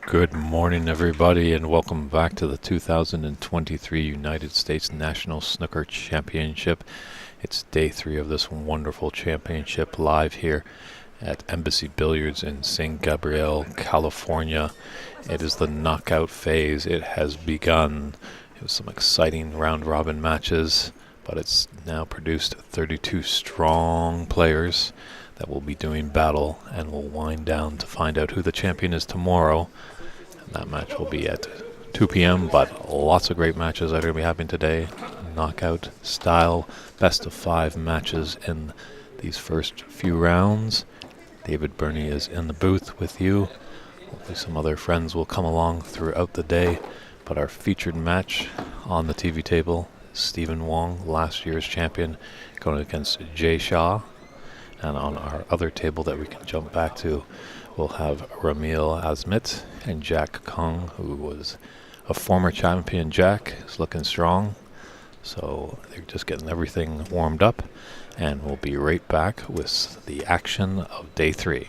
Good morning, everybody, and welcome back to the 2023 United States National Snooker Championship. It's day 3 of this wonderful championship live here at Embassy Billiards in San Gabriel, California. It is the knockout phase. It has begun. It was some exciting round-robin matches, but it's now produced 32 strong players that will be doing battle, and will wind down to find out who the champion is tomorrow. That match will be at 2 p.m., but lots of great matches are going to be happening today. Knockout style, best of 5 matches in these first few rounds. David Burney is in the booth with you. Hopefully some other friends will come along throughout the day. But our featured match on the TV table is Stephen Wong, last year's champion, going against Jay Shaw. And on our other table that we can jump back to, we'll have Ramil Azmit and Jack Kung, who was a former champion. Jack is looking strong, so they're just getting everything warmed up, and we'll be right back with the action of day 3.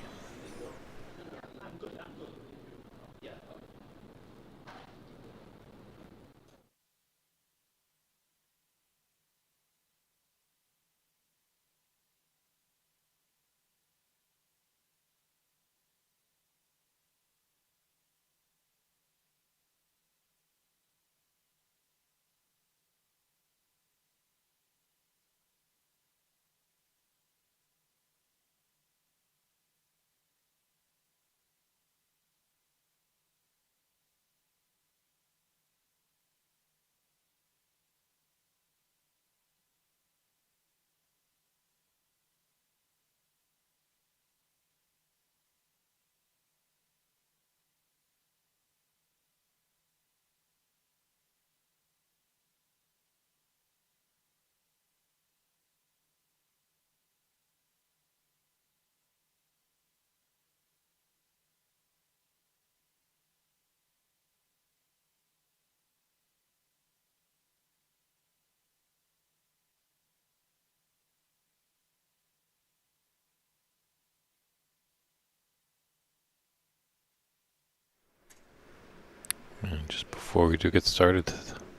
And just before we do get started,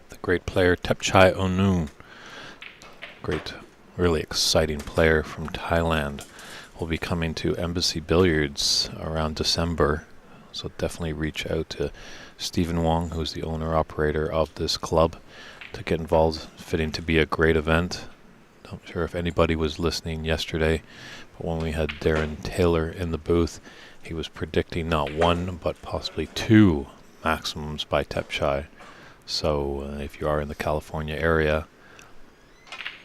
the great player Thepchai Onun, great, really exciting player from Thailand, will be coming to Embassy Billiards around December. So definitely reach out to Stephen Wong, who's the owner-operator of this club, to get involved. Fitting to be a great event. Not sure if anybody was listening yesterday, but when we had Darren Taylor in the booth, he was predicting not 1, but possibly 2 maximums by Thepchai. So if you are in the California area,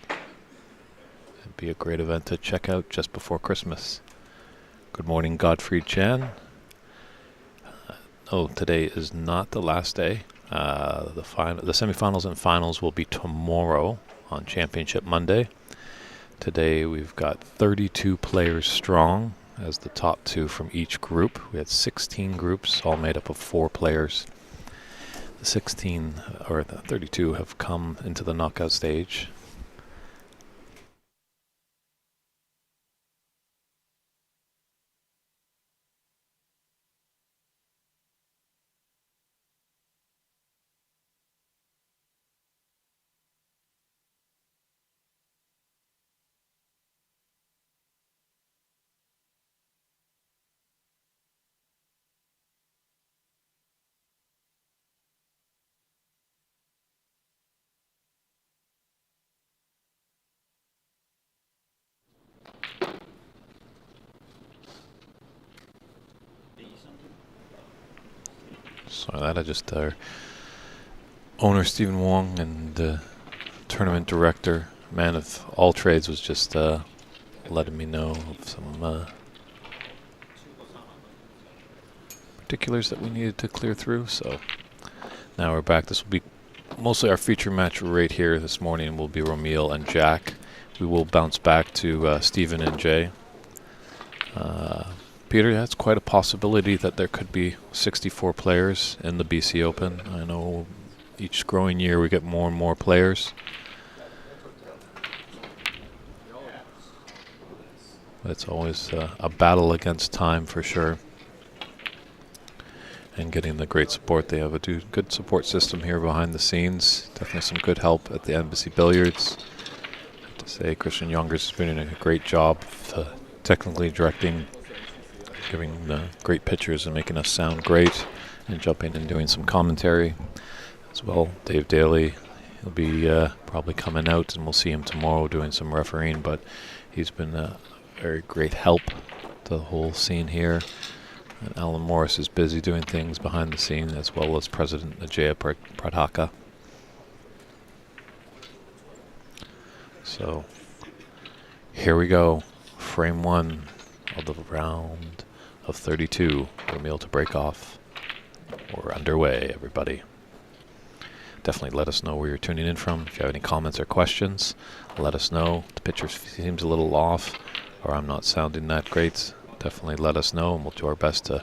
it'd be a great event to check out just before Christmas. Good morning, Godfrey Chan. Today is not the last day. The semifinals and finals will be tomorrow on Championship Monday. Today we've got 32 players strong as the top 2 from each group. We had 16 groups, all made up of 4 players. The 32 have come into the knockout stage. So that I just owner Stephen Wong and tournament director, man of all trades, was just letting me know of some particulars that we needed to clear through. So now we're back. This will be mostly our feature match right here this morning. Will be Ramil and Jack. We will bounce back to Stephen and Jay. Peter, that's quite a possibility that there could be 64 players in the BC Open. I know each growing year we get more and more players. It's always a battle against time for sure. and getting the great support. They have a good support system here behind the scenes. Definitely some good help at the Embassy Billiards. I have to say, Christian Youngers has been doing a great job of technically directing, giving great pictures and making us sound great, and jumping and doing some commentary as well. Dave Daly, he'll be probably coming out, and we'll see him tomorrow doing some refereeing, but he's been a very great help to the whole scene here. And Alan Morris is busy doing things behind the scene, as well as President Ajaya Pradhaka. So here we go, frame one of the round of 32. Ramil to break off. We're underway, everybody. Definitely let us know where you're tuning in from. If you have any comments or questions, let us know. The picture seems a little off, or I'm not sounding that great. Definitely let us know, and we'll do our best to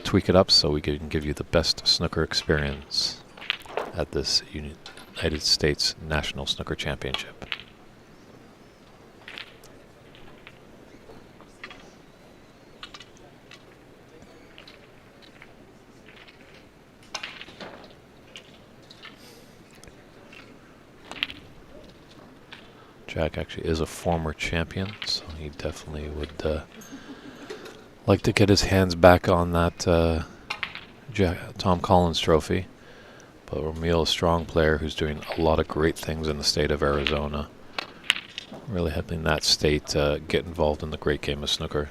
tweak it up so we can give you the best snooker experience at this United States National Snooker Championship. Jack actually is a former champion, so he definitely would like to get his hands back on that Tom Collins trophy. But Ramil, a strong player who's doing a lot of great things in the state of Arizona. Really helping that state get involved in the great game of snooker.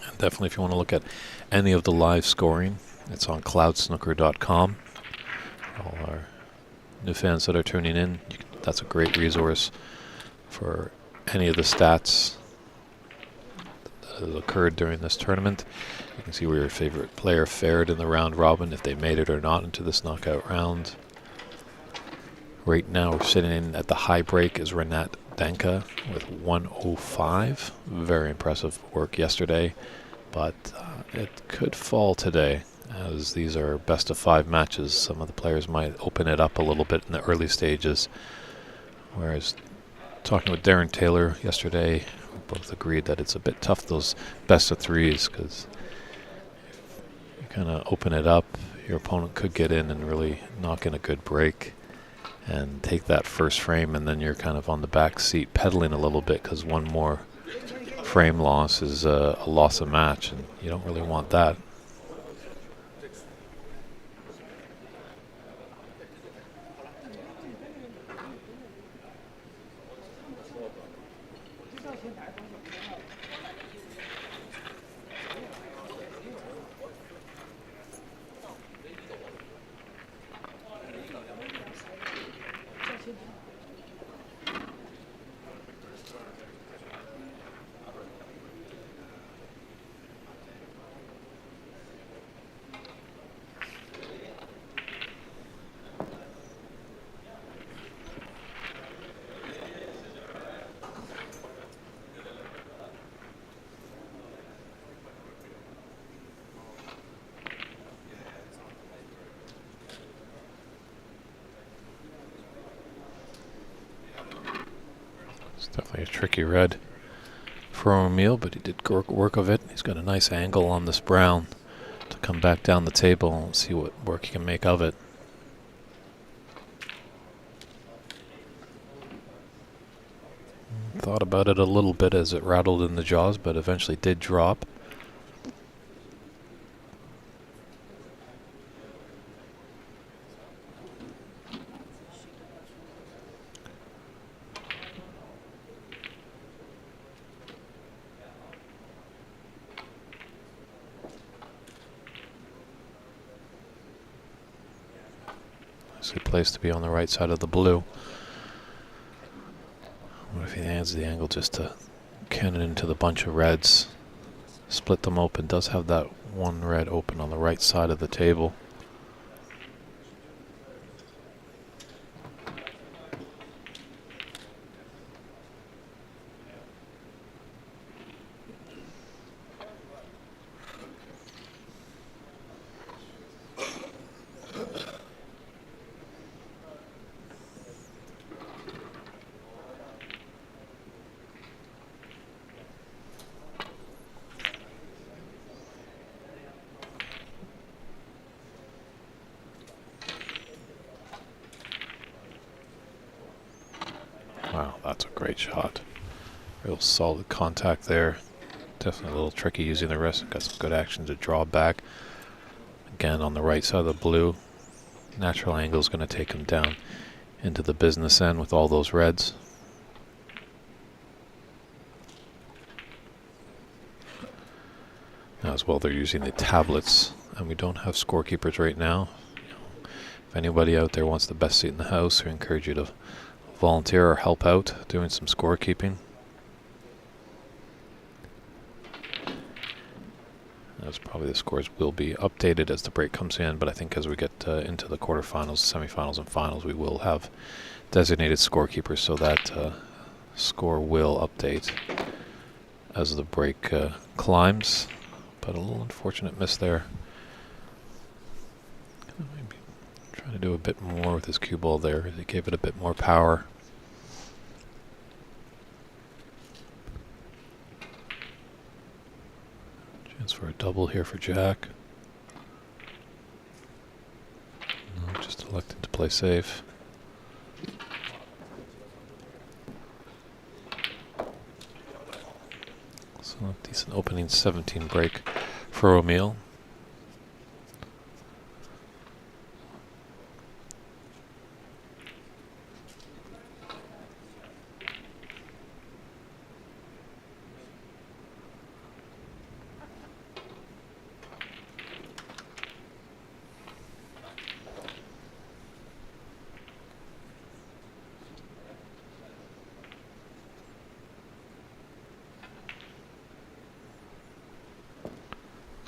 And definitely, if you want to look at any of the live scoring, it's on cloudsnooker.com. All our new fans that are tuning in, that's a great resource for any of the stats that have occurred during this tournament. You can see where your favorite player fared in the round robin, if they made it or not into this knockout round. Right now we're sitting in at the high break is Renat Danka with 105. Very impressive work yesterday, but it could fall today, as these are best of 5 matches. Some of the players might open it up a little bit in the early stages, whereas talking with Darren Taylor yesterday, we both agreed that it's a bit tough, those best of 3s, because if you kind of open it up, your opponent could get in and really knock in a good break and take that first frame, and then you're kind of on the back seat pedaling a little bit, because one more frame loss is a loss of match, and you don't really want that. Definitely a tricky red for O'Meal, but he did work of it. He's got a nice angle on this brown to come back down the table and see what work he can make of it. Thought about it a little bit as it rattled in the jaws, but eventually did drop. Good place to be on the right side of the blue. What if he adds the angle just to cannon into the bunch of reds, split them open? Does have that one red open on the right side of the table. Wow, that's a great shot. Real solid contact there. Definitely a little tricky using the wrist. Got some good action to draw back. Again, on the right side of the blue. Natural angle is going to take him down into the business end with all those reds. As well, they're using the tablets, and we don't have scorekeepers right now. If anybody out there wants the best seat in the house, we encourage you to volunteer or help out doing some scorekeeping. As probably the scores will be updated as the break comes in, but I think as we get into the quarterfinals, semifinals, and finals, we will have designated scorekeepers, so that score will update as the break climbs. But a little unfortunate miss there. Maybe trying to do a bit more with his cue ball there. He gave it a bit more power. Chance for a double here for Jack. No, just elected to play safe. So a decent opening 17 break for O'Meal.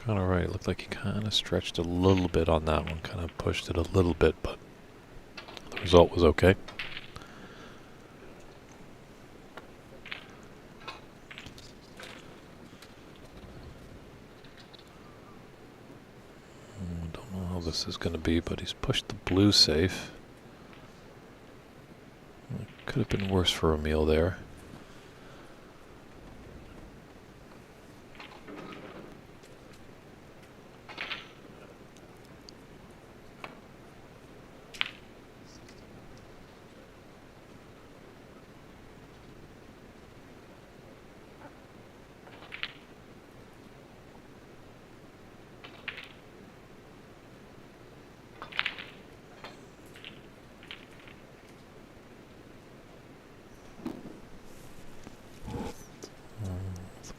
Kind of right. Looked like he kind of stretched a little bit on that one. Kind of pushed it a little bit, but the result was okay. Don't know how this is going to be, but he's pushed the blue safe. It could have been worse for O'Meal there.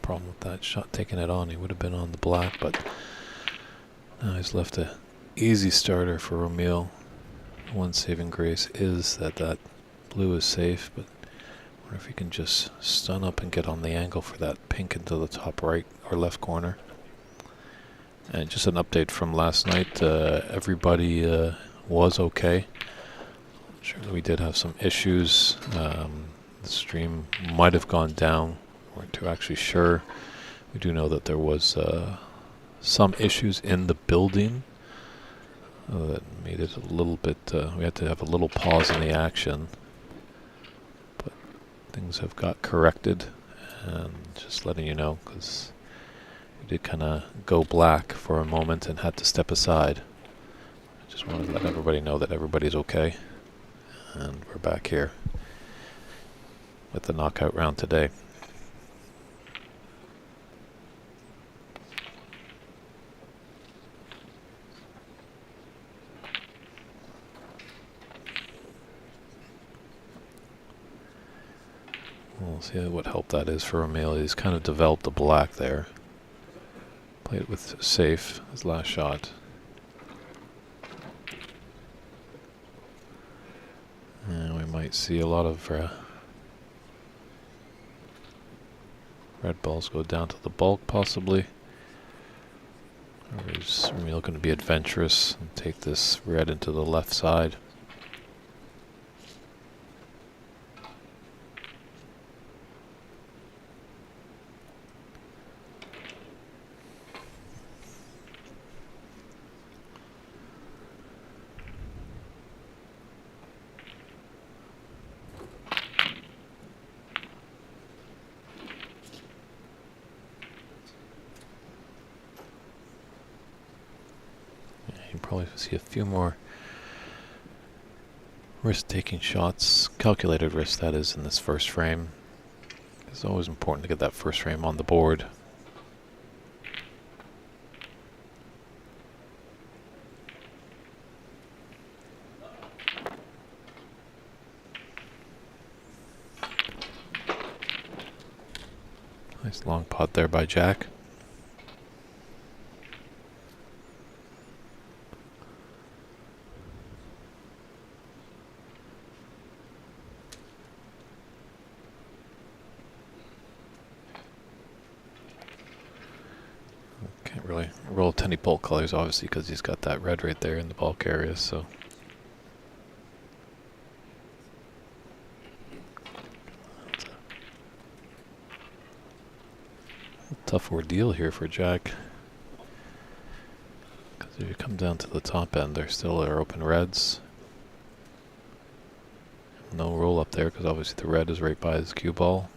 Problem with that shot, taking it on, he would have been on the black, but now he's left a easy starter for O'Meal. One saving grace is that that blue is safe, but I wonder if he can just stun up and get on the angle for that pink into the top right or left corner. And just an update from last night, everybody was okay. Sure, we did have some issues. The stream might have gone down. Weren't too actually sure. We do know that there was some issues in the building that made it a little bit, we had to have a little pause in the action, but things have got corrected, and just letting you know, because we did kind of go black for a moment and had to step aside. I just wanted to let everybody know that everybody's okay, and we're back here with the knockout round today. We'll see what help that is for O'Meal. He's kind of developed the black there. Played it with safe, his last shot. And we might see a lot of red balls go down to the bulk, possibly. Or is O'Meal going to be adventurous and take this red into the left side? Probably see a few more risk-taking shots, calculated risk that is, in this first frame. It's always important to get that first frame on the board. Nice long pot there by Jack. Can't really roll 10 bulk colors, obviously, because he's got that red right there in the bulk area, so. Tough ordeal here for Jack. Because if you come down to the top end, there still are open reds. No roll up there, because obviously the red is right by his cue ball.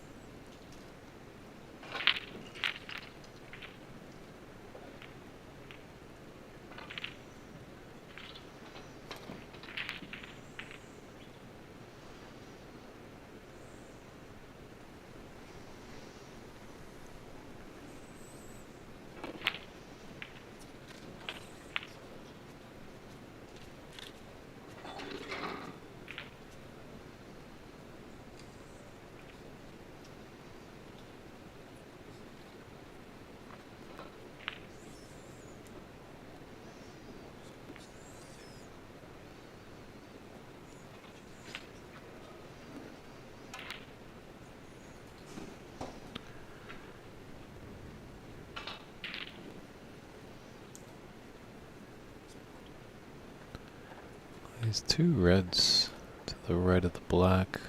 These two reds to the right of the black.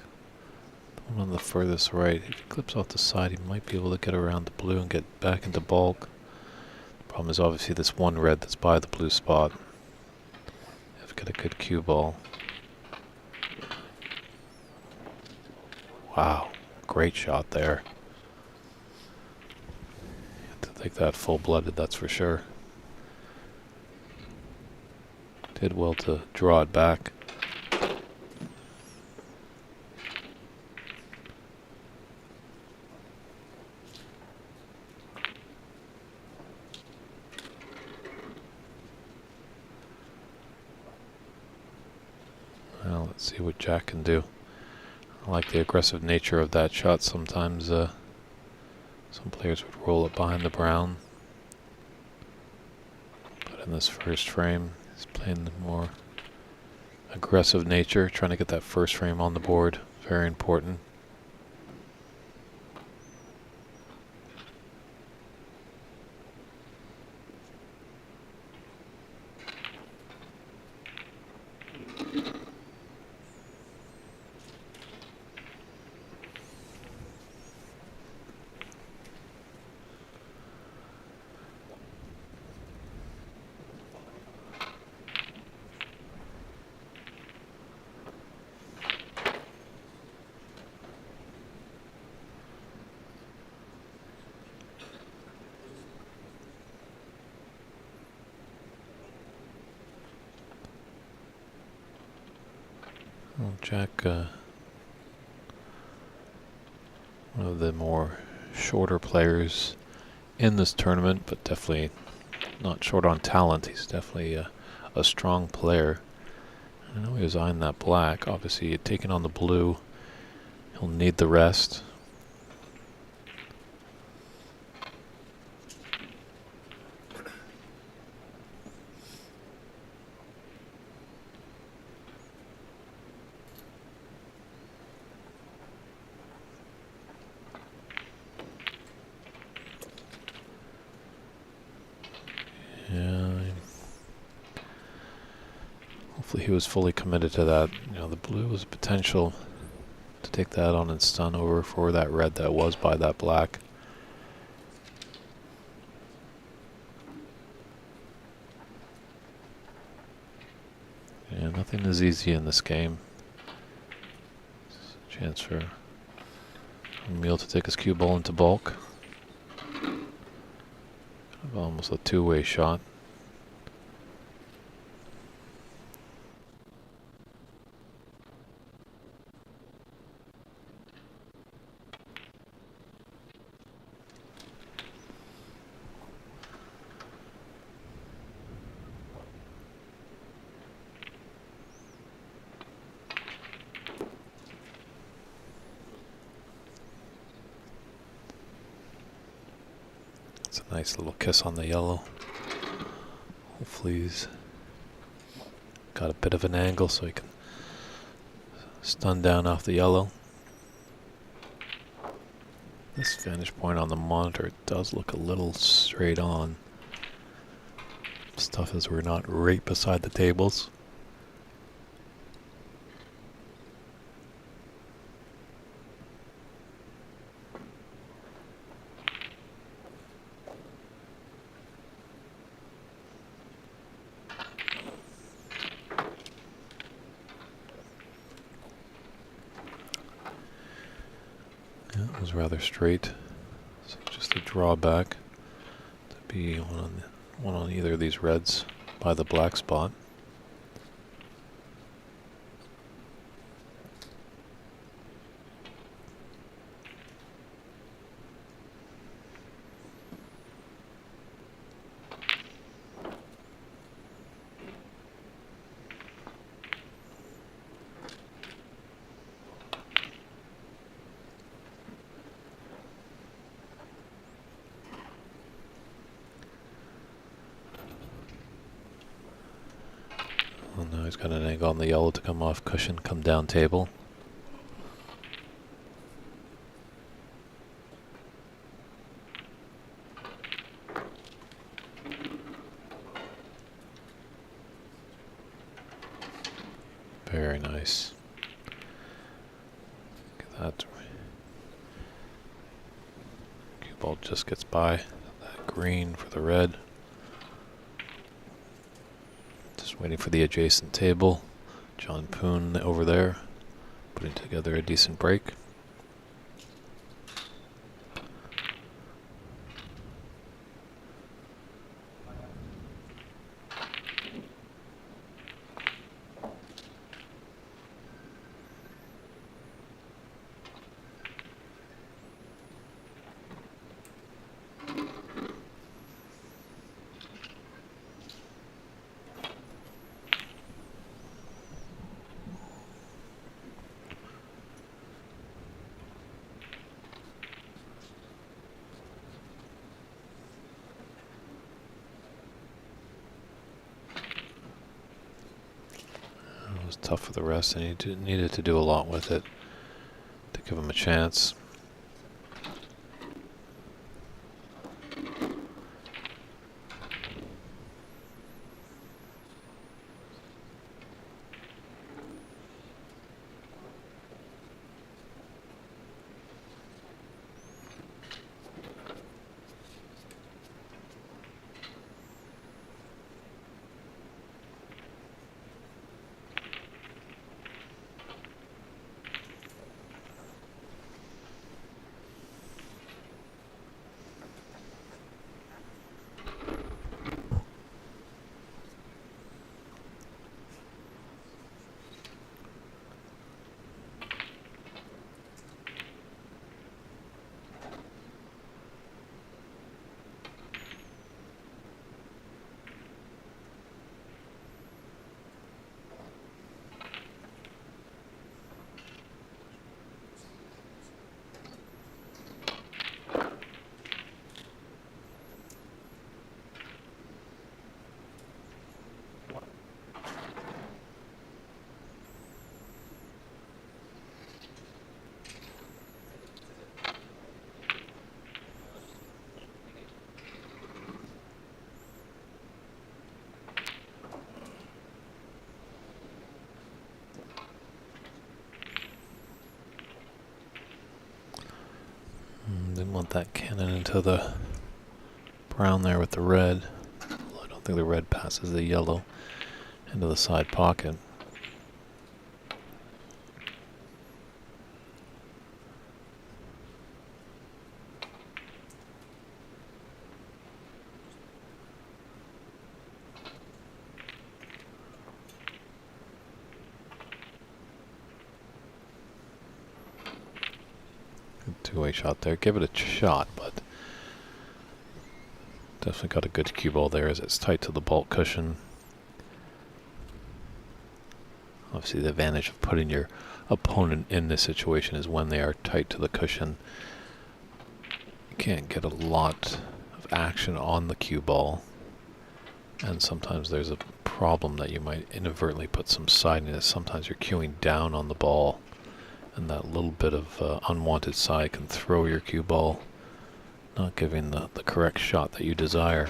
The one on the furthest right, if he clips off the side, he might be able to get around the blue and get back into bulk. The problem is obviously this one red that's by the blue spot. You have to get a good cue ball. Wow, great shot there. You have to take that full-blooded, that's for sure. Did well to draw it back. Well, let's see what Jack can do. I like the aggressive nature of that shot. Sometimes some players would roll it behind the brown. But in this first frame, he's playing the more aggressive nature, trying to get that first frame on the board. Very important. Well, Jack, one of the more shorter players in this tournament, but definitely not short on talent. He's definitely a strong player. I know he was eyeing that black. Obviously, taking on the blue, he'll need the rest. Hopefully he was fully committed to that. You know, the blue was potential to take that on and stun over for that red that was by that black. Yeah, nothing is easy in this game. It's a chance for Emil to take his cue ball into bulk. Kind of almost a two-way shot. It's a nice little kiss on the yellow. Hopefully he's got a bit of an angle so he can stun down off the yellow. This vantage point on the monitor does look a little straight on. Stuff is we're not right beside the tables. Yeah, it was rather straight. So just a drawback to be one on either of these reds by the black spot. Well, now he's got an angle on the yellow to come off cushion, come down table. Very nice. Look at that. Cue ball just gets by. That green for the red. Just waiting for the adjacent table. John Poon over there, putting together a decent break. It was tough for the rest, and he needed to do a lot with it to give him a chance. Didn't want that cannon into the brown there with the red. I don't think the red passes the yellow into the side pocket. Good two-way shot there. Give it a shot, but definitely got a good cue ball there as it's tight to the baulk cushion. Obviously the advantage of putting your opponent in this situation is when they are tight to the cushion. You can't get a lot of action on the cue ball, and sometimes there's a problem that you might inadvertently put some sidiness. Sometimes you're cueing down on the ball, and that little bit of unwanted side can throw your cue ball, not giving the correct shot that you desire.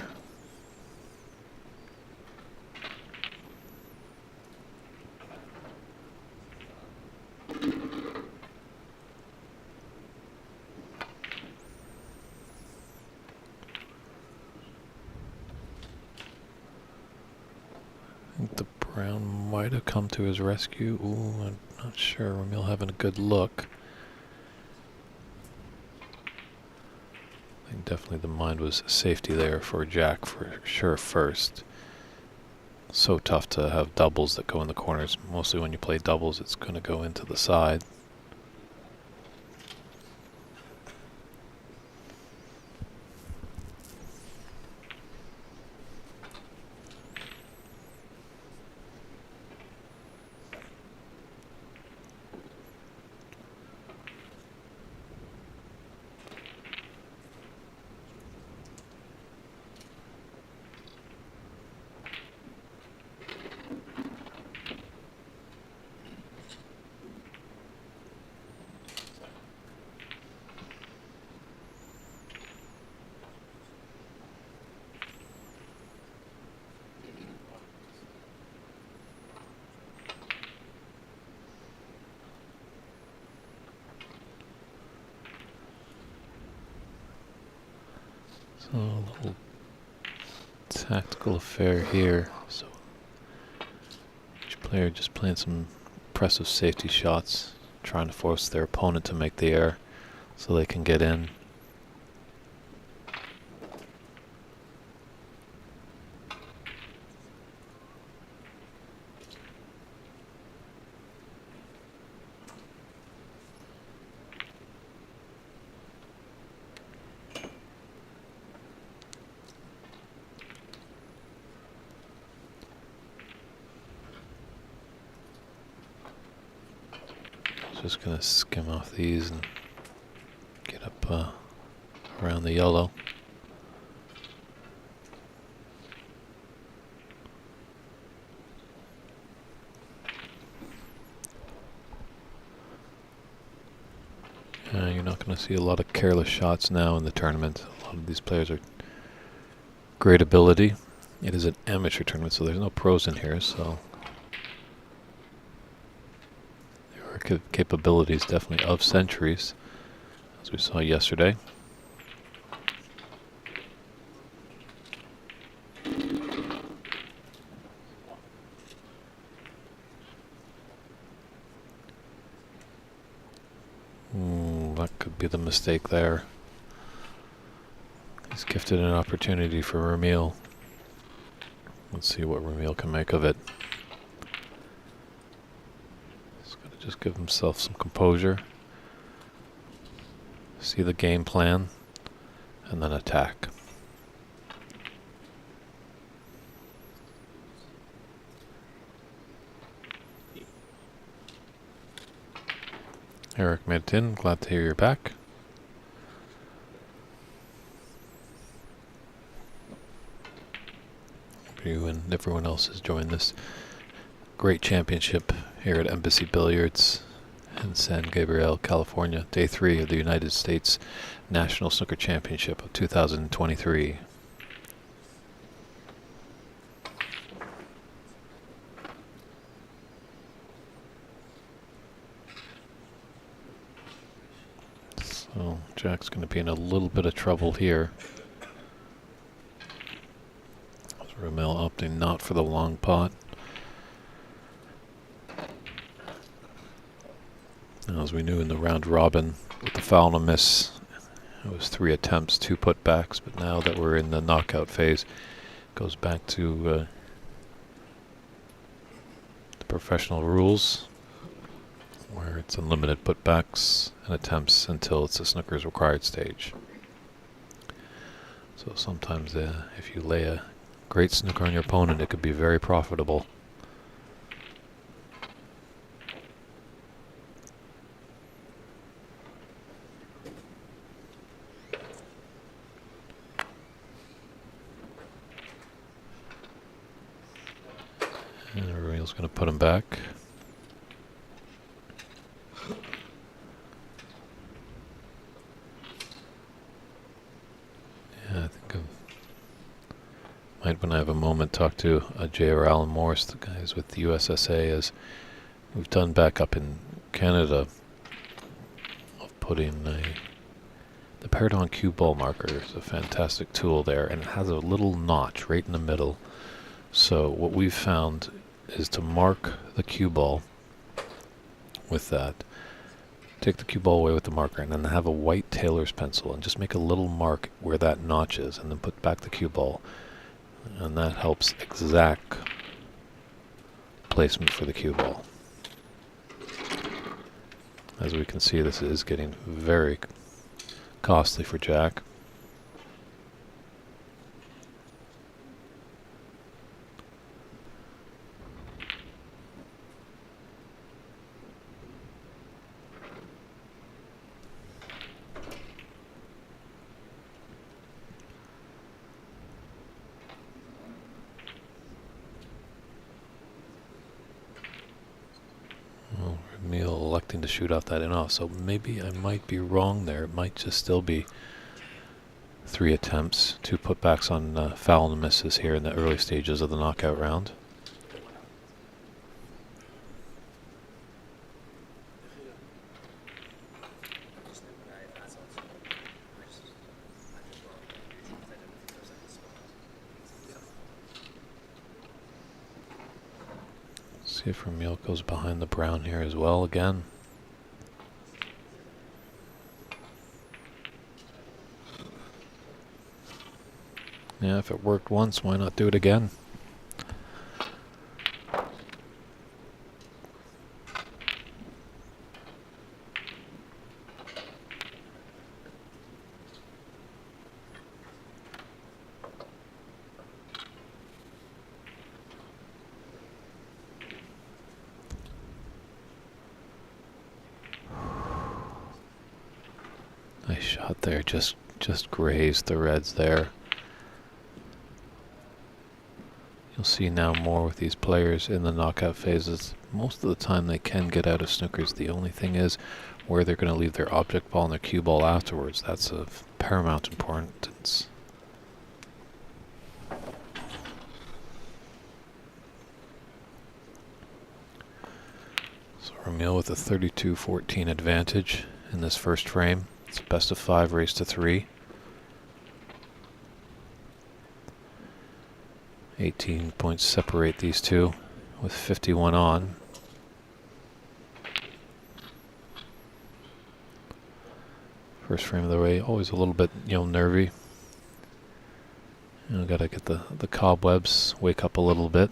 I think the brown might have come to his rescue. Ooh, I'm not sure. Ramil having a good look. I think definitely the mind was safety there for Jack for sure first. So tough to have doubles that go in the corners. Mostly when you play doubles, it's going to go into the side. So a little tactical affair here. So each player just playing some impressive safety shots, trying to force their opponent to make the error so they can get in. Just gonna skim off these and get up around the yellow. You're not going to see a lot of careless shots now in the tournament. A lot of these players are great ability. It is an amateur tournament, so there's no pros in here, so there are capabilities definitely of centuries, as we saw yesterday. That could be the mistake there. He's gifted an opportunity for Ramil. Let's see what Ramil can make of it. He's got to just give himself some composure. See the game plan, and then attack. Eric made it in. Glad to hear you're back. You and everyone else has joined this great championship here at Embassy Billiards in San Gabriel, California. Day 3 of the United States National Snooker Championship of 2023. So Jack's going to be in a little bit of trouble here. Ramil opting not for the long pot. As we knew in the round robin, with the foul and a miss, it was 3 attempts, 2 putbacks, but now that we're in the knockout phase, it goes back to the professional rules, where it's unlimited putbacks and attempts until it's a snooker's required stage. So sometimes if you lay a great snooker on your opponent, it could be very profitable. Just going to put him back. Yeah, I think might, when I have a moment, talk to Jay or Alan Morris, the guys with the USSA, as we've done back up in Canada, of putting the Paragon cue ball marker is a fantastic tool there, and it has a little notch right in the middle. So what we've found is to mark the cue ball with that. Take the cue ball away with the marker, and then have a white tailor's pencil and just make a little mark where that notch is, and then put back the cue ball. And that helps exact placement for the cue ball. As we can see, this is getting very costly for Jack. Electing to shoot off that in off, so maybe I might be wrong there. It might just still be 3 attempts, 2 putbacks on foul and misses here in the early stages of the knockout round. See if Ramil goes behind the brown here as well again. Yeah, if it worked once, why not do it again? Nice shot there, just grazed the reds there. You'll see now more with these players in the knockout phases. Most of the time they can get out of snookers. The only thing is where they're going to leave their object ball and their cue ball afterwards. That's of paramount importance. So Ramil with a 32-14 advantage in this first frame. It's best of 5, race to 3. 18 points separate these two with 51 on. First frame of the way, always a little bit, nervy. Gotta get the cobwebs, wake up a little bit.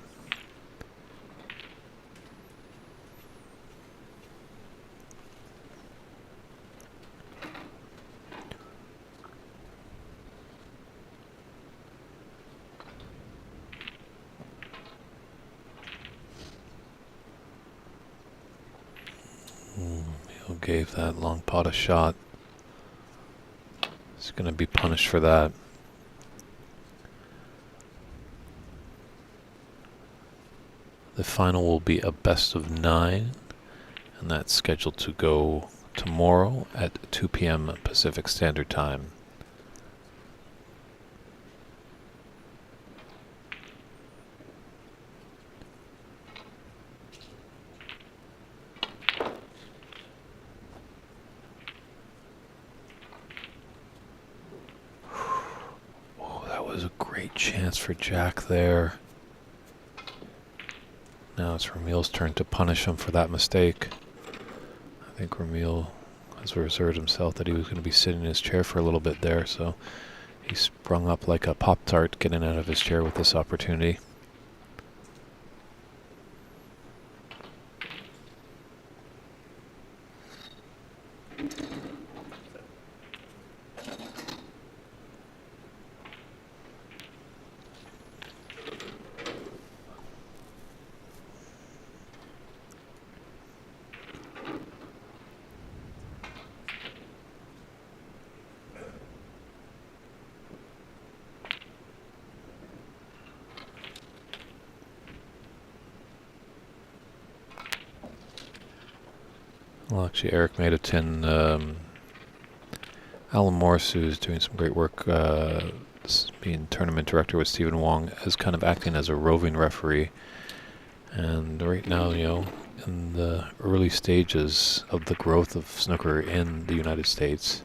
Gave that long pot a shot. He's going to be punished for that. The final will be a best of 9, and that's scheduled to go tomorrow at 2 p.m. Pacific Standard Time. Chance for Jack there. Now it's Ramil's turn to punish him for that mistake. I think Ramil has reserved himself that he was going to be sitting in his chair for a little bit there, so he sprung up like a Pop-Tart getting out of his chair with this opportunity. Well, actually, Eric made a tin. Alan Morris, who's doing some great work being tournament director with Stephen Wong, is kind of acting as a roving referee. And right now, in the early stages of the growth of snooker in the United States,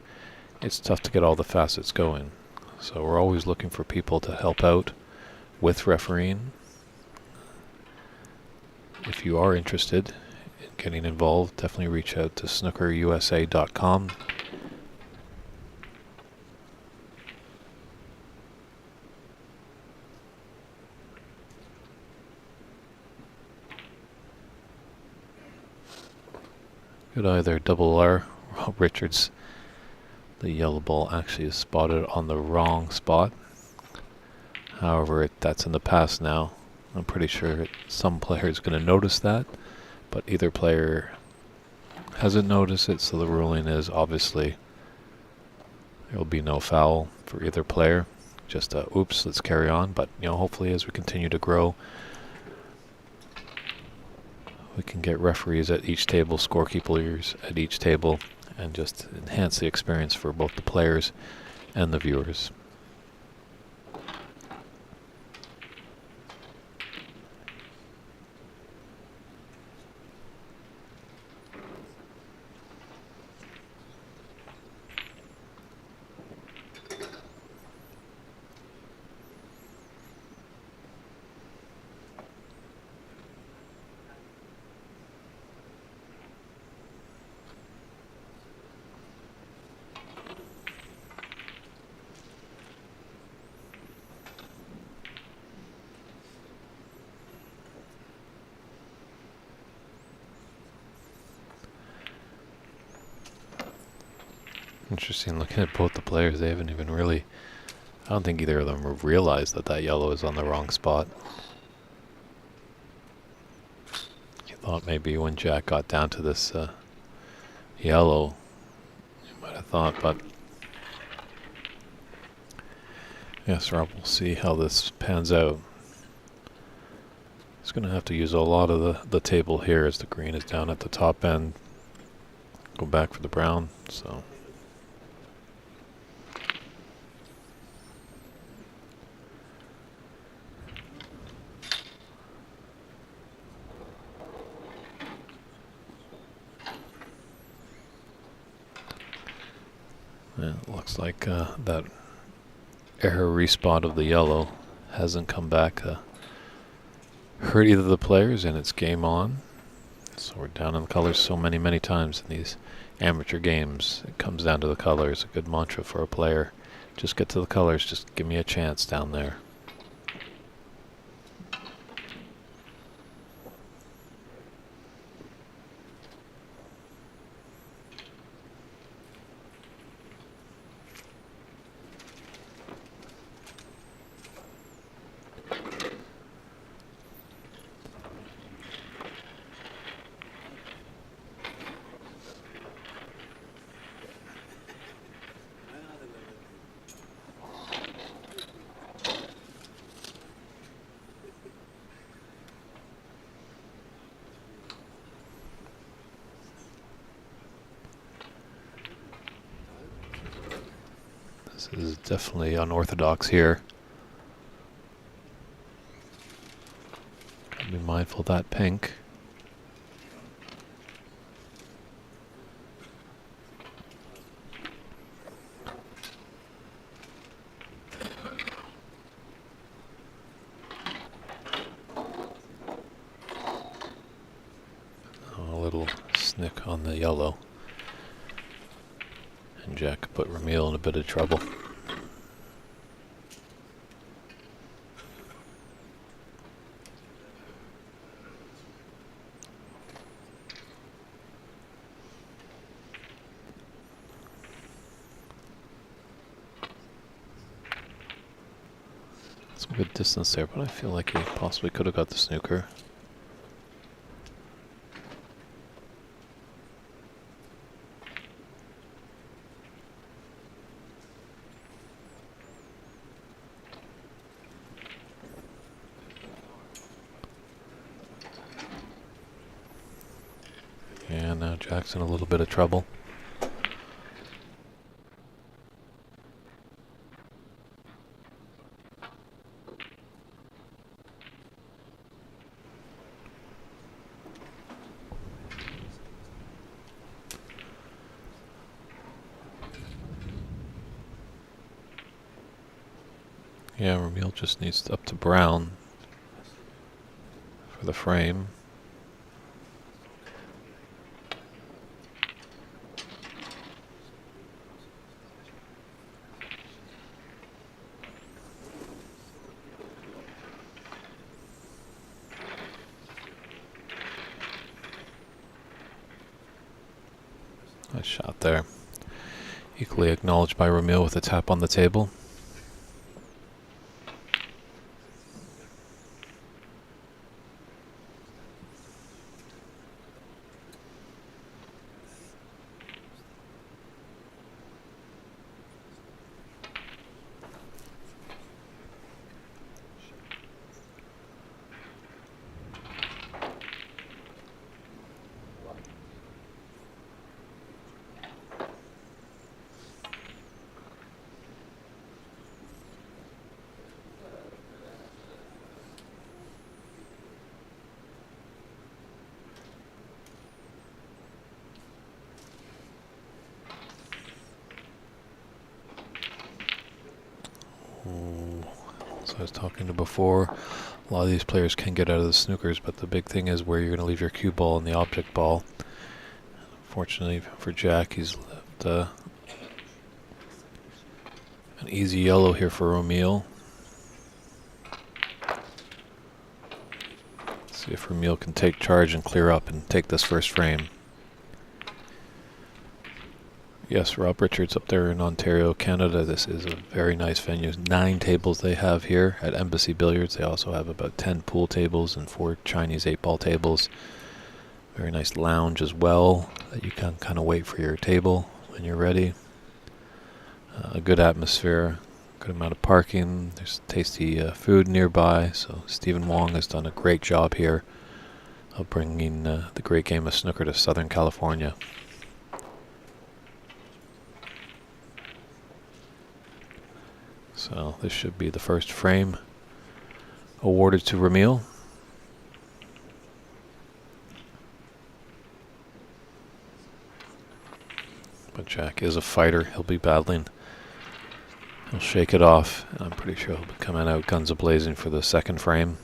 it's tough to get all the facets going. So we're always looking for people to help out with refereeing. If you are interested in getting involved, definitely reach out to snookerusa.com. Good eye there, double R. Rob Richards. The yellow ball actually is spotted on the wrong spot. However, that's in the past now. I'm pretty sure some player is going to notice that, but either player hasn't noticed it, so the ruling is obviously there will be no foul for either player. Just oops, let's carry on. But hopefully as we continue to grow, we can get referees at each table, scorekeepers at each table, and just enhance the experience for both the players and the viewers. Interesting looking at both the players. They haven't even really, I don't think either of them have realized that yellow is on the wrong spot. You thought maybe when Jack got down to this yellow, you might have thought, but yes, Rob, we'll see how this pans out. He's going to have to use a lot of the table here as the green is down at the top end. Go back for the brown, so... Yeah, it looks like that error respawn of the yellow hasn't come back. Hurt either of the players, and it's game on. So we're down in the colors so many times in these amateur games. It comes down to the colors. A good mantra for a player. Just get to the colors. Just give me a chance down there. This is definitely unorthodox here. Gotta be mindful of that pink. A little snick on the yellow. And Jack put Ramil in a bit of trouble. Some good distance there, but I feel like he possibly could have got the snooker. Yeah, And now Jack's in a little bit of trouble. Yeah, Ramil just needs up to brown for the frame. Nice shot there. Equally acknowledged by Ramil with a tap on the table. So I was talking to before, a lot of these players can get out of the snookers, but the big thing is where you're going to leave your cue ball and the object ball. Fortunately for Jack, he's left an easy yellow here for Ramil. Let's see if Ramil can take charge and clear up and take this first frame. Yes, Rob Richards up there in Ontario, Canada. This is a very nice venue. 9 tables they have here at Embassy Billiards. They also have about 10 pool tables and 4 Chinese 8-ball tables. Very nice lounge as well that you can kind of wait for your table when you're ready. A good atmosphere, good amount of parking. There's tasty food nearby. So Stephen Wong has done a great job here of bringing the great game of snooker to Southern California. So this should be the first frame awarded to Ramil. But Jack is a fighter. He'll be battling. He'll shake it off. And I'm pretty sure he'll be coming out guns a-blazing for the second frame.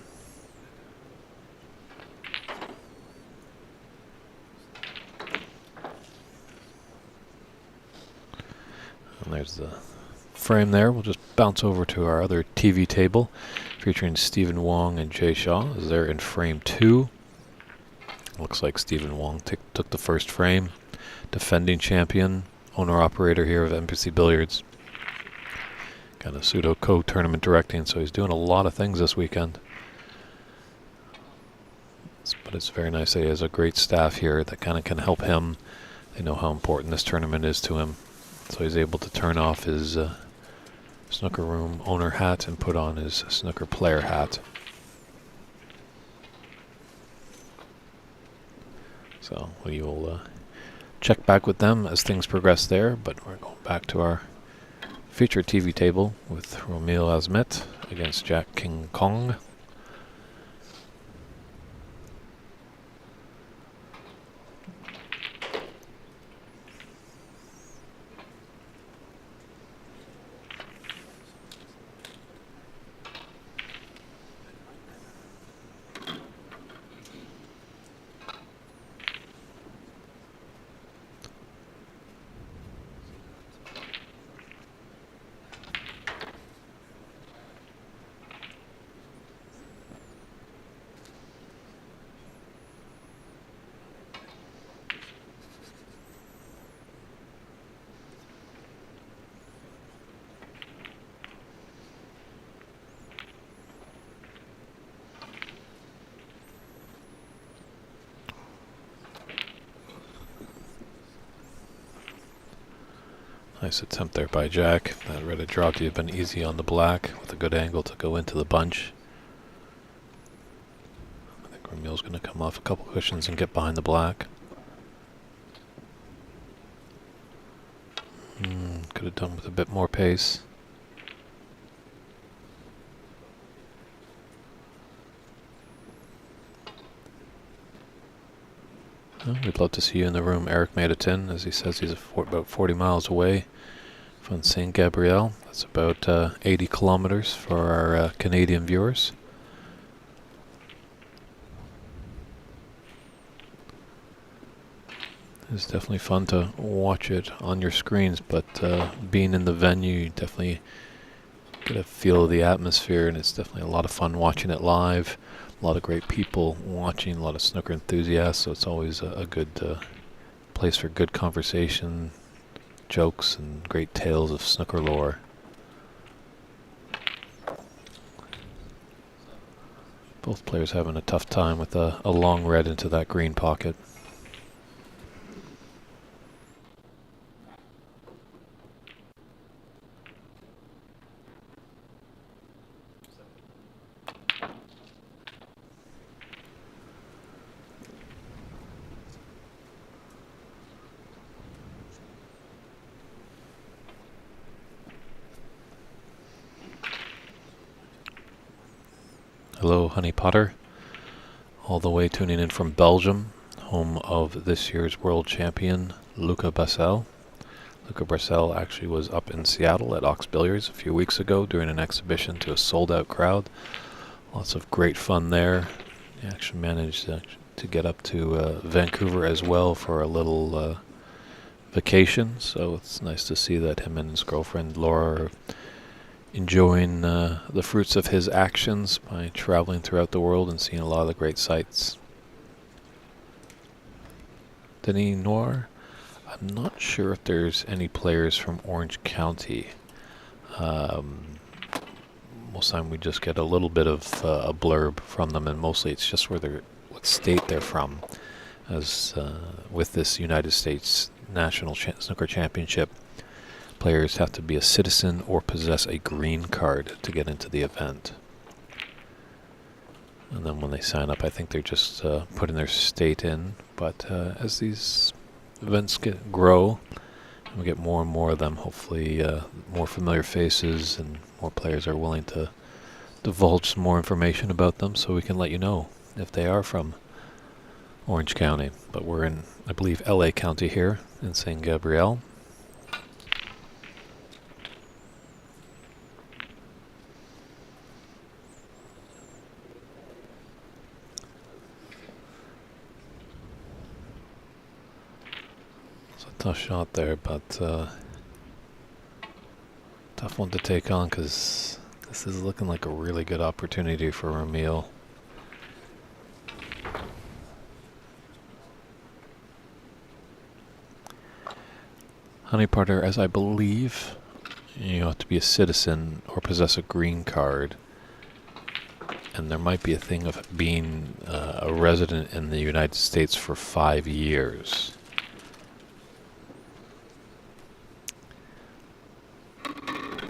And there's the frame there. We'll just bounce over to our other TV table featuring Stephen Wong and Jay Shaw as they're in frame 2. Looks like Stephen Wong took the first frame. Defending champion, owner-operator here of Embassy Billiards. Got a pseudo co-tournament directing, so he's doing a lot of things this weekend. But it's very nice that he has a great staff here that kind of can help him. They know how important this tournament is to him. So he's able to turn off his snooker room owner hat and put on his snooker player hat. So we will check back with them as things progress there, but we're going back to our featured TV table with Ramil Azmet against Jack King Kong. Nice attempt there by Jack. That red had dropped. He had been easy on the black with a good angle to go into the bunch. I think Ramil's going to come off a couple cushions and get behind the black. Could have done with a bit more pace. Well, we'd love to see you in the room. Eric made a 10, as he says he's about 40 miles away from St. Gabriel. That's about 80 kilometers for our Canadian viewers. It's definitely fun to watch it on your screens, but being in the venue, you definitely get a feel of the atmosphere, and it's definitely a lot of fun watching it live. A lot of great people watching, a lot of snooker enthusiasts, so it's always a good place for good conversation, jokes, and great tales of snooker lore. Both players having a tough time with a long red into that green pocket. Hello, Honey Potter, all the way tuning in from Belgium, home of this year's world champion, Luca Bassel. Luca Bassel actually was up in Seattle at Ox Billiards a few weeks ago doing an exhibition to a sold-out crowd. Lots of great fun there. He actually managed to get up to Vancouver as well for a little vacation, so it's nice to see that him and his girlfriend Laura are enjoying the fruits of his actions by traveling throughout the world and seeing a lot of the great sights. Denis Noir, I'm not sure if there's any players from Orange County. Most time we just get a little bit of a blurb from them, and mostly it's just what state they're from. As with this United States National Snooker Championship, players have to be a citizen or possess a green card to get into the event. And then when they sign up, I think they're just putting their state in. But as these events grow, and we get more and more of them, hopefully more familiar faces and more players are willing to divulge some more information about them, so we can let you know if they are from Orange County. But we're in, I believe, LA County here in St. Gabriel. Tough shot there, but tough one to take on, because this is looking like a really good opportunity for Ramil. Honey Potter, as I believe, you have to be a citizen or possess a green card, and there might be a thing of being a resident in the United States for 5 years.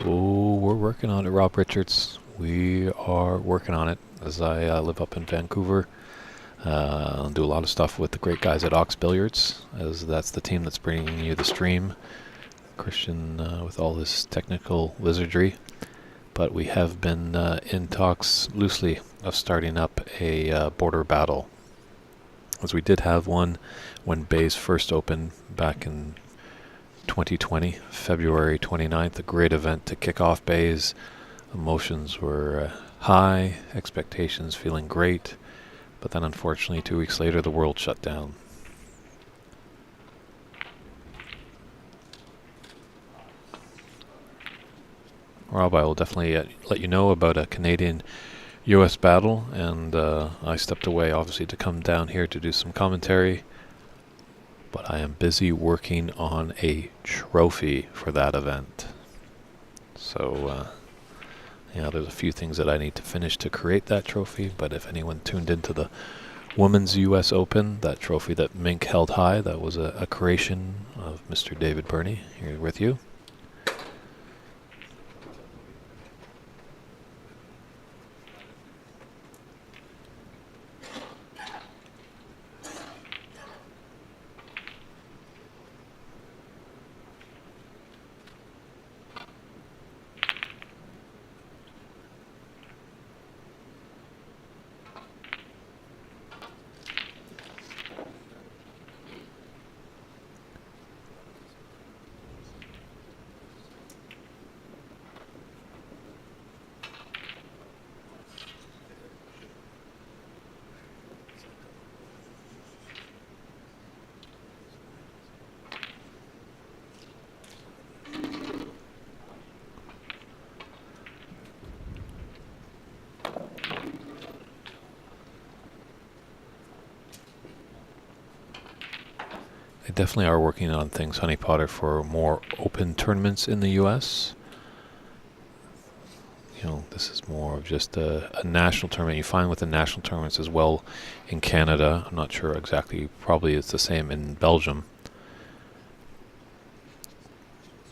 Oh, we're working on it, Rob Richards. We are working on it, as I live up in Vancouver. Do a lot of stuff with the great guys at Ox Billiards, as that's the team that's bringing you the stream. Christian with all his technical wizardry. But we have been in talks loosely of starting up a border battle, as we did have one when Bays first opened back in 2020, February 29th, a great event to kick off Bays. Emotions were high, expectations feeling great, but then unfortunately 2 weeks later the world shut down. Rob, I will definitely let you know about a Canadian-US battle, and I stepped away obviously to come down here to do some commentary. But I am busy working on a trophy for that event. So, yeah, there's a few things that I need to finish to create that trophy. But if anyone tuned into the Women's U.S. Open, that trophy that Mink held high, that was a creation of Mr. David Burney here with you. definitely are working on things, Honey Potter, for more open tournaments in the U.S. You know, this is more of just a national tournament. You find with the national tournaments as well in Canada. I'm not sure exactly. Probably it's the same in Belgium.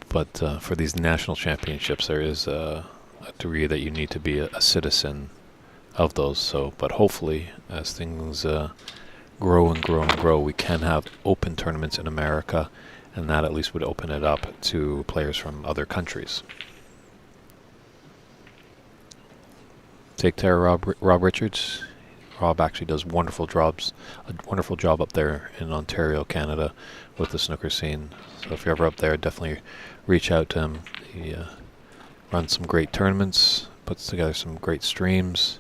But for these national championships, there is a degree that you need to be a citizen of those. So, but hopefully, as things grow and grow and grow, we can have open tournaments in America, and that at least would open it up to players from other countries. Take care, Rob Richards. Rob actually does a wonderful job up there in Ontario, Canada, with the snooker scene. So if you're ever up there, definitely reach out to him. He runs some great tournaments, puts together some great streams.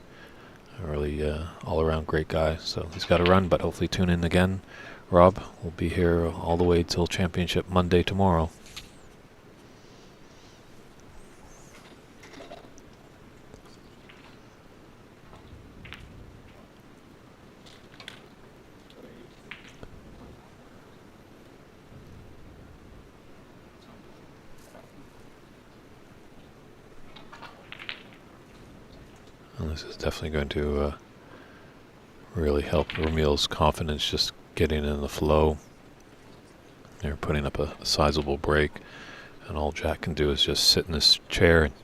A really all-around great guy. So he's got to run, but hopefully tune in again. Rob will be here all the way till Championship Monday tomorrow. And this is definitely going to really help Ramil's confidence, just getting in the flow. They're putting up a sizable break, and all Jack can do is just sit in this chair and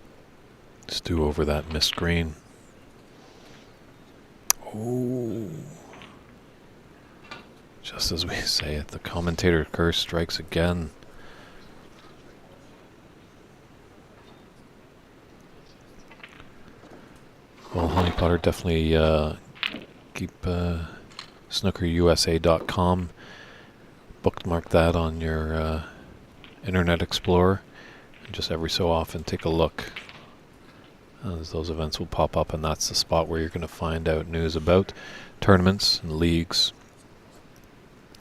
stew over that missed green. Oh. Just as we say it, the commentator curse strikes again. Well, Honey Potter, definitely keep snookerusa.com. Bookmark that on your Internet Explorer. And just every so often take a look, as those events will pop up, and that's the spot where you're going to find out news about tournaments and leagues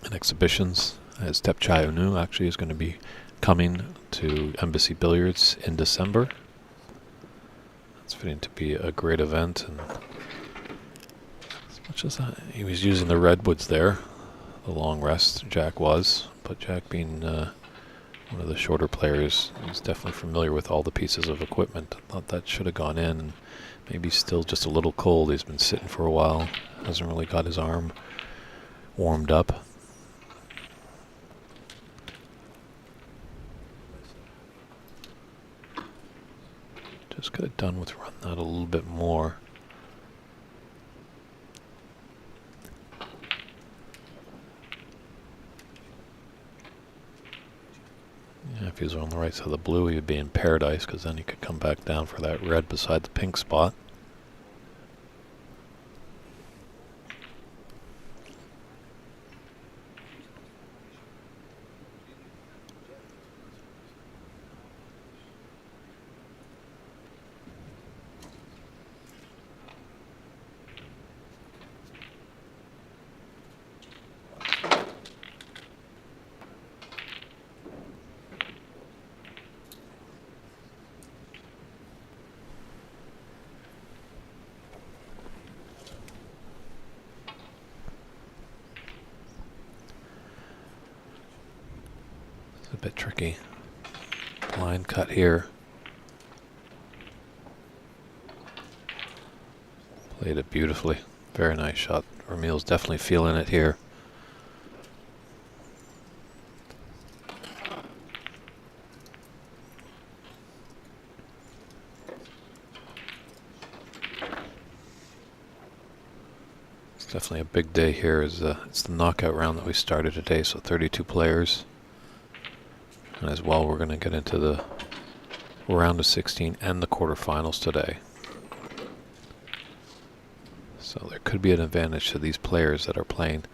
and exhibitions. As Tep Chai Unu actually is going to be coming to Embassy Billiards in December. It's fitting to be a great event, and as much as he was using the redwoods there, the long rest, Jack was, but Jack being one of the shorter players, he's definitely familiar with all the pieces of equipment. I thought that should have gone in, and maybe still just a little cold. He's been sitting for a while, hasn't really got his arm warmed up. Just could have done with running that a little bit more. Yeah, if he was on the right side of the blue, he would be in paradise, because then he could come back down for that red beside the pink spot. It's a bit tricky. Line cut here. Played it beautifully. Very nice shot. Ramil's definitely feeling it here. It's definitely a big day here. It's the knockout round that we started today, so 32 players. And as well, we're going to get into the round of 16 and the quarterfinals today. So there could be an advantage to these players that are playing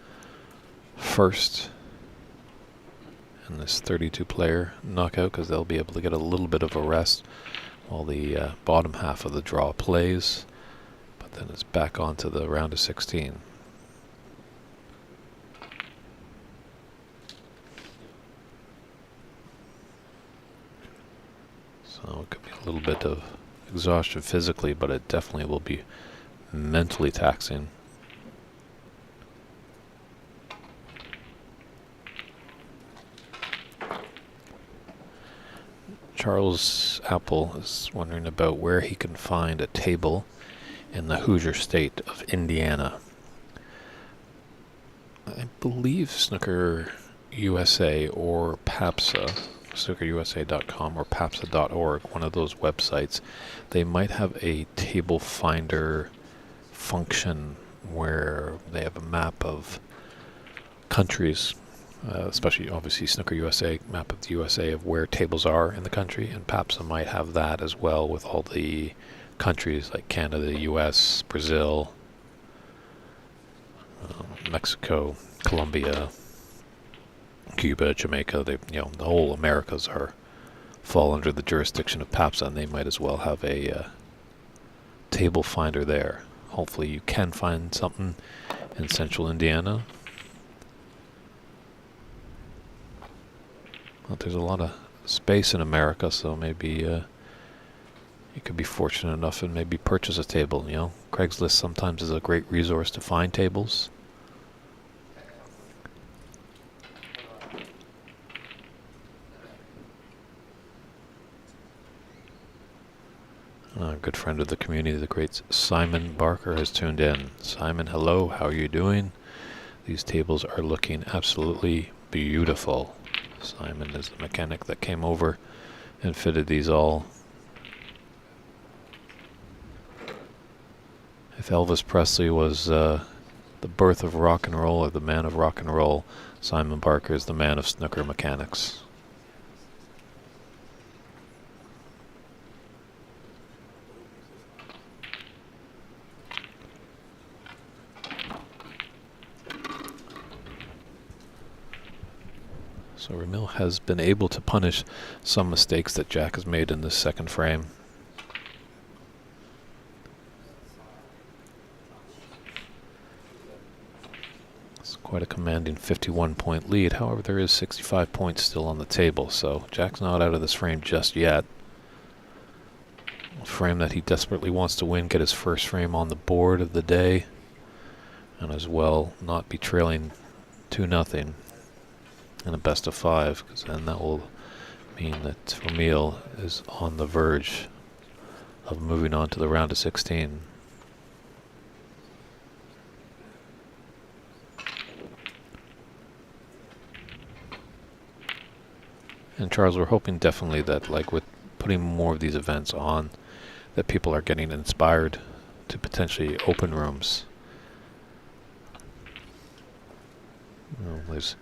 first in this 32 player knockout, because they'll be able to get a little bit of a rest while the bottom half of the draw plays, but then it's back onto the round of 16. So it could be a little bit of exhaustion physically, but it definitely will be mentally taxing. Charles Apple is wondering about where he can find a table in the Hoosier state of Indiana. I believe Snooker USA or PAPSA, snookerusa.com or papsa.org, one of those websites, they might have a table finder function where they have a map of countries, especially obviously Snooker USA, map of the USA of where tables are in the country, and PAPSA might have that as well with all the countries like Canada, US, Brazil, Mexico, Colombia, Cuba, Jamaica. They, the whole Americas fall under the jurisdiction of PAPSA, and they might as well have a table finder there. Hopefully you can find something in central Indiana. Well, there's a lot of space in America, so maybe you could be fortunate enough and maybe purchase a table. Craigslist sometimes is a great resource to find tables. A good friend of the community, the great Simon Barker, has tuned in. Simon, hello, how are you doing? These tables are looking absolutely beautiful. Simon is the mechanic that came over and fitted these all. If Elvis Presley was the birth of rock and roll or the man of rock and roll, Simon Barker is the man of snooker mechanics. So Ramil has been able to punish some mistakes that Jack has made in this second frame. It's quite a commanding 51-point lead. However, there is 65 points still on the table, so Jack's not out of this frame just yet. A frame that he desperately wants to win, get his first frame on the board of the day, and as well not be trailing 2-0. In a best of 5, because then that will mean that Ramil is on the verge of moving on to the round of 16. And Charles, we're hoping definitely that, like with putting more of these events on, that people are getting inspired to potentially open rooms. There's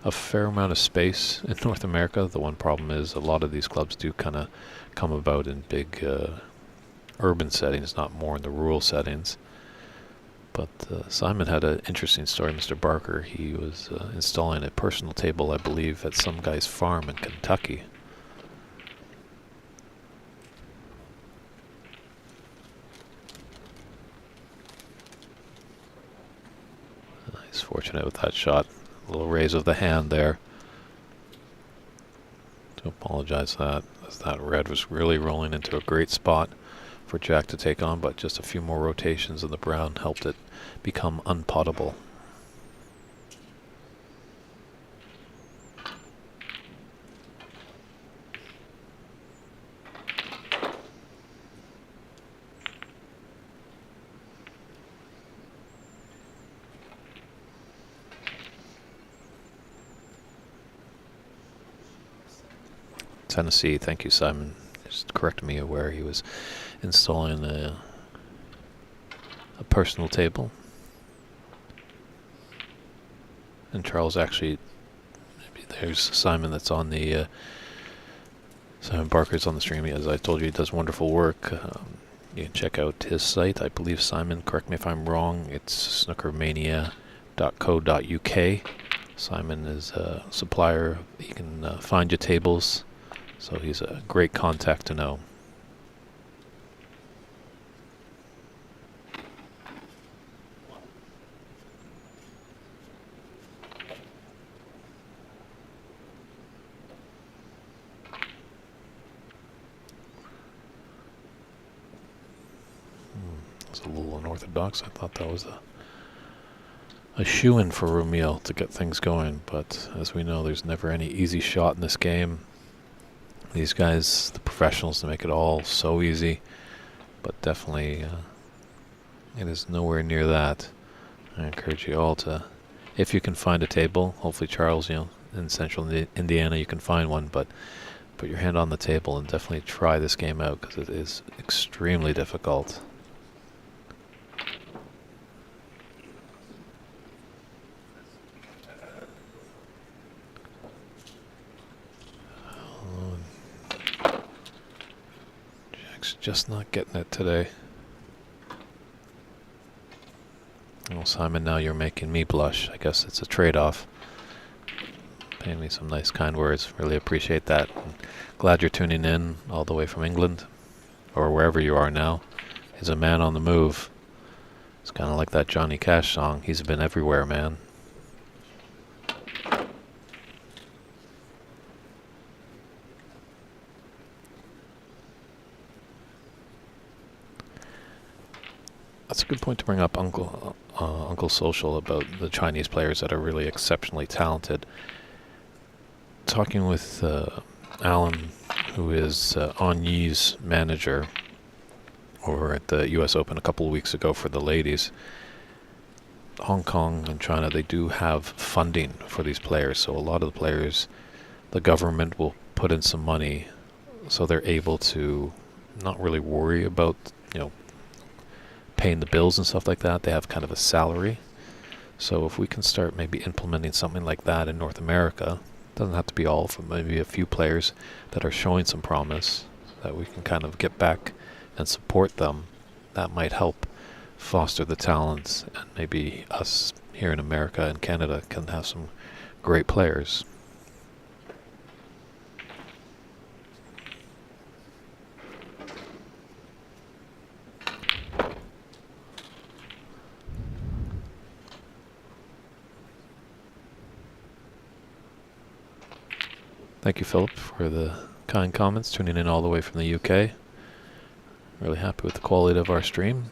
a fair amount of space in North America. The one problem is a lot of these clubs do kind of come about in big urban settings, not more in the rural settings. But Simon had an interesting story, Mr. Barker. He was installing a personal table, I believe, at some guy's farm in Kentucky. He's fortunate with that shot. Little raise of the hand there. To apologize that, as that red was really rolling into a great spot for Jack to take on, but just a few more rotations and the brown helped it become unpottable. Tennessee, thank you, Simon. Just corrected me where he was installing a personal table. And Charles actually, maybe there's Simon that's on the, Simon Barker's on the stream. As I told you, he does wonderful work. You can check out his site. I believe, Simon, correct me if I'm wrong, it's snookermania.co.uk. Simon is a supplier. He can find you tables. So he's a great contact to know. It's a little unorthodox. I thought that was a shoo-in for Ramil to get things going, but as we know, there's never any easy shot in this game. these guys, the professionals, to make it all so easy. But definitely, it is nowhere near that. I encourage you all to, if you can find a table, hopefully Charles, in central Indiana you can find one, but put your hand on the table and definitely try this game out because it is extremely difficult. Jack's just not getting it today. Well, Simon, now you're making me blush. I guess it's a trade-off. Paying me some nice, kind words. Really appreciate that. And glad you're tuning in all the way from England, or wherever you are now. He's a man on the move. It's kind of like that Johnny Cash song. He's been everywhere, man. That's a good point to bring up, Uncle Social, about the Chinese players that are really exceptionally talented. Talking with Alan, who is On Yi's manager over at the U.S. Open a couple of weeks ago for the ladies, Hong Kong and China, they do have funding for these players. So a lot of the players, the government will put in some money so they're able to not really worry about, paying the bills and stuff like that. They have kind of a salary. So if we can start maybe implementing something like that in North America, it doesn't have to be all, for maybe a few players that are showing some promise, that we can kind of get back and support them. That might help foster the talents, and maybe us here in America and Canada can have some great players. Thank you, Philip, for the kind comments, tuning in all the way from the UK. Really happy with the quality of our stream.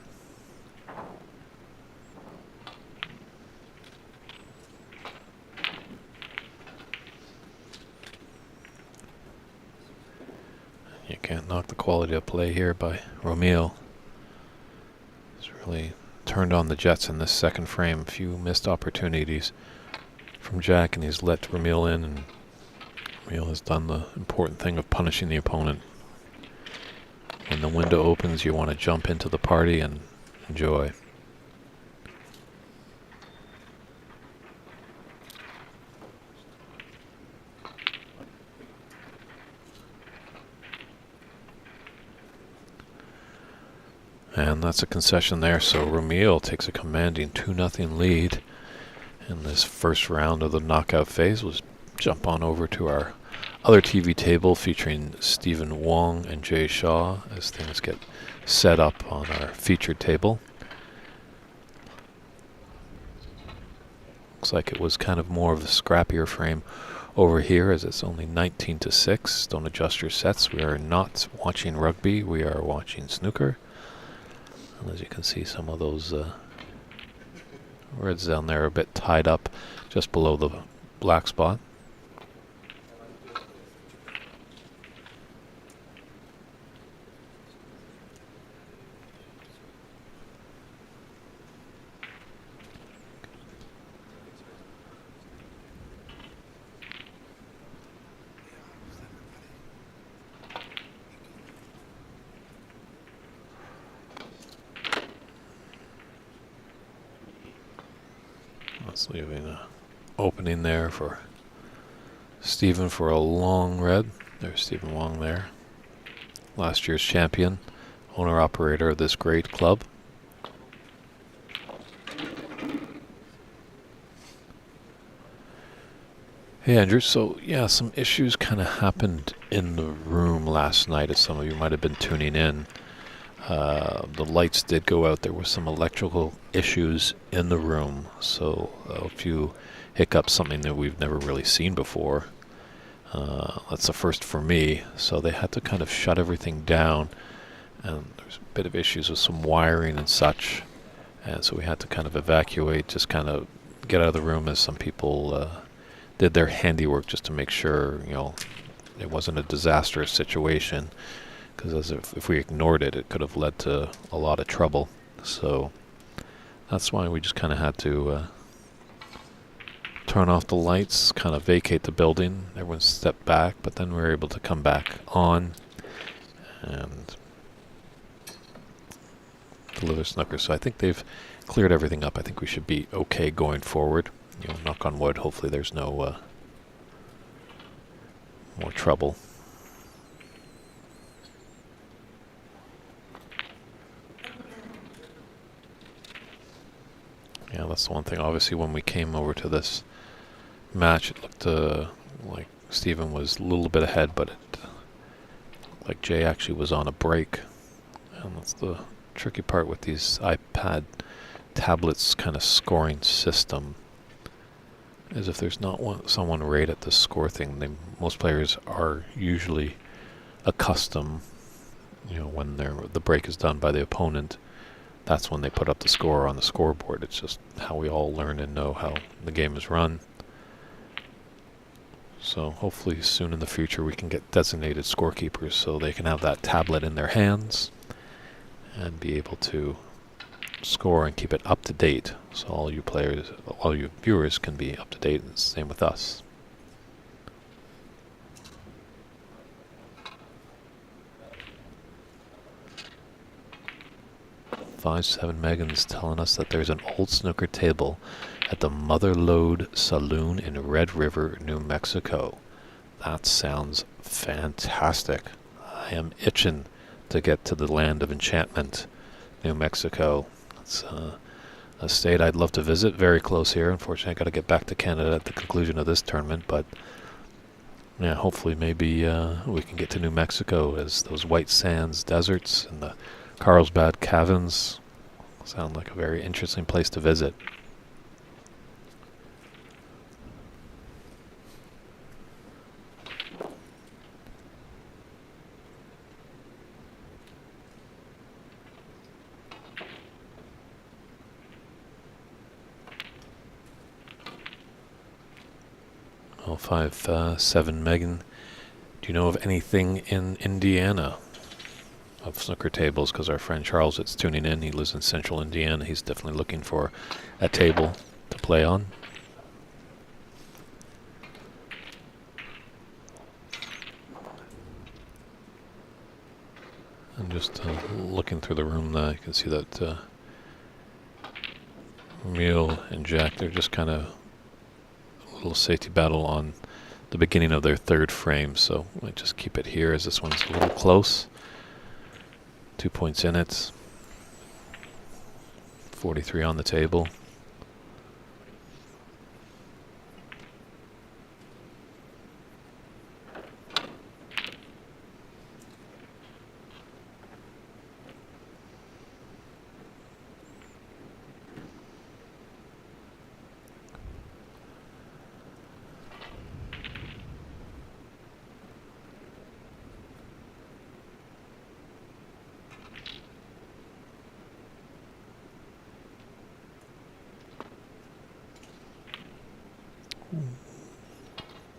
You can't knock the quality of play here by Romeo. He's really turned on the jets in this second frame. A few missed opportunities from Jack, and he's let Romeo in, and Romeo has done the important thing of punishing the opponent. When the window opens, you want to jump into the party and enjoy. And that's a concession there, so Romeo takes a commanding 2-0 lead in this first round of the knockout phase. We'll jump on over to our other TV table featuring Stephen Wong and Jay Shaw as things get set up on our featured table. Looks like it was kind of more of a scrappier frame over here, as it's only 19-6. Don't adjust your sets. We are not watching rugby. We are watching snooker. And as you can see, some of those reds down there are a bit tied up just below the black spot. That's leaving an opening there for Stephen for a long red. There's Stephen Wong there. Last year's champion, owner-operator of this great club. Hey Andrew, so yeah, some issues kind of happened in the room last night, as some of you might have been tuning in. The lights did go out. There were some electrical issues in the room, so a few hiccups, something that we've never really seen before. That's the first for me, so they had to kind of shut everything down, and there's a bit of issues with some wiring and such, and so we had to kind of evacuate, just kind of get out of the room as some people did their handiwork just to make sure, it wasn't a disastrous situation, because if we ignored it, it could have led to a lot of trouble. So that's why we just kind of had to turn off the lights, kind of vacate the building. Everyone stepped back, but then we were able to come back on and deliver snooker. So I think they've cleared everything up. I think we should be okay going forward. You know, knock on wood. Hopefully there's no more trouble. Yeah, that's the one thing. Obviously, when we came over to this match, it looked like Steven was a little bit ahead, but it like Jay actually was on a break. And that's the tricky part with these iPad tablets kind of scoring system, is if there's not someone right at the score thing, most players are usually accustomed, you know, when the break is done by the opponent, that's when they put up the score on the scoreboard. It's just how we all learn and know how the game is run. So hopefully soon in the future we can get designated scorekeepers so they can have that tablet in their hands and be able to score and keep it up to date, so all you players, all you viewers can be up to date, and the same with us. 57 Megan's telling us that there's an old snooker table at the Mother Lode Saloon in Red River, New Mexico. That sounds fantastic. I am itching to get to the land of enchantment, New Mexico. It's a state I'd love to visit, very close here. Unfortunately, I got to get back to Canada at the conclusion of this tournament, but yeah, hopefully maybe we can get to New Mexico, as those white sands deserts and the Carlsbad Caverns sound like a very interesting place to visit. Oh, 5-7 Megan. Do you know of anything in Indiana of snooker tables? Because our friend Charles that's tuning in, he lives in central Indiana. He's definitely looking for a table to play on. I'm just looking through the room. You can see that Emil and Jack, they're just kind of a little safety battle on the beginning of their third frame, so I just keep it here as this one's a little close. 2 points in it. 43 on the table.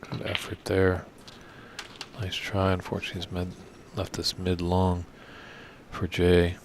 Good effort there. Nice try. Unfortunately, he's left this mid long for Jay.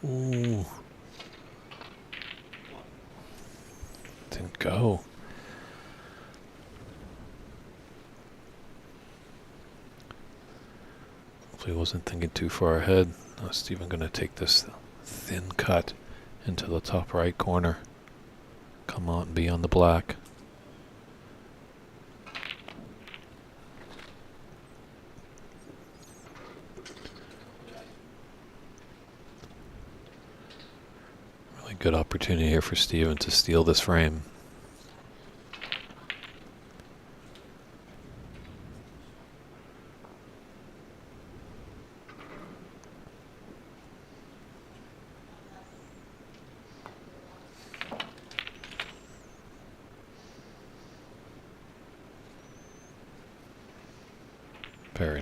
Ooh. Didn't go. Hopefully he wasn't thinking too far ahead. Now Steven going to take this thin cut into the top right corner. Come on, be on the black. Good opportunity here for Steven to steal this frame.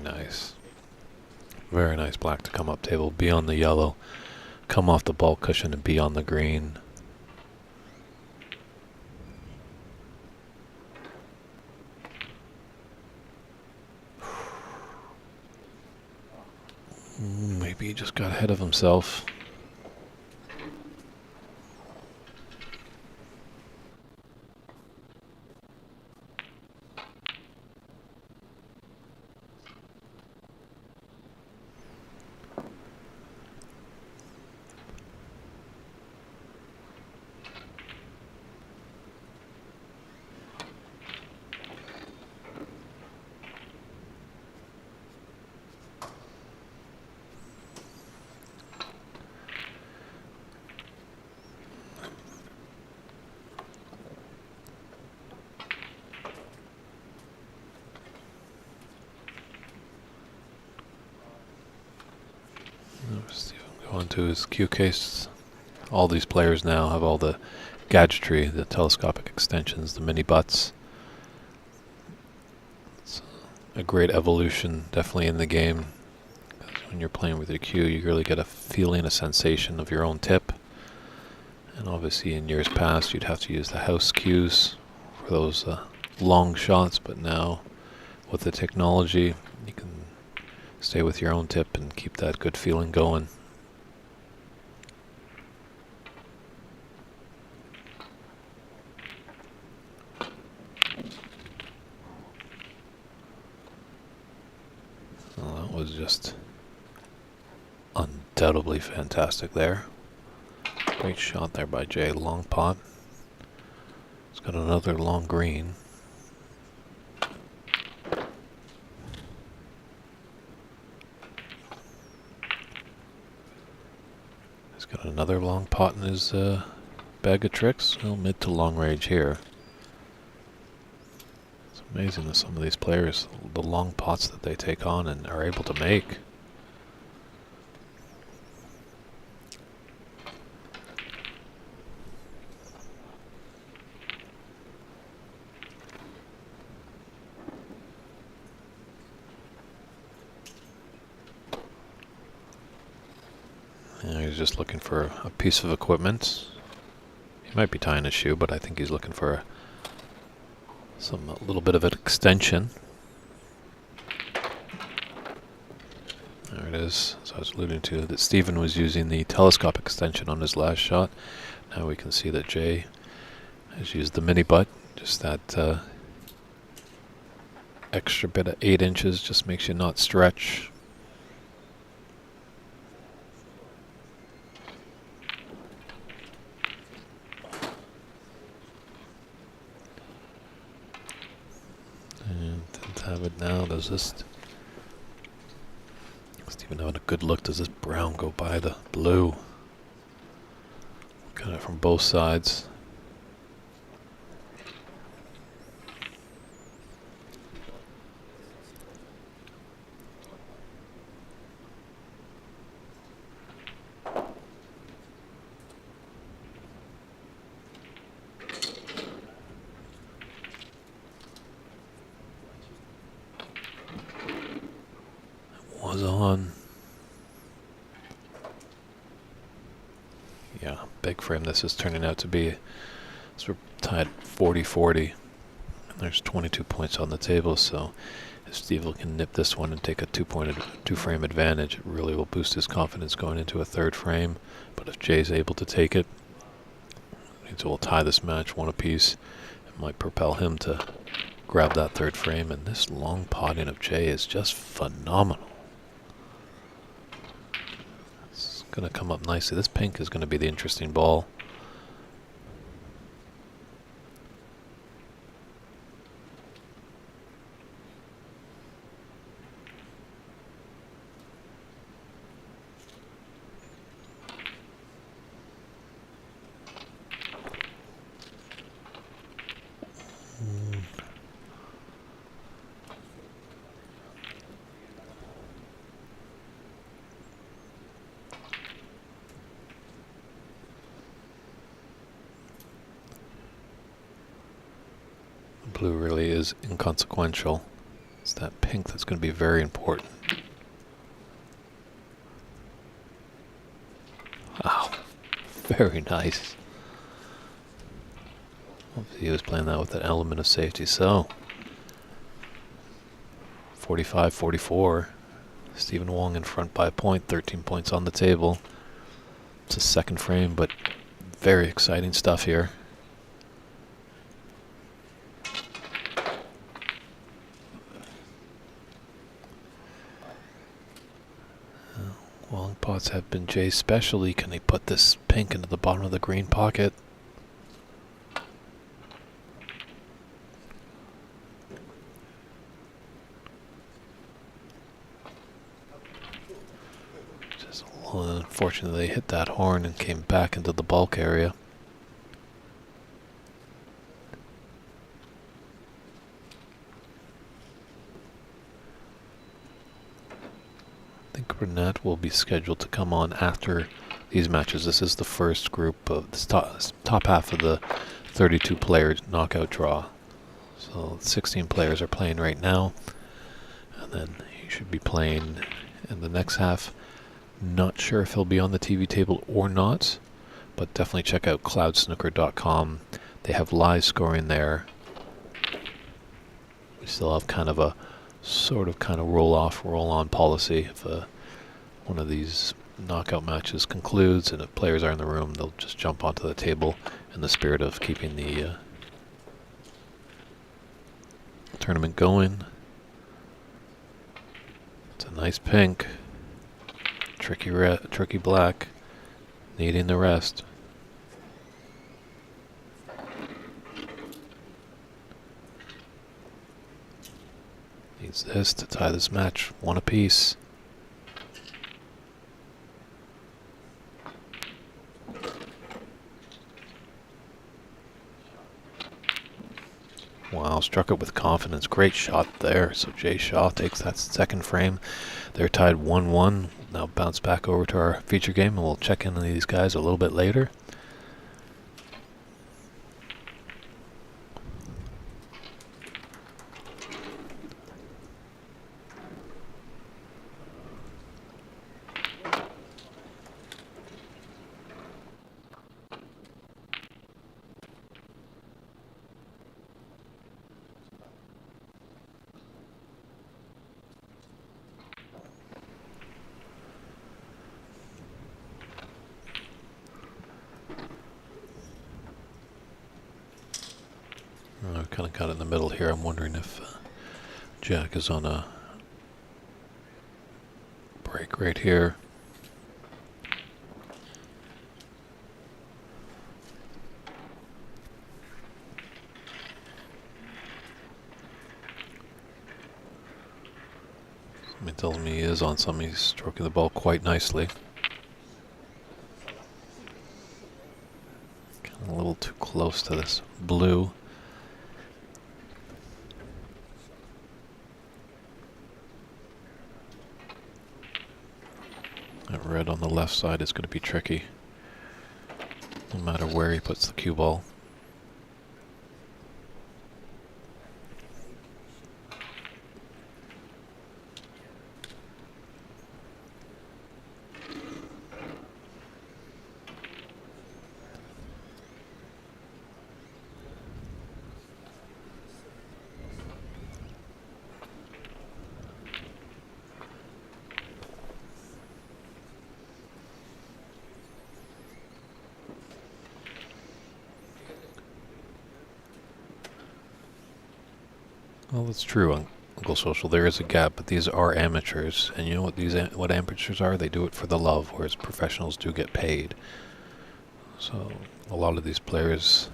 nice. Very nice black to come up table, be on the yellow, come off the ball cushion and be on the green. Maybe he just got ahead of himself. Go into his cue case. All these players now have all the gadgetry, the telescopic extensions, the mini butts. It's a great evolution, definitely in the game. When you're playing with your cue, you really get a feeling, a sensation of your own tip. And obviously in years past, you'd have to use the house cues for those long shots, but now with the technology, you can stay with your own tip and keep that good feeling going. Well, that was just undoubtedly fantastic there. Great shot there by Jay. Long pot. He's got another long green. He's got another long pot in his bag of tricks. Well, mid to long range here. It's amazing that some of these players, the long pots that they take on and are able to make. He's just looking for a piece of equipment. He might be tying a shoe, but I think he's looking for a little bit of an extension. There it is. As I was alluding to, that Stephen was using the telescope extension on his last shot. Now we can see that Jay has used the mini butt. Just that extra bit of 8 inches just makes you not stretch. Have it now. Does this Stephen having a good look? Does this brown go by the blue? Look at it from both sides. Was on. Yeah, big frame this is turning out to be. So we're tied 40-40. And there's 22 points on the table, so if Steve can nip this one and take a 2-frame advantage, it really will boost his confidence going into a third frame. But if Jay's able to take it, it will tie this match one apiece. It might propel him to grab that third frame, and this long potting of Jay is just phenomenal. Going to come up nicely. This pink is going to be the interesting ball. Blue really is inconsequential. It's It's that pink that's going to be very important. Wow, very nice. He was playing that with an element of safety. So 45-44. Stephen Wong in front by a point, 13 points on the table. It's a second frame, but very exciting stuff here. Long pots have been Jay's specialty. Can he put this pink into the bottom of the green pocket? Just a little unfortunate they hit that horn and came back into the bulk area. I think Burnett will be scheduled to come on after these matches. This is the first group of the top half of the 32 player knockout draw. So 16 players are playing right now, and then he should be playing in the next half. Not sure if he'll be on the TV table or not, but definitely check out cloudsnooker.com. They have live scoring there. We still have kind of a kind of roll off, roll on policy. If one of these knockout matches concludes and if players are in the room, they'll just jump onto the table in the spirit of keeping the tournament going. It's a nice pink. Tricky black. Needing the rest. Needs this to tie this match. One apiece. Wow, struck it with confidence. Great shot there. So Jay Shaw takes that second frame. They're tied 1-1. Now bounce back over to our feature game, and we'll check in on these guys a little bit later. I've kind of got it in the middle here. I'm wondering if Jack is on a break right here. Somebody tells me he is on something. He's stroking the ball quite nicely. Kind of a little too close to this blue. That red on the left side is going to be tricky, no matter where he puts the cue ball. Well, that's true, Uncle Social. There is a gap, but these are amateurs, and you know what amateurs are? They do it for the love, whereas professionals do get paid. So a lot of these players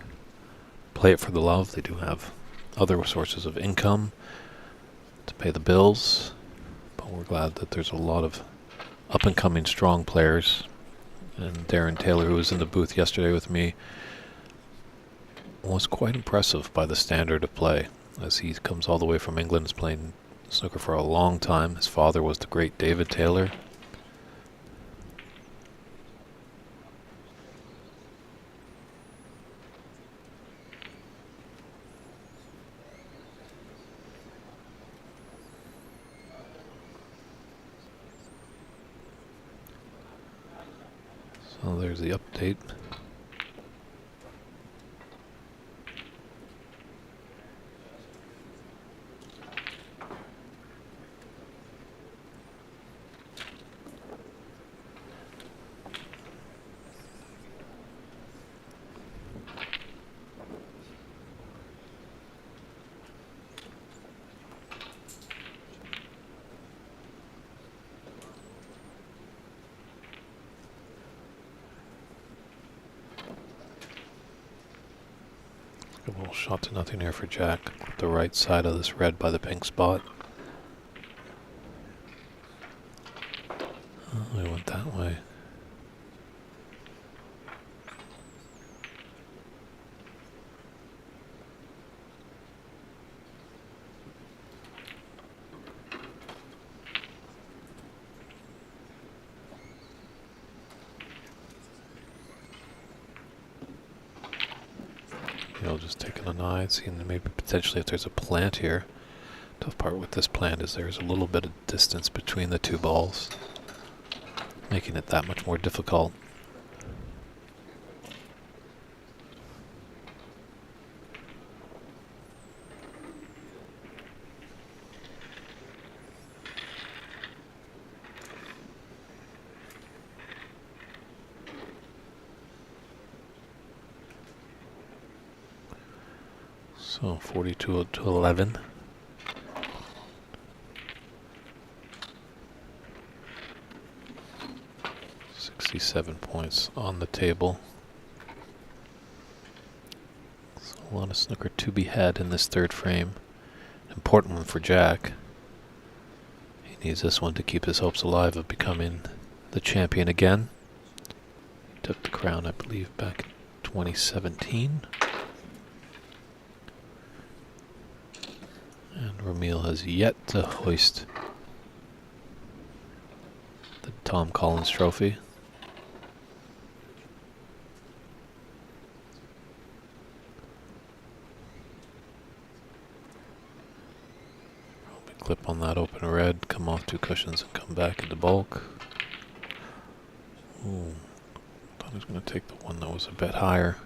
play it for the love. They do have other sources of income to pay the bills, but we're glad that there's a lot of up-and-coming strong players. And Darren Taylor, who was in the booth yesterday with me, was quite impressive by the standard of play, as he comes all the way from England, has playing snooker for a long time. His father was the great David Taylor. So there's the update. A little shot to nothing here for Jack. The right side of this red by the pink spot. Oh, we went that way. Just taking an eye, seeing maybe potentially if there's a plant here. Tough part with this plant is there's a little bit of distance between the two balls, making it that much more difficult. So 42 to 11. £67 on the table. So a lot of snooker to be had in this third frame. Important one for Jack. He needs this one to keep his hopes alive of becoming the champion again. He took the crown, I believe, back in 2017. And Ramil has yet to hoist the Tom Collins trophy. Probably clip on that open red, come off two cushions and come back into bulk. Ooh, thought he was going to take the one that was a bit higher.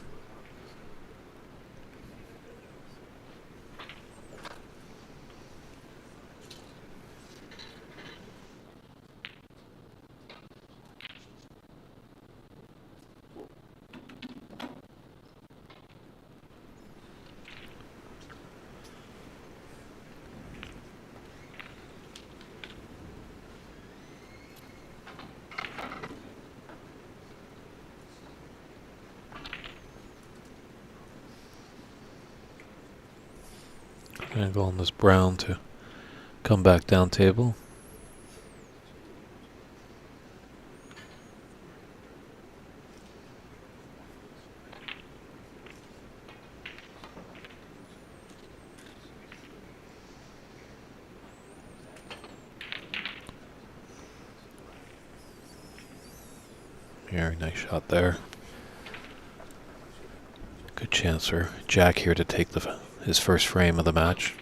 Gonna go on this brown to come back down table. Very nice shot there. Good chance for Jack here to take his first frame of the match.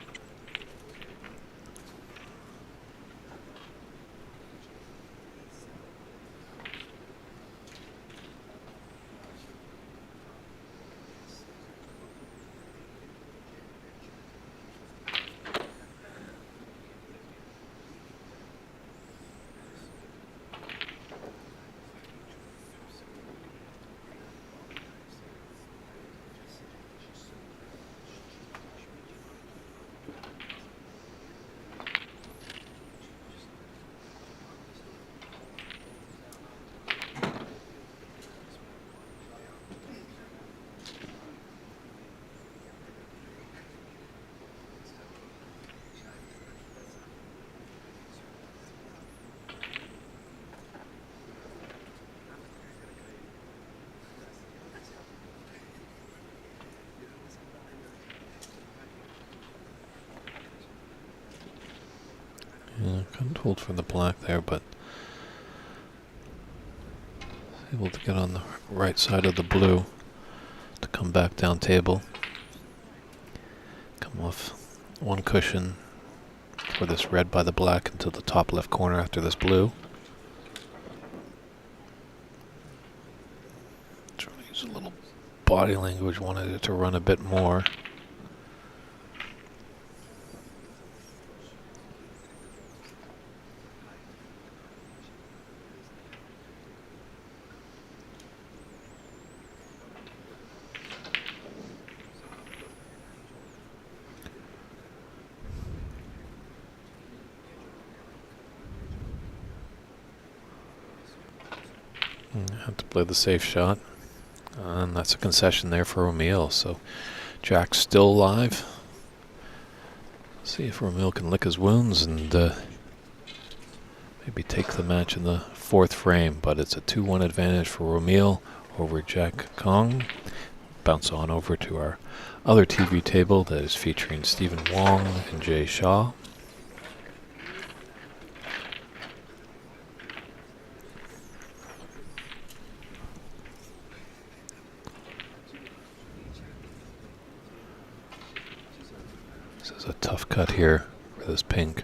Yeah, couldn't hold for the black there, but able to get on the right side of the blue to come back down table. Come off one cushion for this red by the black into the top left corner after this blue. Just a little body language, wanted it to run a bit more. Have to play the safe shot. And that's a concession there for O'Meal. So Jack's still alive. See if O'Meal can lick his wounds and maybe take the match in the fourth frame. But it's a 2-1 advantage for O'Meal over Jack Kong. Bounce on over to our other TV table that is featuring Stephen Wong and Jay Shaw. A tough cut here for this pink.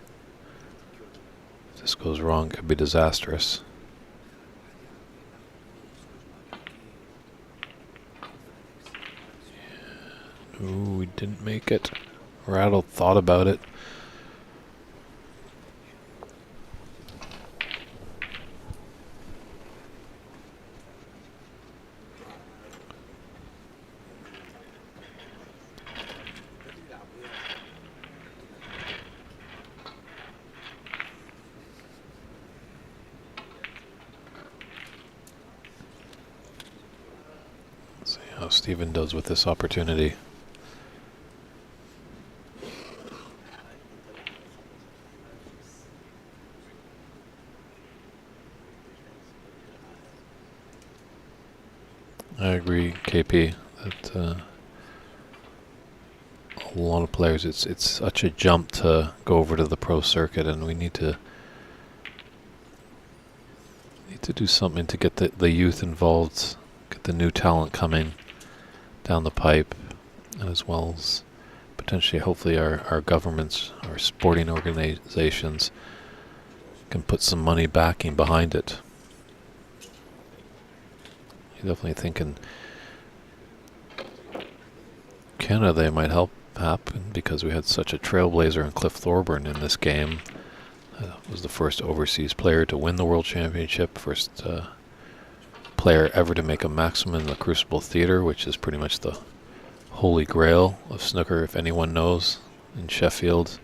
If this goes wrong, it could be disastrous. Ooh, we didn't make it. Rattled, thought about it. How Stephen does with this opportunity. I agree, KP, that a lot of players, it's such a jump to go over to the pro circuit, and we need to do something to get the youth involved, get the new talent coming down the pipe, as well as potentially, hopefully, our governments, our sporting organizations can put some money backing behind it. You're definitely thinking Canada, they might help happen because we had such a trailblazer in Cliff Thorburn in this game. Was the first overseas player to win the World Championship, first player ever to make a maximum in the Crucible Theatre, which is pretty much the holy grail of snooker, if anyone knows, in Sheffield.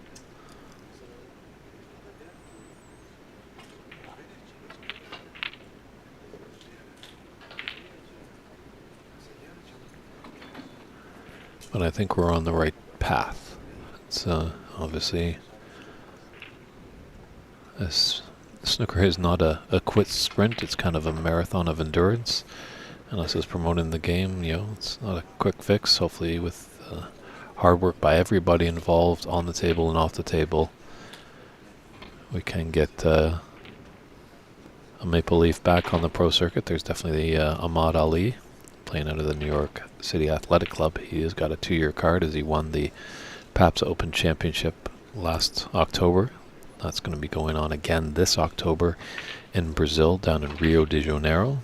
But I think we're on the right path. It's obviously, snooker is not a quick sprint. It's kind of a marathon of endurance. And us as promoting the game, it's not a quick fix. Hopefully with hard work by everybody involved on the table and off the table, we can get a Maple Leaf back on the pro circuit. There's definitely Ahmad Ali playing out of the New York City Athletic Club. He has got a 2-year card as he won the PAPS Open Championship last October. That's going to be going on again this October in Brazil, down in Rio de Janeiro.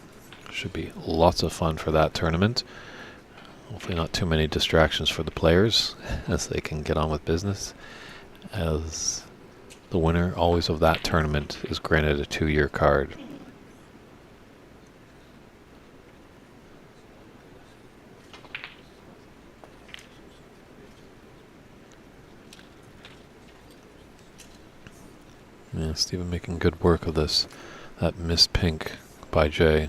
Should be lots of fun for that tournament. Hopefully not too many distractions for the players as they can get on with business, as the winner always of that tournament is granted a 2-year card. Yeah, Stephen making good work of this. That missed pink by Jay.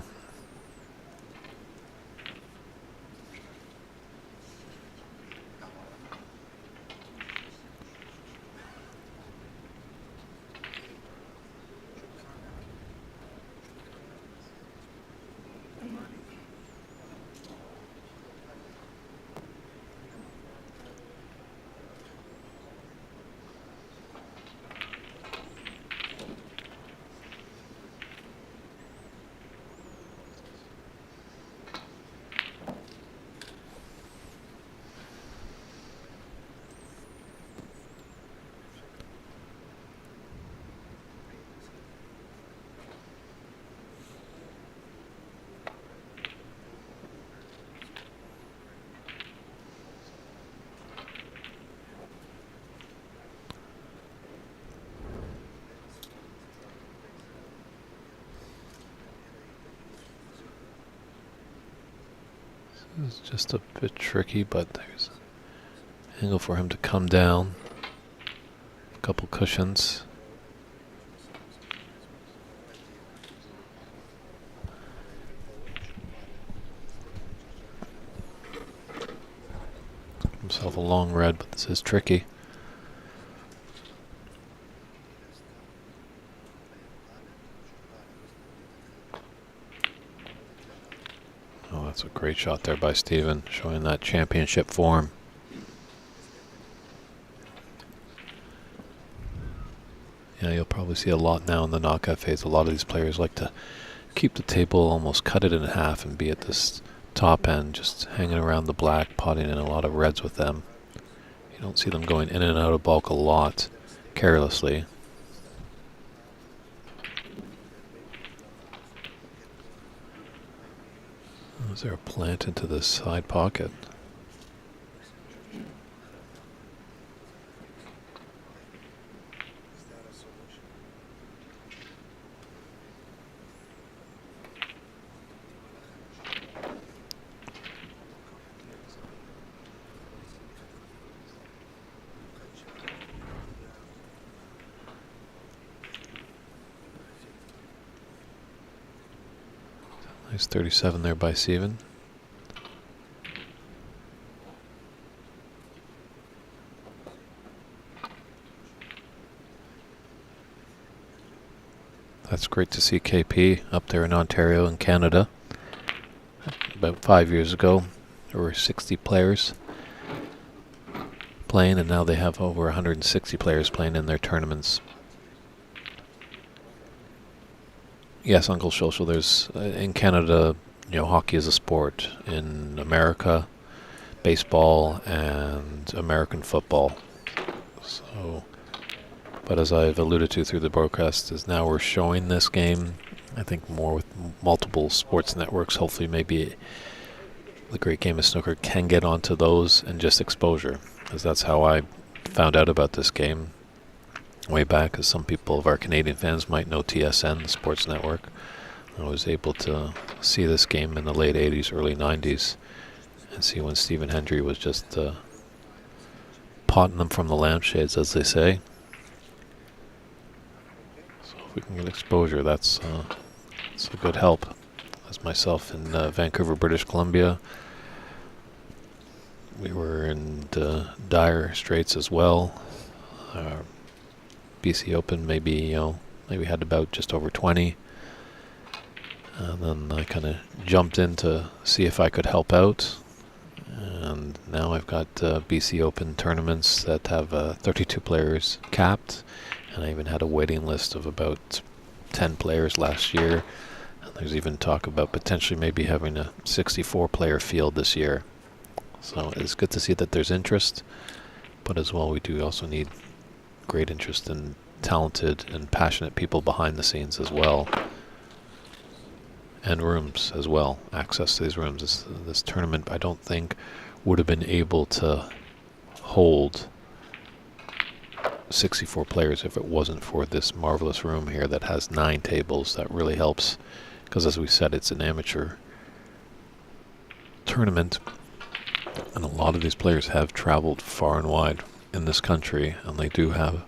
It's just a bit tricky, but there's an angle for him to come down. A couple cushions. Himself a long red, but this is tricky. Oh, that's a great shot there by Steven, showing that championship form. Yeah, you'll probably see a lot now in the knockout phase. A lot of these players like to keep the table, almost cut it in half and be at this top end, just hanging around the black, potting in a lot of reds with them. You don't see them going in and out of bulk a lot, carelessly. Oh, is there a plant into this side pocket? Nice 37 there by Steven. That's great to see KP up there in Ontario in Canada. About 5 years ago, there were 60 players playing, and now they have over 160 players playing in their tournaments. Yes, Uncle Social, there's, in Canada, hockey is a sport. In America, baseball and American football. So, but as I've alluded to through the broadcast, is now we're showing this game, I think more with multiple sports networks. Hopefully maybe the great game of snooker can get onto those and just exposure, because that's how I found out about this game way back, as some people of our Canadian fans might know TSN, the sports network. I was able to see this game in the late 80s, early 90s, and see when Stephen Hendry was just potting them from the lampshades, as they say. So if we can get exposure, that's a good help. As myself in Vancouver, British Columbia, we were in dire straits as well. BC Open maybe had about just over 20, and then I kind of jumped in to see if I could help out, and now I've got BC Open tournaments that have 32 players capped, and I even had a waiting list of about 10 players last year, and there's even talk about potentially maybe having a 64 player field this year. So it's good to see that there's interest, but as well we do also need great interest in talented and passionate people behind the scenes as well, and rooms as well, access to these rooms. This tournament, I don't think, would have been able to hold 64 players if it wasn't for this marvelous room here that has 9 tables. That really helps, because as we said, it's an amateur tournament, and a lot of these players have traveled far and wide in this country, and they do have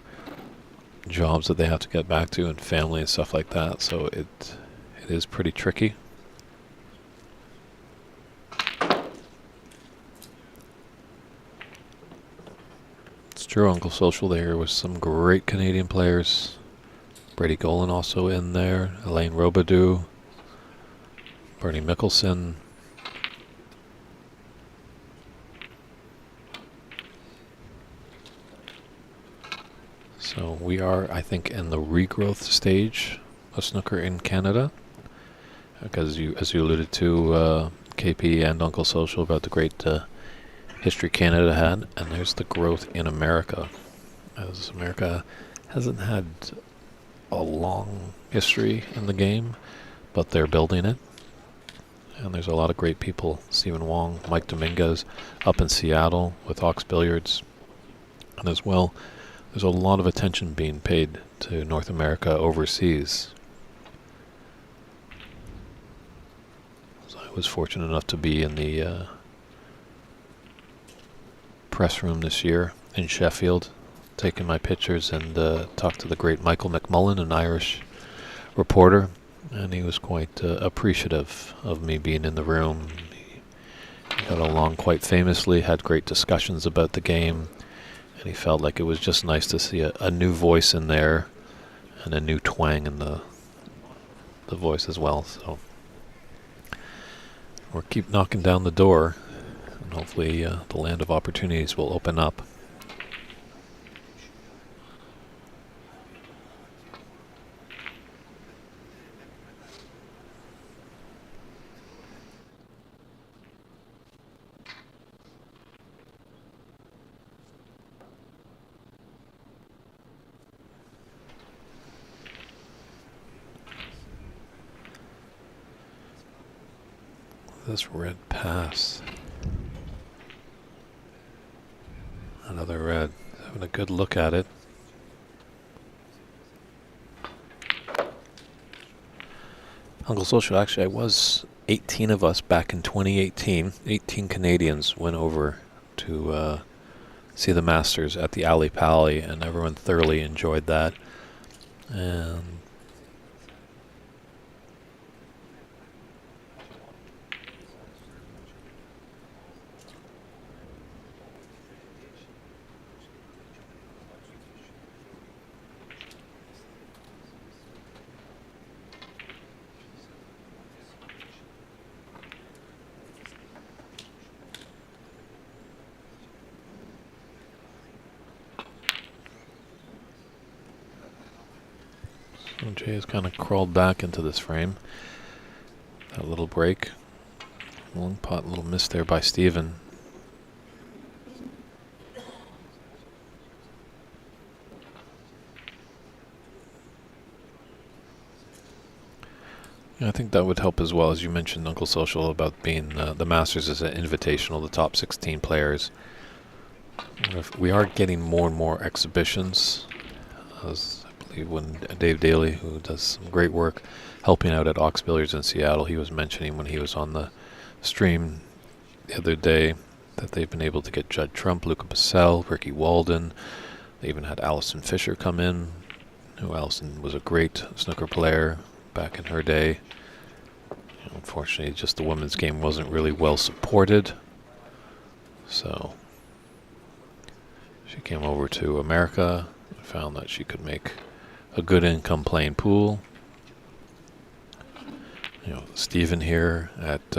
jobs that they have to get back to and family and stuff like that, so it is pretty tricky. It's true, Uncle Social there with some great Canadian players. Brady Golan also in there, Elaine Robidoux, Bernie Mickelson. So we are, I think, in the regrowth stage of snooker in Canada, because as you alluded to, KP and Uncle Social, about the great history Canada had, and there's the growth in America, as America hasn't had a long history in the game, but they're building it, and there's a lot of great people. Stephen Wong, Mike Dominguez up in Seattle with Ox Billiards, and as well there's a lot of attention being paid to North America overseas. So I was fortunate enough to be in the press room this year in Sheffield, taking my pictures, and talked to the great Michael McMullen, an Irish reporter, and he was quite appreciative of me being in the room. He got along quite famously, had great discussions about the game, and he felt like it was just nice to see a new voice in there and a new twang in the voice as well. So we'll keep knocking down the door, and hopefully the land of opportunities will open up. This red pass. Another red. Having a good look at it. Uncle Social, actually, I was 18 of us back in 2018. 18 Canadians went over to see the Masters at the Ali Pali, and everyone thoroughly enjoyed that. And Jay has kind of crawled back into this frame. That little break. Long pot, little miss there by Steven. Yeah, I think that would help as well, as you mentioned, Uncle Social, about being the Masters is an invitational, the top 16 players. We are getting more and more exhibitions, as I believe when Dave Daly, who does some great work helping out at Ox Billiards in Seattle, he was mentioning when he was on the stream the other day that they've been able to get Judd Trump, Luca Bassell, Ricky Walden. They even had Alison Fisher come in, who Alison was a great snooker player back in her day. Unfortunately, just the women's game wasn't really well supported. So she came over to America and found that she could make a good income playing pool. You know, Stephen here at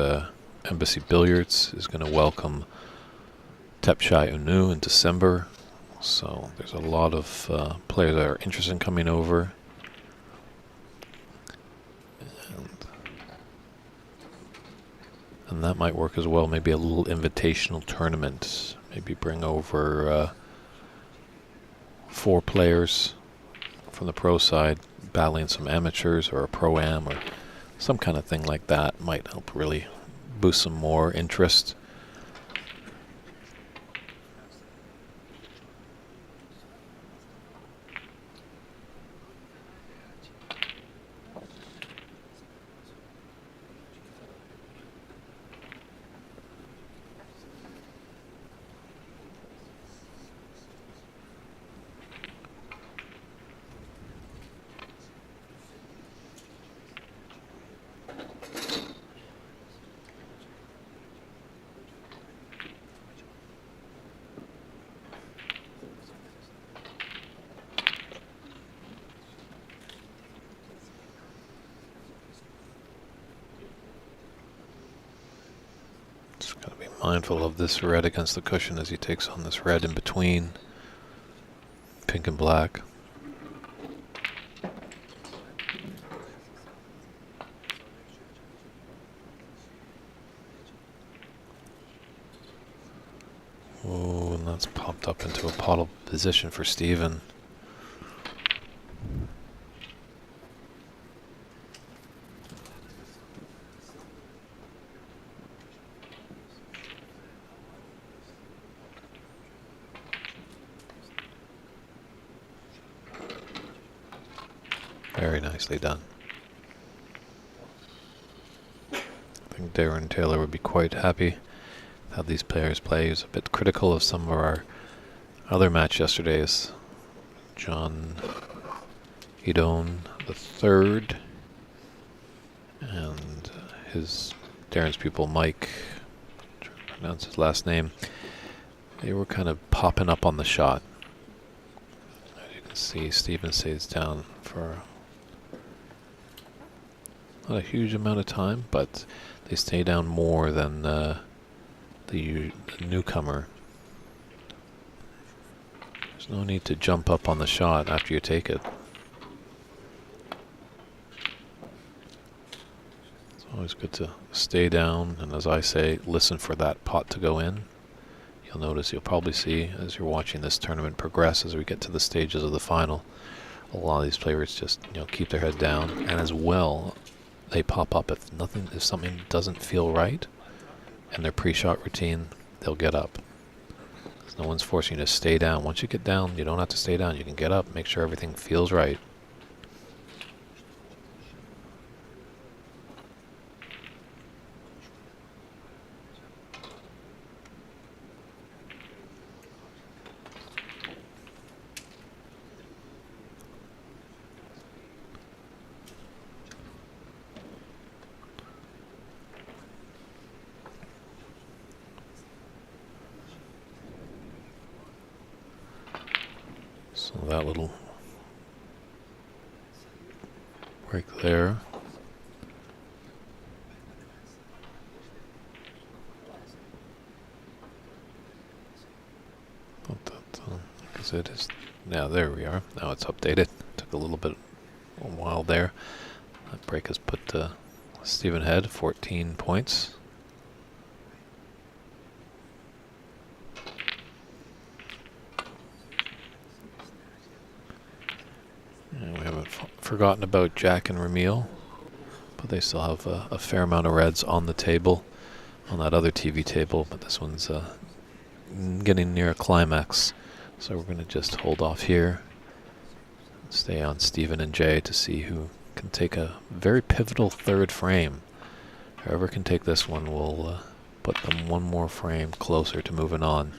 Embassy Billiards is going to welcome Tepchai Unu in December. So there's a lot of players that are interested in coming over. And that might work as well. Maybe a little invitational tournament. Maybe bring over 4 players from the pro side, battling some amateurs or a pro-am or some kind of thing like that. Might help really boost some more interest. Mindful of this red against the cushion as he takes on this red in between pink and black. Oh, and that's popped up into a pottle position for Steven. Very nicely done. think Darren Taylor would be quite happy how these players play. He was a bit critical of some of our other match yesterday's. John Edone the third and Darren's pupil Mike, trying to pronounce his last name, they were kind of popping up on the shot. As you can see, Steven stays down for not a huge amount of time, but they stay down more than the newcomer. There's no need to jump up on the shot after you take it. It's always good to stay down, and as I say, listen for that pot to go in. You'll notice, you'll probably see as you're watching this tournament progress, as we get to the stages of the final, a lot of these players just keep their head down, and as well, they pop up if something doesn't feel right in their pre-shot routine, they'll get up. Because no one's forcing you to stay down. Once you get down, you don't have to stay down. You can get up, make sure everything feels right. So that little break there. Because it is now. There we are. Now it's updated. Took a while there. That break has put Stephen ahead 14 points. And we haven't forgotten about Jack and Ramil, but they still have a fair amount of reds on the table, on that other TV table, but this one's getting near a climax. So we're going to just hold off here, stay on Stephen and Jay to see who can take a very pivotal third frame. Whoever can take this one will put them one more frame closer to moving on.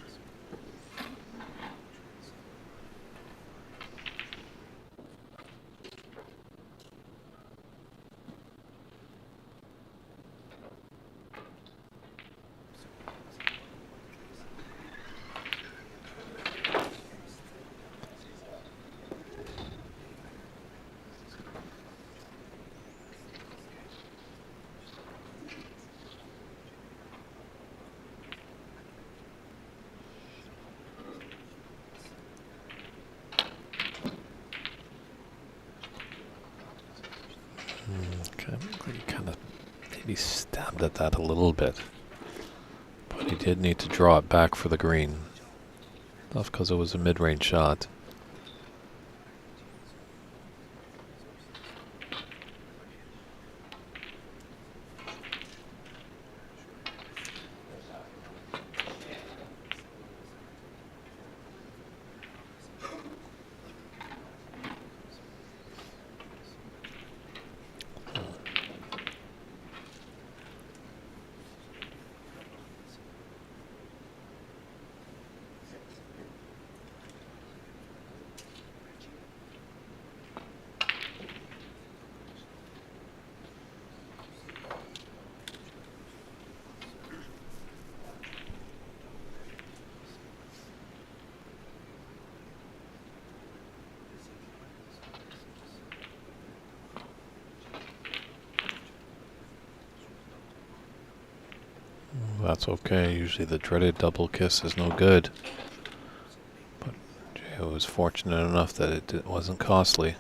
He kind of maybe stabbed at that a little bit, but he did need to draw it back for the green. That's because it was a mid-range shot. That's okay. Usually the dreaded double kiss is no good. But Jay was fortunate enough that it wasn't costly.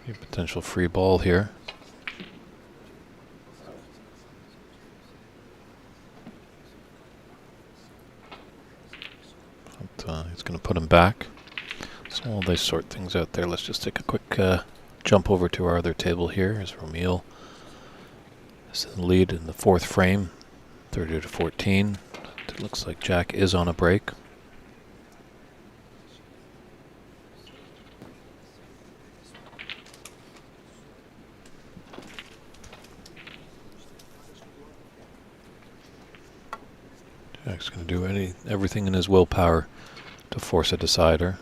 A potential free ball here. But, he's going to put him back. So while they sort things out there, let's just take a quick jump over to our other table here. As Romil is in the lead in the fourth frame, 30 to 14. It looks like Jack is on a break. Jack's going to do everything in his willpower to force a decider.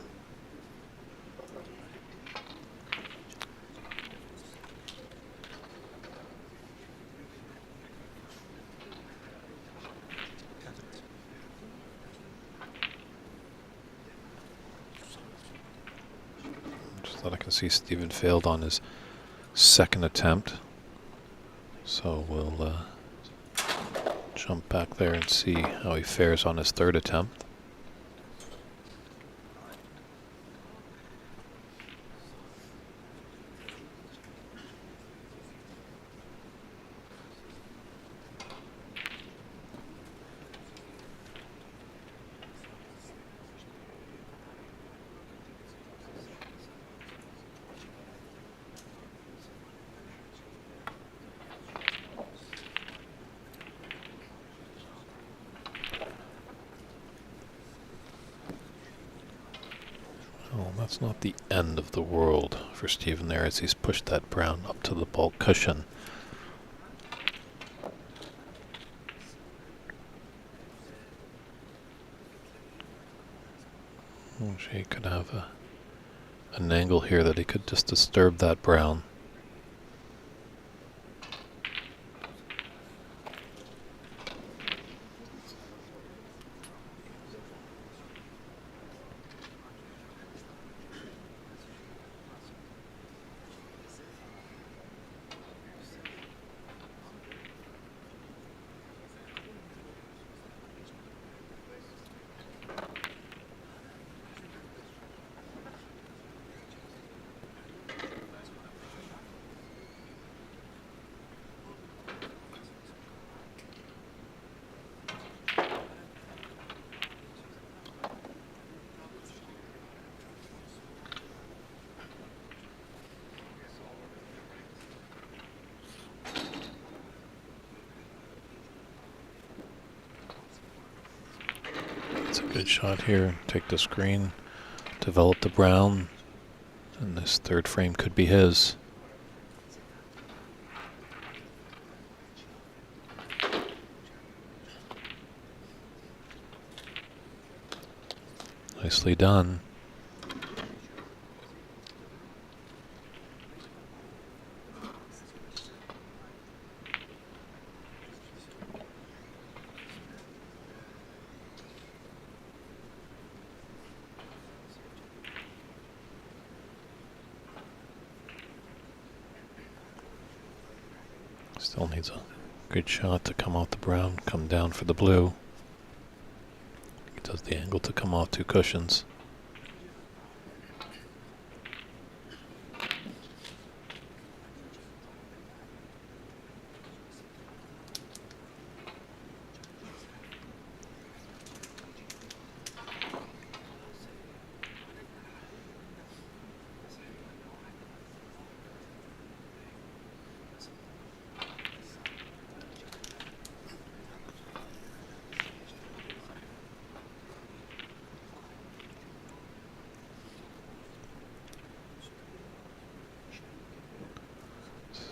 Just thought I can see Stephen failed on his second attempt. So we'll jump back there and see how he fares on his third attempt. Well, that's not the end of the world for Stephen there as he's pushed that brown up to the ball cushion. He could have an angle here that he could just disturb that brown. It's a good shot here. Take the screen, develop the brown, and this third frame could be his. Nicely done. Still needs a good shot to come off the brown, come down for the blue. He does the angle to come off two cushions.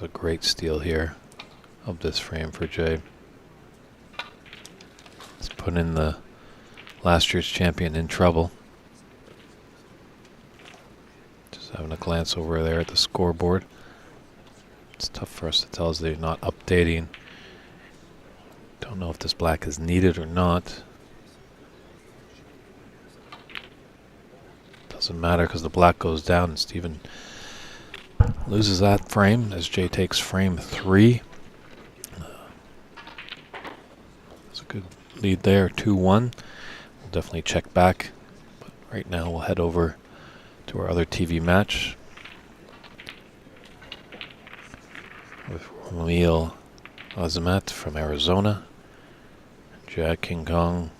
A great steal here of this frame for Jay. It's putting the last year's champion in trouble. Just having a glance over there at the scoreboard. It's tough for us to tell as they're not updating. Don't know if this black is needed or not. Doesn't matter because the black goes down and Stephen loses that frame as Jay takes frame 3. It's a good lead there, 2-1. We'll definitely check back. But right now we'll head over to our other TV match. Emil Azamat from Arizona. Jack King Kong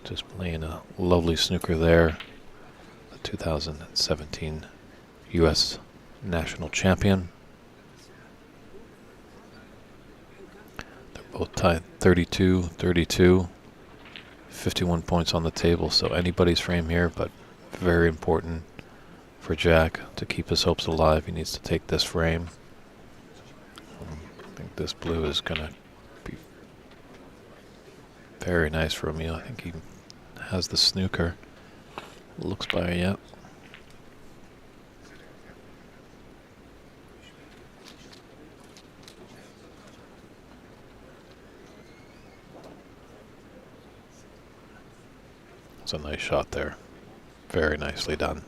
just playing a lovely snooker there. The 2017 U.S. National Champion. They're both tied 32-32. 51 points on the table, so anybody's frame here, but very important for Jack to keep his hopes alive. He needs to take this frame. I think this blue is going to be very nice for Emil. I think he has the snooker. Looks by it yet. It's a nice shot there. Very nicely done.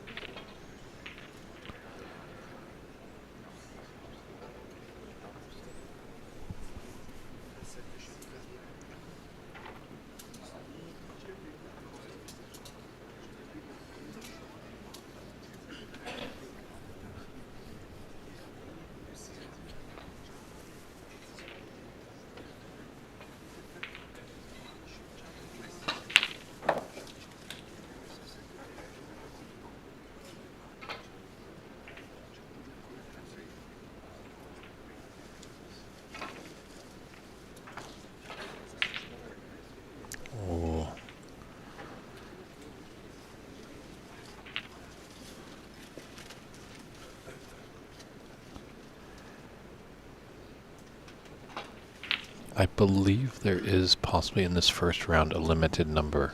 I believe there is possibly in this first round a limited number.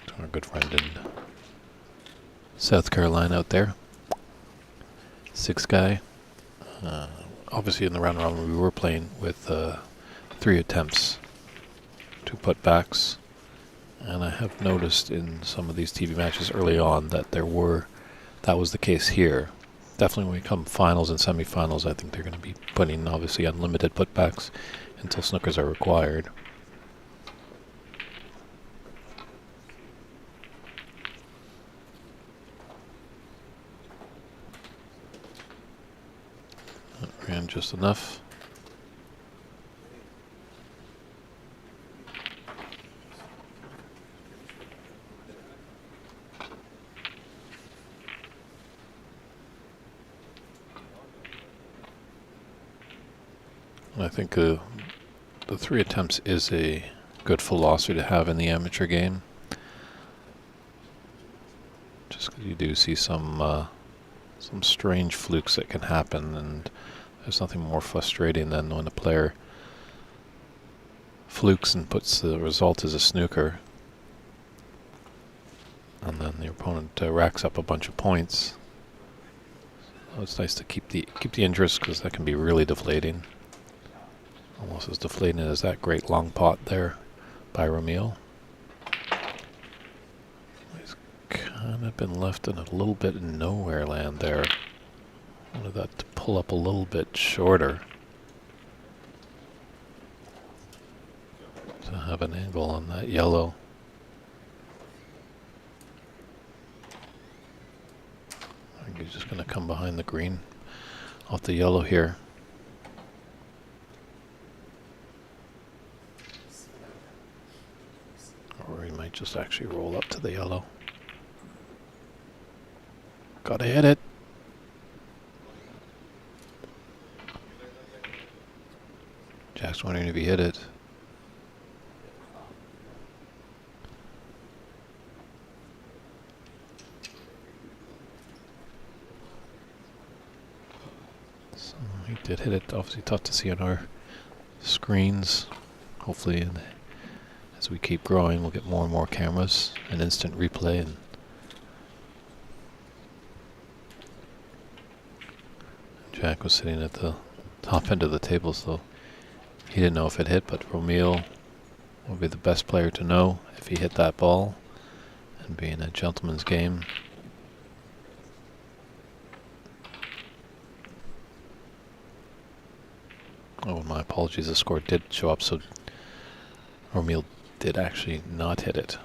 To our good friend in South Carolina out there. 6 guy. Obviously in the round robin we were playing with 3 attempts, 2 putbacks. And I have noticed in some of these TV matches early on that that was the case here. Definitely when we come finals and semifinals, I think they're going to be putting obviously unlimited putbacks until snookers are required. That ran just enough. I think the 3 attempts is a good philosophy to have in the amateur game. Just because you do see some strange flukes that can happen, and there's nothing more frustrating than when a player flukes and puts the result as a snooker, and then the opponent racks up a bunch of points. So it's nice to keep the interest, because that can be really deflating. Almost as deflating as that great long pot there by Ramil. He's kind of been left in a little bit in nowhere land there. Wanted that to pull up a little bit shorter to have an angle on that yellow. I think he's just going to come behind the green off the yellow here. Or he might just actually roll up to the yellow. Gotta hit it. Jack's wondering if he hit it. So he did hit it. Obviously tough to see on our screens. Hopefully as we keep growing, we'll get more and more cameras and instant replay. And Jack was sitting at the top end of the table, so he didn't know if it hit, but Ramil will be the best player to know if he hit that ball, and being a gentleman's game. Oh, my apologies, the score did show up, so Ramil did actually not hit it.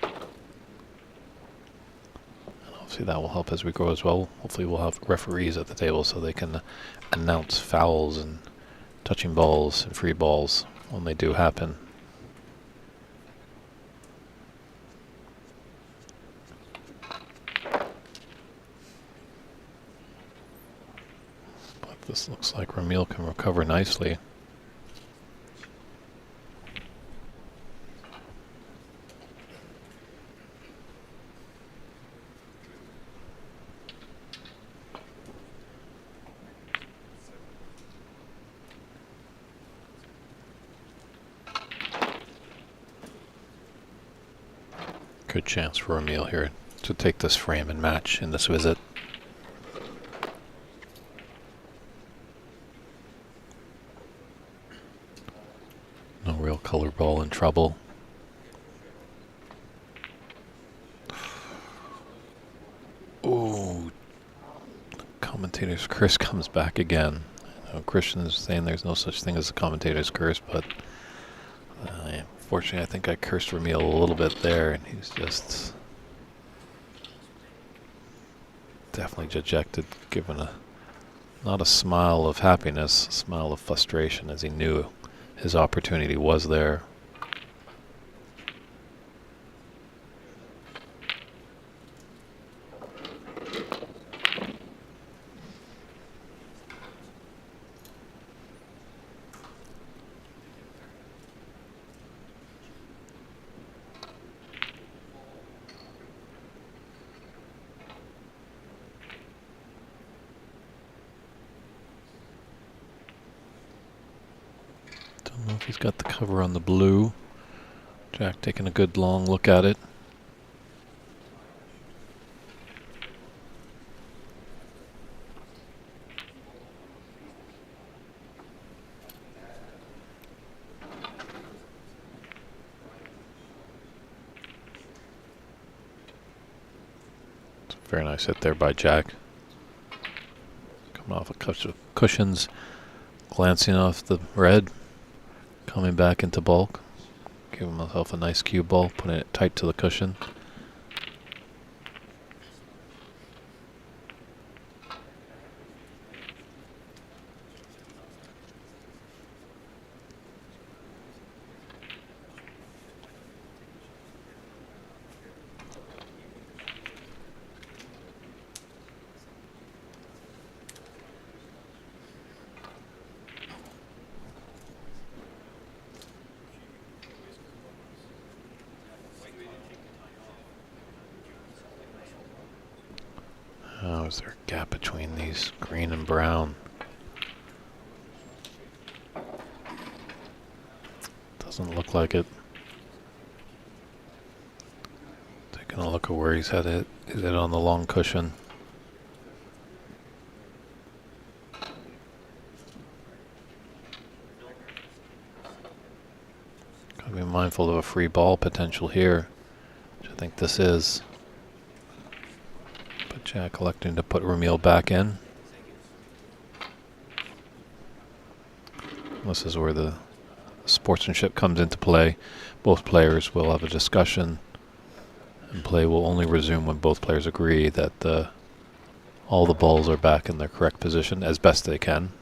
And Hopefully that will help as we grow as well. Hopefully we'll have referees at the table so they can announce fouls and touching balls and free balls when they do happen. But this looks like Ramil can recover nicely. Good chance for Ramil here to take this frame and match in this visit. No real color ball in trouble. Ooh. Commentator's curse comes back again. I know Christian is saying there's no such thing as a commentator's curse, but unfortunately I think I cursed Ramil a little bit there, and he's just definitely dejected, given not a smile of happiness, a smile of frustration, as he knew his opportunity was there. Don't know if he's got the cover on the blue. Jack taking a good long look at it. It's a very nice hit there by Jack. Coming off a couple of cushions, glancing off the red, coming back into bulk. Giving himself a nice cue ball, putting it tight to the cushion. Oh, is there a gap between these green and brown? Doesn't look like it. Taking a look at where he's had it. Is it on the long cushion? Gotta be mindful of a free ball potential here, which I think this is. Jack electing to put Ramil back in. This is where the sportsmanship comes into play. Both players will have a discussion, and play will only resume when both players agree that all the balls are back in their correct position as best they can.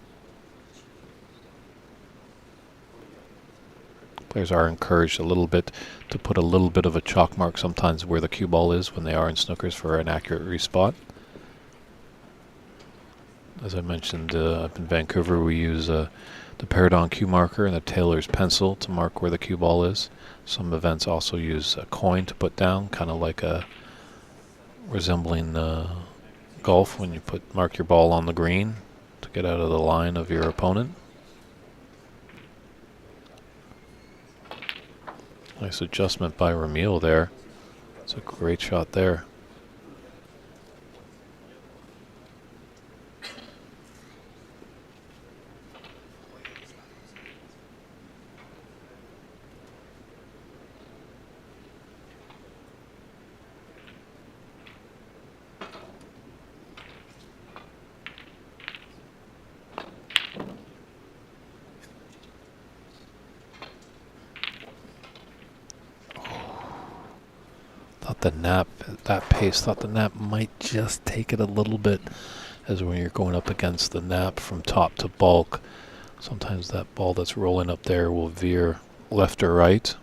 Players are encouraged a little bit to put a little bit of a chalk mark sometimes where the cue ball is when they are in snookers for an accurate respot. As I mentioned, up in Vancouver we use the Paragon cue marker and the Taylor's pencil to mark where the cue ball is. Some events also use a coin to put down, kind of like resembling golf when you mark your ball on the green to get out of the line of your opponent. Nice adjustment by Ramil there. It's a great shot there. the nap at that pace. Thought the nap might just take it a little bit, as when you're going up against the nap from top to bulk, sometimes that ball that's rolling up there will veer left or right.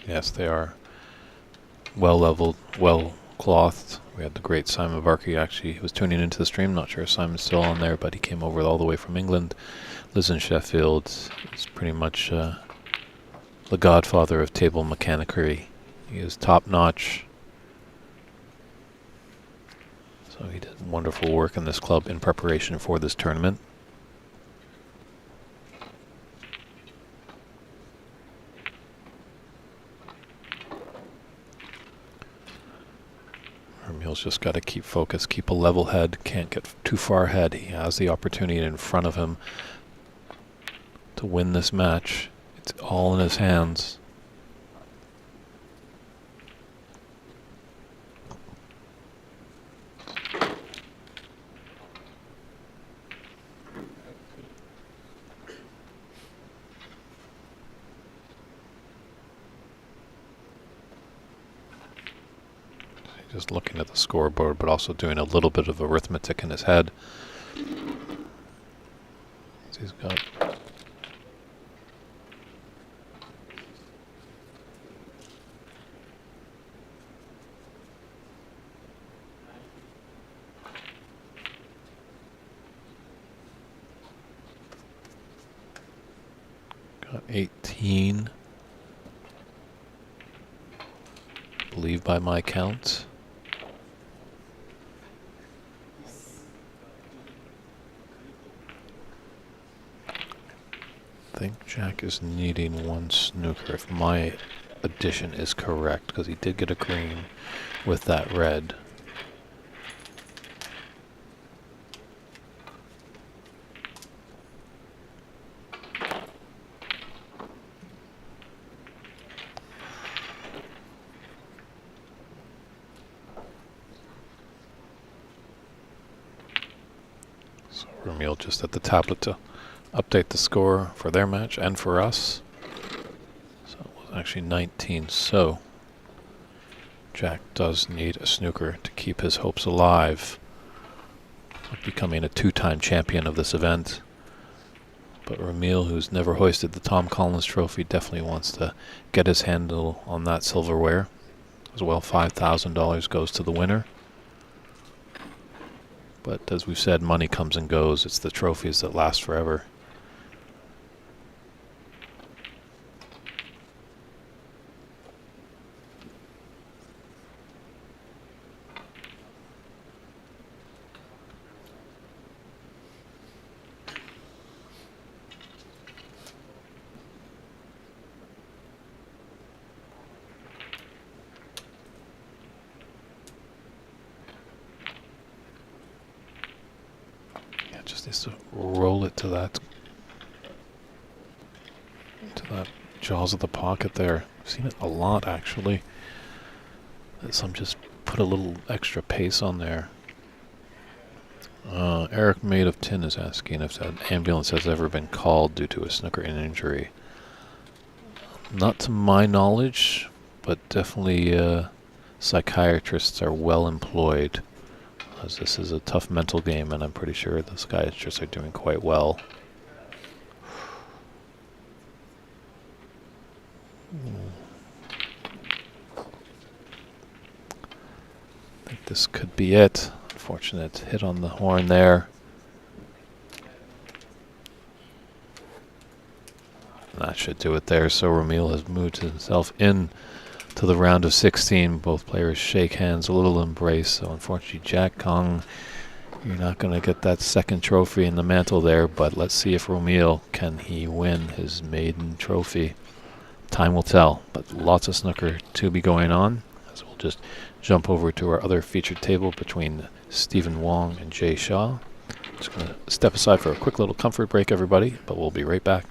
Yes, they are well leveled, well clothed. We had the great Simon Barkey. Actually, he was tuning into the stream. Not sure if Simon's still on there, but he came over all the way from England. Lives in Sheffield. He's pretty much the godfather of table mechanicery. He is top notch. So he did wonderful work in this club in preparation for this tournament. Vermeil's just got to keep focused, keep a level head, can't get too far ahead. He has the opportunity in front of him to win this match. It's all in his hands. Just looking at the scoreboard, but also doing a little bit of arithmetic in his head. He's got got 18, I believe, by my count. I think Jack is needing one snooker, if my addition is correct, because he did get a green with that red. So Vermeil just at the tablet to update the score for their match and for us. So it was actually 19. So Jack does need a snooker to keep his hopes alive of becoming a two-time champion of this event. But Vermeil, who's never hoisted the Tom Collins Trophy, definitely wants to get his handle on that silverware. As well, $5,000 goes to the winner. But as we've said, money comes and goes. It's the trophies that last forever. Just needs to roll it to that jaws of the pocket there. I've seen it a lot, actually. Some just put a little extra pace on there. Eric Made of Tin is asking if an ambulance has ever been called due to a snooker injury. Not to my knowledge, but definitely psychiatrists are well employed, as this is a tough mental game, and I'm pretty sure the psychiatrists are doing quite well. I think this could be it. Unfortunate hit on the horn there. And that should do it there. So Vermeil has moved himself in to the round of 16. Both players shake hands, a little embrace. So unfortunately, Jack Kong You're not going to get that second trophy in the mantle there, but let's see if Romeo can he win his maiden trophy. Time will tell, but lots of snooker to be going on. So we'll just jump over to our other featured table between Stephen Wong and Jay Shaw. Just going to step aside for a quick little comfort break, everybody, but we'll be right back.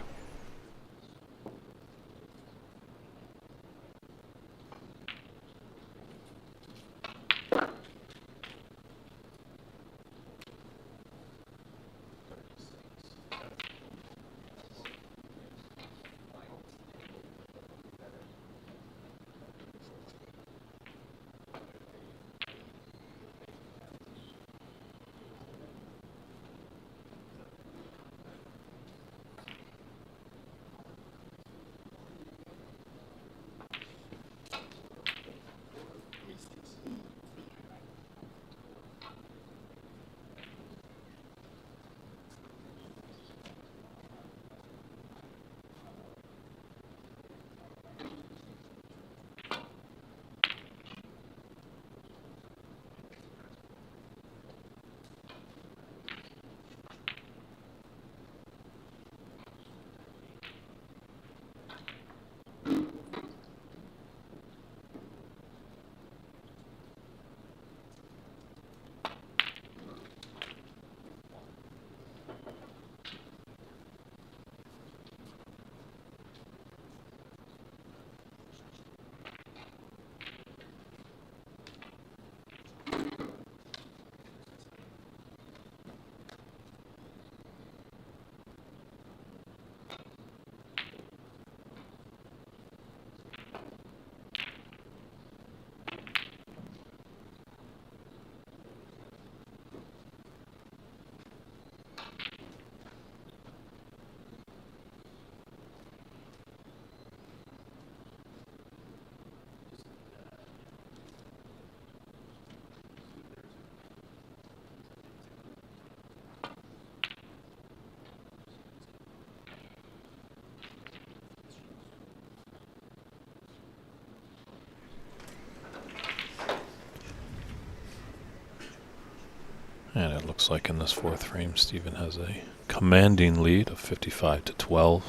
And it looks like in this fourth frame, Stephen has a commanding lead of 55-12.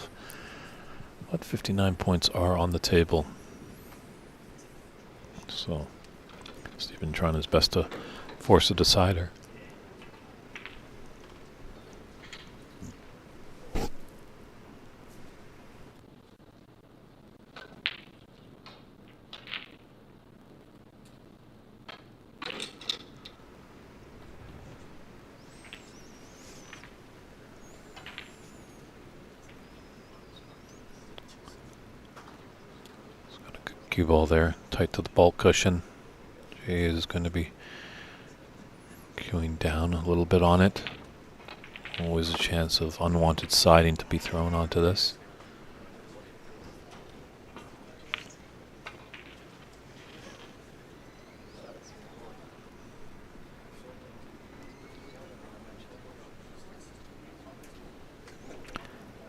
But 59 points are on the table. So Stephen trying his best to force a decider. Cue ball there, tight to the ball cushion. Jay is going to be cueing down a little bit on it. Always a chance of unwanted siding to be thrown onto this.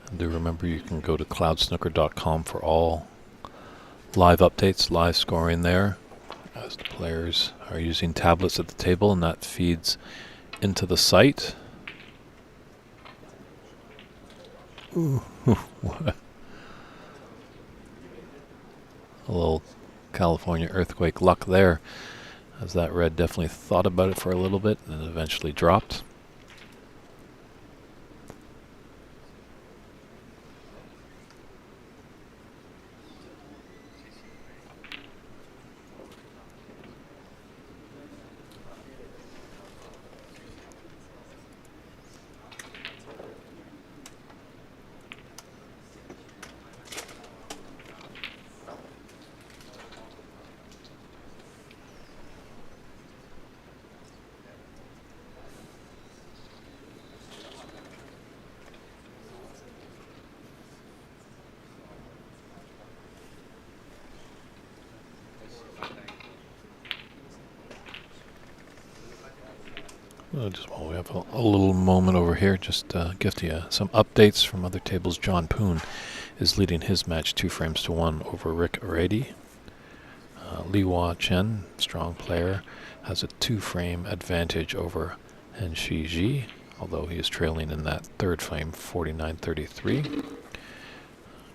And do remember you can go to cloudsnooker.com for all live updates, live scoring there, as the players are using tablets at the table, and that feeds into the site. Ooh, what a little California earthquake luck there, as that red definitely thought about it for a little bit and eventually dropped. Just while we have a little moment over here, just give you some updates from other tables. John Poon is leading his match 2-1 over Rick Arady. Li Hua Chen, strong player, has a 2-frame advantage over and Shiji, although he is trailing in that third frame, 49-33.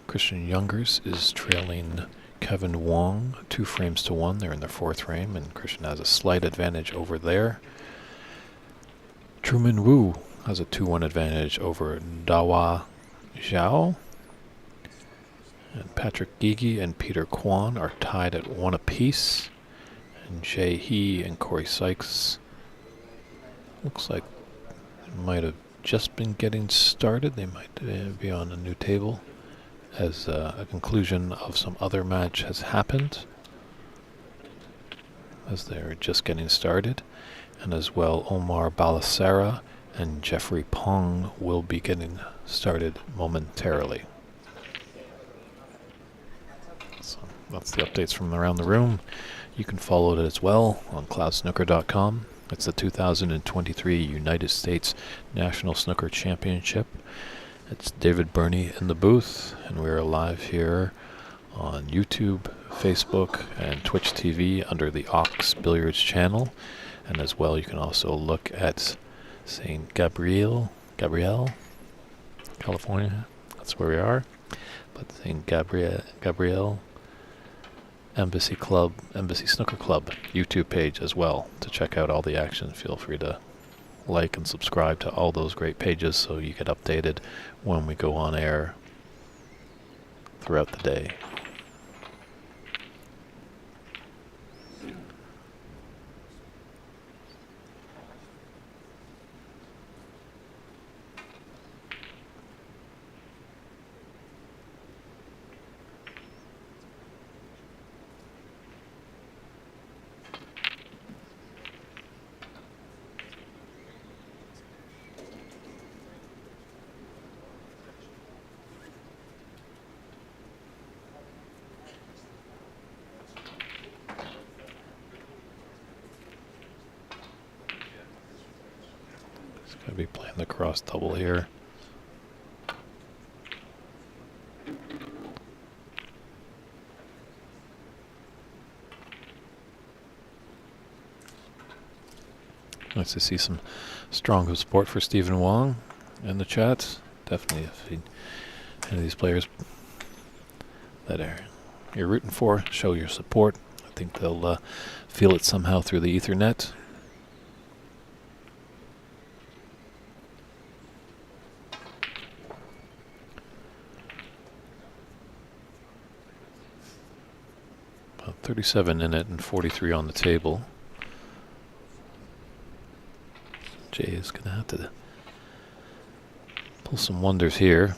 Christian Youngers is trailing Kevin Wong 2 frames to 1. They're in their fourth frame, and Christian has a slight advantage over there. Truman Wu has a 2-1 advantage over Dawa Zhao. And Patrick Gigi and Peter Kwan are tied at 1 apiece. And Jay He and Corey Sykes looks like they might have just been getting started. They might be on a new table as a conclusion of some other match has happened, as they're just getting started. And as well, Omar Balasara and Jeffrey Pong will be getting started momentarily. So that's the updates from around the room. You can follow it as well on cloudsnooker.com. It's the 2023 United States National Snooker Championship. It's David Burney in the booth, and we are live here on YouTube, Facebook, and Twitch TV under the Ox Billiards channel. And as well, you can also look at St. Gabriel, California. That's where we are. But St. Gabriel Embassy Snooker Club YouTube page as well to check out all the action. Feel free to like and subscribe to all those great pages so you get updated when we go on air throughout the day. Gonna be playing the cross double here. Nice to see some strong support for Stephen Wong in the chat. Definitely, if any of these players that you're rooting for, show your support. I think they'll feel it somehow through the Ethernet. About 37 in it and 43 on the table. Jay is going to have to pull some wonders here.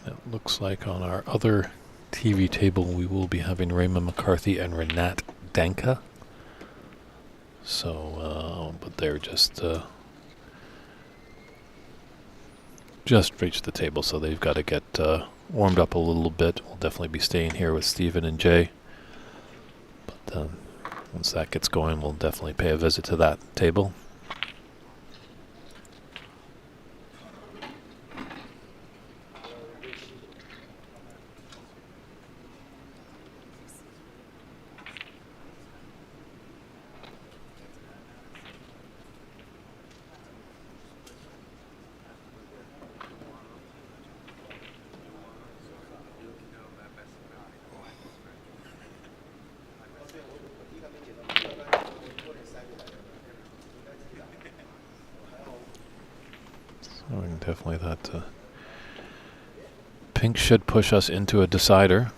And it looks like on our other TV table we will be having Raymond McCarthy and Renat Danka. So, but they're just reached the table, so they've got to get warmed up a little bit. We'll definitely be staying here with Stephen and Jay. But once that gets going, we'll definitely pay a visit to that table. Definitely that pink should push us into a decider.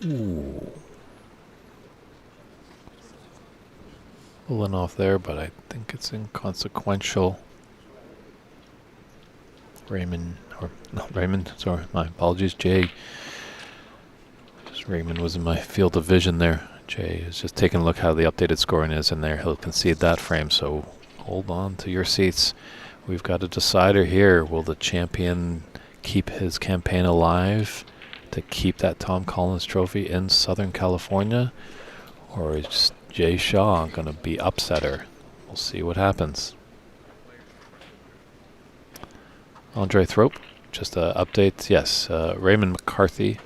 Ooh. pulling off there, but I think it's inconsequential. Raymond, or not Raymond, sorry, my apologies, Jay. Just Raymond was in my field of vision there. Jay is just taking a look how the updated scoring is in there. He'll concede that frame, so hold on to your seats. We've got a decider here. Will the champion keep his campaign alive to keep that Tom Collins trophy in Southern California? Or is Jay Shaw going to be upsetter? We'll see what happens. Andre Thrope, just an update. Yes, Raymond McCarthy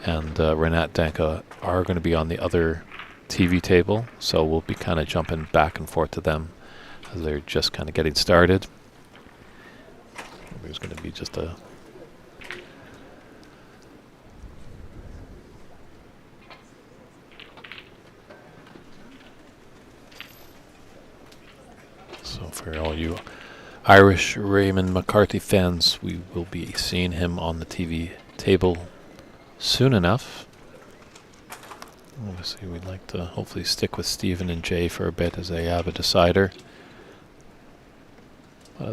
and Renat Danka are going to be on the other TV table, so we'll be kind of jumping back and forth to them as they're just kind of getting started. There's going to be just a so for all you Irish Raymond McCarthy fans, we will be seeing him on the TV table soon enough. Obviously, we'd like to hopefully stick with Stephen and Jay for a bit as they have a decider.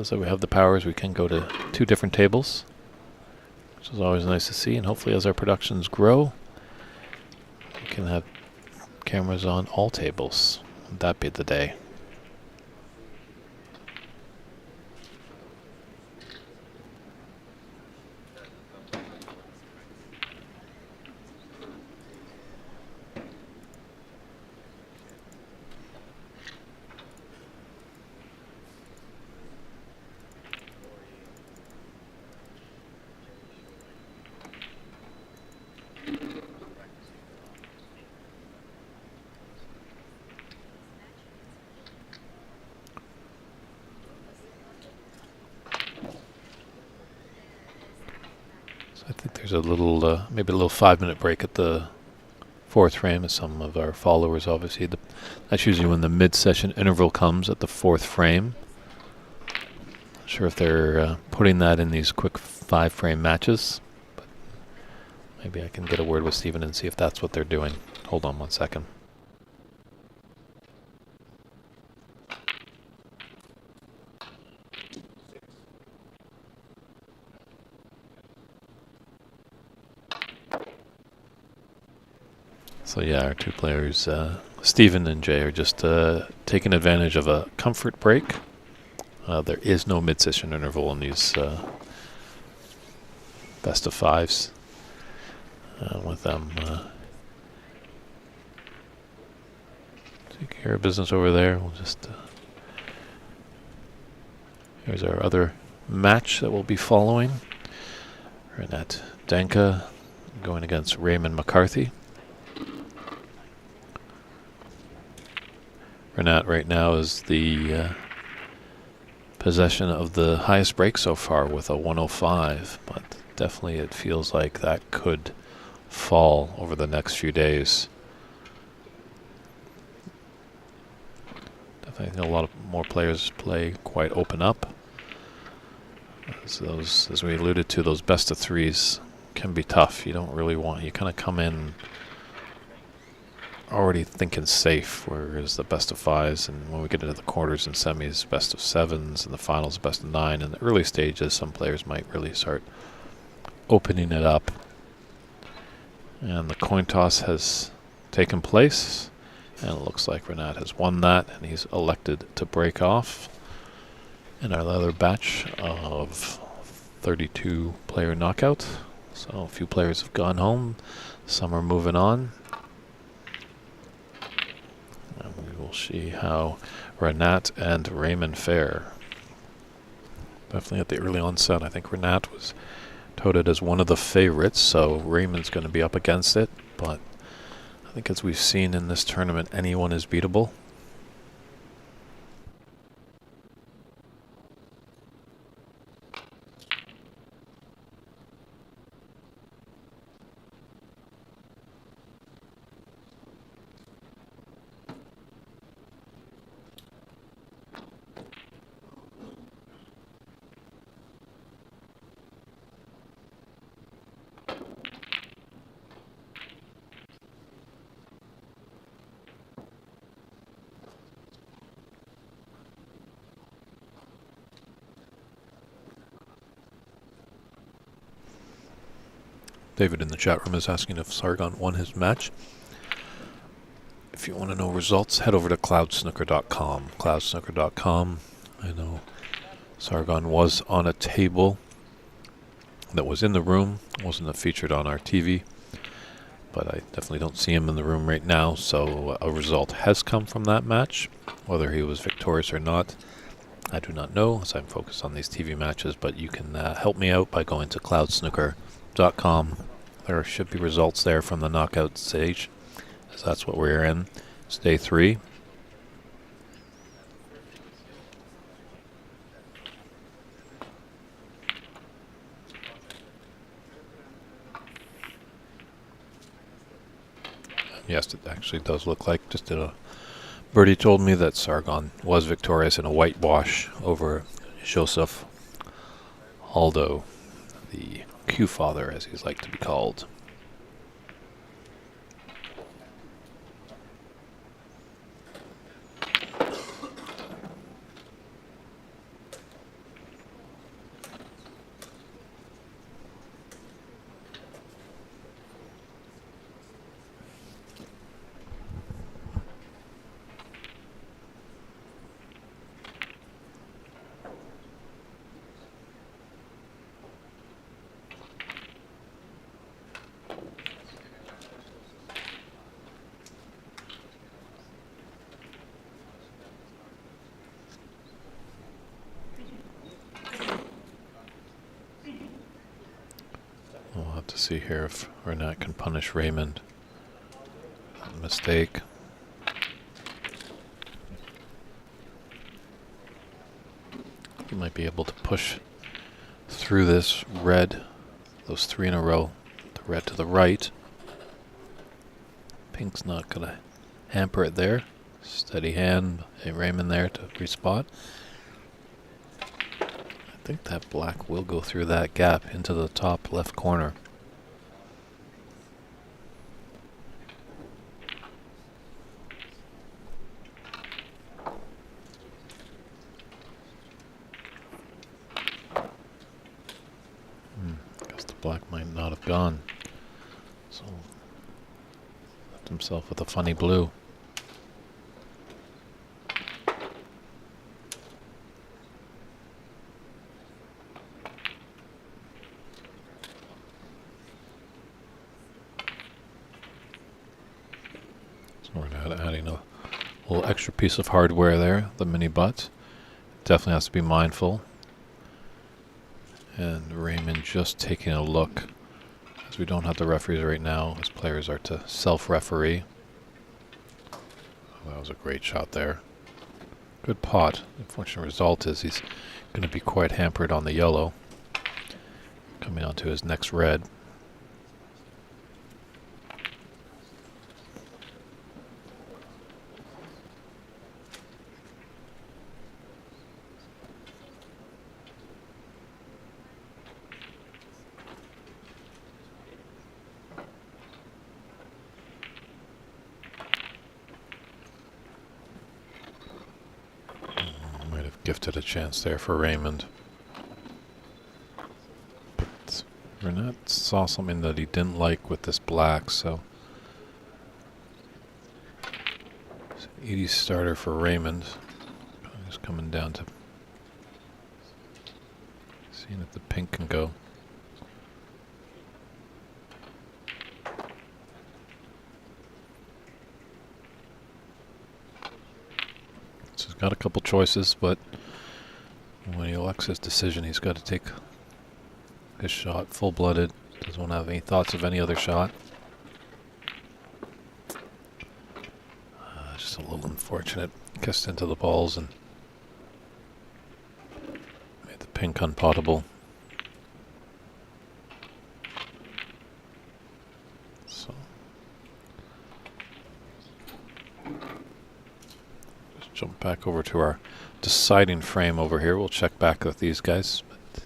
So we have the powers, we can go to 2 different tables, which is always nice to see. And hopefully as our productions grow, we can have cameras on all tables. Would that be the day? I think there's a little, maybe a little 5-minute break at the 4th frame, as some of our followers obviously. That's usually when the mid-session interval comes at the 4th frame. Not sure if they're putting that in these quick 5-frame matches, but maybe I can get a word with Stephen and see if that's what they're doing. Hold on one second. So yeah, our 2 players, Stephen and Jay, are just taking advantage of a comfort break. There is no mid-session interval in these best of 5s. With them take care of business over there. We'll just here's our other match that we'll be following. Renat Danka going against Raymond McCarthy. Renat right now is the possession of the highest break so far with a 105, but definitely it feels like that could fall over the next few days. Definitely a lot of more players play quite open up. As we alluded to, those best of 3s can be tough. You don't really want, you kind of come in already thinking safe, whereas the best of 5s, and when we get into the quarters and semis, best of 7s, and the finals, best of 9. In the early stages, some players might really start opening it up. And the coin toss has taken place, and it looks like Renat has won that, and he's elected to break off in our other batch of 32 player knockout. So a few players have gone home, some are moving on. And we will see how Renat and Raymond fare. Definitely at the early onset, I think Renat was touted as one of the favorites, so Raymond's going to be up against it. But I think as we've seen in this tournament, anyone is beatable. David in the chat room is asking if Sargon won his match. If you want to know results, head over to cloudsnooker.com. Cloudsnooker.com. I know Sargon was on a table that was in the room, wasn't featured on our TV, but I definitely don't see him in the room right now, so a result has come from that match. Whether he was victorious or not, I do not know, as I'm focused on these TV matches, but you can help me out by going to cloudsnooker.com. There should be results there from the knockout stage, as that's what we're in. It's day 3. Yes, it actually does look like, just did a birdie told me that Sargon was victorious in a whitewash over Joseph Aldo, the Q-father, as he's like to be called. We'll have to see here if Renat can punish Raymond. Mistake. He might be able to push through this red, those 3 in a row, the red to the right. Pink's not going to hamper it there. Steady hand, Raymond there to respot. I think that black will go through that gap into the top left corner. Guess the black might not have gone. So left himself with a funny blue. We're adding a little extra piece of hardware there, the mini butt. Definitely has to be mindful. And Raymond just taking a look, as we don't have the referees right now, as players are to self-referee. Oh, that was a great shot there. Good pot. The unfortunate result is he's going to be quite hampered on the yellow, coming onto his next red. Gifted a chance there for Raymond. But Renat saw something that he didn't like with this black, so it's an 80 starter for Raymond. He's coming down to seeing if the pink can go. So he's got a couple choices, but when he elects his decision, he's got to take his shot full-blooded. Doesn't want to have any thoughts of any other shot. Just a little unfortunate. Kissed into the balls and made the pink unpottable. So just jump back over to our deciding frame over here. We'll check back with these guys. But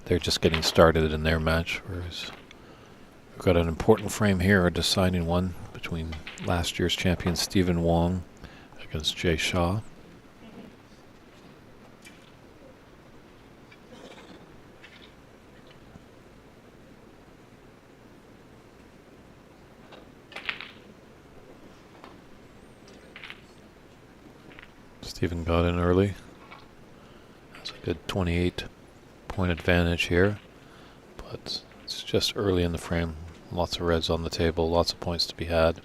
they're just getting started in their match, whereas we've got an important frame here, a deciding one between last year's champion Stephen Wong against Jay Shaw. Steven got in early. That's a good 28-point advantage here. But it's just early in the frame. Lots of reds on the table, lots of points to be had.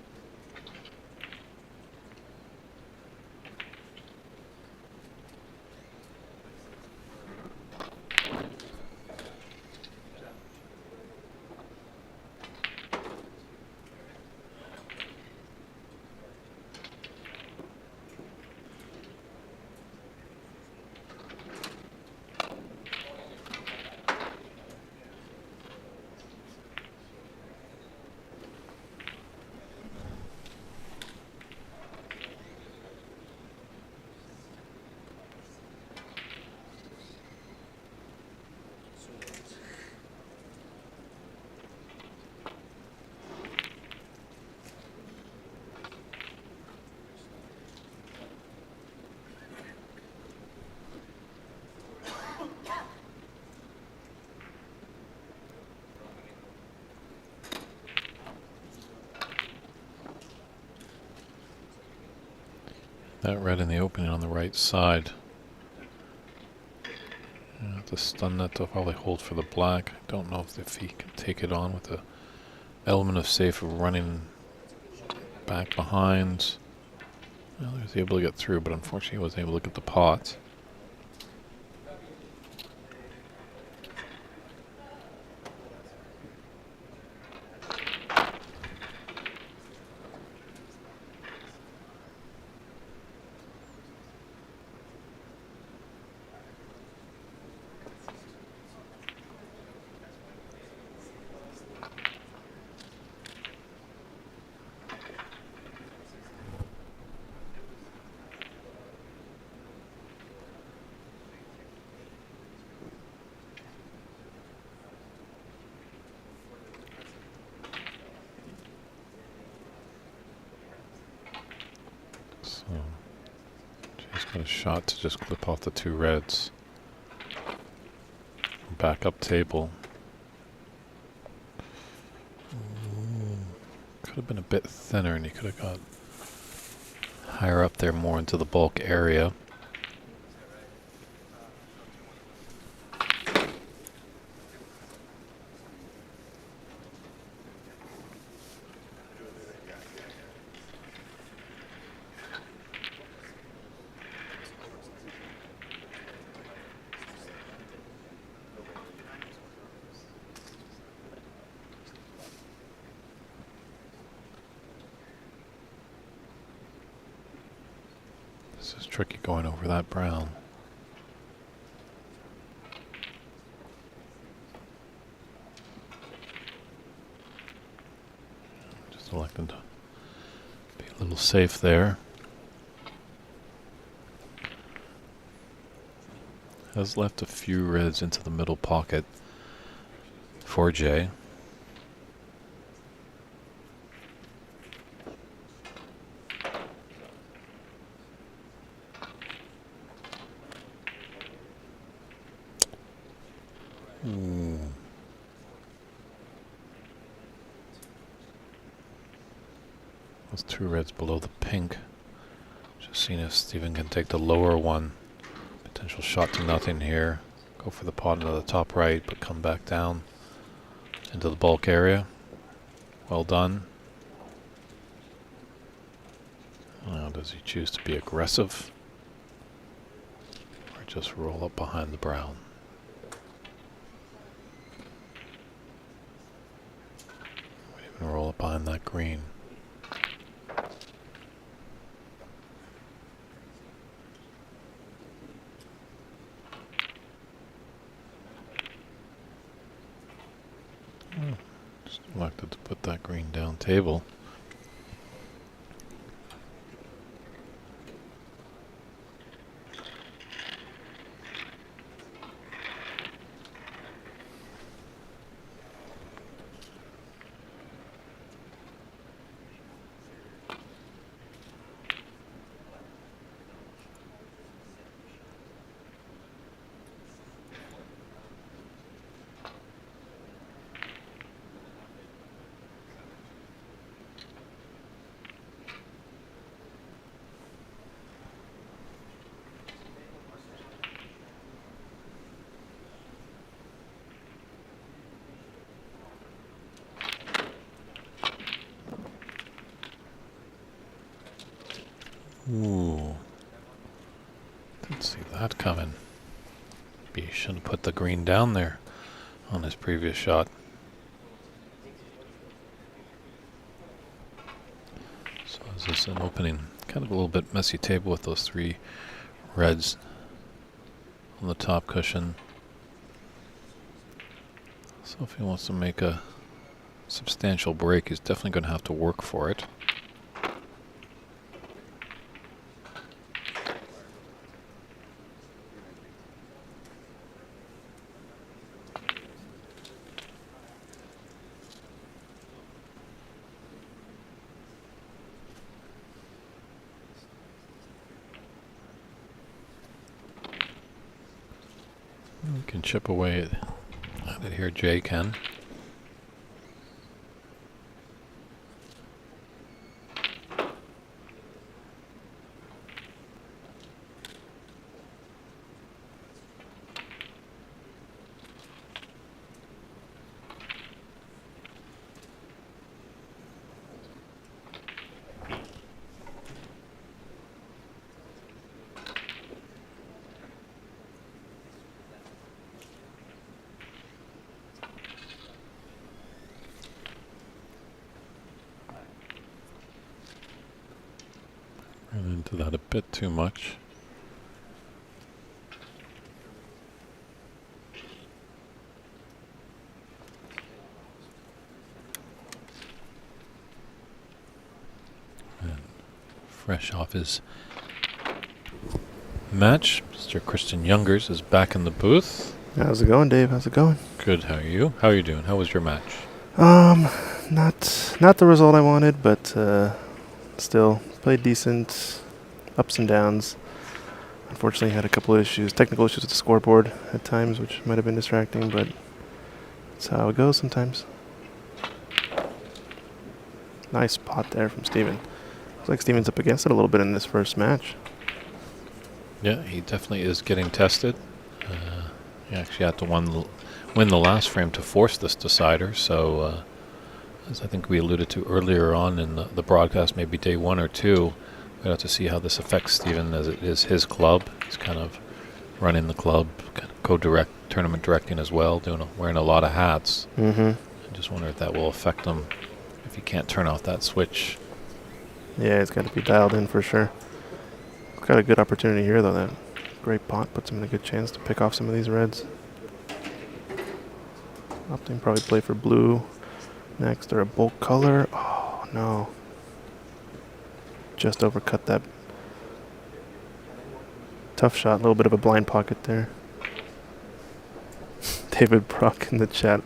That red in the opening on the right side. The stun net will probably hold for the black. I don't know if he can take it on with the element of safe of running back behind. Well, he was able to get through, but unfortunately he wasn't able to get the pot. So, Jay's got a shot to just clip off the two reds. Back up table. Could have been a bit thinner and he could have got higher up there, more into the bulk area. This is tricky going over that brown. Just elected to be a little safe there. Has left a few reds into the middle pocket for Jay. Those two reds below the pink. Just seeing if Steven can take the lower one. Potential shot to nothing here. Go for the pot into the top right, but come back down into the bulk area. Well done. Now, does he choose to be aggressive? Or just roll up behind the brown? Even roll up behind that green. Just elected to put that green down table. Didn't see that coming. He shouldn't have put the green down there on his previous shot. So is this an opening? Kind of a little bit messy table with those 3 reds on the top cushion. So if he wants to make a substantial break, he's definitely going to have to work for it. We can chip away at it here, Jay can. Ran into that a bit too much. And fresh off his match, Mr. Christian Youngers is back in the booth. How's it going, Dave? How's it going? Good, how are you? How are you doing? How was your match? Not the result I wanted, but still played decent. Ups and downs. Unfortunately, had a couple of issues, technical issues with the scoreboard at times, which might have been distracting, but that's how it goes sometimes. Nice pot there from Steven. Looks like Steven's up against it a little bit in this first match. Yeah, he definitely is getting tested. He actually had to win the last frame to force this decider, so as I think we alluded to earlier on in the broadcast, maybe day 1 or 2, we'll have to see how this affects Steven, as it is his club. He's kind of running the club, kind of co-direct, tournament directing as well, wearing a lot of hats. I just wonder if that will affect him if he can't turn off that switch. Yeah, it's got to be dialed in for sure. Got a good opportunity here, though. That great pot puts him in a good chance to pick off some of these reds. Opting probably play for blue next, or a bulk color. Oh, no. Just overcut that. Tough shot, a little bit of a blind pocket there. David Brock in the chat.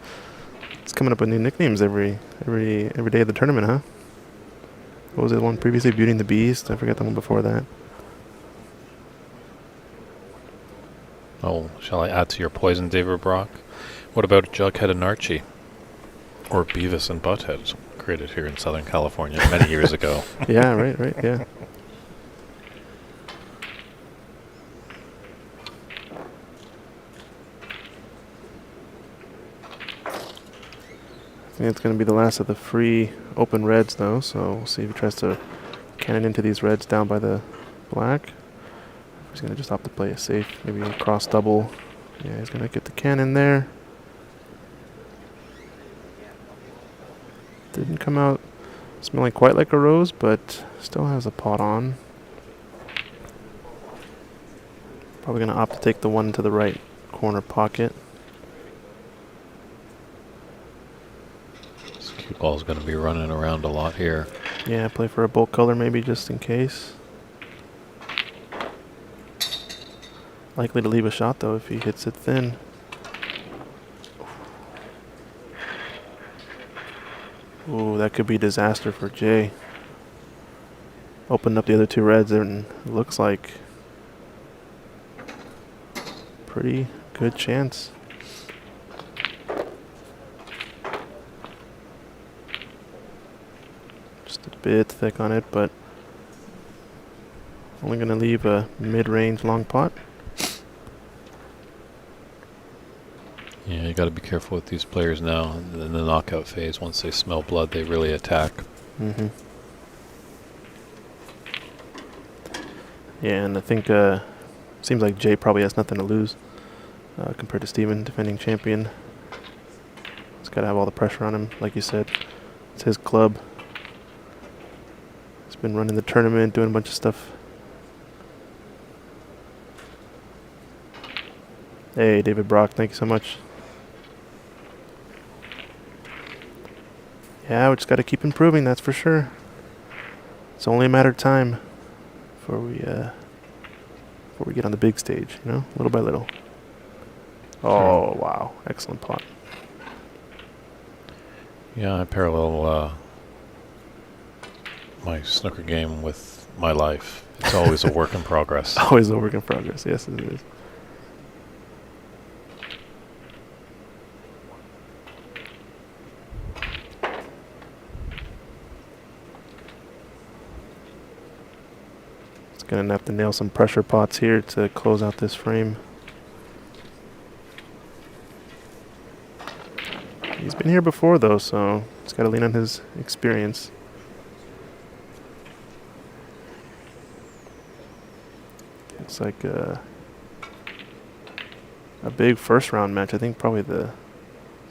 It's coming up with new nicknames every day of the tournament, huh? What was the one previously? Beauty and the Beast? I forget the one before that. Oh, shall I add to your poison, David Brock? What about Jughead and Archie? Or Beavis and Butthead, created here in Southern California many years ago. Yeah, right, yeah. I think it's going to be the last of the free open reds, though, so we'll see if he tries to cannon into these reds down by the black. He's going to just opt to play it safe, maybe a cross double. Yeah, he's going to get the cannon there. Didn't come out smelling quite like a rose, but still has a pot on. Probably going to opt to take the one to the right corner pocket. This cue ball's going to be running around a lot here. Yeah, play for a bulk color maybe just in case. Likely to leave a shot, though, if he hits it thin. Ooh, that could be disaster for Jay. Opened up the other 2 reds, and it looks like pretty good chance. Just a bit thick on it, but only going to leave a mid-range long pot. Yeah, you got to be careful with these players now. In the knockout phase, once they smell blood, they really attack. Yeah, and I think Seems like Jay probably has nothing to lose compared to Steven, defending champion. He's got to have all the pressure on him, like you said. It's his club. He's been running the tournament, doing a bunch of stuff. Hey, David Brock, thank you so much. Yeah, we just got to keep improving, that's for sure. It's only a matter of time before we get on the big stage, you know, little by little. Oh, wow. Excellent pot. Yeah, I parallel my snooker game with my life. It's always a work in progress. Always a work in progress. Yes, it is. It's going to have to nail some pressure pots here to close out this frame. He's been here before, though, so he's got to lean on his experience. Looks like a big first round match. I think probably the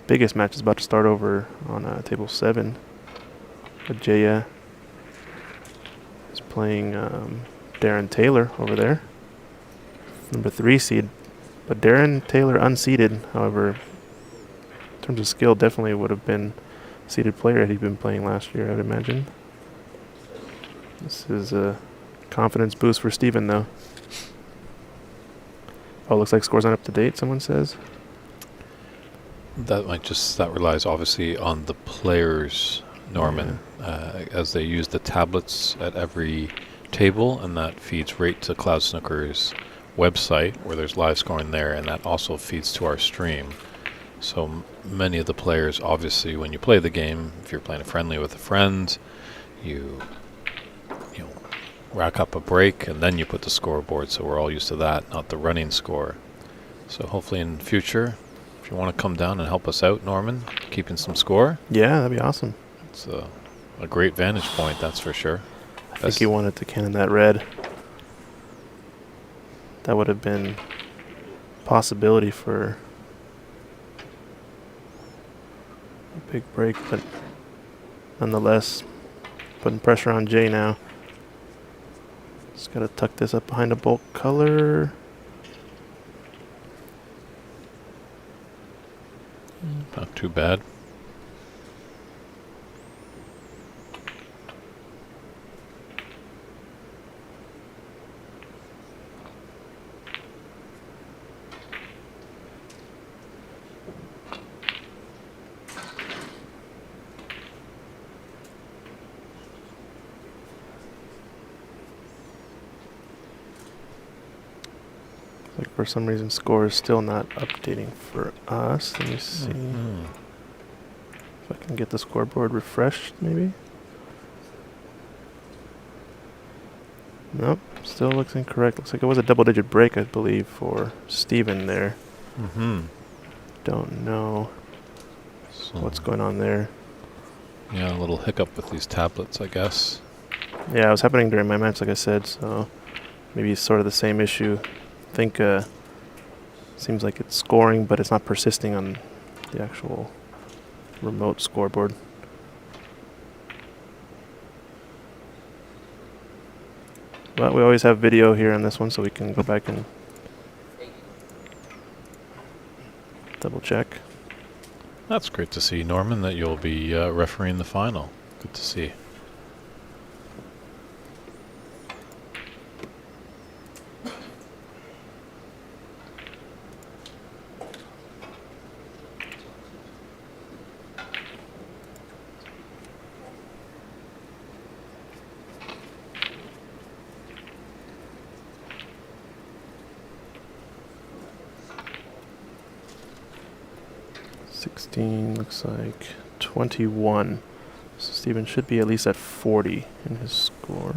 biggest match is about to start over on table 7. But Jaya is playing Darren Taylor over there, number 3 seed. But Darren Taylor unseeded, however, in terms of skill, definitely would have been a seeded player had he been playing last year, I would imagine. This is a confidence boost for Steven, though. Oh, looks like scores aren't up to date, someone says. That relies obviously on the players, Norman, as they use the tablets at every table, and that feeds right to Cloud Snooker's website where there's live scoring there, and that also feeds to our stream. So many of the players, obviously, when you play the game, if you're playing a friendly with a friend, you rack up a break and then you put the scoreboard, so we're all used to that, not the running score. So hopefully in the future, if you want to come down and help us out, Norman, keeping some score. Yeah, that'd be awesome. It's a great vantage point, that's for sure. I think he wanted to cannon that red. That would have been a possibility for a big break, but nonetheless, putting pressure on Jay now. Just got to tuck this up behind a bulk color. Not too bad. Like for some reason, score is still not updating for us. Let me see if I can get the scoreboard refreshed, maybe. Nope, still looks incorrect. Looks like it was a double-digit break, I believe, for Steven there. Don't know what's going on there. Yeah, a little hiccup with these tablets, I guess. Yeah, it was happening during my match, like I said, so maybe it's sort of the same issue. I think seems like it's scoring, but it's not persisting on the actual remote scoreboard. But we always have video here on this one, so we can go back and double check. That's great to see, Norman, that you'll be refereeing the final. Good to see. Looks like 21. So Steven should be at least at 40 in his score.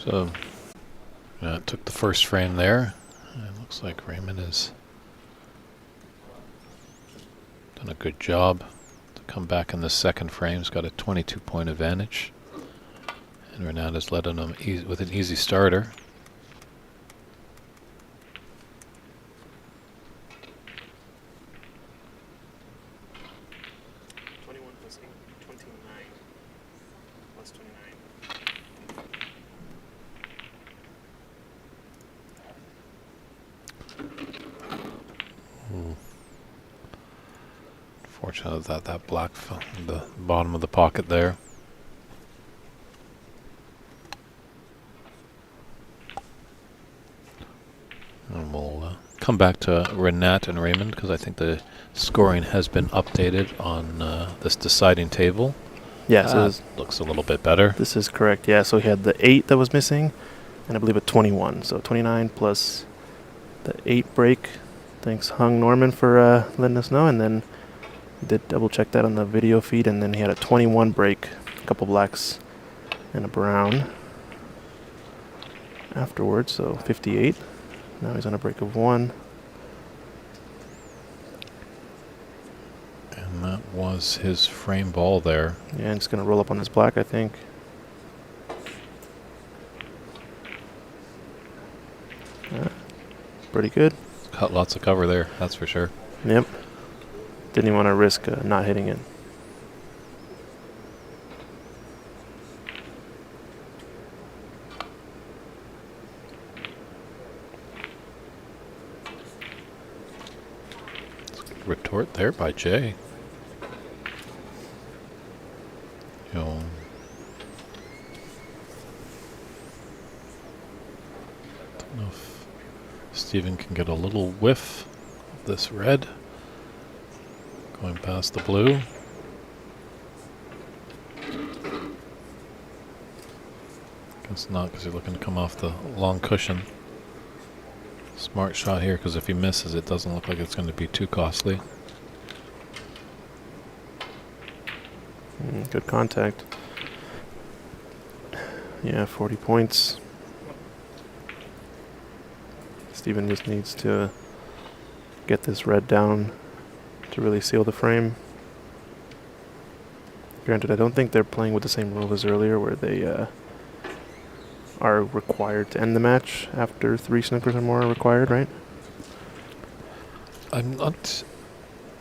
So took the first frame there. It looks like Raymond has done a good job to come back in the second frame. He's got a 22-point advantage. And Renat has led him with an easy starter. Fortunate that black fell in the bottom of the pocket there. And we'll come back to Renat and Raymond because I think the scoring has been updated on this deciding table. Yeah, so looks a little bit better. This is correct. Yeah, so he had the 8 that was missing, and I believe a 21. So 29 plus the 8 break. Thanks, Hung Norman, for letting us know. And then we did double check that on the video feed, and then he had a 21 break, a couple blacks, and a brown afterwards. So 58. Now he's on a break of 1. And that was his frame ball there. Yeah, and it's going to roll up on this black, I think. Pretty good. Cut lots of cover there, that's for sure. Yep. Didn't even want to risk not hitting it. Retort there by Jay. Don't know if Stephen can get a little whiff of this red going past the blue. Guess not, because you're looking to come off the long cushion. Smart shot here, because if he misses, it doesn't look like it's going to be too costly. Good contact. Yeah, 40 points. Steven just needs to get this red down to really seal the frame. Granted, I don't think they're playing with the same rule as earlier, where they are required to end the match after 3 snookers or more are required, right? I'm not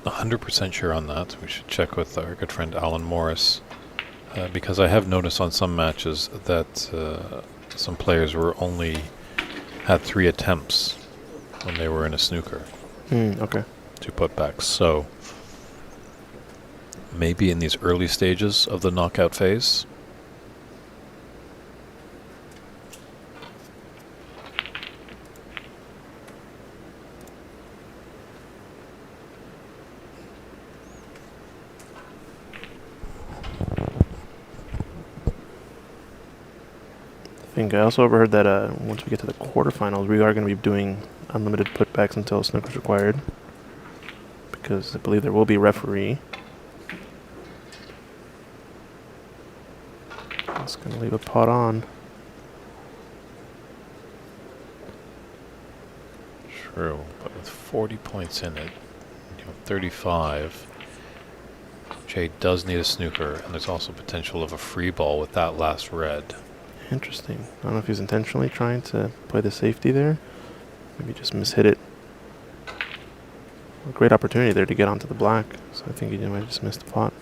100% sure on that. We should check with our good friend Alan Morris, because I have noticed on some matches that some players had 3 attempts when they were in a snooker. Okay. 2 putbacks. So maybe in these early stages of the knockout phase. I also overheard that once we get to the quarterfinals, we are going to be doing unlimited putbacks until snooker's required, because I believe there will be a referee. It's going to leave a pot on. True, but with 40 points in it, 35, Jay does need a snooker, and there's also potential of a free ball with that last red. Interesting. I don't know if he's intentionally trying to play the safety there. Maybe just mishit it. A great opportunity there to get onto the black, so I think he might have just missed the pot.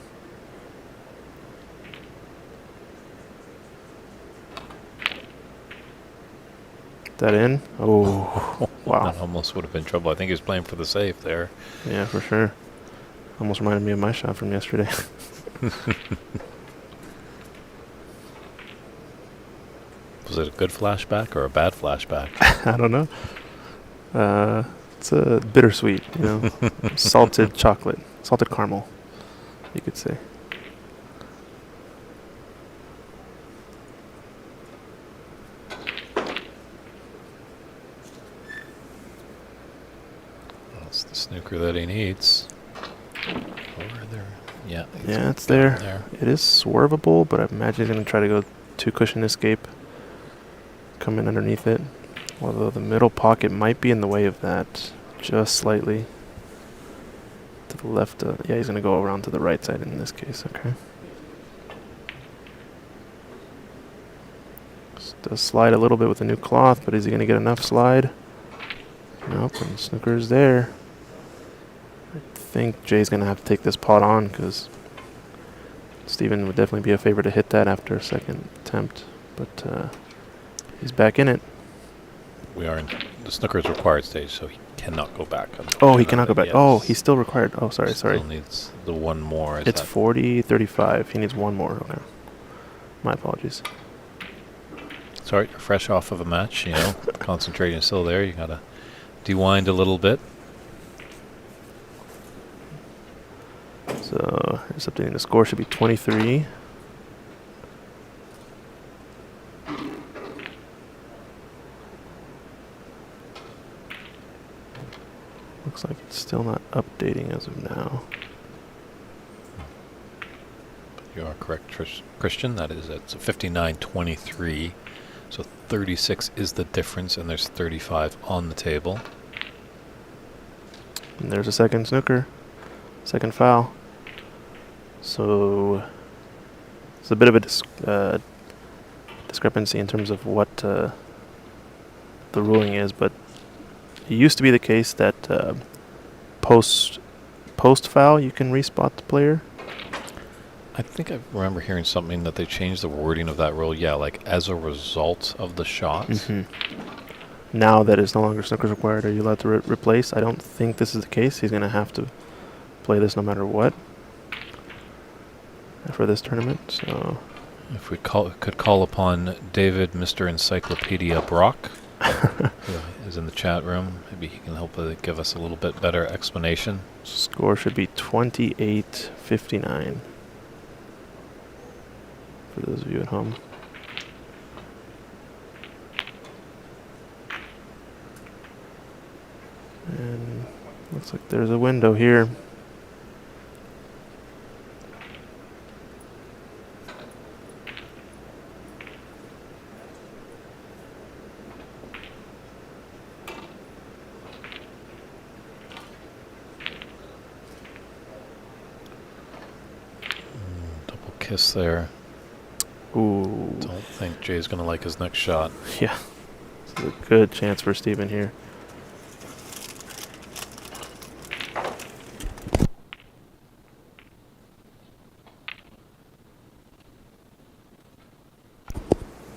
That in? Oh, wow. That almost would have been trouble. I think he was playing for the safe there. Yeah, for sure. Almost reminded me of my shot from yesterday. Was it a good flashback or a bad flashback? I don't know. It's a bittersweet, salted chocolate, salted caramel, you could say. That's the snooker that he needs. Over there. Yeah, it's there. It is swervable, but I imagine he's going to try to go 2 cushion escape. come in underneath it. Although the middle pocket might be in the way of that, just slightly. To the left, yeah, he's going to go around to the right side in this case, okay. Does slide a little bit with the new cloth, but is he going to get enough slide? Nope, and Snooker's there. I think Jay's going to have to take this pot on because Steven would definitely be a favor to hit that after a second attempt, but he's back in it. We are in the Snooker's required stage, so he cannot go back. Oh, he cannot go back. Oh, he's still required. Oh, sorry. Still needs the one more. It's 40-35. He needs one more. Okay. My apologies. Sorry, you're fresh off of a match, you know, concentrating still there. You got to dewind a little bit. So, just updating the score should be 23. Looks like it's still not updating as of now. You are correct, Christian. That is, it's a 59-23. So 36 is the difference, and there's 35 on the table. And there's a second snooker. Second foul. So it's a bit of a discrepancy in terms of what the ruling is, but it used to be the case that post foul you can respot the player. I think I remember hearing something that they changed the wording of that rule. Yeah, like as a result of the shot. Now that it's no longer snookers required, are you allowed to replace? I don't think this is the case. He's going to have to play this no matter what for this tournament. So, if we could call upon David, Mr. Encyclopedia Brock, who is in the chat room, maybe he can help give us a little bit better explanation. Score should be 28-59. For those of you at home. And looks like there's a window here. Double kiss there. Ooh. Don't think Jay's going to like his next shot. Yeah. This is a good chance for Steven here.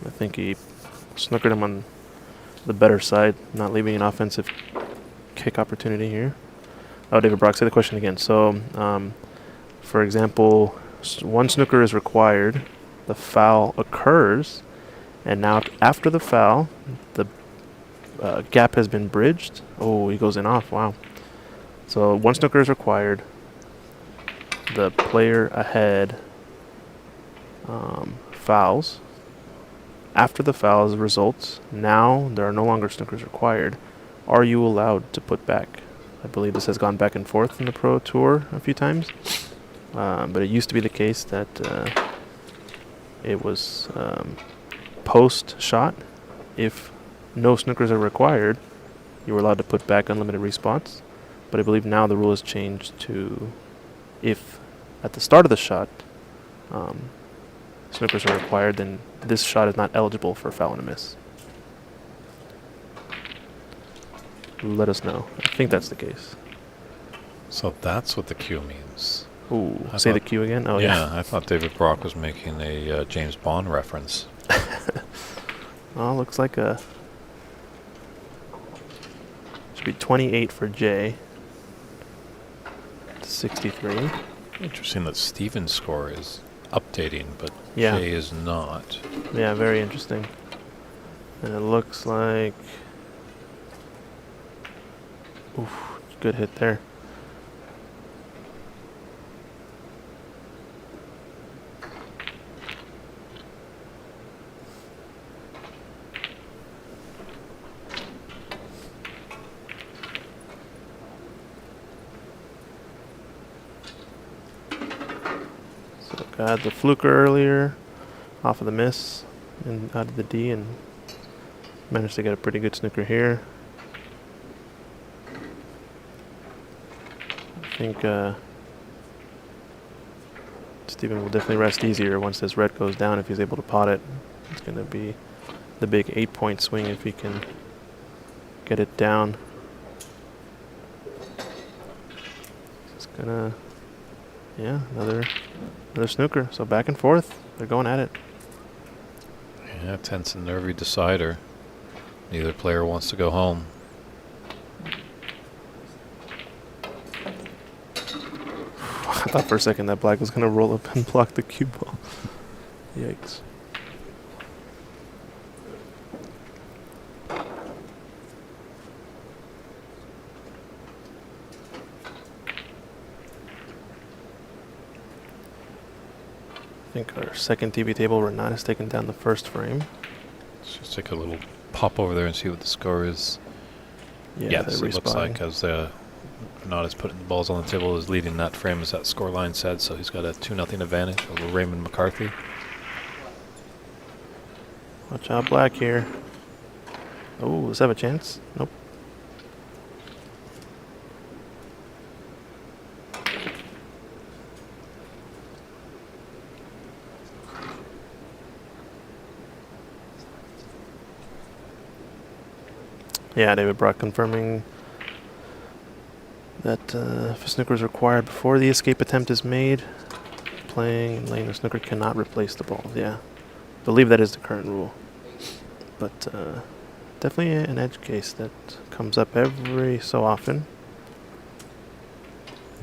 I think he snookered him on the better side, not leaving an offensive kick opportunity here. Oh, David Brock, say the question again. So, for example, one snooker is required. The foul occurs, and now after the foul, the gap has been bridged. Oh, he goes in off. Wow. So one snooker is required. The player ahead fouls. After the foul results, now there are no longer snookers required. Are you allowed to put back? I believe this has gone back and forth in the Pro Tour a few times, but it used to be the case that it was post-shot. If no snookers are required, you were allowed to put back unlimited respots. But I believe now the rule has changed to if at the start of the shot snookers are required, then this shot is not eligible for foul and a miss. Let us know. I think that's the case. So that's what the cue means. Ooh, say the cue again? Oh, yeah. I thought David Brock was making a James Bond reference. Well, looks like should be 28 for Jay. 63. Interesting that Steven's score is updating, but Yeah. Jay is not. Yeah, very interesting. And it looks like... Oof, good hit there. So got the fluker earlier, off of the miss, and out of the D, and Managed to get a pretty good snooker here. I think Steven will definitely rest easier once this red goes down if he's able to pot it. It's going to be the big 8-point swing if he can get it down. It's gonna, yeah, another snooker. So back and forth, they're going at it. Yeah, tense and nervy decider. Neither player wants to go home. I thought for a second that black was gonna roll up and block the cue ball. Yikes. I think our second TV table, Renat has taken down the first frame. Let's just take a little pop over there and see what the score is. Yeah, Yes, it looks like as Renat is putting the balls on the table, is leading that frame as that score line said, so he's got a 2-0 advantage over Raymond McCarthy. Watch out, black here. Oh, does that have a chance? Nope. Yeah, David Brock confirming that if a snooker is required before the escape attempt is made, playing in lane of snooker cannot replace the ball. Yeah, I believe that is the current rule. But definitely an edge case that comes up every so often.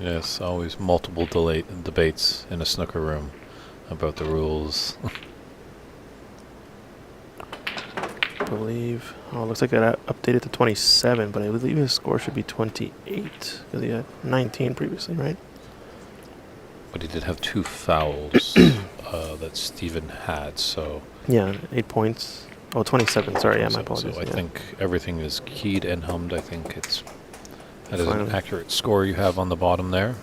Yes, always multiple debates in a snooker room about the rules. I believe, oh, it looks like it updated to 27, but I believe his score should be 28 because he had 19 previously, right? But he did have 2 fouls that Steven had, so... Yeah, 8 points. Oh, 27, sorry, yeah, my apologies. So I think everything is keyed and hummed. I think that is Finally. an accurate score you have on the bottom there.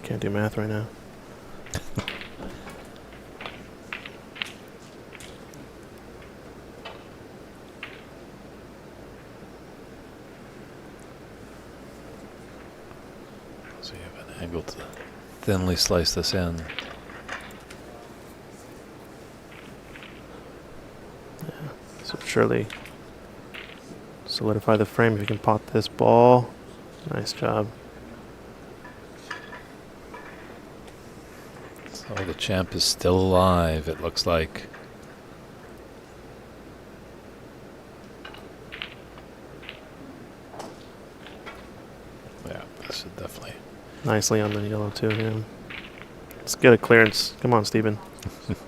Can't do math right now. So you have an angle to thinly slice this in. So surely solidify the frame if you can pot this ball. Nice job. So the champ is still alive, it looks like. Yeah, this is definitely... Nicely on the yellow too, yeah. Let's get a clearance. Come on, Steven.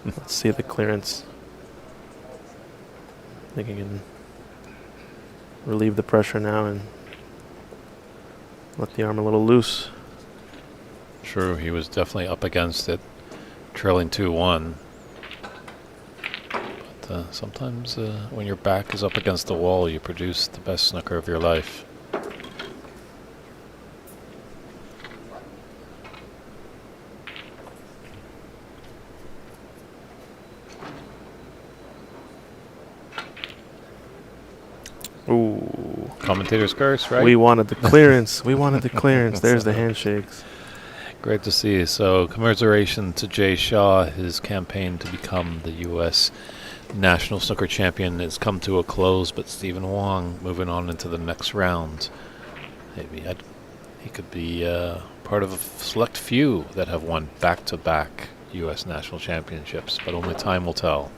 Let's see the clearance. I think he can relieve the pressure now and let the arm a little loose. True, he was definitely up against it, trailing 2-1. But sometimes when your back is up against the wall, you produce the best snooker of your life. Ooh. Commentator's curse, right? We wanted the clearance. We wanted the clearance. There's the handshakes. Great to see. So, commiseration to Jay Shaw. His campaign to become the U.S. National Snooker Champion has come to a close, but Stephen Wong moving on into the next round. Maybe he could be part of a select few that have won back-to-back U.S. National Championships, but only time will tell.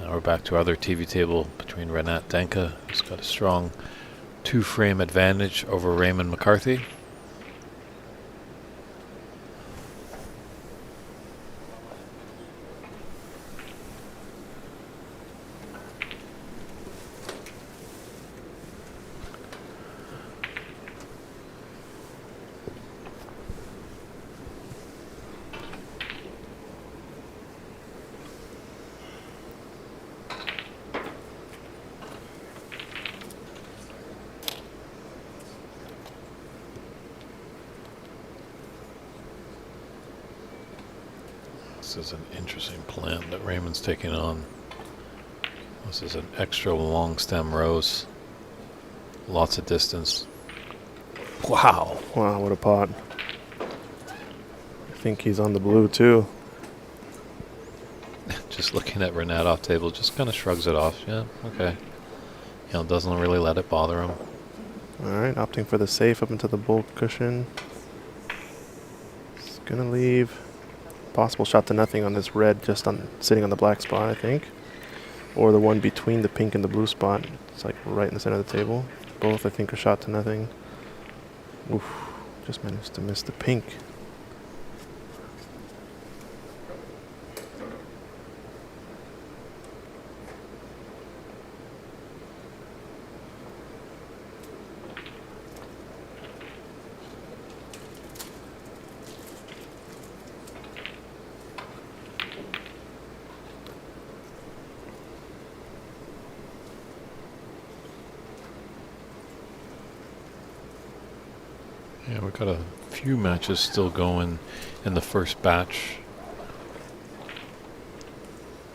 We're back to our other TV table between Renat Denka, who's got a strong 2-frame advantage over Raymond McCarthy. This is an interesting plan that Raymond's taking on. This is an extra long stem rose. Lots of distance. Wow. Wow, what a pot. I think he's on the blue too. Just looking at Renat off table, just kind of shrugs it off. Yeah, okay. Doesn't really let it bother him. Alright, opting for the safe up into the bull cushion. It's gonna leave. Possible shot to nothing on this red, just on sitting on the black spot, I think. Or the one between the pink and the blue spot. It's like right in the center of the table. Both, I think, are shot to nothing. Oof, just managed to miss the pink. Yeah, we've got a few matches still going in the first batch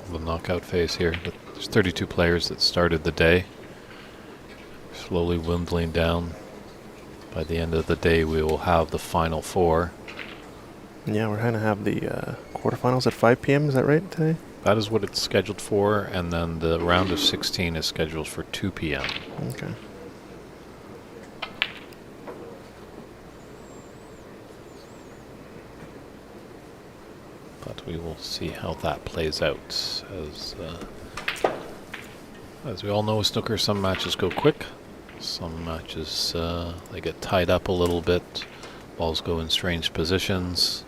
of the knockout phase here. There's 32 players that started the day. Slowly dwindling down. By the end of the day, we will have the final four. Yeah, we're going to have the quarterfinals at 5 p.m. Is that right today? That is what it's scheduled for, and then the round of 16 is scheduled for 2 p.m. Okay. But we will see how that plays out. As we all know with snooker, some matches go quick. Some matches, they get tied up a little bit. Balls go in strange positions.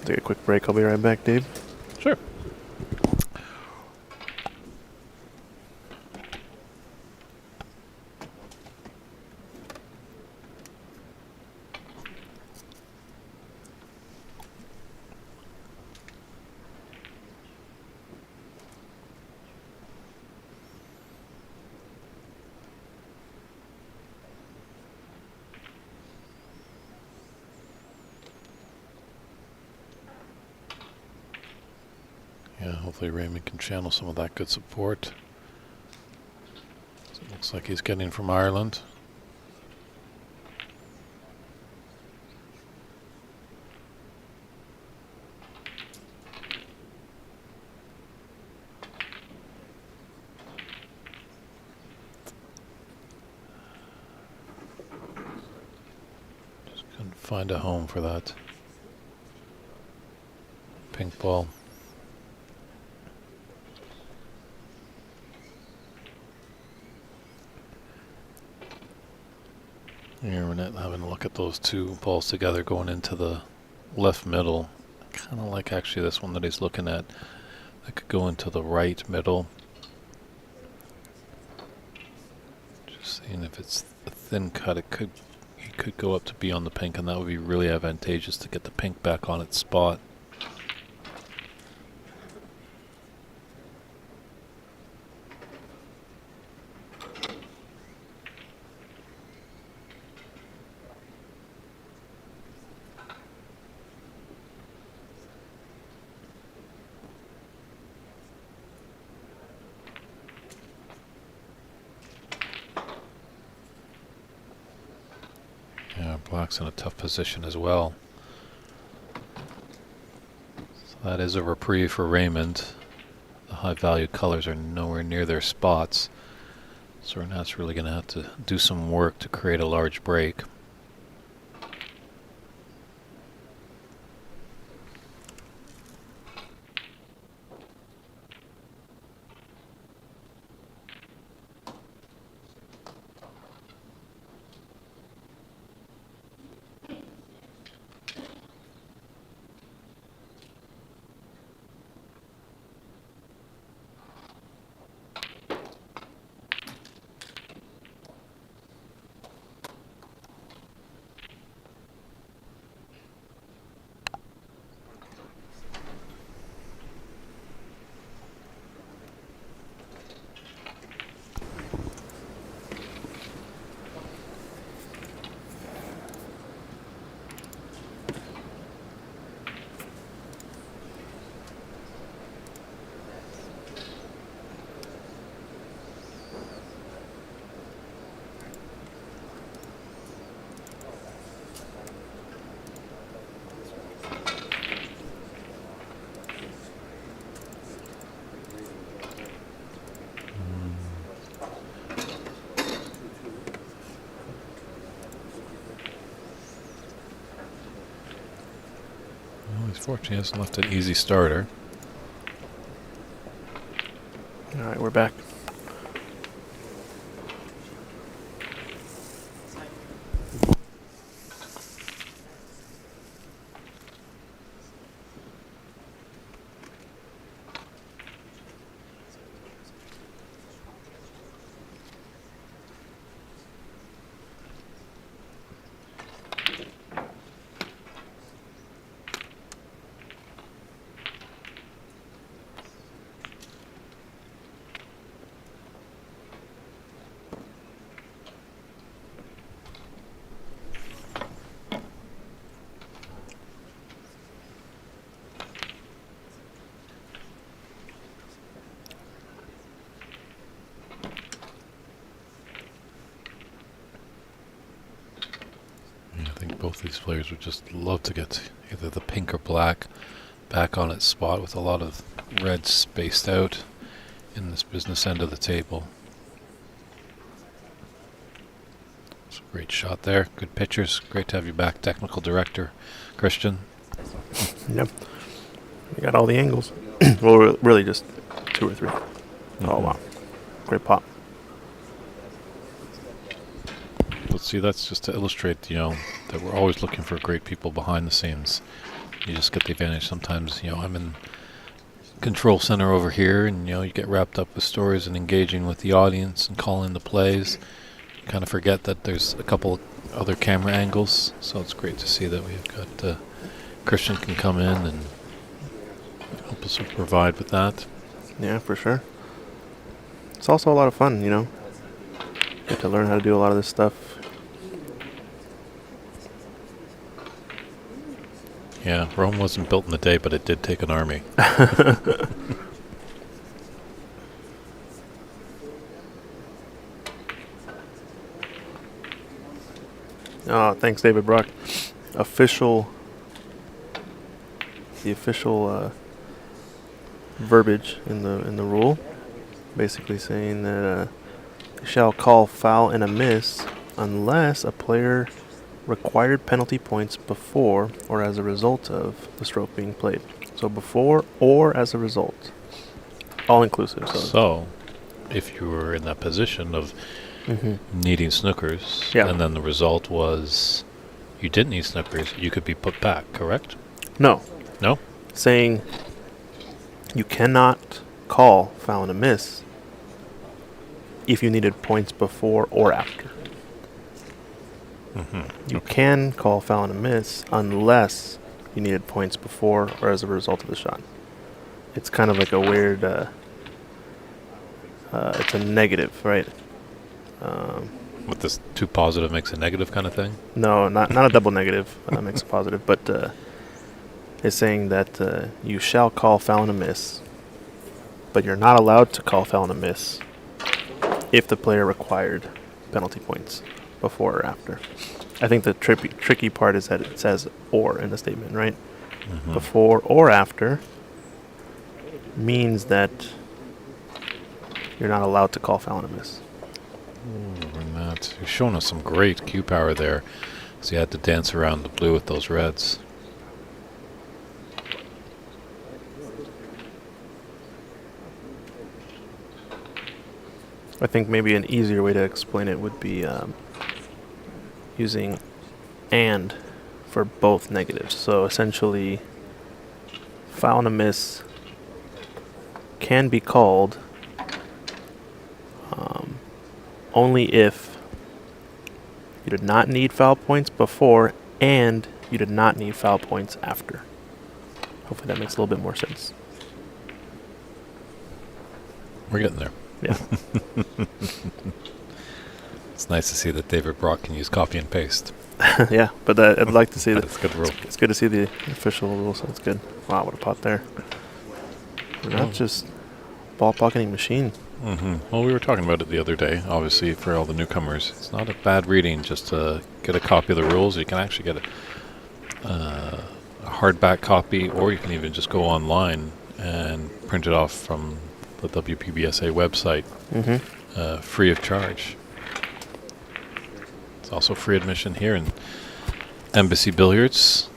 Take a quick break. I'll be right back, Dave. Sure. Yeah, hopefully Raymond can channel some of that good support. It looks like he's getting from Ireland. Just couldn't find a home for that pink ball. Here we're not having a look at those two balls together going into the left middle. Kind of like actually this one that he's looking at. That could go into the right middle. Just seeing if it's a thin cut, he could go up to be on the pink, and that would be really advantageous to get the pink back on its spot. Yeah, black's in a tough position as well. So that is a reprieve for Raymond. The high value colors are nowhere near their spots. So Renat's really going to have to do some work to create a large break. Unfortunately, hasn't left an easy starter. All right, we're back. Yeah, I think both these players would just love to get either the pink or black back on its spot with a lot of red spaced out in this business end of the table. It's a great shot there. Good pictures. Great to have you back, technical director Christian. Yep. You got all the angles. Well, really just 2 or 3. Oh, wow. Great pop. But see, that's just to illustrate, that we're always looking for great people behind the scenes. You just get the advantage sometimes, I'm in control center over here, and, you get wrapped up with stories and engaging with the audience and calling the plays. You kind of forget that there's a couple other camera angles, so it's great to see that we've got Christian can come in and help us provide with that. Yeah, for sure. It's also a lot of fun, Get to learn how to do a lot of this stuff. Yeah, Rome wasn't built in a day, but it did take an army. Oh, thanks, David Brock. The official verbiage in the rule, basically saying that you shall call foul and a miss unless a player required penalty points before or as a result of the stroke being played. So before or as a result, all inclusive. So, if you were in that position of needing snookers, and then the result was you didn't need snookers, you could be put back, correct? No. No? Saying you cannot call foul and a miss if you needed points before or after. You can call foul and a miss unless you needed points before or as a result of the shot. It's kind of like a weird, it's a negative, right? With this 2 positive makes a negative kind of thing? No, not a double negative makes a positive, but it's saying that you shall call foul and a miss, but you're not allowed to call foul and a miss if the player required penalty points before or after. I think the tricky part is that it says or in the statement, right? Before or after means that you're not allowed to call foul and a miss. And that, you're showing us some great cue power there. So you had to dance around the blue with those reds. I think maybe an easier way to explain it would be using and for both negatives. So essentially, foul and a miss can be called only if you did not need foul points before and you did not need foul points after. Hopefully that makes a little bit more sense. We're getting there. Yeah. It's nice to see that David Brock can use copy and paste. Yeah, but I'd like to see that. That's a good rule. It's good to see the official rule, so it's good. Wow, what a pot there. We're not just ball pocketing machine. Well, we were talking about it the other day, obviously, for all the newcomers. It's not a bad reading just to get a copy of the rules. You can actually get a hardback copy, or you can even just go online and print it off from the WPBSA website, free of charge. It's also free admission here in Embassy Billiards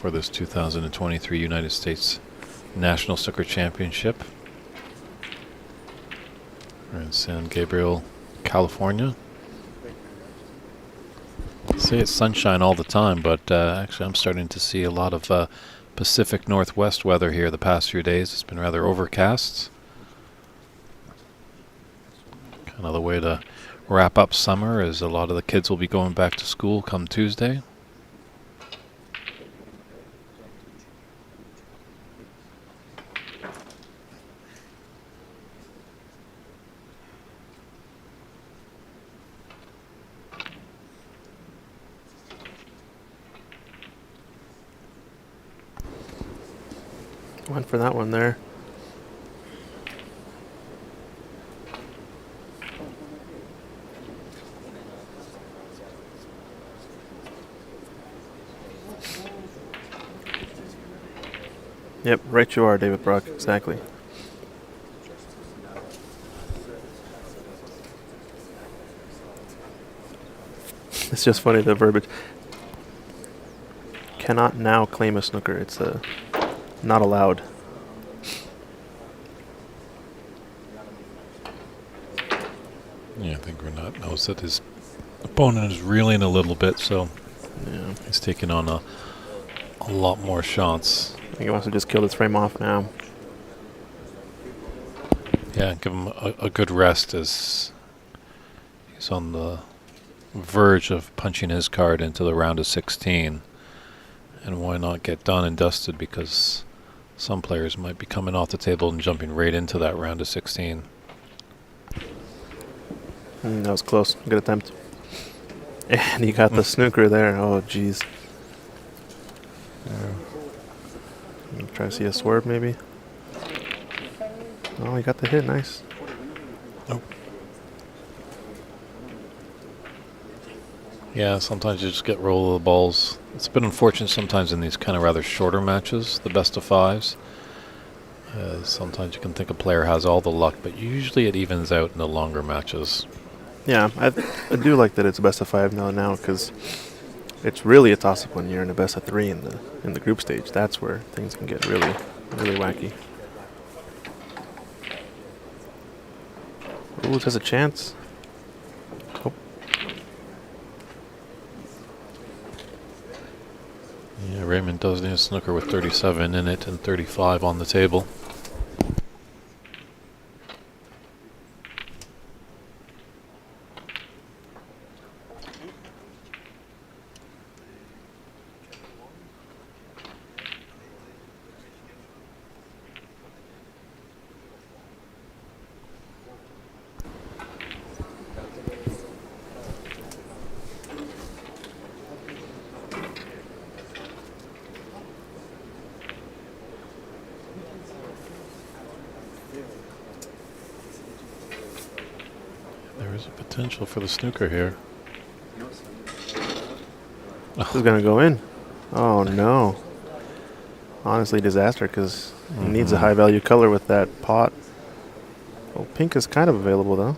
for this 2023 United States National Snooker Championship. We're in San Gabriel, California. Say it's sunshine all the time, but actually I'm starting to see a lot of Pacific Northwest weather here the past few days. It's been rather overcast. Kind of the way to wrap up summer is a lot of the kids will be going back to school come Tuesday. Went for that one there. Yep, right you are, David Brock, exactly. It's just funny, the verbiage. Cannot now claim a snooker. It's not allowed. Yeah, I think Renat knows that his opponent is reeling a little bit, so yeah, he's taking on a lot more shots. I think he wants to just kill this frame off now. Yeah, give him a good rest as he's on the verge of punching his card into the round of 16. And why not get done and dusted, because some players might be coming off the table and jumping right into that round of 16. That was close. Good attempt. And he got the snooker there. Oh, jeez. Try to see a swerve, maybe. Oh, he got the hit. Nice. Nope. Yeah, sometimes you just get roll of the balls. It's been unfortunate sometimes in these kind of rather shorter matches, the best of fives. Sometimes you can think a player has all the luck, but usually it evens out in the longer matches. Yeah, I do like that it's best of five now, because it's really a toss-up when you're in a best of three in the group stage. That's where things can get really, really wacky. Ooh, there's a chance. Oh. Yeah, Raymond does need a snooker with 37 in it and 35 on the table. There's a potential for the snooker here. This is going to go in. Oh, no. Honestly, disaster, because he needs a high-value color with that pot. Well, pink is kind of available, though.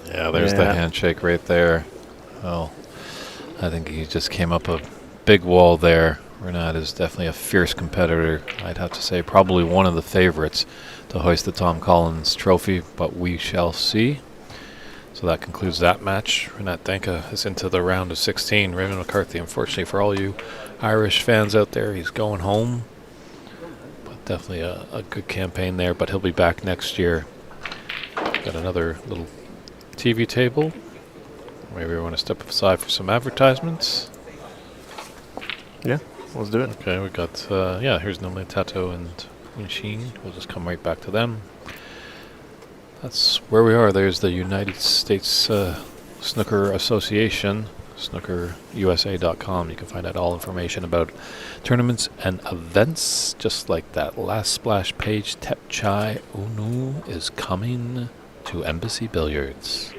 Yeah, there's the handshake right there. Well, I think he just came up a big wall there. Renat is definitely a fierce competitor. I'd have to say probably one of the favorites to hoist the Tom Collins trophy, but we shall see. So that concludes that match. Renat Denka is into the round of 16. Raymond McCarthy, unfortunately for all you Irish fans out there, he's going home. But definitely a good campaign there, but he'll be back next year. Got another little TV table. Maybe we want to step aside for some advertisements. Yeah, let's do it. Okay, we got, here's Nomé Tato and Machine. We'll just come right back to them. That's where we are. There's the United States Snooker Association, snookerusa.com. You can find out all information about tournaments and events. Just like that last splash page, Tep Chai Unu is coming to Embassy Billiards.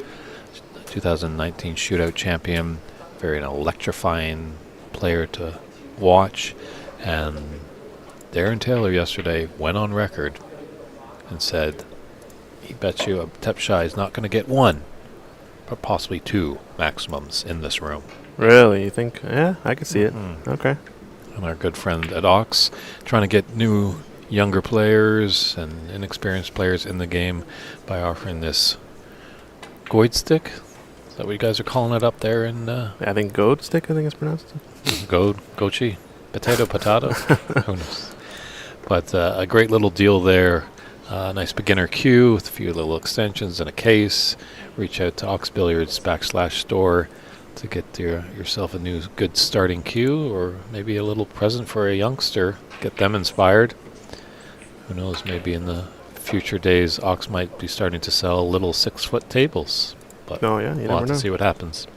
2019 shootout champion, very an electrifying player to watch. And Darren Taylor yesterday went on record and said he bets you Tep Chai is not going to get one, possibly 2 maximums in this room. Really? You think? Yeah, I can see it. Okay. And our good friend at Ox, trying to get new, younger players and inexperienced players in the game by offering this Goid stick. Is that what you guys are calling it up there in I think goat stick, I think it's pronounced. Gochi? Potato? Who knows? But a great little deal there. Nice beginner cue with a few little extensions and a case. Reach out to Ox Billiards /store to get yourself a new good starting cue, or maybe a little present for a youngster. Get them inspired. Who knows, maybe in the future days Ox might be starting to sell little 6-foot tables. But Oh, yeah, you we'll never have to know. see what happens.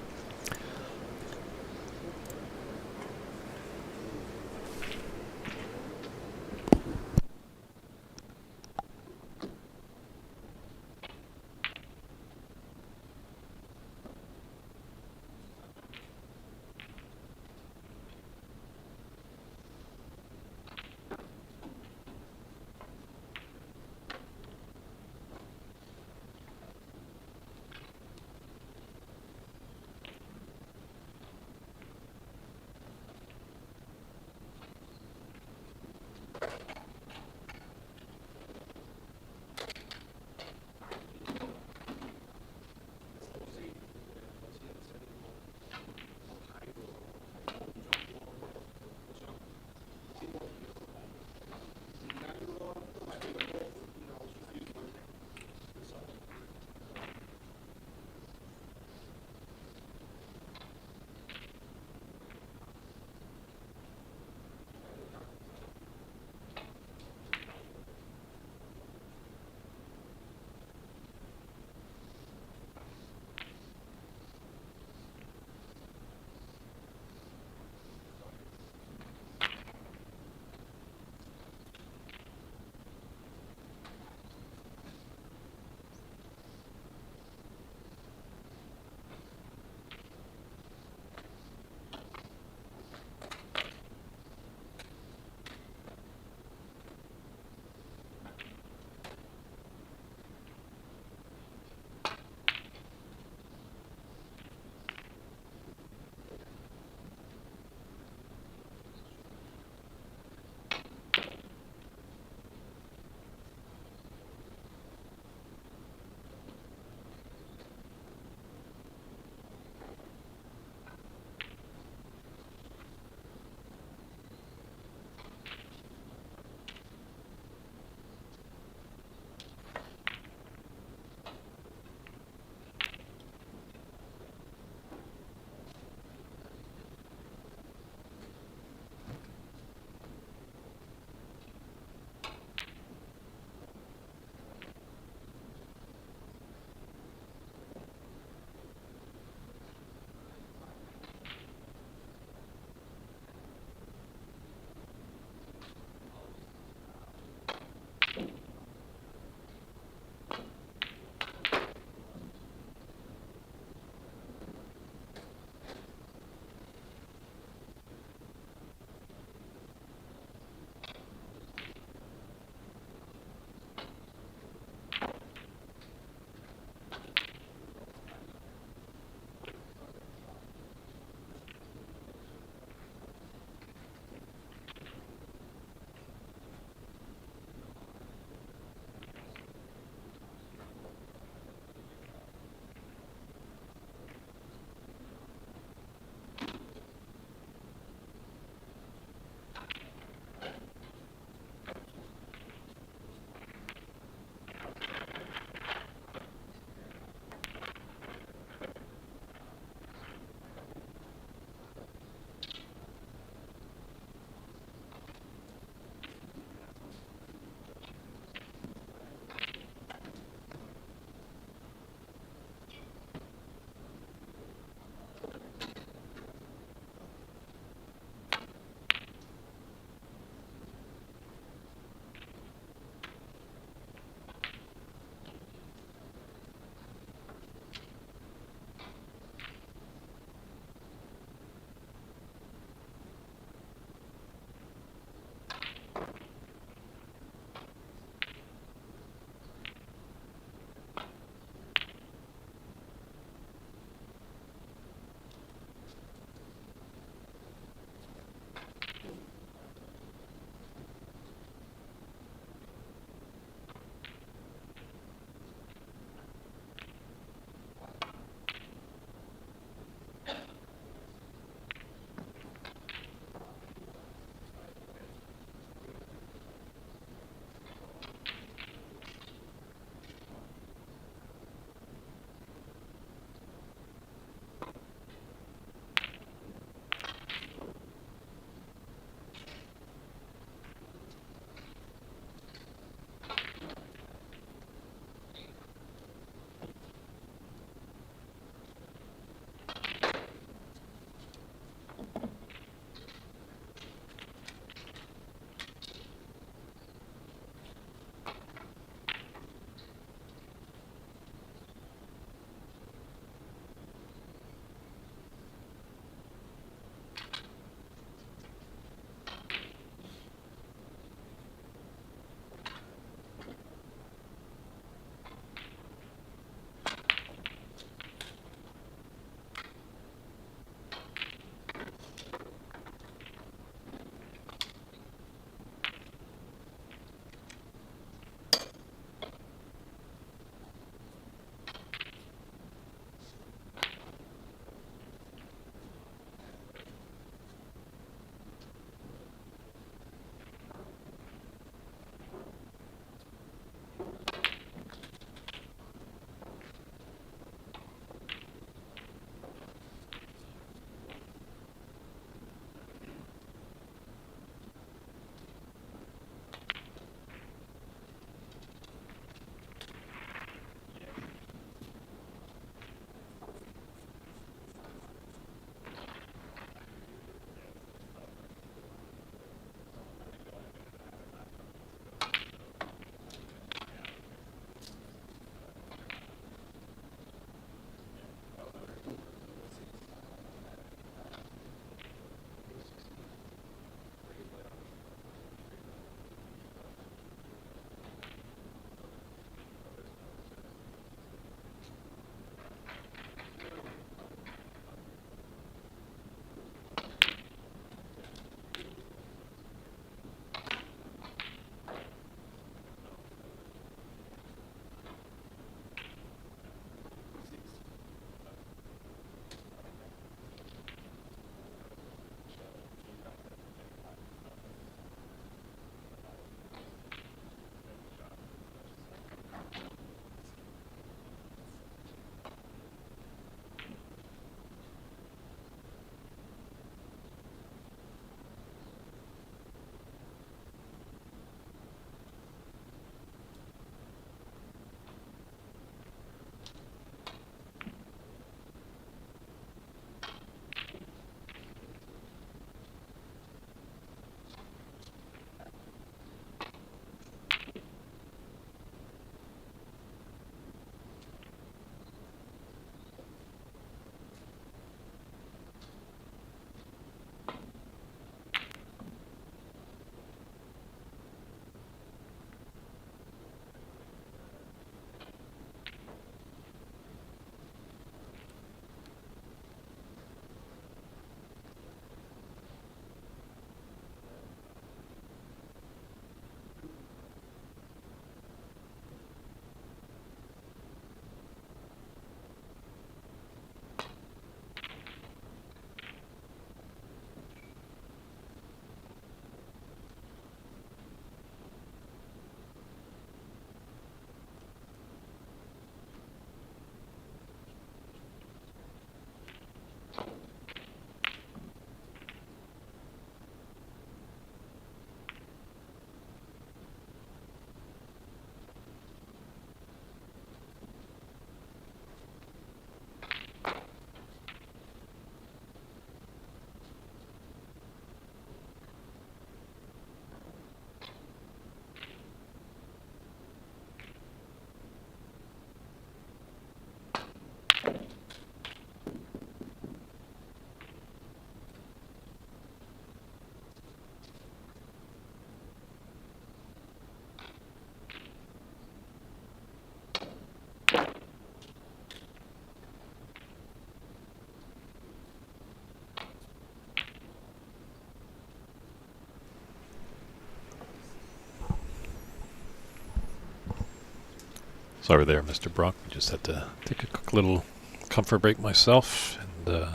Sorry there, Mr. Brock. I just had to take a quick little comfort break myself, and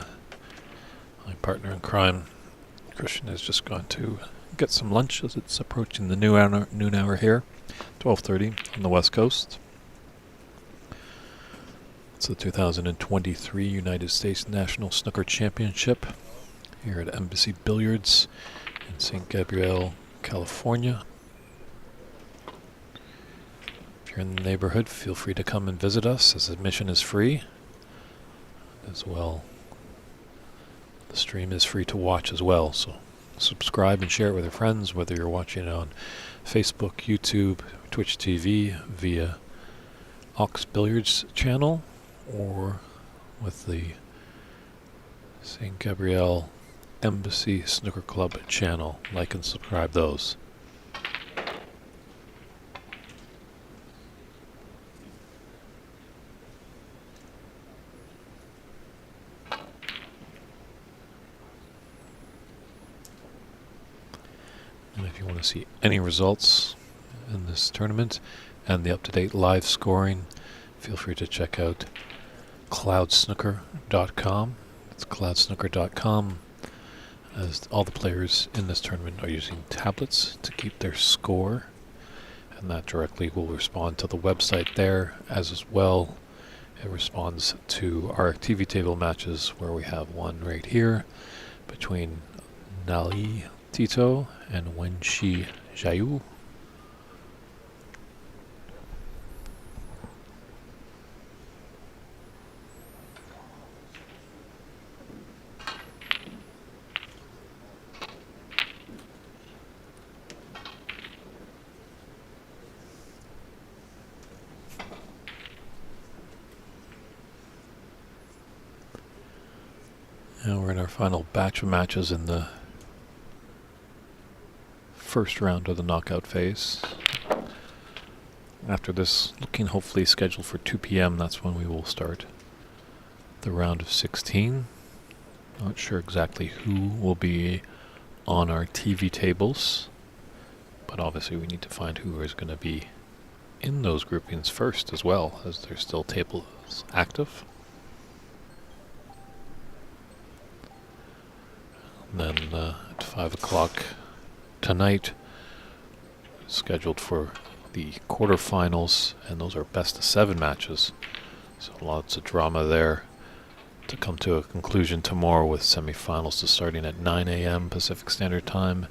my partner in crime, Christian, has just gone to get some lunch as it's approaching the noon hour here, 12:30 on the West Coast. It's the 2023 United States National Snooker Championship here at Embassy Billiards in St. Gabriel, California. If you're in the neighborhood, feel free to come and visit us, as admission is free. As well, the stream is free to watch as well, so subscribe and share it with your friends, whether you're watching it on Facebook, YouTube, Twitch TV, via Ox Billiards channel, or with the St. Gabriel Embassy Snooker Club channel. Like and subscribe those. And if you want to see any results in this tournament and the up-to-date live scoring, feel free to check out cloudsnooker.com. It's cloudsnooker.com, as all the players in this tournament are using tablets to keep their score, and that directly will respond to the website there. As well, it responds to our TV table matches, where we have one right here between Nali Tito and Wenshi Zhayu. Now we're in our final batch of matches in the first round of the knockout phase. After this, looking hopefully scheduled for 2 p.m., that's when we will start the round of 16. Not sure exactly who will be on our TV tables, but obviously we need to find who is going to be in those groupings first as well, as there's still tables active. And then at 5 o'clock tonight, scheduled for the quarterfinals, and those are best of 7 matches, so lots of drama there to come to a conclusion tomorrow, with semifinals starting at 9 a.m. Pacific Standard Time,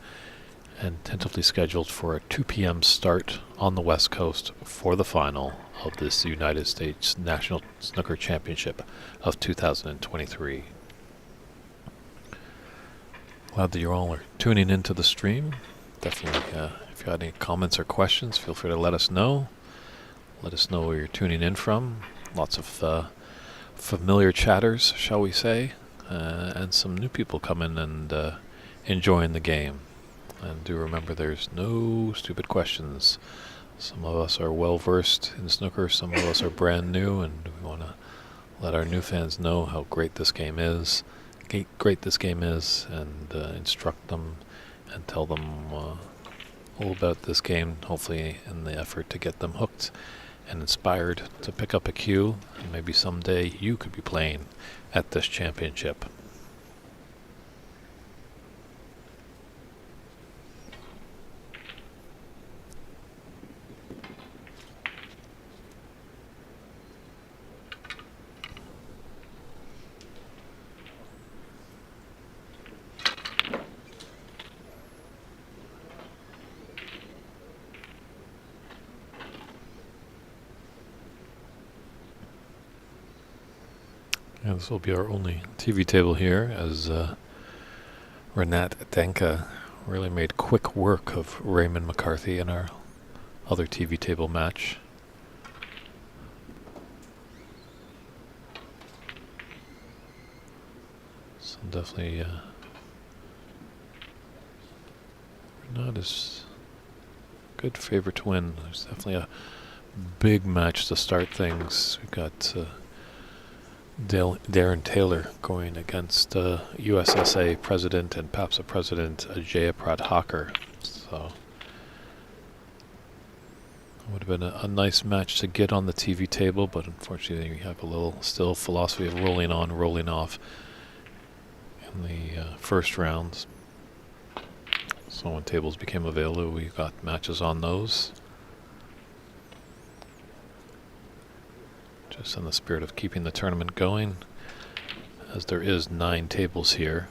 and tentatively scheduled for a 2 p.m. start on the West Coast for the final of this United States National Snooker Championship of 2023. Glad that you all are tuning into the stream. Definitely, if you have any comments or questions, feel free to let us know. Let us know where you're tuning in from. Lots of familiar chatters, shall we say, and some new people coming and enjoying the game. And do remember, there's no stupid questions. Some of us are well versed in snooker, some of us are brand new, and we want to let our new fans know how great this game is. And instruct them and tell them all about this game, hopefully in the effort to get them hooked and inspired to pick up a cue, and maybe someday you could be playing at this championship. Yeah, this will be our only TV table here, as Renat Denka really made quick work of Raymond McCarthy in our other TV table match. So definitely Renat is good favorite to win. There's definitely a big match to start things. We've got Darren Taylor going against USSA President and PAPSA President Jaya Pradhakar. So Would have been a nice match to get on the TV table, but unfortunately we have a little still philosophy of rolling on, rolling off in the first rounds. So when tables became available, we got matches on those. Just in the spirit of keeping the tournament going, as there is 9 tables here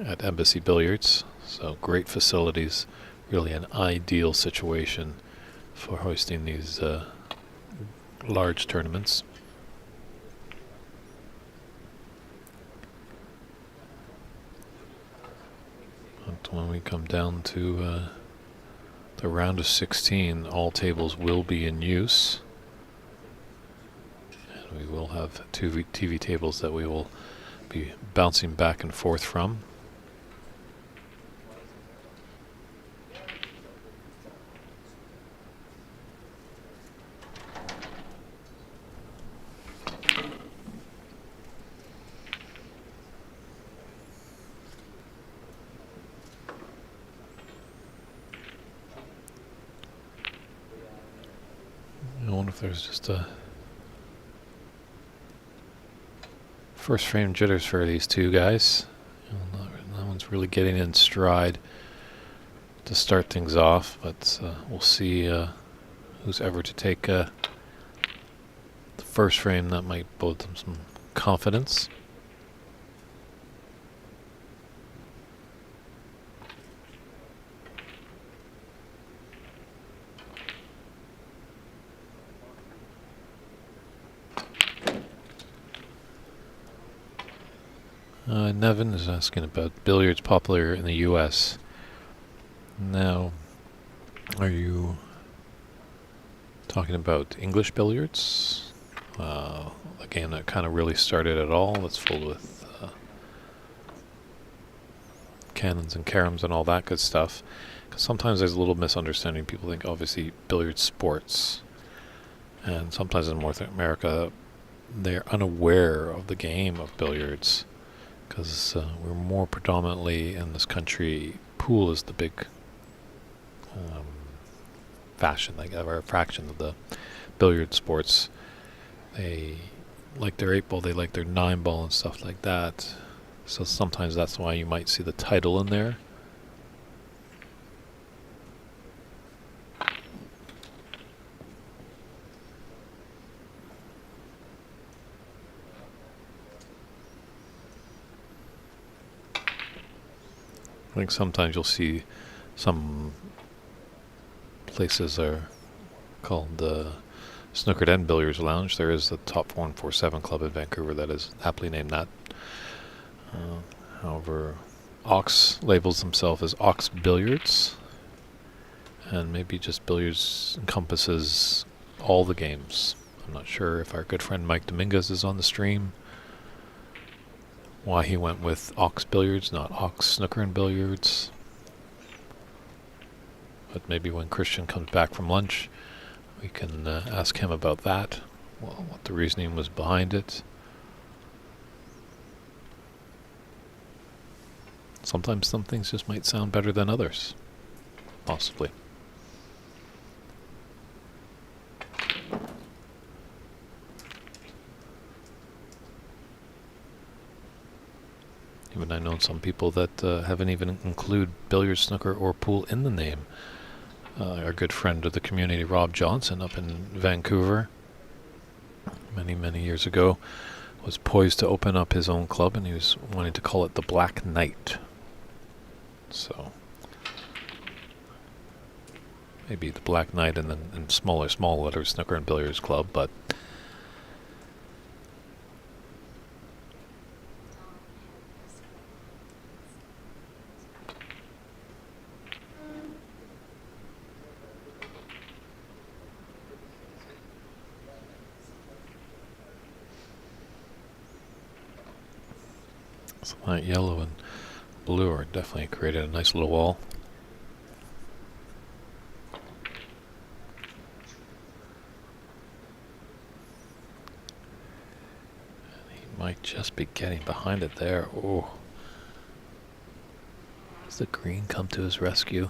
at Embassy Billiards. So great facilities, really an ideal situation for hosting these large tournaments. But when we come down to the round of 16, all tables will be in use. And we will have 2 TV tables that we will be bouncing back and forth from. I wonder if there's just a first frame jitters for these two guys. That one's really getting in stride to start things off, but we'll see who's ever to take the first frame. That might bode them some confidence. Nevin is asking about billiards popular in the U.S. Now, are you talking about English billiards? A game that kind of really started it all. That's full with cannons and caroms and all that good stuff. Because sometimes there's a little misunderstanding. People think obviously billiards sports, and sometimes in North America they're unaware of the game of billiards. Because we're more predominantly in this country, pool is the big fashion, like a fraction of the billiard sports. They like their 8 ball, they like their 9 ball and stuff like that. So sometimes that's why you might see the title in there. I think sometimes you'll see some places are called the Snooker and Billiards Lounge. There is the Top 147 Club in Vancouver that is aptly named that. However, Ox labels himself as Ox Billiards, and maybe just billiards encompasses all the games. I'm not sure if our good friend Mike Dominguez is on the stream, why he went with Ox Billiards, not Ox Snooker and Billiards. But maybe when Christian comes back from lunch, we can ask him about that, well, what the reasoning was behind it. Sometimes some things just might sound better than others, possibly. Even I know some people that haven't even include billiard, snooker, or pool in the name. Our good friend of the community, Rob Johnson, up in Vancouver, many, many years ago, was poised to open up his own club, and he was wanting to call it the Black Knight. So maybe the Black Knight and then in small letters, Snooker and Billiards Club, but so that yellow and blue are definitely created a nice little wall. Might just be getting behind it there. Oh. Does the green come to his rescue?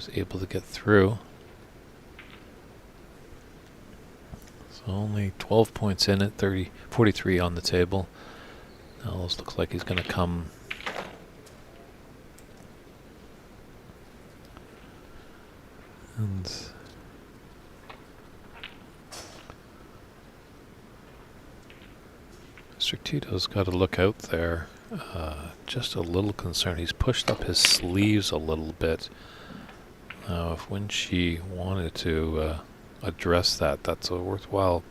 was able to get through. So only 12 points in it, 43 on the table. Now this looks like he's going to come. And Mr. Tito's got to look out there. Just a little concerned. He's pushed up his sleeves a little bit. Now, if Winchi wanted to address that, that's a worthwhile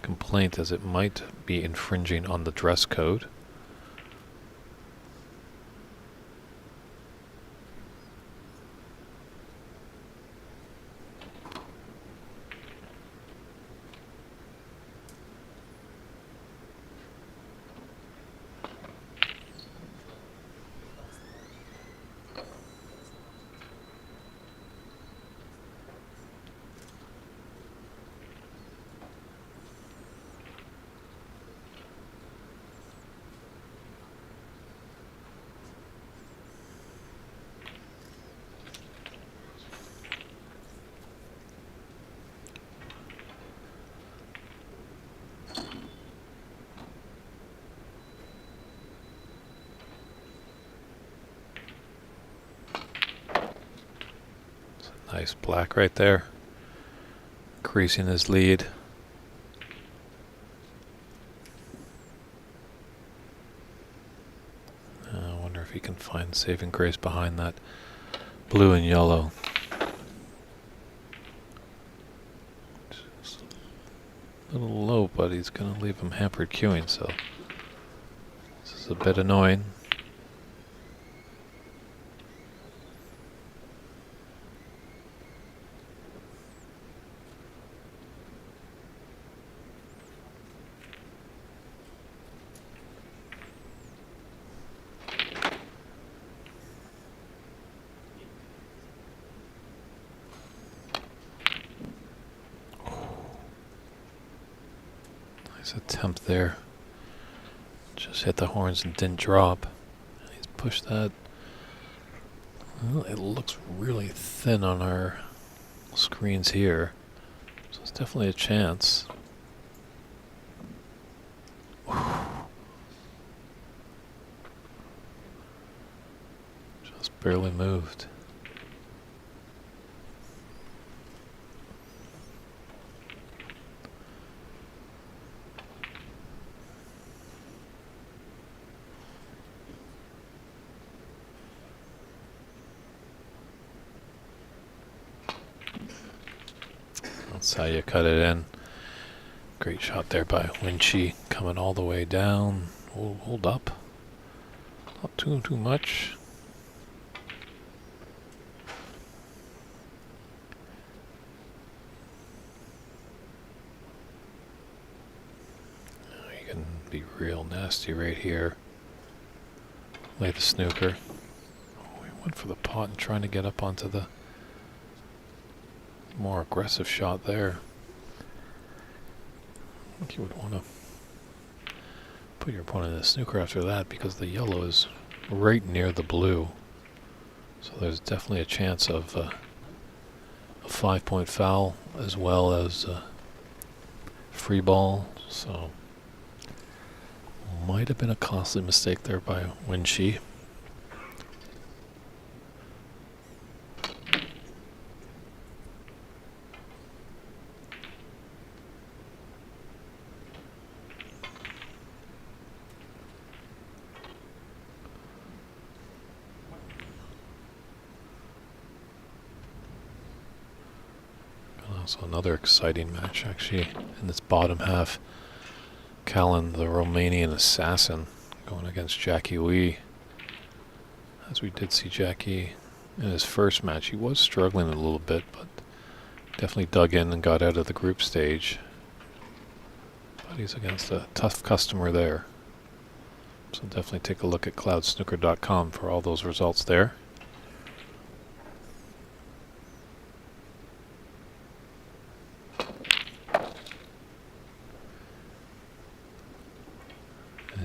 complaint, as it might be infringing on the dress code. Nice black right there, increasing his lead. I wonder if he can find saving grace behind that blue and yellow. Just a little low, but he's going to leave him hampered queuing, so this is a bit annoying. Attempt there, just hit the horns and didn't drop. He's pushed that. Well, it looks really thin on our screens here, so it's definitely a chance. Just barely moved. That's how you cut it in. Great shot there by Winchi, coming all the way down. Hold up. Not too much. You can be real nasty right here. Lay the snooker. Oh, he went for the pot and trying to get up onto the more aggressive shot there. I think you would want to put your opponent in the snooker after that, because the yellow is right near the blue. So there's definitely a chance of a 5-point foul as well as a free ball. So might have been a costly mistake there by Winchi. So another exciting match actually in this bottom half. Callan, the Romanian assassin, going against Jackie Wee. As we did see Jackie in his first match, he was struggling a little bit, but definitely dug in and got out of the group stage. But he's against a tough customer there. So definitely take a look at cloudsnooker.com for all those results there.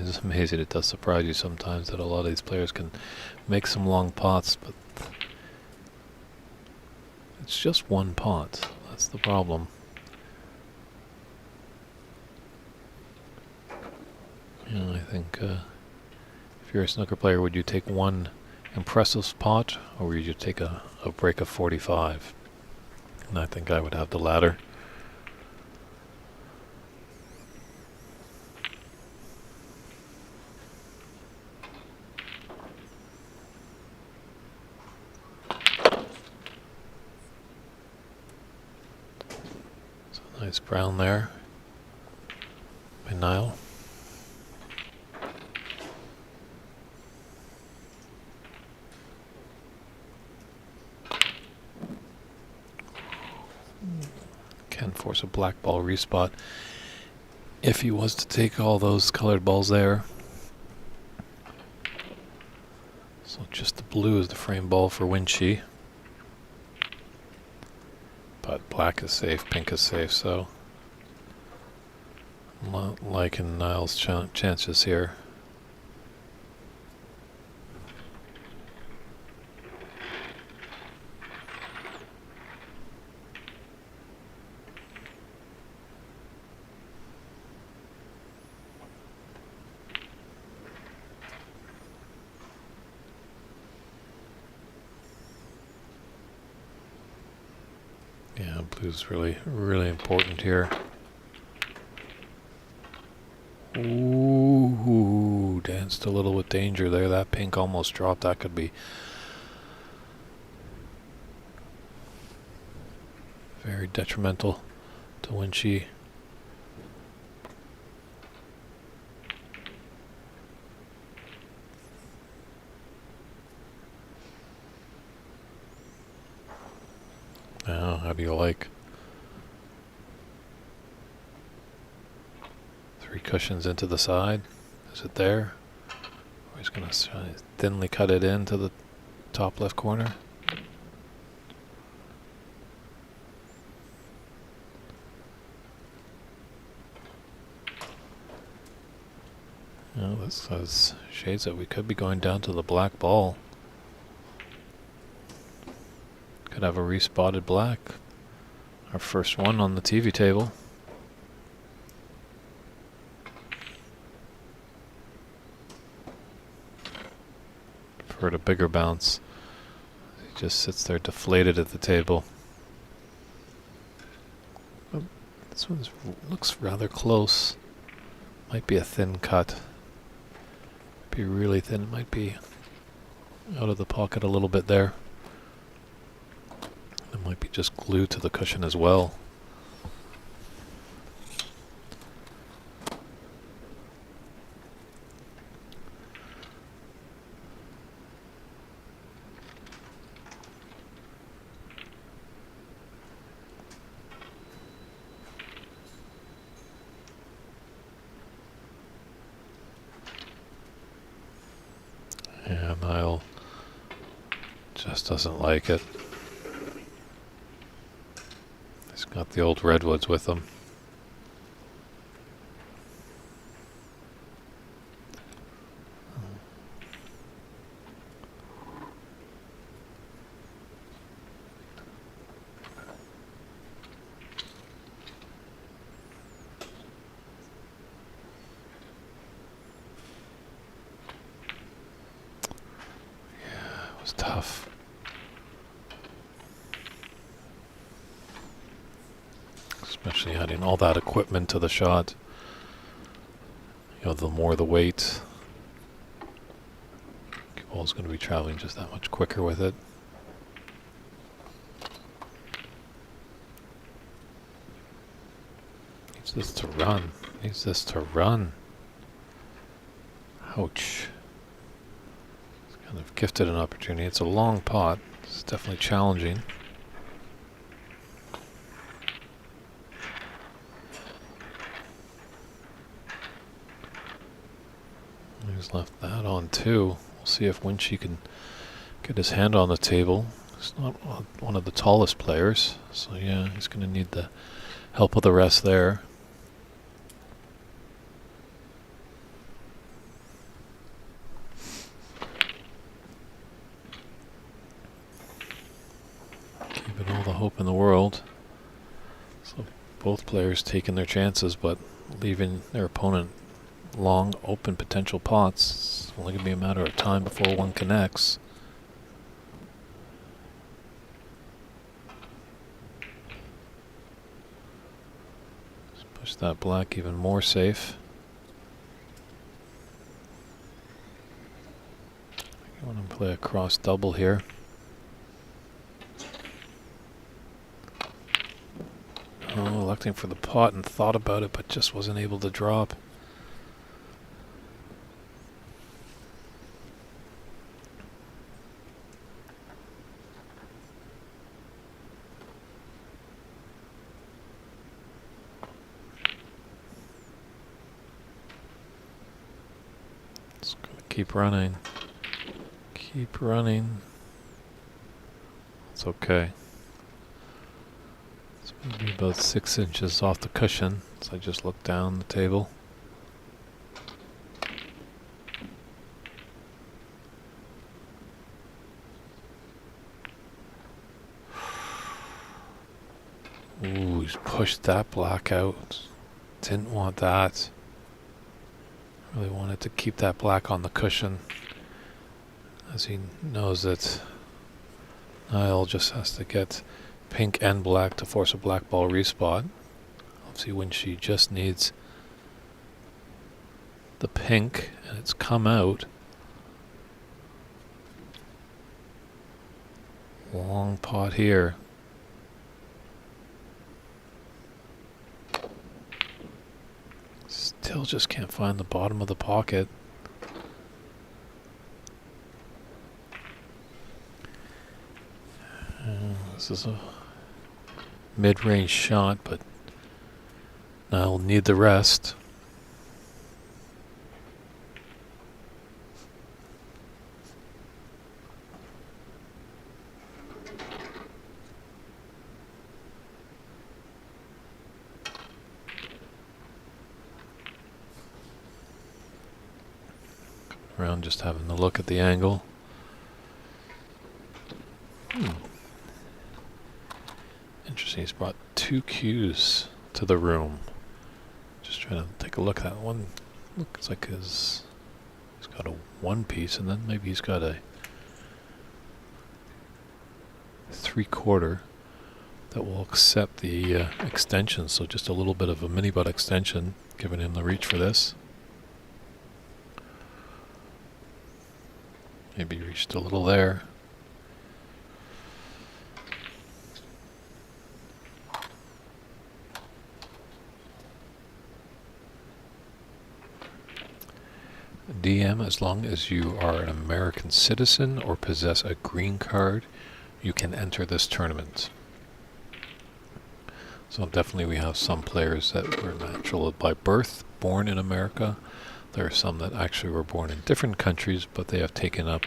It's amazing. It does surprise you sometimes that a lot of these players can make some long pots, but it's just one pot. That's the problem. I think if you're a snooker player, would you take one impressive pot, or would you take a break of 45? And I think I would have the latter. So nice brown there by Niall. Can force a black ball respot if he was to take all those colored balls there. So just the blue is the frame ball for Winchie. But black is safe, pink is safe, so I'm not liking Niall's chances here. Yeah, blue's really important here. Ooh, danced a little with danger there. That pink almost dropped. That could be very detrimental to Winchie. Now, how do you like? 3 cushions into the side. Is it there? Or he's going to thinly cut it into the top left corner. Well, this has shades that we could be going down to the black ball. Could have a respotted black. Our first one on the TV table. Preferred a bigger bounce. He just sits there deflated at the table. Oh, this one looks rather close. Might be a thin cut. Be really thin. It might be out of the pocket a little bit there. It might be just glued to the cushion as well. Yeah, Niall just doesn't like it. He's got the old redwoods with him. It was tough. Especially adding all that equipment to the shot. You know, the more the weight, the ball's going to be traveling just that much quicker with it. Needs this to run. Needs this to run. Ouch. It's kind of gifted an opportunity. It's a long pot. It's definitely challenging. He's left that on too. We'll see if Winchie can get his hand on the table. He's not one of the tallest players, so yeah, he's going to need the help of the rest there. Both players taking their chances, but leaving their opponent long open potential pots. It's only going to be a matter of time before one connects. Let's push that black even more safe. I want to play a cross double here. Oh, electing for the pot and thought about it, but just wasn't able to drop. It's going to keep running. Keep running. It's okay. It's maybe about 6 inches off the cushion, so I just look down the table. Ooh, he's pushed that black out. Didn't want that. Really wanted to keep that black on the cushion, as he knows that Niall just has to get pink and black to force a black ball respot. Obviously when she just needs the pink and it's come out. Long pot here. Still just can't find the bottom of the pocket. This is a mid-range shot, but now we'll need the rest. Around just having a look at the angle. Interesting, he's brought 2 cues to the room. Just trying to take a look at that one. Looks like he's got a 1 piece, and then maybe he's got a 3/4 that will accept the extension. So just a little bit of a mini butt extension, giving him the reach for this. Maybe reached a little there. DM, as long as you are an American citizen or possess a green card, you can enter this tournament. So definitely we have some players that were natural by birth, born in America. There are some that actually were born in different countries, but they have taken up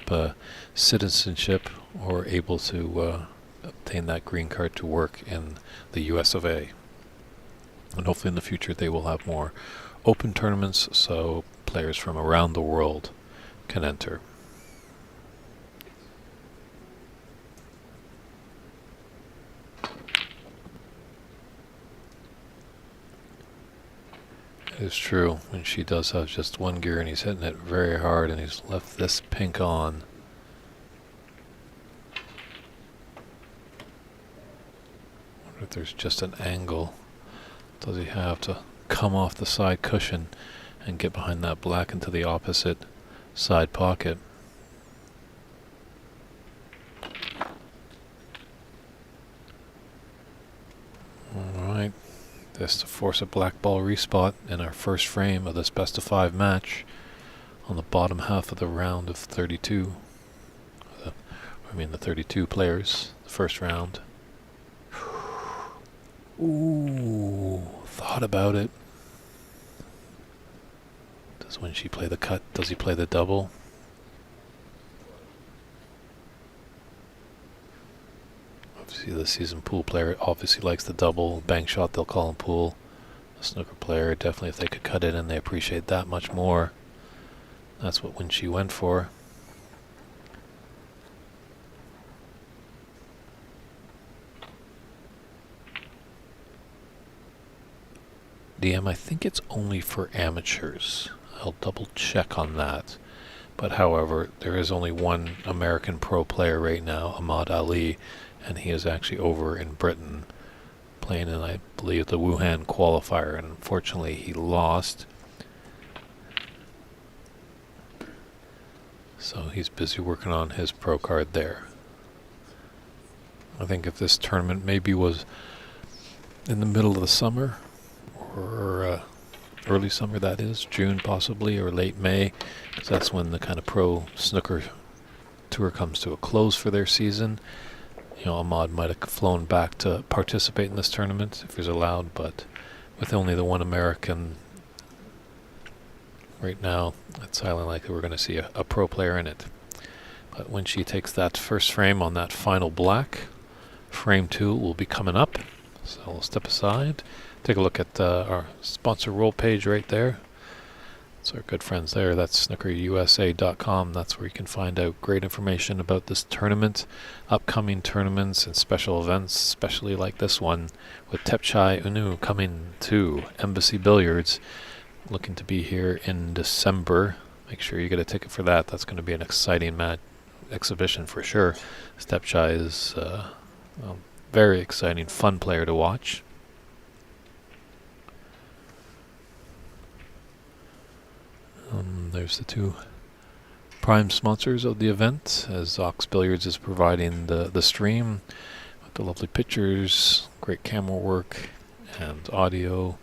citizenship or able to obtain that green card to work in the US of A. And hopefully in the future they will have more open tournaments so players from around the world can enter. It is true, when she does have just 1 gear and he's hitting it very hard and he's left this pink on. Wonder if there's just an angle. Does he have to come off the side cushion and get behind that black into the opposite side pocket? Alright, this to force a black ball respot in our first frame of this best of 5 match on the bottom half of the round of 32. The 32 players, the first round. Ooh, thought about it. Does when she play the cut, does he play the double? Obviously the seasoned pool player obviously likes the double. Bang shot, they'll call him pool. The snooker player, definitely if they could cut it in, they appreciate that much more. That's what when she went for. DM, I think it's only for amateurs. I'll double check on that. But however, there is only one American pro player right now, Ahmad Ali, and he is actually over in Britain playing in, I believe, the Wuhan qualifier, and unfortunately he lost. So he's busy working on his pro card there. I think if this tournament maybe was in the middle of the summer, or early summer, that is, June possibly, or late May, because that's when the kind of pro snooker tour comes to a close for their season. You know, Ahmad might have flown back to participate in this tournament if he's allowed, but with only the one American right now, it's highly likely we're going to see a pro player in it. But when she takes that first frame on that final black, frame 2 will be coming up. So we'll step aside, take a look at our sponsor roll page right there. It's our good friends there. That's snookerusa.com. That's where you can find out great information about this tournament, upcoming tournaments, and special events, especially like this one with Tepchai Unu coming to Embassy Billiards, looking to be here in December. Make sure you get a ticket for that. That's going to be an exciting exhibition for sure. Tepchai is a very exciting, fun player to watch. There's the two prime sponsors of the event, as Ox Billiards is providing the stream with the lovely pictures, great camera work, and audio,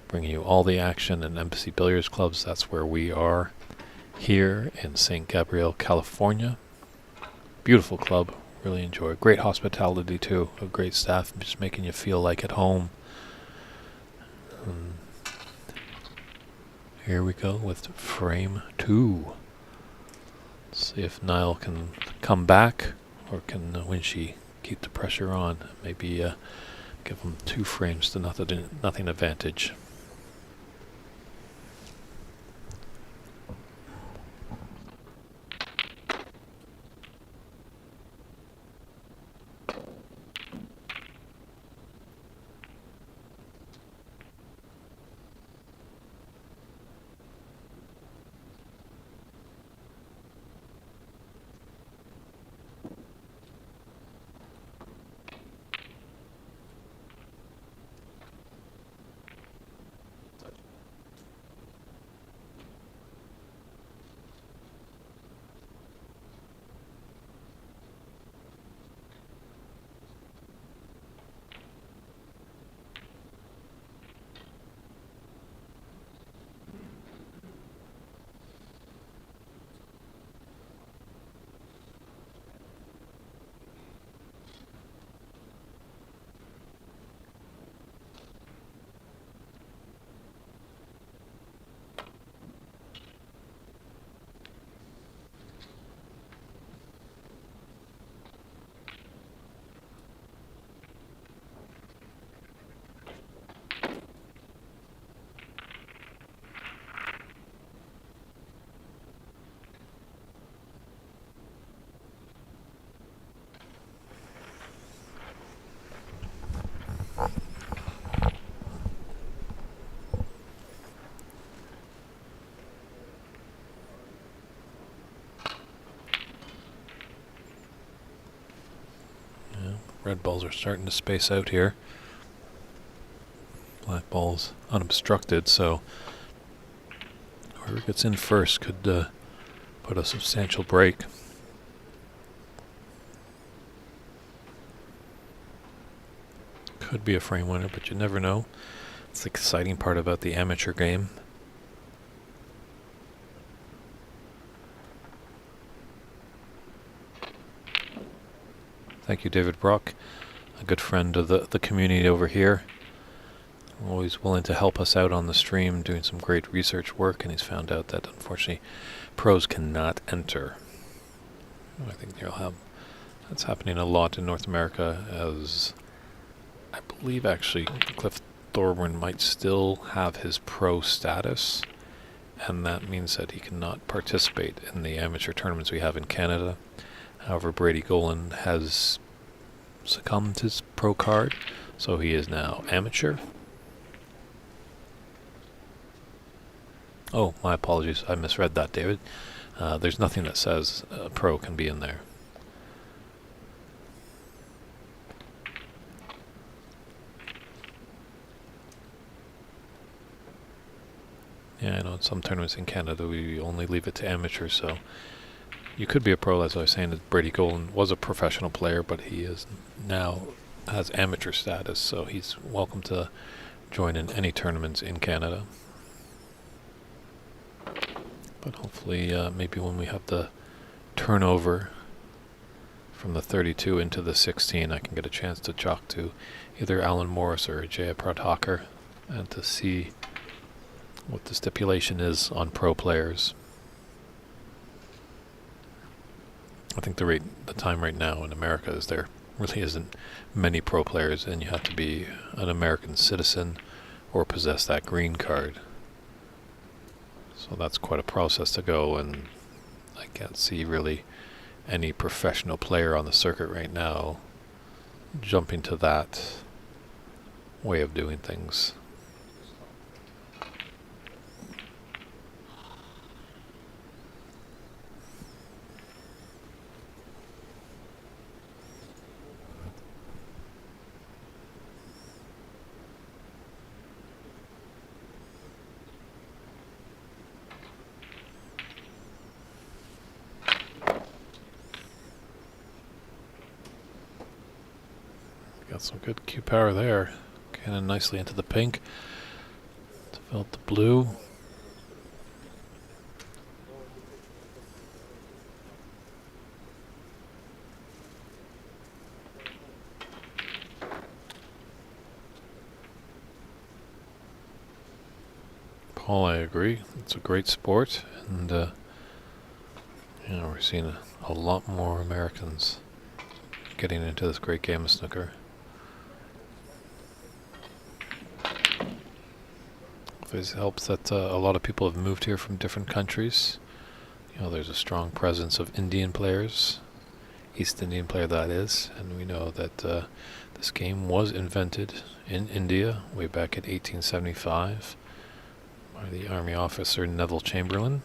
bringing you all the action in Embassy Billiards Clubs. That's where we are here in St. Gabriel, California. Beautiful club, really enjoy. Great hospitality too, a great staff, just making you feel like at home. Here we go with frame 2. Let's see if Niall can come back, or can Winchie keep the pressure on. Maybe give him 2 frames to nothing advantage. Red balls are starting to space out here. Black balls unobstructed, so whoever gets in first could put a substantial break. Could be a frame winner, but you never know. It's the exciting part about the amateur game. Thank you, David Brock, a good friend of the community over here. Always willing to help us out on the stream, doing some great research work, and he's found out that unfortunately pros cannot enter. I think that's happening a lot in North America, as I believe actually Cliff Thorburn might still have his pro status, and that means that he cannot participate in the amateur tournaments we have in Canada. However, Brady Golan has succumbed his pro card, so he is now amateur. Oh, my apologies. I misread that, David. There's nothing that says a pro can be in there. Yeah, I know in some tournaments in Canada we only leave it to amateurs, so you could be a pro, as I was saying. That Brady Golan was a professional player, but he is now has amateur status, so he's welcome to join in any tournaments in Canada. But hopefully, maybe when we have the turnover from the 32 into the 16, I can get a chance to talk to either Alan Morris or Jaya Pradhakar and to see what the stipulation is on pro players. I think the time right now in America is there really isn't many pro players, and you have to be an American citizen or possess that green card. So that's quite a process to go, and I can't see really any professional player on the circuit right now jumping to that way of doing things. Got some good cue power there. Getting nicely into the pink. Develop the blue. Paul, I agree. It's a great sport, and we're seeing a lot more Americans getting into this great game of snooker. It helps that a lot of people have moved here from different countries. There's a strong presence of Indian players, East Indian player that is, and we know that this game was invented in India way back in 1875 by the army officer Neville Chamberlain.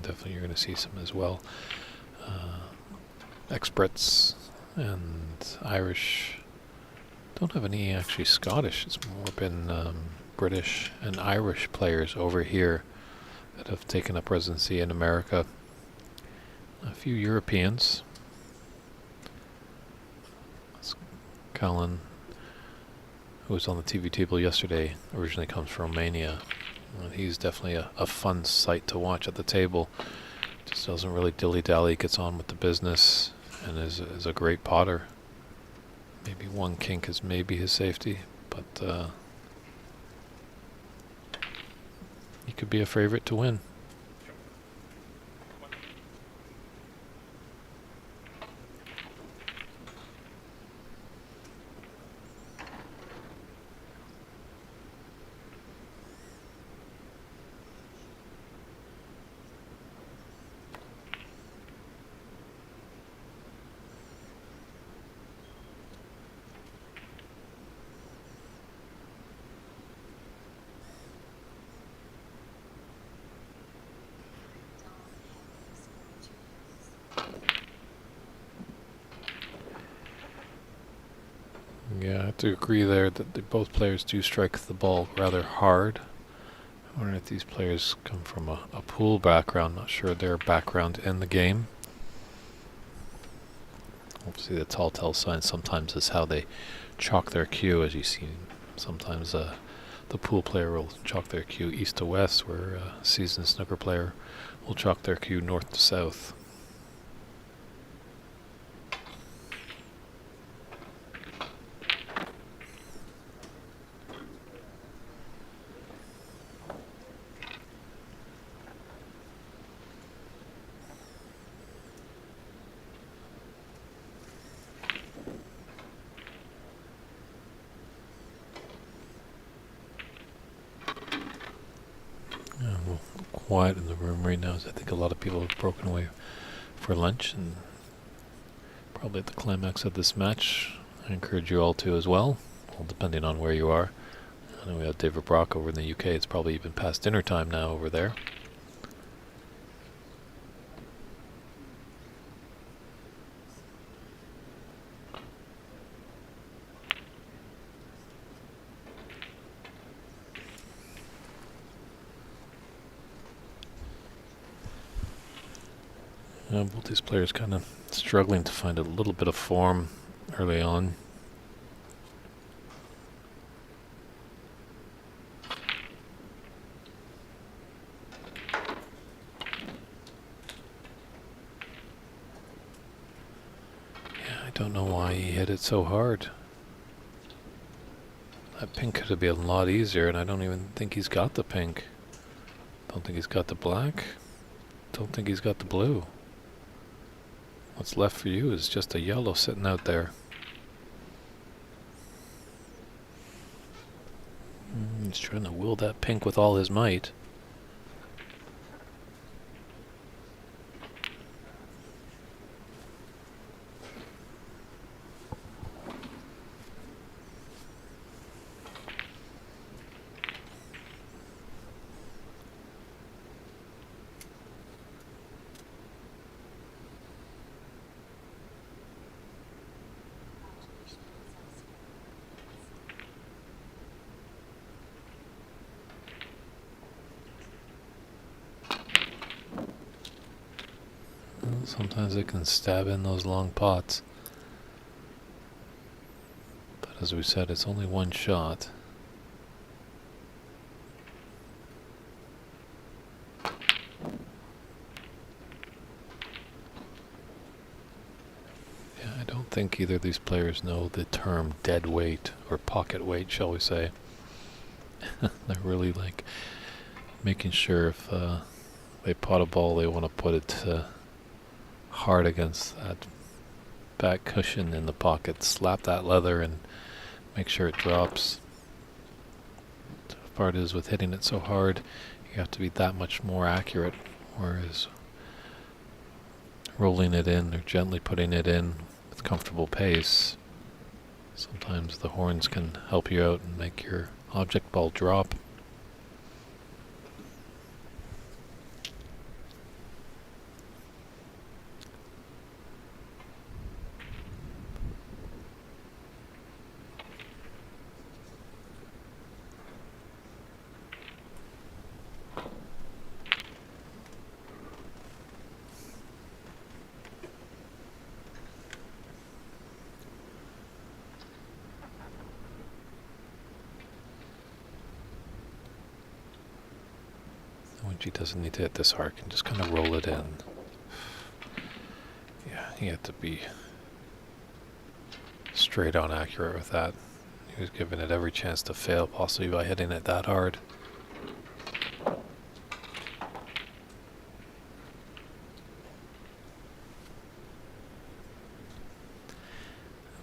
Definitely you're going to see some as well. Experts and Irish. Don't have any actually Scottish. It's more been British and Irish players over here that have taken up residency in America. A few Europeans. Colin, who was on the TV table yesterday, originally comes from Romania. And he's definitely a fun sight to watch at the table. Just doesn't really dilly-dally, gets on with the business, and is a great potter. Maybe one kink is maybe his safety, but he could be a favorite to win. Yeah, I have to agree there that both players do strike the ball rather hard. I wonder if these players come from a pool background. Not sure their background in the game. Obviously, the telltale sign sometimes is how they chalk their cue, as you see. Sometimes the pool player will chalk their cue east to west, where a seasoned snooker player will chalk their cue north to south. Quiet in the room right now, as I think a lot of people have broken away for lunch and probably at the climax of this match. I encourage you all to as well depending on where you are. And we have David Brock over in the UK. It's probably even past dinner time now over there. Both these players kind of struggling to find a little bit of form early on. Yeah, I don't know why he hit it so hard. That pink could have been a lot easier, and I don't even think he's got the pink. Don't think he's got the black. Don't think he's got the blue. What's left for you is just a yellow sitting out there. He's trying to will that pink with all his might. Sometimes it can stab in those long pots. But as we said, it's only one shot. Yeah, I don't think either of these players know the term dead weight or pocket weight, shall we say. They're really like making sure if they pot a ball, they want to put it hard against that back cushion in the pocket, slap that leather and make sure it drops. The part is with hitting it so hard, you have to be that much more accurate, whereas rolling it in or gently putting it in with comfortable pace, sometimes the horns can help you out and make your object ball drop. She doesn't need to hit this hard, can just kind of roll it in. Yeah, you have to be straight on accurate with that. He was giving it every chance to fail, possibly by hitting it that hard.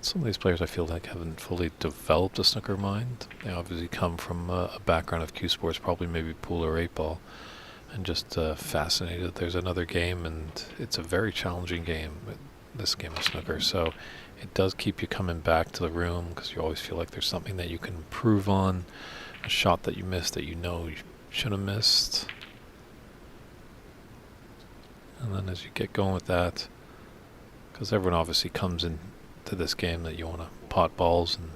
Some of these players I feel like haven't fully developed a snooker mind. They obviously come from a background of cue sports, probably maybe pool or 8-ball. And just fascinated. There's another game, and it's a very challenging game, this game of snooker. So it does keep you coming back to the room because you always feel like there's something that you can improve on, a shot that you missed that you know you should have missed. And then as you get going with that, because everyone obviously comes into this game that you want to pot balls, and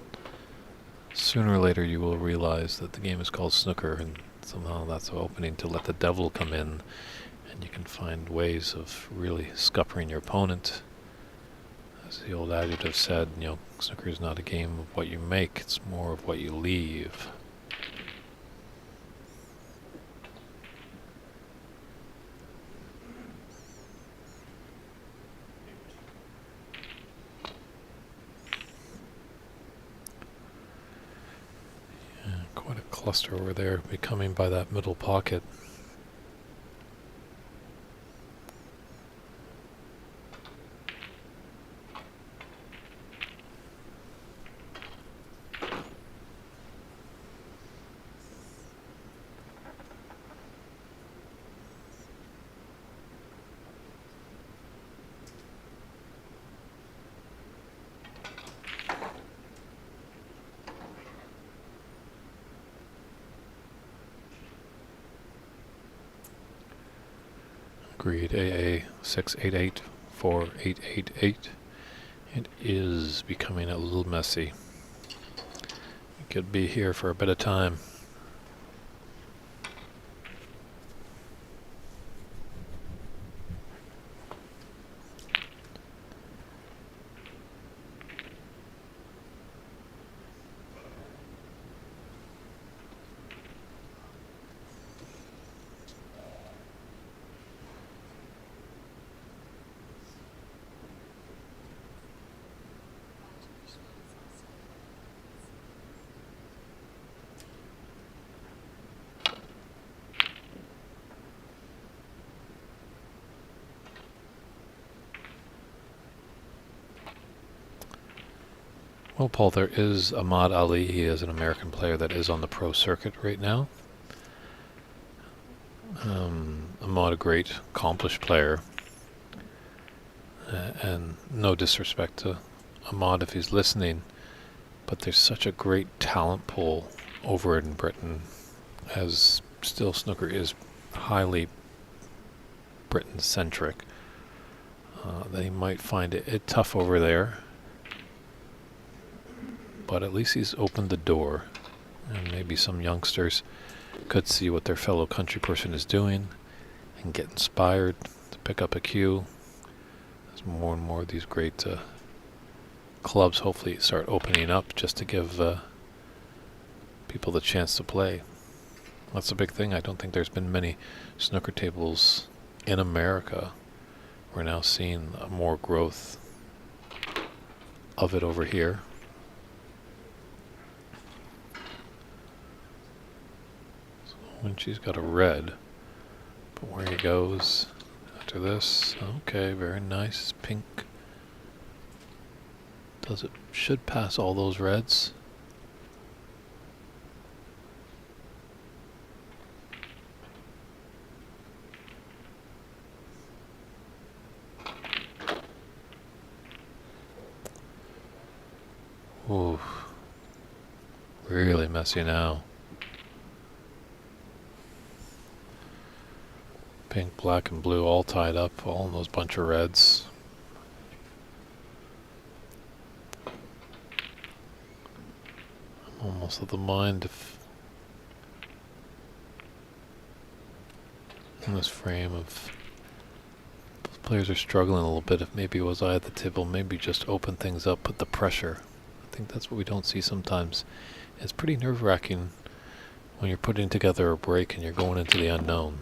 sooner or later you will realize that the game is called snooker, and somehow that's an opening to let the devil come in, and you can find ways of really scuppering your opponent. As the old adage said, snooker is not a game of what you make, it's more of what you leave. Yeah, quite a cluster over there, becoming by that middle pocket. Agreed. AA 6884888. It is becoming a little messy. We could be here for a bit of time. Well, Paul, there is Ahmad Ali. He is an American player that is on the pro circuit right now. Ahmad, a great, accomplished player. And no disrespect to Ahmad if he's listening, but there's such a great talent pool over in Britain, as still snooker is highly Britain-centric, that he might find it tough over there. But at least he's opened the door, and maybe some youngsters could see what their fellow country person is doing and get inspired to pick up a cue as more and more of these great clubs hopefully start opening up, just to give people the chance to play. That's a big thing. I don't think there's been many snooker tables in America. We're now seeing more growth of it over here. When she's got a red, but where he goes after this, okay, very nice, pink. Should pass all those reds. Ooh, really messy now. Pink, black, and blue all tied up, all in those bunch of reds. I'm almost of the mind if in this frame of both players are struggling a little bit, if maybe it was I at the table, maybe just open things up, put the pressure. I think that's what we don't see sometimes. It's pretty nerve-wracking when you're putting together a break and you're going into the unknown.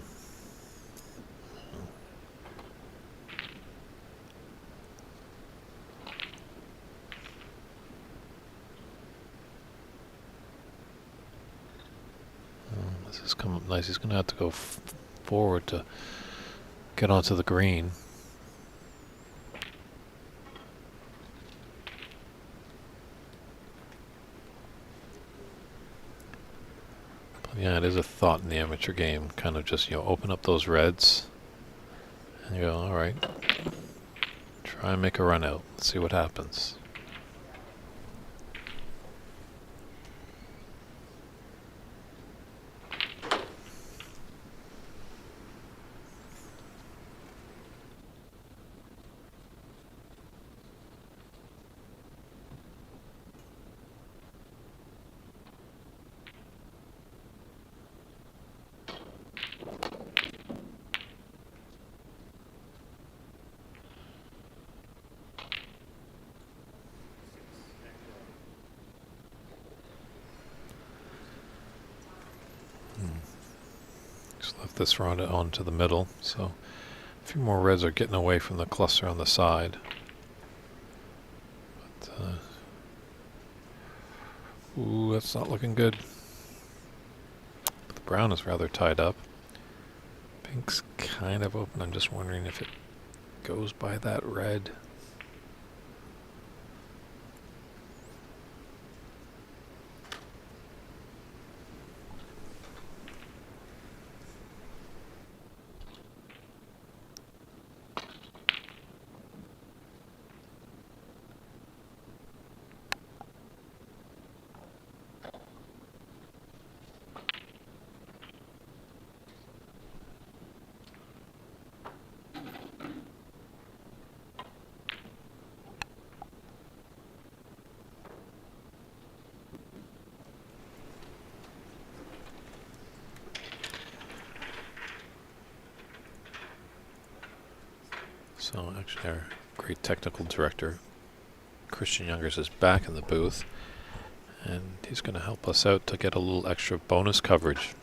This has come up nice. He's going to have to go forward to get onto the green. But yeah, it is a thought in the amateur game. Kind of just, open up those reds. And you go, alright. Try and make a run out. Let's see what happens. Just left this round onto the middle, so a few more reds are getting away from the cluster on the side. But, ooh, that's not looking good. The brown is rather tied up. Pink's kind of open. I'm just wondering if it goes by that red. So actually our great technical director, Christian Youngers, is back in the booth, and he's going to help us out to get a little extra bonus coverage,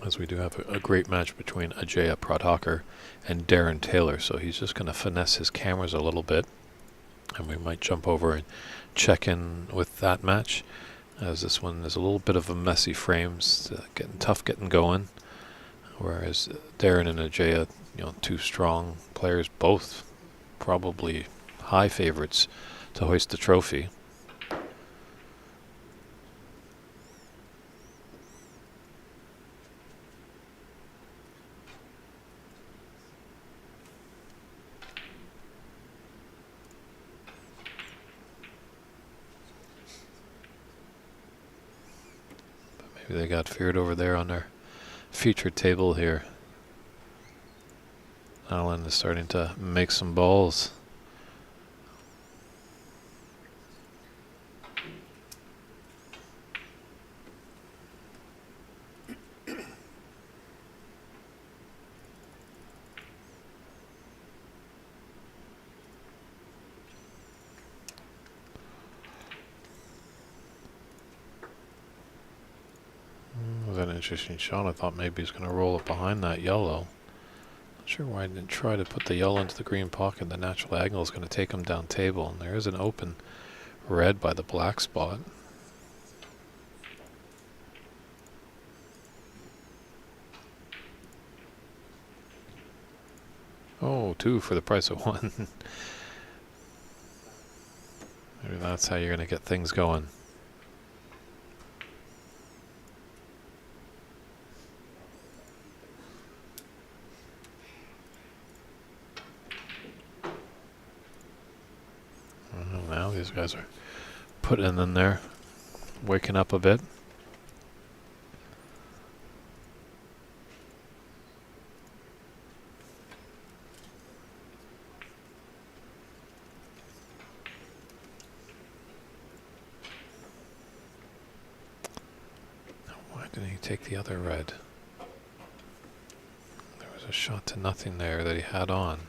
as we do have a great match between Ajaya Pradhakar and Darren Taylor. So he's just going to finesse his cameras a little bit, and we might jump over and check in with that match, as this one is a little bit of a messy frames, getting tough getting going, whereas Darren and Ajaya, two strong players, both probably high favorites to hoist the trophy. But maybe they got feared over there on their featured table here. Alan is starting to make some balls. Was an interesting shot. I thought maybe he's going to roll it behind that yellow. Not sure why I didn't try to put the yellow into the green pocket. The natural angle is going to take him down table, and there is an open red by the black spot. Oh, 2 for the price of 1. Maybe that's how you're going to get things going. Now these guys are putting in there, waking up a bit. Why didn't he take the other red? There was a shot to nothing there that he had on.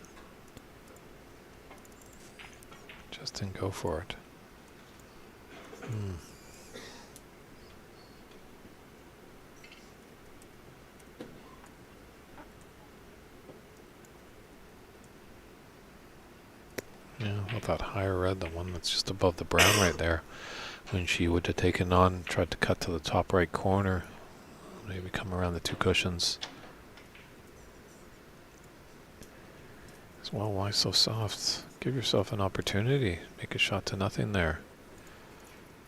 Just didn't go for it. Yeah, I thought higher red, the one that's just above the brown right there, when she would have taken on, tried to cut to the top right corner, maybe come around the 2 cushions. As well, why so soft? Give yourself an opportunity. Make a shot to nothing there.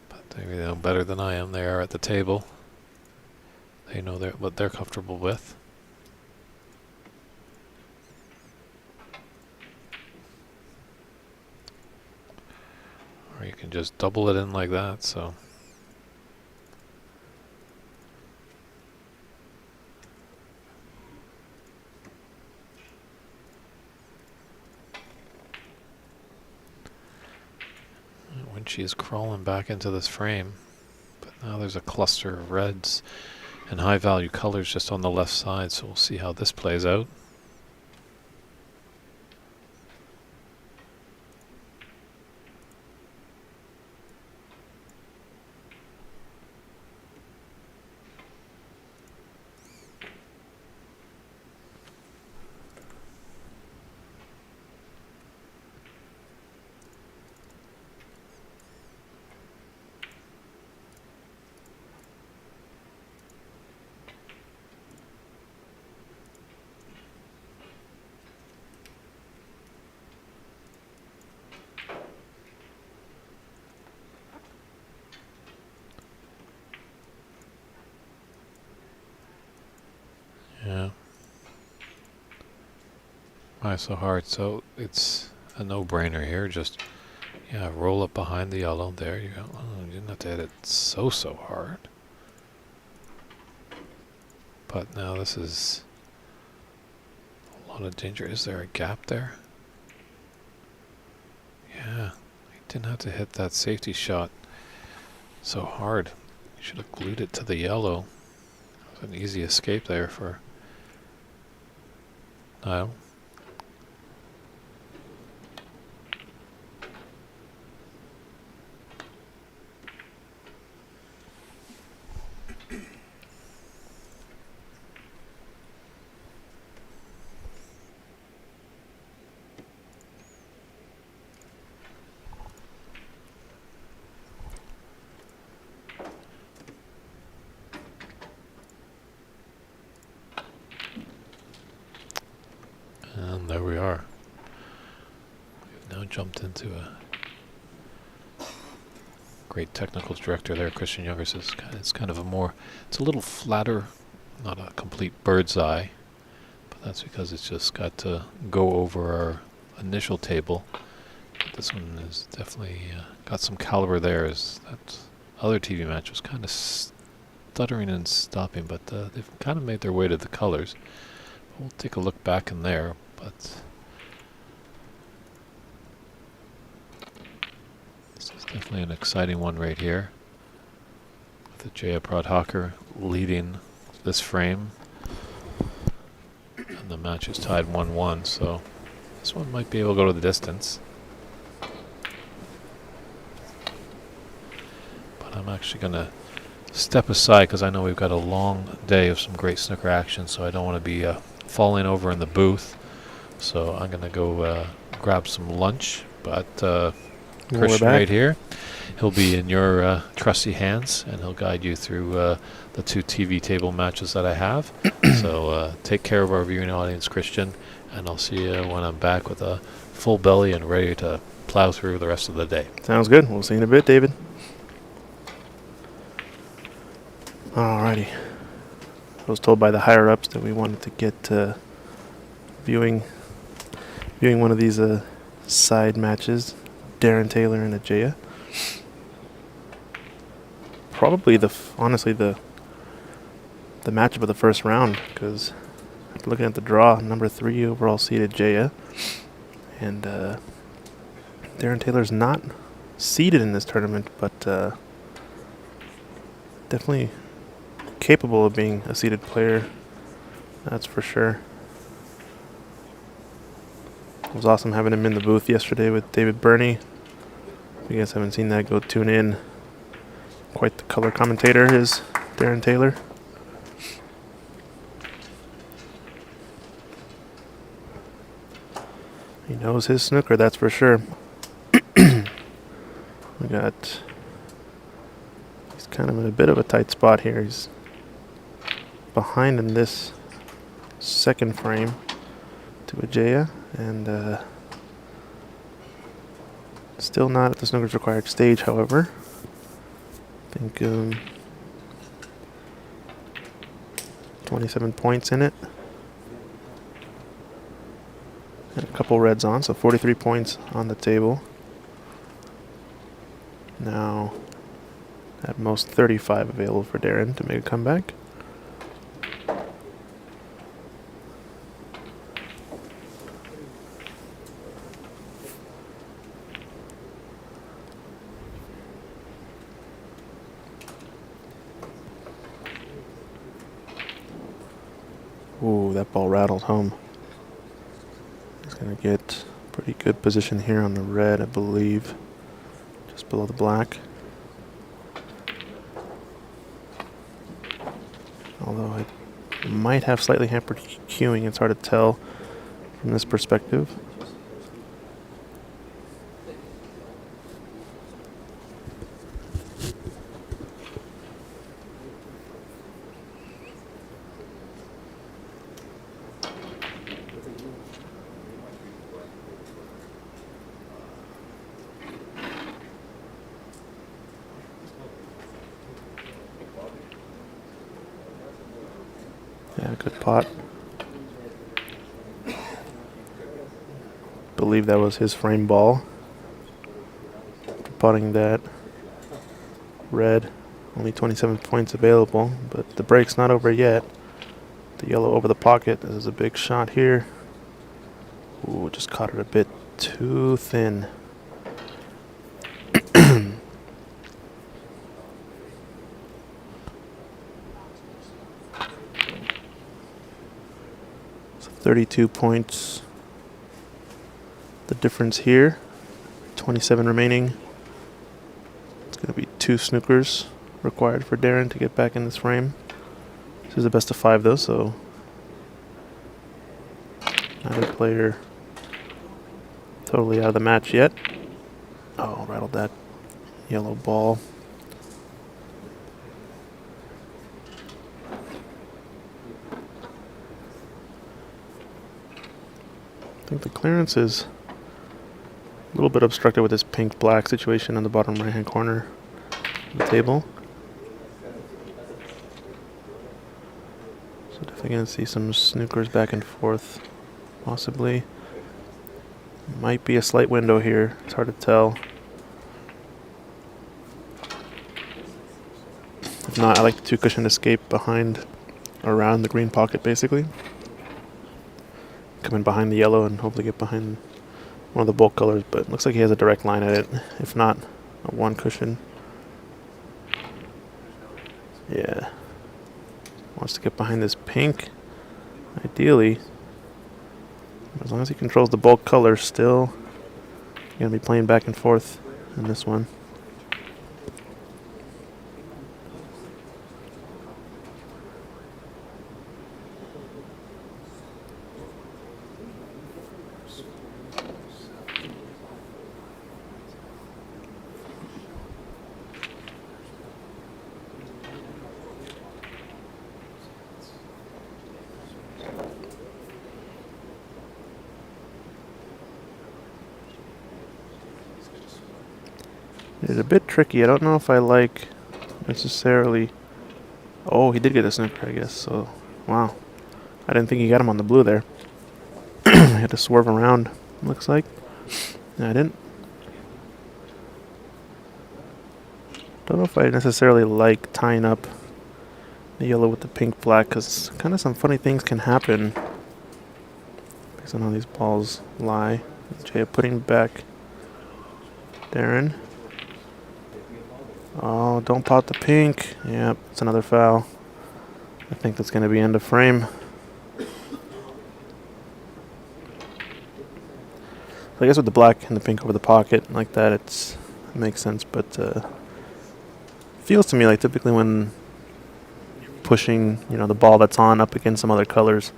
But maybe they know better than I am. They are at the table. They know what they're comfortable with. Or you can just double it in like that, so. When she is crawling back into this frame, but now there's a cluster of reds and high value colors just on the left side, so we'll see how this plays out. Yeah. Why so hard? So it's a no-brainer here. Just, yeah, roll it behind the yellow. There you go. Oh, you didn't have to hit it so hard. But now this is a lot of danger. Is there a gap there? Yeah. He didn't have to hit that safety shot so hard. He should have glued it to the yellow. It was an easy escape there for Niall. There we are. We've now jumped into a great technical director there, Christian Younger says it's kind of a more, it's a little flatter, not a complete bird's eye, but that's because it's just got to go over our initial table. But this one is definitely got some caliber there. As that other TV match was kind of stuttering and stopping, but they've kind of made their way to the colors. We'll take a look back in there, but this is definitely an exciting one right here. With the Jaya Pradhakar leading this frame. And the match is tied 1-1, so this one might be able to go to the distance. But I'm actually going to step aside because I know we've got a long day of some great snooker action, so I don't want to be falling over in the booth. So I'm going to go grab some lunch, but Christian right here, he'll be in your trusty hands, and he'll guide you through the two TV table matches that I have. So take care of our viewing audience, Christian, and I'll see you when I'm back with a full belly and ready to plow through the rest of the day. Sounds good. We'll see you in a bit, David. Alrighty. I was told by the higher ups that we wanted to get viewing one of these side matches, Darren Taylor and Ajaya. Probably honestly the matchup of the first round, because looking at the draw, number 3 overall seeded Jaya, and Darren Taylor's not seeded in this tournament, but definitely capable of being a seeded player, that's for sure. It was awesome having him in the booth yesterday with David Burney. If you guys haven't seen that, go tune in. Quite the color commentator is Darren Taylor. He knows his snooker, that's for sure. He's kind of in a bit of a tight spot here. He's behind in this second frame to Ajaya, and still not at the snooker's required stage, however. I think 27 points in it. And a couple reds on, so 43 points on the table. Now, at most 35 available for Darren to make a comeback. Ooh, that ball rattled home. He's going to get pretty good position here on the red, I believe. Just below the black. Although I might have slightly hampered cueing, it's hard to tell from this perspective. Yeah, good pot. Believe that was his frame ball. Potting that red. Only 27 points available, but the break's not over yet. The yellow over the pocket. This is a big shot here. Ooh, just caught it a bit too thin. So 32 points. The difference here. 27 remaining. It's going to be 2 snookers required for Darren to get back in this frame. This is a best of 5 though, so neither player totally out of the match yet. Oh, rattled that yellow ball. I think the clearance is a little bit obstructed with this pink-black situation in the bottom right-hand corner of the table. So definitely going to see some snookers back and forth, possibly. Might be a slight window here. It's hard to tell. If not, I like the two-cushion escape behind, around the green pocket, basically. Come in behind the yellow and hopefully get behind one of the bulk colors, but it looks like he has a direct line at it. If not, a one cushion. Yeah. Wants to get behind this pink, ideally. As long as he controls the bulk color still, going to be playing back and forth in this one. It's a bit tricky. I don't know if I like necessarily. Oh, he did get a snooker, I guess. So, wow. I didn't think he got him on the blue there. I had to swerve around, looks like. No, I didn't. Don't know if I necessarily like tying up the yellow with the pink black, because kind of some funny things can happen based on how these balls lie. Jay putting back Darren. Oh, don't pot the pink. Yep, it's another foul. I think that's going to be end of frame. So I guess with the black and the pink over the pocket like that, it makes sense. But feels to me like typically when you're pushing, the ball that's on up against some other colors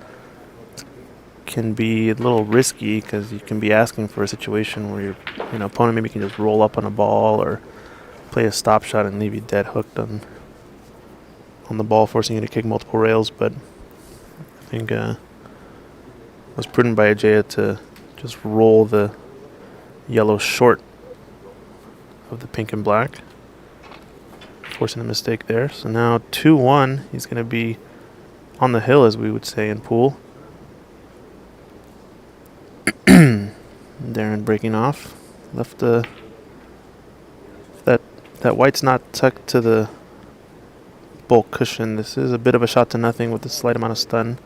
can be a little risky, because you can be asking for a situation where your opponent maybe can just roll up on a ball or play a stop shot and leave you dead hooked on the ball, forcing you to kick multiple rails. But I think it was prudent by Ajaya to just roll the yellow short of the pink and black, forcing a mistake there. So now 2-1. He's going to be on the hill, as we would say in pool. Darren breaking off. Left that white's not tucked to the bulk cushion. This is a bit of a shot to nothing with a slight amount of stun.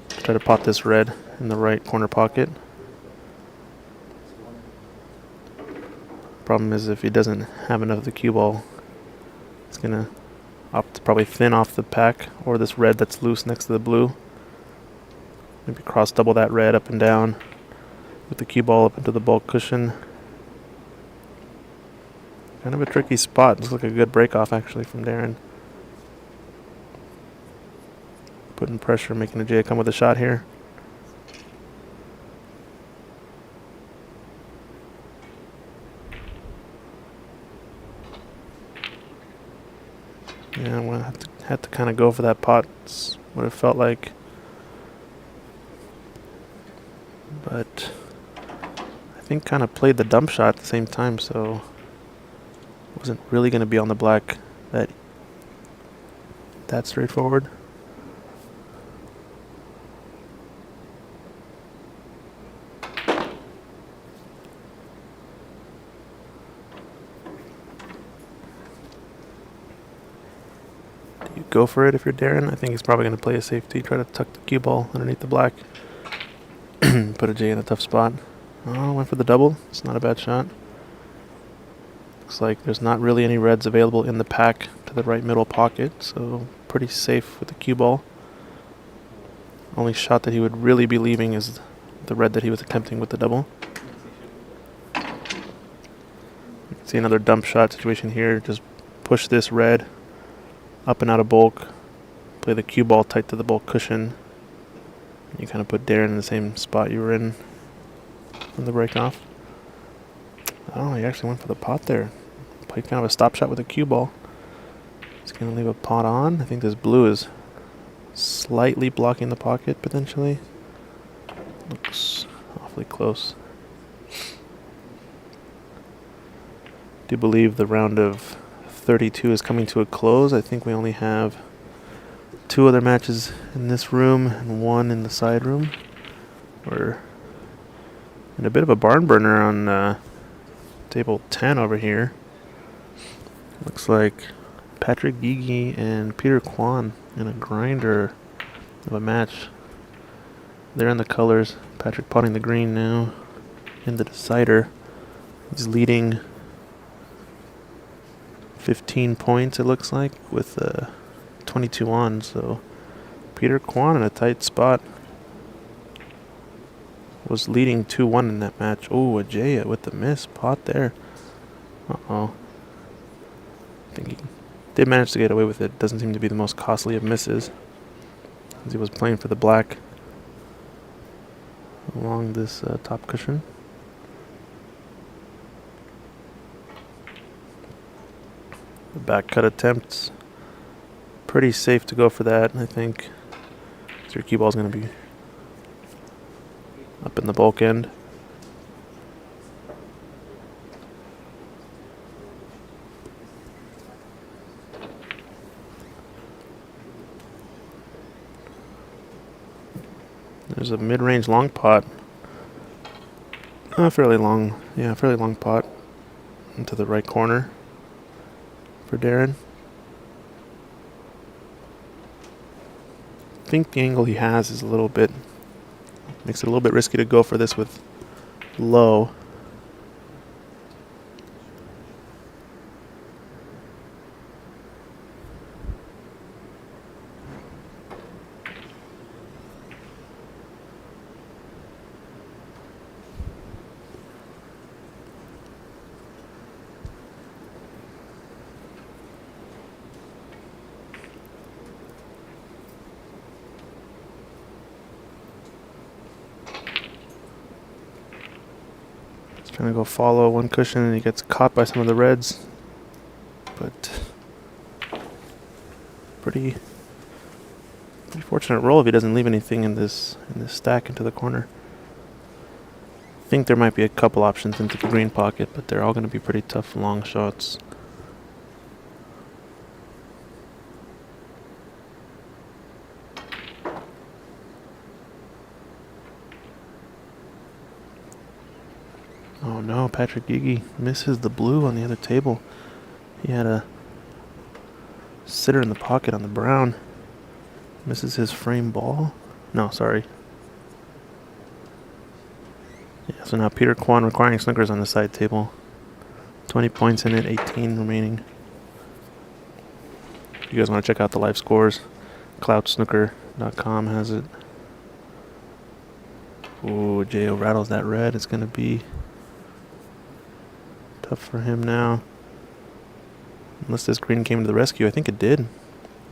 Try to pot this red in the right corner pocket. Problem is, if he doesn't have enough of the cue ball, he's gonna opt to probably thin off the pack, or this red that's loose next to the blue. Maybe cross double that red up and down with the cue ball up into the bulk cushion. Kind of a tricky spot. Looks like a good break off actually from Darren. Putting pressure, making Ajaya come with a shot here. Yeah, I'm gonna have to kind of go for that pot. It's what it felt like. But I think kind of played the dump shot at the same time, so wasn't really going to be on the black that straightforward. Do you go for it if you're Darren? I think he's probably going to play a safety, try to tuck the cue ball underneath the black. Put Ajay in a tough spot. Oh, went for the double. It's not a bad shot. Looks like there's not really any reds available in the pack to the right middle pocket, so pretty safe with the cue ball. Only shot that he would really be leaving is the red that he was attempting with the double. You can see another dump shot situation here. Just push this red up and out of bulk. Play the cue ball tight to the bulk cushion. You kind of put Darren in the same spot you were in from the break off. Oh, he actually went for the pot there. Played kind of a stop shot with a cue ball. He's going to leave a pot on. I think this blue is slightly blocking the pocket, potentially. Looks Awfully close. Do believe the round of 32 is coming to a close. I think we only have 2 other matches in this room and 1 in the side room. We're in a bit of a barn burner on table 10 over here. Looks like Patrick Gigi and Peter Kwan in a grinder of a match. They're in the colors. Patrick potting the green now in the decider. He's leading 15 points, it looks like, with 22 on. So Peter Kwan in a tight spot. Was leading 2-1 in that match. Oh, Ajaya with the miss pot there. Uh-oh. I think he did manage to get away with it. Doesn't seem to be the most costly of misses, as he was playing for the black along this top cushion. The back cut attempts. Pretty safe to go for that, I think. So your cue ball's going to be up in the bulk end. There's a mid-range long pot. Fairly long pot into the right corner for Darren. I think the angle he has is makes it a little bit risky to go for this with low. Trying to go follow one cushion, and he gets caught by some of the reds. But pretty fortunate roll if he doesn't leave anything in this stack into the corner. I think there might be a couple options into the green pocket, but they're all going to be pretty tough long shots. Oh no, Patrick Gigi misses the blue on the other table. He had a sitter in the pocket on the brown. Misses his frame ball. No, sorry. Yeah, so now Peter Kwan requiring snookers on the side table. 20 points in it, 18 remaining. If you guys want to check out the live scores, cloudsnooker.com has it. Ooh, J.O. rattles that red. It's going to be tough for him now. Unless this green came to the rescue. I think it did.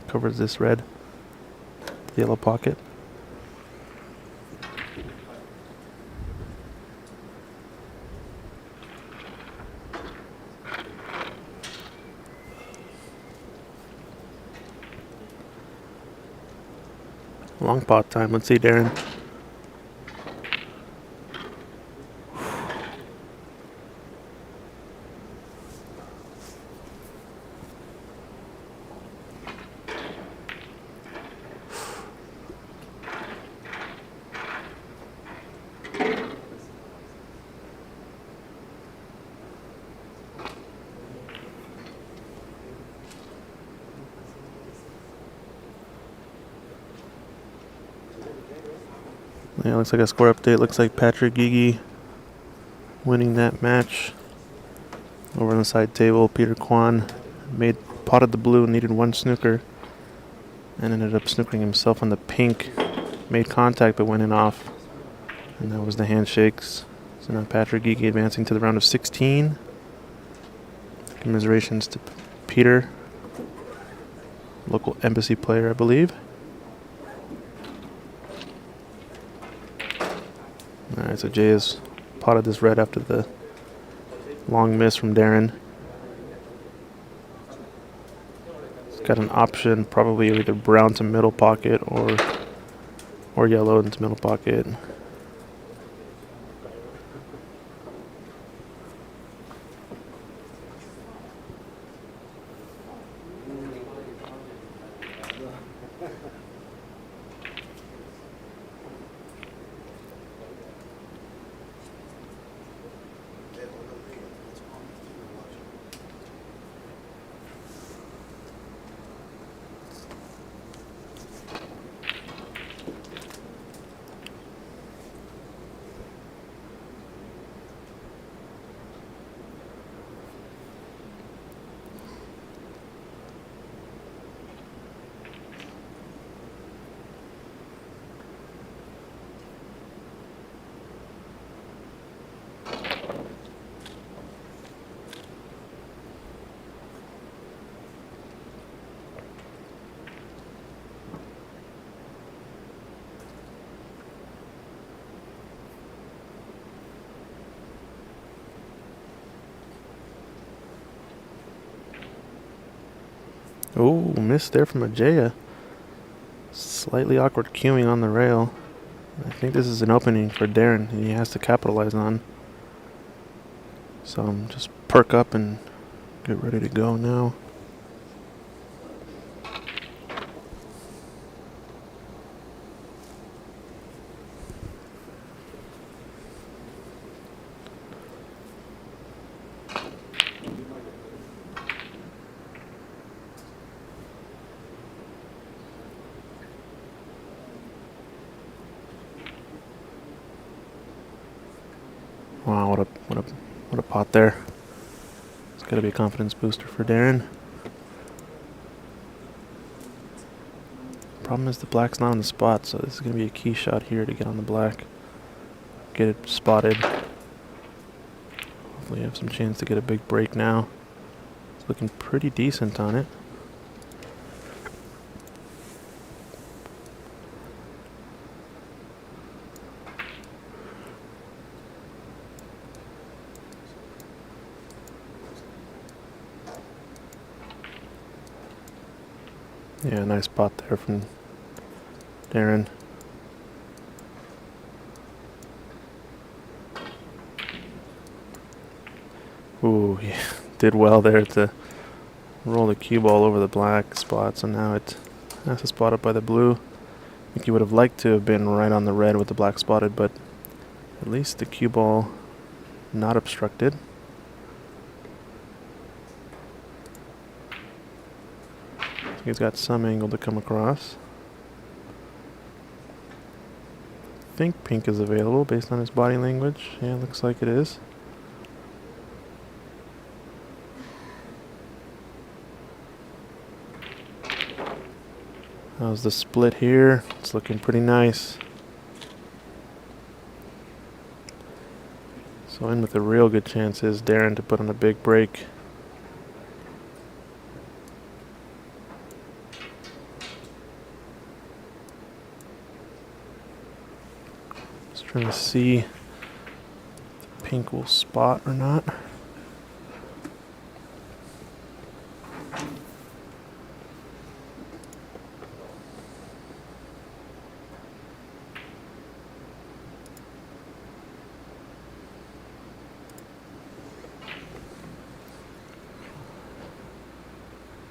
Covers this red. The yellow pocket. Long pot time. Let's see, Darren. Yeah, looks like a score update. Looks like Patrick Gigi winning that match. Over on the side table, Peter Kwan potted the blue, needed one snooker, and ended up snookering himself on the pink. Made contact but went in off. And that was the handshakes. So now Patrick Gigi advancing to the round of 16. Commiserations to Peter. Local embassy player, I believe. Alright, so Jay has potted this red after the long miss from Darren. He's got an option, probably either brown to middle pocket or yellow into middle pocket. Oh, missed there from Ajaya. Slightly awkward queuing on the rail. I think this is an opening for Darren he has to capitalize on. So just perk up and get ready to go now. Wow, what a pot there. It's got to be a confidence booster for Darren. Problem is the black's not on the spot, so this is going to be a key shot here to get on the black. Get it spotted. Hopefully have some chance to get a big break now. It's looking pretty decent on it. Yeah, nice spot there from Darren. Ooh, he did well there to roll the cue ball over the black spot, so now it has to spot up by the blue. I think he would have liked to have been right on the red with the black spotted, but at least the cue ball not obstructed. So he's got some angle to come across. I think pink is available based on his body language. Yeah, looks like it is. How's the split here? It's looking pretty nice. So in with a real good chance is Darren to put on a big break. Just trying to see if pink will spot or not.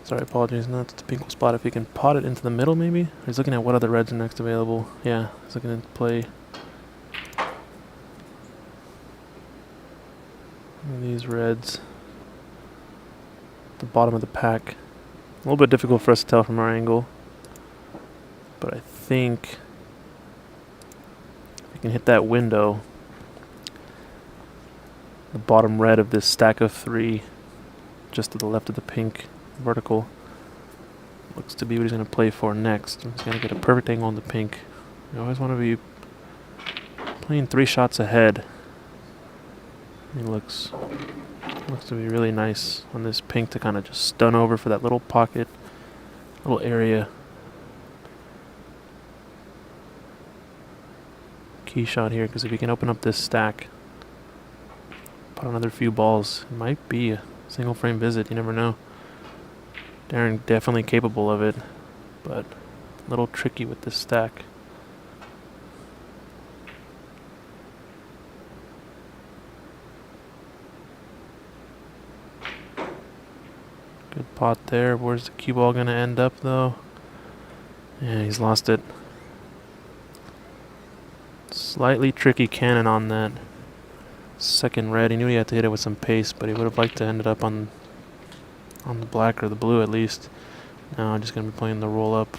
Sorry, apologies, not the pink will spot. If he can pot it into the middle, maybe? He's looking at what other reds are next available. Yeah, he's looking to play these reds. The bottom of the pack. A little bit difficult for us to tell from our angle. But I think if we can hit that window, the bottom red of this stack of three, just to the left of the pink vertical, looks to be what he's going to play for next. He's going to get a perfect angle on the pink. You always want to be playing 3 shots ahead. He looks to be really nice on this pink to kind of just stun over for that little pocket, little area. Key shot here, because if he can open up this stack, put another few balls, it might be a single frame visit. You never know. Darren definitely capable of it, but a little tricky with this stack. Good pot there. Where's the cue ball going to end up, though? Yeah, he's lost it. Slightly tricky cannon on that second red. He knew he had to hit it with some pace, but he would have liked to end it up on the black or the blue at least. Now I'm just going to be playing the roll up.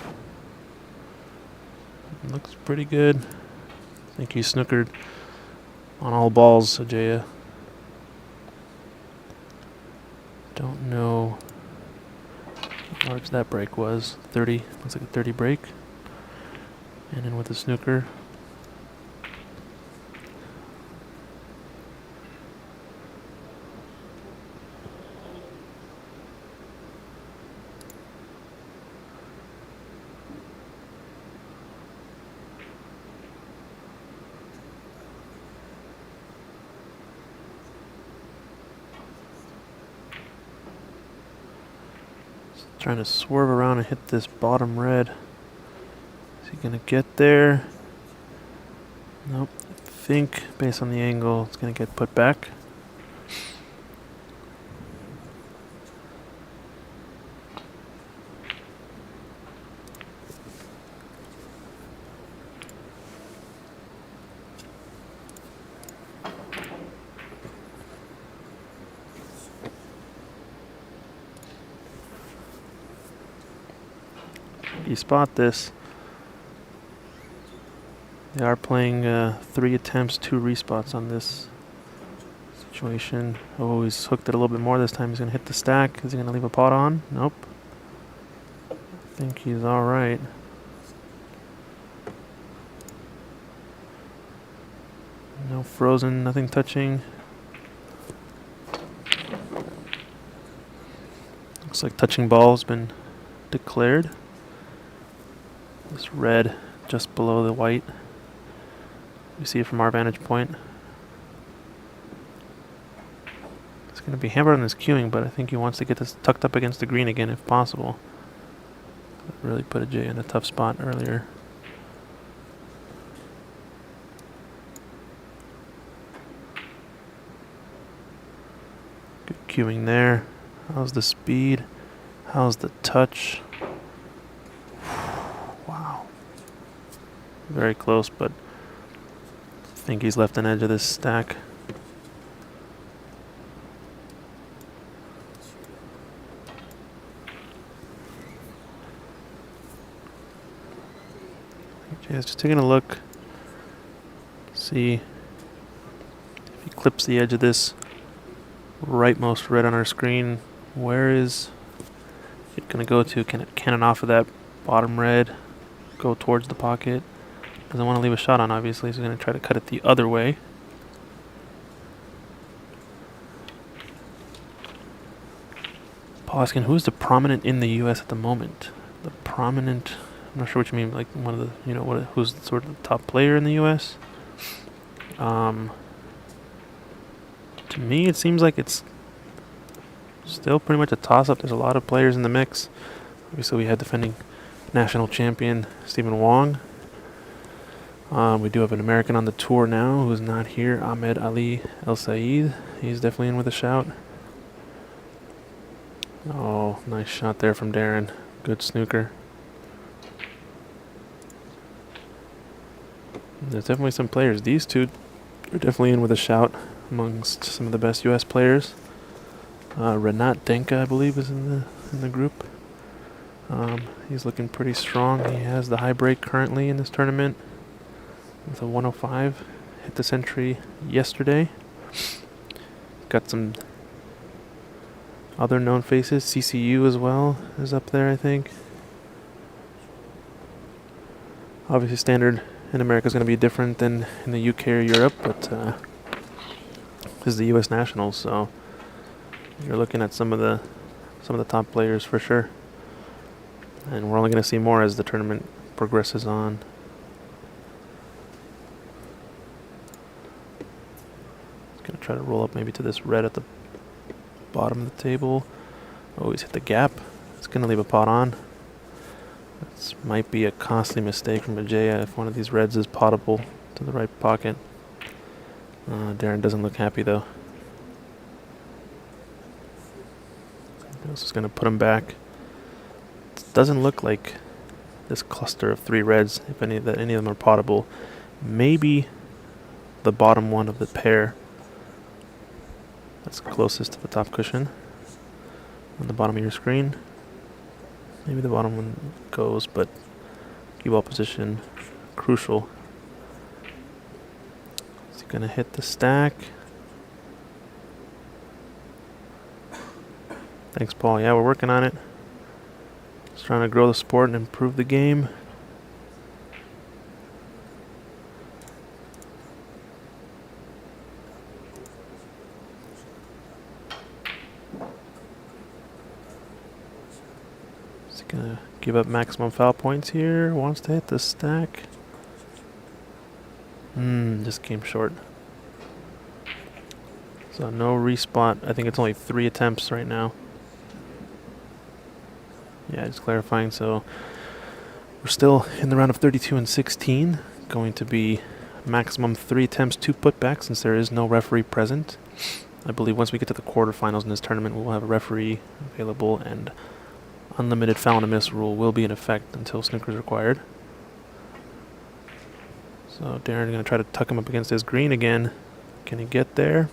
Looks pretty good. I think he snookered on all balls, Ajaya. Don't know how large that break was. 30, looks like a 30 break. And then with the snooker. Trying to swerve around and hit this bottom red. Is he going to get there? Nope. I think based on the angle, it's going to get put back. You spot this. They are playing 3 attempts, 2 respots on this situation. Oh, he's hooked it a little bit more this time. He's going to hit the stack. Is he going to leave a pot on? Nope. I think he's all right. No frozen, nothing touching. Looks like touching ball has been declared. This red just below the white. We see it from our vantage point. It's going to be hammered on this queuing, but I think he wants to get this tucked up against the green again if possible. Really put a J in a tough spot earlier. Good queuing there. How's the speed? How's the touch? Wow. Very close, but I think he's left an edge of this stack. Okay, just taking a look. See if he clips the edge of this rightmost red on our screen. Where is it going to go to? Can it cannon off of that bottom red? Go towards the pocket? Doesn't want to leave a shot on, obviously, so he's going to try to cut it the other way. Paul asking, who's the prominent in the U.S. at the moment? The prominent, I'm not sure what you mean, like one of the, you know, who's sort of the top player in the U.S.? To me, it seems like it's still pretty much a toss-up. There's a lot of players in the mix. Obviously, we had defending national champion Stephen Wong. We do have an American on the tour now who's not here, Ahmed Ali El Saeed. He's definitely in with a shout. Oh, nice shot there from Darren. Good snooker. There's definitely some players. These two are definitely in with a shout amongst some of the best U.S. players. Renat Denka, I believe, is in the group. He's looking pretty strong. He has the high break currently in this tournament with a 105. Hit the century yesterday. Got some other known faces. CCU as well is up there, I think. Obviously, standard in America is going to be different than in the UK or Europe, but this is the U.S. Nationals, so you're looking at some of the top players for sure. And we're only going to see more as the tournament progresses on. Going to try to roll up maybe to this red at the bottom of the table. Oh, he's hit the gap. It's going to leave a pot on. This might be a costly mistake from Ajaya if one of these reds is potable to the right pocket. Darren doesn't look happy though. This is going to put him back. It doesn't look like this cluster of 3 reds, if any of them are potable. Maybe the bottom one of the pair that's closest to the top cushion on the bottom of your screen. Maybe the bottom one goes, but cue ball position crucial. Is he going to hit the stack? Thanks, Paul. Yeah, we're working on it. Just trying to grow the sport and improve the game. Is he gonna give up maximum foul points here? Wants to hit the stack. Just came short. So no respot. I think it's only 3 attempts right now. Yeah, just clarifying. So we're still in the round of 32 and 16. Going to be maximum 3 attempts, 2 putbacks, since there is no referee present. I believe once we get to the quarterfinals in this tournament, we will have a referee available, and unlimited foul and a miss rule will be in effect until snooker is required. So Darren going to try to tuck him up against his green again. Can he get there?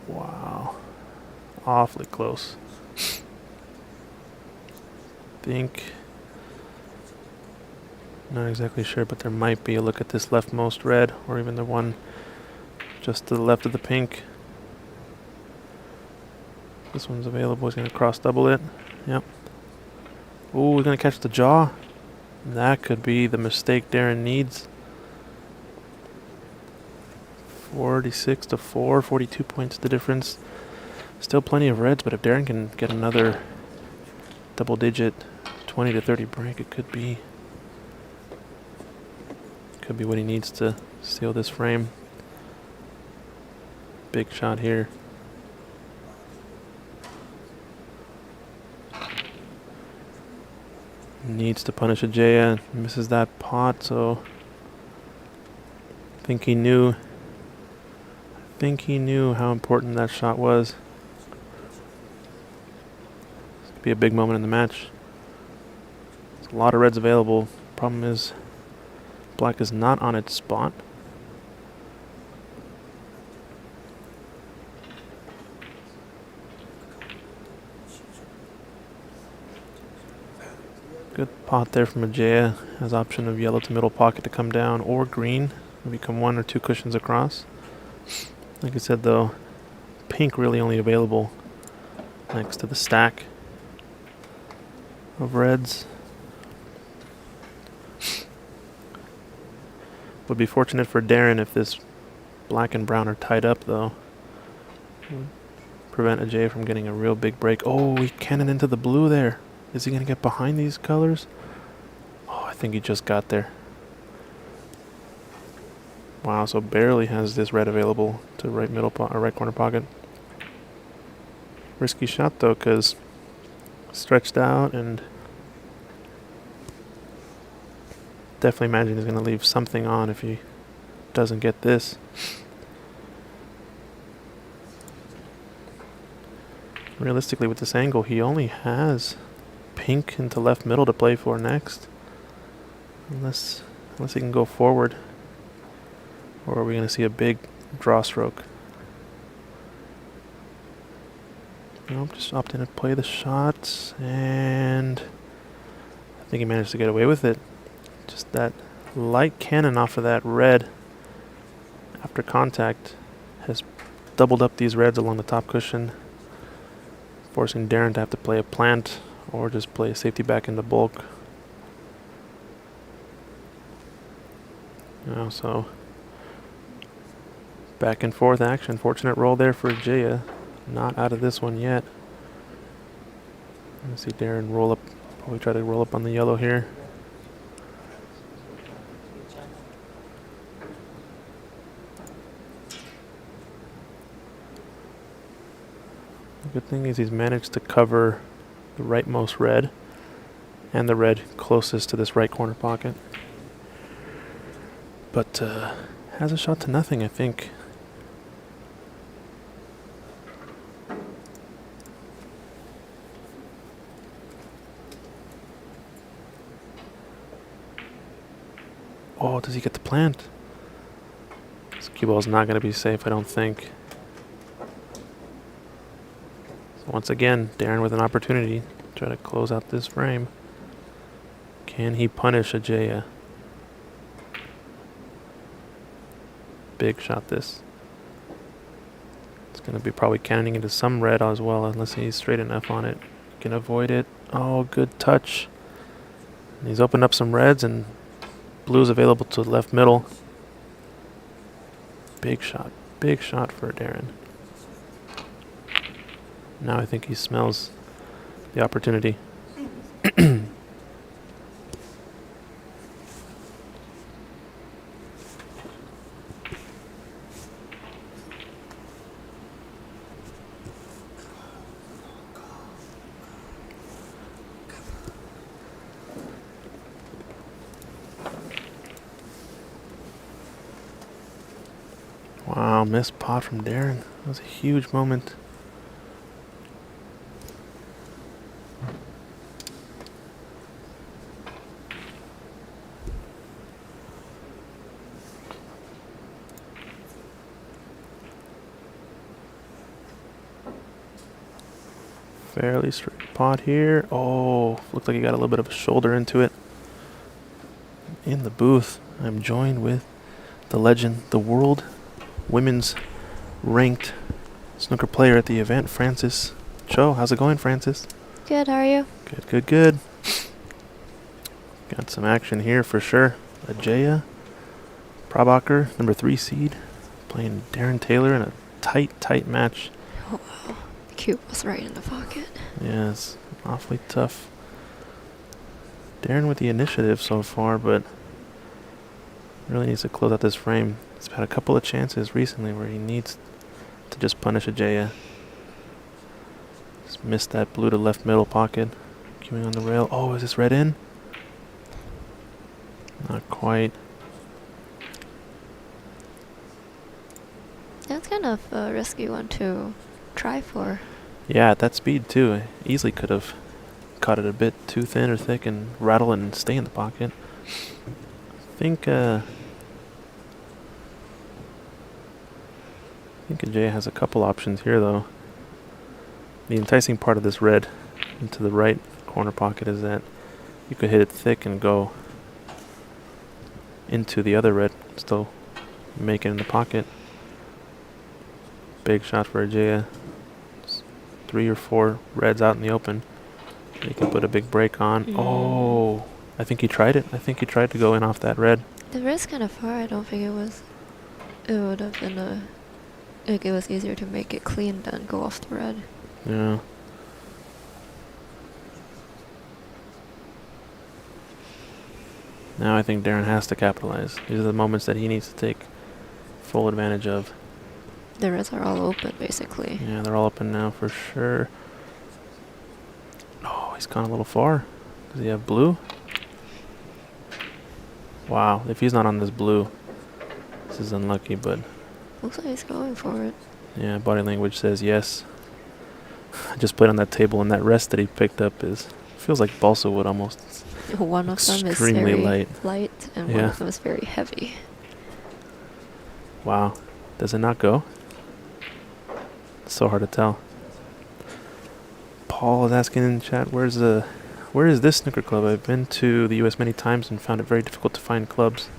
Wow. Awfully close. Think. Not exactly sure, but there might be a look at this leftmost red, or even the one just to the left of the pink. This one's available. He's going to cross double it. Yep. Ooh, he's going to catch the jaw. That could be the mistake Darren needs. 46 to 4, 42 points the difference. Still plenty of reds, but if Darren can get another double digit 20 to 30 break, it could be what he needs to seal this frame. Big shot here. Needs to punish Ajaya. Misses that pot, so I think he knew how important that shot was. This could be a big moment in the match. There's a lot of reds available. Problem is, black is not on its spot. Good pot there from Ajaya. Has option of yellow to middle pocket to come down, or green to become 1 or 2 cushions across. Like I said though, pink really only available next to the stack of reds. Would be fortunate for Darren if this black and brown are tied up though. Would prevent Ajay from getting a real big break. Oh, he cannoned into the blue there. Is he going to get behind these colors? Oh, I think he just got there. Wow, so barely has this red available to right middle or right corner pocket. Risky shot though, because stretched out, and definitely imagine he's going to leave something on if he doesn't get this. Realistically, with this angle, he only has pink into left middle to play for next. Unless he can go forward. Or are we going to see a big draw stroke? Nope, just opt in to play the shots, and I think he managed to get away with it. Just that light cannon off of that red after contact has doubled up these reds along the top cushion, forcing Darren to have to play a plant or just play a safety back in the bulk. So back and forth action. Fortunate roll there for Jaya. Not out of this one yet. Let's see Darren roll up. Probably try to roll up on the yellow here. The good thing is he's managed to cover the rightmost red and the red closest to this right corner pocket. But has a shot to nothing, I think. Oh, does he get the plant? This cue ball is not going to be safe, I don't think. So once again, Darren with an opportunity to try to close out this frame. Can he punish Ajaya? Big shot this. It's going to be probably cannoning into some red as well, unless he's straight enough on it. Can avoid it. Oh, good touch. And he's opened up some reds, and blue's available to the left middle. Big shot for Darren. Now I think he smells the opportunity. Wow, missed pot from Darren. That was a huge moment. Fairly straight pot here. Oh, looked like he got a little bit of a shoulder into it. In the booth, I'm joined with the legend, the world women's ranked snooker player at the event, Francis Cho. How's it going, Francis? Good, how are you? Good, good, good. Got some action here for sure. Ajaya Prabhakar, number 3 seed, playing Darren Taylor in a tight match. Oh, wow. The cube was right in the pocket. Yeah, it's awfully tough. Darren with the initiative so far, but really needs to close out this frame. He's had a couple of chances recently where he needs to just punish Ajaya. Just missed that blue to left middle pocket. Queuing on the rail. Oh, is this red in? Not quite. That's kind of a risky one to try for. Yeah, at that speed too. Easily could have caught it a bit too thin or thick and rattle and stay in the pocket. I think Ajay has a couple options here though. The enticing part of this red into the right corner pocket is that you could hit it thick and go into the other red, still make it in the pocket. Big shot for Ajaya. 3 or 4 reds out in the open. He can put a big break on. Oh, I think he tried it. I think he tried to go in off that red. The red's kind of far. I don't think it was. It would have been like it was easier to make it clean than go off the red. Yeah. Now I think Darren has to capitalize. These are the moments that he needs to take full advantage of. The reds are all open, basically. Yeah, they're all open now for sure. Oh, he's gone a little far. Does he have blue? Wow, if he's not on this blue, this is unlucky, but... Looks like he's going for it. Yeah, body language says yes. I just played on that table, and that rest that he picked up feels like balsa wood almost. One of them is extremely very light. and one of them is very heavy. Wow. Does it not go? It's so hard to tell. Paul is asking in the chat, where is this snooker club? I've been to the U.S. many times and found it very difficult to find clubs.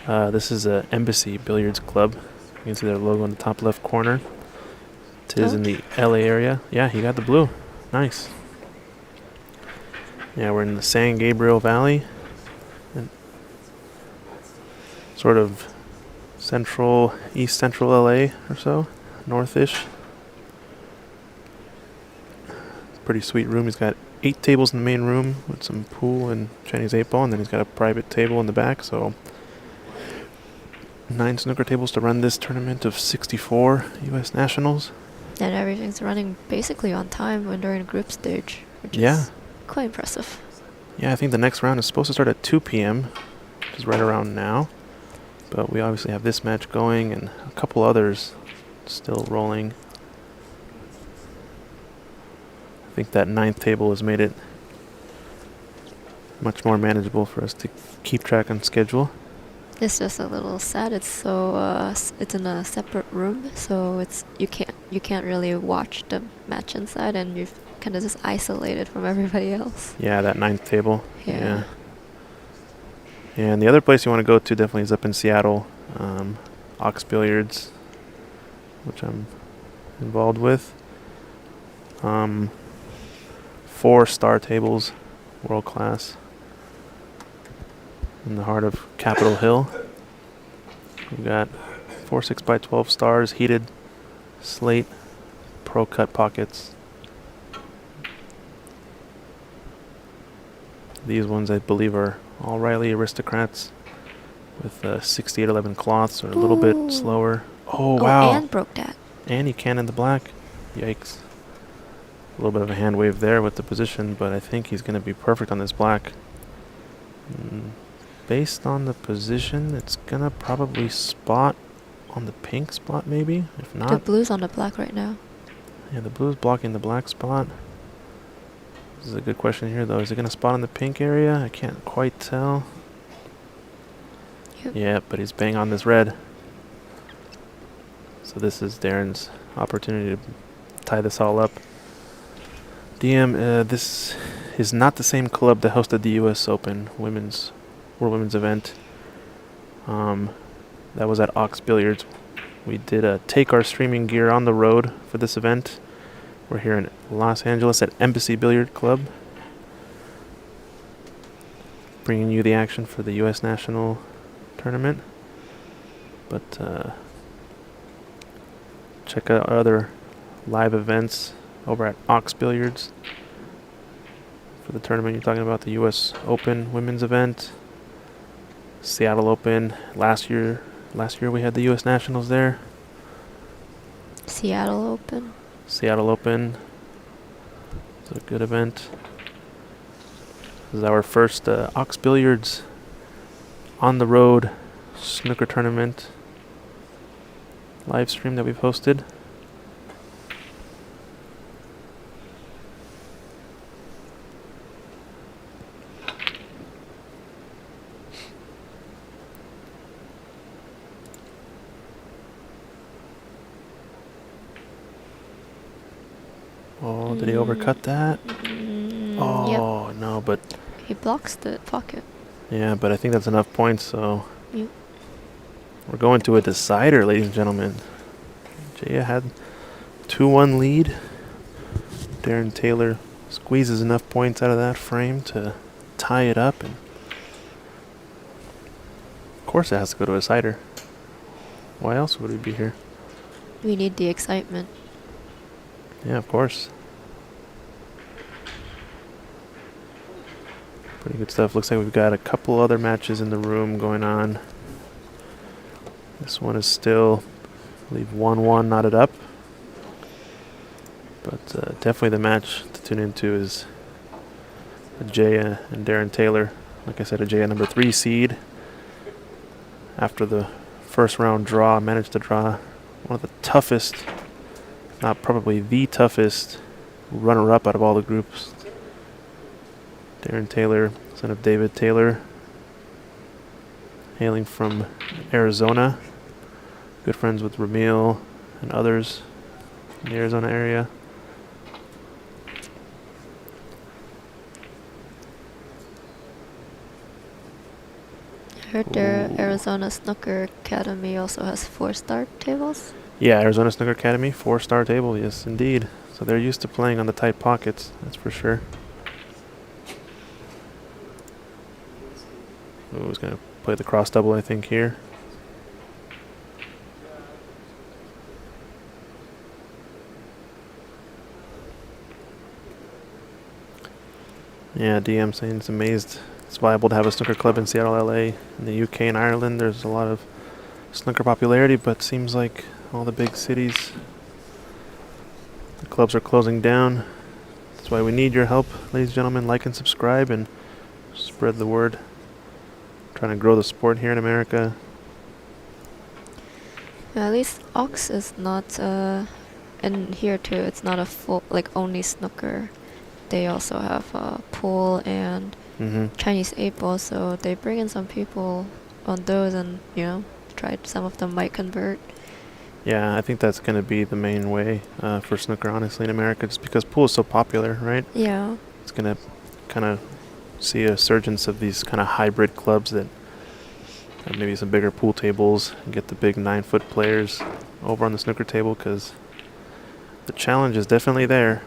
This is a Embassy Billiards Club. You can see their logo in the top left corner. It is in the LA area. Yeah, he got the blue. Nice. Yeah, we're in the San Gabriel Valley. And sort of east central LA or so. Northish. Pretty sweet room. He's got 8 tables in the main room with some pool and Chinese 8-ball, and then he's got a private table in the back, so 9 snooker tables to run this tournament of 64 U.S. nationals. And everything's running basically on time when they're in group stage, which is quite impressive. Yeah, I think the next round is supposed to start at 2 p.m., which is right around now. But we obviously have this match going and a couple others still rolling. I think that 9th table has made it much more manageable for us to keep track on schedule. It's just a little sad. It's so it's in a separate room, so you can't really watch the match inside, and you're kind of just isolated from everybody else. Yeah, that 9th table. Yeah. And the other place you want to go to definitely is up in Seattle, Ox Billiards, which I'm involved with. 4 star tables, world class, in the heart of Capitol Hill. We've got 4 6x12 stars, heated slate, pro cut pockets. These ones I believe are all Riley Aristocrats with 6811 cloths, or a little bit slower. Oh, wow. And broke that. And he can in the black. Yikes. A little bit of a hand wave there with the position, but I think he's going to be perfect on this black. Based on the position, it's going to probably spot on the pink spot, maybe? If not... The blue's on the black right now. Yeah, the blue's blocking the black spot. This is a good question here, though. Is it going to spot on the pink area? I can't quite tell. Yep. Yeah, but he's bang on this red. So this is Darren's opportunity to tie this all up. DM, this is not the same club that hosted the U.S. Open World Women's event. That was at Ox Billiards. We did take our streaming gear on the road for this event. We're here in Los Angeles at Embassy Billiard Club, bringing you the action for the U.S. National Tournament. But check out our other live events over at Ox Billiards for the tournament you're talking about, the U.S. Open Women's event, Seattle Open. Last year we had the U.S. Nationals there. Seattle Open. Seattle Open. It's a good event. This is our first Ox Billiards on the road snooker tournament live stream that we've hosted. Oh, did he overcut that? Oh, Yep. no, but... He blocks the pocket. Yeah, but I think that's enough points, so... Yep. We're going to a decider, ladies and gentlemen. Jaya had 2-1 lead. Darren Taylor squeezes enough points out of that frame to tie it up. And of course it has to go to a decider. Why else would we be here? We need the excitement. Yeah, of course. Pretty good stuff. Looks like we've got a couple other matches in the room going on. This one is still, I believe, 1-1 knotted up. But definitely the match to tune into is Jaya and Darren Taylor. Like I said, Jaya number 3 seed. After the first round draw, managed to draw one of the toughest, not probably the toughest, runner-up out of all the groups. Darren Taylor, son of David Taylor, hailing from Arizona. Good friends with Ramil and others in the Arizona area. I heard their Arizona Snooker Academy also has 4-star tables. Yeah, Arizona Snooker Academy, 4-star table, yes indeed. So they're used to playing on the tight pockets, that's for sure. Oh, he's going to play the cross double, I think, here. Yeah, DM saying he's amazed it's viable to have a snooker club in Seattle, LA. In the UK and Ireland, there's a lot of snooker popularity, but seems like all the big cities, the clubs are closing down. That's why we need your help, ladies and gentlemen. Like and subscribe and spread the word. Trying to grow the sport here in America. Yeah, at least Ox is not, and here too, it's not a full, like, only snooker. They also have pool and Chinese 8-ball, so they bring in some people on those and, you know, some of them might convert. Yeah, I think that's going to be the main way for snooker, honestly, in America, just because pool is so popular, right? Yeah. It's going to kind of see a surgence of these kind of hybrid clubs that have maybe some bigger pool tables and get the big 9-foot players over on the snooker table, because the challenge is definitely there.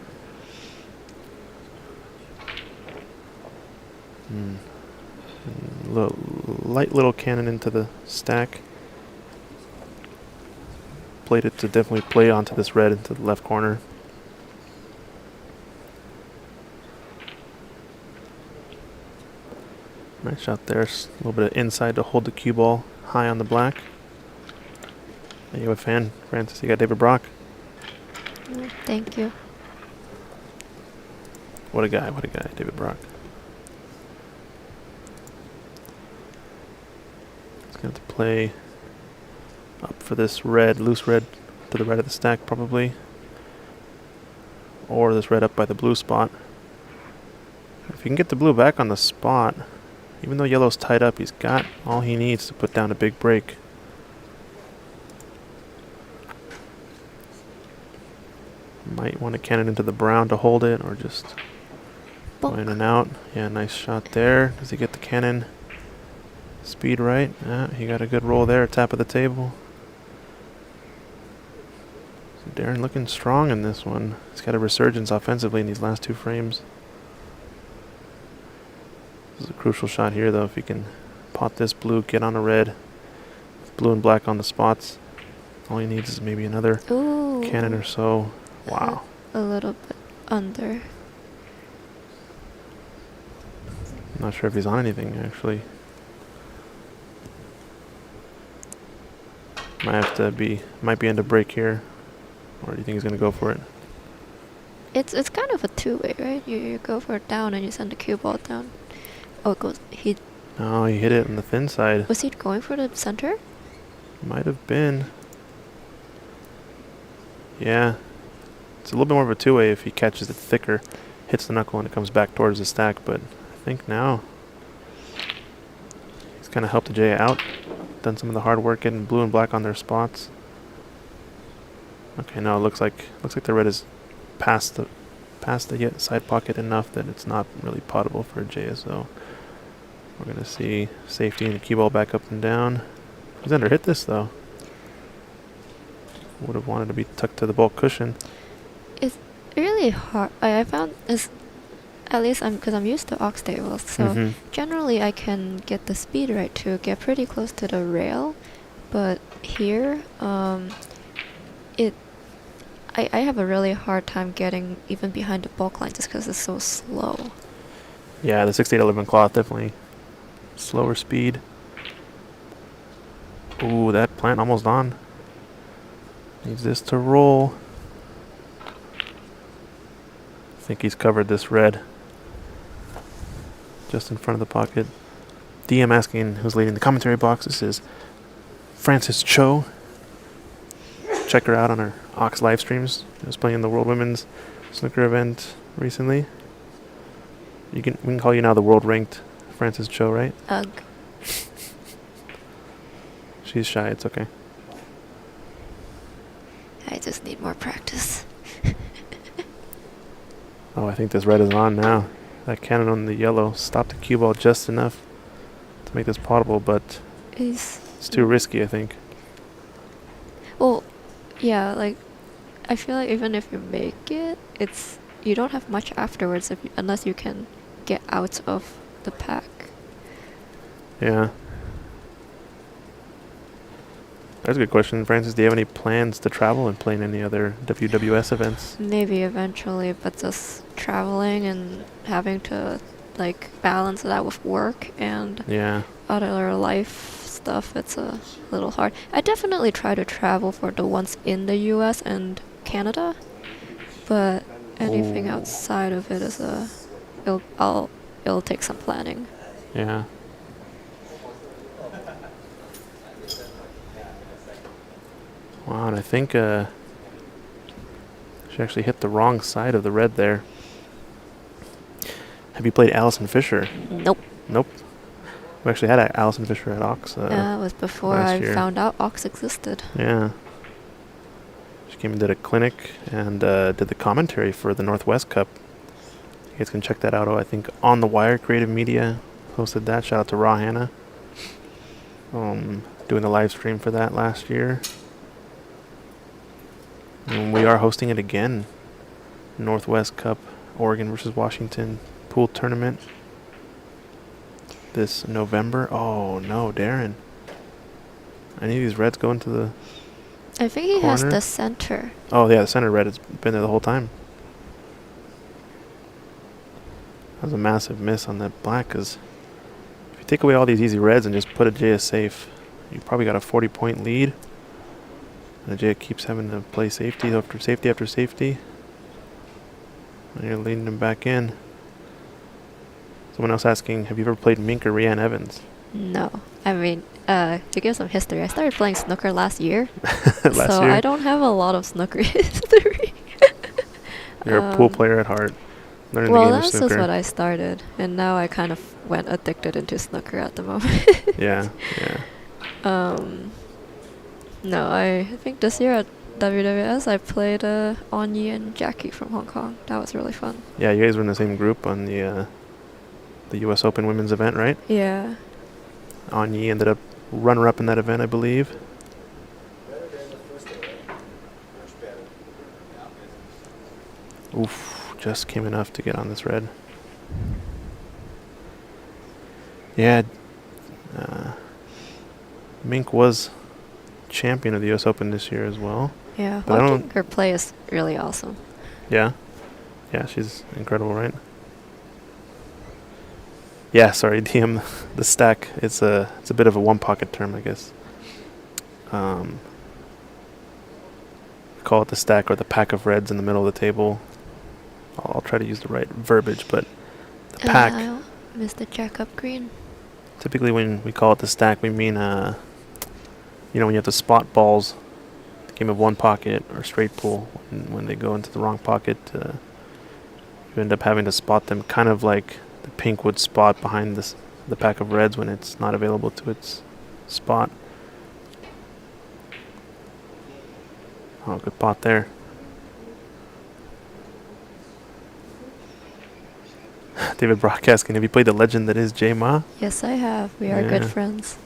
Light little cannon into the stack. Played it to definitely play onto this red into the left corner. Nice shot there. A little bit of inside to hold the cue ball high on the black. Are you a fan, Francis? You got David Brock. Thank you. What a guy, David Brock. He's going to have to play up for this red, loose red to the right of the stack probably. Or this red up by the blue spot. If he can get the blue back on the spot, even though yellow's tied up, he's got all he needs to put down a big break. Might want to cannon into the brown to hold it, or just go in and out. Yeah, nice shot there. Does he get the cannon speed right? Yeah, he got a good roll there, top of the table. So Darren looking strong in this one. He's got a resurgence offensively in these last two frames. This is a crucial shot here, though. If he can pot this blue, get on a red, blue and black on the spots, all he needs is maybe another cannon or so. Wow. A little bit under. Not sure if he's on anything, actually. Might be into break here. Or do you think he's going to go for it? It's kind of a two-way, right? You go for it down and you send the cue ball down. Oh, it goes. Oh, he hit it on the thin side. Was he going for the center? Might have been. Yeah. It's a little bit more of a two-way if he catches it thicker, hits the knuckle, and it comes back towards the stack. But I think now he's kind of helped the J out. Done some of the hard work getting blue and black on their spots. Okay, no, it looks like the red is past the side pocket enough that it's not really potable for a JSO. We're gonna see safety and the cue ball back up and down. He's under hit this though. Would have wanted to be tucked to the bulk cushion. It's really hard. I found this, at least because I'm used to ox tables, so generally I can get the speed right to get pretty close to the rail, but here, I have a really hard time getting even behind the bulk line just because it's so slow. Yeah, the 6811 cloth definitely slower speed. Ooh, that plant almost on. Needs this to roll. I think he's covered this red. Just in front of the pocket. DM asking who's leading the commentary box. This is Frances Cho. Check her out on her Ox live streams. She was playing the World Women's Snooker event recently. We can call you now the world ranked Frances Cho, right? Ugh. She's shy, it's okay. I just need more practice. Oh, I think this red is on now. That cannon on the yellow stopped the cue ball just enough to make this potable, but it's too risky, I think. Well, yeah, like, I feel like even if you make it, you don't have much afterwards unless you can get out of the pack. Yeah. That's a good question. Francis, do you have any plans to travel and play in any other WWS events? Maybe eventually, but just traveling and having to, like, balance that with work and other life stuff, it's a little hard. I definitely try to travel for the ones in the US and Canada, but anything outside of it is it'll take some planning. Yeah. Wow, and I think she actually hit the wrong side of the red there. Have you played Allison Fisher? Nope. Nope. We actually had Allison Fisher at Ox. It was before I found out Ox existed. Yeah. She came and did a clinic and did the commentary for the Northwest Cup. You guys can check that out. I think On the Wire Creative Media hosted that. Shout out to Raw Hannah. Doing the live stream for that last year. And we are hosting it again. Northwest Cup, Oregon versus Washington pool tournament this November. Oh no, Darren. Any of these reds go into the I think he corner? has the center. Oh yeah, the center red has been there the whole time. That was a massive miss on that black, because if you take away all these easy reds and just put a J as safe, you probably got a 40-point lead. And the J keeps having to play safety after safety after safety. And you're leading him back in. Someone else asking, have you ever played Mink or Rhiann Evans? No. I mean, to give some history, I started playing snooker last year. Last So year? I don't have a lot of snooker history. You're a pool player at heart. Learning the Well, game of that's just snooker. what I started. And now I kind of went addicted into snooker at the moment. Yeah, yeah. No, I think this year at WWS I played Onyi and Jackie from Hong Kong. That was really fun. Yeah, you guys were in the same group on the U.S. Open women's event, right? Yeah. Anyi ended up runner-up in that event, I believe. Oof, just came enough to get on this red. Yeah, Mink was champion of the U.S. Open this year as well. Yeah, But I watching don't. her play is really awesome. Yeah, yeah, she's incredible, right? Yeah, sorry, the stack. It's a bit of a one pocket term, I guess. Call it the stack or the pack of reds in the middle of the table. I'll try to use the right verbiage, but the pack. I missed the jack up green. Typically, when we call it the stack, we mean when you have to spot balls, game of one pocket or straight pool. When they go into the wrong pocket, you end up having to spot them, kind of like the pink would spot behind the pack of reds when it's not available to its spot. Oh, good pot there. David Broadcasting, have you played the legend that is J Ma? Yes, I have. We are Yeah. good friends.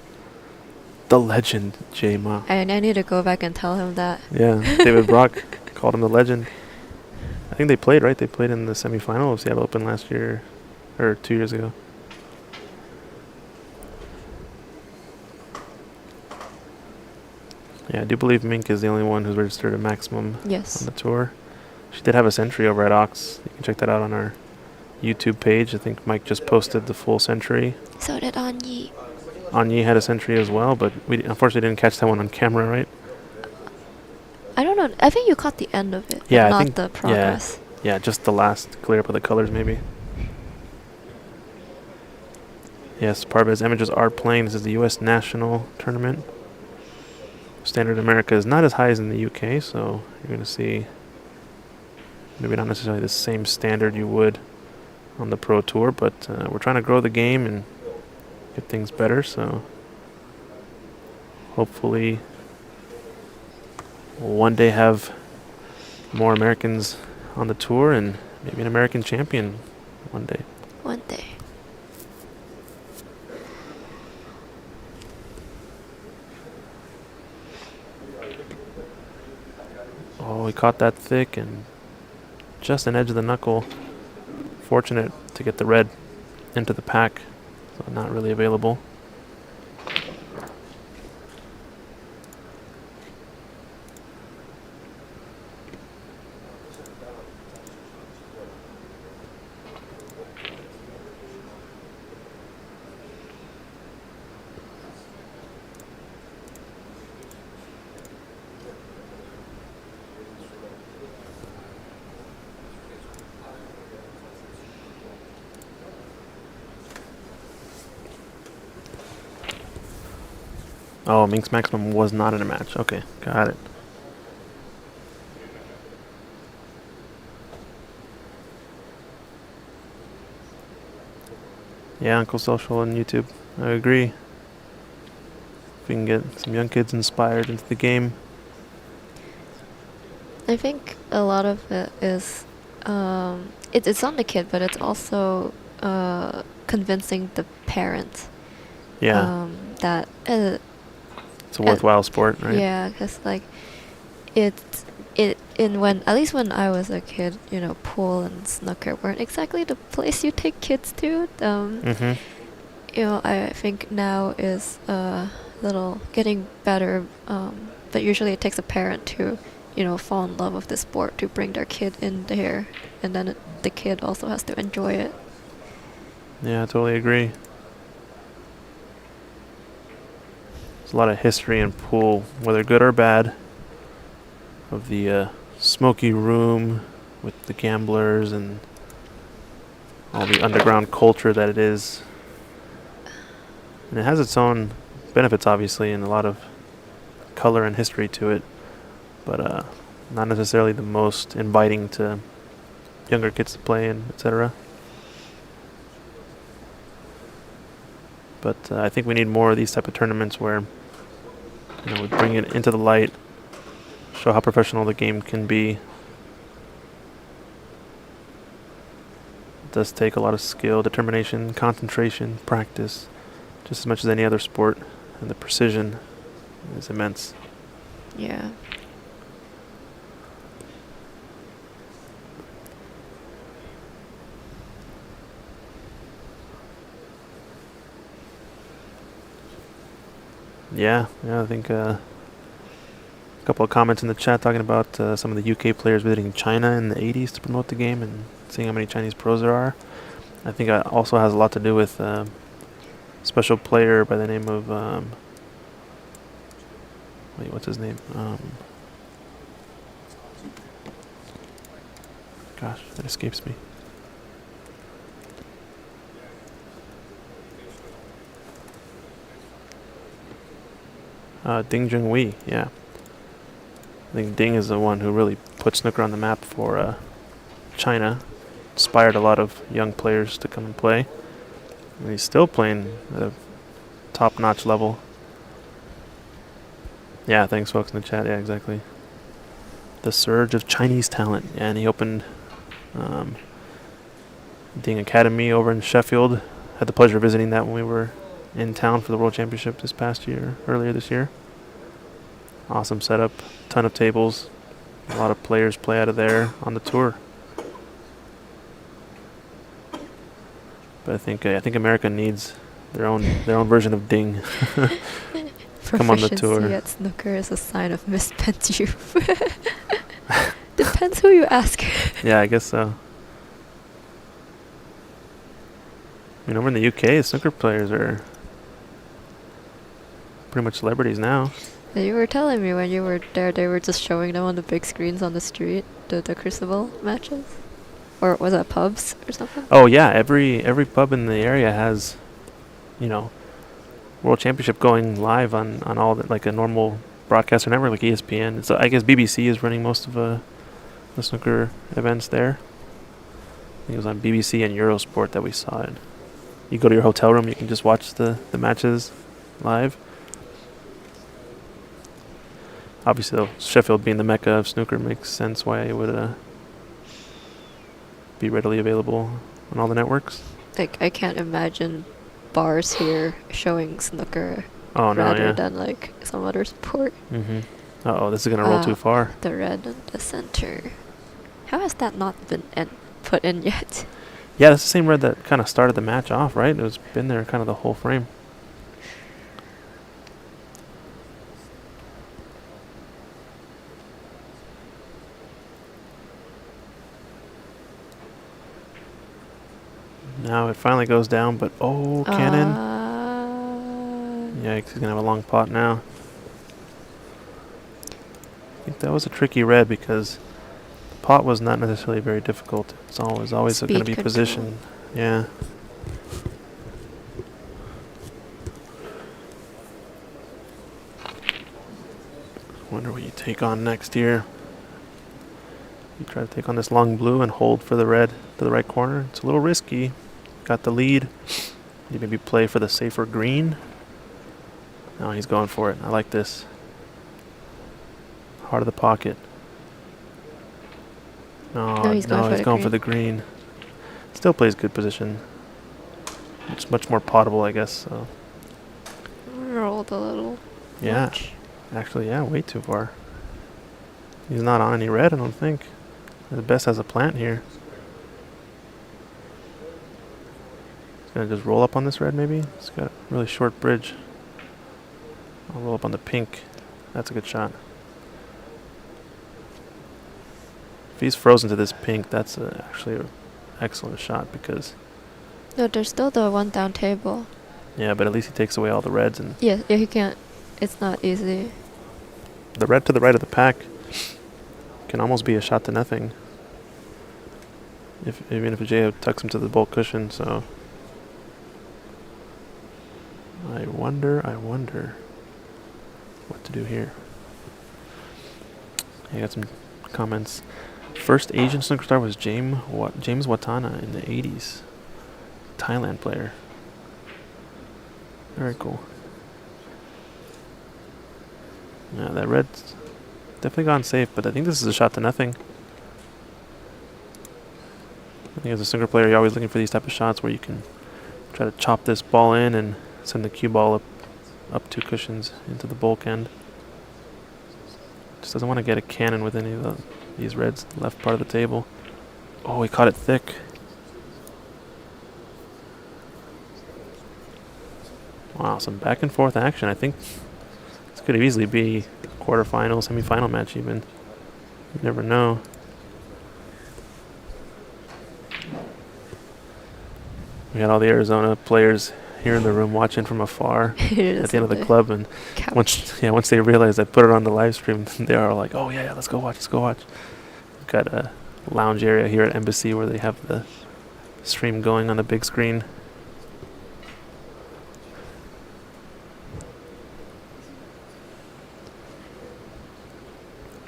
The legend J Ma. And I need to go back and tell him that. Yeah, David Brock called him the legend. I think they played, right? They played in the semifinal of Seattle Open last year, or 2 years ago. Yeah, I do believe Mink is the only one who's registered a maximum Yes. on the tour. She did have a century over at Ox. You can check that out on our YouTube page. I think Mike just posted the full century. So did Anyi. Anyi had a century as well, but we unfortunately didn't catch that one on camera, right? I don't know. I think you caught the end of it. Yeah, but I not think- the progress. Yeah, just the last clear up of the colors, maybe. Yes, Parvez Images are playing. This is the U.S. National Tournament. Standard America is not as high as in the UK, so you're going to see maybe not necessarily the same standard you would on the Pro Tour, but we're trying to grow the game and get things better, so hopefully we'll one day have more Americans on the tour and maybe an American champion one day. One day. Oh, he caught that thick and just an edge of the knuckle. Fortunate to get the red into the pack, so not really available. Oh, Mink's maximum was not in a match. Okay, got it. Yeah, Uncle Social on YouTube. I agree. If we can get some young kids inspired into the game. I think a lot of it is, it's on the kid, but it's also convincing the parents. Yeah, That it's a worthwhile sport, right? yeah, because like when at least when I was a kid, pool and snooker weren't exactly the place you take kids to. Mm-hmm. I think now is a little getting better, but usually it takes a parent to fall in love with the sport to bring their kid in there, and then the kid also has to enjoy it. Yeah, I totally agree. There's a lot of history in pool, whether good or bad, of the smoky room with the gamblers and all the underground culture that it is. And it has its own benefits, obviously, and a lot of color and history to it, but not necessarily the most inviting to younger kids to play in, etc. But I think we need more of these type of tournaments where we bring it into the light, show how professional the game can be. It does take a lot of skill, determination, concentration, practice, just as much as any other sport, and the precision is immense. Yeah. Yeah, I think a couple of comments in the chat talking about some of the UK players visiting China in the 80s to promote the game and seeing how many Chinese pros there are. I think it also has a lot to do with a special player by the name of, wait, what's his name? Gosh, that escapes me. Ding Junhui, yeah. I think Ding is the one who really put snooker on the map for China. Inspired a lot of young players to come and play. And he's still playing at a top-notch level. Yeah, thanks folks in the chat. Yeah, exactly. The surge of Chinese talent. Yeah, and he opened Ding Academy over in Sheffield. Had the pleasure of visiting that when we were in town for the World Championship this past year, earlier this year. Awesome setup, ton of tables, a lot of players play out of there on the tour. But I think America needs their own version of Ding. Come on the tour. Proficiency at snooker is a sign of misspent youth. Depends who you ask. Yeah, I guess so. I mean, over in the UK, snooker players are pretty much celebrities now. You were telling me when you were there, they were just showing them on the big screens on the street, the Crucible matches? Or was that pubs or something? Oh yeah, every pub in the area has, World Championship going live on all the, like a normal broadcaster network like ESPN. So I guess BBC is running most of the snooker events there. I think it was on BBC and Eurosport that we saw it. You go to your hotel room, you can just watch the matches live. Obviously, though, Sheffield being the mecca of snooker makes sense why it would be readily available on all the networks. Like, I can't imagine bars here showing snooker rather than like some other sport. Mm-hmm. Uh-oh, this is going to roll too far. The red in the center. How has that not been put in yet? Yeah, that's the same red that kind of started the match off, right? It was been there kind of the whole frame. Now it finally goes down, but cannon. Yikes, he's going to have a long pot now. I think that was a tricky red because the pot was not necessarily very difficult. It's always going to be positioned. Yeah. Wonder what you take on next here. You try to take on this long blue and hold for the red to the right corner. It's a little risky. Got the lead. You maybe play for the safer green. No, he's going for it. I like this. Heart of the pocket. No, he's going for the green. Still plays good position. It's much more potable, I guess. So. Rolled a little. Yeah. Much. Actually, yeah, way too far. He's not on any red, I don't think. The best has a plant here. He's going to just roll up on this red, maybe? It's got a really short bridge. I'll roll up on the pink. That's a good shot. If he's frozen to this pink, that's actually an excellent shot because... No, there's still the one down table. Yeah, but at least he takes away all the reds. And yeah, he can't. It's not easy. The red to the right of the pack can almost be a shot to nothing. Even if J tucks him to the bulk cushion, so... I wonder what to do here. I got some comments. First Asian snooker star was James Watana in the 80s. Thailand player. Very cool. Yeah, that red's definitely gone safe, but I think this is a shot to nothing. I think as a snooker player, you're always looking for these type of shots where you can try to chop this ball in and send the cue ball up 2 cushions into the bulk end. Just doesn't want to get a cannon with any of these reds left part of the table. Oh, he caught it thick. Wow, some back and forth action. I think this could easily be quarterfinal, semifinal match even. You never know. We got all the Arizona players here in the room watching from afar at the end of the club, and once they realize I put it on the live stream, they are like, "Oh yeah, let's go watch, let's go watch." We've got a lounge area here at Embassy where they have the stream going on the big screen.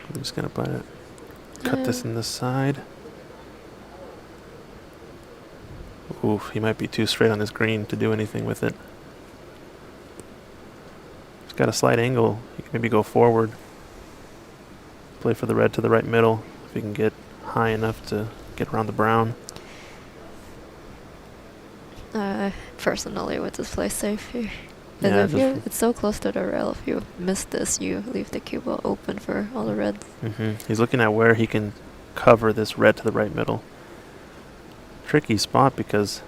I'm just gonna cut this in the side. Oof, he might be too straight on this green to do anything with it. He's got a slight angle. He can maybe go forward. Play for the red to the right middle if he can get high enough to get around the brown. Personally would just play safe here. Yeah, It's so close to the rail. If you miss this, you leave the cue ball open for all the reds. He's looking at where he can cover this red to the right middle. Tricky spot because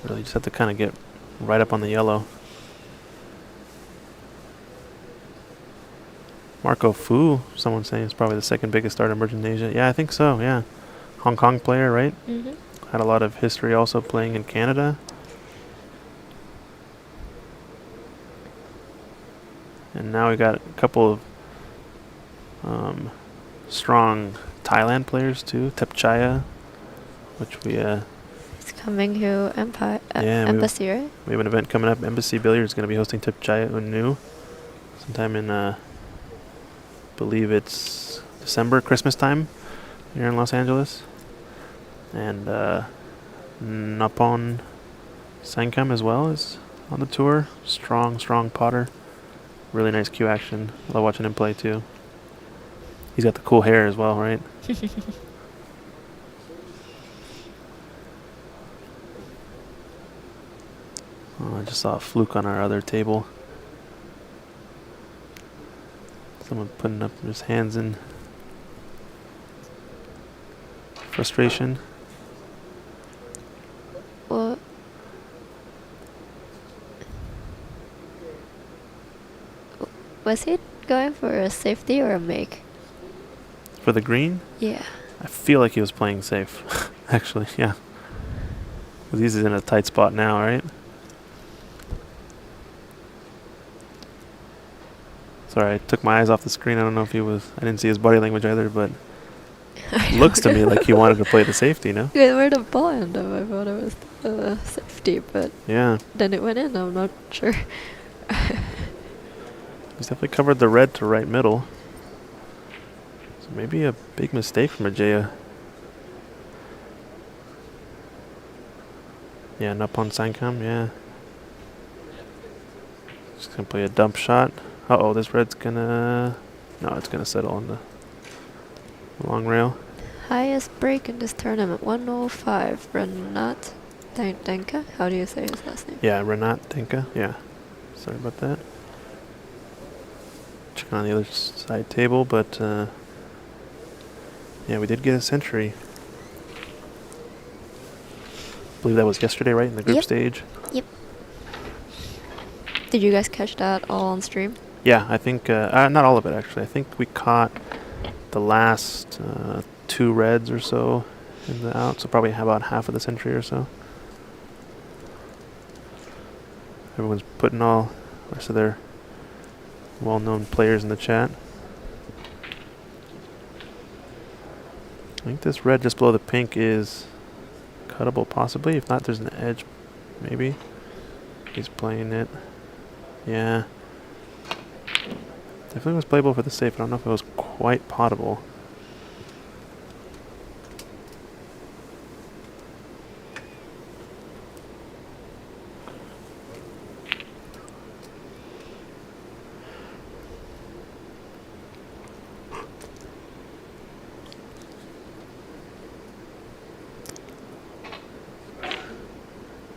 really you just have to kind of get right up on the yellow. Marco Fu, someone's saying, is probably the second biggest star emerging in Asia. Yeah, I think so, yeah. Hong Kong player, right? Had a lot of history also playing in Canada. And now we got a couple of strong Thailand players too. Tepchaya, which we It's coming to Embassy, right? We have an event coming up. Embassy Billiards is going to be hosting Tepchaya Unnu sometime in believe it's December, Christmas time here in Los Angeles. And Napon Sankam as well is on the tour. Strong potter. Really nice cue action. I love watching him play too. He's got the cool hair as well, right? Oh, I just saw a fluke on our other table. Someone putting up his hands in frustration. What? Was he going for a safety or a make? For the green? Yeah. I feel like he was playing safe, actually, yeah. Because he's in a tight spot now, right? Sorry, I took my eyes off the screen. I don't know if I didn't see his body language either, but looks to me like he wanted to play the safety, no? Yeah, where the ball ended up, I thought it was safety, but yeah, then it went in, I'm not sure. he's definitely covered the red to right middle. So maybe a big mistake from Ajaya. Yeah, Napon Sankam, yeah. Just gonna play a dump shot. Uh-oh, this red's gonna... No, it's gonna settle on the long rail. Highest break in this tournament, 105. Renat Denka? How do you say his last name? Yeah, Renat Denka, yeah. Sorry about that. Checking on the other side table, but yeah, we did get a century. I believe that was yesterday, right, in the group stage? Yep. Did you guys catch that all on stream? Yeah, I think, not all of it actually. I think we caught the last 2 reds or so in the out, so probably about half of the century or so. Everyone's putting all the rest of their well-known players in the chat. I think this red just below the pink is cuttable possibly. If not, there's an edge maybe. He's playing it. Yeah. Definitely was playable for the safe. I don't know if it was quite potable.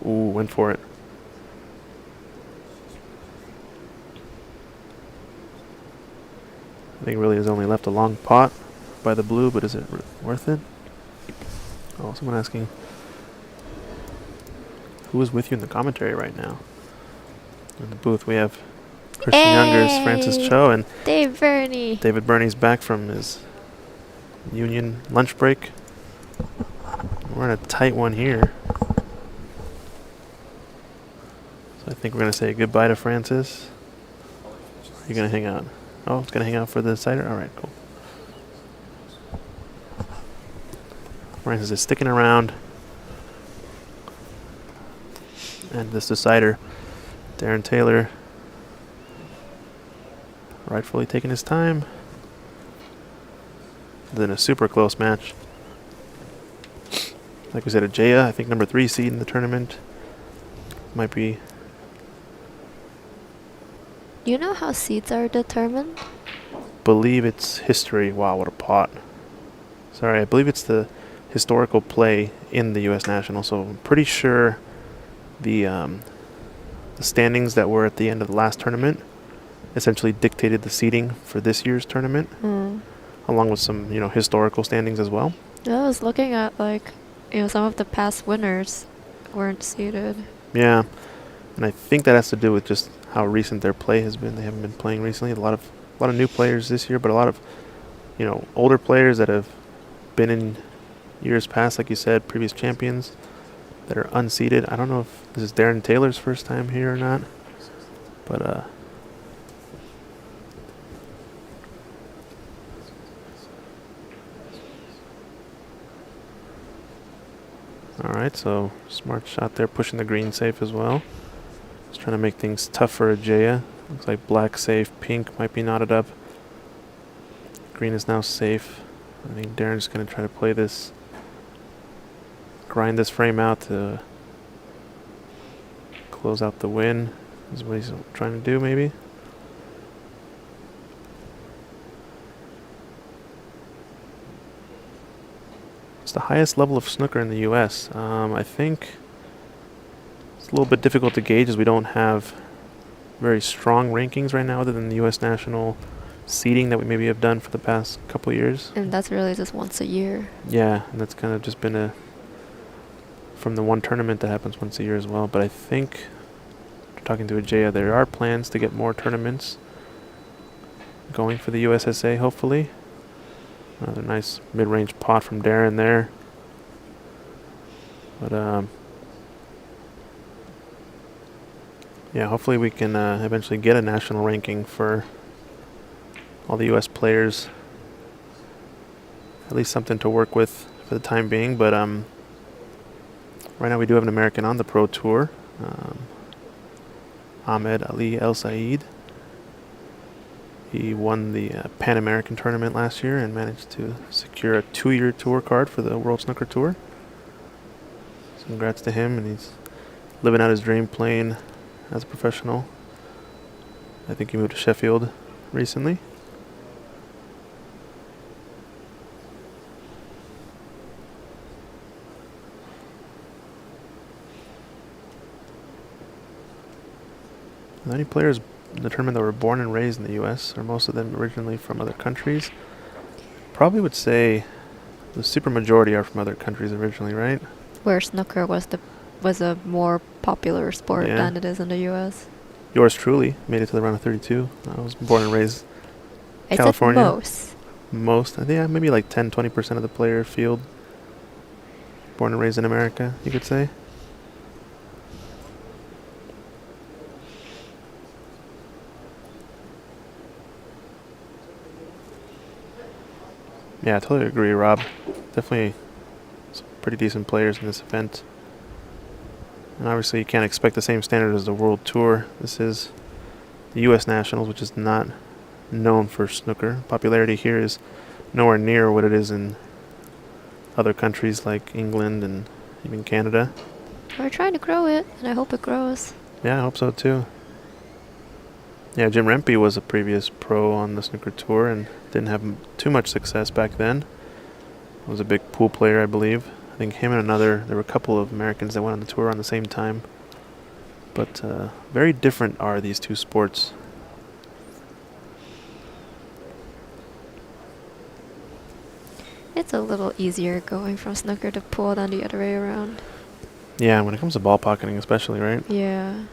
Ooh, went for it. I think really has only left a long pot by the blue, but is it worth it? Oh, someone asking who is with you in the commentary right now? In the booth, we have Christian Youngers, Francis Cho, and Dave Burney. David Burney's back from his union lunch break. We're in a tight one here. So I think we're going to say goodbye to Francis. Are you going to hang out? Oh, it's going to hang out for the decider? All right, cool. Francis is sticking around. And this decider, Darren Taylor, rightfully taking his time. Then a super close match. Like we said, Ajaya, I think number 3 seed in the tournament. Might be. You know how seeds are determined? Believe it's history. Wow, what a pot. Sorry, I believe it's the historical play in the U.S. National. So I'm pretty sure the standings that were at the end of the last tournament essentially dictated the seeding for this year's tournament, along with some, historical standings as well. I was looking at some of the past winners weren't seeded. Yeah, and I think that has to do with just how recent their play has been. They haven't been playing recently. A lot of new players this year, but a lot of older players that have been in years past, like you said, previous champions that are unseeded. I don't know if this is Darren Taylor's first time here or not, but alright, so smart shot there, pushing the green safe as well. Just trying to make things tough for Ajaya. Looks like black safe, pink might be knotted up. Green is now safe. I think Darren's going to try to play this, grind this frame out to close out the win. Is what he's trying to do, maybe. It's the highest level of snooker in the U.S. I think it's a little bit difficult to gauge as we don't have very strong rankings right now other than the U.S. National seeding that we maybe have done for the past couple years. And that's really just once a year. Yeah, and that's kind of just been from the one tournament that happens once a year as well. But I think, talking to Ajaya, there are plans to get more tournaments going for the USSA, hopefully. Another nice mid-range pot from Darren there. But yeah, hopefully we can eventually get a national ranking for all the U.S. players. At least something to work with for the time being. But right now we do have an American on the Pro Tour. Ahmed Ali El Said. He won the Pan American tournament last year and managed to secure a 2-year tour card for the World Snooker Tour. So congrats to him, and he's living out his dream playing as a professional. I think he moved to Sheffield recently. Are there any players in the tournament that were born and raised in the U.S., or most of them originally from other countries? Probably would say the super majority are from other countries originally, right? Where snooker was a more popular sport than it is in the U.S. Yours truly made it to the round of 32. I was born and raised I California. Said Most. I think maybe like 10-20% of the player field born and raised in America, you could say. Yeah, I totally agree, Rob. Definitely some pretty decent players in this event. And obviously you can't expect the same standard as the World Tour. This is the U.S. Nationals, which is not known for snooker. Popularity here is nowhere near what it is in other countries like England and even Canada. We're trying to grow it, and I hope it grows. Yeah, I hope so too. Yeah, Jim Rempe was a previous pro on the snooker tour and didn't have too much success back then. Was a big pool player, I believe. I think him and there were a couple of Americans that went on the tour on the same time. But very different are these two sports. It's a little easier going from snooker to pool than the other way around. Yeah, when it comes to ball pocketing especially, right? Yeah.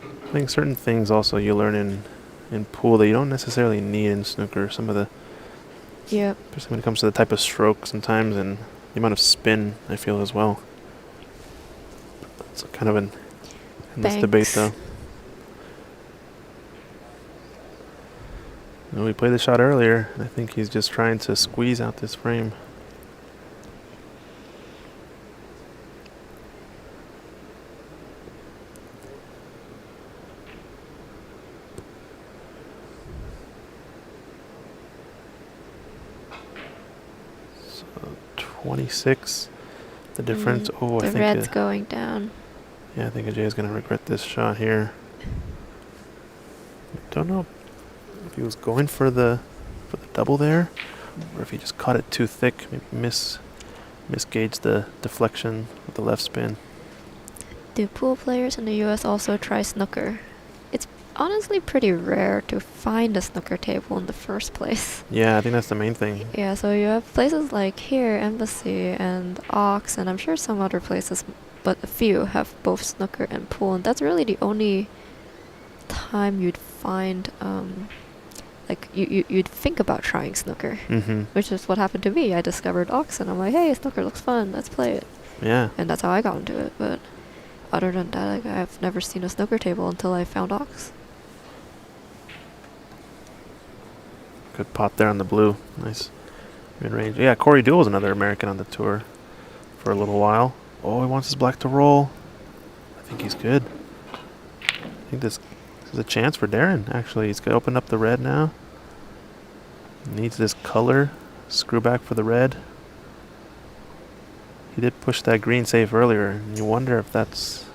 I think certain things also you learn in pool that you don't necessarily need in snooker. Some of the, Yep. especially when it comes to the type of stroke sometimes and the amount of spin, I feel as well. It's kind of an endless debate though. Well, we played the shot earlier, and I think he's just trying to squeeze out this frame. So 26, the difference. Oh, I The think red's going down. yeah, I think Ajay is going to regret this shot here. Don't know if he was going for the double there, or if he just caught it too thick, maybe misgauged the deflection with the left spin. Do pool players in the US also try snooker? It's honestly pretty rare to find a snooker table in the first place. Yeah, I think that's the main thing. Yeah, so you have places like here, Embassy and Ox, and I'm sure some other places, but a few have both snooker and pool, and that's really the only time you'd find like you'd think about trying snooker, which is what happened to me. I discovered Ox and I'm like, hey, snooker looks fun, let's play it. Yeah. And that's how I got into it. But other than that, like, I've never seen a snooker table until I found Ox. Good pot there on the blue. Nice mid-range. Yeah, Corey Deuel was another American on the tour for a little while. Oh, he wants his black to roll. I think he's good. I think this is a chance for Darren, actually. He's going to open up the red now. Needs this color. Screw back for the red. He did push that green safe earlier, and you wonder if that's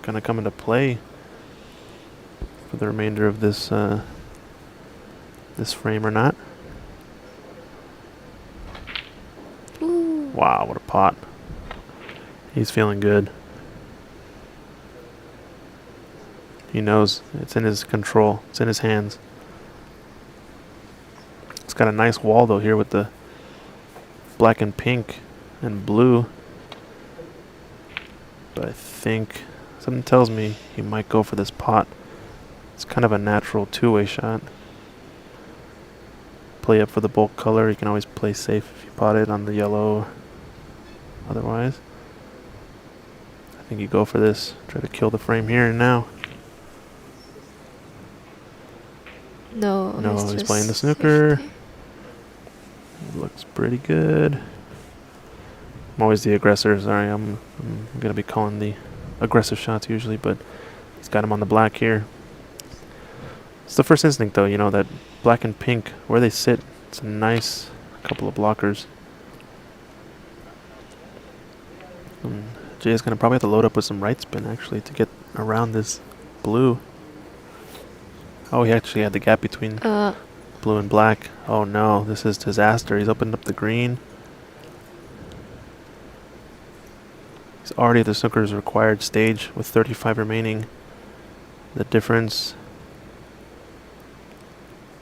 going to come into play for the remainder of this this frame or not. Ooh. Wow, what a pot. He's feeling good. He knows it's in his control. It's in his hands. It's got a nice wall though here with the black and pink and blue. But I think something tells me he might go for this pot. It's kind of a natural two-way shot. Play up for the bulk color. You can always play safe if you pot it on the yellow. Otherwise, I think you go for this. Try to kill the frame here and now. No, He's playing the snooker. 50. Looks pretty good. I'm always the aggressor. Sorry, I'm going to be calling the aggressive shots usually, but he's got him on the black here. It's the first instinct, though, you know, that black and pink, where they sit, it's a nice couple of blockers. Jay is going to probably have to load up with some right spin, actually, to get around this blue. Oh, he actually had the gap between blue and black. Oh, no, this is disaster. He's opened up the green. He's already at the snooker's required stage with 35 remaining. The difference,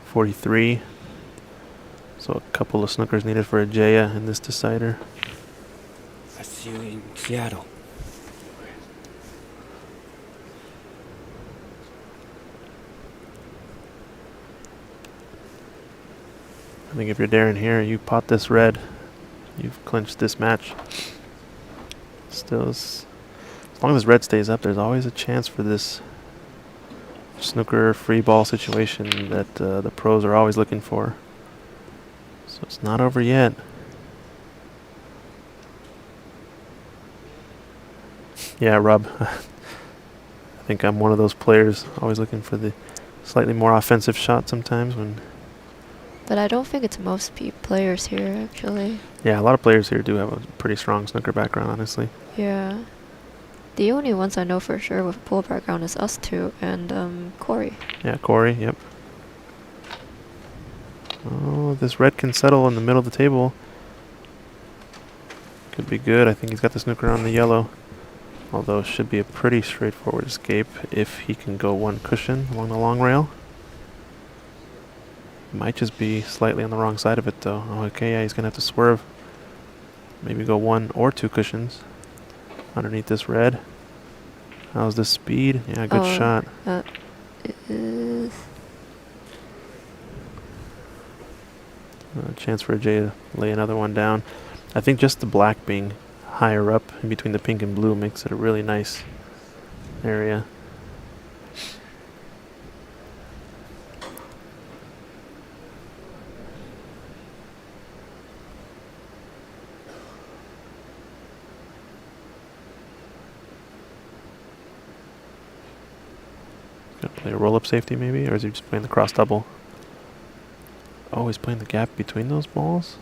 43. So a couple of snookers needed for a Jaya in this decider. I see you in Seattle. I think if you're Darren here, you pot this red. You've clinched this match. Still, as long as red stays up, there's always a chance for this snooker free ball situation that the pros are always looking for. So it's not over yet. Yeah, Rob. I think I'm one of those players always looking for the slightly more offensive shot sometimes when... But I don't think it's most players here, actually. Yeah, a lot of players here do have a pretty strong snooker background, honestly. Yeah. The only ones I know for sure with a pool background is us two and Corey. Yeah, Corey, yep. Oh, this red can settle in the middle of the table. Could be good. I think he's got the snooker on the yellow. Although it should be a pretty straightforward escape if he can go one cushion along the long rail. Might just be slightly on the wrong side of it though. Oh, okay, yeah, he's going to have to swerve. Maybe go one or two cushions underneath this red. How's the speed? Yeah, good shot. It is... A chance for Jay to lay another one down. I think just the black being higher up in between the pink and blue makes it a really nice area. Gonna play a roll-up safety maybe, or is he just playing the cross double? Oh, he's playing the gap between those balls?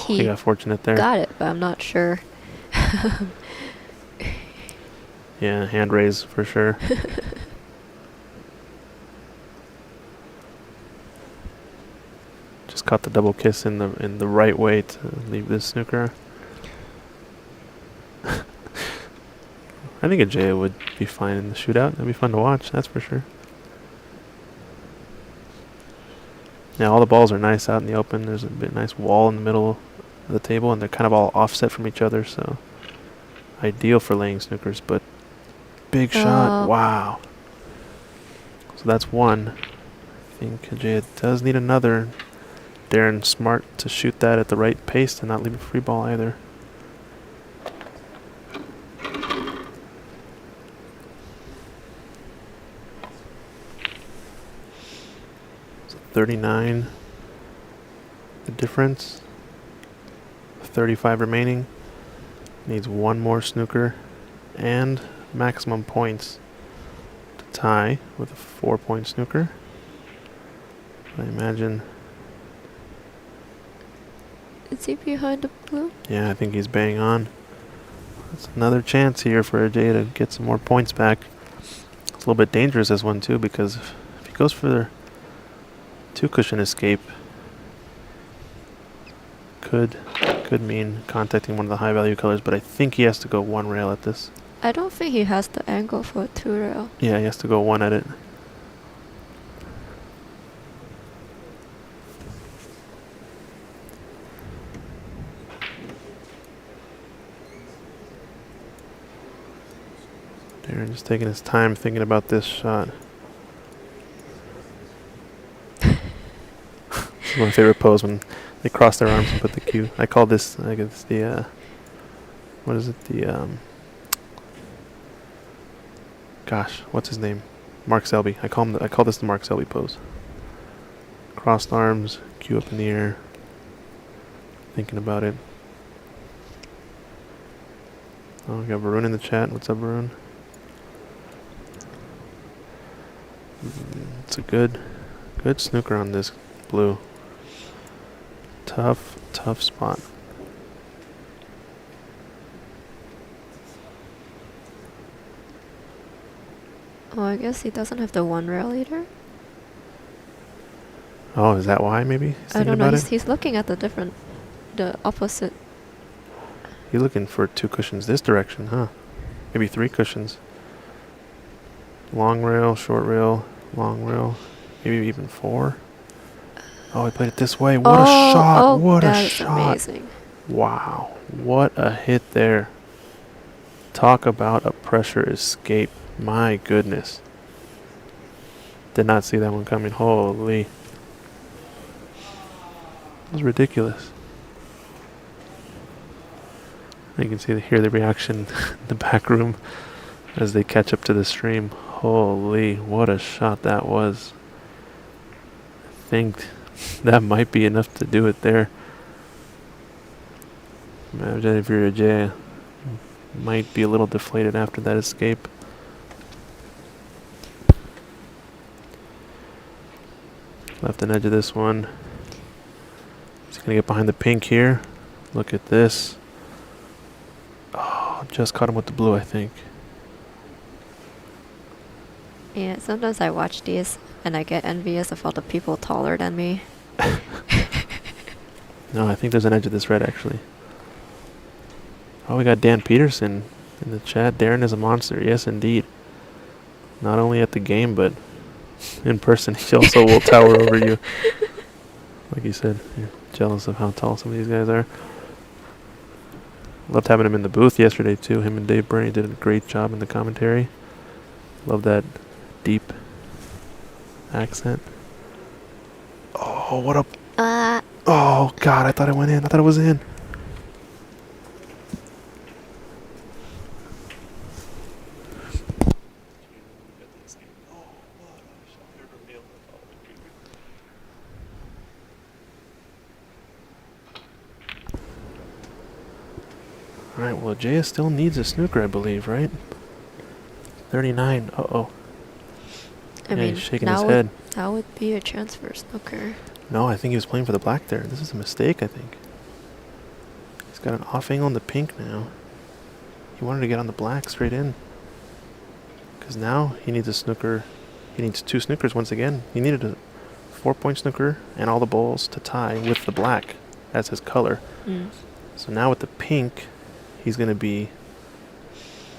He got fortunate there. Got it, but I'm not sure. Yeah, hand raise for sure. Just caught the double kiss in the right way to leave this snooker. I think Ajay would be fine in the shootout. That'd be fun to watch, that's for sure. Yeah, all the balls are nice out in the open. There's a nice wall in the middle of the table, and they're kind of all offset from each other, so ideal for laying snookers, but big shot. Wow. So that's one. I think Ajay does need another. Darren smart to shoot that at the right pace and not leave a free ball either. So 39 the difference. 35 remaining. Needs one more snooker and maximum points to tie with a 4-point snooker. I imagine. Is he behind the blue? Yeah, I think he's bang on. That's another chance here for Ajay to get some more points back. It's a little bit dangerous this one too, because if he goes for the two cushion escape, could mean contacting one of the high value colors, but I think he has to go one rail at this. I don't think he has the angle for a two rail. Yeah, he has to go one at it. Darren just taking his time thinking about this shot. This is my favorite pose, when they cross their arms and put the cue. I call this, I guess, the, what is it? The, gosh, what's his name? Mark Selby. I call this the Mark Selby pose. Crossed arms, cue up in the air, thinking about it. Oh, we got Varun in the chat. What's up, Varun? It's a good snooker on this blue. Tough spot. Oh, I guess he doesn't have the one rail either. Oh, is that why maybe? I don't know. He's looking at the opposite. He's looking for two cushions this direction, huh? Maybe three cushions. Long rail, short rail, long rail. Maybe even four. Oh, he played it this way. What a shot. Oh, what a that is shot. amazing. Wow. What a hit there. Talk about a pressure escape. My goodness. Did not see that one coming. Holy. It was ridiculous. You can hear the reaction in the back room as they catch up to the stream. Holy, what a shot that was. I think that might be enough to do it there. Imagine if you're Ajay Might be a little deflated after that escape. Left an edge of this one. He's going to get behind the pink here. Look at this. Oh, just caught him with the blue, I think. Yeah, sometimes I watch these and I get envious of all the people taller than me. No, I think there's an edge of this red, actually. Oh, we got Dan Peterson in the chat. Darren is a monster. Yes, indeed. Not only at the game, but in person, he also will tower over you. Like you said, you're jealous of how tall some of these guys are. Loved having him in the booth yesterday, too. Him and Dave Burney did a great job in the commentary. Love that deep accent. Oh, what up? Oh, God, I thought it went in. I thought it was in. Alright, well, Jaya still needs a snooker, I believe, right? 39. Uh-oh. I mean, he's shaking his head. That would be a chance for snooker. No, I think he was playing for the black there. This is a mistake, I think. He's got an off angle on the pink now. He wanted to get on the black straight in. Because now he needs a snooker. He needs 2 snookers once again. He needed a 4-point snooker and all the balls to tie with the black as his color. So now with the pink, he's going to be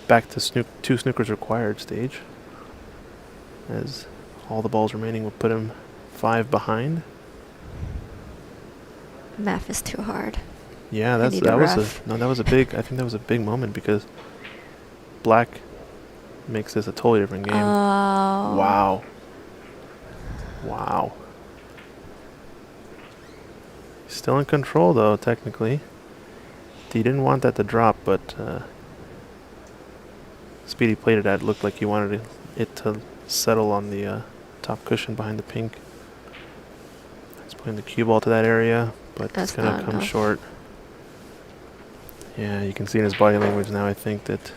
back to 2 snookers required stage. As all the balls remaining will put him 5 behind. Math is too hard. Yeah, that was a big. I think that was a big moment because black makes this a totally different game. Oh. Wow. Wow. Still in control though, technically. He didn't want that to drop, but Speedy played it at. Looked like he wanted it to settle on the top cushion behind the pink. He's putting the cue ball to that area, but it's going to come short. Yeah, you can see in his body language now, I think, that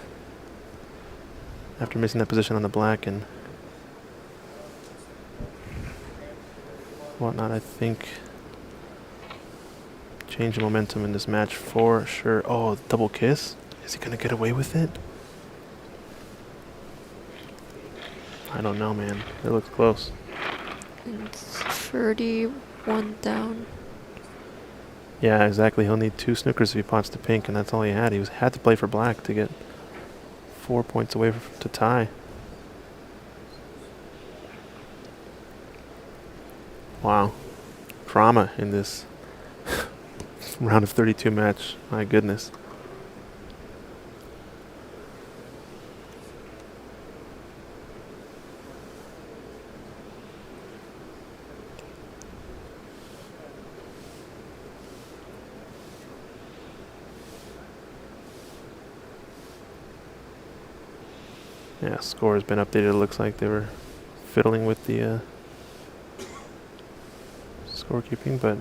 after missing that position on the black and whatnot, I think change the momentum in this match for sure. Oh, double kiss? Is he going to get away with it? I don't know, man. It looks close. It's 31 down. Yeah, exactly. He'll need 2 snookers if he pots the pink, and that's all he had. He had to play for black to get 4 points away to tie. Wow. Drama in this round of 32 match. My goodness. Yeah, score has been updated. It looks like they were fiddling with the scorekeeping, but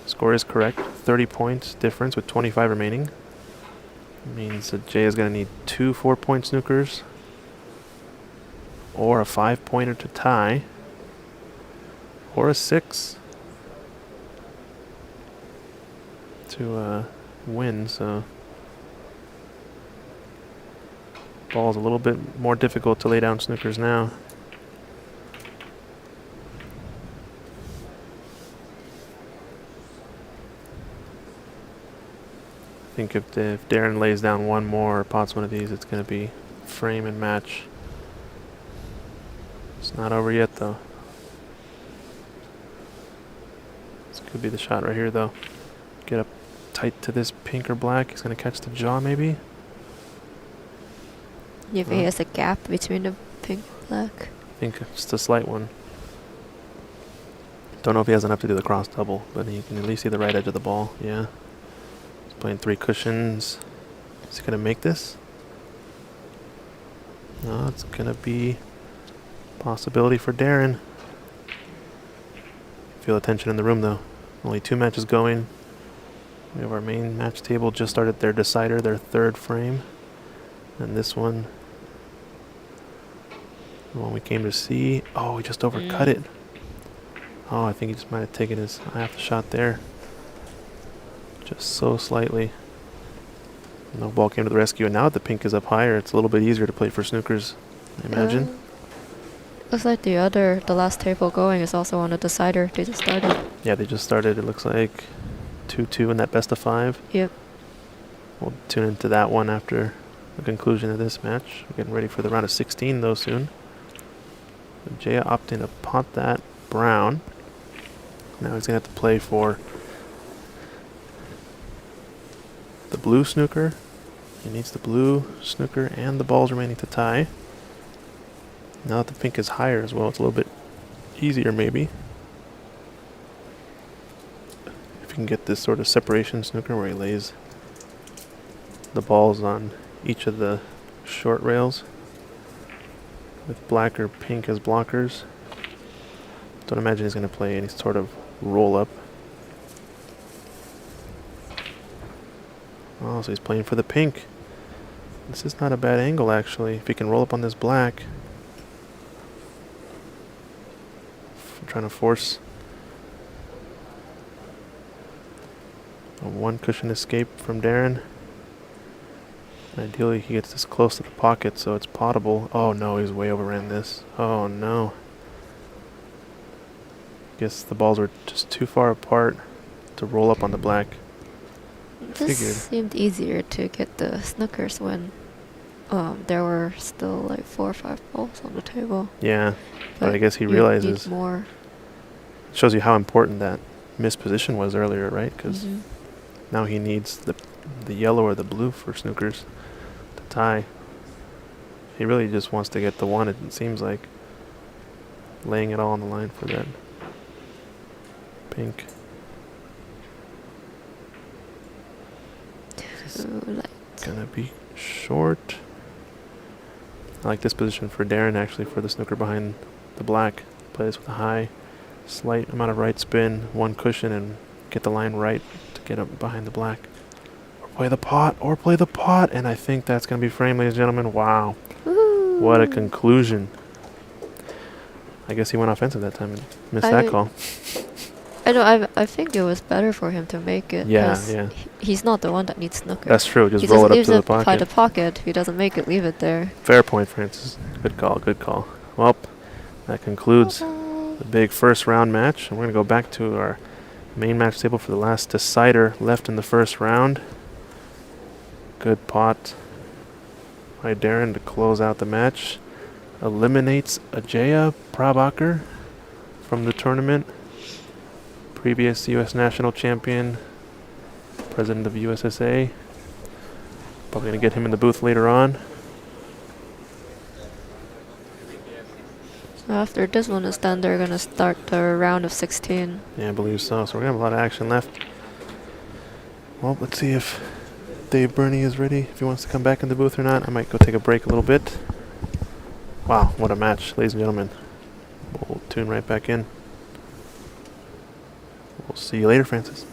score is correct. 30 points difference with 25 remaining. It means that Jay is going to need 2 4-point snookers or a 5-pointer to tie or a 6 to win. So ball's a little bit more difficult to lay down snookers now. I think if Darren lays down one more or pots one of these, it's going to be frame and match. It's not over yet, though. This could be the shot right here, though. Get up tight to this pink or black. He's going to catch the jaw, maybe. If he has a gap between the pink and black. I think just a slight one. Don't know if he has enough to do the cross double, but you can at least see the right edge of the ball. Yeah. He's playing 3 cushions. Is he going to make this? No, it's going to be a possibility for Darren. Feel the tension in the room, though. Only 2 matches going. We have our main match table just started their decider, their 3rd frame. And this one, the one we came to see. Oh, he just overcut it. Oh, I think he just might have taken his half shot there. Just so slightly. No ball came to the rescue, and now that the pink is up higher, it's a little bit easier to play for snookers, I imagine. Looks like the last table going is also on a decider. They just started. Yeah, they just started. It looks like 2-2 in that best of 5. Yep. We'll tune into that one after the conclusion of this match. We're getting ready for the round of 16, though, soon. Jaya opting to pot that brown. Now he's going to have to play for the blue snooker. He needs the blue snooker and the balls remaining to tie. Now that the pink is higher as well, it's a little bit easier maybe. If you can get this sort of separation snooker where he lays the balls on each of the short rails with black or pink as blockers. Don't imagine he's going to play any sort of roll up. Oh, so he's playing for the pink. This is not a bad angle, actually. If he can roll up on this black. Trying to force a one cushion escape from Darren. Ideally, he gets this close to the pocket so it's potable. Oh no, he's way overran this. Oh no. Guess the balls were just too far apart to roll up on the black. This seemed easier to get the snookers when there were still like 4 or 5 balls on the table. Yeah, but I guess he realizes. Need more. Shows you how important that misposition was earlier, right? Because now he needs the yellow or the blue for snookers to tie. He really just wants to get the one, it seems like. Laying it all on the line for that pink. Too light. Gonna be short. I like this position for Darren, actually, for the snooker behind the black. Play this with a high, slight amount of right spin, one cushion, and get the line right to get up behind the black. Or play the pot, and I think that's going to be frame, ladies and gentlemen. Wow. Woo. What a conclusion. I guess he went offensive that time and missed that call. I know. I think it was better for him to make it. Yeah. He's not the one that needs snooker. That's true. Just roll it up to the pocket. By the pocket. If he doesn't make it, leave it there. Fair point, Francis. Good call. Good call. Well, that concludes the big first round match. And we're going to go back to our main match table for the last decider left in the first round. Good pot by Darren to close out the match. Eliminates Ajaya Prabhakar from the tournament. Previous U.S. national champion, president of USSA. Probably going to get him in the booth later on. After this one is done, they're going to start the round of 16. Yeah, I believe so. So we're going to have a lot of action left. Well, let's see if Dave Burney is ready, if he wants to come back in the booth or not. I might go take a break a little bit. Wow, what a match, ladies and gentlemen. We'll tune right back in. We'll see you later, Francis.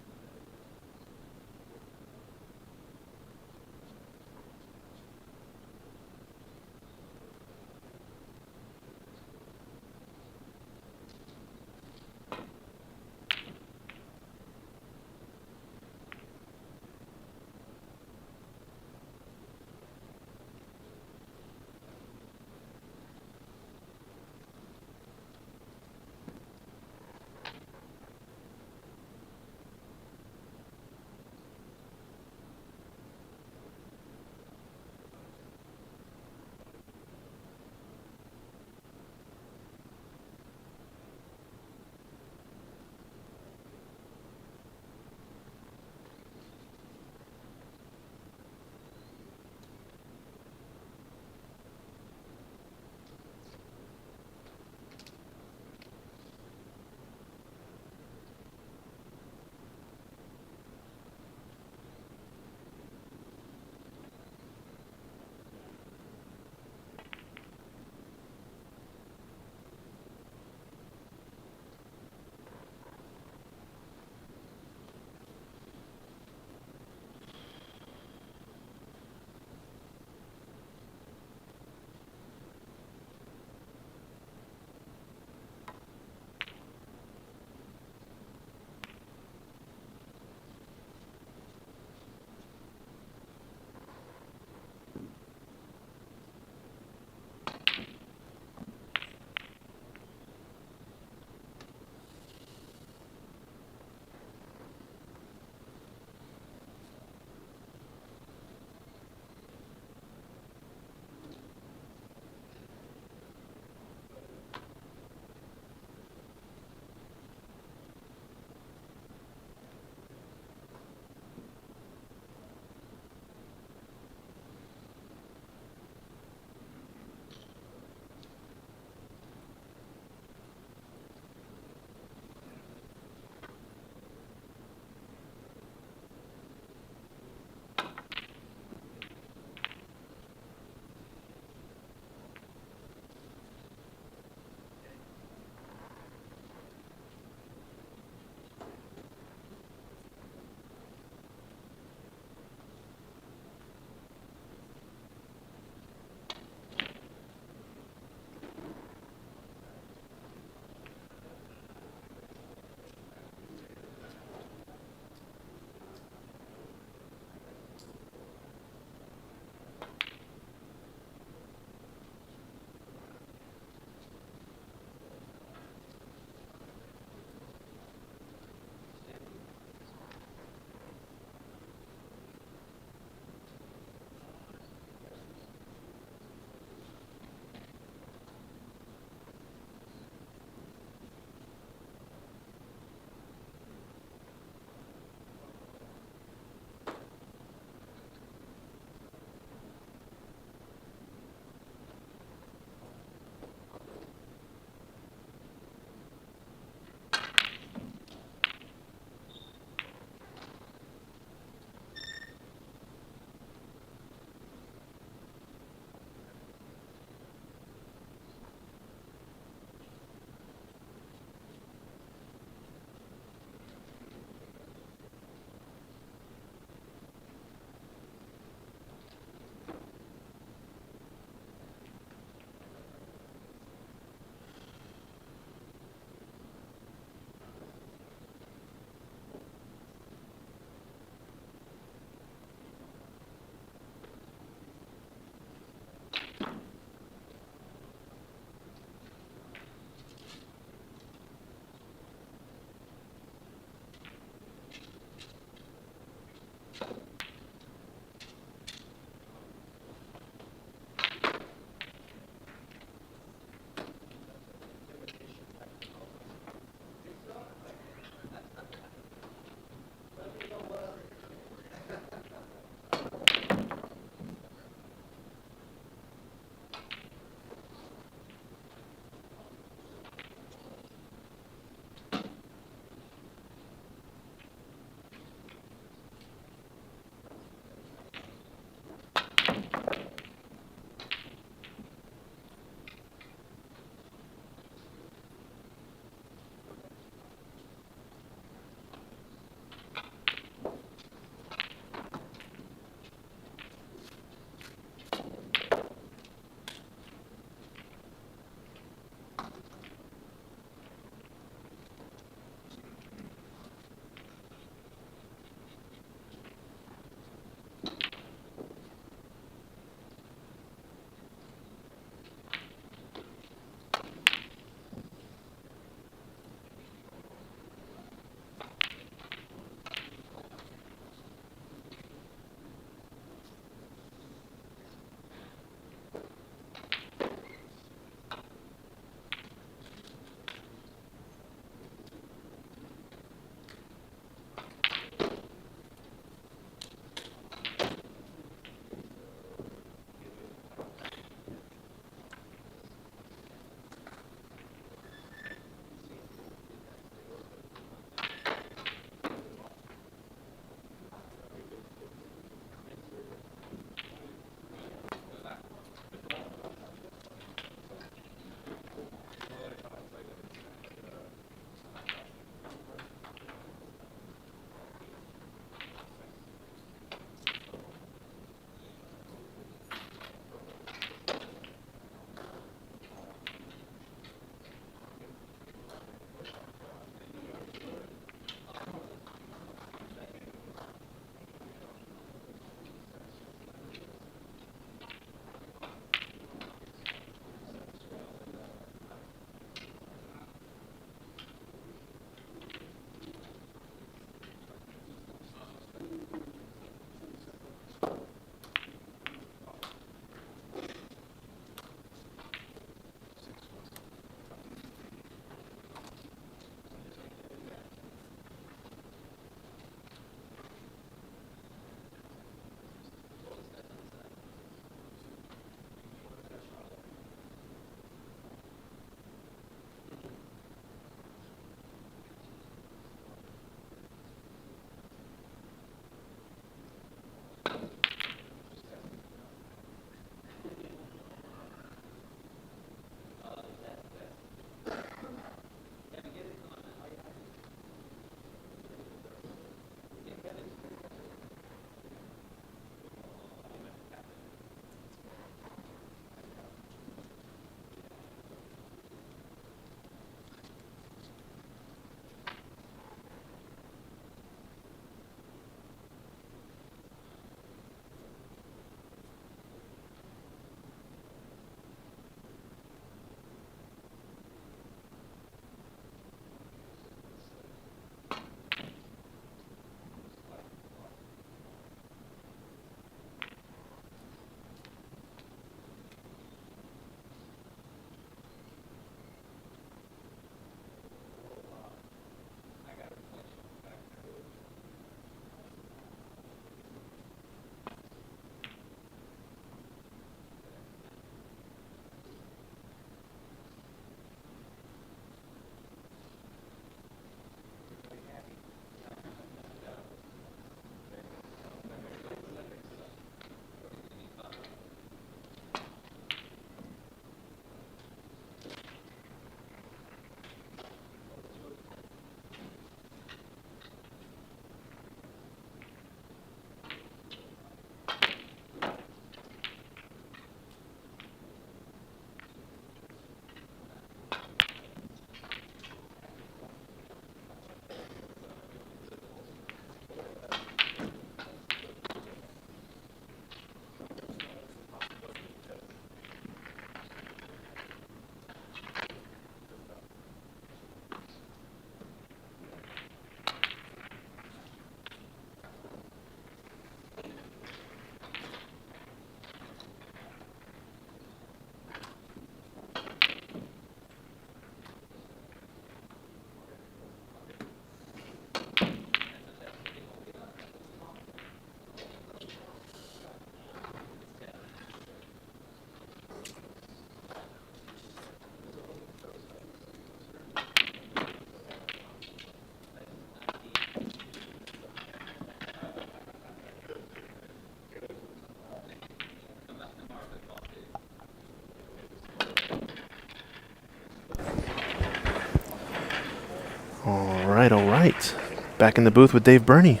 All right. Back in the booth with Dave Burney.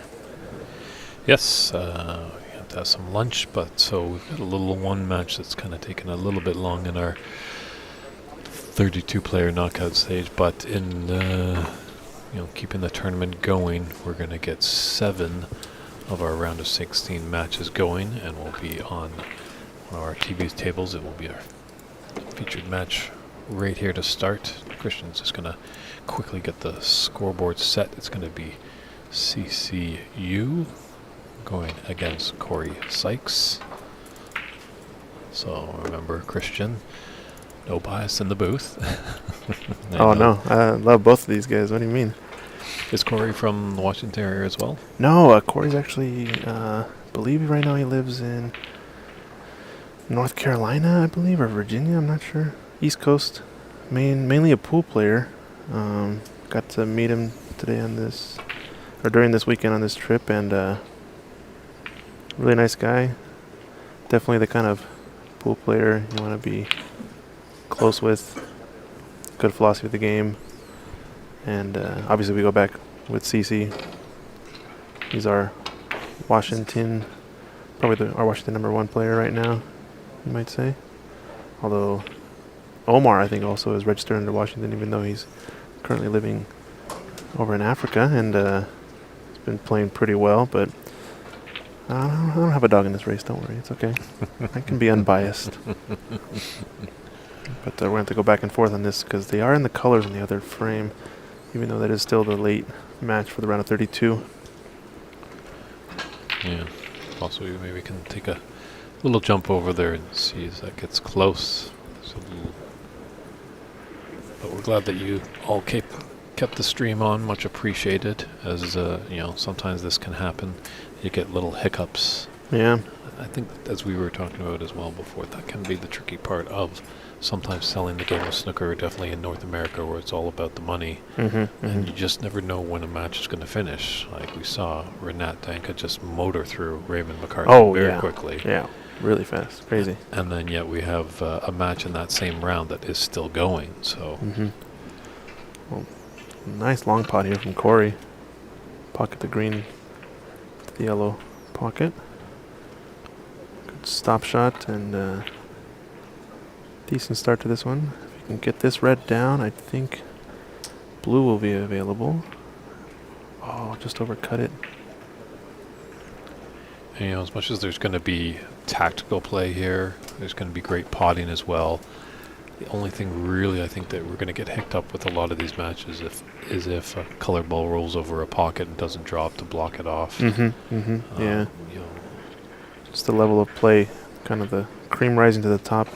Yes, we have to have some lunch, but so we've got a little one match that's kind of taken a little bit long in our 32-player knockout stage, but in keeping the tournament going, we're going to get 7 of our round of 16 matches going, and we'll be on one of our TV tables. It will be our featured match right here to start. Christian's just going to quickly get the scoreboard set. It's going to be CCU going against Corey Sykes. So remember, Christian, no bias in the booth. Oh, no. I love both of these guys. What do you mean? Is Corey from the Washington area as well? No, Corey's actually, believe right now he lives in North Carolina, I believe, or Virginia. I'm not sure. East Coast. Mainly a pool player. Got to meet him today during this weekend on this trip, and really nice guy. Definitely the kind of pool player you want to be close with. Good philosophy of the game. And obviously we go back with CC. He's our Washington, probably our Washington #1 player right now, you might say. Although Omar, I think, also is registered under Washington, even though he's currently living over in Africa, and he's been playing pretty well. But I don't have a dog in this race. Don't worry, it's okay. I can be unbiased. But we're going to have to go back and forth on this because they are in the colors in the other frame, even though that is still the late match for the round of 32. Yeah. Also, maybe we can take a little jump over there and see as that gets close. But we're glad that you all kept the stream on. Much appreciated. As sometimes this can happen. You get little hiccups. Yeah. I think, as we were talking about as well before, that can be the tricky part of sometimes selling the game of snooker, definitely in North America, where it's all about the money. And you just never know when a match is going to finish. Like we saw Renat Danka just motor through Raymond McCarthy very quickly. Yeah, really fast. Crazy. And then yet we have a match in that same round that is still going. So Well, nice long pot here from Corey. Pocket the green to the yellow pocket. Good stop shot and decent start to this one. If you can get this red down, I think blue will be available. Oh, just overcut it. And, as much as there's going to be tactical play here, there's going to be great potting as well. The only thing really I think that we're going to get hicked up with a lot of these matches is if a color ball rolls over a pocket and doesn't drop to block it off. Yeah. Just the level of play, kind of the cream rising to the top.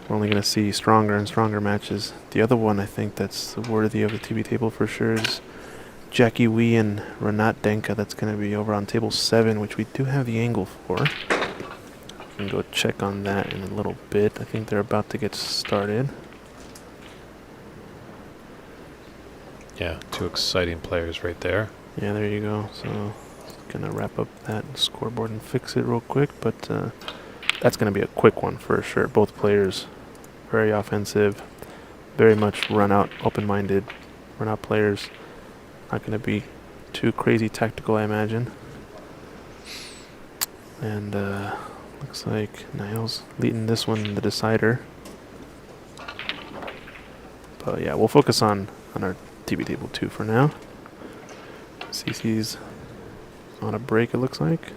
We're only going to see stronger and stronger matches. The other one I think that's worthy of the TV table for sure is Jackie Wee and Renat Denka. That's going to be over on table 7, which we do have the angle for. We can go check on that in a little bit. I think they're about to get started. Yeah, 2 exciting players right there. Yeah, there you go. So, gonna wrap up that scoreboard and fix it real quick, but that's gonna be a quick one for sure. Both players very offensive, very much run out, open-minded, run out players. Not gonna be too crazy tactical, I imagine. And looks like Niles leading this one, the decider. But yeah, we'll focus on our TV table 2 for now. CC's on a break, it looks like.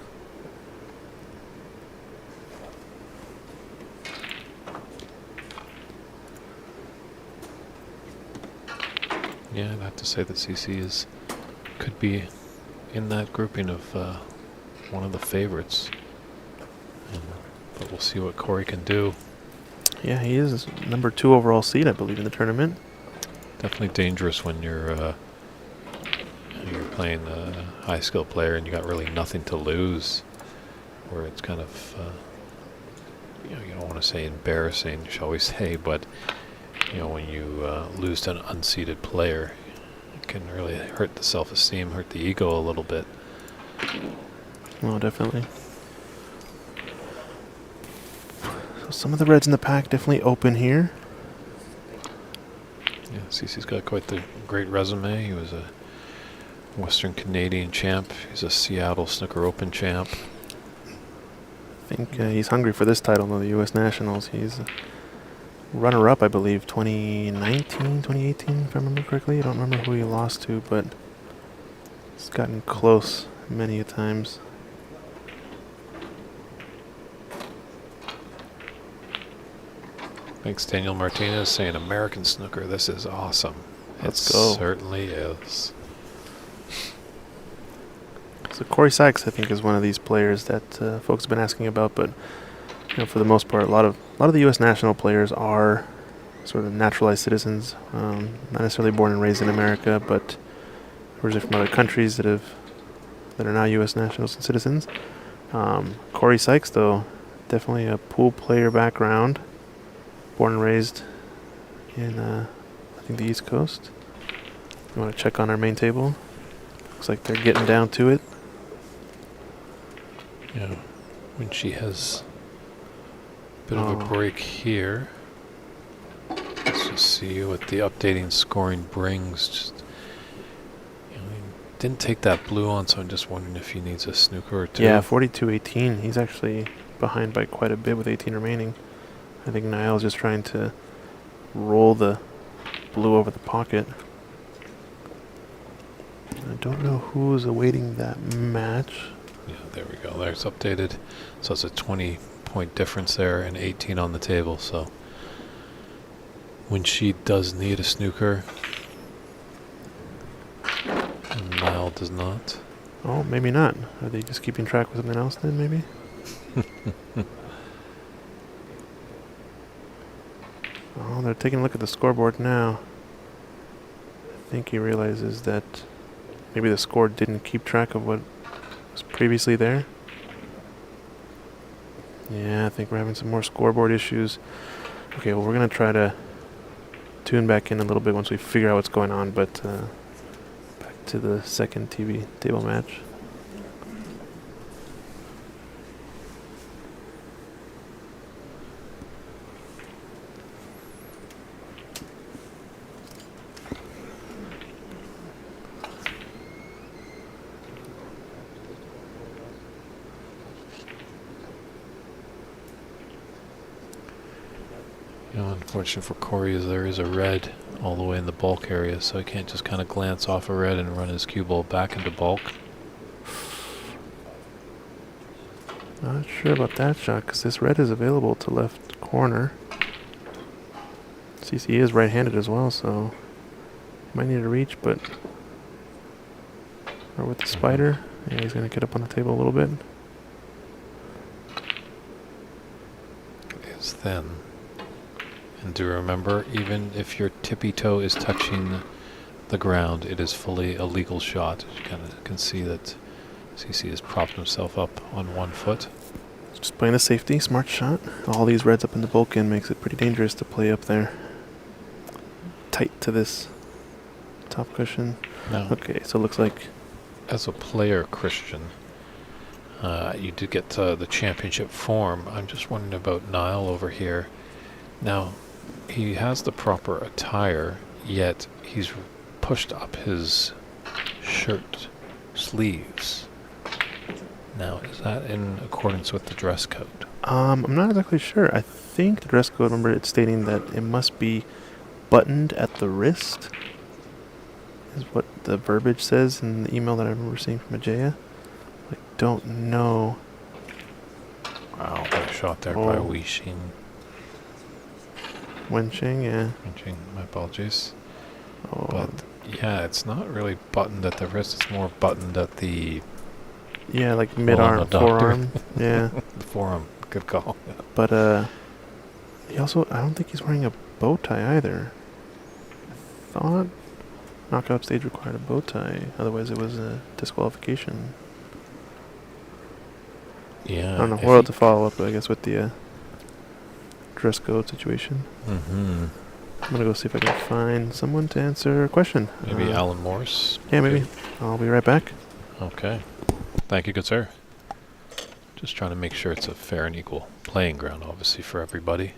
Yeah, I'd have to say that CC could be in that grouping of one of the favorites. But we'll see what Corey can do. Yeah, he is number 2 overall seed, I believe, in the tournament. Definitely dangerous when you're playing a high skill player and you got really nothing to lose, where it's kind of you don't want to say embarrassing, shall we say, but when you lose to an unseeded player, it can really hurt the self-esteem, hurt the ego a little bit. Oh, definitely. So some of the reds in the pack definitely open here. Yeah, Cece's got quite the great resume. He was a Western Canadian champ. He's a Seattle Snooker Open champ. I think he's hungry for this title, though, the U.S. Nationals. He's runner-up, I believe, 2019, 2018, if I remember correctly. I don't remember who he lost to, but he's gotten close many a times. Thanks, Daniel Martinez, saying American snooker. This is awesome. Let's go. Certainly is. So Corey Sykes, I think, is one of these players that folks have been asking about, but for the most part, a lot of the U.S. national players are sort of naturalized citizens, not necessarily born and raised in America, but originally from other countries that are now U.S. nationals and citizens. Corey Sykes, though, definitely a pool player background, born and raised in I think the East Coast. You want to check on our main table? Looks like they're getting down to it. Yeah, when she has a bit of a break here. Let's just see what the updating scoring brings. Just he didn't take that blue on, so I'm just wondering if he needs a snooker or two. Yeah, 42-18. He's actually behind by quite a bit with 18 remaining. I think Niall's just trying to roll the blue over the pocket. I don't know who's awaiting that match. Yeah, there we go. There's updated. So it's a 20-point difference there and 18 on the table. So when she does need a snooker, and Niall does not. Oh, maybe not. Are they just keeping track with something else then, maybe? Oh, they're taking a look at the scoreboard now. I think he realizes that maybe the score didn't keep track of what was previously there. Yeah, I think we're having some more scoreboard issues. Okay, well, we're going to try to tune back in a little bit once we figure out what's going on, but back to the second TV table match. Unfortunate for Corey is there is a red all the way in the bulk area, so he can't just kind of glance off a red and run his cue ball back into bulk. Not sure about that shot, because this red is available to left corner. CC is right-handed as well, so might need a reach, but... Or with the spider. Yeah, he's going to get up on the table a little bit. It is thin. And do remember, even if your tippy toe is touching the ground, it is fully a legal shot. You kind of can see that CC has propped himself up on one foot. Just playing a safety, smart shot. All these reds up in the bulk end makes it pretty dangerous to play up there. Tight to this top cushion. No. Okay, so it looks like... As a player, Christian, you did get the championship form. I'm just wondering about Niall over here. Now, he has the proper attire, yet he's pushed up his shirt sleeves. Now, is that in accordance with the dress code? I'm not exactly sure. I think the dress code, remember, it's stating that it must be buttoned at the wrist, is what the verbiage says in the email that I remember seeing from Ajaya. I don't know. Wow, what a shot there by Weixin. Wenching, yeah. Wenching, my apologies. Oh. But, yeah, it's not really buttoned at the wrist. It's more buttoned at the... Yeah, like mid-arm, forearm. Yeah. The forearm. Good call. But, he also, I don't think he's wearing a bow tie either. I thought knockout stage required a bow tie. Otherwise, it was a disqualification. Yeah. I don't know. We'll have to follow up, I guess, with the dress code situation. Mm-hmm. I'm going to go see if I can find someone to answer a question. Maybe Alan Morse? Yeah, maybe. I'll be right back. Okay. Thank you, good sir. Just trying to make sure it's a fair and equal playing ground, obviously, for everybody.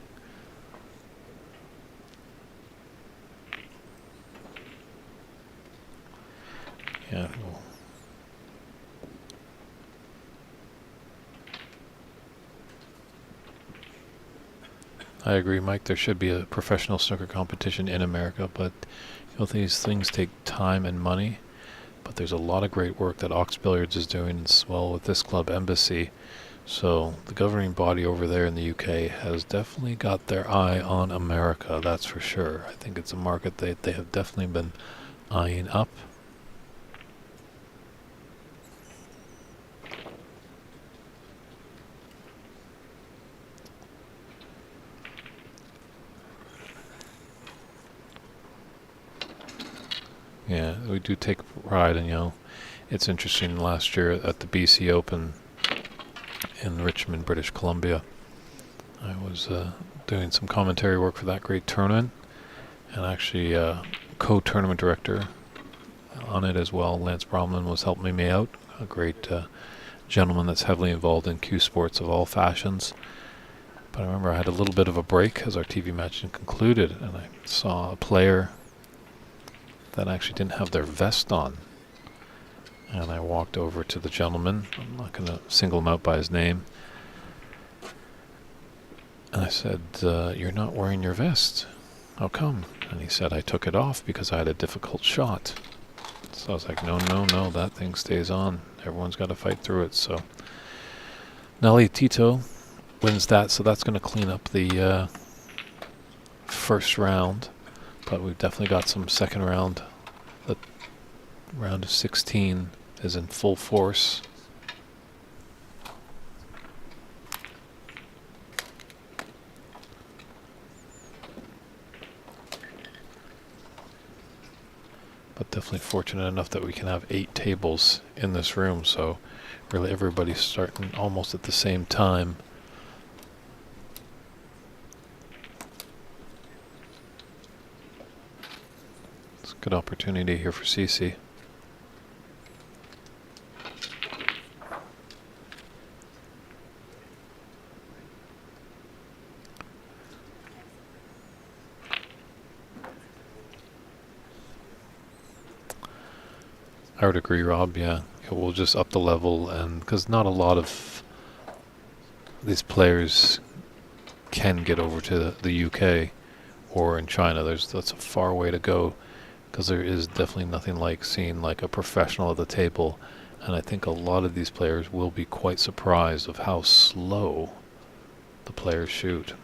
Yeah. I agree, Mike. There should be a professional snooker competition in America, but these things take time and money. But there's a lot of great work that Ox Billiards is doing as well with this club, Embassy. So the governing body over there in the UK has definitely got their eye on America, that's for sure. I think it's a market they have definitely been eyeing up. Yeah, we do take pride in, it's interesting, last year at the BC Open in Richmond, British Columbia, I was doing some commentary work for that great tournament, and actually co-tournament director on it as well, Lance Bromlin, was helping me out, a great gentleman that's heavily involved in Q sports of all fashions. But I remember I had a little bit of a break as our TV match concluded, and I saw a player that actually didn't have their vest on. And I walked over to the gentleman, I'm not going to single him out by his name, and I said, "You're not wearing your vest. How come?" And he said, "I took it off because I had a difficult shot." So I was like, no, that thing stays on. Everyone's got to fight through it. So Nelly Tito wins that, so that's going to clean up the first round. But we've definitely got some second round. The round of 16 is in full force. But definitely fortunate enough that we can have 8 tables in this room, so really everybody's starting almost at the same time. It's a good opportunity here for CC. I would agree, Rob. Yeah, we'll just up the level, and because not a lot of these players can get over to the UK or in China. That's a far way to go, because there is definitely nothing like seeing like a professional at the table, and I think a lot of these players will be quite surprised of how slow the players shoot.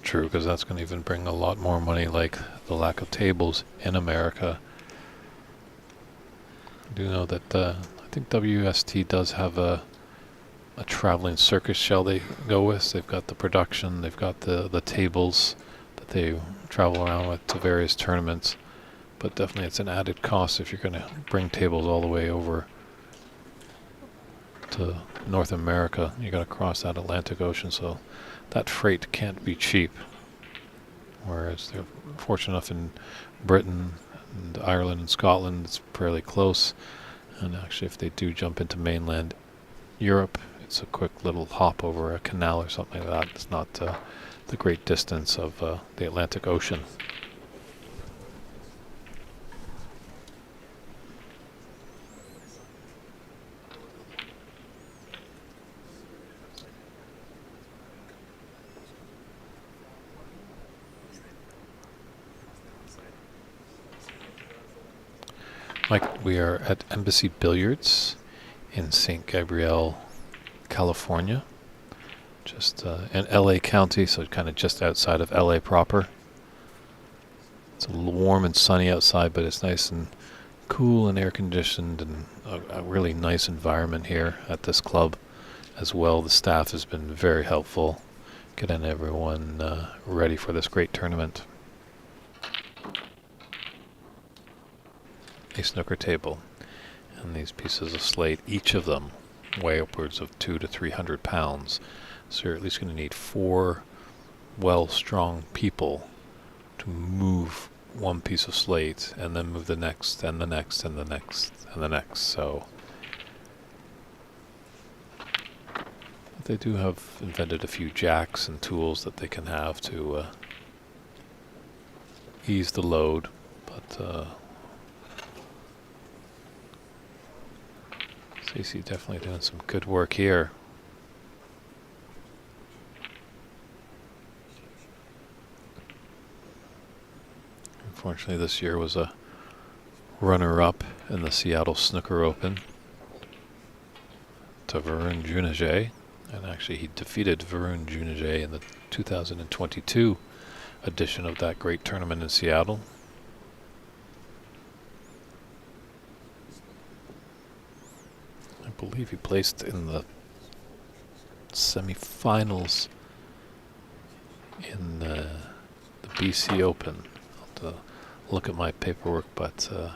True, because that's going to even bring a lot more money, like the lack of tables in America. I do know that I think WST does have a traveling circus, shall they go with. They've got the production, they've got the tables that they travel around with to various tournaments. But definitely it's an added cost if you're going to bring tables all the way over to North America. You got to cross that Atlantic Ocean, so that freight can't be cheap. Whereas they're fortunate enough in Britain and Ireland and Scotland, it's fairly close. And actually, if they do jump into mainland Europe, it's a quick little hop over a canal or something like that. It's not the great distance of the Atlantic Ocean. Mike, we are at Embassy Billiards in St. Gabriel, California, just in LA County, so kind of just outside of LA proper. It's a little warm and sunny outside, but it's nice and cool and air conditioned, and a really nice environment here at this club as well. The staff has been very helpful getting everyone ready for this great tournament. A snooker table and these pieces of slate, each of them weigh upwards of 200 to 300 pounds, so you're at least going to need 4 strong people to move one piece of slate and then move the next and the next and the next and the next. So they do have invented a few jacks and tools that they can have to ease the load, but CC definitely doing some good work here. Unfortunately, this year was a runner-up in the Seattle Snooker Open to Varun Juneja, and actually he defeated Varun Juneja in the 2022 edition of that great tournament in Seattle. I believe he placed in the semifinals in the BC Open. I'll have to look at my paperwork, but I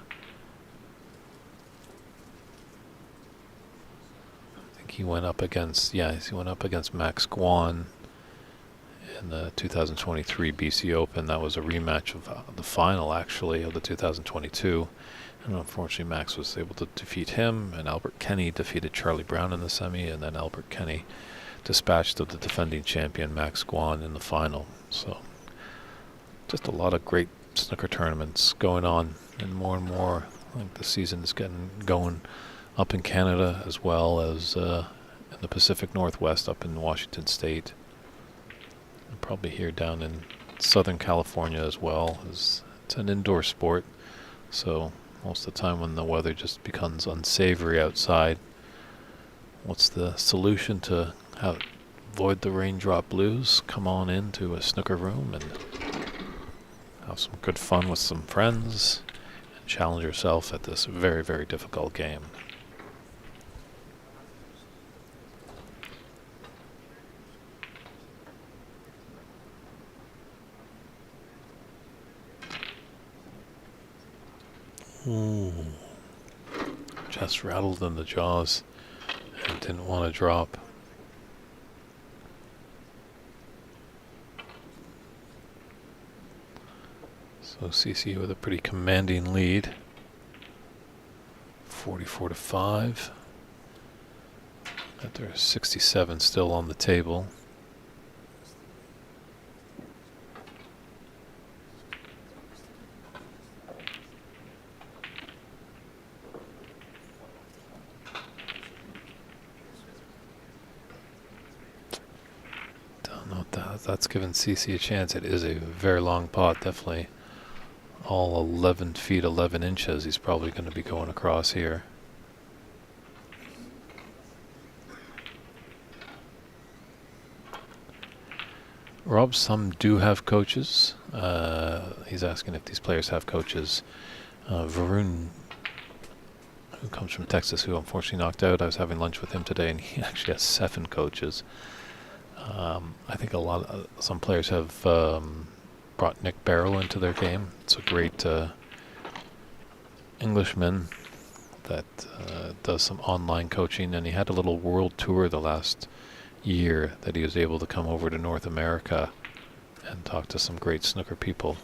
think he went up against, he went up against Max Guan in the 2023 BC Open. That was a rematch of the final, actually, of the 2022. And unfortunately, Max was able to defeat him, and Albert Kenny defeated Charlie Brown in the semi, and then Albert Kenny dispatched of the defending champion Max Guan in the final. So just a lot of great snooker tournaments going on, and more. I think the season is getting going up in Canada as well as in the Pacific Northwest, up in Washington State, and probably here down in Southern California as well. It's an indoor sport, so most of the time when the weather just becomes unsavory outside, what's the solution to avoid the raindrop blues? Come on into a snooker room and have some good fun with some friends and challenge yourself at this very, very difficult game. Ooh. Just rattled in the jaws and didn't want to drop. So CC with a pretty commanding lead, 44-5. But there's 67 still on the table. That's given CC a chance. It is a very long pot, definitely all 11 feet 11 inches. He's probably going to be going across here. Rob, some do have coaches. He's asking if these players have coaches. Varun, who comes from Texas, who unfortunately knocked out, I was having lunch with him today, and he actually has 7 coaches. I think some players have brought Nick Barrow into their game. It's a great Englishman that does some online coaching, and he had a little world tour the last year that he was able to come over to North America and talk to some great snooker people.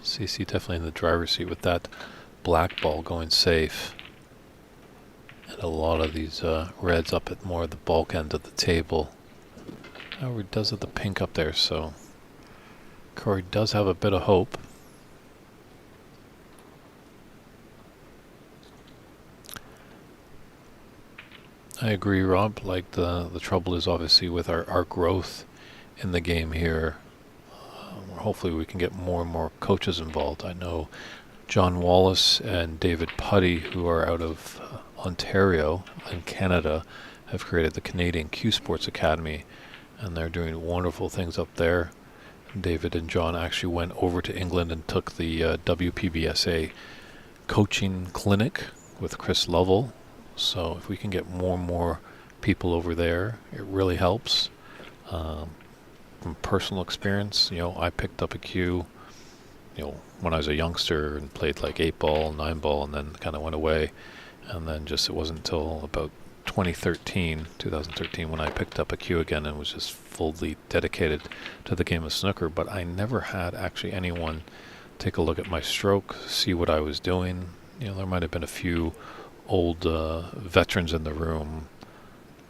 CC definitely in the driver's seat with that black ball going safe. And a lot of these reds up at more of the bulk end of the table. However, he does have the pink up there, so Corey does have a bit of hope. I agree, Rob. Like the trouble is obviously with our growth in the game here. Hopefully we can get more and more coaches involved. I know John Wallace and David Putty, who are out of Ontario in Canada, have created the Canadian Q Sports Academy, and they're doing wonderful things up there. David and John actually went over to England and took the WPBSA coaching clinic with Chris Lovell. So if we can get more and more people over there, it really helps. From personal experience, I picked up a cue, when I was a youngster and played like 8-ball, 9-ball, and then kind of went away. And then it wasn't until about 2013, when I picked up a cue again and was just fully dedicated to the game of snooker. But I never had actually anyone take a look at my stroke, see what I was doing. There might have been a few old veterans in the room,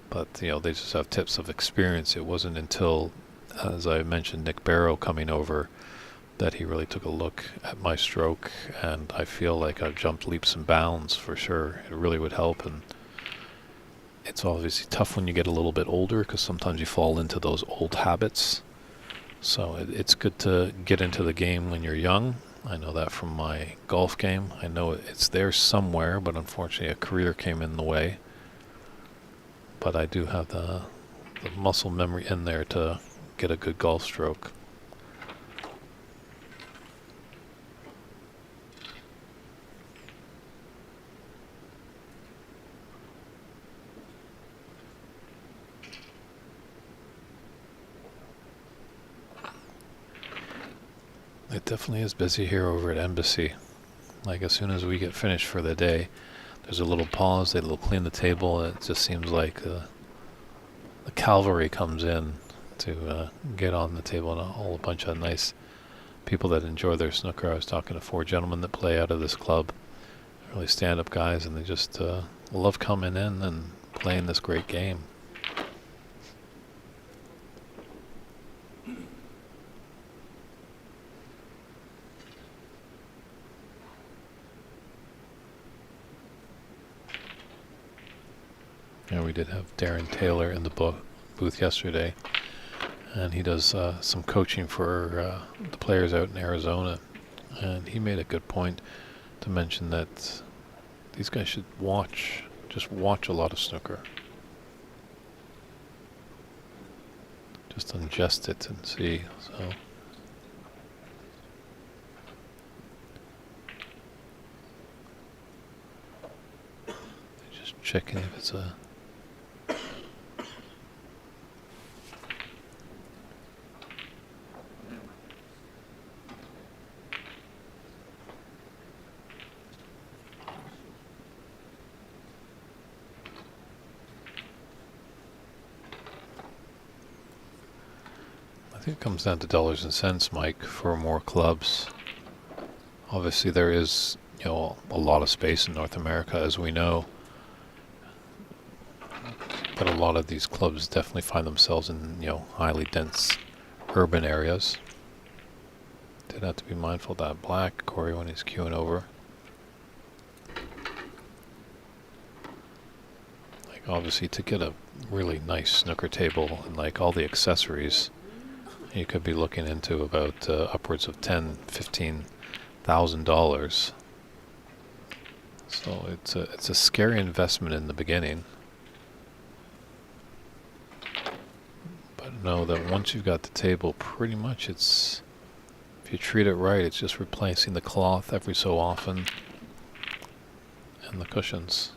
but they just have tips of experience. It wasn't until, as I mentioned, Nick Barrow coming over, that he really took a look at my stroke, and I feel like I've jumped leaps and bounds for sure. It really would help, and it's obviously tough when you get a little bit older because sometimes you fall into those old habits. So it's good to get into the game when you're young. I know that from my golf game. I know it's there somewhere, but unfortunately a career came in the way. But I do have the muscle memory in there to get a good golf stroke. It definitely is busy here over at Embassy. Like as soon as we get finished for the day, there's a little pause, they'll clean the table. It just seems like the cavalry comes in to get on the table, and a whole bunch of nice people that enjoy their snooker. I was talking to 4 gentlemen that play out of this club, really stand-up guys, and they just love coming in and playing this great game. Yeah, we did have Darren Taylor in the booth yesterday, and he does some coaching for the players out in Arizona, and he made a good point to mention that these guys should just watch a lot of snooker. Just ingest it and see. So just checking if it's a I think it comes down to dollars and cents, Mike, for more clubs. Obviously there is, a lot of space in North America, as we know. But a lot of these clubs definitely find themselves in, highly dense urban areas. Did have to be mindful of that black, Corey, when he's queuing over. Like obviously to get a really nice snooker table and like all the accessories, you could be looking into about upwards of $10,000-15,000. So it's a scary investment in the beginning. But know that once you've got the table, pretty much if you treat it right, it's just replacing the cloth every so often and the cushions.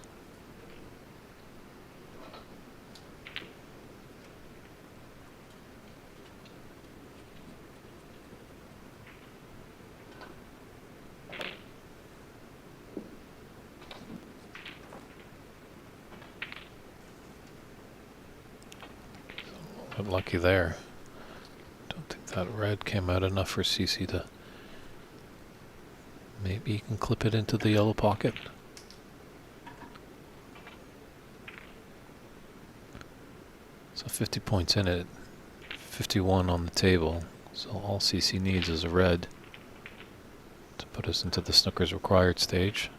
But lucky there. Don't think that red came out enough for CC to... Maybe you can clip it into the yellow pocket. So 50 points in it, 51 on the table. So all CC needs is a red to put us into the snooker's required stage.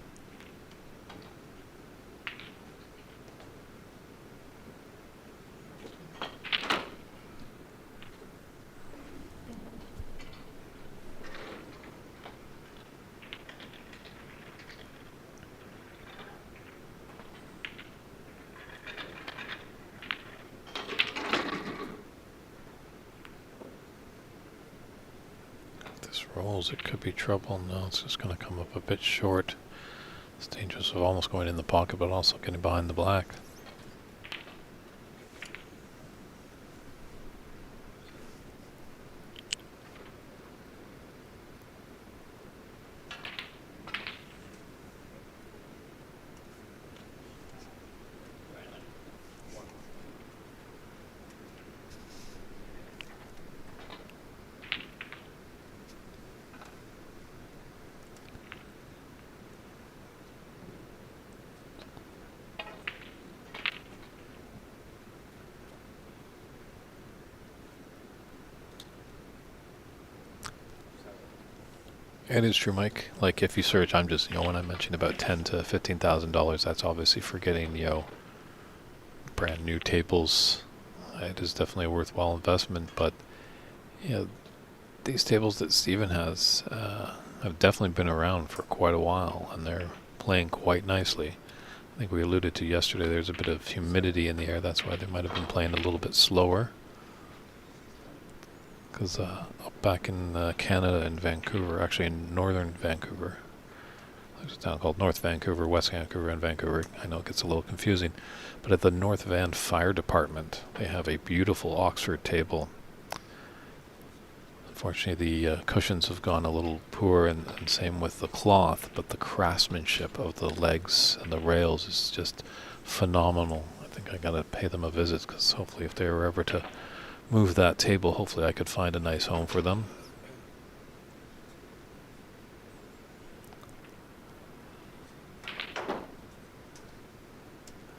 tables, it could be trouble. No, it's just going to come up a bit short. It's dangerous of almost going in the pocket, but also getting behind the black. It is true, Mike. Like if you search, I'm just, when I mentioned about $10,000 to $15,000, that's obviously for getting, brand new tables. It is definitely a worthwhile investment, but these tables that Steven has have definitely been around for quite a while, and they're playing quite nicely. I think we alluded to yesterday, there's a bit of humidity in the air. That's why they might have been playing a little bit slower. Because back in Canada and Vancouver, actually in northern Vancouver, there's a town called North Vancouver, West Vancouver, and Vancouver. I know it gets a little confusing. But at the North Van Fire Department, they have a beautiful Oxford table. Unfortunately, the cushions have gone a little poor, and same with the cloth, but the craftsmanship of the legs and the rails is just phenomenal. I think I gotta pay them a visit, because hopefully if they were ever to move that table, hopefully I could find a nice home for them.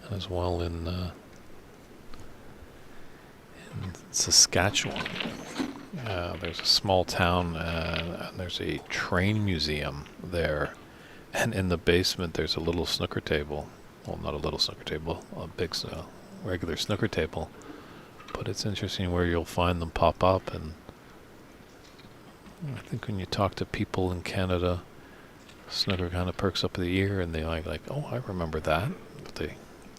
And as well in Saskatchewan, there's a small town and there's a train museum there, and in the basement there's a little snooker table. Well, not a little snooker table, a big regular snooker table. But it's interesting where you'll find them pop up, and I think when you talk to people in Canada, snooker kind of perks up the ear, and they like, oh, I remember that, but they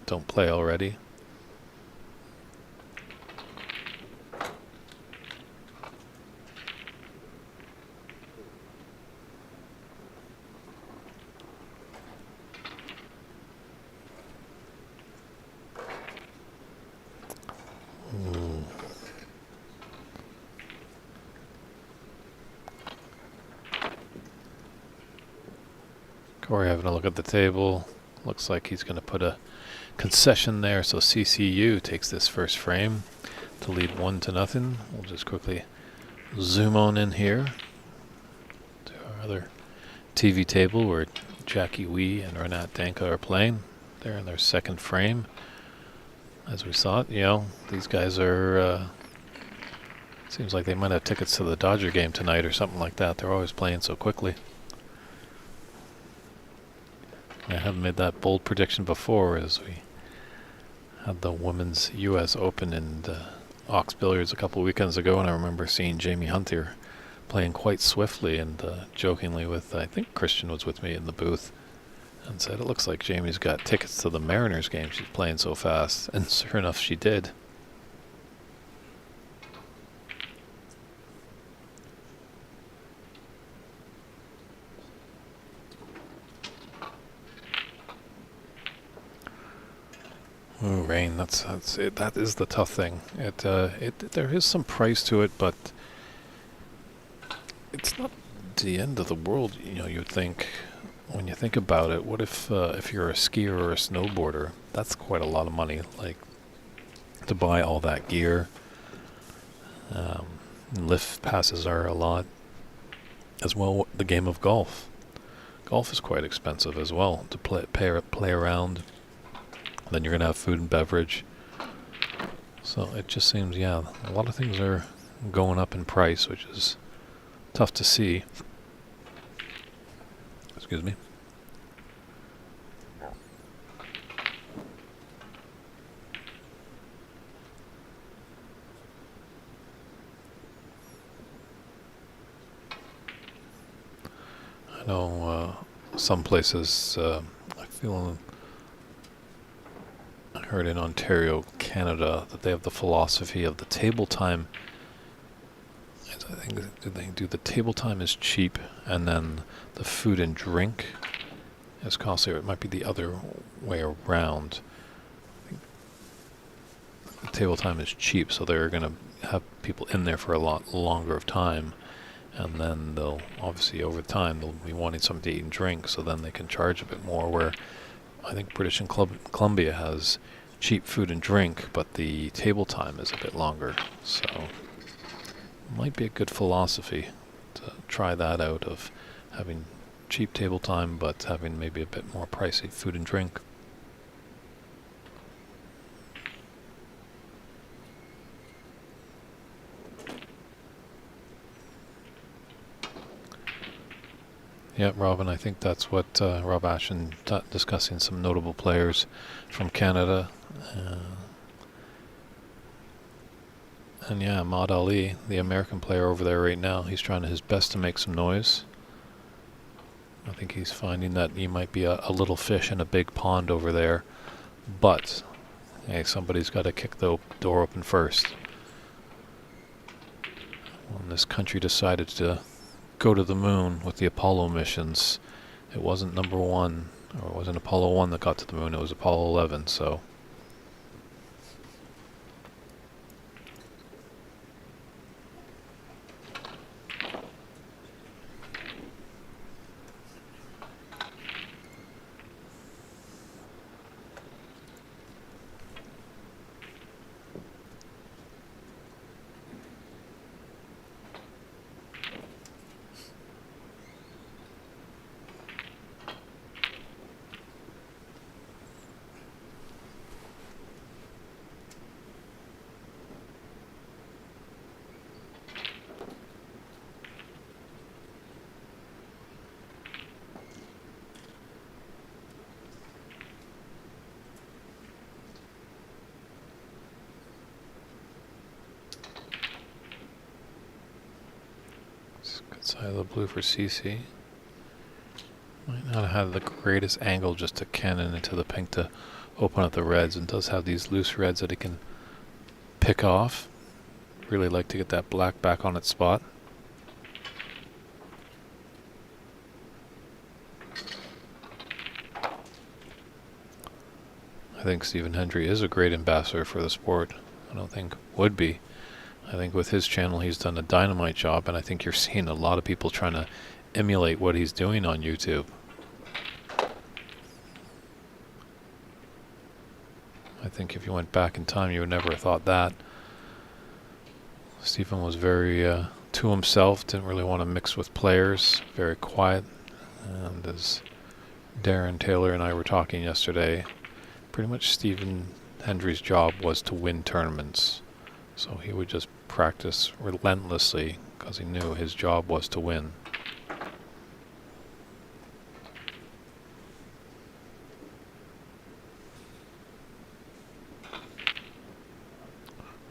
don't play already. Corey having a look at the table. Looks like he's going to put a concession there, so CCU takes this first frame to lead 1-0. We'll just quickly zoom on in here to our other TV table where Jackie Wee and Renat Danka are playing. They're in their second frame. As we saw it, these guys are, seems like they might have tickets to the Dodger game tonight or something like that. They're always playing so quickly. I haven't made that bold prediction before, as we had the Women's U.S. Open in Ox Billiards a couple of weekends ago, and I remember seeing Jamie Hunter playing quite swiftly, and jokingly with, I think Christian was with me in the booth, and said, it looks like Jamie's got tickets to the Mariners game, she's playing so fast, and sure enough she did. Ooh, rain. That's it. That is the tough thing. There is some price to it, but it's not the end of the world. You'd think, when you think about it, what if you're a skier or a snowboarder? That's quite a lot of money. Like to buy all that gear. Lift passes are a lot. As well, the game of golf. Golf is quite expensive as well to play around. Then you're going to have food and beverage. So it just seems, a lot of things are going up in price, which is tough to see. Excuse me. I know some places, I feel... I heard in Ontario, Canada, that they have the philosophy of the table time. It's I think they do the table time is cheap, and then the food and drink is costly. Or it might be the other way around. I think the table time is cheap, so they're going to have people in there for a lot longer of time, and then they'll obviously over time they'll be wanting something to eat and drink, so then they can charge a bit more. Where I think British and Columbia has cheap food and drink, but the table time is a bit longer, so might be a good philosophy to try that out, of having cheap table time but having maybe a bit more pricey food and drink. Yeah, Robin, I think that's what Rob Ashen discussing some notable players from Canada. And yeah, Ahmad Ali, the American player over there right now, he's trying his best to make some noise. I think he's finding that he might be a little fish in a big pond over there. But, hey, somebody's got to kick the door open first. When this country decided to go to the moon with the Apollo missions, it wasn't number 1, or it wasn't Apollo 1 that got to the moon, it was Apollo 11, so... Good side of the blue for CC. Might not have had the greatest angle just to cannon into the pink to open up the reds, and does have these loose reds that he can pick off. Really like to get that black back on its spot. I think Stephen Hendry is a great ambassador for the sport. I don't think would be. I think with his channel he's done a dynamite job, and I think you're seeing a lot of people trying to emulate what he's doing on YouTube. I think if you went back in time you would never have thought that. Stephen was very to himself, didn't really want to mix with players, very quiet, and as Darren Taylor and I were talking yesterday, pretty much Stephen Hendry's job was to win tournaments. So he would just practice relentlessly because he knew his job was to win.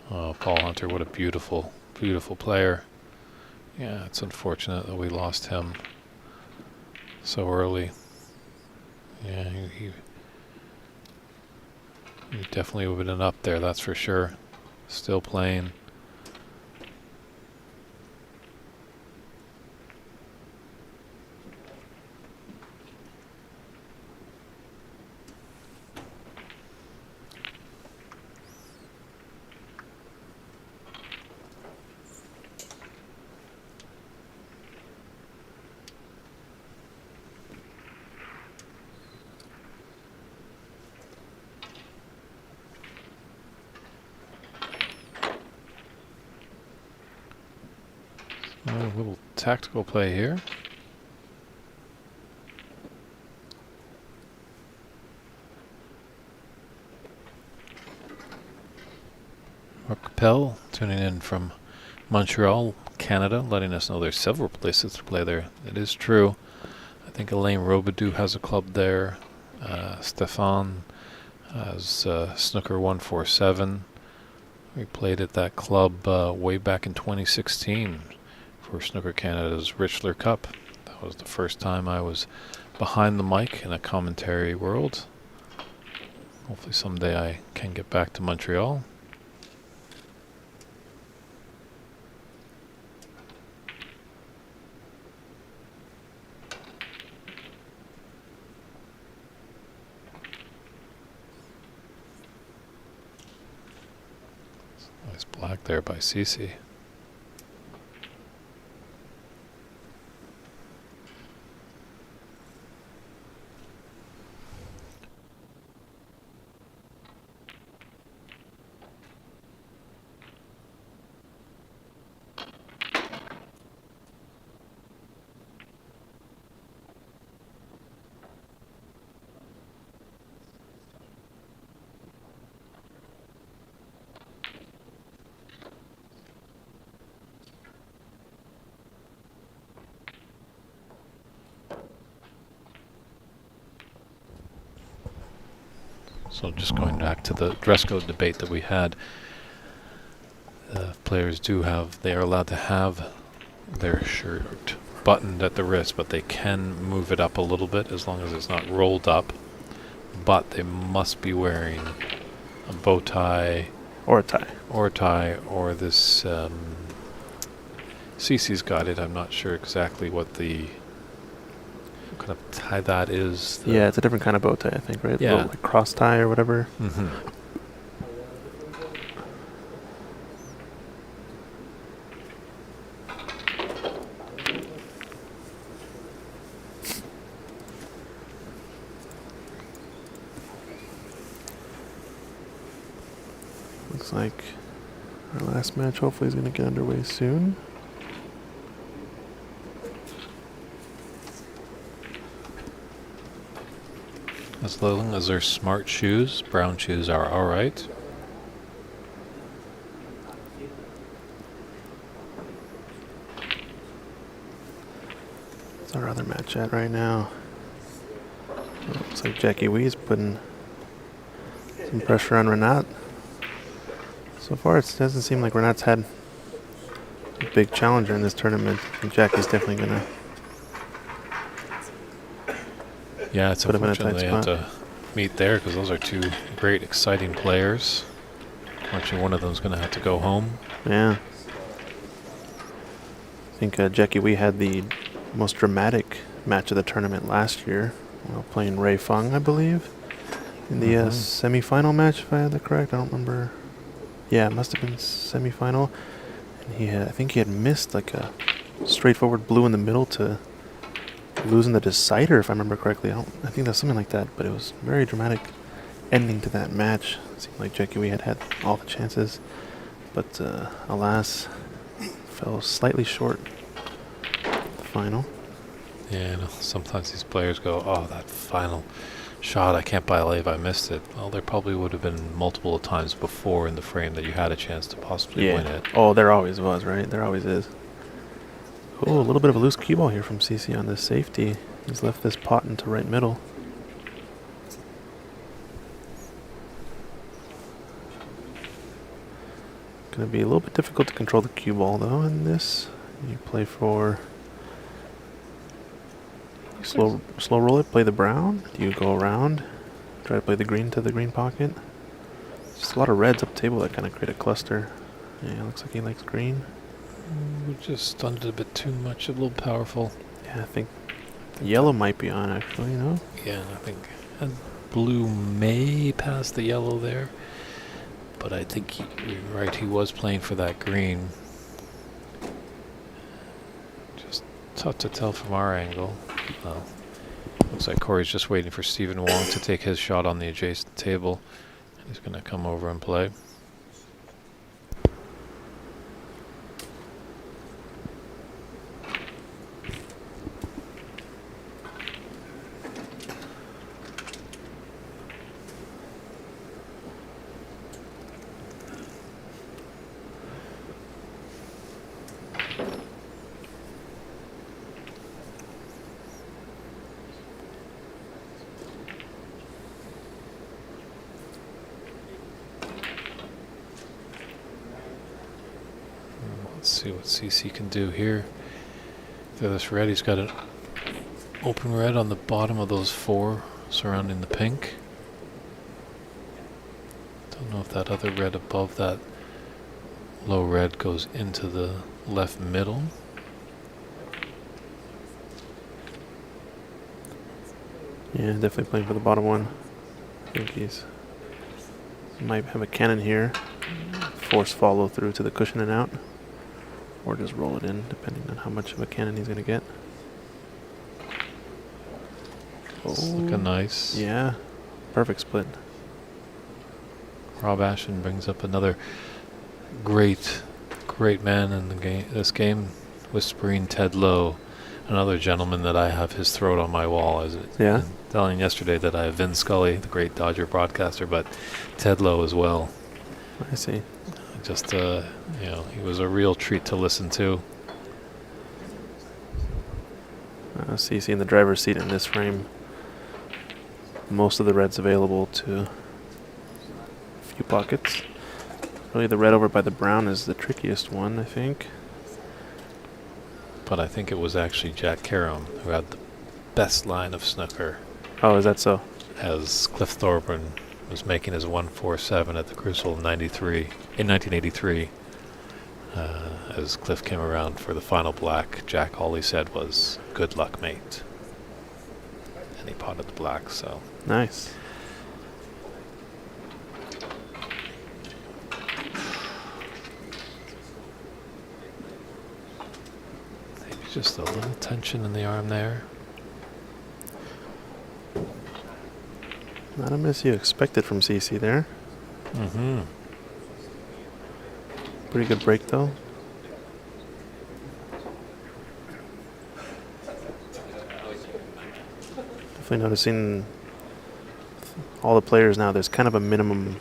Oh, Paul Hunter, what a beautiful, beautiful player. Yeah, it's unfortunate that we lost him so early. Yeah, he definitely would have been up there, that's for sure. Still playing. A little tactical play here. Mark Capel tuning in from Montreal, Canada, letting us know there's several places to play there. It is true. I think Elaine Robidoux has a club there. Stefan has Snooker 147. We played at that club way back in 2016 for Snooker Canada's Richler Cup. That was the first time I was behind the mic in a commentary world. Hopefully someday I can get back to Montreal. there by CC. So just going back to the dress code debate that we had, players they are allowed to have their shirt buttoned at the wrist, but they can move it up a little bit as long as it's not rolled up. But they must be wearing a bow tie. Or a tie. Or a tie, or this, CC's got it. I'm not sure exactly what kind of tie that is. Yeah, it's a different kind of bow tie, I think, right? Yeah. A little, like cross tie or whatever. Mm-hmm. Looks like our last match hopefully is going to get underway soon. As long as they're smart shoes, brown shoes are alright. What's our other match at right now? Looks like Jackie Wee's putting some pressure on Renat. So far, it doesn't seem like Renat's had a big challenger in this tournament. I think Jackie's definitely going to Yeah, it's put him in a tight unfortunate they have spot. to meet there because those are two great, exciting players. Actually, one of them's going to have to go home. Yeah. I think Jackie Wee had the most dramatic match of the tournament last year, playing Ray Feng, I believe, in the semi-final match, if I had that correct. I don't remember. Yeah, it must have been semi-final. And I think he had missed like a straightforward blue in the middle to losing the decider, if I remember correctly. I think that's something like that, but it was a very dramatic ending to that match. It seemed like Jackie Wee had all the chances, but alas, fell slightly short the final. Yeah, sometimes these players go, oh, that final shot, I can't believe I missed it. Well, there probably would have been multiple times before in the frame that you had a chance to possibly win it. Oh, there always was, right? There always is. Oh, a little bit of a loose cue ball here from CC on this safety. He's left this pot into right middle. Going to be a little bit difficult to control the cue ball, though, in this. You play for... Slow roll it, play the brown. Do you go around? Try to play the green to the green pocket. Just a lot of reds up table that kind of create a cluster. Yeah, looks like he likes green. We just stunned it a bit too much, a little powerful. Yeah, I think yellow might be on, actually, you know? Yeah, I think blue may pass the yellow there. But I think you're right, he was playing for that green. Just tough to tell from our angle. Looks like Corey's just waiting for Stephen Wong to take his shot on the adjacent table. He's going to come over and play. Let's see what CC can do here. For this red, he's got an open red on the bottom of those four surrounding the pink. Don't know if that other red above that low red goes into the left middle. Yeah, definitely playing for the bottom one. I think he's Might have a cannon here. Force follow through to the cushion and out. Or just roll it in, depending on how much of a cannon he's going to get. It's looking nice. Yeah. Perfect split. Rob Ashen brings up another great man in the game. This game, Whispering Ted Lowe, another gentleman that I have his throat on my wall. Yeah. Telling yesterday that I have Vin Scully, the great Dodger broadcaster, but Ted Lowe as well. I see. Just he was a real treat to listen to. CC in the driver's seat in this frame. Most of the reds available to a few pockets. Really, the red over by the brown is the trickiest one, I think. But I think it was actually Jack Karam who had the best line of snooker. Oh, is that so? As Cliff Thorburn was making his 147 at the Crucible in 1983. As Cliff came around for the final black, Jack, all he said was, "Good luck, mate." And he potted the black, so. Nice. Maybe just a little tension in the arm there. Not a miss you expected from CC there. Mm-hmm. Pretty good break, though. Definitely noticing all the players now, there's kind of a minimum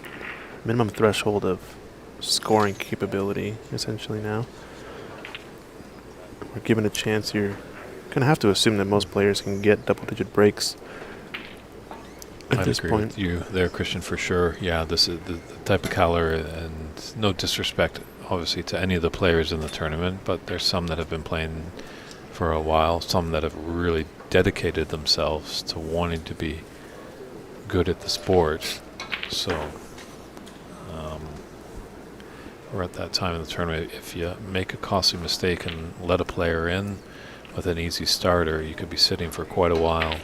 threshold of scoring capability, essentially, now. We're given a chance, you're going to have to assume that most players can get double-digit breaks at I'd this agree point. with you there, Christian, for sure. Yeah, this is the type of caliber, and no disrespect, obviously, to any of the players in the tournament, but there's some that have been playing for a while, some that have really dedicated themselves to wanting to be good at the sport. So we're at that time in the tournament. If you make a costly mistake and let a player in with an easy starter, you could be sitting for quite a while.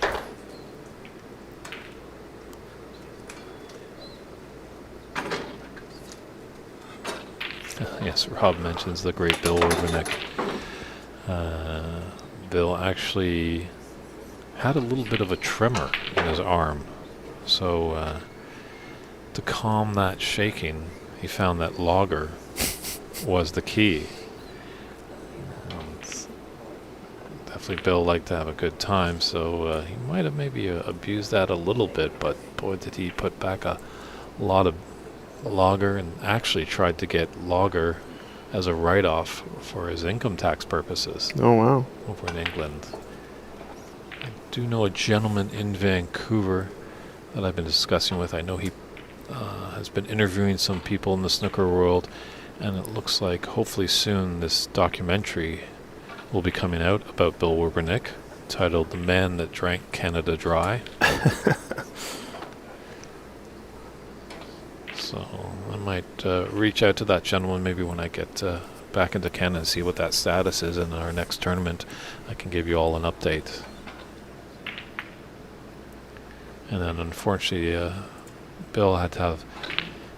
Yes, Rob mentions the great Bill Werbeneck. Bill actually had a little bit of a tremor in his arm. So to calm that shaking, he found that lager was the key. Definitely Bill liked to have a good time, so he might have maybe abused that a little bit, but boy did he put back a lot of lager, and actually tried to get lager as a write-off for his income tax purposes. Oh, wow. Over in England. I do know a gentleman in Vancouver that I've been discussing with. I know he has been interviewing some people in the snooker world, and it looks like hopefully soon this documentary will be coming out about Bill Werbeneck, titled "The Man That Drank Canada Dry." So I might reach out to that gentleman maybe when I get back into Canada and see what that status is in our next tournament. I can give you all an update. And then unfortunately, Bill had to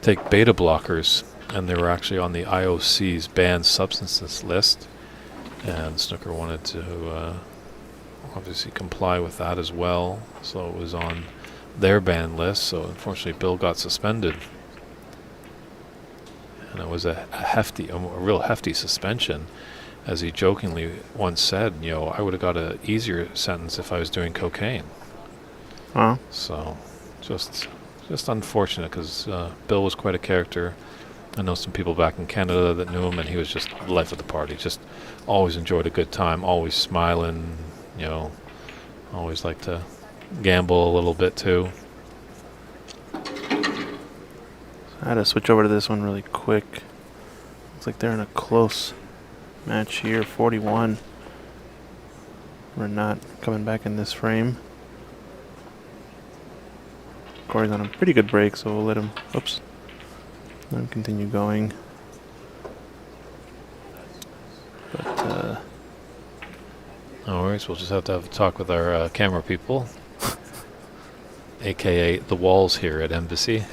take beta blockers, and they were actually on the IOC's banned substances list. And Snooker wanted to obviously comply with that as well. So it was on their ban list. So unfortunately, Bill got suspended. And it was a real hefty suspension. As he jokingly once said, I would have got an easier sentence if I was doing cocaine. Huh? So just unfortunate, because Bill was quite a character. I know some people back in Canada that knew him, and he was just the life of the party. Just always enjoyed a good time, always smiling, always liked to gamble a little bit too. I had to switch over to this one really quick. Looks like they're in a close match here, 41. We're not coming back in this frame. Corey's on a pretty good break, so we'll let him continue going. But No worries, we'll just have to have a talk with our camera people, aka the walls here at Embassy.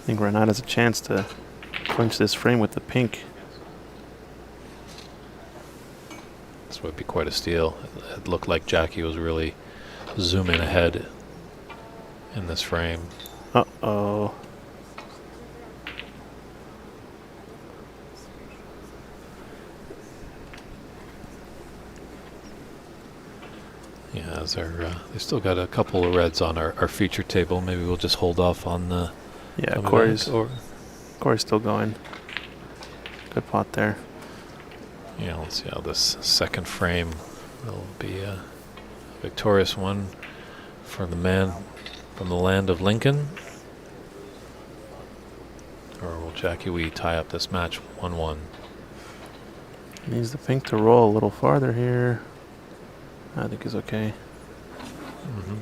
think Renat has a chance to clinch this frame with the pink. This would be quite a steal. It looked like Jackie was really zooming ahead in this frame. Uh-oh. Yeah, they still got a couple of reds on our feature table. Maybe we'll just hold off on the. Yeah, Corey's still going. Good pot there. Yeah, let's see how this second frame will be a victorious one for the man from the land of Lincoln. Or will Jackie Wee tie up this match 1-1? Needs the pink to roll a little farther here. I think he's okay. Mm-hmm.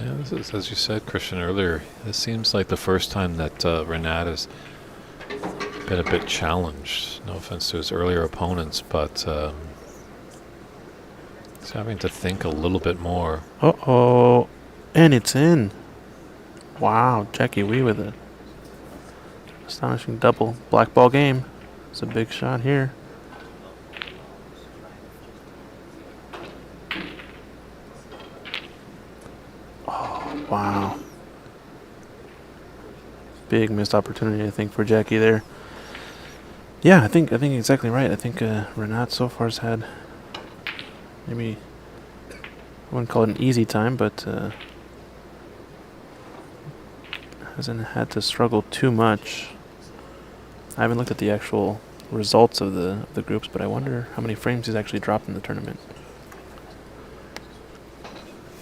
Yeah, this is, as you said, Christian, earlier, this seems like the first time that Renat has been a bit challenged. No offense to his earlier opponents, but he's having to think a little bit more. Uh-oh. And it's in. Wow, Jackie Wee with a astonishing double. Black ball game. It's a big shot here. Oh, wow. Big missed opportunity, I think, for Jackie there. Yeah, I think exactly right. I think Renat so far has had maybe, I wouldn't call it an easy time, but hasn't had to struggle too much. I haven't looked at the actual results of the groups, but I wonder how many frames he's actually dropped in the tournament.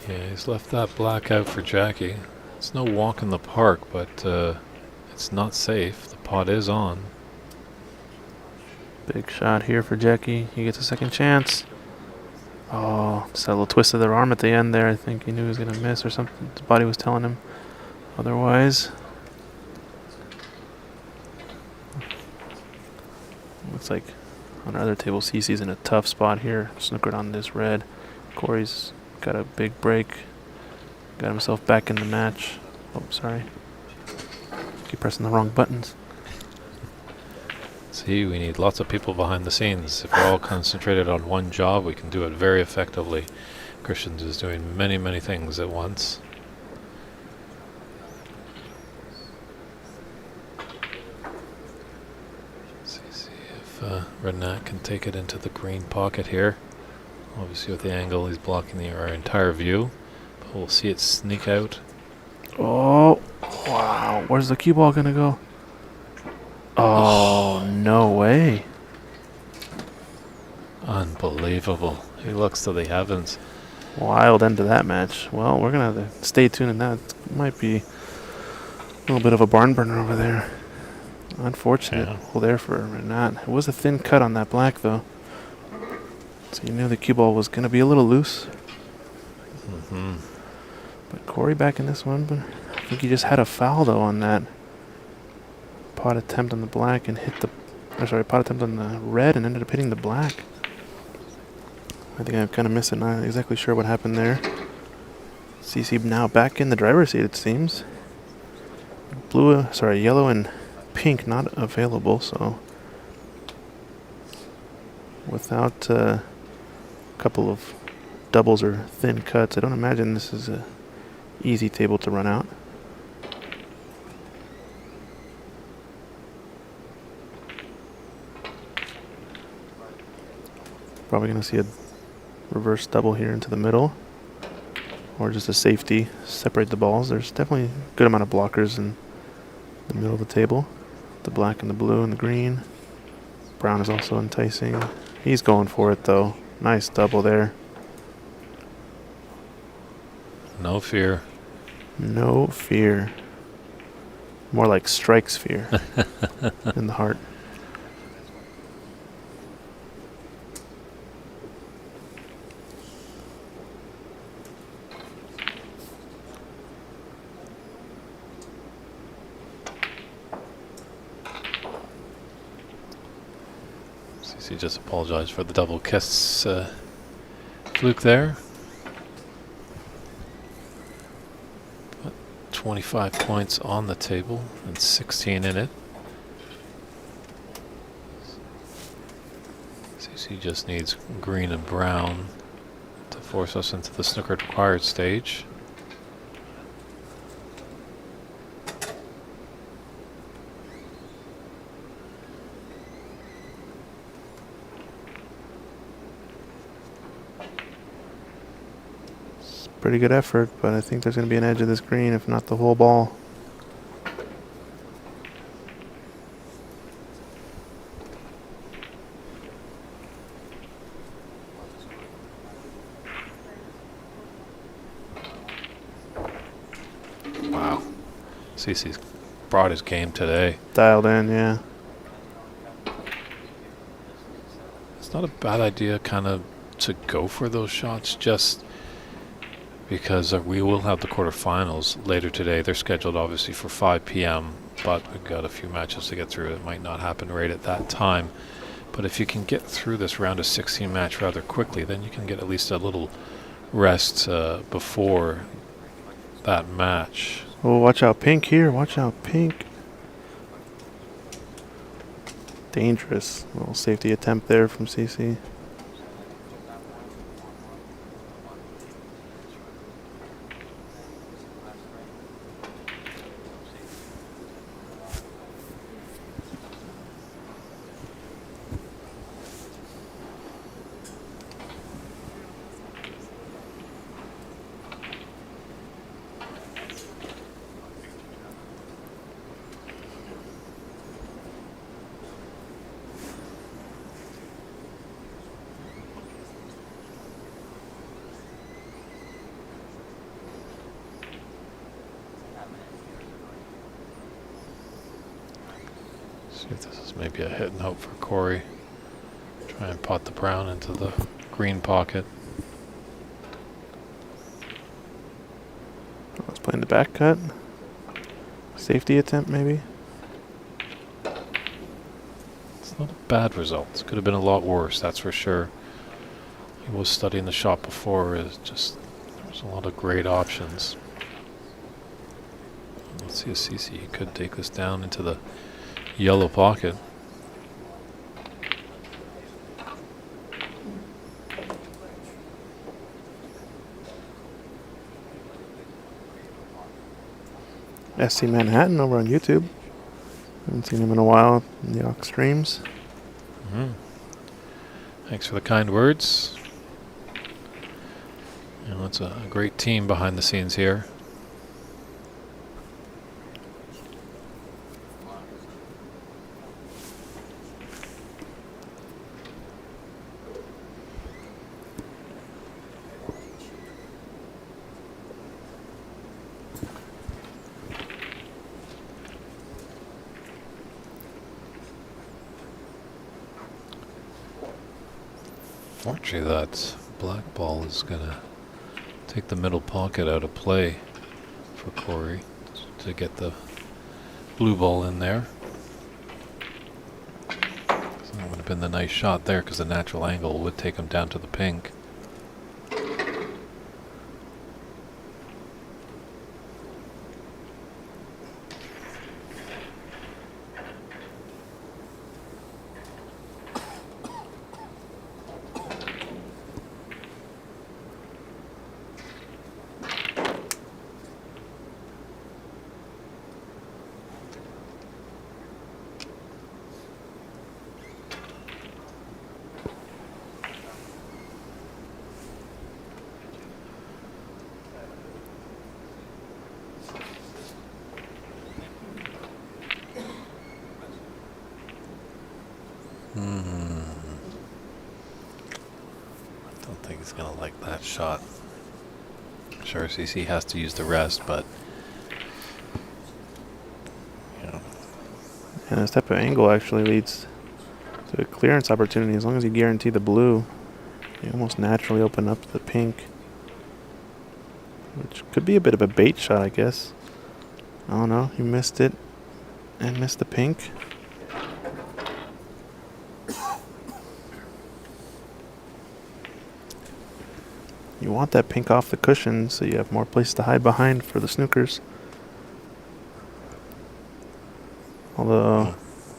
Yeah, he's left that black out for Jackie. It's no walk in the park, but it's not safe. The pot is on. Big shot here for Jackie. He gets a second chance. Oh, just had a little twist of their arm at the end there. I think he knew he was going to miss or something. His body was telling him otherwise. Looks like on our other table, Cece's in a tough spot here. Snookered on this red. Corey's got a big break. Got himself back in the match. Oh, sorry. Keep pressing the wrong buttons. See, we need lots of people behind the scenes. If we're all concentrated on one job, we can do it very effectively. Christian is doing many, many things at once. See if Renat can take it into the green pocket here. Obviously with the angle, he's blocking our entire view. But we'll see it sneak out. Oh, wow. Where's the cue ball going to go? Oh, no way. Unbelievable. He looks to the heavens. Wild end to that match. Well, we're going to have to stay tuned in that. It might be a little bit of a barn burner over there. Unfortunate hole there for Renat. It was a thin cut on that black, though. So you knew the cue ball was going to be a little loose. Mm-hmm. But Corey back in this one. But I think he just had a foul, though, on that pot attempt on the black and hit the... Or sorry, pot attempt on the red and ended up hitting the black. I think I'm kind of missing. Not exactly sure what happened there. CC now back in the driver's seat, it seems. Yellow and pink not available, so without a couple of doubles or thin cuts, I don't imagine this is a easy table to run out. Probably going to see a reverse double here into the middle, or just a safety, separate the balls. There's definitely a good amount of blockers in the middle of the table. The black and the blue and the green. Brown is also enticing. He's going for it, though. Nice double there. No fear. No fear. More like strikes fear in the heart. CC just apologized for the double kiss fluke there. But 25 points on the table and 16 in it. CC just needs green and brown to force us into the snooker required stage. Pretty good effort, but I think there's going to be an edge of this green, if not the whole ball. Wow. CC's brought his game today. Dialed in, yeah. It's not a bad idea kind of to go for those shots just because we will have the quarterfinals later today. They're scheduled obviously for 5 p.m., but we've got a few matches to get through. It might not happen right at that time. But if you can get through this round of 16 match rather quickly, then you can get at least a little rest before that match. Oh, watch out, pink here. Watch out, pink. Dangerous. Little safety attempt there from CC. See if this is maybe a hit and hope for Corey. Try and pot the brown into the green pocket. I was playing the back cut. Safety attempt, maybe. It's not a bad result. Could have been a lot worse, that's for sure. He was studying the shot before. It's just there's a lot of great options. Let's see if CC could take this down into the yellow pocket. SC Manhattan over on YouTube. Haven't seen him in a while in the aux streams. Thanks for the kind words. You know, it's a great team behind the scenes here. Fortunately, that black ball is going to take the middle pocket out of play for Corey to get the blue ball in there. So that would have been the nice shot there because the natural angle would take him down to the pink. I don't think he's going to like that shot. Sure, CC has to use the rest, but you know. And this type of angle actually leads to a clearance opportunity. As long as you guarantee the blue, you almost naturally open up the pink, which could be a bit of a bait shot, I guess. I don't know. You missed it and missed the pink. You want that pink off the cushion so you have more place to hide behind for the snookers. Although,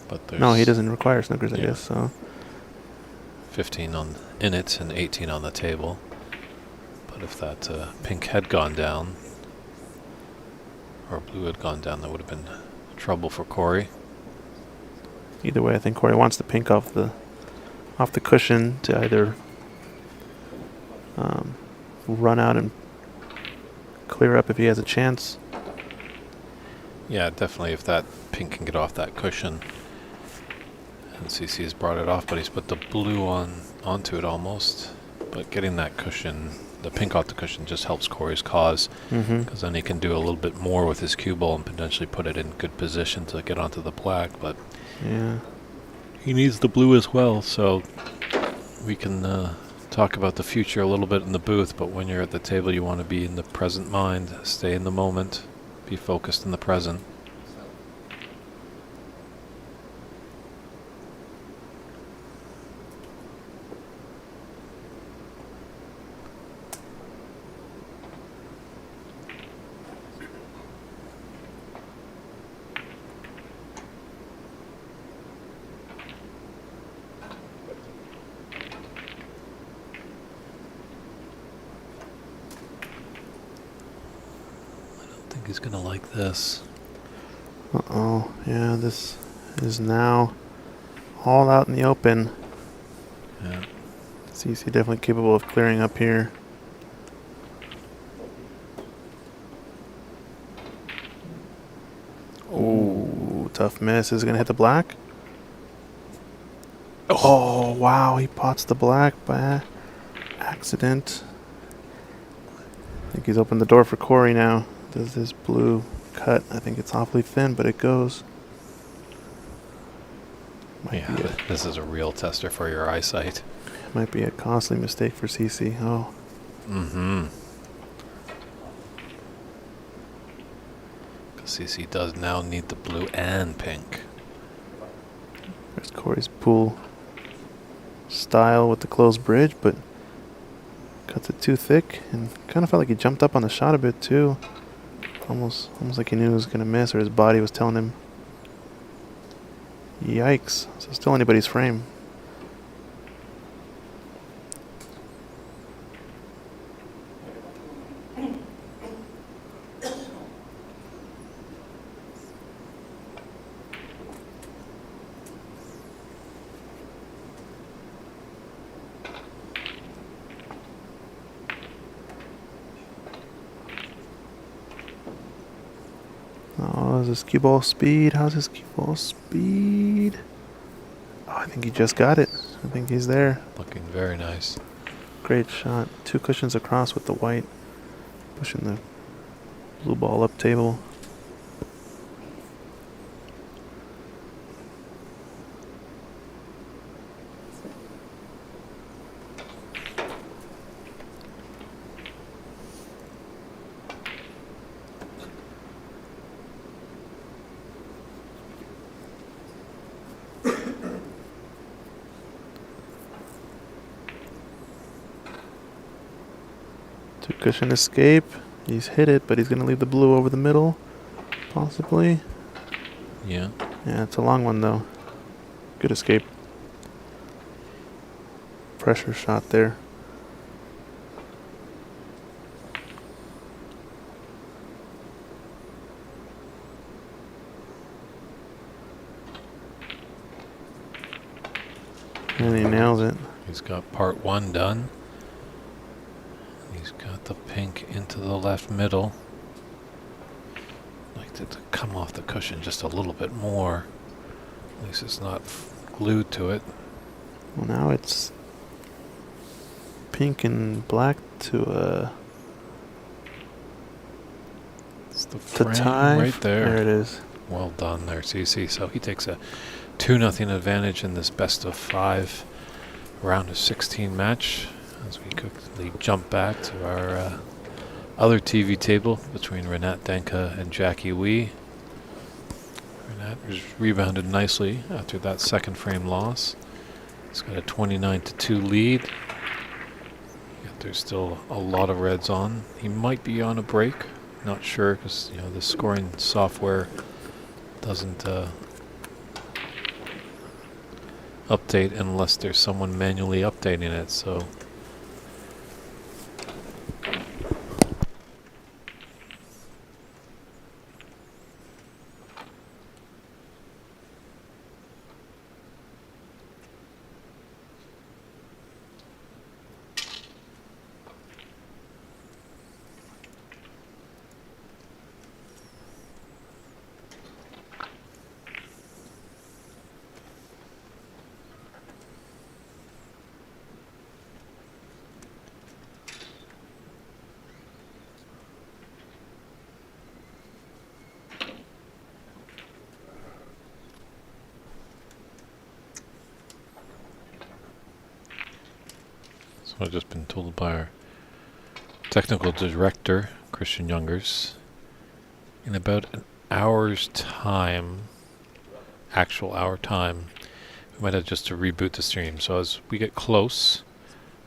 but there's no, he doesn't require snookers, I Yeah. guess. So 15 in it and 18 on the table. But if that pink had gone down, or blue had gone down, that would have been trouble for Corey. either way, I think Corey wants the pink off the cushion to either run out and clear up if he has a chance. Yeah, definitely if that pink can get off that cushion. And CC has brought it off, but he's put the blue onto it almost. But getting that cushion, the pink off the cushion, just helps Corey's cause. Because then he can do a little bit more with his cue ball and potentially put it in good position to get onto the black. But Yeah. he needs the blue as well, so we can talk about the future a little bit in the booth, but when you're at the table you want to be in the present mind, stay in the moment, be focused in the present. I think he's gonna like this. Uh-oh. Yeah, this is now all out in the open. Yeah. CC definitely capable of clearing up here. Ooh, tough miss. Is it going to hit the black? Oh, wow. He pots the black by accident. I think he's opened the door for Corey now. Does this blue cut? I think it's awfully thin, but it goes. Yeah, this is a real tester for your eyesight. Might be a costly mistake for CC. Oh. Mm-hmm. Because CC does now need the blue and pink. There's Corey's pool style with the closed bridge, but cuts it too thick and kind of felt like he jumped up on the shot a bit too. Almost like he knew he was going to miss, or his body was telling him. Yikes. So still anybody's frame. Oh, is his cue ball speed? How's his cue ball speed? Oh, I think he just got it. I think he's there. Looking very nice. Great shot. 2 cushions across with the white. Pushing the blue ball up table. Two cushion escape. He's hit it, but he's going to leave the blue over the middle. Possibly. Yeah. Yeah, it's a long one though. Good escape. Pressure shot there. And he nails it. He's got part 1 done. He's got the pink into the left middle. Like to come off the cushion just a little bit more. At least it's not glued to it. Well, now it's pink and black to It's the to frame tie. right there. There it is. Well done there, CC. So he takes a 2-0 advantage in this best of 5 round of 16 match. As we quickly jump back to our other TV table between Renat Denka and Jackie Wee. Renat has rebounded nicely after that second frame loss. He's got a 29-2 lead. Got there's still a lot of reds on. He might be on a break. Not sure because the scoring software doesn't update unless there's someone manually updating it. So. So I've just been told by our technical director, Christian Youngers, in about an hour's time, actual hour time, we might have just to reboot the stream. So as we get close,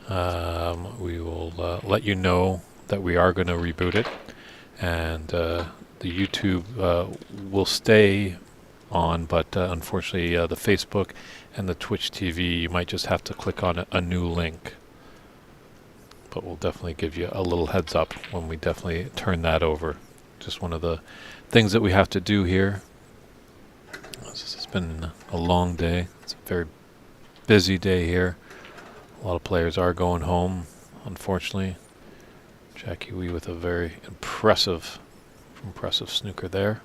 we will let you know that we are going to reboot it, and the YouTube will stay on, but unfortunately the Facebook and the Twitch TV, you might just have to click on a new link. But we'll definitely give you a little heads up when we definitely turn that over. Just one of the things that we have to do here. It's been a long day. It's a very busy day here. A lot of players are going home, unfortunately. Jackie Wee with a very impressive snooker there.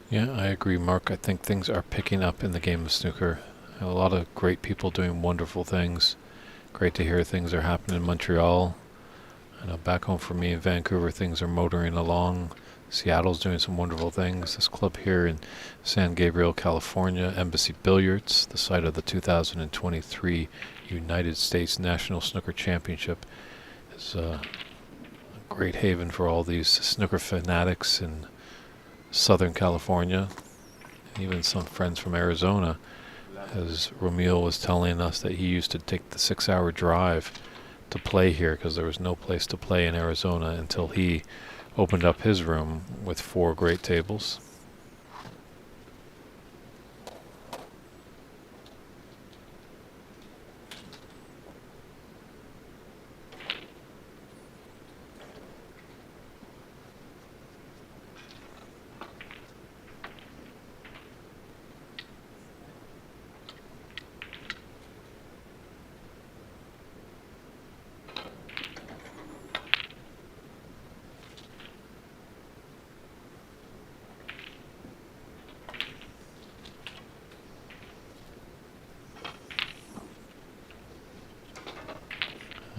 Yeah, I agree, Mark. I think things are picking up in the game of snooker. A lot of great people doing wonderful things. Great to hear things are happening in Montreal. I know back home for me in Vancouver, things are motoring along. Seattle's doing some wonderful things. This club here in San Gabriel, California, Embassy Billiards, the site of the 2023 United States National Snooker Championship, is a great haven for all these snooker fanatics in Southern California, even some friends from Arizona, as Romeo was telling us that he used to take the 6-hour drive to play here because there was no place to play in Arizona until he opened up his room with 4 great tables.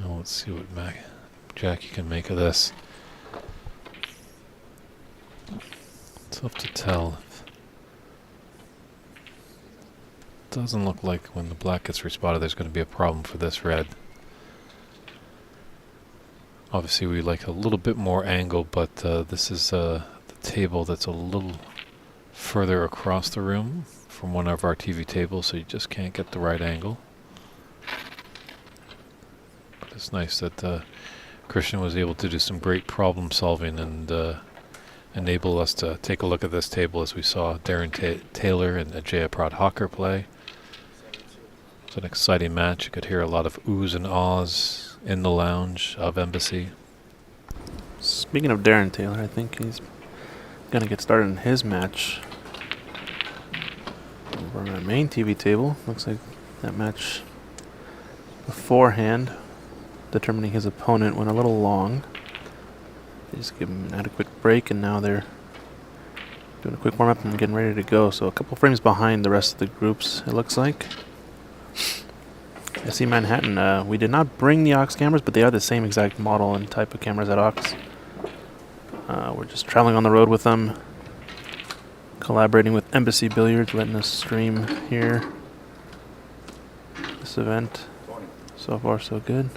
Let's see what Jackie can make of this. It's tough to tell. Doesn't look like when the black gets respotted there's going to be a problem for this red. Obviously we like a little bit more angle, but this is the table that's a little further across the room from one of our TV tables, so you just can't get the right angle. It's nice that Christian was able to do some great problem solving and enable us to take a look at this table as we saw Darren Taylor and Ajay Pradhakar play. It was an exciting match. You could hear a lot of oohs and ahs in the lounge of Embassy. Speaking of Darren Taylor, I think he's going to get started in his match over on our main TV table. Looks like that match beforehand, determining his opponent, went a little long. They just give him an adequate break, and now they're doing a quick warm-up and getting ready to go. So a couple frames behind the rest of the groups, it looks like. SC Manhattan. We did not bring the Ox cameras, but they are the same exact model and type of cameras at Ox. We're just traveling on the road with them, collaborating with Embassy Billiards, letting us stream here. This event. So far, so good.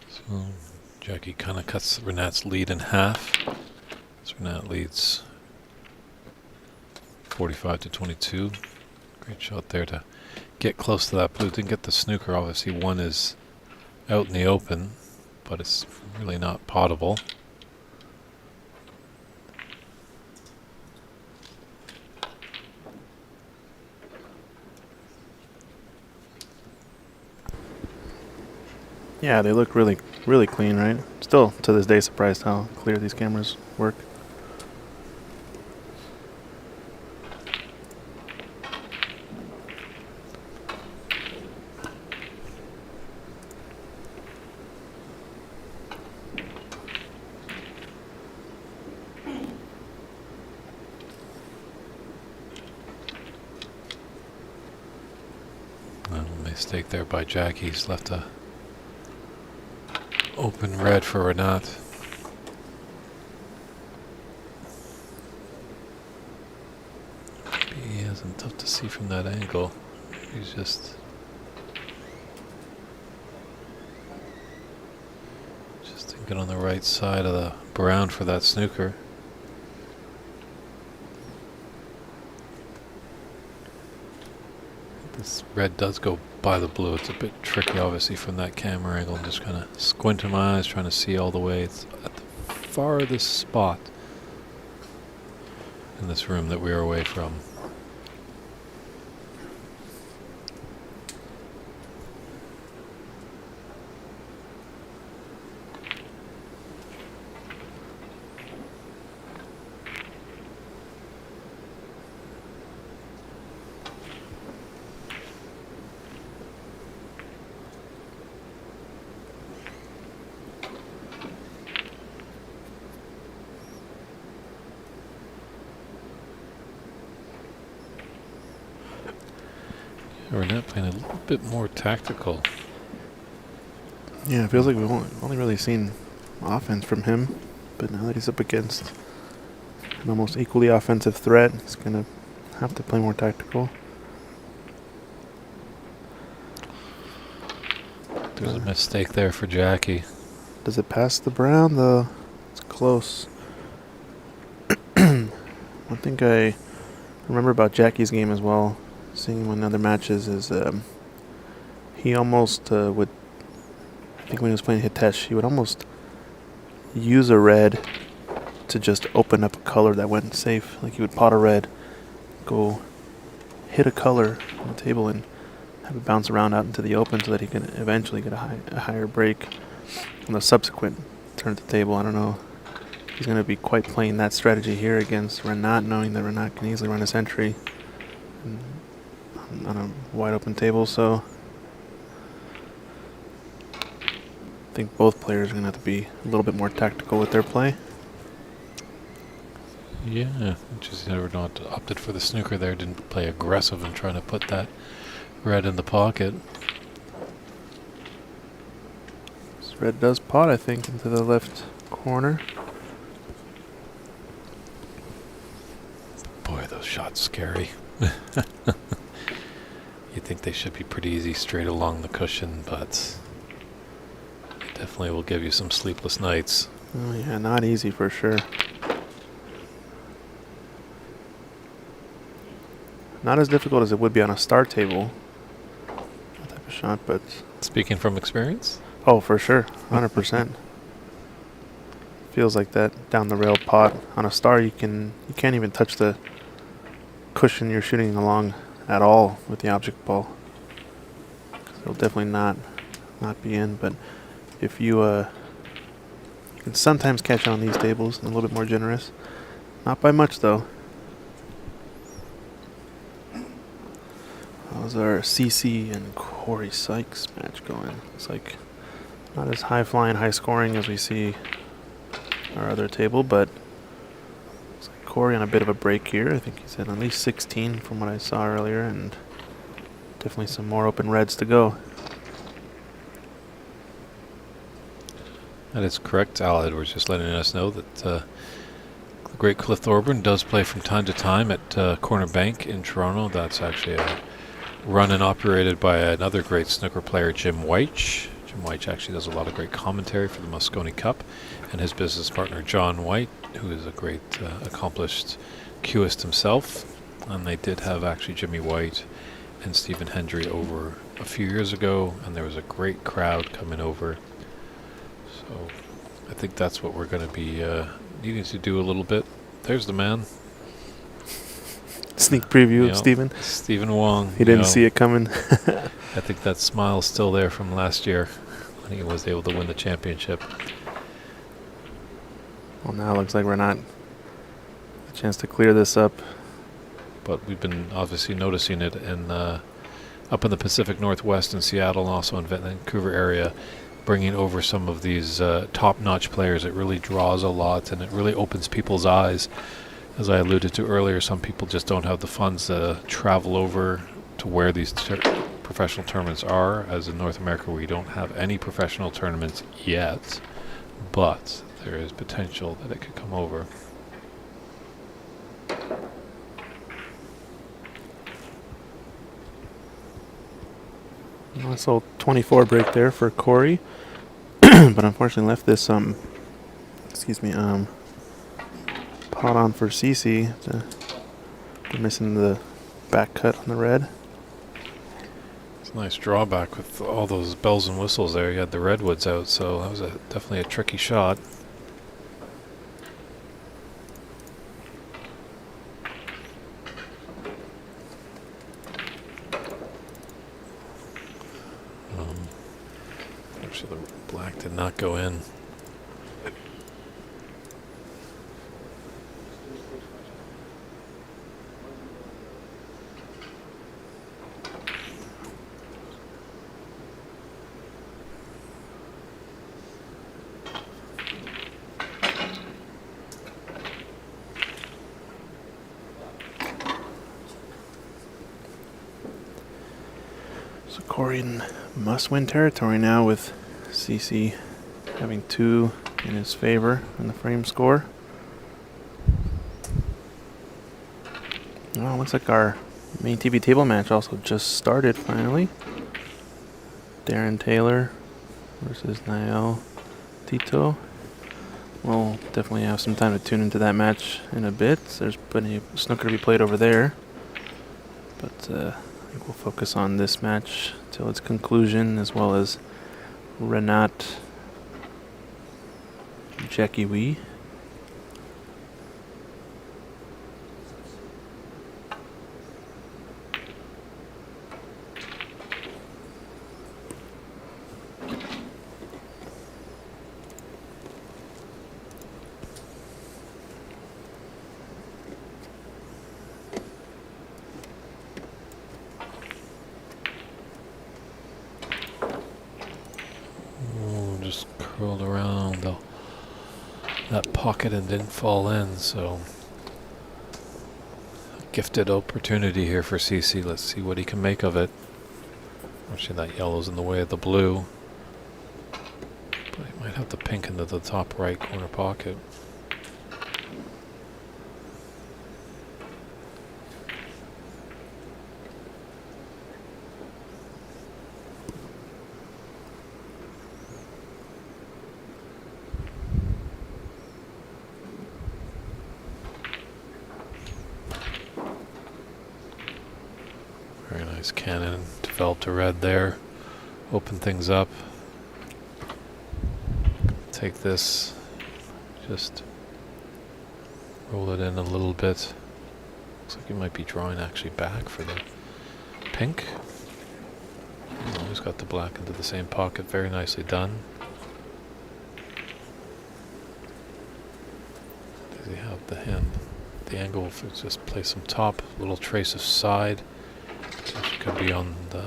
So Jackie kind of cuts Renat's lead in half. So Renat leads 45-22. Great shot there to get close to that blue. Didn't get the snooker. Obviously, one is out in the open, but it's really not potable. Yeah, they look really, really clean, right? Still, to this day, surprised how clear these cameras work. Mistake there by Jackie. He's left a open red for Renat. Maybe he isn't tough to see from that angle. He's just thinking on the right side of the brown for that snooker. This red does go by the blue. It's a bit tricky, obviously, from that camera angle. I'm just kind of squinting my eyes, trying to see all the way. It's at the farthest spot in this room that we are away from. We're not playing a little bit more tactical. Yeah, it feels like we've only really seen offense from him, but now that he's up against an almost equally offensive threat, he's going to have to play more tactical. There's a mistake there for Jackie. Does it pass the brown, though? It's close. One thing I remember about Jackie's game as well, seeing him in other matches, is he almost would, I think when he was playing Hitesh, he would almost use a red to just open up a color that went safe. Like he would pot a red, go hit a color on the table and have it bounce around out into the open so that he can eventually get a higher break on the subsequent turn at the table. I don't know. He's going to be quite playing that strategy here against Renat, knowing that Renat can easily run a century on a wide open table. So I think both players are going to have to be a little bit more tactical with their play. Yeah, just never not opted for the snooker there. Didn't play aggressive in trying to put that red in the pocket. This red does pot, I think, into the left corner. Boy, those shots scary. You think they should be pretty easy straight along the cushion, but it definitely will give you some sleepless nights. Oh yeah, not easy for sure. Not as difficult as it would be on a star table, that type of shot, but... Speaking from experience? Oh, for sure, 100%. Feels like that down the rail pot. On a star, you can't even touch the cushion you're shooting along at all with the object ball. It'll definitely not be in, but if you You can sometimes catch on these tables and a little bit more generous. Not by much, though. How's our CC and Corey Sykes match going? It's like not as high flying, high scoring as we see our other table, but it's like Corey on a bit of a break here. I think he's at least 16 from what I saw earlier, and definitely some more open reds to go. That is correct. Al Edwards just letting us know that the great Cliff Thorburn does play from time to time at Corner Bank in Toronto. That's actually a run and operated by another great snooker player, Jim White. Jim White actually does a lot of great commentary for the Moscone Cup, and his business partner John White, who is a great accomplished cueist himself. And they did have actually Jimmy White and Stephen Hendry over a few years ago, and there was a great crowd coming over. So I think that's what we're going to be needing to do a little bit. There's the man. Sneak preview of Stephen. Stephen Wong. He didn't see it coming. I think that smile's still there from last year when he was able to win the championship. Well, now it looks like we're not a chance to clear this up. But we've been obviously noticing it in up in the Pacific Northwest in Seattle and also in Vancouver area, bringing over some of these top-notch players. It really draws a lot and it really opens people's eyes. As I alluded to earlier, some people just don't have the funds to travel over to where these professional tournaments are. As in North America, we don't have any professional tournaments yet, but there is potential that it could come over. Nice little 24 break there for Corey, but unfortunately left this pot on for CC. We're missing the back cut on the red. It's a nice drawback with all those bells and whistles there. You had the redwoods out, so that was definitely a tricky shot. Actually, the black did not go in. So Corey in must-win territory now with CC having 2 in his favor in the frame score. Well, looks like our main TV table match also just started finally. Darren Taylor versus Niall Tito. We'll definitely have some time to tune into that match in a bit. There's plenty of snooker to be played over there. But I think we'll focus on this match till its conclusion, as well as Renat Jackie Wee. Just curled around that pocket and didn't fall in, so a gifted opportunity here for CC. Let's see what he can make of it. Actually, that yellow's in the way of the blue, but he might have the pink into the top right corner pocket. Very nice cannon, developed a red there, open things up. Take this, just roll it in a little bit. Looks like you might be drawing actually back for the pink. Oh, he's got the black into the same pocket, very nicely done. the hand, the angle, if it's just play some top, little trace of side. Which could be on the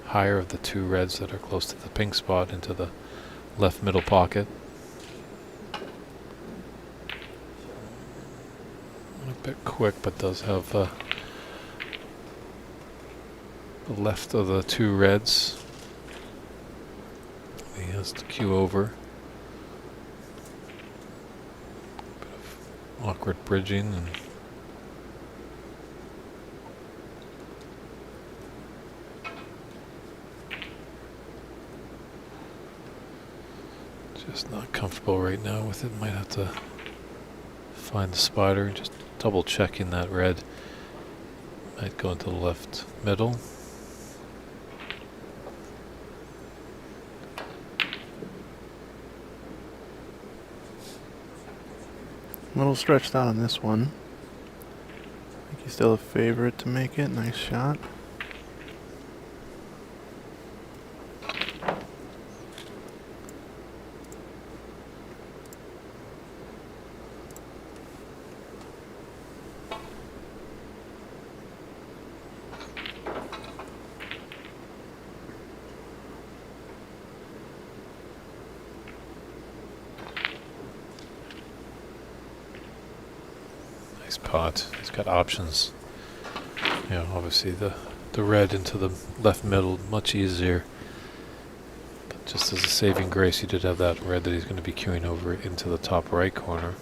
higher of the two reds that are close to the pink spot into the left middle pocket. A bit quick, but does have the left of the two reds. He has to cue over. Bit of awkward bridging and just not comfortable right now with it. Might have to find the spider. Just double checking that red. Might go into the left middle. A little stretched out on this one. I think he's still a favorite to make it. Nice shot. Pot. He's got options. You know, obviously the red into the left middle, much easier. But just as a saving grace, he did have that red that he's going to be queuing over into the top right corner.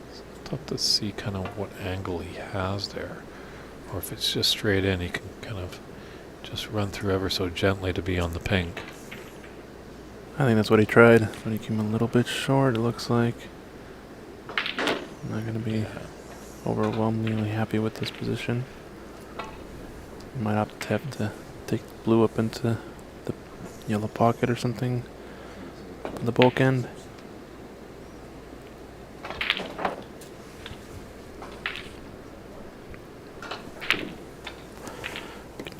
It's tough to see kind of what angle he has there. Or if it's just straight in, he can kind of just run through ever so gently to be on the pink. I think that's what he tried, but he came a little bit short, it looks like. Not going to be overwhelmingly happy with this position. Might have to take blue up into the yellow pocket or something on the bulk end.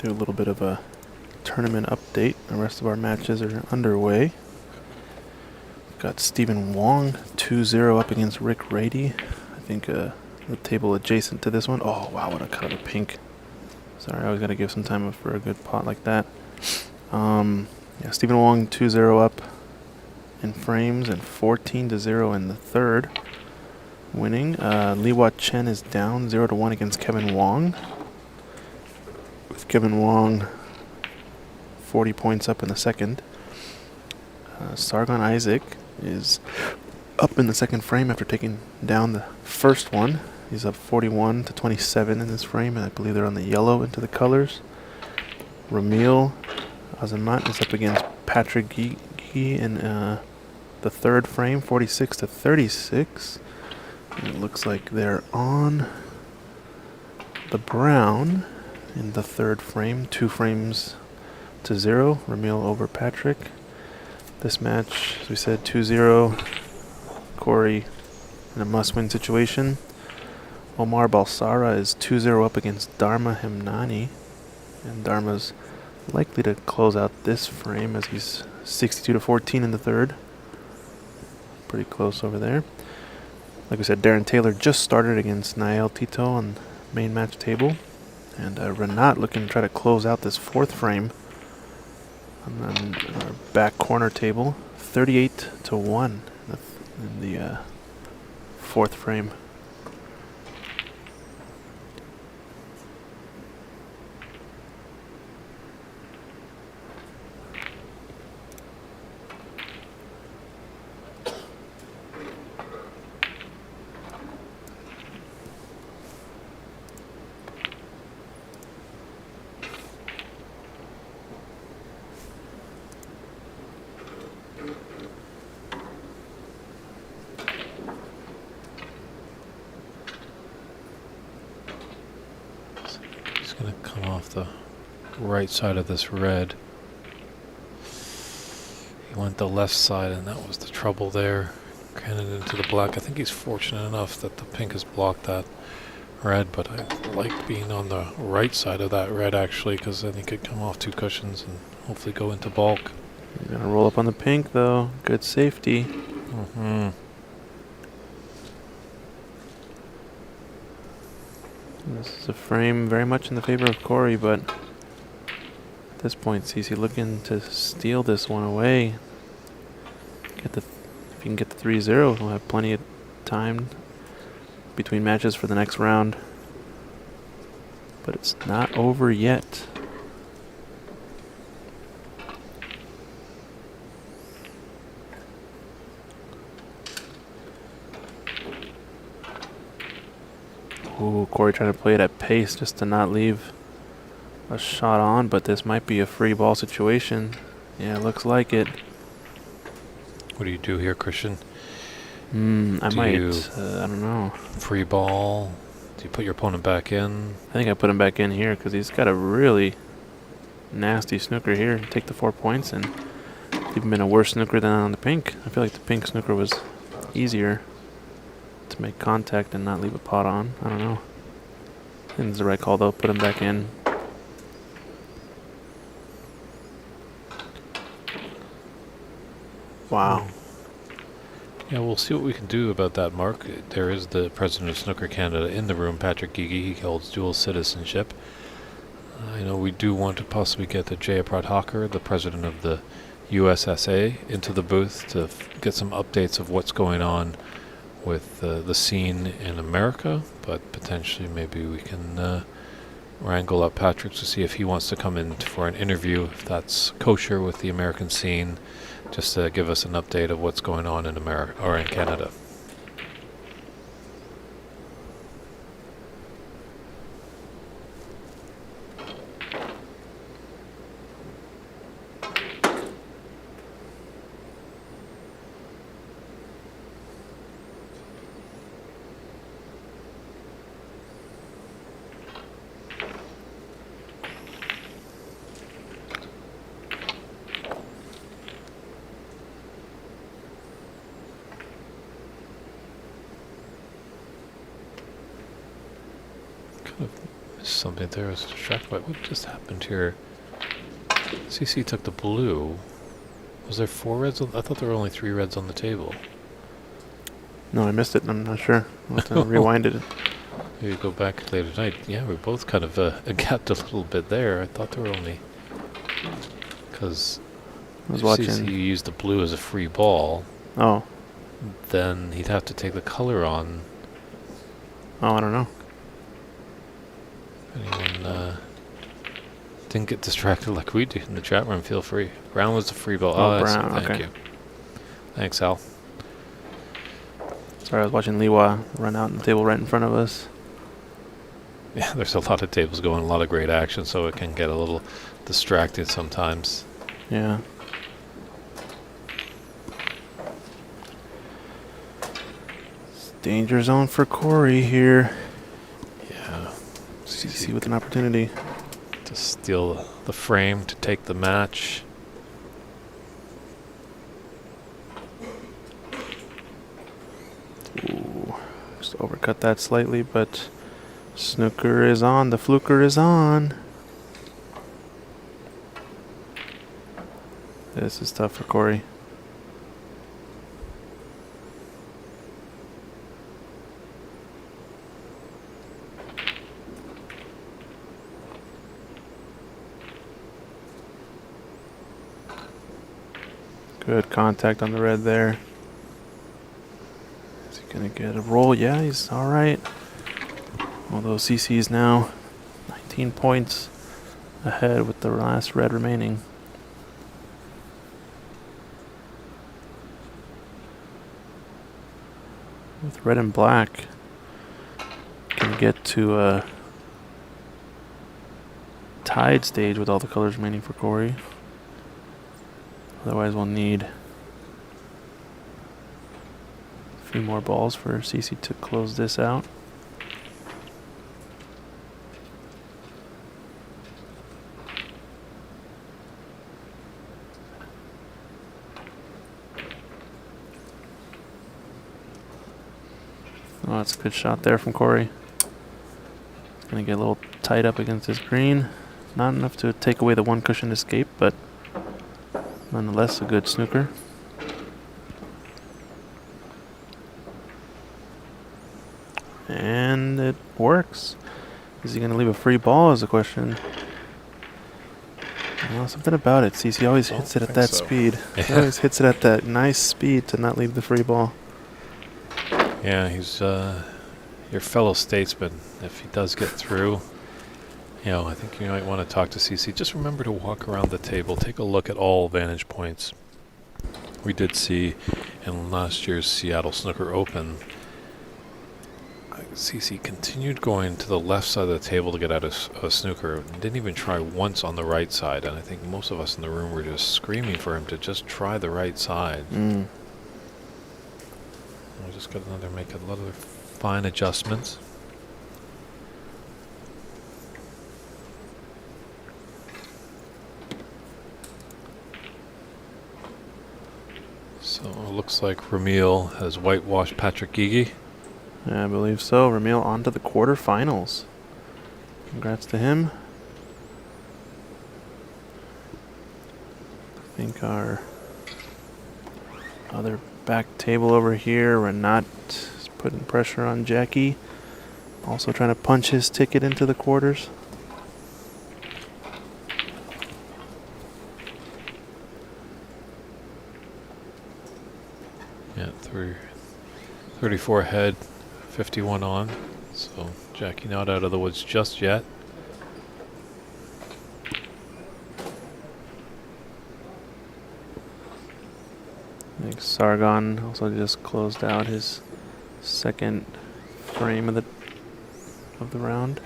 Do a little bit of a tournament update. The rest of our matches are underway. Got Stephen Wong 2-0 up against Rick Rady. I think the table adjacent to this one. Oh wow, what a cut of pink. Sorry, I always gotta give some time for a good pot like that. Yeah, Stephen Wong 2-0 up in frames and 14-0 in the third. Winning. Liwa Chen is down 0-1 against Kevin Wong. With Kevin Wong 40 points up in the second. Sargon Isaac is up in the second frame after taking down the first one. He's up 41-27 in this frame, and I believe they're on the yellow into the colors. Ramil Azamat is up against Patrick Gee in the third frame, 46-36. And it looks like they're on the brown in the third frame, 2 frames to 0. Ramil over Patrick. This match, as we said, 2-0. Corey in a must-win situation. Omar Balsara is 2-0 up against Dharma Hemnani. And Dharma's likely to close out this frame as he's 62-14 in the third. Pretty close over there. Like we said, Darren Taylor just started against Nael Tito on main match table. And Renat looking to try to close out this fourth frame. And then our back corner table, 38-1 in the fourth frame. Going to come off the right side of this red. He went the left side, and that was the trouble there. Ran it into the black. I think he's fortunate enough that the pink has blocked that red, but I liked being on the right side of that red actually, because then he could come off 2 cushions and hopefully go into bulk. You're gonna roll up on the pink though. Good safety. This is a frame very much in the favor of Corey, but at this point, CC looking to steal this one away. If you can get the 3-0, we'll have plenty of time between matches for the next round. But it's not over yet. Ooh, Corey trying to play it at pace just to not leave a shot on, but this might be a free ball situation. Yeah, it looks like it. What do you do here, Christian? I don't know. Free ball? Do you put your opponent back in? I think I put him back in here because he's got a really nasty snooker here. Take the 4 points and leave him in a worse snooker than on the pink. I feel like the pink snooker was easier to make contact and not leave a pot on. I don't know. I think it's the right call though. Put him back in. Wow. Yeah, we'll see what we can do about that, Mark. There is the president of Snooker Canada in the room, Patrick Gigi. He holds dual citizenship. I know we do want to possibly get the Jaya Pradhakar, the president of the USSA, into the booth to get some updates of what's going on with the scene in America, but potentially maybe we can wrangle up Patrick to see if he wants to come in for an interview, if that's kosher with the American scene, just to give us an update of what's going on in America or in Canada. Something there. I was distracted by what just happened here. CC took the blue. Was there 4 reds? I thought there were only 3 reds on the table. No, I missed it. I'm not sure. I'll have to rewind it. Maybe go back later tonight. Yeah, we both kind of gapped a little bit there. I thought there were only... Because I was watching. CC used the blue as a free ball. Oh. Then he'd have to take the color on. Oh, I don't know. Anyone didn't get distracted like we do in the chat room, feel free. Brown was the free ball. Oh, I see. Brown, Thank okay. you. Thanks, Al. Sorry, I was watching Liwa run out on the table right in front of us. Yeah, there's a lot of tables going, a lot of great action, so it can get a little distracted sometimes. Yeah. It's danger zone for Corey here. Yeah. CC with an opportunity. To steal the frame, to take the match. Ooh, just overcut that slightly, but snooker is on. The fluker is on. This is tough for Corey. Good contact on the red there. Is he gonna get a roll? Yeah, he's alright. Although CC's now 19 points ahead with the last red remaining. With red and black, can get to a tied stage with all the colors remaining for Corey. Otherwise, we'll need a few more balls for CC to close this out. Oh, that's a good shot there from Corey. It's going to get a little tight up against his green. Not enough to take away the one cushion escape, but nonetheless a good snooker. And it works. Is he going to leave a free ball is the question. Well, something about it. CC always hits it at that speed. He always hits it at that nice speed to not leave the free ball. Yeah, he's your fellow statesman. If he does get through, you know, I think you might want to talk to CC. Just remember to walk around the table. Take a look at all vantage points. We did see in last year's Seattle Snooker Open, CC continued going to the left side of the table to get out of a snooker. Didn't even try once on the right side. And I think most of us in the room were just screaming for him to just try the right side. We just got another make a lot of fine adjustments. So it looks like Ramil has whitewashed Patrick Gigi. Yeah, I believe so. Ramil on to the quarterfinals. Congrats to him. I think our other back table over here, Renat is putting pressure on Jackie. Also trying to punch his ticket into the quarters. Yeah, 34 ahead, 51 on. So Jackie not out of the woods just yet. I think Sargon also just closed out his second frame of the round.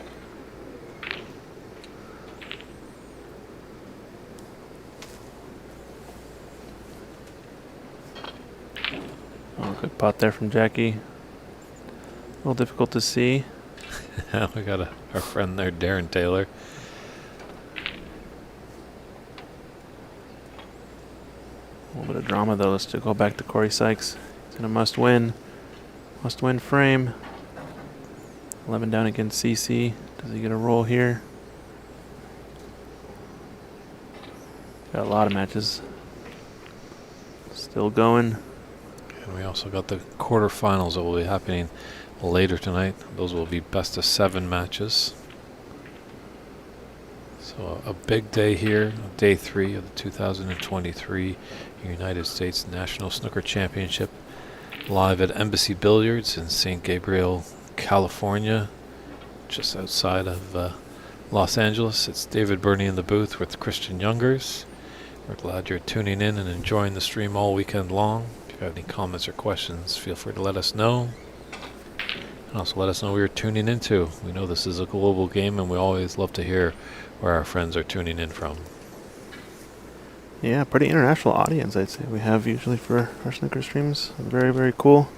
Oh, good pot there from Jackie. A little difficult to see. We got our friend there, Darren Taylor. A little bit of drama though. Let's go back to Corey Sykes. He's in a must-win frame. 11 down against CC. Does he get a roll here? Got a lot of matches still going. And we also got the quarterfinals that will be happening later tonight. Those will be best of 7 matches. So a big day here, day 3 of the 2023 United States National Snooker Championship, live at Embassy Billiards in St. Gabriel, California, just outside of Los Angeles. It's David Burney in the booth with Christian Youngers. We're glad you're tuning in and enjoying the stream all weekend long. If you have any comments or questions, feel free to let us know. And also let us know where you're tuning into. We know this is a global game and we always love to hear where our friends are tuning in from. Yeah, pretty international audience, I'd say we have usually for our snooker streams. Very, very cool.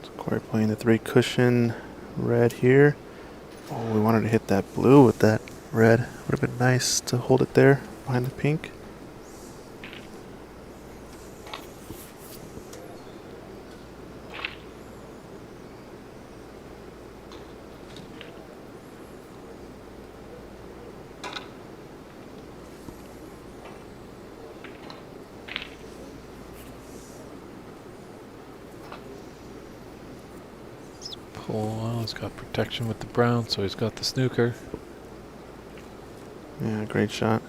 So Corey playing the 3 cushion red here. Oh, we wanted to hit that blue with that red. Would have been nice to hold it there behind the pink. Well, he's got protection with the brown, so he's got the snooker. Yeah, great shot.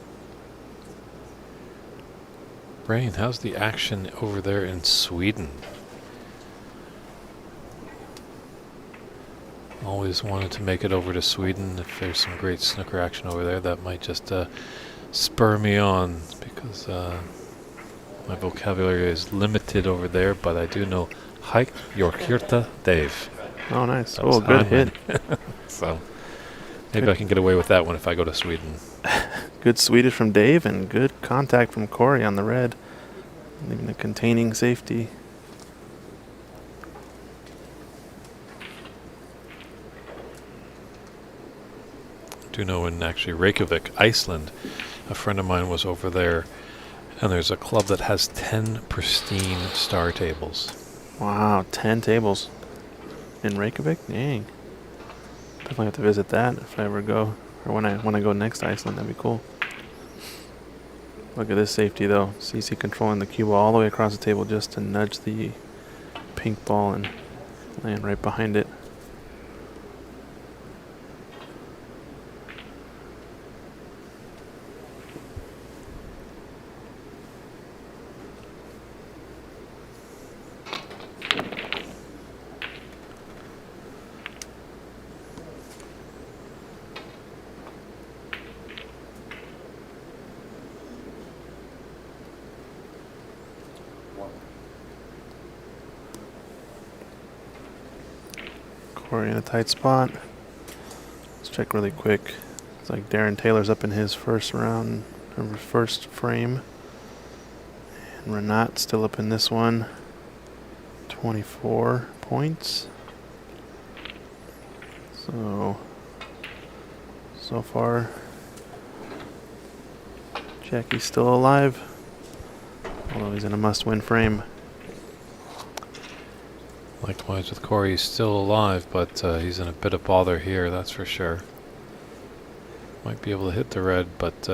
Brain, how's the action over there in Sweden? Always wanted to make it over to Sweden. If there's some great snooker action over there, that might just spur me on, because my vocabulary is limited over there, but I do know Hike Yorkirta Dave. Oh, nice. Oh, good hit. So maybe I can get away with that one if I go to Sweden. Good Swedish from Dave and good contact from Corey on the red. Leaving the containing safety. I do know in actually Reykjavik, Iceland, a friend of mine was over there, and there's a club that has 10 pristine star tables. Wow, 10 tables in Reykjavik? Dang. Definitely have to visit that if I ever go, or when I go next to Iceland. That'd be cool. Look at this safety though. CC controlling the cue ball all the way across the table just to nudge the pink ball and land right behind it. Corey in a tight spot. Let's check really quick. It's like Darren Taylor's up in his first round, or first frame. And Renat still up in this one. 24 points. So far, Jackie's still alive, although he's in a must-win frame. Likewise with Corey, he's still alive, but he's in a bit of bother here, that's for sure. Might be able to hit the red, but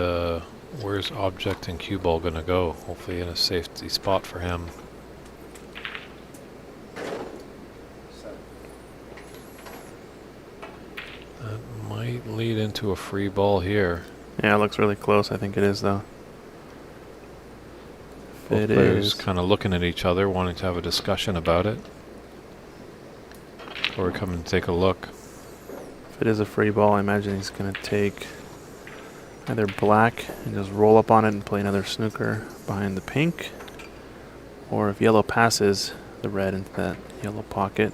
where's object and cue ball going to go? Hopefully in a safety spot for him. That might lead into a free ball here. Yeah, it looks really close. I think it is, though. Both players kind of looking at each other, wanting to have a discussion about it. Or come and take a look. If it is a free ball, I imagine he's going to take either black and just roll up on it and play another snooker behind the pink. Or if yellow passes the red into that yellow pocket,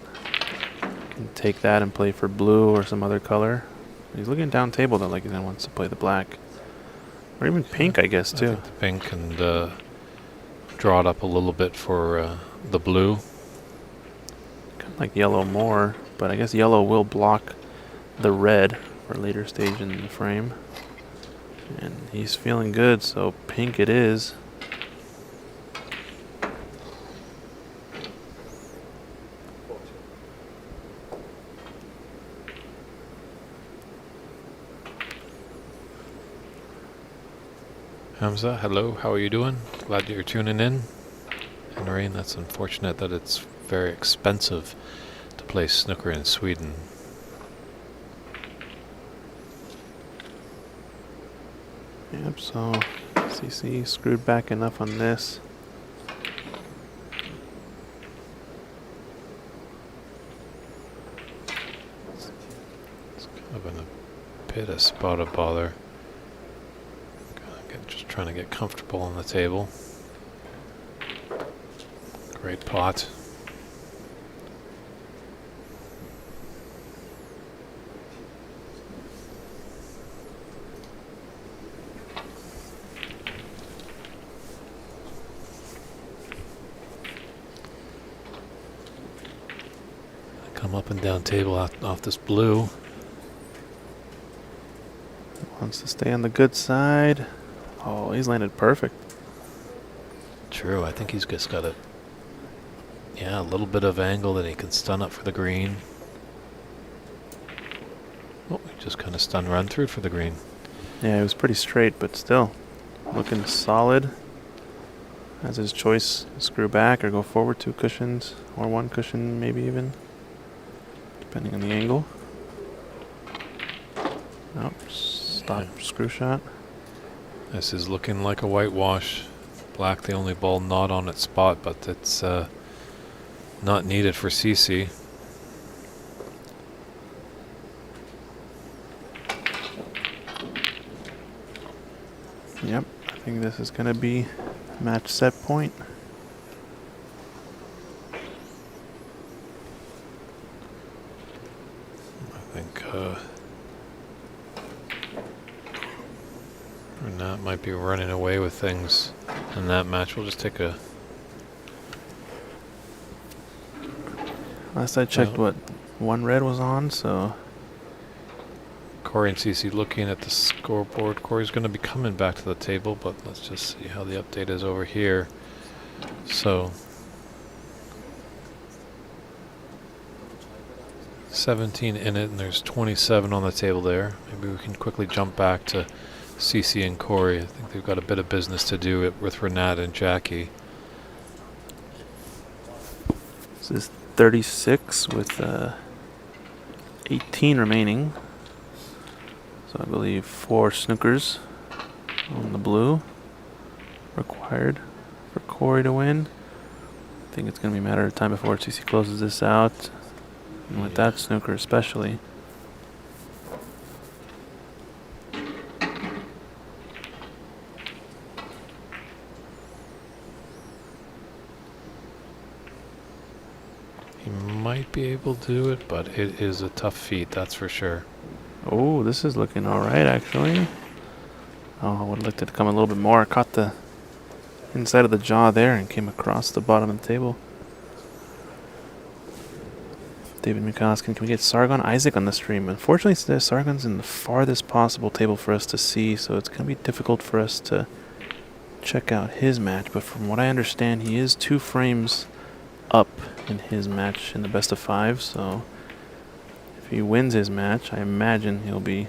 and take that and play for blue or some other color. He's looking down table though, like he then wants to play the black. Or even pink, I guess, too. I think the pink and draw it up a little bit for the blue. Kind of like yellow more, but I guess yellow will block the red for a later stage in the frame. And he's feeling good, so pink it is. Hamza, hello, how are you doing? Glad you're tuning in. And Rain, that's unfortunate that it's very expensive to play snooker in Sweden. Yep, so CC screwed back enough on this. It's kind of in a bit of spot of bother. Just trying to get comfortable on the table. Great pot. Come up and down table off this blue. Wants to stay on the good side. Oh, he's landed perfect. True, I think he's just got a little bit of angle that he can stun up for the green. Oh, he just kind of stun run through for the green. Yeah, it was pretty straight, but still looking solid. Has his choice, screw back or go forward 2 cushions, or 1 cushion maybe even, depending on the angle. Nope, stop, screw shot. This is looking like a whitewash. Black, the only ball not on its spot, but it's not needed for CC. Yep, I think this is going to be match set point. I think Renat might be running away with things in that match. We'll just take a... Last I checked, what, 1 red was on, so... Corey and CC looking at the scoreboard. Corey's going to be coming back to the table, but let's just see how the update is over here. So... 17 in it, and there's 27 on the table there. Maybe we can quickly jump back to Cece and Corey. I think they've got a bit of business to do it with Renat and Jackie. This is 36 with 18 remaining. So I believe 4 snookers on the blue required for Corey to win. I think it's going to be a matter of time before CC closes this out. And with that snooker especially. He might be able to do it, but it is a tough feat, that's for sure. Oh, this is looking all right, actually. Oh, I would have liked it to come a little bit more. Caught the inside of the jaw there and came across the bottom of the table. David Mikhail asking, can we get Sargon Isaac on the stream? Unfortunately, Sargon's in the farthest possible table for us to see, so it's going to be difficult for us to check out his match. But from what I understand, he is 2 frames up in his match in the best of 5, so if he wins his match, I imagine he'll be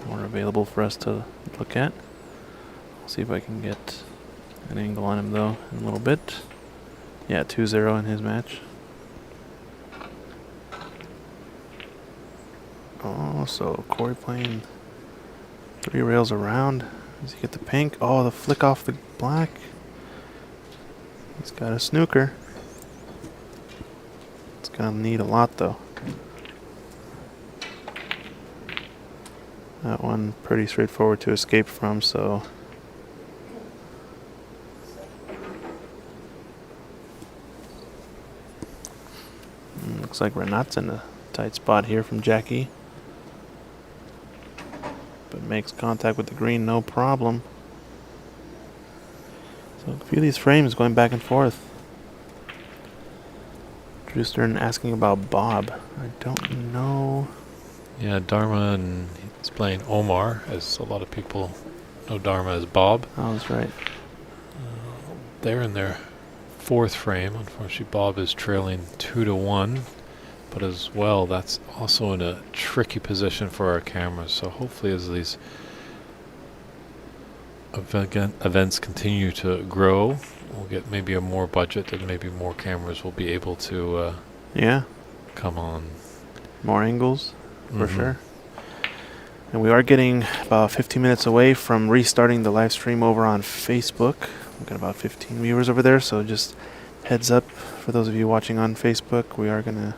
more available for us to look at. I'll see if I can get an angle on him though in a little bit. Yeah, 2-0 in his match. Oh, so Corey playing 3 rails around. Does he get the pink? Oh, the flick off the black. He's got a snooker. It's gonna need a lot though. That one pretty straightforward to escape from, so looks like Renat's in a tight spot here from Jackie. But makes contact with the green, no problem. So a few of these frames going back and forth. Drew Stern asking about Bob. I don't know. Yeah, Dharma, and he's playing Omar, as a lot of people know Dharma as Bob. Oh, that's right. They're in their 4th frame. Unfortunately, Bob is trailing 2-1. But as well, that's also in a tricky position for our cameras. So hopefully as these events continue to grow, we'll get maybe a more budget and maybe more cameras will be able to come on. More angles, for sure. And we are getting about 15 minutes away from restarting the live stream over on Facebook. We've got about 15 viewers over there, so just heads up for those of you watching on Facebook. We are going to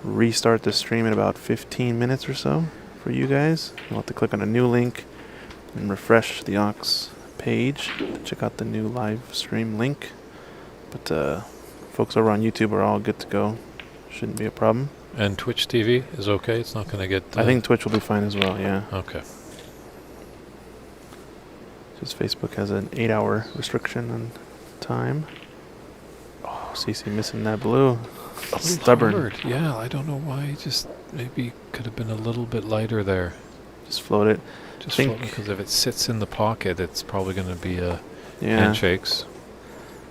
restart the stream in about 15 minutes or so for you guys. You'll have to click on a new link and refresh the Ox page to check out the new live stream link. But folks over on YouTube are all good to go. Shouldn't be a problem. And Twitch TV is okay? It's not going to get... I think Twitch will be fine as well, yeah. Okay. Just Facebook has an 8-hour restriction on time. Oh, CC missing that blue. Stubborn. Hard. Yeah, I don't know why. Just maybe could have been a little bit lighter there. Just float it. Just float, because if it sits in the pocket, it's probably going to be handshakes.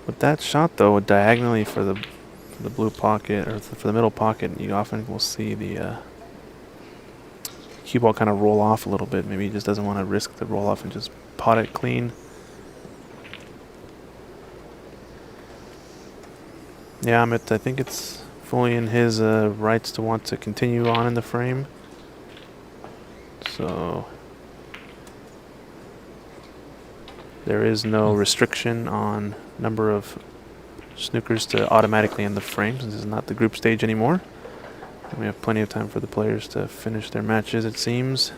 With that shot though, diagonally for the blue pocket or for the middle pocket, you often will see the cue ball kind of roll off a little bit. Maybe he just doesn't want to risk the roll off and just pot it clean. Yeah, I think it's fully in his rights to want to continue on in the frame. So there is no restriction on number of snookers to automatically end the frame, since this is not the group stage anymore. And we have plenty of time for the players to finish their matches, it seems.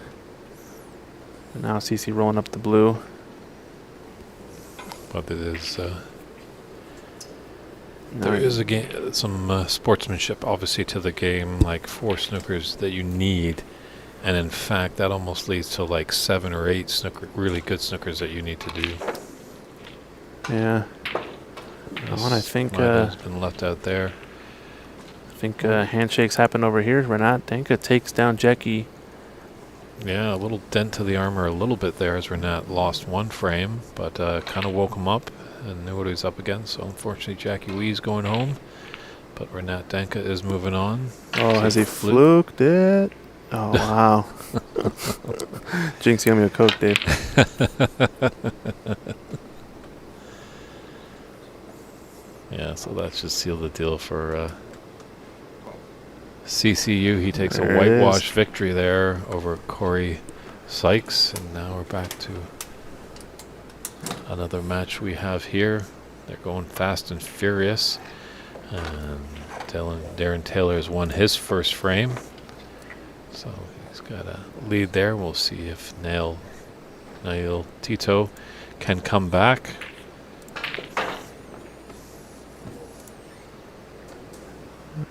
And now CC rolling up the blue. But it is... there is a game, some sportsmanship, obviously, to the game, like 4 snookers that you need, and in fact, that almost leads to like 7 or 8 really good snookers that you need to do. Yeah. And I think has been left out there. I think handshakes happen over here. Renat Danka takes down Jackie. Yeah, a little dent to the armor a little bit there as Renat lost 1 frame, but kind of woke him up and knew what he was up against. So unfortunately, Jackie Wee's going home, but Renat Danka is moving on. Oh, has he fluked it? Oh, wow. Jinx, you owe me a Coke, Dave. Yeah, so that should seal the deal for CCU. He takes There a it is. whitewash victory there over Corey Sykes. And now we're back to another match we have here. They're going fast and furious. And Darren Taylor has won his first frame. So he's got a lead there. We'll see if Nail Tito can come back.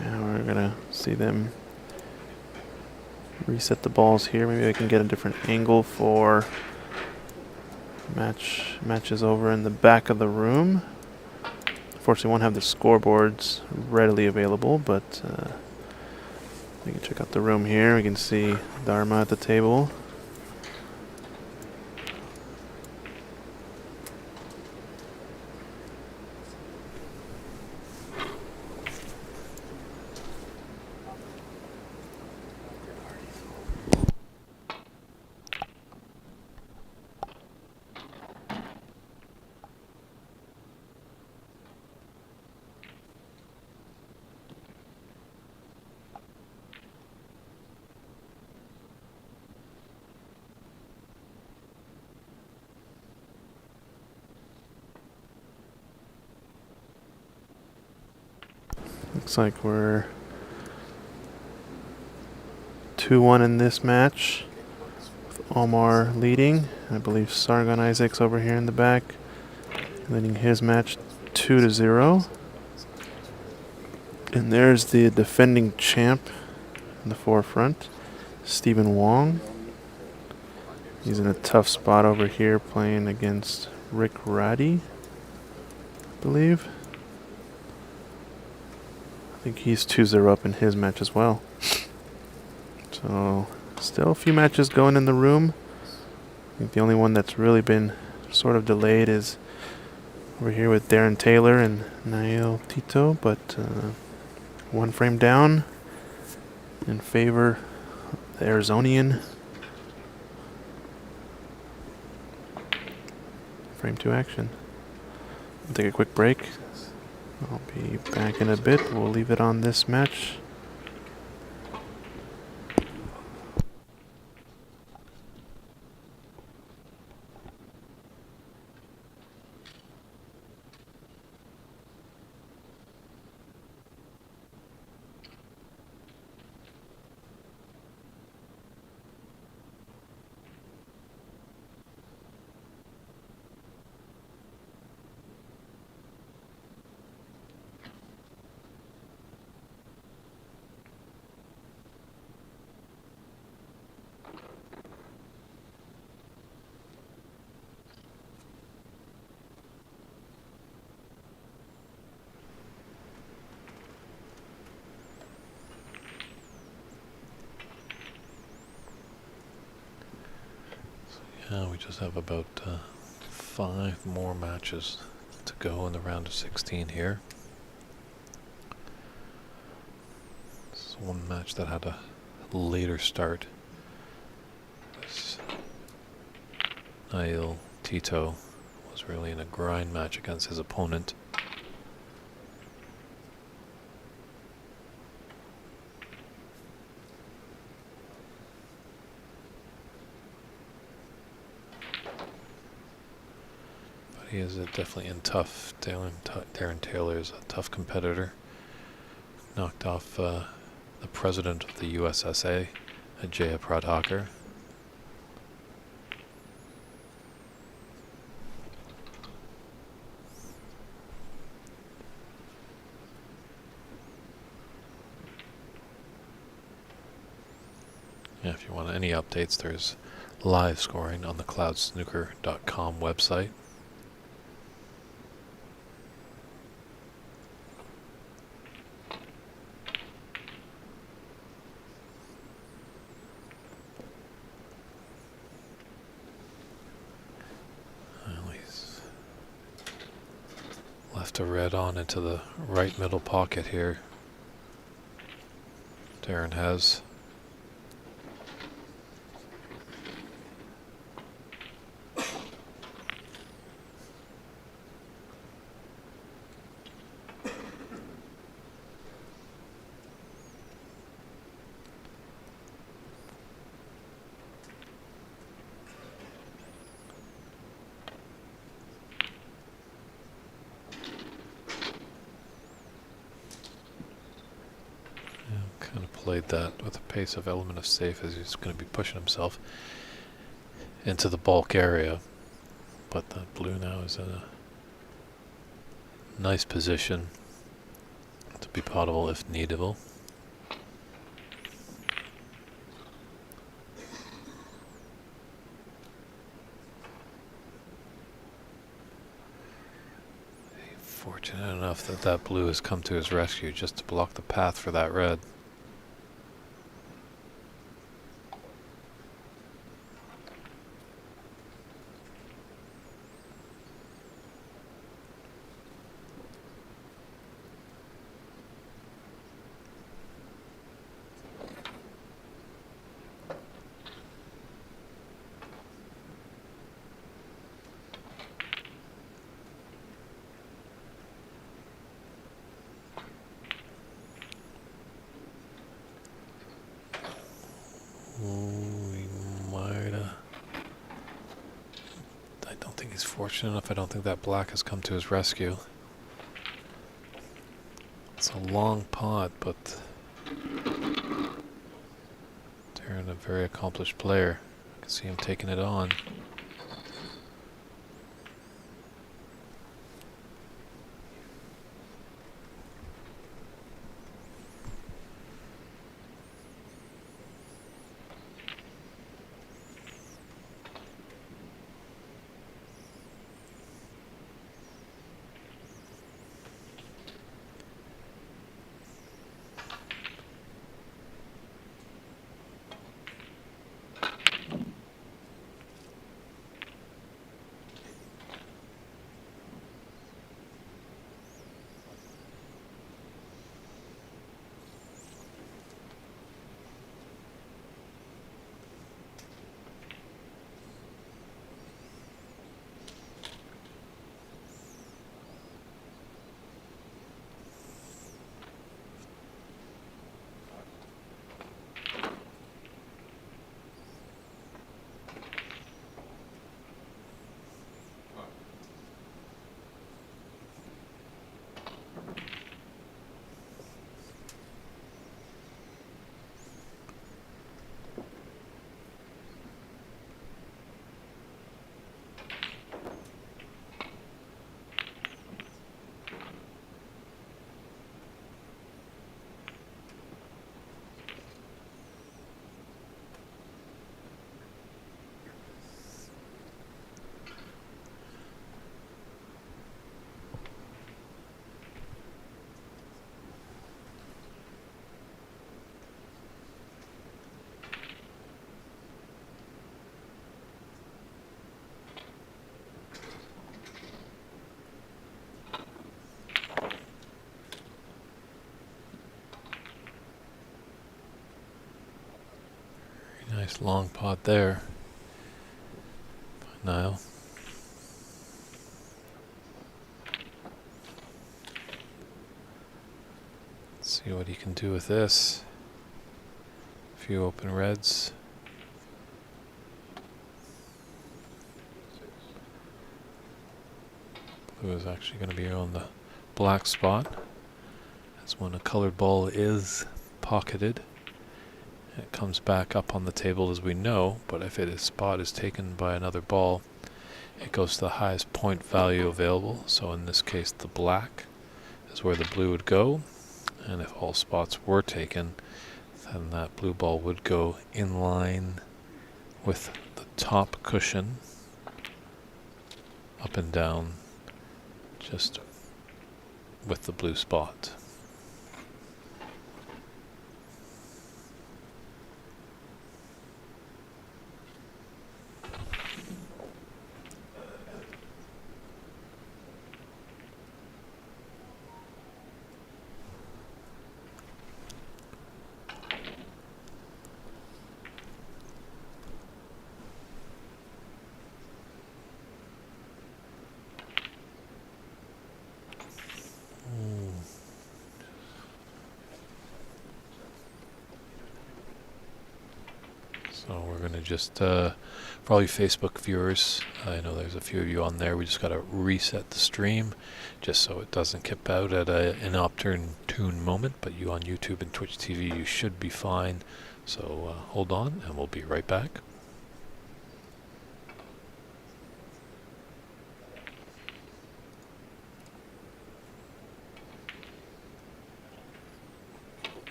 Yeah, we're gonna see them reset the balls here. Maybe I can get a different angle for matches over in the back of the room. Unfortunately, won't have the scoreboards readily available, but we can check out the room here. We can see Dharma at the table. Looks like we're 2-1 in this match, with Omar leading. I believe Sargon Isaac's over here in the back, leading his match 2-0. And there's the defending champ in the forefront, Stephen Wong. He's in a tough spot over here playing against Rick Roddy, I believe. I think he's 2-0 up in his match as well. So, still a few matches going in the room. I think the only one that's really been sort of delayed is over here with Darren Taylor and Nail Tito, but one frame down in favor of the Arizonian. Frame 2 action. We'll take a quick break. I'll be back in a bit. We'll leave it on this match. We just have about 5 more matches to go in the round of 16 here. This is one match that had a later start. This Nail Tito was really in a grind match against his opponent. He is definitely in tough. Darren Taylor is a tough competitor. Knocked off the president of the USSA, Ajaya Pradhakar. Yeah, if you want any updates, there's live scoring on the cloudsnooker.com website. Left a red on into the right middle pocket here. Darren has. Kind of played that with a pace of element of safe as he's going to be pushing himself into the bulk area. But the blue now is in a nice position to be potable if needable. Fortunate enough that that blue has come to his rescue just to block the path for that red. I don't think he's fortunate enough. I don't think that black has come to his rescue. It's a long pot, but Darren, a very accomplished player. I can see him taking it on. Nice long pot there by Niall. Let's see what he can do with this. A few open reds. Blue is actually going to be on the black spot. That's when a colored ball is pocketed. It comes back up on the table as we know, but if its spot is taken by another ball, it goes to the highest point value available. So in this case, the black is where the blue would go. And if all spots were taken, then that blue ball would go in line with the top cushion, up and down, just with the blue spot. So we're going to just, for all you Facebook viewers, I know there's a few of you on there, we just got to reset the stream just so it doesn't kip out at an inopportune moment. But you on YouTube and Twitch TV, you should be fine. So hold on, and we'll be right back.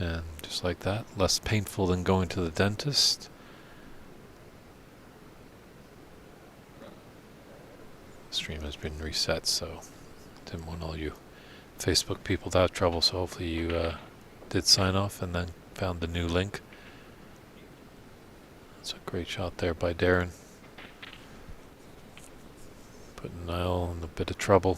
And just like that, less painful than going to the dentist. The stream has been reset, so didn't want all you Facebook people to have trouble, so hopefully you did sign off and then found the new link. That's a great shot there by Darren. Putting Niall in a bit of trouble.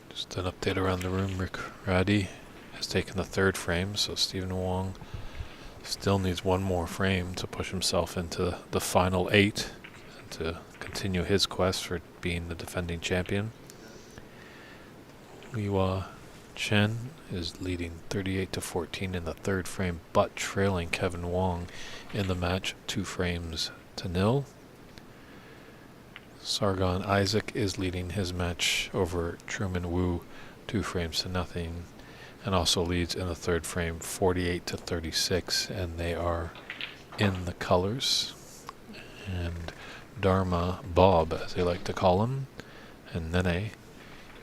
Just an update around the room. Rick Raddy has taken the third frame, so Stephen Wong still needs one more frame to push himself into the final 8 and to continue his quest for being the defending champion. Liwa Chen is leading 38-14 in the third frame, but trailing Kevin Wong in the match 2 frames to nil. Sargon Isaac is leading his match over Truman Wu 2 frames to nothing, and also leads in the third frame 48-36, and they are in the colors. And Dharma Bob, as they like to call him, and Nene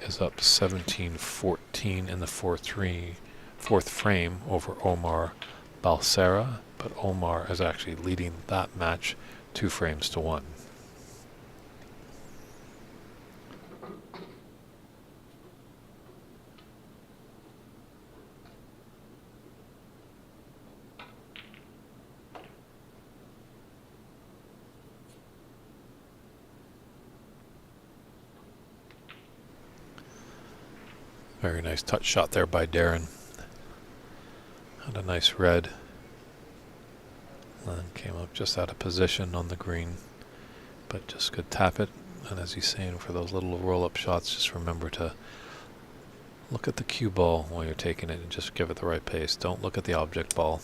is up 17-14 in the fourth frame over Omar Balsera, but Omar is actually leading that match 2 frames to 1. Very nice touch shot there by Darren. Had a nice red. And came up just out of position on the green. But just could tap it. And as he's saying, for those little roll-up shots, just remember to look at the cue ball while you're taking it and just give it the right pace. Don't look at the object ball.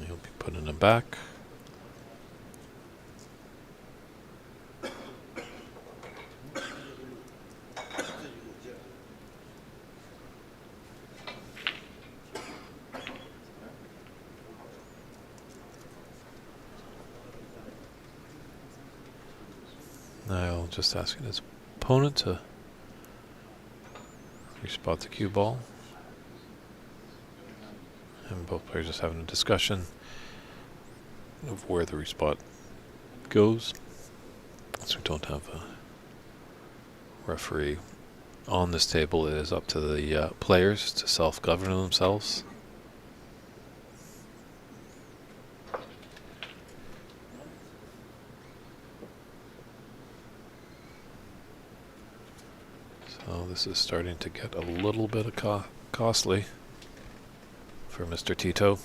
He'll be putting it back. Now just asking his opponent to respot the cue ball. And both players just having a discussion of where the respot goes. So we don't have a referee on this table. It is up to the players to self-govern themselves. So this is starting to get a little bit of costly for Mr. Tito.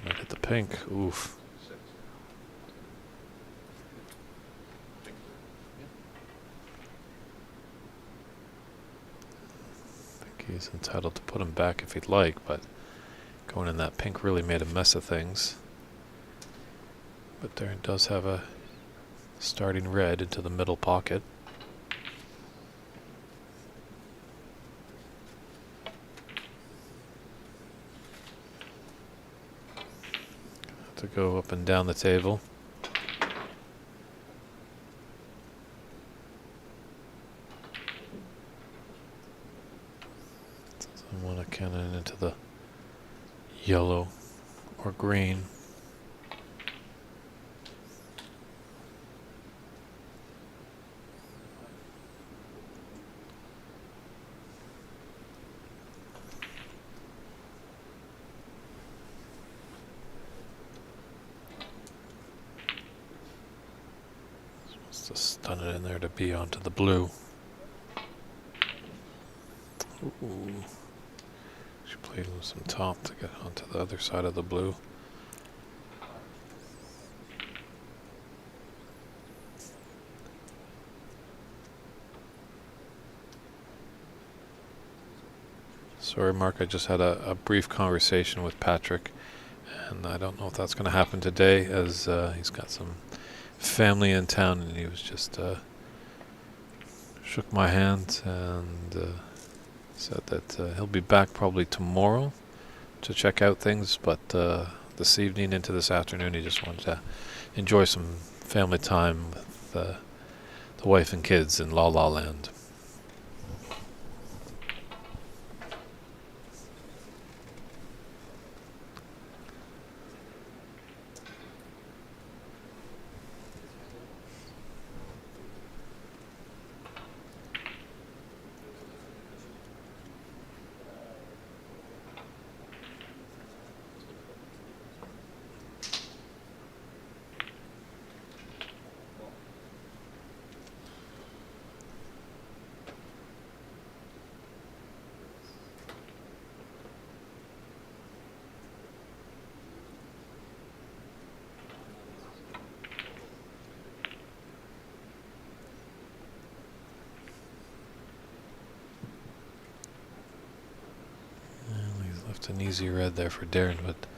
Might hit the pink. Oof. I think he's entitled to put him back if he'd like, but going in that pink really made a mess of things. But Darren does have a starting red into the middle pocket. To go up and down the table. I want to cannon into the yellow or green. To stun it in there to be onto the blue. Ooh. She played with some top to get onto the other side of the blue. Sorry, Mark, I just had a brief conversation with Patrick, and I don't know if that's going to happen today, as he's got some family in town, and he was just shook my hand and said that he'll be back probably tomorrow to check out things, but this evening into this afternoon he just wanted to enjoy some family time with the wife and kids in La La Land. Left an easy red there for Darren, but the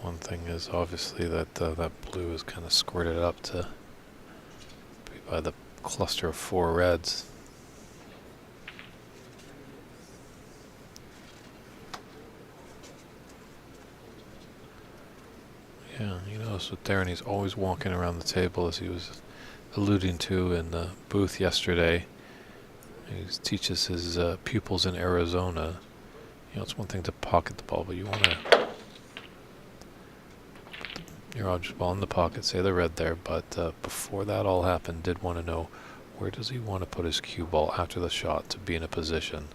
one thing is obviously that that blue is kind of squirted up to be by the cluster of 4 reds. Yeah, you notice with Darren, he's always walking around the table, as he was alluding to in the booth yesterday. He teaches his pupils in Arizona. You know, it's one thing to pocket the ball, but you want to put your object ball in the pocket, say the red there, but before that all happened, did want to know where does he want to put his cue ball after the shot to be in a position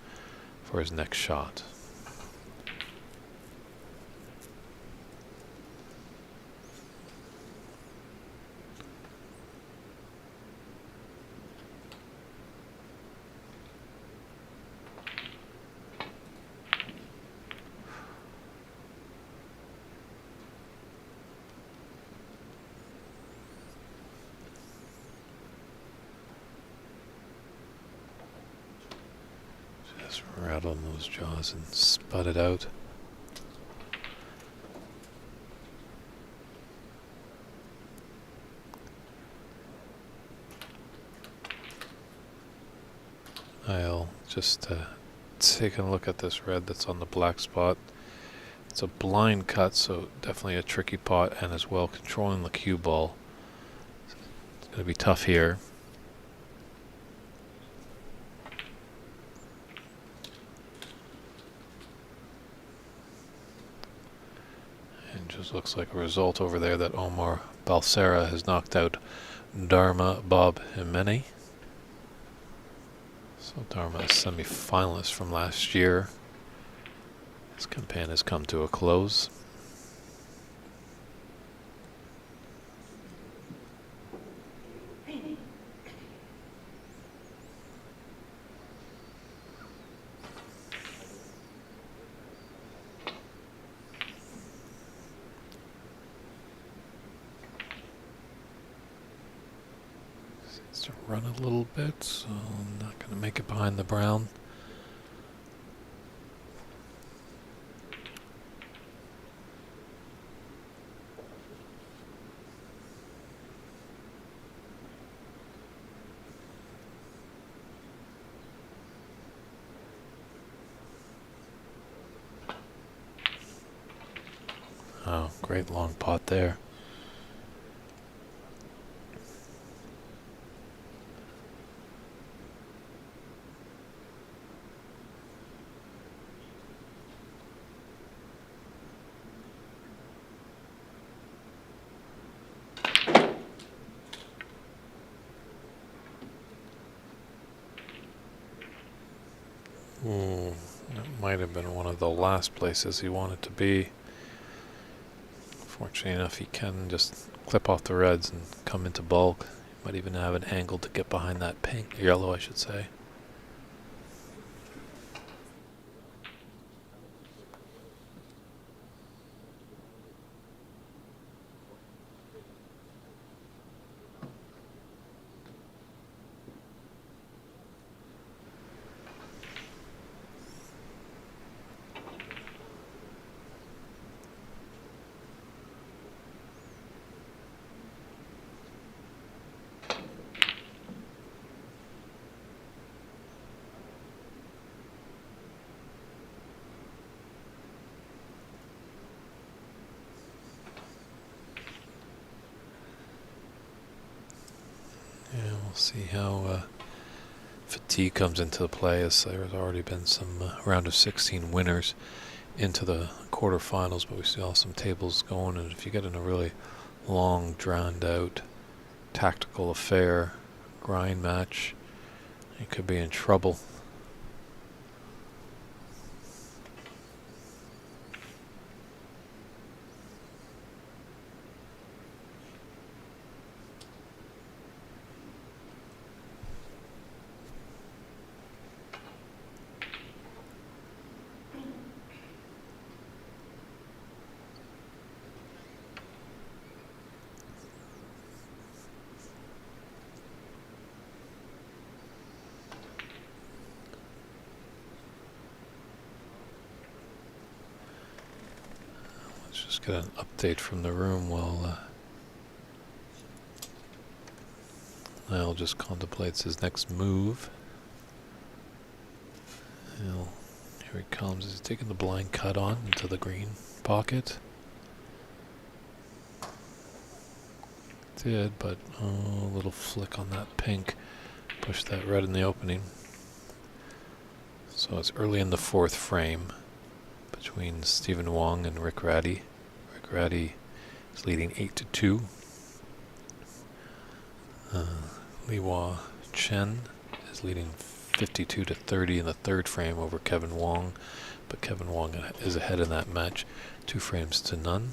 for his next shot. Just rattle those jaws and spud it out. I'll just take a look at this red that's on the black spot. It's a blind cut, so definitely a tricky pot, and as well controlling the cue ball. It's going to be tough here. And just looks like a result over there that Omar Balsera has knocked out Dharma Bob Himeni. So Dharma is semi-finalist from last year. His campaign has come to a close. Seems to run a little bit, so I'm not going to make it behind the brown. Great long pot there. That might have been one of the last places he wanted to be. Fortunately enough, he can just clip off the reds and come into bulk. He might even have an angle to get behind that pink, yellow I should say. Yeah, we'll see how fatigue comes into play, as there's already been some round of 16 winners into the quarterfinals, but we still have some tables going, and if you get in a really long, drawn out tactical affair, grind match, you could be in trouble. Just get an update from the room while Niall just contemplates his next move. Here he comes. He's taking the blind cut on into the green pocket. Did, but a little flick on that pink. Pushed that red in the opening. So it's early in the fourth frame between Stephen Wong and Rick Ratty. Rick Ratty is leading 8-2. Liwa Chen is leading 52-30 in the third frame over Kevin Wong, but Kevin Wong is ahead in that match, 2 frames to none.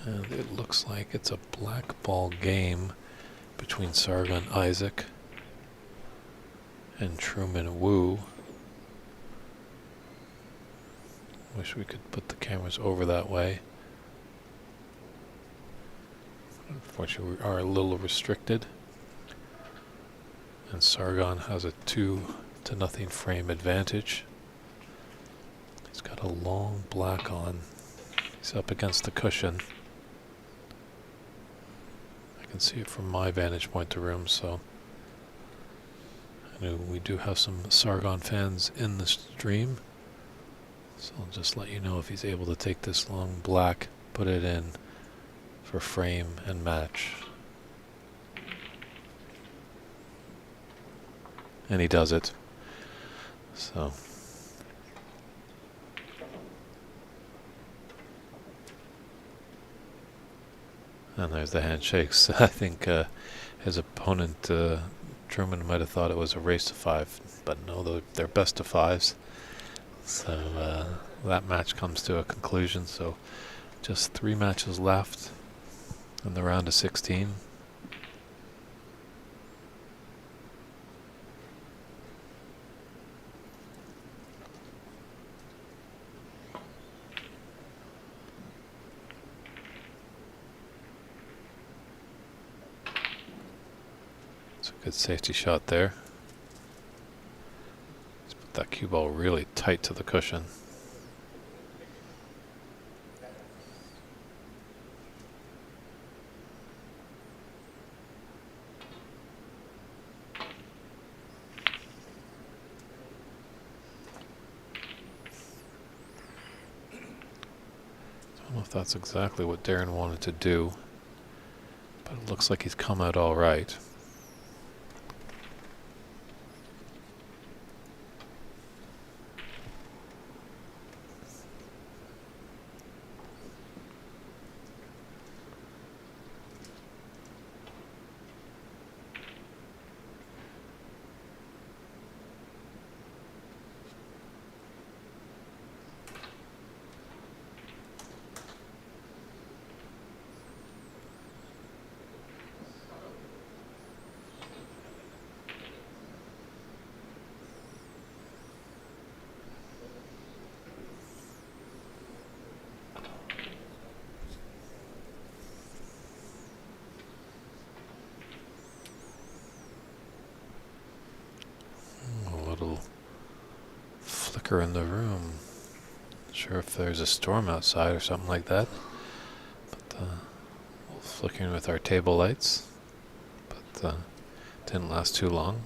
And it looks like it's a black ball game between Sargon Isaac and Truman Wu. Wish we could put the cameras over that way. Unfortunately, we are a little restricted. And Sargon has a 2-0 frame advantage. He's got a long black on. He's up against the cushion. I can see it from my vantage point to room, so I know we do have some Sargon fans in the stream. So I'll just let you know if he's able to take this long black, put it in for frame and match. And he does it. So and there's the handshakes. I think his opponent Truman might have thought it was a race to 5, but no, they're best of 5s. So that match comes to a conclusion. So just 3 matches left in the round of 16. It's a good safety shot there. Let's put that cue ball really tight to the cushion. don't know if that's exactly what Darren wanted to do, but it looks like he's come out all right. A little flicker in the room. Not sure if there's a storm outside or something like that. But we'll flickering with our table lights. But didn't last too long.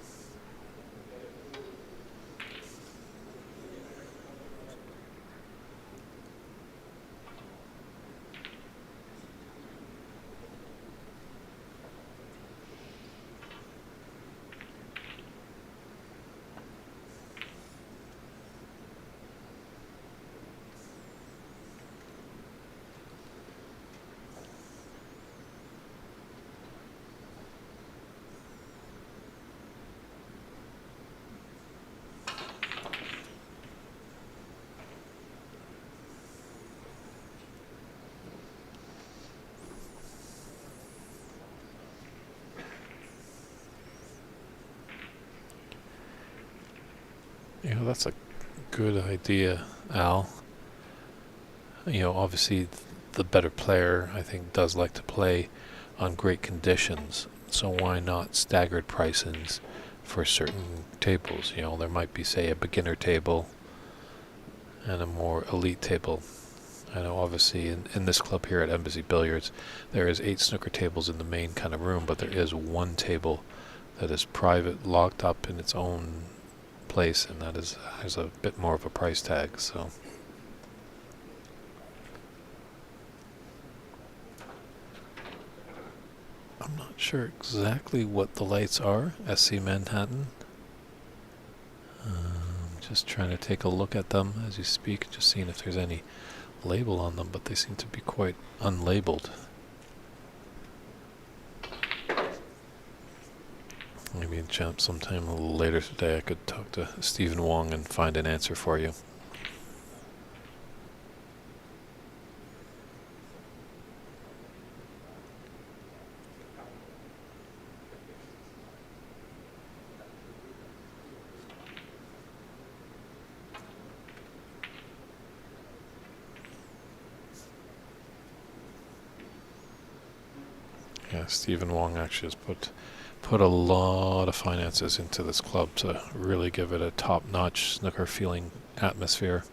You know, that's a good idea, Al. You know, obviously the better player, I think, does like to play on great conditions. So why not staggered pricings for certain tables? You know, there might be, say, a beginner table and a more elite table. I know, obviously, in this club here at Embassy Billiards, there is 8 snooker tables in the main kind of room, but there is one table that is private, locked up in its own place, and that has a bit more of a price tag. So I'm not sure exactly what the lights are. SC Manhattan. Just trying to take a look at them as you speak, just seeing if there's any label on them, but they seem to be quite unlabeled. Maybe sometime a little later today I could talk to Stephen Wong and find an answer for you. Yeah, Stephen Wong actually has put a lot of finances into this club to really give it a top-notch snooker feeling atmosphere.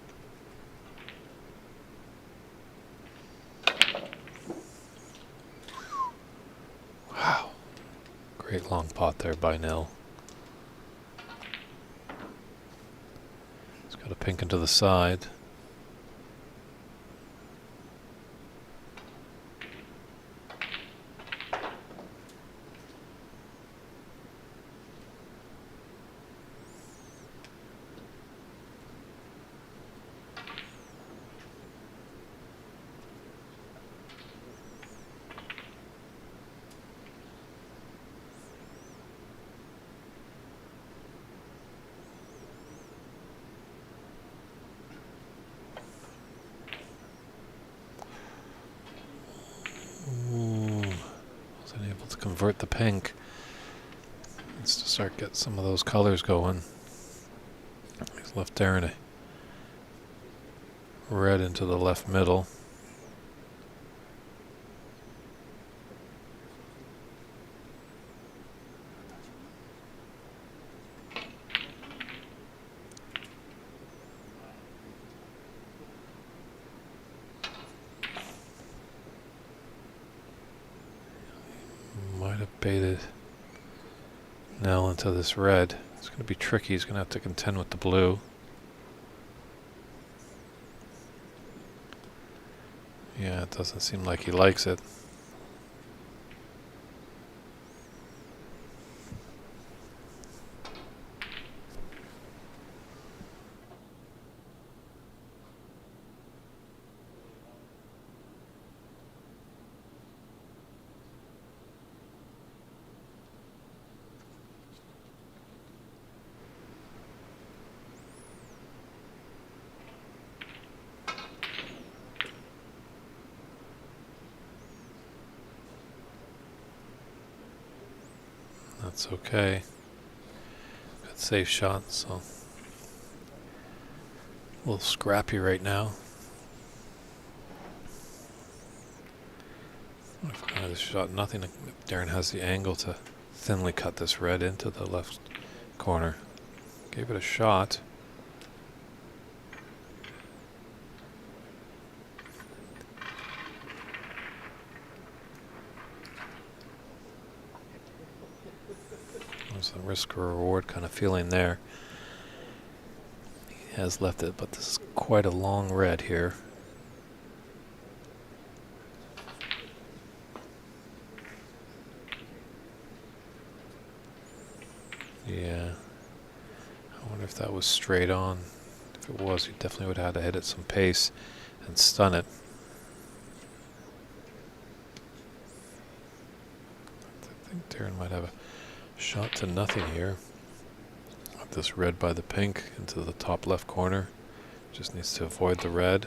Wow. Great long pot there by Nil. He's got a pink into the side. Convert the pink. Let's just start get some of those colors going. He's left Darren a red into the left middle. Might have baited Nell into this red. It's going to be tricky. He's going to have to contend with the blue. Yeah, it doesn't seem like he likes it. That's okay. Good safe shot, so a little scrappy right now. This shot, nothing. Darren has the angle to thinly cut this red into the left corner. Gave it a shot. There's a risk or reward kind of feeling there. He has left it, but this is quite a long red here. Yeah. I wonder if that was straight on. If it was, he definitely would have had to hit it some pace and stun it. I think Darren might have a shot to nothing here. Got this red by the pink into the top left corner. Just needs to avoid the red.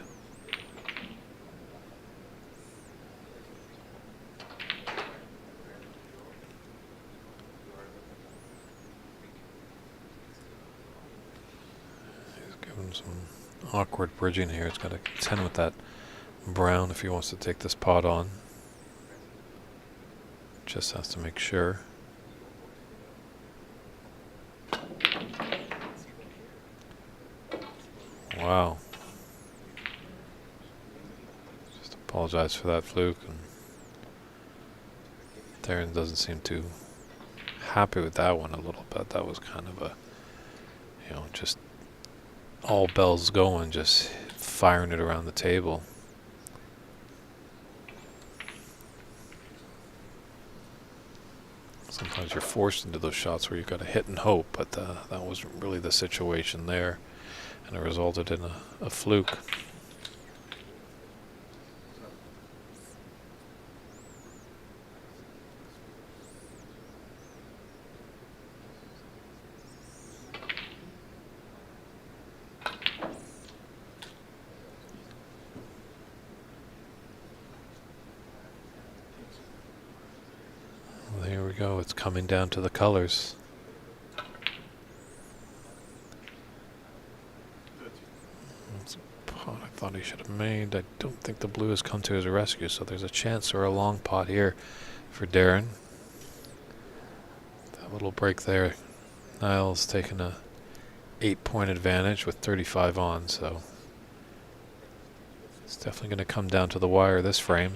He's giving some awkward bridging here. He's got to contend with that brown if he wants to take this pot on. Just has to make sure. Wow. Just apologize for that fluke. And Darren doesn't seem too happy with that one a little bit. That was kind of a, just all bells going, just firing it around the table. Sometimes you're forced into those shots where you've got to hit and hope, but that wasn't really the situation there, and it resulted in a fluke. There we go, it's coming down to the colors. That's a pot I thought he should have made. I don't think the blue has come to his rescue, so there's a chance for a long pot here for Darren. That little break there. Niall's taken a 8-point advantage with 35 on, so it's definitely going to come down to the wire this frame.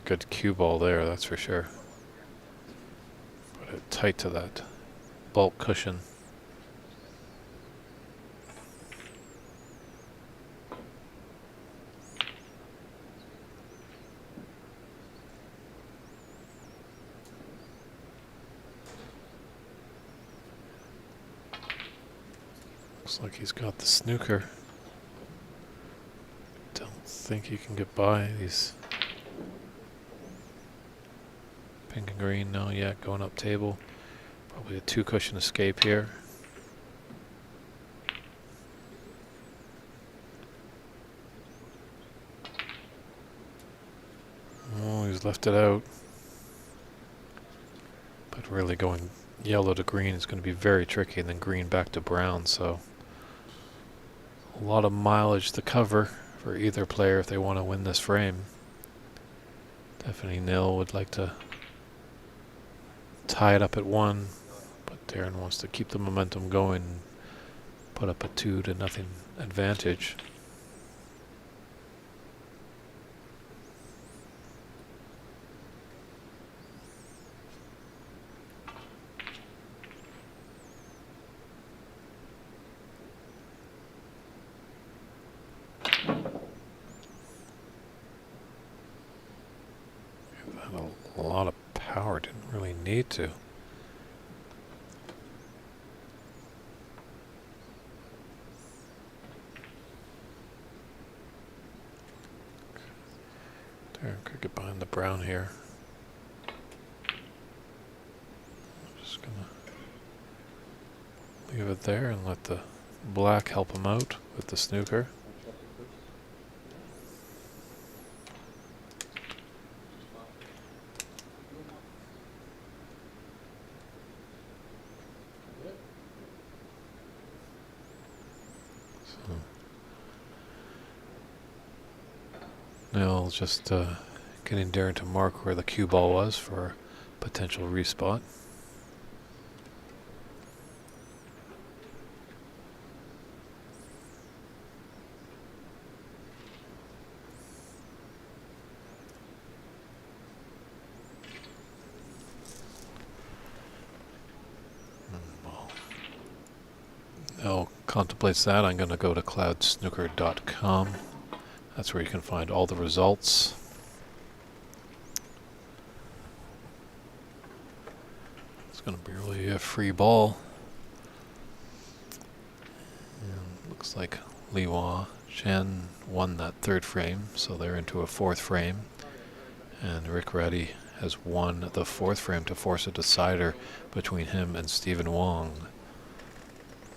Good cue ball there, that's for sure. Put it tight to that bulk cushion. Looks like he's got the snooker. Don't think he can get by these. Pink and green, no, yeah, going up table. Probably a 2-cushion escape here. Oh, he's left it out. But really going yellow to green is going to be very tricky, and then green back to brown, so a lot of mileage to cover for either player if they want to win this frame. Definitely Nil would like to tie it up at 1, but Darren wants to keep the momentum going and put up a 2-0 advantage. a lot of power. Didn't really need to. There, could get behind the brown here. I'm just gonna leave it there and let the black help him out with the snooker. Now just getting Darren to mark where the cue ball was for potential respot. Well, contemplates that. I'm going to go to cloudsnooker.com. That's where you can find all the results. It's going to be really a free ball. And looks like Liwa Chen won that third frame, so they're into a fourth frame. And Rick Reddy has won the fourth frame to force a decider between him and Stephen Wong.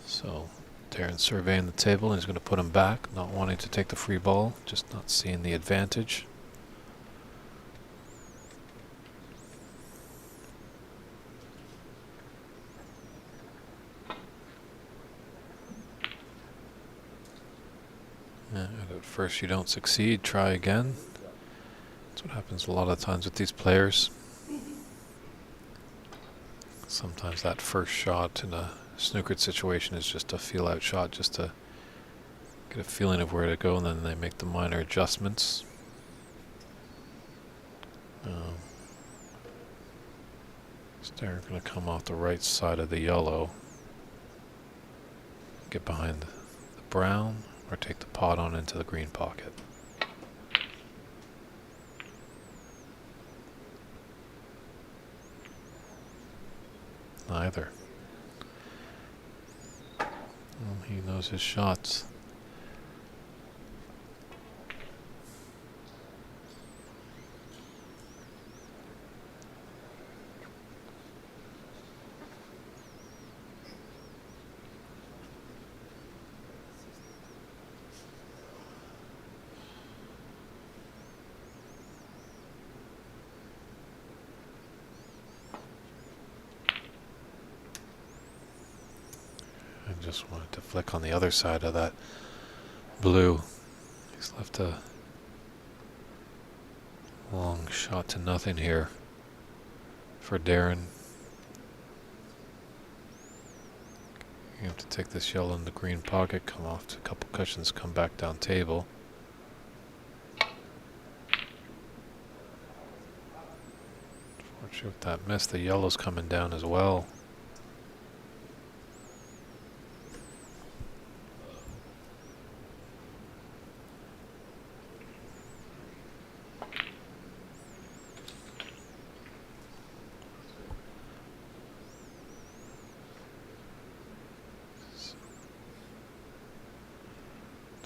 So Darren's surveying the table and he's going to put him back, not wanting to take the free ball, just not seeing the advantage. And at first you don't succeed, try again. That's what happens a lot of times with these players. Sometimes that first shot in a snookered situation is just a feel-out shot, just to get a feeling of where to go, and then they make the minor adjustments. They're going to come off the right side of the yellow, get behind the brown, or take the pot on into the green pocket. Neither. Well, he knows his shots. Just wanted to flick on the other side of that blue. He's left a long shot to nothing here for Darren. You have to take this yellow in the green pocket, come off to a couple cushions, come back down table. Unfortunately with that miss, the yellow's coming down as well.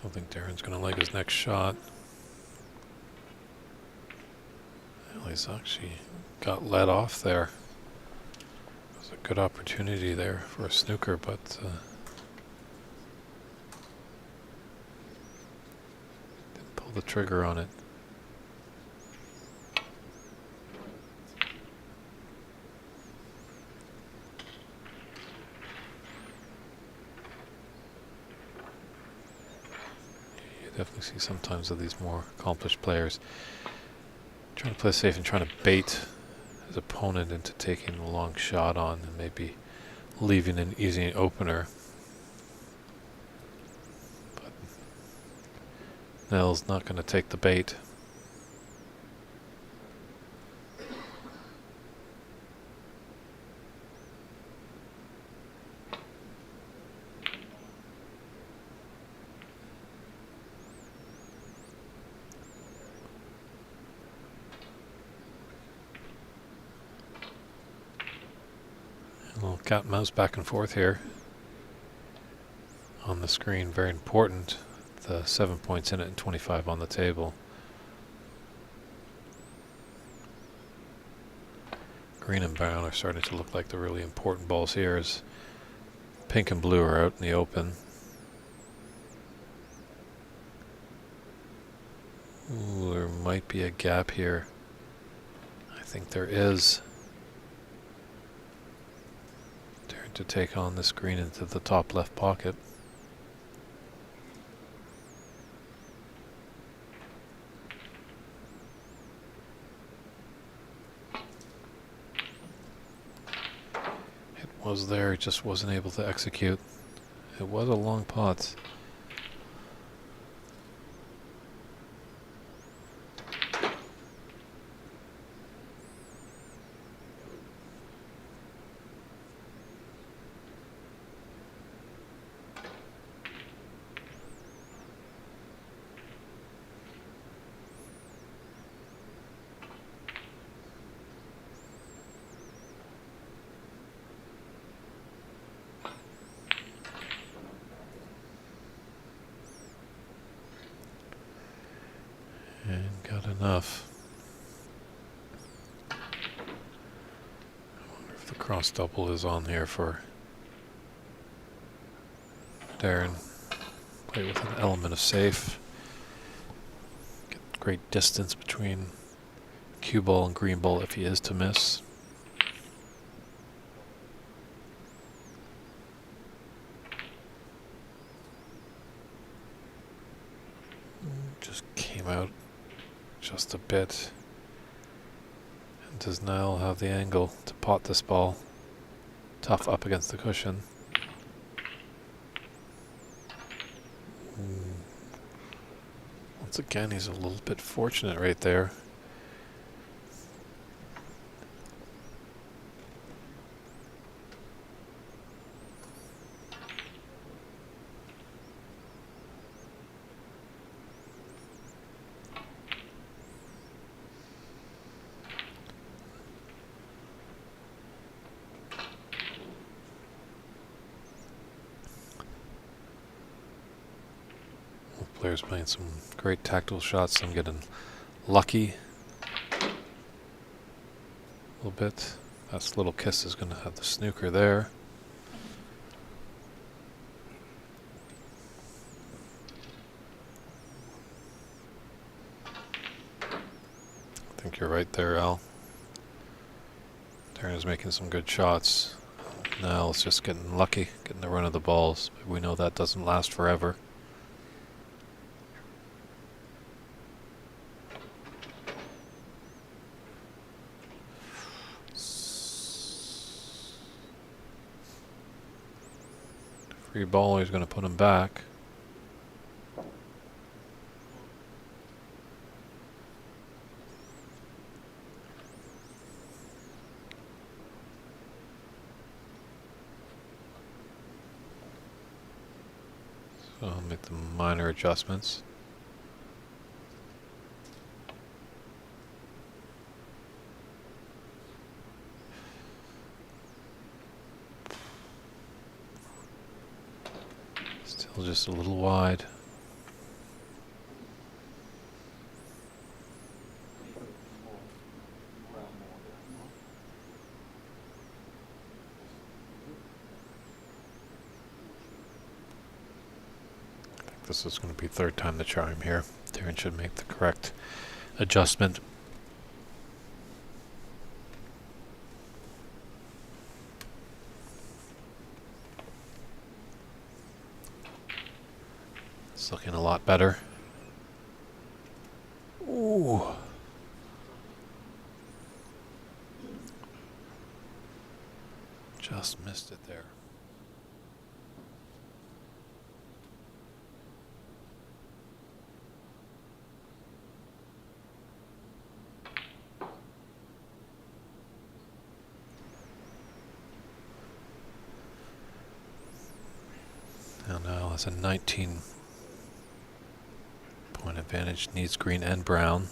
Don't think Darren's going to like his next shot. Well, he's actually got let off there. It was a good opportunity there for a snooker, but didn't pull the trigger on it. Definitely see sometimes of these more accomplished players trying to play safe and trying to bait his opponent into taking a long shot on and maybe leaving an easy opener. But Nell's not going to take the bait. A little cat and mouse back and forth here on the screen. Very important. The 7 points in it and 25 on the table. Green and brown are starting to look like the really important balls here as pink and blue are out in the open. Ooh, there might be a gap here. I think there is. Turn to take on this green into the top left pocket. It was there, it just wasn't able to execute. It was a long pot. And got enough. I wonder if the cross double is on here for Darren. Play with an element of safe. Get great distance between cue ball and green ball if he is to miss. Just came out just a bit. And does Niall have the angle to pot this ball? Tough up against the cushion. Once again, he's a little bit fortunate right there. Players playing some great tactical shots. I'm getting lucky a little bit. That little kiss is going to have the snooker there. I think you're right there, Al. Darren is making some good shots. Now it's just getting lucky, getting the run of the balls. But we know that doesn't last forever. Free ball, he's going to put him back. So I'll make the minor adjustments. Still just a little wide. I think this is going to be third time the charm here. Darren should make the correct adjustment. It's looking a lot better. Ooh. Just missed it there. Now has a 19-point advantage. Needs green and brown.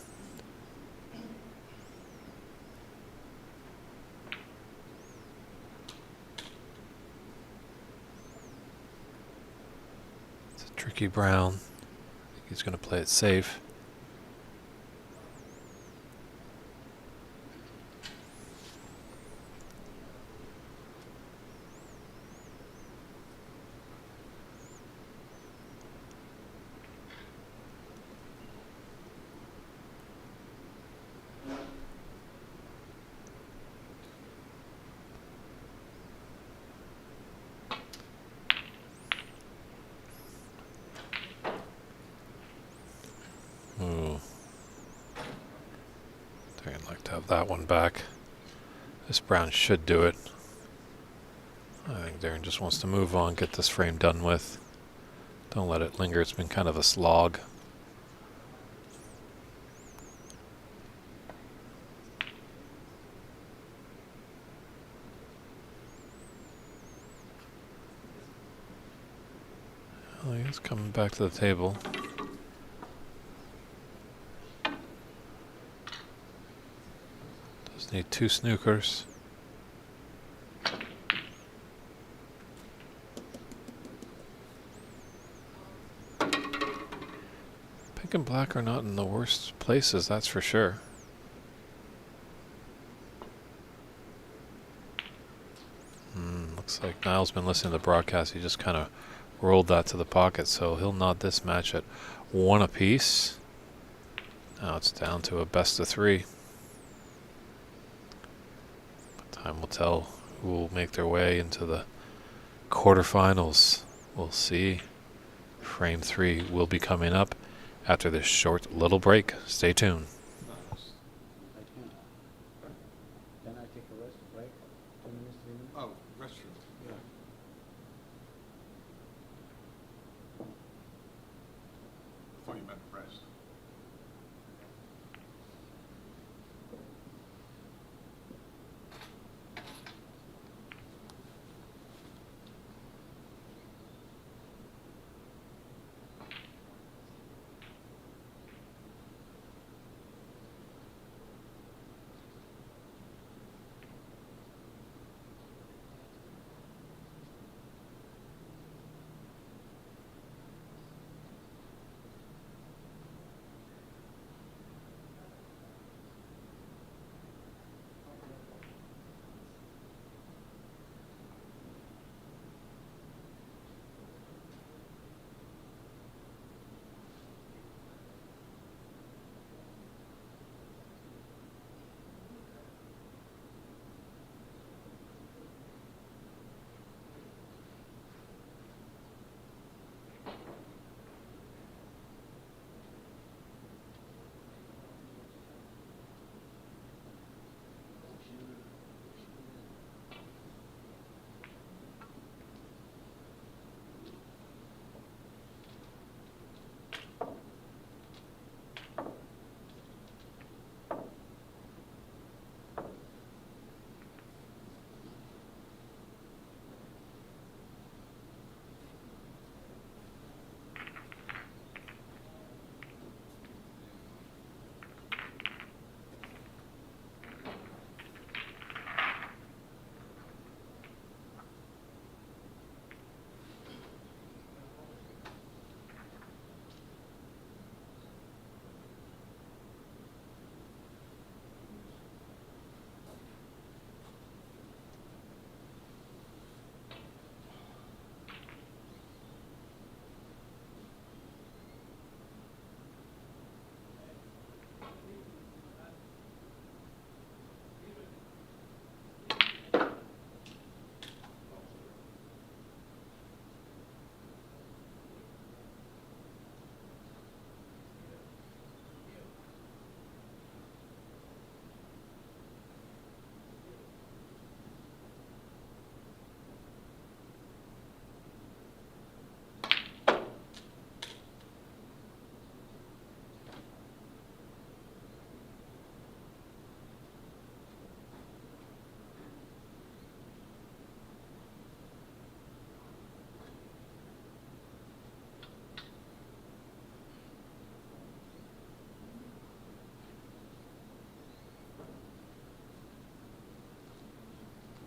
Tricky Brown. I think he's going to play it safe. Ooh. I'd like to have that one back. This brown should do it. I think Darren just wants to move on, get this frame done with. Don't let it linger. It's been kind of a slog. Well, he's coming back to the table. Just need 2 snookers. Pink and black are not in the worst places, that's for sure. Looks like Niall's been listening to the broadcast. He just kind of rolled that to the pocket, so he'll nod this match at 1 apiece. Now it's down to a best of 3. Time will tell who will make their way into the quarterfinals. We'll see. Frame 3 will be coming up after this short little break. Stay tuned. Can I take a rest break? 2 minutes, 3 minutes? Oh, restroom. Yeah. I thought you meant rest.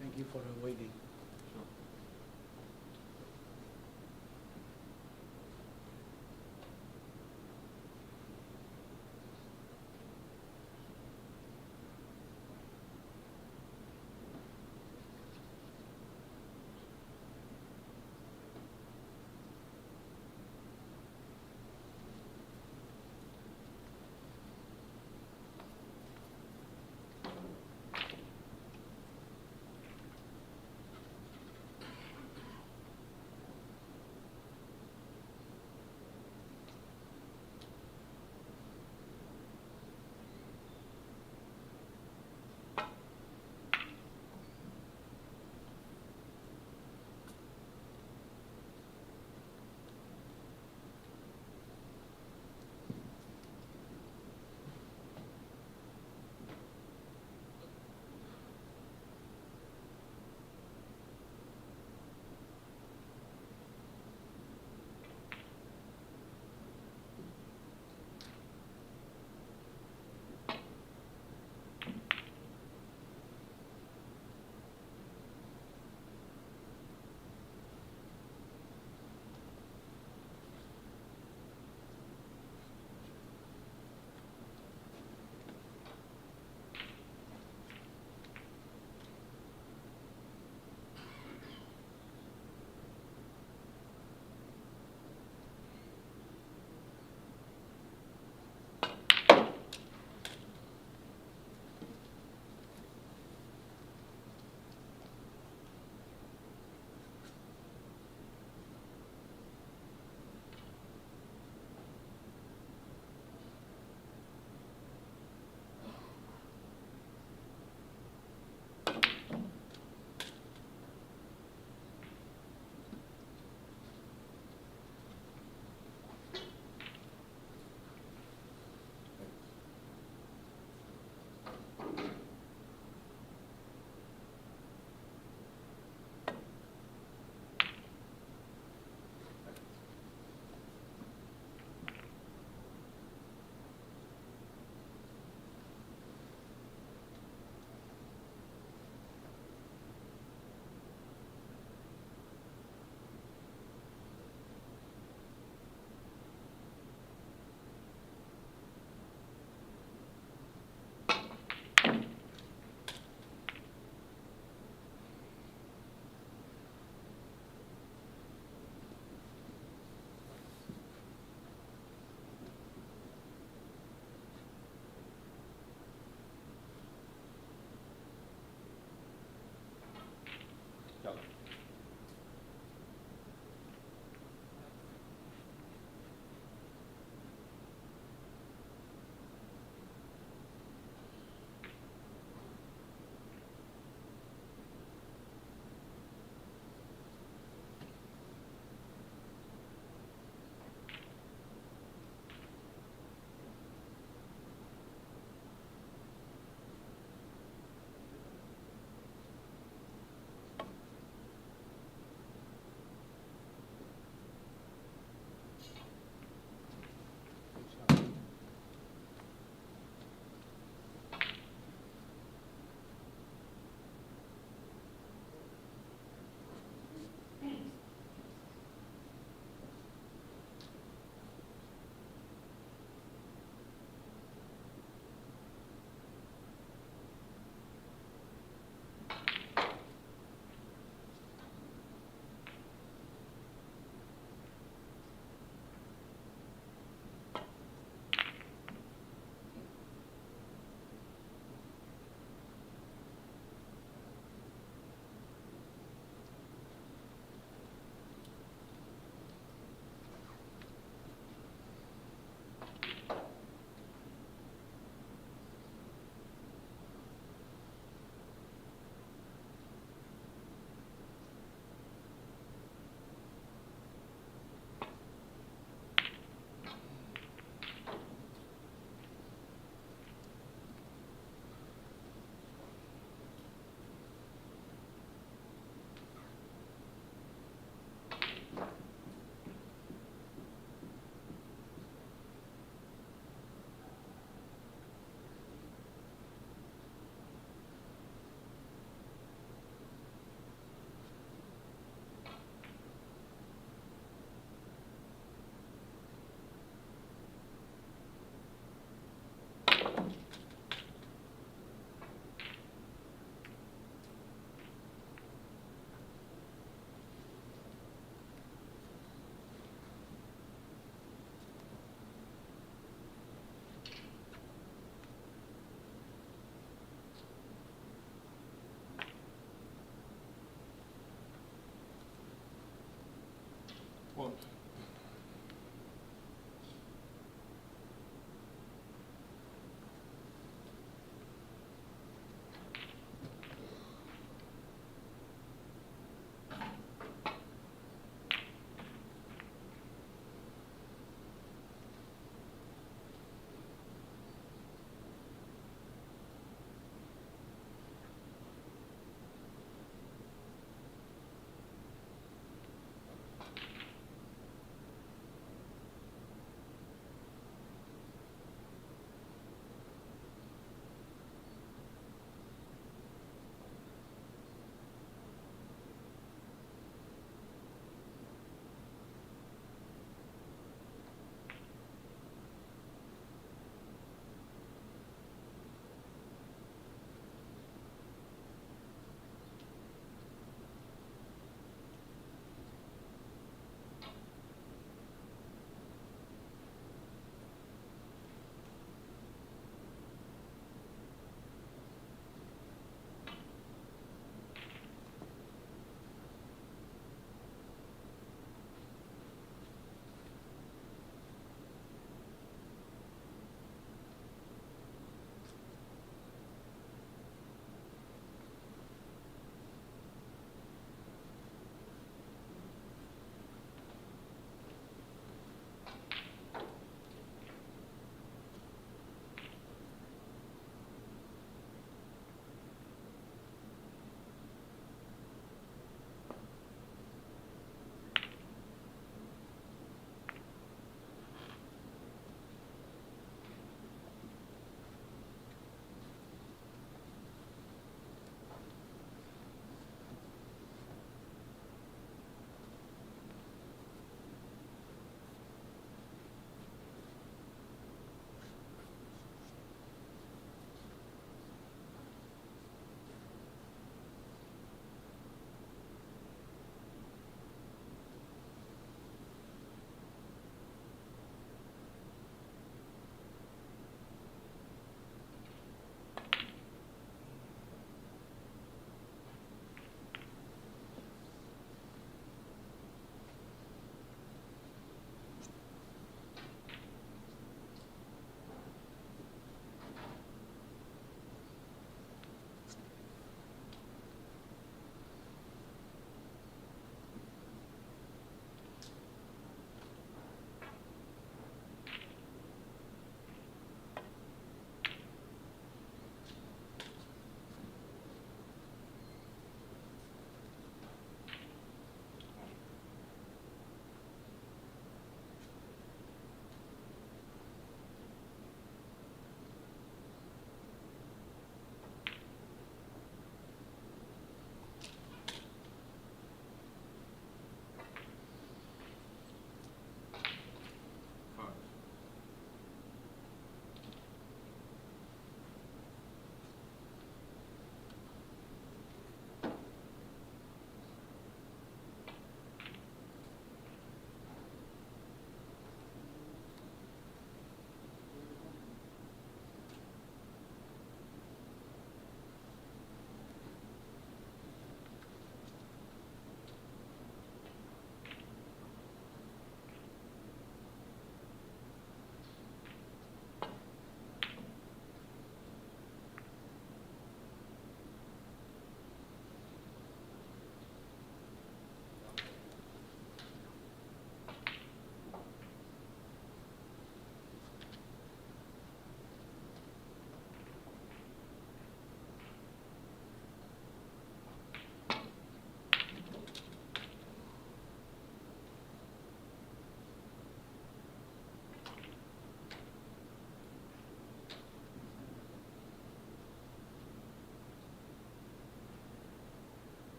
Thank you for waiting.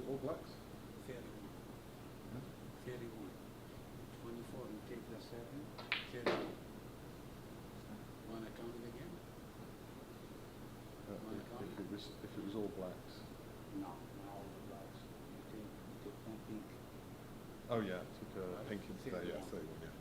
All blacks? 31. Huh? 31. 24, you take the 7. 31. Wanna count it again? If it was all blacks. No, not all the blacks. You take one pink. Oh yeah, took a pink instead. Yeah, 31. 31. Yeah.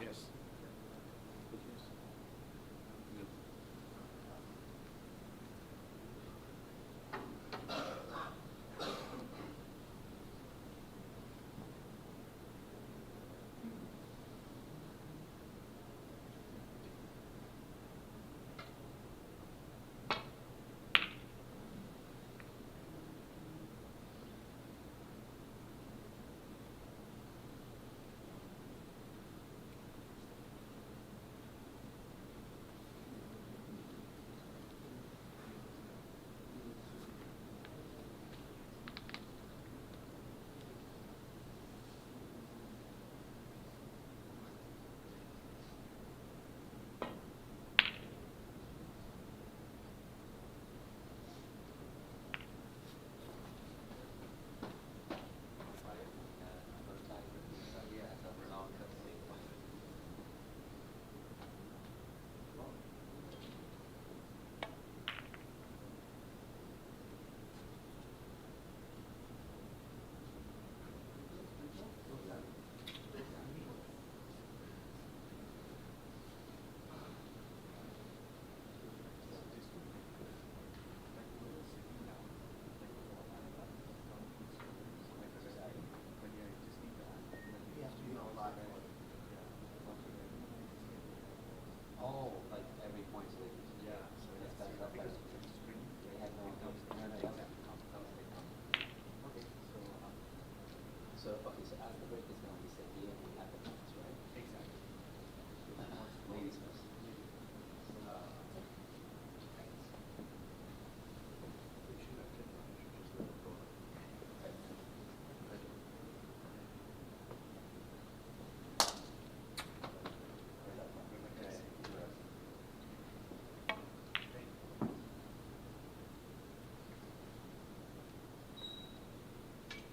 Yes.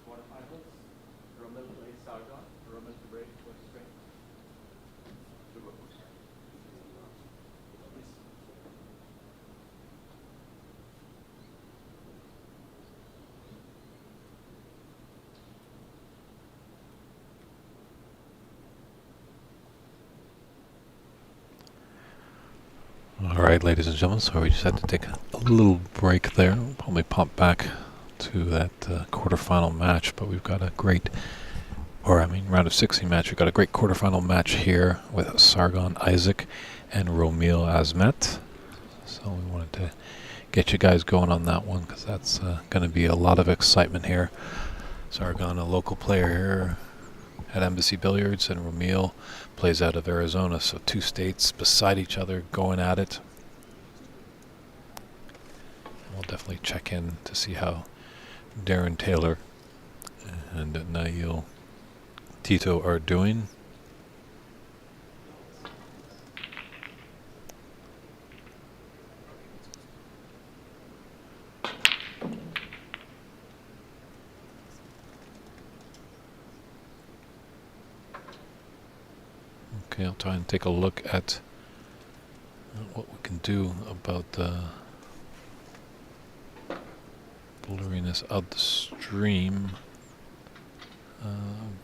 Quarterfinals, Rommel plays Sargon. Rommel to break for straight. Yes. All right, ladies and gentlemen, so we just had to take a little break there. We'll probably pop back to that quarterfinal match, but we've got a great, round of 16 match. We've got a great quarterfinal match here with Sargon Isaac and Romil Azmet. So we wanted to get you guys going on that one because that's going to be a lot of excitement here. Sargon, a local player here at Embassy Billiards, and Romil plays out of Arizona, so two states beside each other going at it. We'll definitely check in to see how Darren Taylor and Nail Tito are doing. Okay, I'll try and take a look at what we can do about the blurriness of the stream.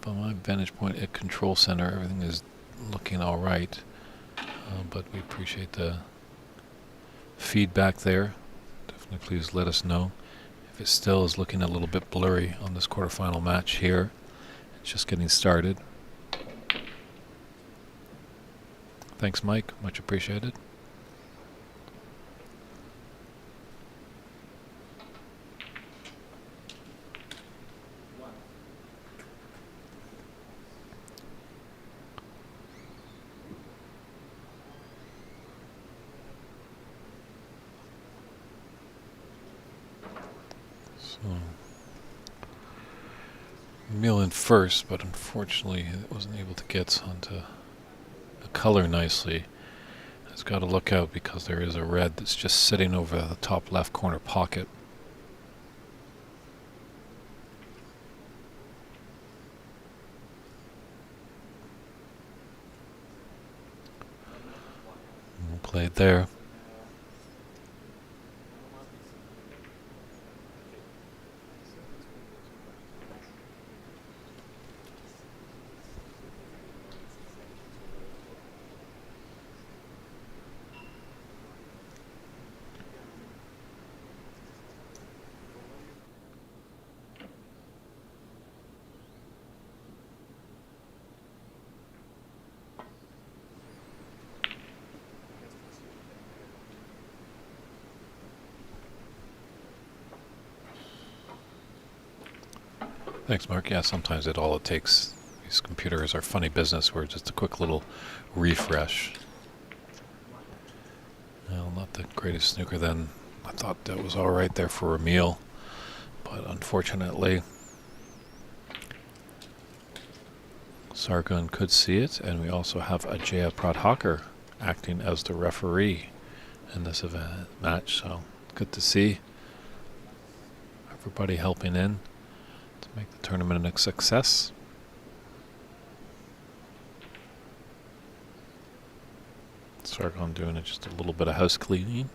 From my vantage point at Control Center, everything is looking all right, but we appreciate the feedback there. Definitely please let us know if it still is looking a little bit blurry on this quarterfinal match here. It's just getting started. Thanks, Mike. Much appreciated. So, Emil in first, but unfortunately it wasn't able to get onto the color nicely. It's got to look out because there is a red that's just sitting over the top left corner pocket. We'll play it there. Thanks, Mark. Yeah, sometimes all it takes, these computers are funny business where just a quick little refresh. Well, not the greatest snooker then. I thought that was all right there for Emil, but unfortunately, Sargon could see it, and we also have Ajaya Pradhakar acting as the referee in this event match, so good to see everybody helping in to make the tournament a success. Sargon doing just a little bit of house cleaning.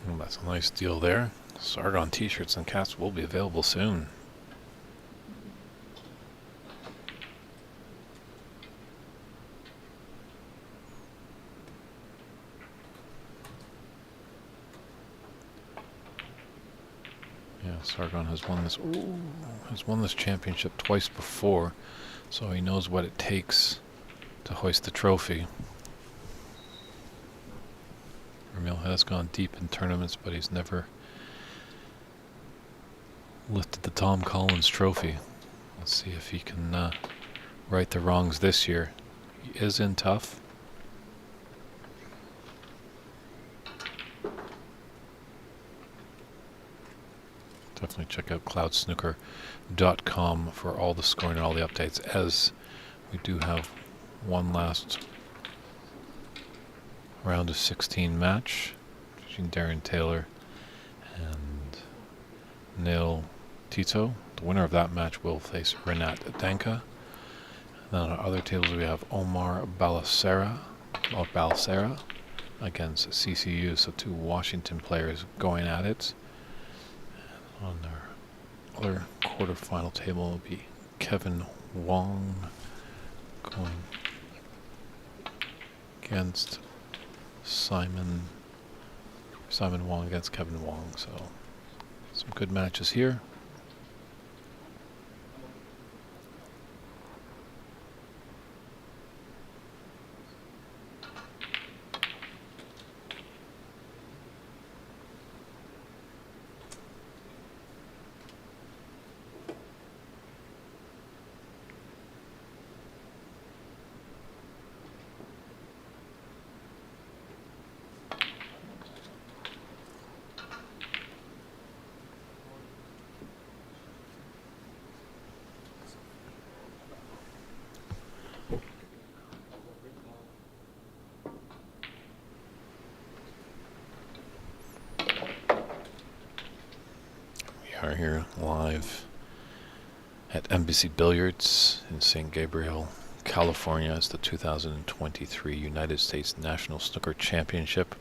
Well, that's a nice deal there. Sargon t-shirts and caps will be available soon. Yeah, Sargon has won this. Ooh, has won this championship twice before, so he knows what it takes to hoist the trophy. Emil has gone deep in tournaments, but he's never lifted the Tom Collins trophy. Let's see if he can right the wrongs this year. He is in tough. Definitely check out cloudsnooker.com for all the scoring and all the updates, as we do have one last round of 16 match between Darren Taylor and Neil Tito. The winner of that match will face Renat Danka. Then on our other tables we have Omar Balacera against CCU, so two Washington players going at it. And on our other quarterfinal table will be Kevin Wong going against Simon Wong against Kevin Wong. So some good matches here. are here live at NBC Billiards in San Gabriel, California. It's the 2023 United States National Snooker Championship.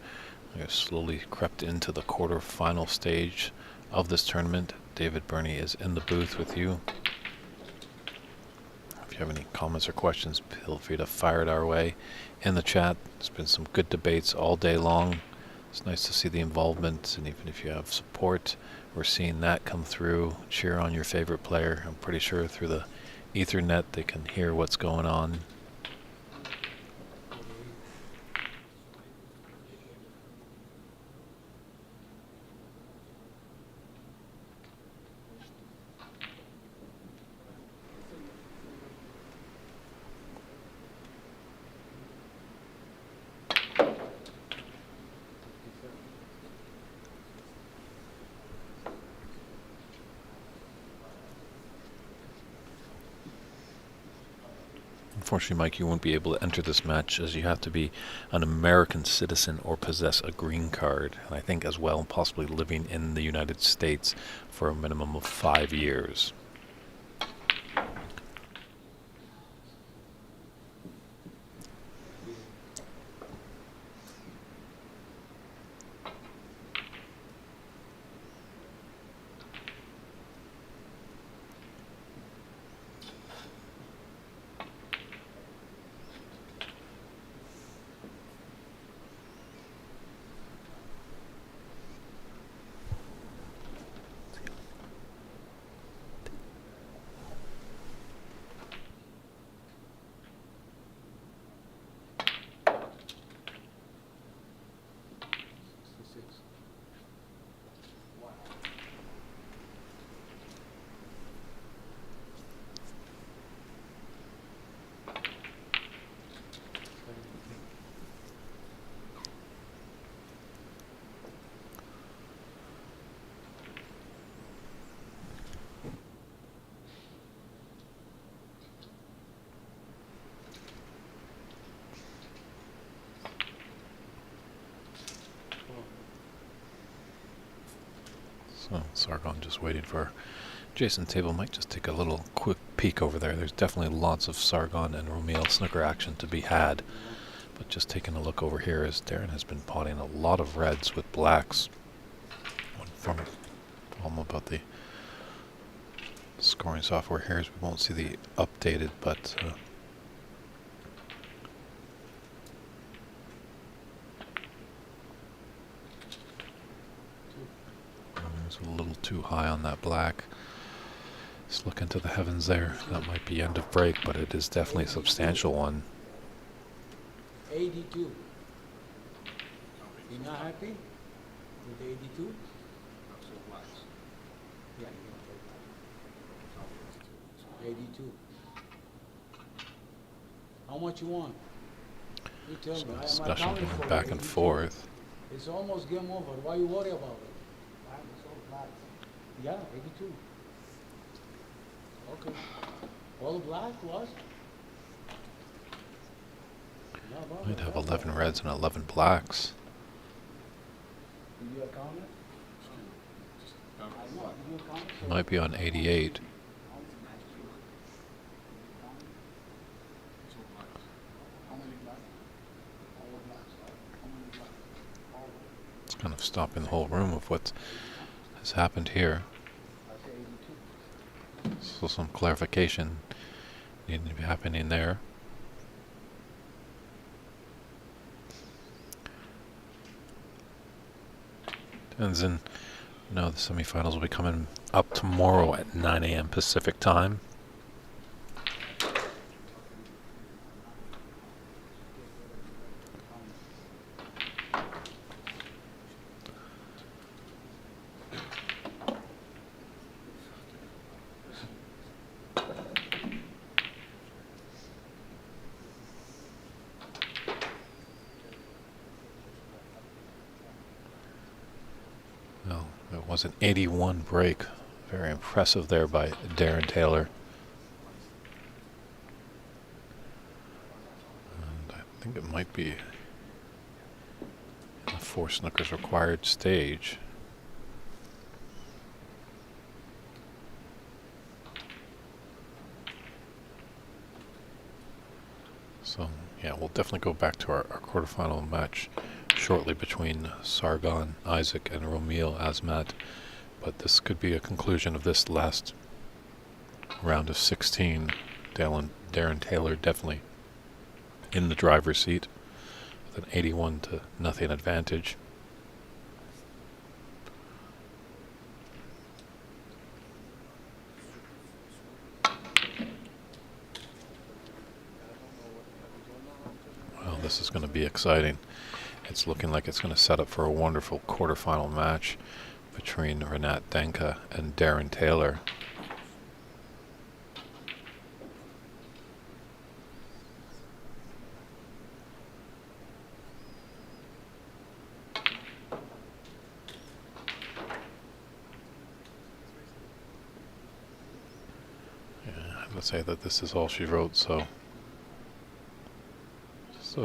We have slowly crept into the quarterfinal stage of this tournament. David Burney is in the booth with you. If you have any comments or questions, feel free to fire it our way in the chat. There's been some good debates all day long. It's nice to see the involvement, and even if you have support, we're seeing that come through. Cheer on your favorite player. I'm pretty sure through the Ethernet they can hear what's going on. Unfortunately, Mike, you won't be able to enter this match as you have to be an American citizen or possess a green card. And I think as well possibly living in the United States for a minimum of 5 years. So Sargon just waiting for Jason Table. Might just take a little quick peek over there. There's definitely lots of Sargon and Romeil snooker action to be had. But just taking a look over here as Darren has been potting a lot of reds with blacks. One from about the scoring software here is we won't see the updated, but it's a little too high on that black. Let's look into the heavens there. That might be end of break, but it is definitely a substantial one. 82. You're not happy with 82? Yeah, you're 82. How much you want? You tell So me. discussion going back and forth. It's almost game over. Why you worry about it? Yeah, 82. Okay. All black was? Might have 11 reds and 11 blacks. Did you account it? I know. Did you account it? Might be on 88. It's kind of stopping the whole room of what has happened here. So some clarification needing to be happening there. And then, the semifinals will be coming up tomorrow at 9 a.m. Pacific time. Well, it was an 81 break. Very impressive there by Darren Taylor. And I think it might be in the 4 snookers required stage. So, yeah, we'll definitely go back to our quarterfinal match shortly between Sargon Isaac and Romil Azmat. But this could be a conclusion of this last round of 16. Darren Taylor definitely in the driver's seat with an 81-0 advantage. Well, this is going to be exciting. It's looking like it's going to set up for a wonderful quarterfinal match between Renat Denka and Darren Taylor. Yeah, I would say that this is all she wrote, so just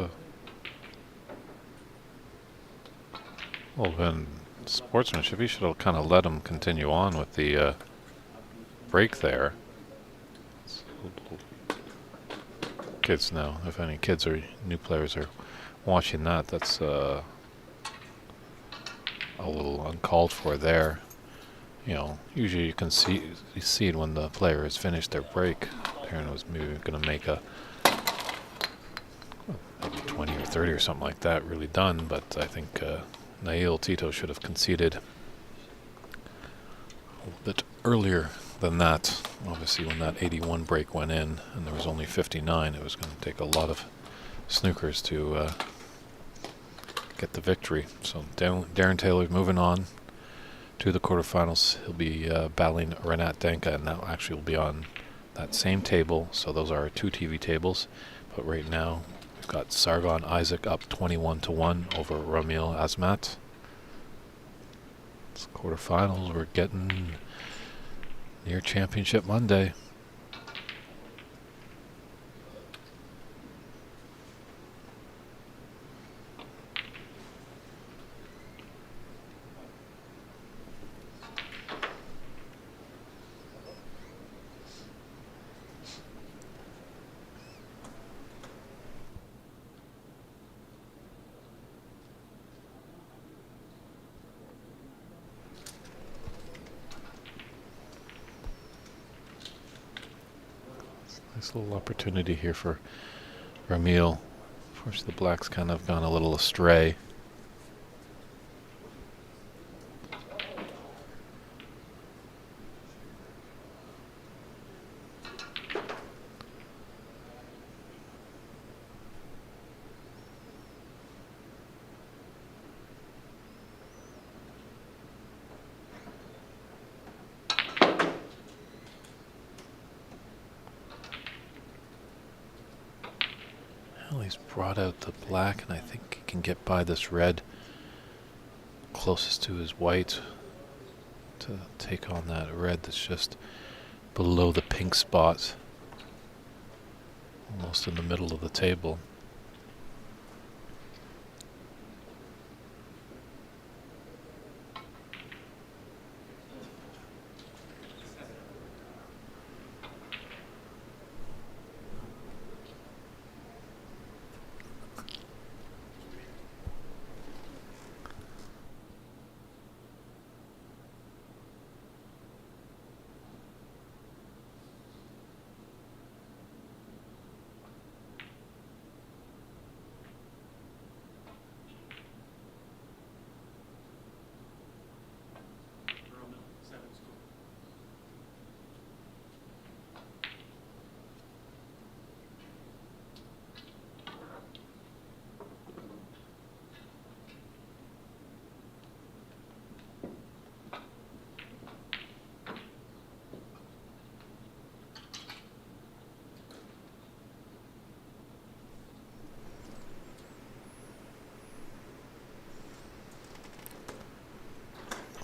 well, then sportsmanship, he should have kind of let him continue on with the break there. Kids now, if any kids or new players are watching that, that's a little uncalled for there. You know, usually you can see it when the player has finished their break. Taryn was maybe going to make a maybe 20 or 30 or something like that, really done. But I think Nail Tito should have conceded a little bit earlier than that. Obviously, when that 81 break went in and there was only 59, it was going to take a lot of snookers to get the victory. So Darren Taylor's moving on to the quarterfinals. He'll be battling Renat Denka, and that actually will be on that same table. So those are our two TV tables. But right now, we've got Sargon Isaac up 21-1 over Romil Azmat. It's quarterfinals. We're getting near Championship Monday. Nice little opportunity here for Ramil. Unfortunately, the black's kind of gone a little astray. Well, he's brought out the black, and I think he can get by this red closest to his white to take on that red that's just below the pink spot, almost in the middle of the table.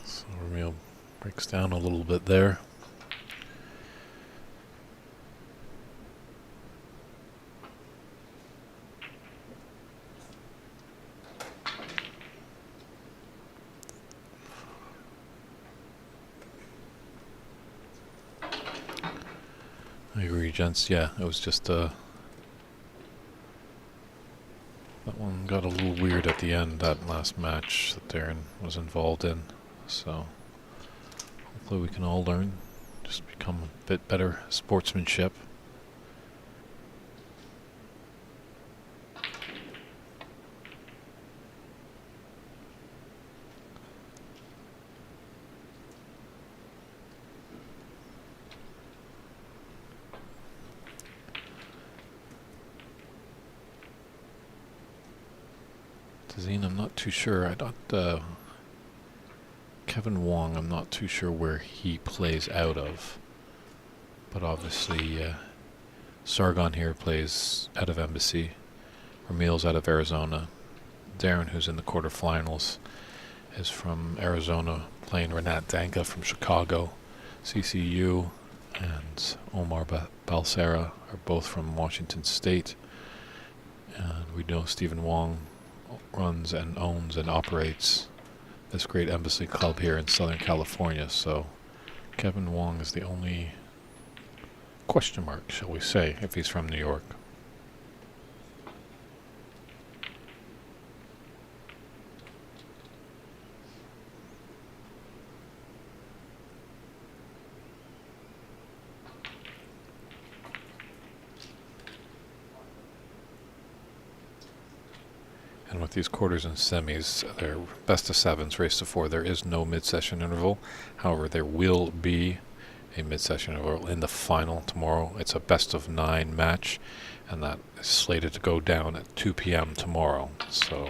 So Romeo breaks down a little bit there. I agree, gents. Yeah, it was just That one got a little weird at the end, that last match that Darren was involved in. So hopefully we can all learn, just become a bit better sportsmanship. Tazine, I'm not too sure. I don't. Kevin Wong, I'm not too sure where he plays out of. But obviously, Sargon here plays out of Embassy. Ramil's out of Arizona. Darren, who's in the quarterfinals, is from Arizona, playing Renat Danka from Chicago. CCU and Omar Balsera are both from Washington State. And we know Stephen Wong runs and owns and operates this great embassy club here in Southern California. So Kevin Wong is the only question mark, shall we say, if he's from New York. And with these quarters and semis, they're best of sevens, race to four. There is no mid-session interval. However, there will be a mid-session interval in the final tomorrow. It's a best of 9 match, and that is slated to go down at 2 p.m. tomorrow. So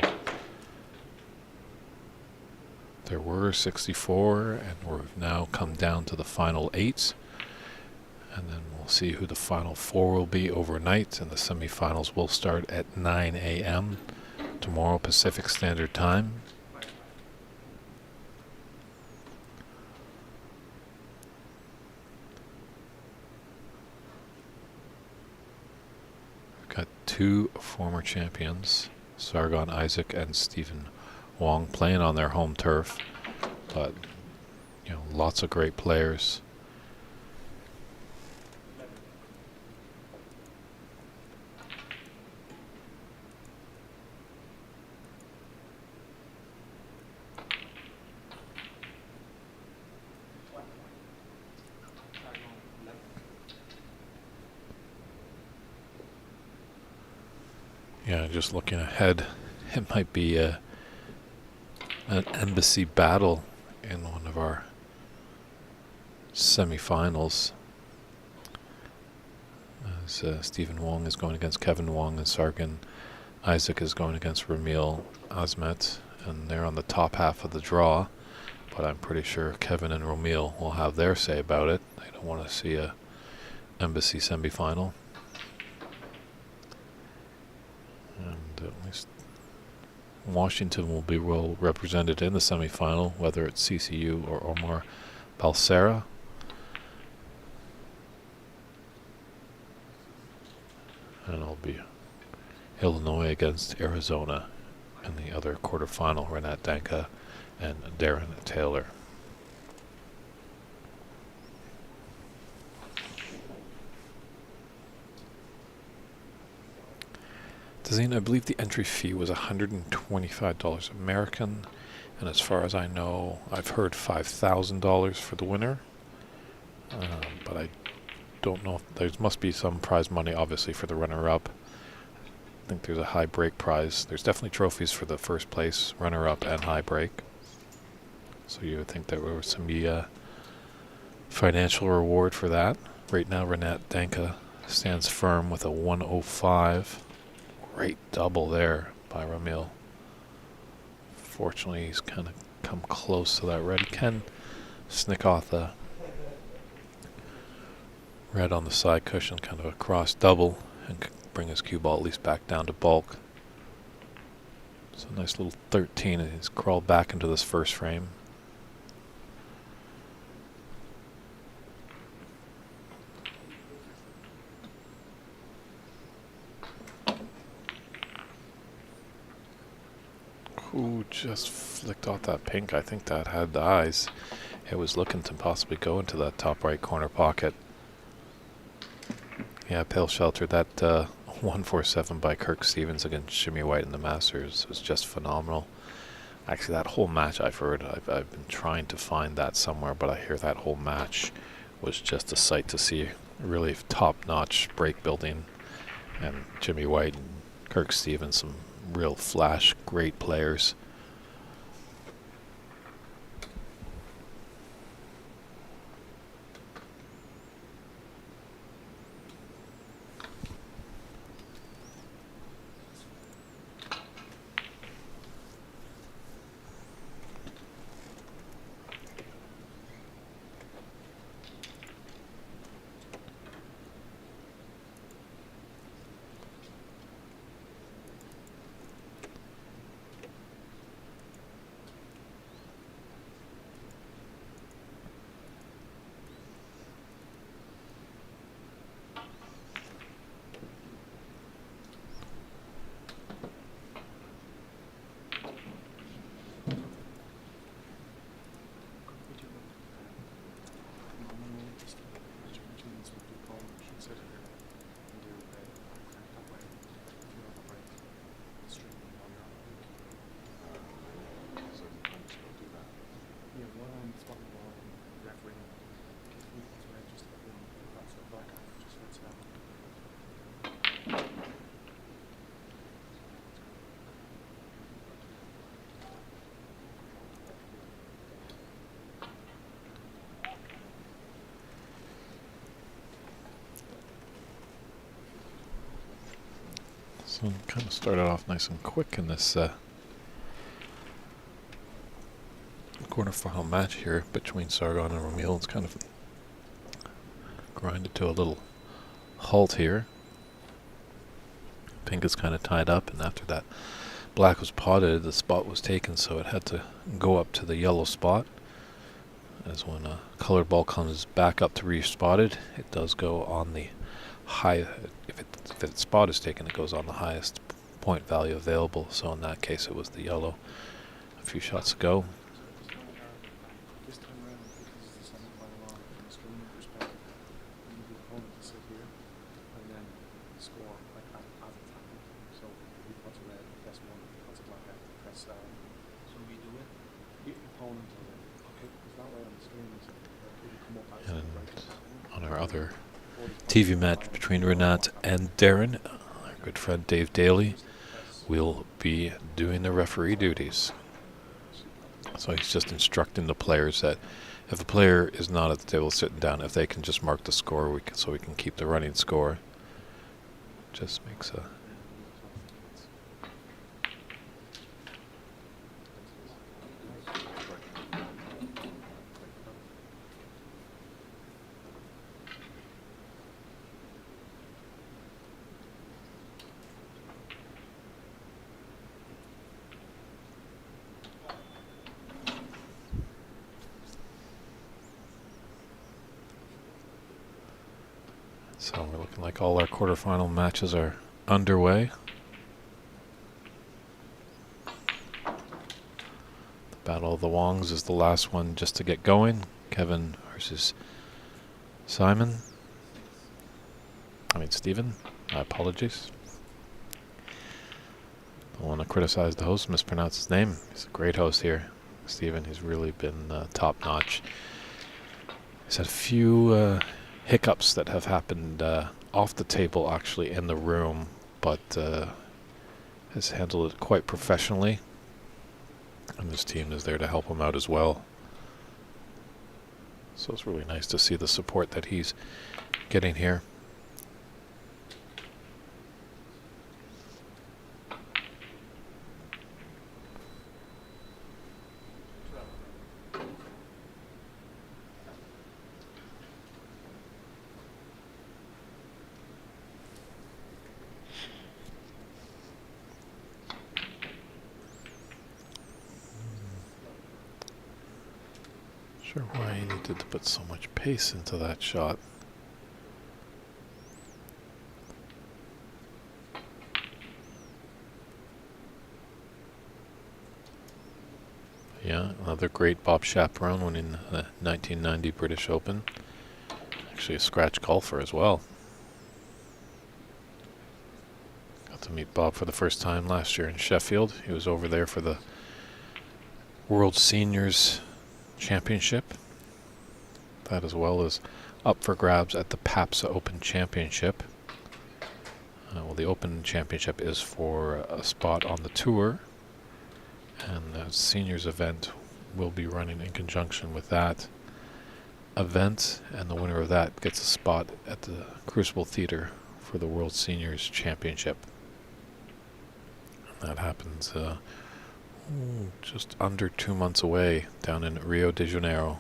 there were 64, and we've now come down to the final 8. And then we'll see who the final 4 will be overnight, and the semifinals will start at 9 a.m. tomorrow Pacific Standard Time. We've got 2 former champions, Sargon Isaac and Stephen Wong, playing on their home turf, but lots of great players. Yeah, just looking ahead, it might be an embassy battle in one of our semifinals. As Stephen Wong is going against Kevin Wong, and Sargon Isaac is going against Ramil Azmet, and they're on the top half of the draw. But I'm pretty sure Kevin and Ramil will have their say about it. They don't want to see a embassy semifinal. And at least Washington will be well represented in the semifinal, whether it's CCU or Omar Balsera. And it'll be Illinois against Arizona in the other quarterfinal, Renat Danka and Darren Taylor. Tazine, I believe the entry fee was $125 American, and as far as I know, I've heard $5,000 for the winner, but I don't know if there must be some prize money, obviously, for the runner-up. I think there's a high break prize. There's definitely trophies for the first place, runner-up, and high break. So you would think there was some financial reward for that. Right now, Renat Danka stands firm with a 105. Great double there by Ramil. Fortunately, he's kind of come close to that red. He can snick off the red on the side cushion, kind of a cross double, and bring his cue ball at least back down to bulk. So a nice little 13, and he's crawled back into this first frame. Who just flicked off that pink? I think that had the eyes. It was looking to possibly go into that top right corner pocket. Yeah, pale shelter. That 147 by Kirk Stevens against Jimmy White in the Masters was just phenomenal. Actually, that whole match I've heard, I've been trying to find that somewhere, but I hear that whole match was just a sight to see. Really top-notch break building, and Jimmy White and Kirk Stevens, some real flash, great players. So kind of started off nice and quick in this quarterfinal match here between Sargon and Ramil. It's kind of grinded to a little halt here. Pink is kind of tied up, and after that black was potted, the spot was taken, so it had to go up to the yellow spot. As when a colored ball comes back up to re-spotted, it does go on the high. If its spot is taken, it goes on the highest point value available. So in that case, it was the yellow. A few shots to go. This time around, because it's the semi-final round, from a streaming perspective, you need the opponent to sit here and then score like as it's happening. So if he puts a red, press 1, if he puts a black out, press So we do it. the opponent or okay, because that way on the screen is it'll come up as And right just happening. on our other TV match between Renat and Darren, our good friend Dave Daly will be doing the referee duties. So he's just instructing the players that if a player is not at the table sitting down, if they can just mark the score, so we can keep the running score. Just makes a So we're looking like all our quarterfinal matches are underway. The Battle of the Wongs is the last one just to get going. Kevin versus Stephen. My apologies. Don't want to criticize the host, mispronounce his name. He's a great host here. Stephen, he's really been top-notch. He's had a few hiccups that have happened off the table, actually, in the room, but has handled it quite professionally. And this team is there to help him out as well. So it's really nice to see the support that he's getting here. Sure why he needed to put so much pace into that shot. Yeah, another great Bob Chaperone winning the 1990 British Open. Actually a scratch golfer as well. Got to meet Bob for the first time last year in Sheffield. He was over there for the World Seniors Championship. That as well as up for grabs at the PAPSA Open Championship. Well, the Open Championship is for a spot on the tour, and the seniors event will be running in conjunction with that event, and the winner of that gets a spot at the Crucible Theater for the World Seniors Championship. And that happens just under 2 months away down in Rio de Janeiro.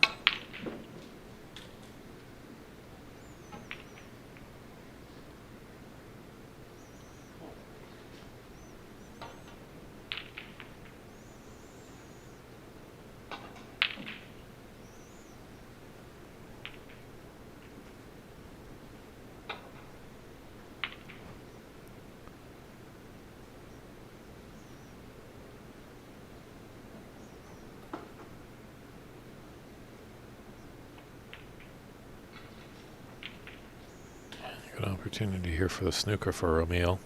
Good opportunity here for the snooker for Emil.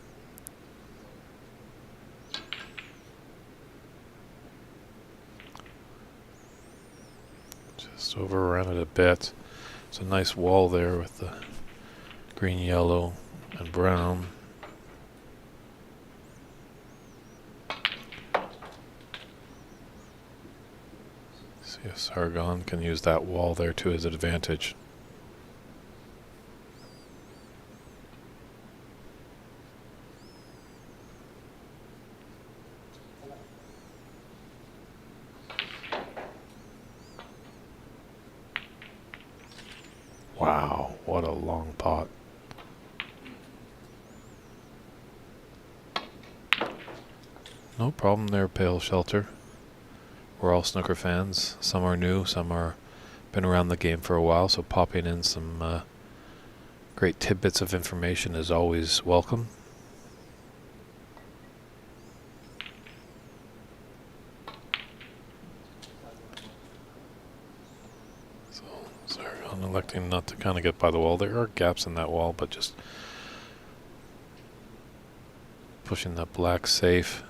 Just overrun it a bit. It's a nice wall there with the green, yellow, and brown. See if Sargon can use that wall there to his advantage. Wow, what a long pot. No problem there, Pale Shelter. We're all snooker fans. Some are new, some are been around the game for a while, so popping in some great tidbits of information is always welcome. I'm electing not to kind of get by the wall. There are gaps in that wall, but just pushing that black safe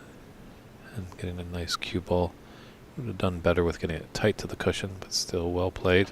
and getting a nice cue ball. Would have done better with getting it tight to the cushion, but still well played.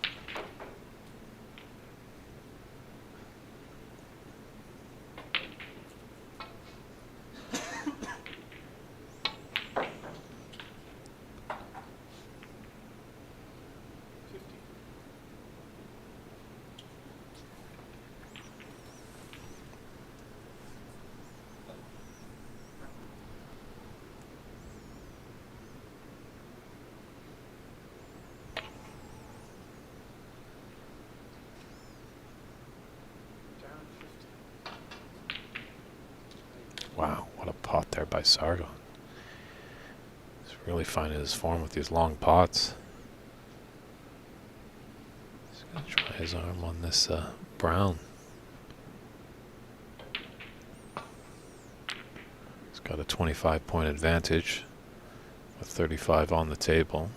Wow, what a pot there by Sargon. He's really finding his form with these long pots. He's going to try his arm on this brown. He's got a 25-point advantage with 35 on the table.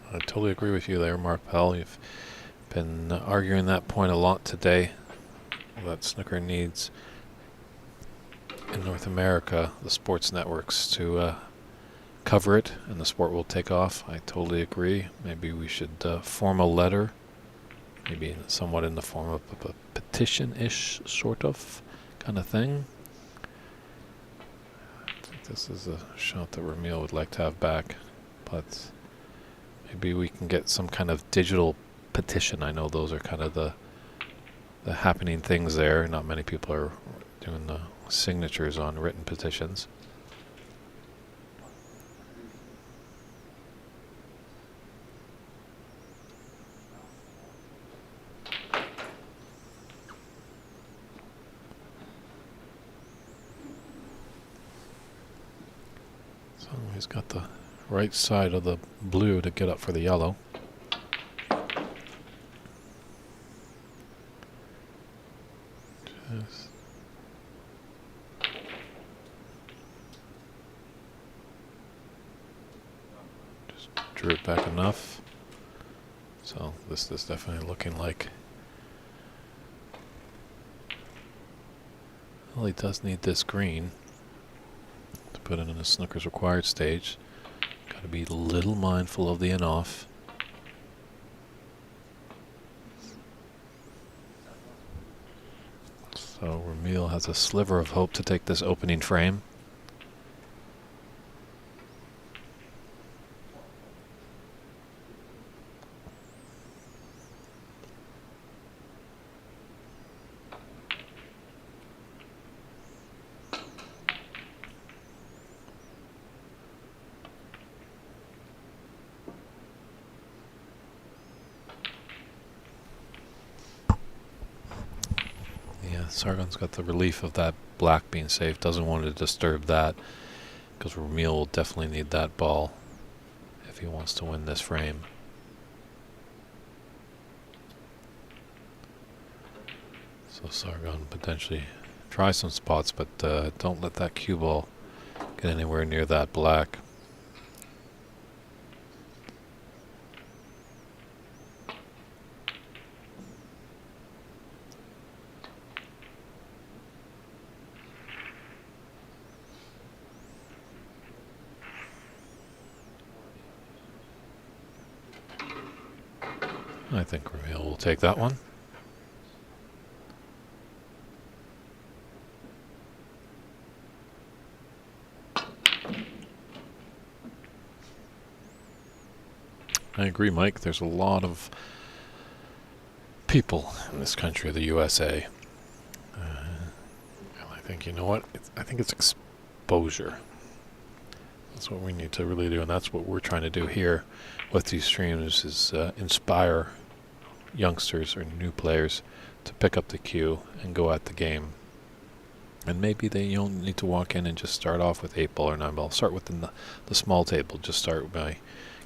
I totally agree with you there, Mark Pell. You've been arguing that point a lot today, that snooker needs in North America the sports networks to cover it, and the sport will take off. I totally agree. Maybe we should form a letter, maybe somewhat in the form of a petition-ish sort of kind of thing. I think this is a shot that Ramil would like to have back, but maybe we can get some kind of digital petition. I know those are kind of the happening things there. Not many people are doing the signatures on written petitions. So he's got the right side of the blue to get up for the yellow. Just drew it back enough. So this is definitely looking like, well, he does need this green to put it in the snooker's required stage. Got to be a little mindful of the in-off. So Ramil has a sliver of hope to take this opening frame. Sargon's got the relief of that black being safe. Doesn't want to disturb that, because Ramil will definitely need that ball if he wants to win this frame. So Sargon potentially try some spots, but don't let that cue ball get anywhere near that black. I think Ramil will take that one. I agree, Mike. There's a lot of people in this country, the USA. And I think, you know what? I think it's exposure. That's what we need to really do, and that's what we're trying to do here with these streams, is inspire youngsters or new players to pick up the cue and go at the game. And maybe they don't need to walk in and just start off with 8 ball or 9 ball. Start with the small table. Just start by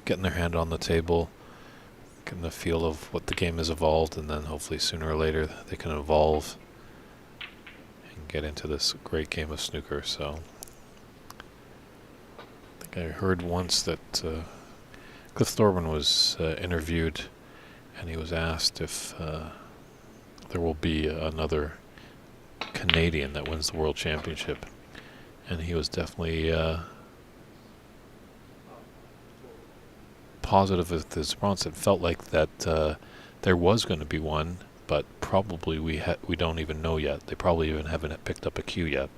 getting their hand on the table, getting the feel of what the game has evolved, and then hopefully sooner or later they can evolve and get into this great game of snooker. So I think I heard once that Cliff Thorburn was interviewed, and he was asked if there will be another Canadian that wins the World Championship, and he was definitely positive with his response. It felt like that there was going to be one, but probably we don't even know yet. They probably even haven't picked up a cue yet.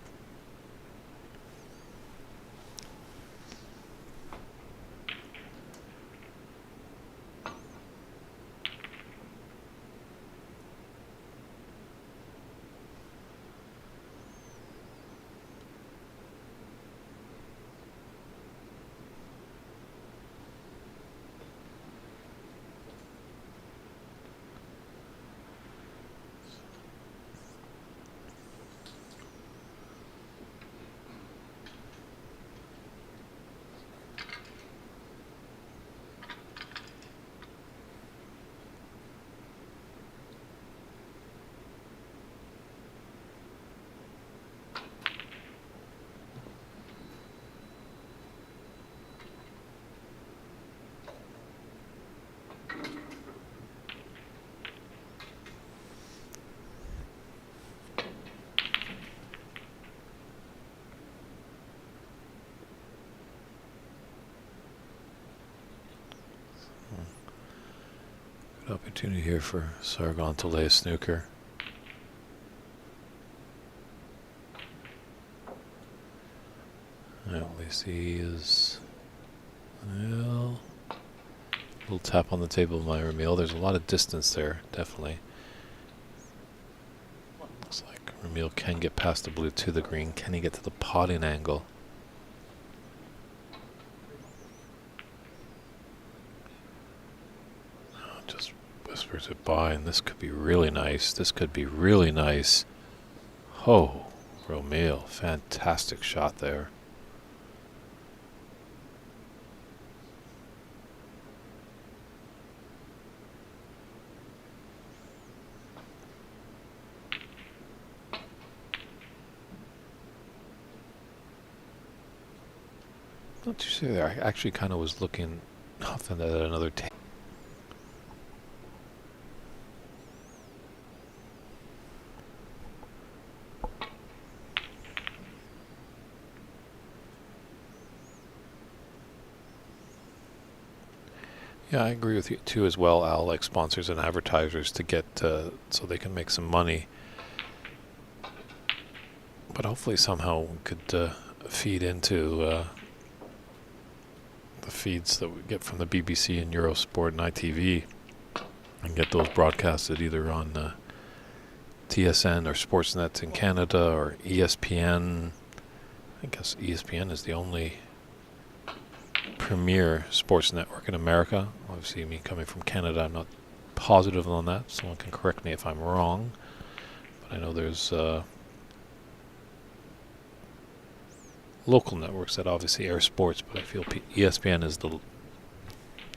Good opportunity here for Sargon to lay a snooker. At least he is, well, a little tap on the table by Ramil. There's a lot of distance there, definitely. Looks like Ramil can get past the blue to the green. Can he get to the potting angle? Oh, just whispers it by, and this could be really nice. This could be really nice. Oh, Ramil, fantastic shot there. What did you say there? I actually kind of was looking Nothing at another table. Yeah, I agree with you too as well, Al. Like sponsors and advertisers to get so they can make some money. But hopefully somehow we could feed into the feeds that we get from the BBC and Eurosport and ITV and get those broadcasted either on TSN or Sportsnet in Canada or ESPN. I guess ESPN is the only premier sports network in America. Obviously, me coming from Canada, I'm not positive on that. Someone can correct me if I'm wrong. But I know there's local networks that obviously air sports, but I feel ESPN is the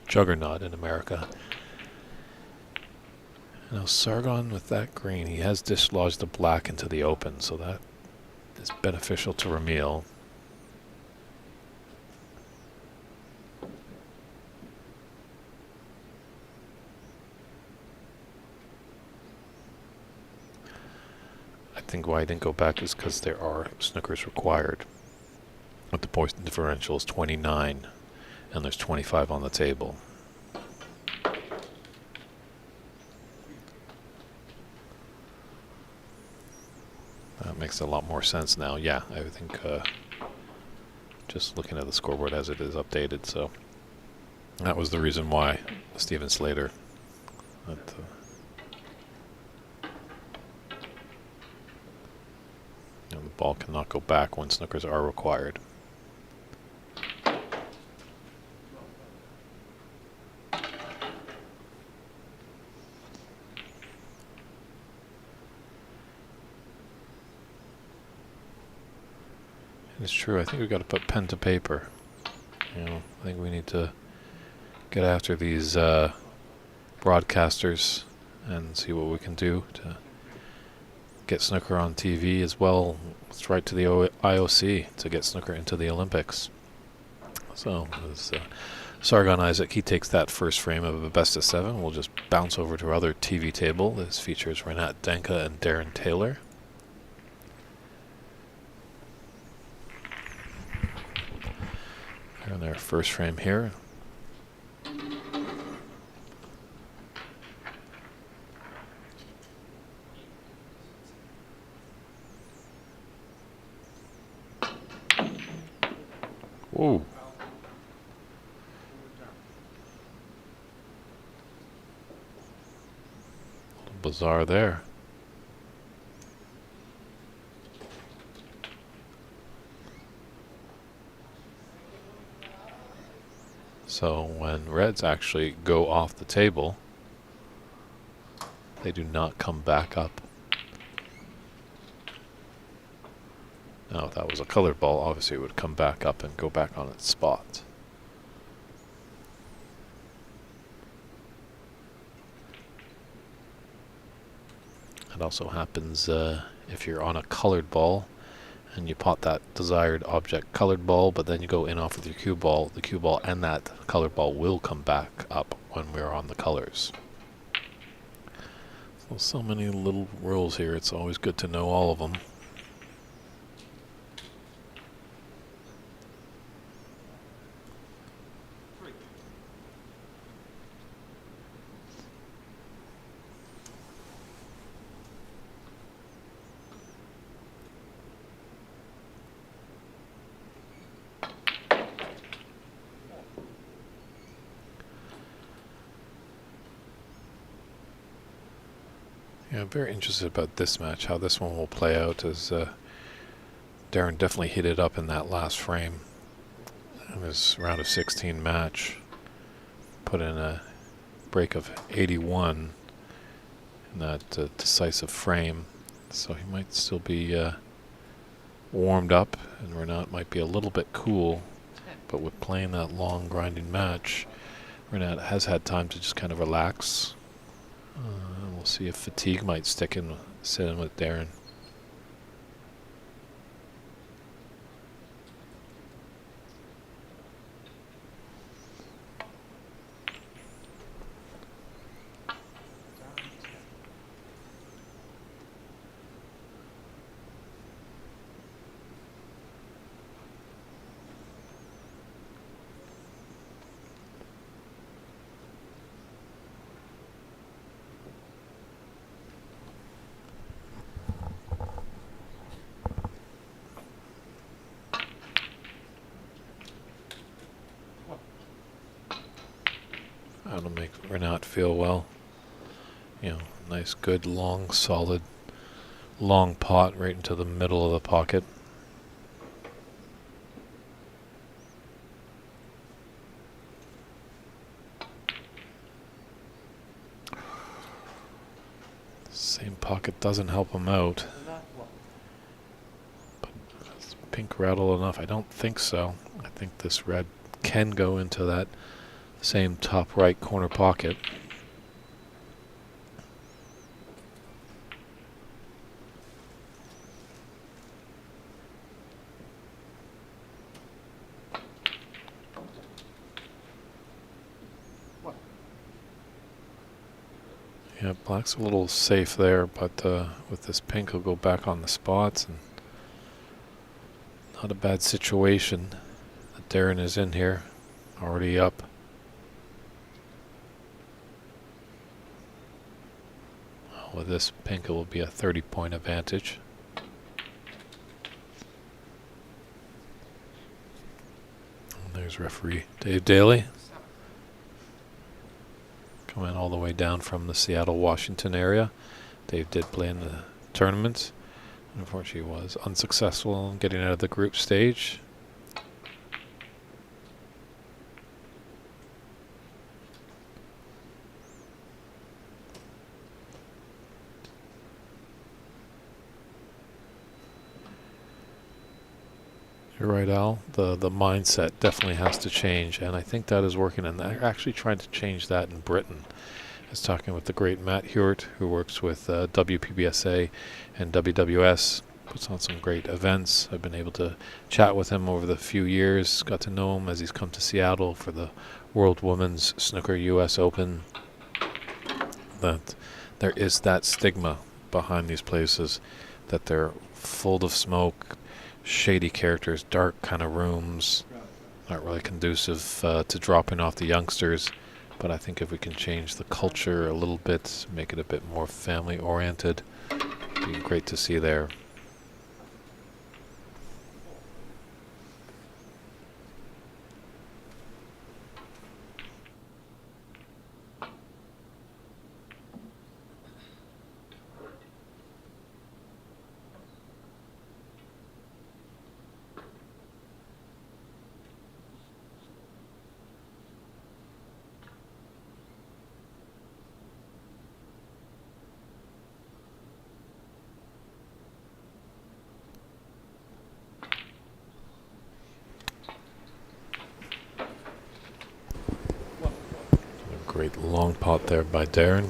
juggernaut in America. Now Sargon with that green, he has dislodged the black into the open, so that is beneficial to Ramil. I think why I didn't go back is because there are snookers required. But the point differential is 29, and there's 25 on the table. That makes a lot more sense now. Yeah, I think just looking at the scoreboard as it is updated, so that was the reason why Steven Slater. The ball cannot go back when snookers are required. It's true. I think we've got to put pen to paper. I think we need to get after these broadcasters and see what we can do to get snooker on TV as well. Let's write to the IOC to get snooker into the Olympics. So, as Sargon Isaac, he takes that first frame of a best of 7. We'll just bounce over to our other TV table. This features Renat Denka and Darren Taylor. They're in their first frame here. Whoa. Bizarre there. So when reds actually go off the table, they do not come back up. Now, if that was a colored ball, obviously it would come back up and go back on its spot. It also happens if you're on a colored ball and you pot that desired object colored ball, but then you go in off with your cue ball, the cue ball and that colored ball will come back up when we're on the colors. So many little rules here, it's always good to know all of them. Yeah, I'm very interested about this match, how this one will play out, as Darren definitely hit it up in that last frame in his round of 16 match. Put in a break of 81 in that decisive frame, so he might still be warmed up, and Renat might be a little bit cool, but with playing that long grinding match, Renat has had time to just kind of relax. We'll see if fatigue might sit in with Darren. That'll make Renat feel well. You know, nice, good, long, solid, long pot right into the middle of the pocket. Same pocket doesn't help him out. But does pink rattle enough? I don't think so. I think this red can go into that same top right corner pocket. Yeah, black's a little safe there, but with this pink, he'll go back on the spots, and not a bad situation that Darren is in here, already up. With this pink, it will be a 30-point advantage. And there's referee Dave Daly. Coming all the way down from the Seattle, Washington area. Dave did play in the tournament. Unfortunately, he was unsuccessful in getting out of the group stage. You're right, Al. The mindset definitely has to change, and I think that is working. And they're actually trying to change that in Britain. I was talking with the great Matt Hewitt, who works with WPBSA and WWS, puts on some great events. I've been able to chat with him over the few years, got to know him as he's come to Seattle for the World Women's Snooker US Open. That there is that stigma behind these places, that they're full of smoke, shady characters, dark kind of rooms, not really conducive to dropping off the youngsters. But I think if we can change the culture a little bit, make it a bit more family oriented, it'd be great to see there. Great long pot there by Darren.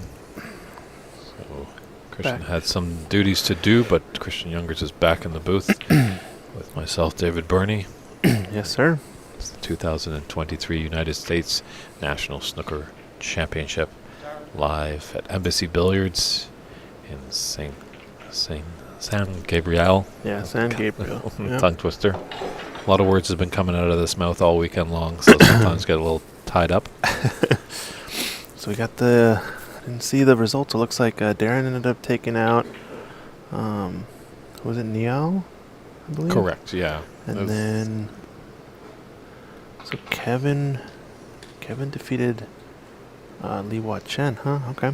So Christian had some duties to do, but Christian Youngers is back in the booth with myself, David Burney. Yes, sir. It's the 2023 United States National Snooker Championship, live at Embassy Billiards in San Gabriel. Yeah, San Gabriel. Yep. Tongue twister. A lot of words have been coming out of this mouth all weekend long, so sometimes get a little tied up. So we got I didn't see the results. It looks like Darren ended up taking out, was it Niall, I believe? Correct, yeah. And then, so Kevin defeated Li Hua Chen, huh? Okay.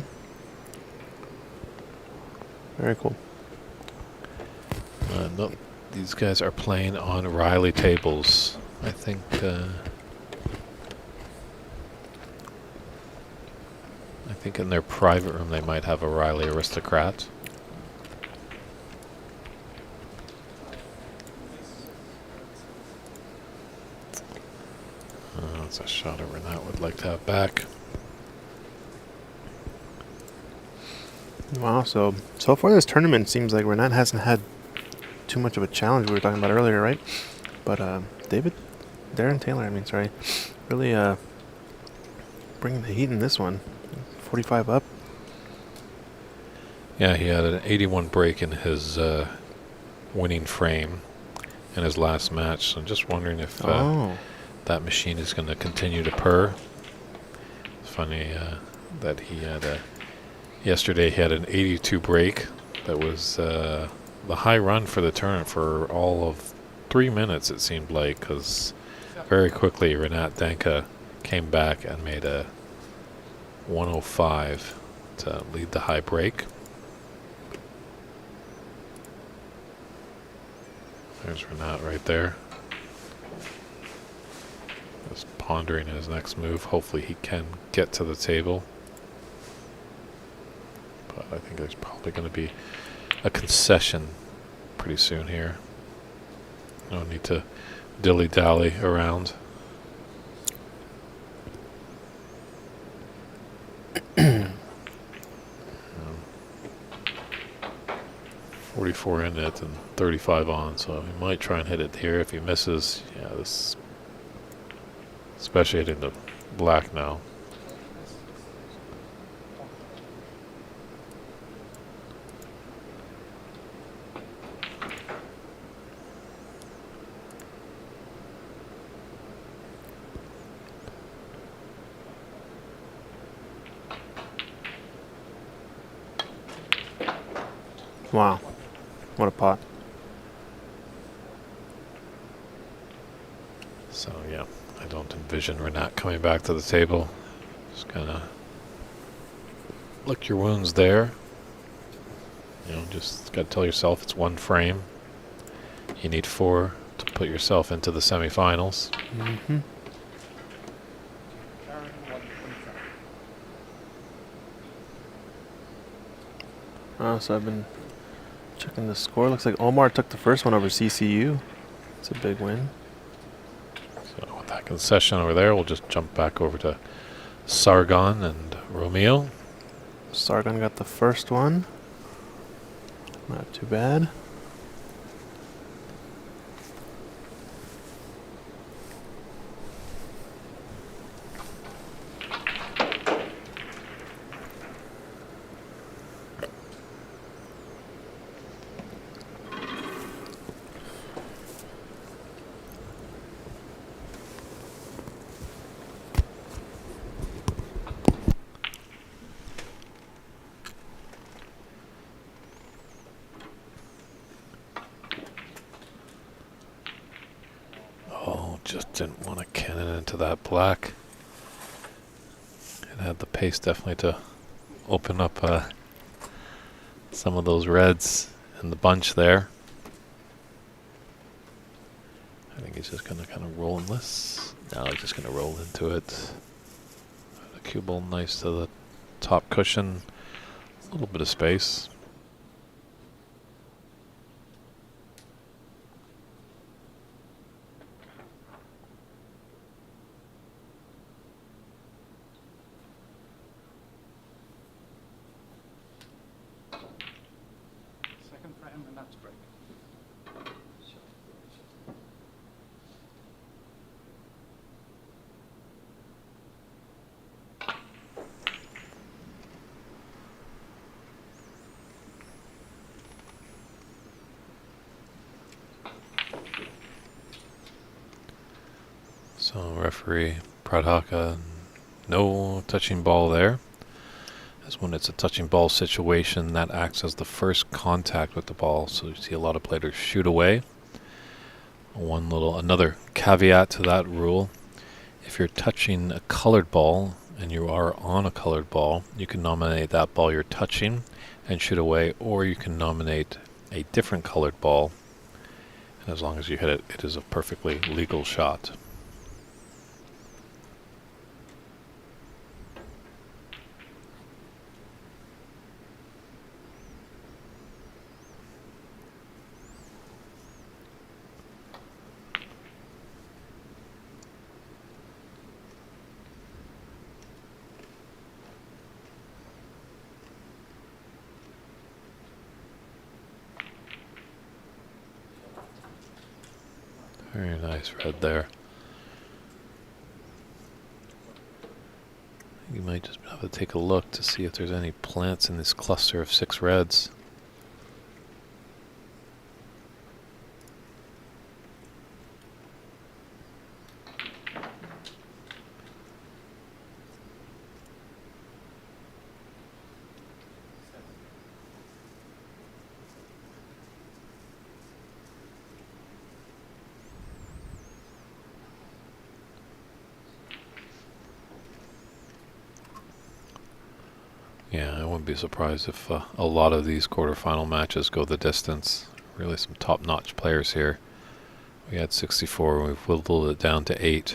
Very cool. No, these guys are playing on Riley tables. I think in their private room they might have a Riley Aristocrat. That's a shot over that would like to have back. Wow, so far this tournament seems like Renat hasn't had too much of a challenge we were talking about earlier, right? But Darren Taylor, really bringing the heat in this one. 45 up. Yeah, he had an 81 break in his winning frame in his last match. So I'm just wondering if that machine is going to continue to purr. It's funny that he had yesterday he had an 82 break. That was the high run for the tournament for all of 3 minutes, it seemed like, because very quickly Renat Danka came back and made a 105 to lead the high break. There's Renat right there. Just pondering his next move. Hopefully he can get to the table. But I think there's probably going to be a concession pretty soon here. No need to dilly-dally around. 44 in it and 35 on, so he might try and hit it here. If he misses, yeah, this, especially hitting the black now. Wow. What a pot. So yeah, I don't envision Renat coming back to the table. Just gonna lick your wounds there. You know, just gotta tell yourself it's one frame. You need 4 to put yourself into the semifinals. Mm-hmm. Karen 125. So I've been checking the score. Looks like Omar took the first one over CCU. It's a big win. So with that concession over there, we'll just jump back over to Sargon and Romeo. Sargon got the first one. Not too bad. Oh, just didn't want to cannon into that black. It had the pace definitely to open up some of those reds in the bunch there. I think he's just going to kind of roll in this. Now he's just going to roll into it. The cue ball nice to the top cushion. A little bit of space. Second frame and that's break. So referee Pradhaka, no touching ball there. As when it's a touching ball situation, that acts as the first contact with the ball. So you see a lot of players shoot away. Another caveat to that rule: if you're touching a colored ball and you are on a colored ball, you can nominate that ball you're touching and shoot away, or you can nominate a different colored ball. And as long as you hit it, it is a perfectly legal shot. Very nice red there. You might just have to take a look to see if there's any plants in this cluster of 6 reds. Yeah, I wouldn't be surprised if a lot of these quarterfinal matches go the distance. Really some top-notch players here. We had 64, and we've whittled it down to 8.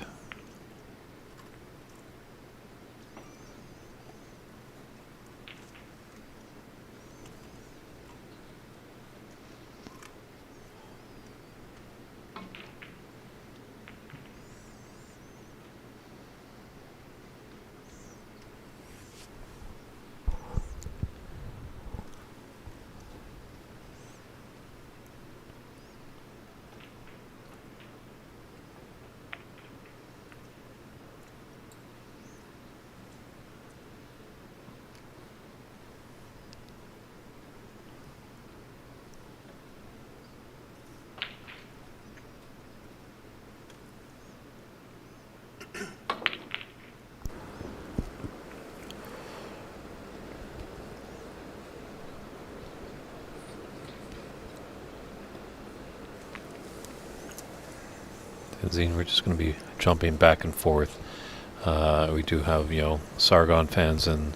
Zine, we're just going to be jumping back and forth. We do have, Sargon fans in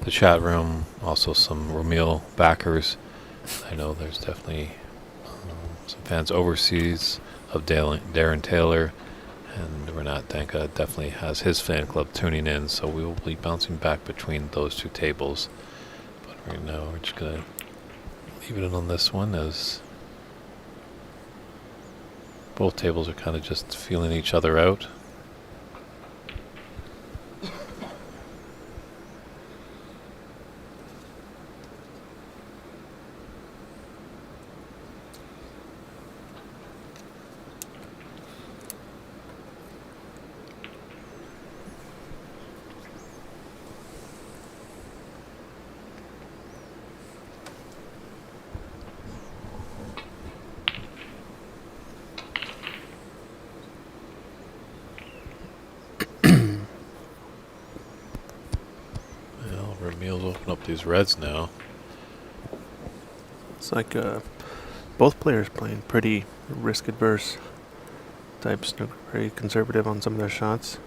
the chat room, also some Ramil backers. I know there's definitely some fans overseas of Darren Taylor, and Renat Danka definitely has his fan club tuning in, so we will be bouncing back between those two tables. But right now we're just going to leave it in on this one, as both tables are kind of just feeling each other out. Well, Ramil's open up these reds now. It's like both players playing pretty risk-adverse type snooker, very conservative on some of their shots.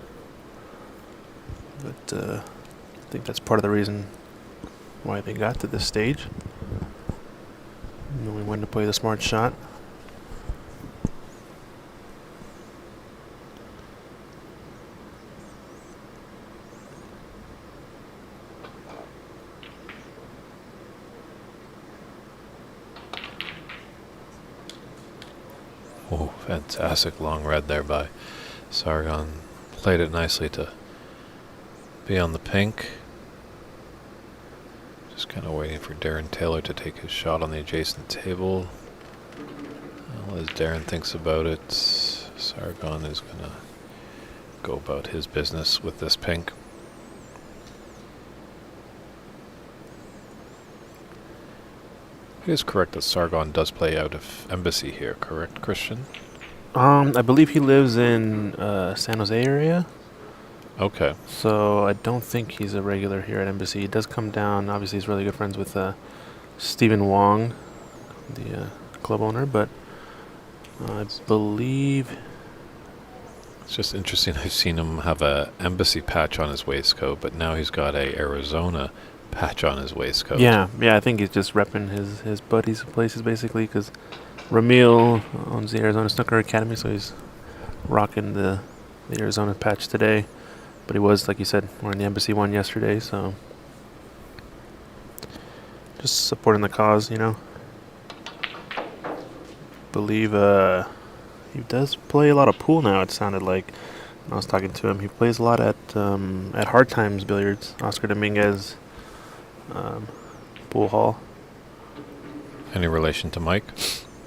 But I think that's part of the reason why they got to this stage. Knowing when to play the smart shot. Oh, fantastic long red there by Sargon. Played it nicely to be on the pink. Just kind of waiting for Darren Taylor to take his shot on the adjacent table. Well, as Darren thinks about it, Sargon is going to go about his business with this pink. It is correct that Sargon does play out of Embassy here, correct, Christian? I believe he lives in San Jose area. Okay. So I don't think he's a regular here at Embassy. He does come down. Obviously, he's really good friends with Stephen Wong, the club owner. But I believe It's just interesting. I've seen him have a Embassy patch on his waistcoat, but now he's got a Arizona patch on his waistcoat. yeah. I think he's just repping his buddies' places basically, because Ramil owns the Arizona Snooker Academy, so he's rocking the Arizona patch today. But he was, like you said, wearing the Embassy one yesterday, so just supporting the cause, Believe he does play a lot of pool now. It sounded like when I was talking to him. He plays a lot at Hard Times Billiards, Oscar Dominguez pool hall. Any relation to Mike?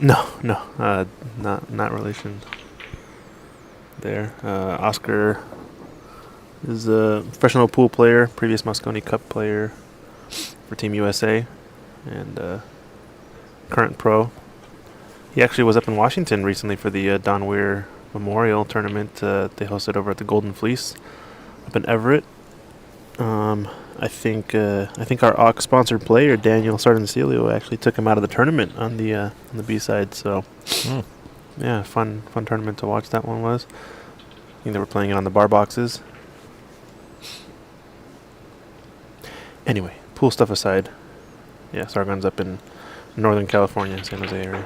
No, not relation there. Oscar is a professional pool player, previous Moscone Cup player for Team USA, and current pro. He actually was up in Washington recently for the Don Weir Memorial Tournament. They hosted over at the Golden Fleece up in Everett. I think our Ox sponsored player Daniel Sardencilio actually took him out of the tournament on the B side. So yeah, fun tournament to watch. That one was. I think they were playing it on the bar boxes. Anyway, pool stuff aside, yeah, Sargon's up in Northern California, San Jose area.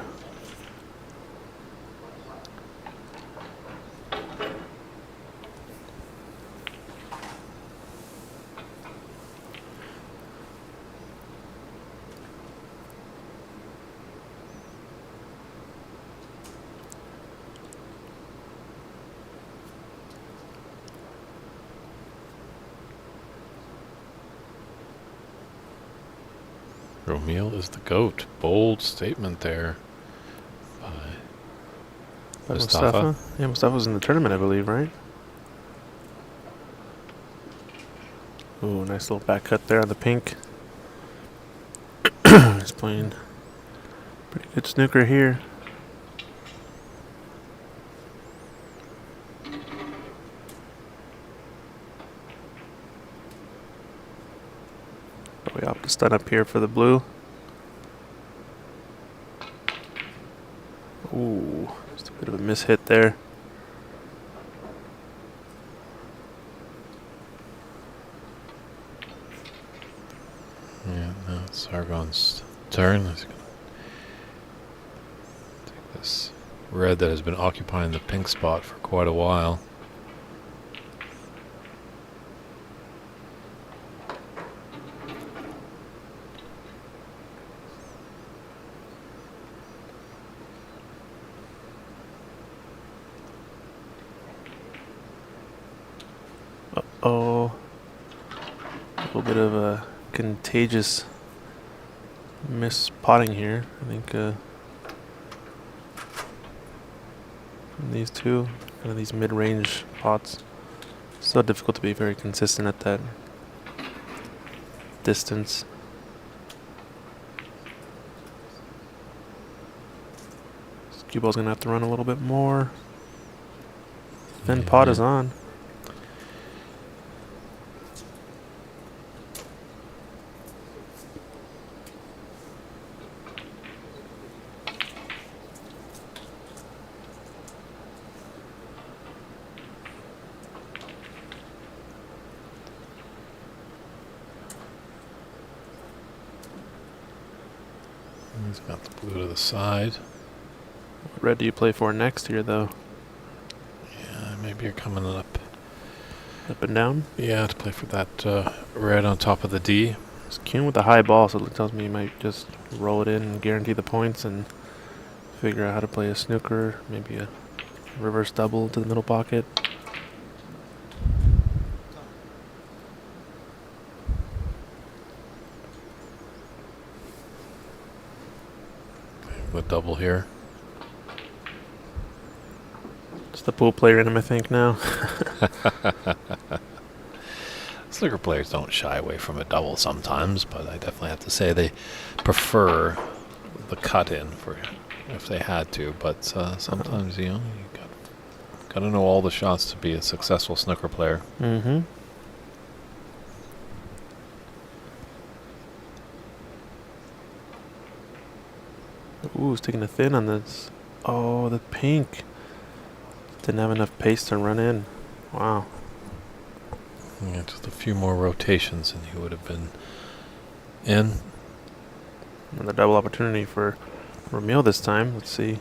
Romeo is the GOAT. Bold statement there by Mustafa. Yeah, Mustafa was in the tournament, I believe, right? Ooh, nice little back cut there on the pink. He's playing pretty good snooker here. Probably opt to stun up here for the blue. Ooh, just a bit of a mishit there. Yeah, now it's Sargon's turn. He's gonna take this red that has been occupying the pink spot for quite a while. Uh-oh. A little bit of a contagious mispotting here. I think from these two, kind of these mid-range pots. So difficult to be very consistent at that distance. This cue ball's gonna have to run a little bit more. Thin pot is on. He's got the blue to the side. What red do you play for next here, though? Yeah, maybe you're coming up. Up and down? Yeah, to play for that red on top of the D. It's queuing with a high ball, so it tells me you might just roll it in and guarantee the points and figure out how to play a snooker, maybe a reverse double to the middle pocket. The double here. It's the pool player in him, I think, now. Snooker players don't shy away from a double sometimes, but I definitely have to say they prefer the cut in for if they had to. But sometimes you got to know all the shots to be a successful snooker player. Mm-hmm. Ooh, he's taking a thin on this. Oh, the pink. Didn't have enough pace to run in. Wow. Yeah, just a few more rotations and he would have been in. Another double opportunity for Romeo this time. Let's see.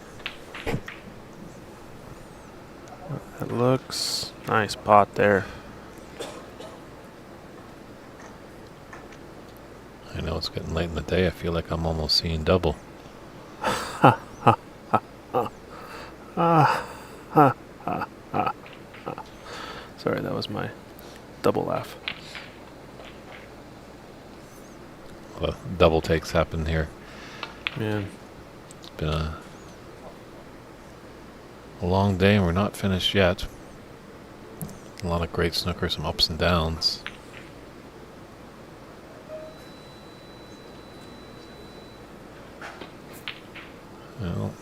That looks nice pot there. I know it's getting late in the day. I feel like I'm almost seeing double. Sorry, that was my double laugh. Well, double takes happen here. Man, It's been a long day and we're not finished yet. A lot of great snooker, some ups and downs. Well,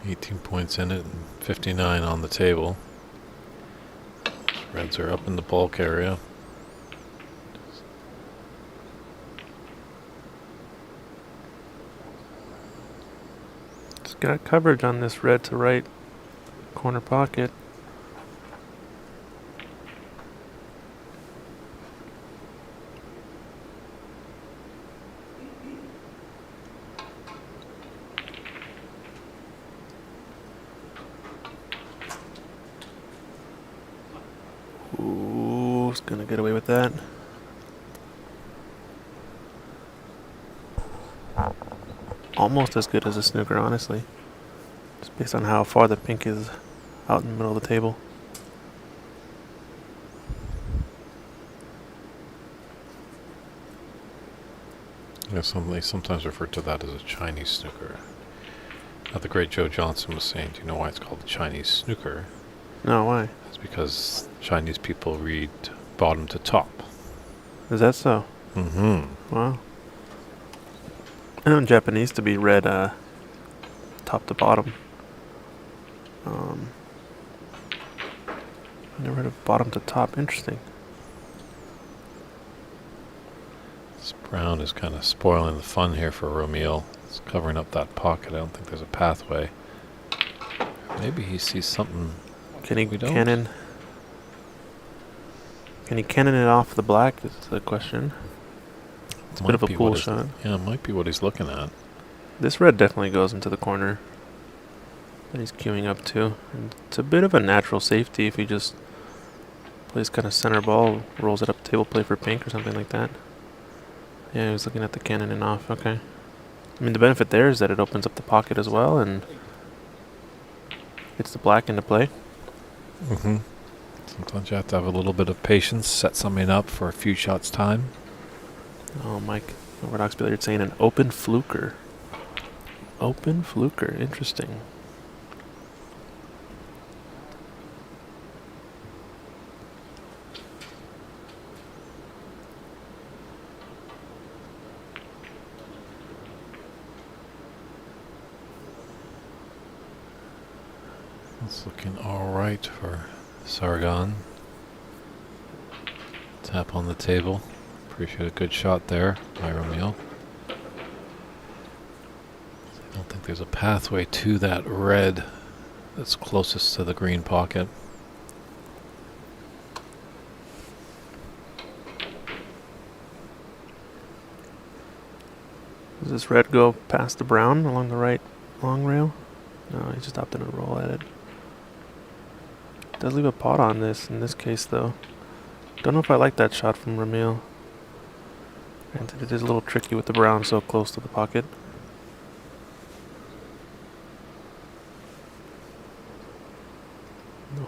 $18 points in it and 59 on the table. Reds are up in the bulk area. it's got coverage on this red to right corner pocket. gonna get away with that. Almost as good as a snooker, honestly. Just based on how far the pink is out in the middle of the table. Yeah, they sometimes refer to that as a Chinese snooker. The great Joe Johnson was saying, do you know why it's called the Chinese snooker? No, why? It's because Chinese people read bottom to top. Is that so? Mm-hmm. Wow. I know in Japanese to be read top to bottom. I never heard of bottom to top. Interesting. This brown is kind of spoiling the fun here for Romeo. It's covering up that pocket. I don't think there's a pathway. Maybe he sees something. Can he We don't. cannon? Can he cannon it off the black? Is the question. It's a bit of a pool shot. Yeah, it might be what he's looking at. This red definitely goes into the corner that he's queuing up to. And it's a bit of a natural safety if he just plays kind of center ball, rolls it up table play for pink or something like that. Yeah, he was looking at the cannon and off. Okay. I mean, the benefit there is that it opens up the pocket as well and gets the black into play. Mm-hmm. Sometimes you have to have a little bit of patience, set something up for a few shots time. Oh, Mike, Overdox Billiards saying an open fluker. Open fluker. Interesting. It's looking all right for Sargon. Tap on the table. Appreciate a good shot there by Romeo. I don't think there's a pathway to that red that's closest to the green pocket. Does this red go past the brown along the right long rail? No, he just opted to roll at it. Does leave a pot on this in this case though. Don't know if I like that shot from Ramil. And it is a little tricky with the brown so close to the pocket.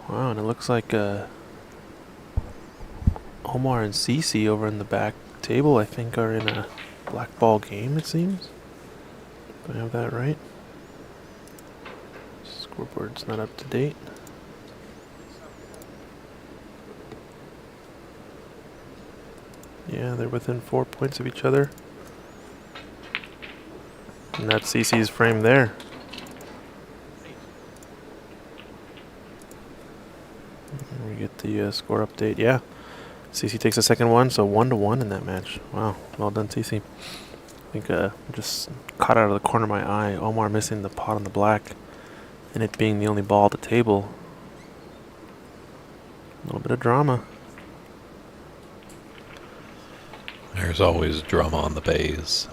Wow, and it looks like Omar and Cece over in the back table I think are in a black ball game, it seems. Do I have that right? Scoreboard's not up to date. Yeah, they're within 4 points of each other. And that's CC's frame there. And we get the score update. Yeah, CC takes the second one, so 1-1 in that match. Wow, well done, CC. I think just caught out of the corner of my eye. Omar missing the pot on the black, and it being the only ball at the table. A little bit of drama. There's always drama on the bays.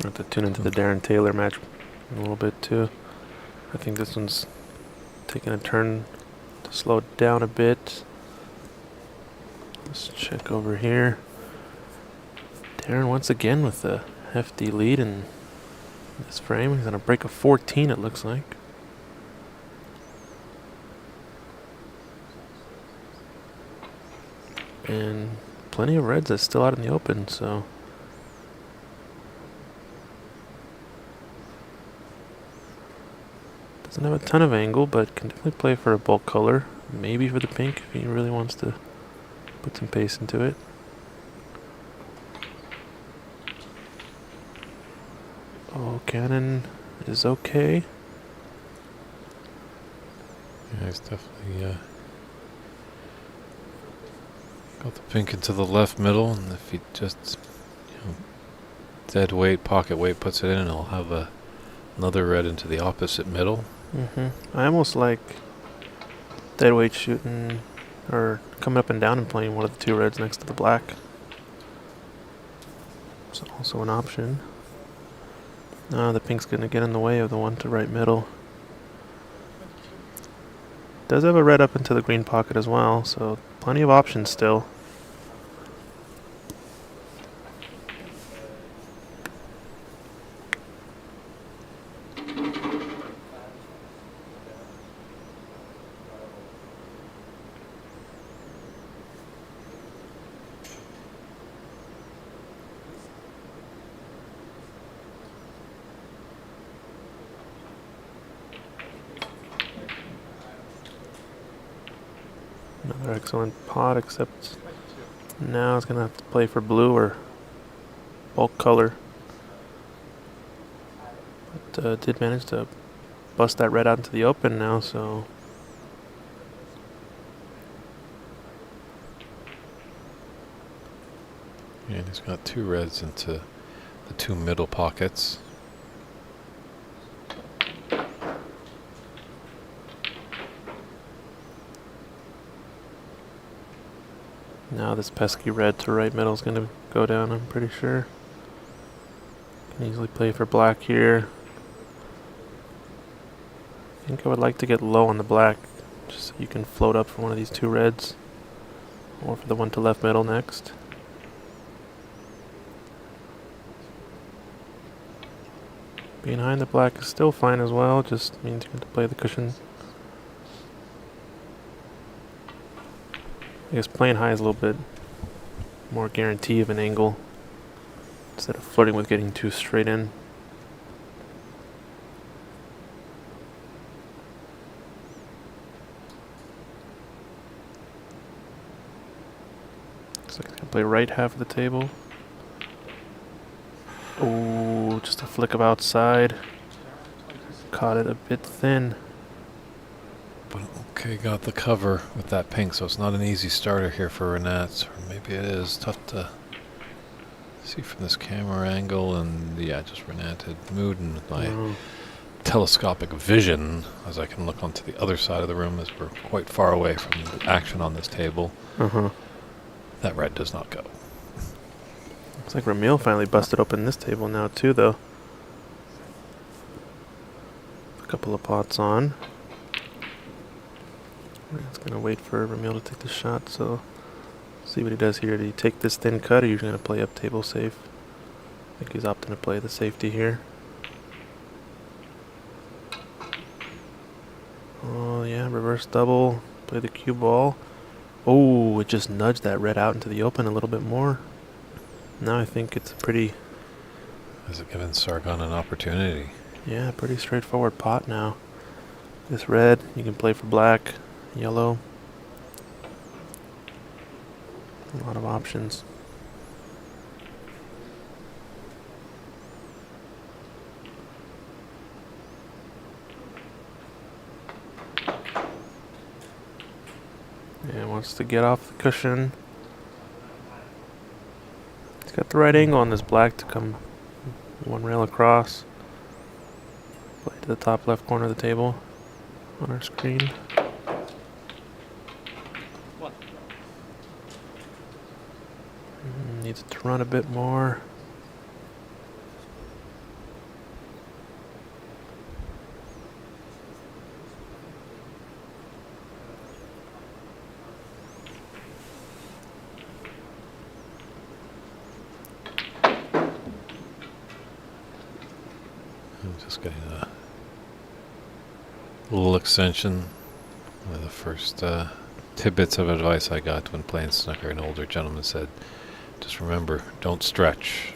I have to tune into the Darren Taylor match a little bit too. I think this one's taking a turn to slow down a bit. Let's check over here. Darren once again with a hefty lead in this frame. He's on a break of 14 it looks like. And plenty of reds that's still out in the open, so doesn't have a ton of angle, but can definitely play for a bulk color. Maybe for the pink if he really wants to put some pace into it. Oh, cannon is okay. Yeah, he's definitely got the pink into the left middle, and if he just dead weight, pocket weight puts it in, he'll have another red into the opposite middle. I almost like dead weight shooting or coming up and down and playing one of the two reds next to the black. It's also an option. The pink's going to get in the way of the one to right middle. Does have a red up into the green pocket as well, so plenty of options still. Another excellent pot, except now it's gonna have to play for blue or bulk color. But did manage to bust that red out into the open now, so And he's got 2 reds into the 2 middle pockets. now this pesky red to right middle is gonna go down, I'm pretty sure. Can easily play for black here. I think I would like to get low on the black, just so you can float up for one of these 2 reds. Or for the one to left middle next. Behind the black is still fine as well, just means you have to play the cushion. I guess playing high is a little bit more guarantee of an angle, instead of flirting with getting too straight in. Looks like he's gonna play right half of the table. Oh, just a flick of outside. Caught it a bit thin. But okay, got the cover with that pink, so it's not an easy starter here for Renat. Or maybe it is. Tough to see from this camera angle. And yeah, just Renat had mood and my telescopic vision as I can look onto the other side of the room as we're quite far away from the action on this table. That red does not go. Looks like Ramil finally busted open this table now too, though. A couple of pots on. It's gonna wait for Ramil to take the shot, so see what he does here. Do you take this thin cut, or are you gonna play up table safe? I think he's opting to play the safety here. Oh yeah, reverse double. Play the cue ball. Oh, it just nudged that red out into the open a little bit more. Now I think it's a pretty... Has it given Sargon an opportunity? Yeah, pretty straightforward pot now. This red, you can play for black, yellow. A lot of options. Yeah, wants to get off the cushion. He's got the right angle on this black to come one rail across. Play to the top left corner of the table on our screen. Needs it to run a bit more. I'm just getting a little extension. One of the first tidbits of advice I got when playing snooker, an older gentleman said, just remember, don't stretch.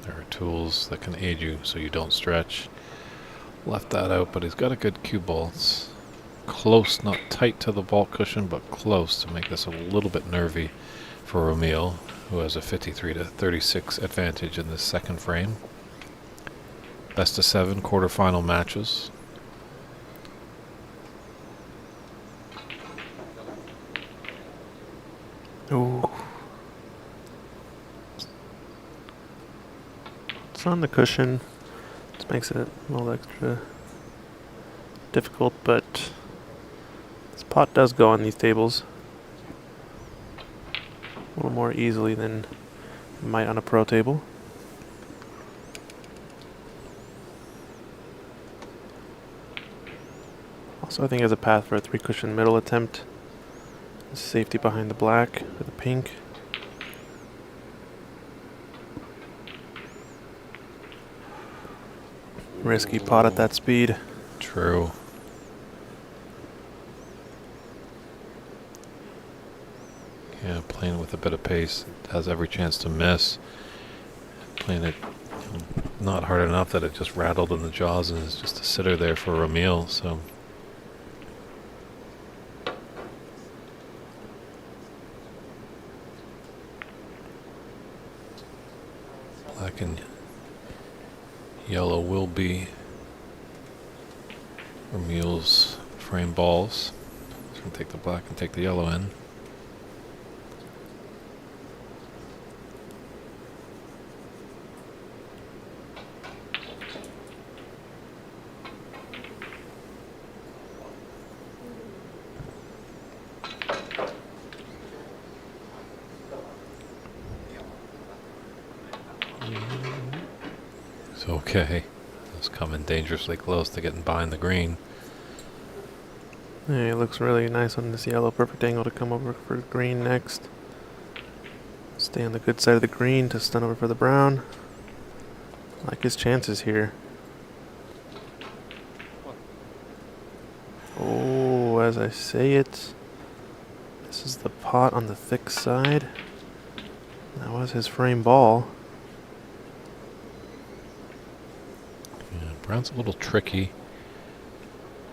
There are tools that can aid you so you don't stretch. Left that out, but he's got a good cue ball. It's close, not tight to the ball cushion, but close to make this a little bit nervy for Ramil, who has a 53-36 advantage in this second frame. Best of 7 quarterfinal matches. Ooh. It's on the cushion. This makes it a little extra difficult, but this pot does go on these tables a little more easily than it might on a pro table. Also, I think has a path for a 3-cushion middle attempt. Safety behind the black with the pink. Risky pot at that speed. True. Yeah, playing with a bit of pace. It has every chance to miss. Playing it not hard enough that it just rattled in the jaws and is just a sitter there for Ramil. So black and yellow will be Ramil's frame balls. He's going to take the black and take the yellow in. It's okay. It's coming dangerously close to getting behind the green. Yeah, it looks really nice on this yellow. Perfect angle to come over for green next. Stay on the good side of the green to stun over for the brown. Like his chances here. Oh, as I say it, this is the pot on the thick side. That was his frame ball. Yeah, brown's a little tricky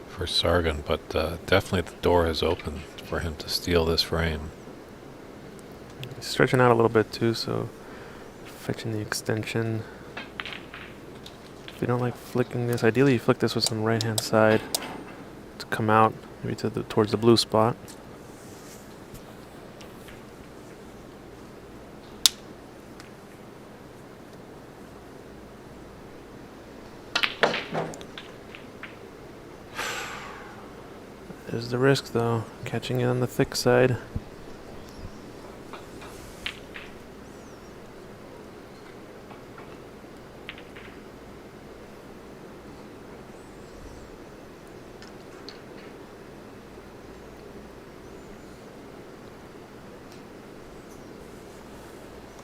for Sargon, but definitely the door has opened for him to steal this frame. He's stretching out a little bit too, so fetching the extension. If you don't like flicking this, ideally you flick this with some right hand side to come out, maybe to the towards the blue spot. There's the risk though, catching it on the thick side.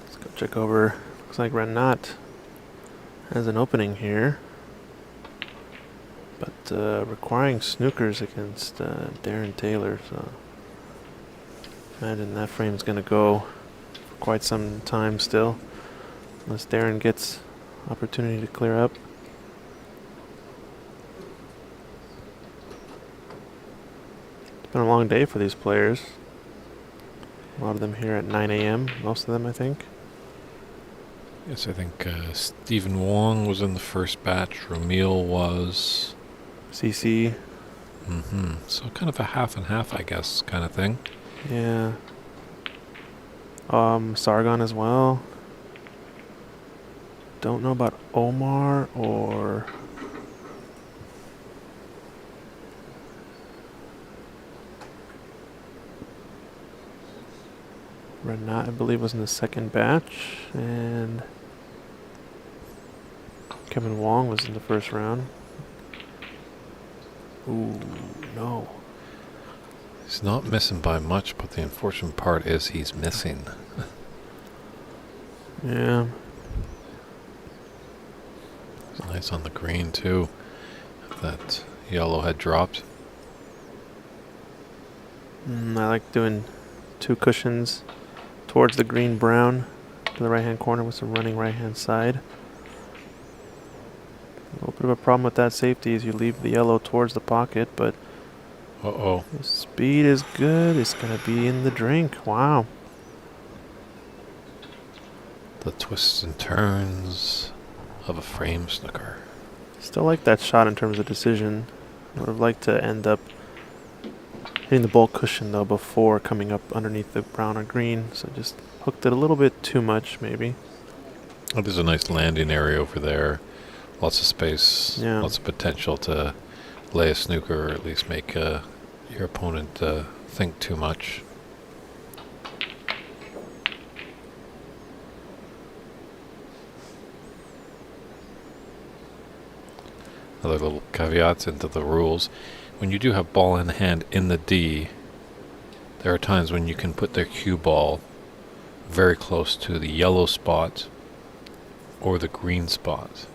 Let's go check over. Looks like Renat has an opening here. But requiring snookers against Darren Taylor, so imagine that frame's gonna go for quite some time still, unless Darren gets opportunity to clear up. It's been a long day for these players. A lot of them here at 9 a.m. Most of them, I think. Yes, I think Stephen Wong was in the first batch. Ramil was. CC. So kind of a half and half, I guess, kind of thing. Yeah. Sargon as well. Don't know about Omar or Renat, I believe, was in the second batch, and Kevin Wong was in the first round. Ooh, no. He's not missing by much, but the unfortunate part is he's missing. Yeah. It's nice on the green, too. If that yellow had dropped. I like doing 2 cushions towards the green-brown to the right-hand corner with some running right-hand side. A little bit of a problem with that safety is you leave the yellow towards the pocket, but Uh-oh. the speed is good. It's going to be in the drink. Wow. The twists and turns of a frame snooker. Still like that shot in terms of decision. I would have liked to end up hitting the ball cushion, though, before coming up underneath the brown or green. So just hooked it a little bit too much, maybe. Oh, there's a nice landing area over there. Lots of space, Yeah. lots of potential to lay a snooker, or at least make your opponent think too much. Other little caveats into the rules. when you do have ball in hand in the D, there are times when you can put their cue ball very close to the yellow spot or the green spot.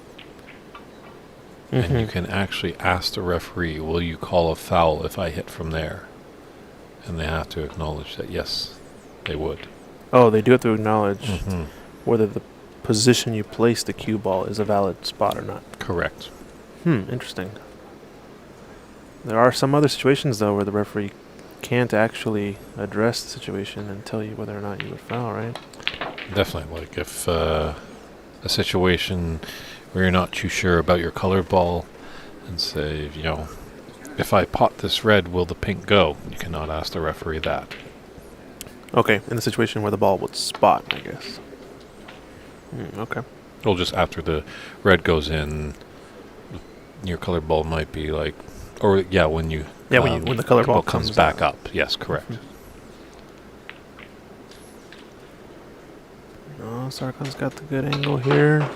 And you can actually ask the referee, will you call a foul if I hit from there? And they have to acknowledge that, yes, they would. Oh, they do have to acknowledge Mm-hmm. whether the position you place the cue ball is a valid spot or not. Correct. Interesting. There are some other situations, though, where the referee can't actually address the situation and tell you whether or not you would foul, right? Definitely. Like if a situation where you're not too sure about your colored ball and say, you know, if I pot this red, will the pink go? You cannot ask the referee that. Okay, in the situation where the ball would spot, I guess. Okay. Well, just after the red goes in, your colored ball might be like, or yeah, when you when the colored ball comes comes back out. up. Yes, correct. Oh, Sargon's got the good angle here.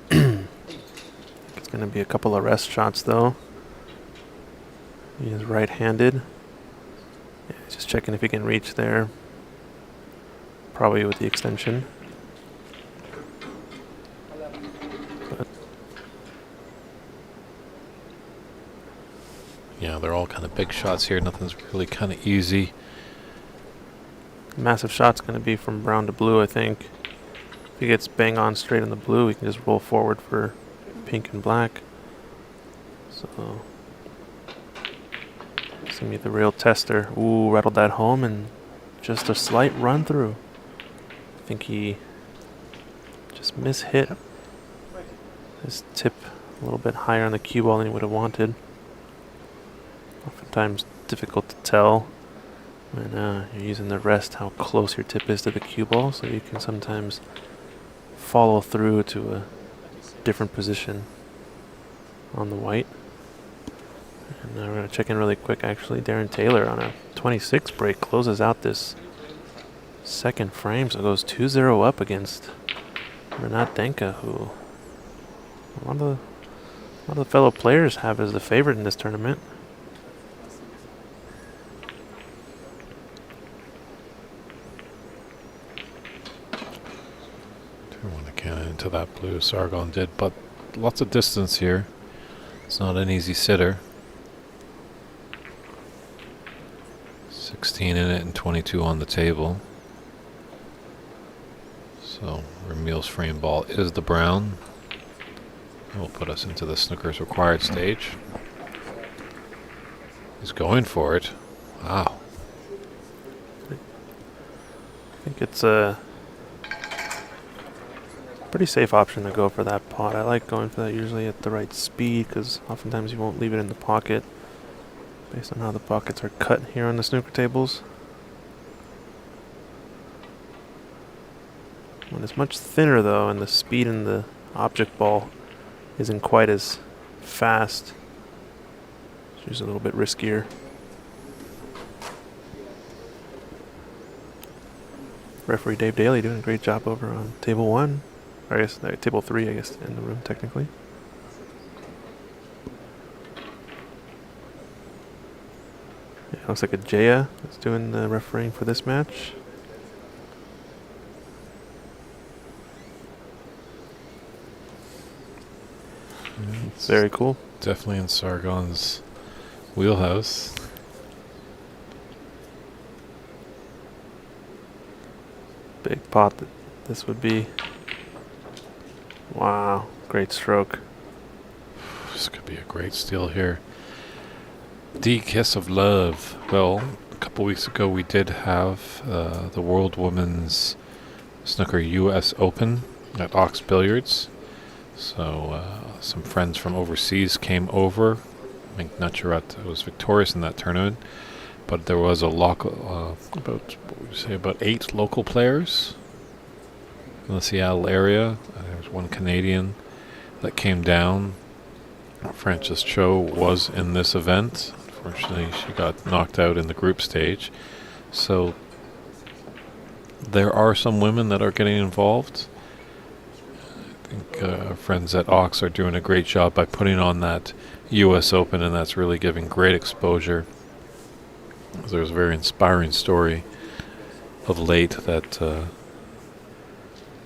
It's going to be a couple of rest shots, though. He is right-handed. Yeah, he's just checking if he can reach there. Probably with the extension. But Yeah, they're all kind of big shots here. Nothing's really kind of easy. massive shot's going to be from brown to blue, I think. If he gets bang on straight on the blue, he can just roll forward for pink and black. So, it's going to be the real tester. Ooh, rattled that home and just a slight run through. I think he just mishit his tip a little bit higher on the cue ball than he would have wanted. Oftentimes difficult to tell when you're using the rest how close your tip is to the cue ball, so you can sometimes follow through to a different position on the white. And we're going to check in really quick, actually. Darren Taylor on a 26 break closes out this second frame, so it goes 2-0 up against Renat Denka, who a lot of the fellow players have as the favorite in this tournament. Want to cannon into that blue. Sargon did, but lots of distance here. It's not an easy sitter. 16 in it and 22 on the table. So Ramil's frame ball is the brown. That will put us into the snooker's required stage. He's going for it. Wow. I think it's a pretty safe option to go for that pot. I like going for that usually at the right speed because oftentimes you won't leave it in the pocket based on how the pockets are cut here on the snooker tables. When it's much thinner though, and the speed in the object ball isn't quite as fast, it's usually a little bit riskier. Referee Dave Daly doing a great job over on table 1. Or I guess table 3, I guess, in the room technically. Yeah, looks like a Jaya is doing the refereeing for this match. It's Very cool. definitely in Sargon's wheelhouse. Big pot that this would be. Wow, great stroke. This could be a great steal here. The Kiss of Love. Well, a couple weeks ago we did have the World Women's Snooker US Open at Ox Billiards. So some friends from overseas came over. I think Naturat was victorious in that tournament. But there was a local, about 8 local players in the Seattle area. There was one Canadian that came down. Frances Cho was in this event. Unfortunately, she got knocked out in the group stage. So there are some women that are getting involved. I think our friends at Ox are doing a great job by putting on that U.S. Open, and that's really giving great exposure. There's a very inspiring story of late that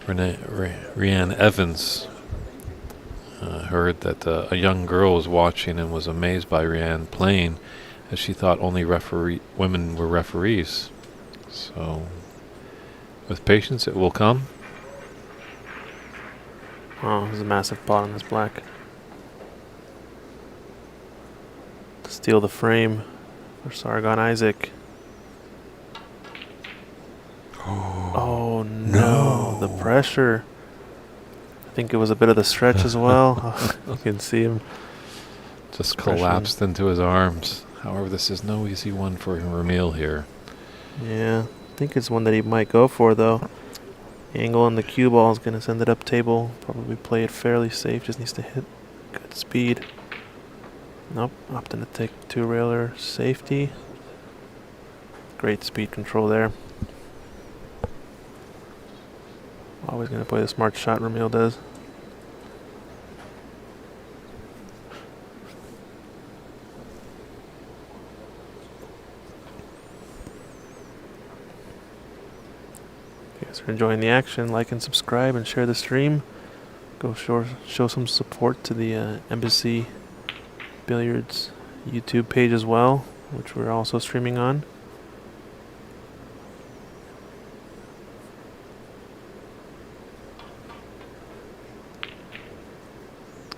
Rianne Evans heard that a young girl was watching and was amazed by Rianne playing, as she thought only women were referees. So, with patience, it will come. Oh, there's a massive pot on this black. To steal the frame for Sargon Isaac. Oh no, the pressure. I think it was a bit of the stretch as well. You can see him. Just collapsed into his arms. However, this is no easy one for Ramil here. Yeah, I think it's one that he might go for though. Angle on the cue ball is going to send it up table. Probably play it fairly safe. Just needs to hit good speed. Nope, opting to take two-railer safety. Great speed control there. Always going to play the smart shot, Ramil does. If you guys are enjoying the action, like and subscribe and share the stream. Go show some support to the Embassy Billiards YouTube page as well, which we're also streaming on.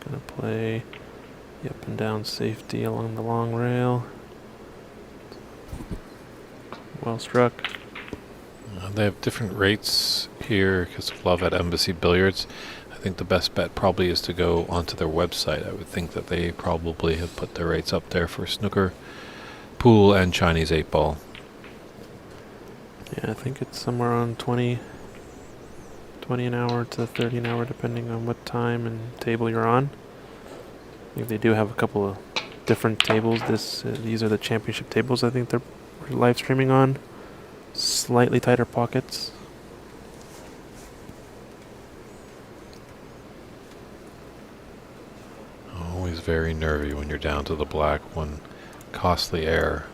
Gonna play the up and down safety along the long rail. Well struck. They have different rates here because of love at Embassy Billiards. I think the best bet probably is to go onto their website. I would think that they probably have put their rates up there for snooker, pool, and Chinese 8-ball. Yeah, I think it's somewhere on 20 an hour to 30 an hour, depending on what time and table you're on. I think they do have a couple of different tables. These are the championship tables I think they're live streaming on. Slightly tighter pockets. Always very nervy when you're down to the black. One costly error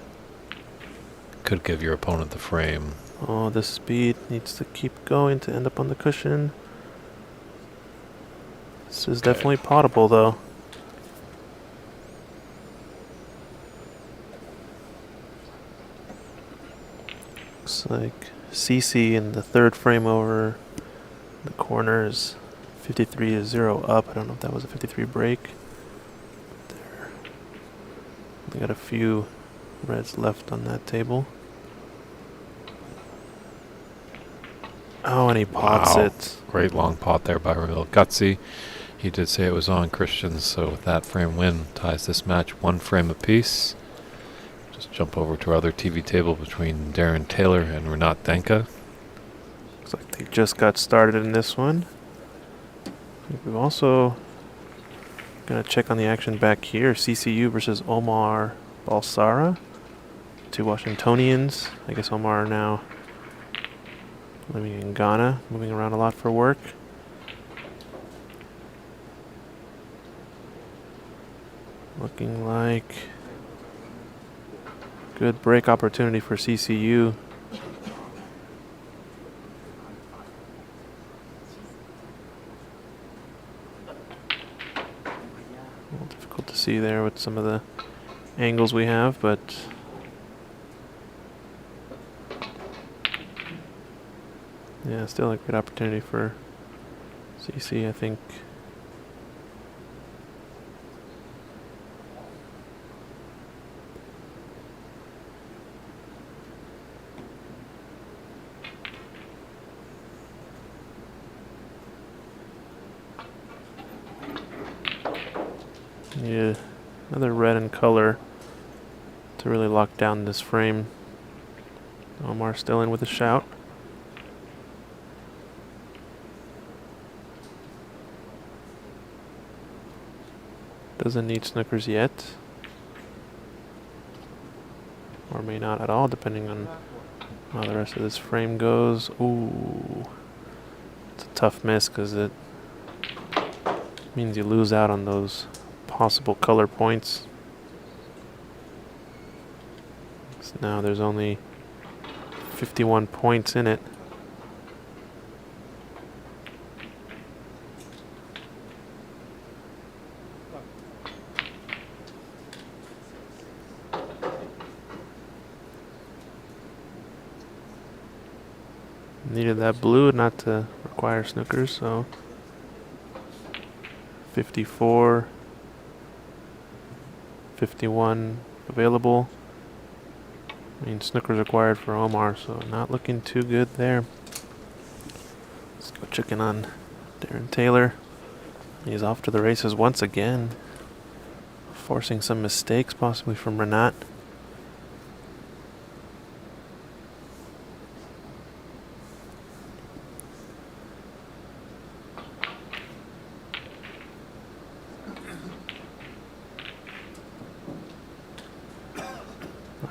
could give your opponent the frame. Oh, the speed needs to keep going to end up on the cushion. This is definitely potable though. Looks like CC in the third frame over the corner is 53 to 0 up. I don't know if that was a 53 break. There. They got a few reds left on that table. Oh, and he pots it. Great long pot there by Ramil. Gutsy. He did say it was on Christian, so with that frame win, ties this match 1 frame apiece. Just jump over to our other TV table between Darren Taylor and Renat Denka. Looks like they just got started in this one. We've also gonna check on the action back here. CCU versus Omar Balsara. 2 Washingtonians. I guess Omar now living in Ghana, moving around a lot for work. Looking like good break opportunity for CCU. A little difficult to see there with some of the angles we have, but yeah, still a good opportunity for CC, I think. Need another red in color to really lock down this frame. Omar still in with a shout. Doesn't need snookers yet. Or may not at all, depending on how the rest of this frame goes. Ooh. It's a tough miss because it means you lose out on those possible color points. So now there's only 51 points in it. Needed that blue not to require snookers, so 54, 51 available. I mean, snookers required for Omar, so not looking too good there. Let's go check in on Darren Taylor. He's off to the races once again, forcing some mistakes possibly from Renat.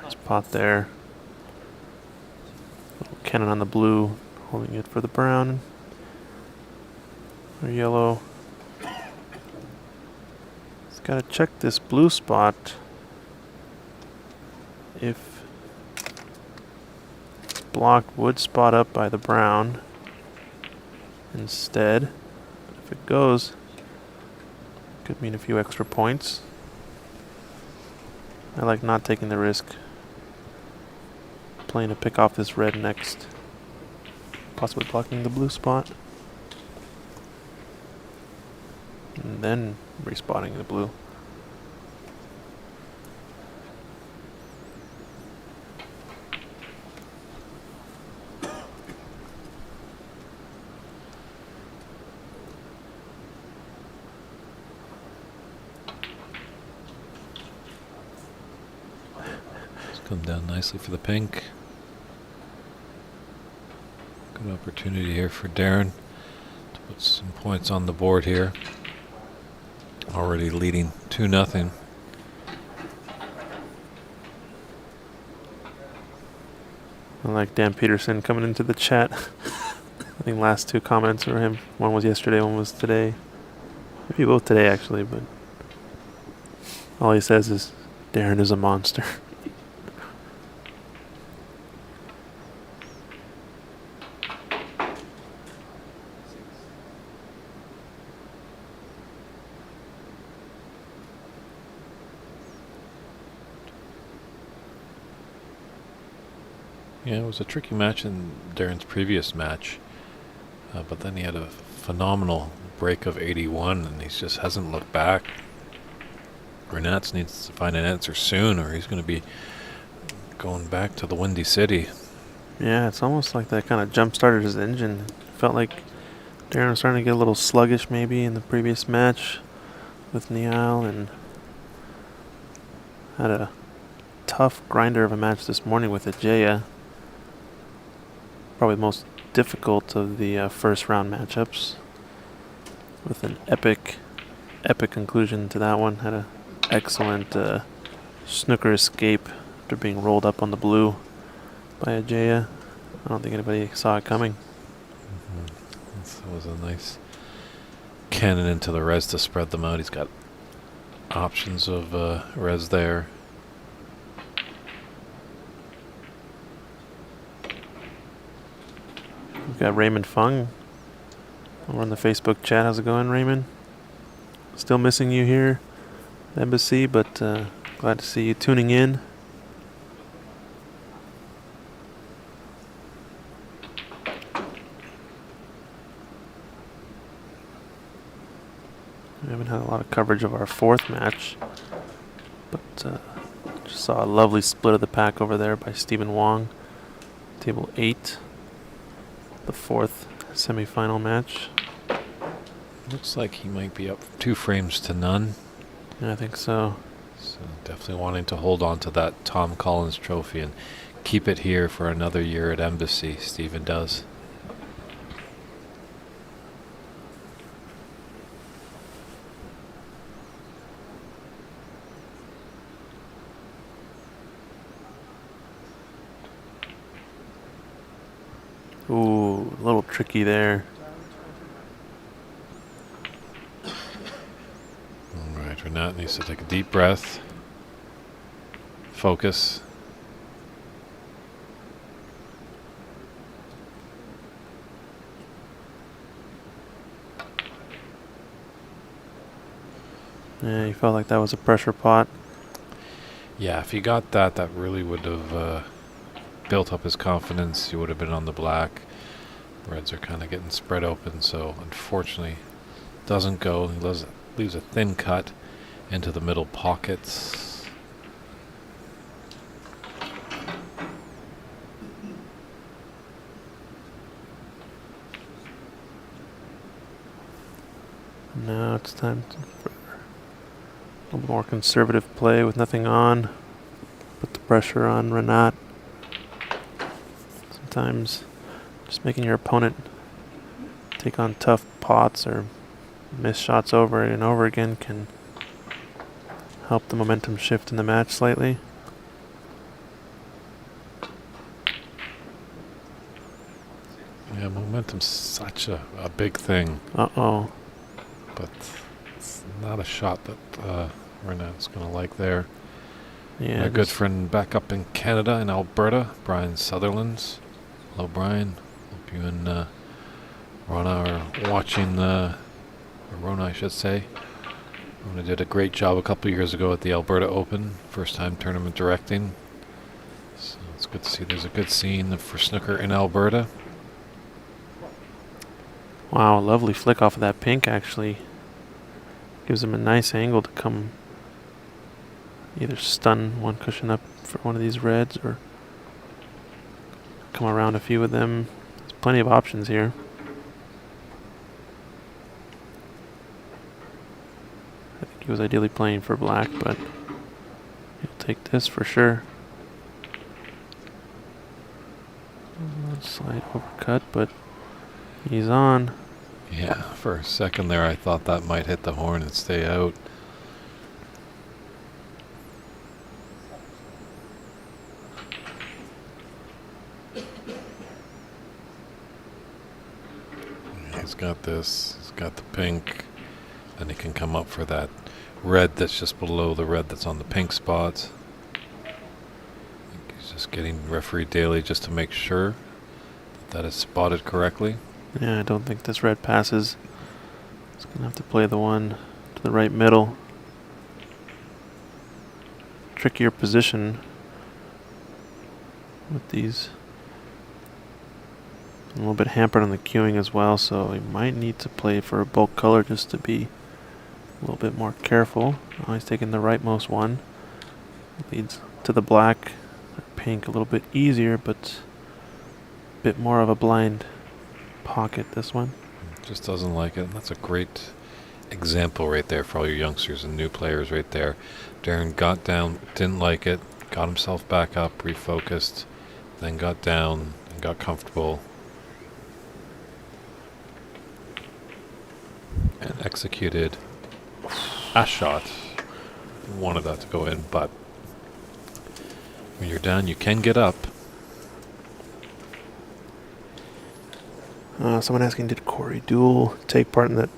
Nice pot there. Little cannon on the blue, holding it for the brown. Or yellow. He's got to check this blue spot. If it's blocked, would spot up by the brown instead. If it goes, could mean a few extra points. I like not taking the risk. Playing to pick off this red next. Possibly blocking the blue spot. And then respotting the blue. It's come down nicely for the pink. Good opportunity here for Darren to put some points on the board here. Already leading 2-0. I like Dan Peterson coming into the chat. I think last two comments were him. One was yesterday, one was today. Maybe both today actually, but all he says is Darren is a monster. Yeah, it was a tricky match in Darren's previous match, but then he had a phenomenal break of 81, and he just hasn't looked back. Renats needs to find an answer soon, or he's going to be going back to the Windy City. Yeah, it's almost like that kind of jump-started his engine. Felt like Darren was starting to get a little sluggish maybe in the previous match with Niall, and had a tough grinder of a match this morning with Ajaya. Probably the most difficult of the first round matchups, with an epic conclusion to that one. Had an excellent snooker escape after being rolled up on the blue by Ajaya. I don't think anybody saw it coming. That was a nice cannon into the res to spread them out. He's got options of res there. We've got Raymond Fung over on the Facebook chat. How's it going, Raymond? Still missing you here at Embassy, but glad to see you tuning in. We haven't had a lot of coverage of our fourth match, but just saw a lovely split of the pack over there by Stephen Wong. Table 8. The fourth semifinal match. Looks like he might be up 2 frames to none. Yeah, I think so. So definitely wanting to hold on to that Tom Collins trophy and keep it here for another year at Embassy. Stephen does. Ooh, a little tricky there. All right, Renat Renat needs to take a deep breath. Focus. Yeah, you felt like that was a pressure pot. Yeah, if he got that, that really would have built up his confidence. He would have been on the black. Reds are kind of getting spread open, so unfortunately doesn't go. He leaves a thin cut into the middle pockets. Now it's time for a little bit more conservative play with nothing on. Put the pressure on Renat. Sometimes just making your opponent take on tough pots or miss shots over and over again can help the momentum shift in the match slightly. Yeah, momentum's such a big thing, Uh-oh. but it's not a shot that Renat's going to like there. Yeah, My good friend back up in Canada, in Alberta, Brian Sutherlands. Hello, Brian. Hope you and Rona are watching or Rona, I should say. Rona did a great job a couple years ago at the Alberta Open, first time tournament directing. So it's good to see there's a good scene for snooker in Alberta. Wow, lovely flick off of that pink actually. Gives him a nice angle to come either stun one cushion up for one of these reds or come around a few of them. There's plenty of options here. I think he was ideally playing for black, but he'll take this for sure. Slight overcut, but he's on. Yeah, for a second there I thought that might hit the horn and stay out. He's got this, he's got the pink, and he can come up for that red that's just below the red that's on the pink spots. I think he's just getting referee daily just to make sure that is spotted correctly. Yeah, I don't think this red passes. He's going to have to play the one to the right middle. Trickier position with these. A little bit hampered on the queuing as well, so he might need to play for a bulk color just to be a little bit more careful. Oh, he's taking the rightmost one. Leads to the black or pink a little bit easier, but a bit more of a blind pocket, this one. Just doesn't like it. And that's a great example right there for all your youngsters and new players right there. Darren got down, didn't like it, got himself back up, refocused, then got down and got comfortable and executed a shot. Wanted that to go in, but when you're down, you can get up. Someone asking, did Corey Duell take part in that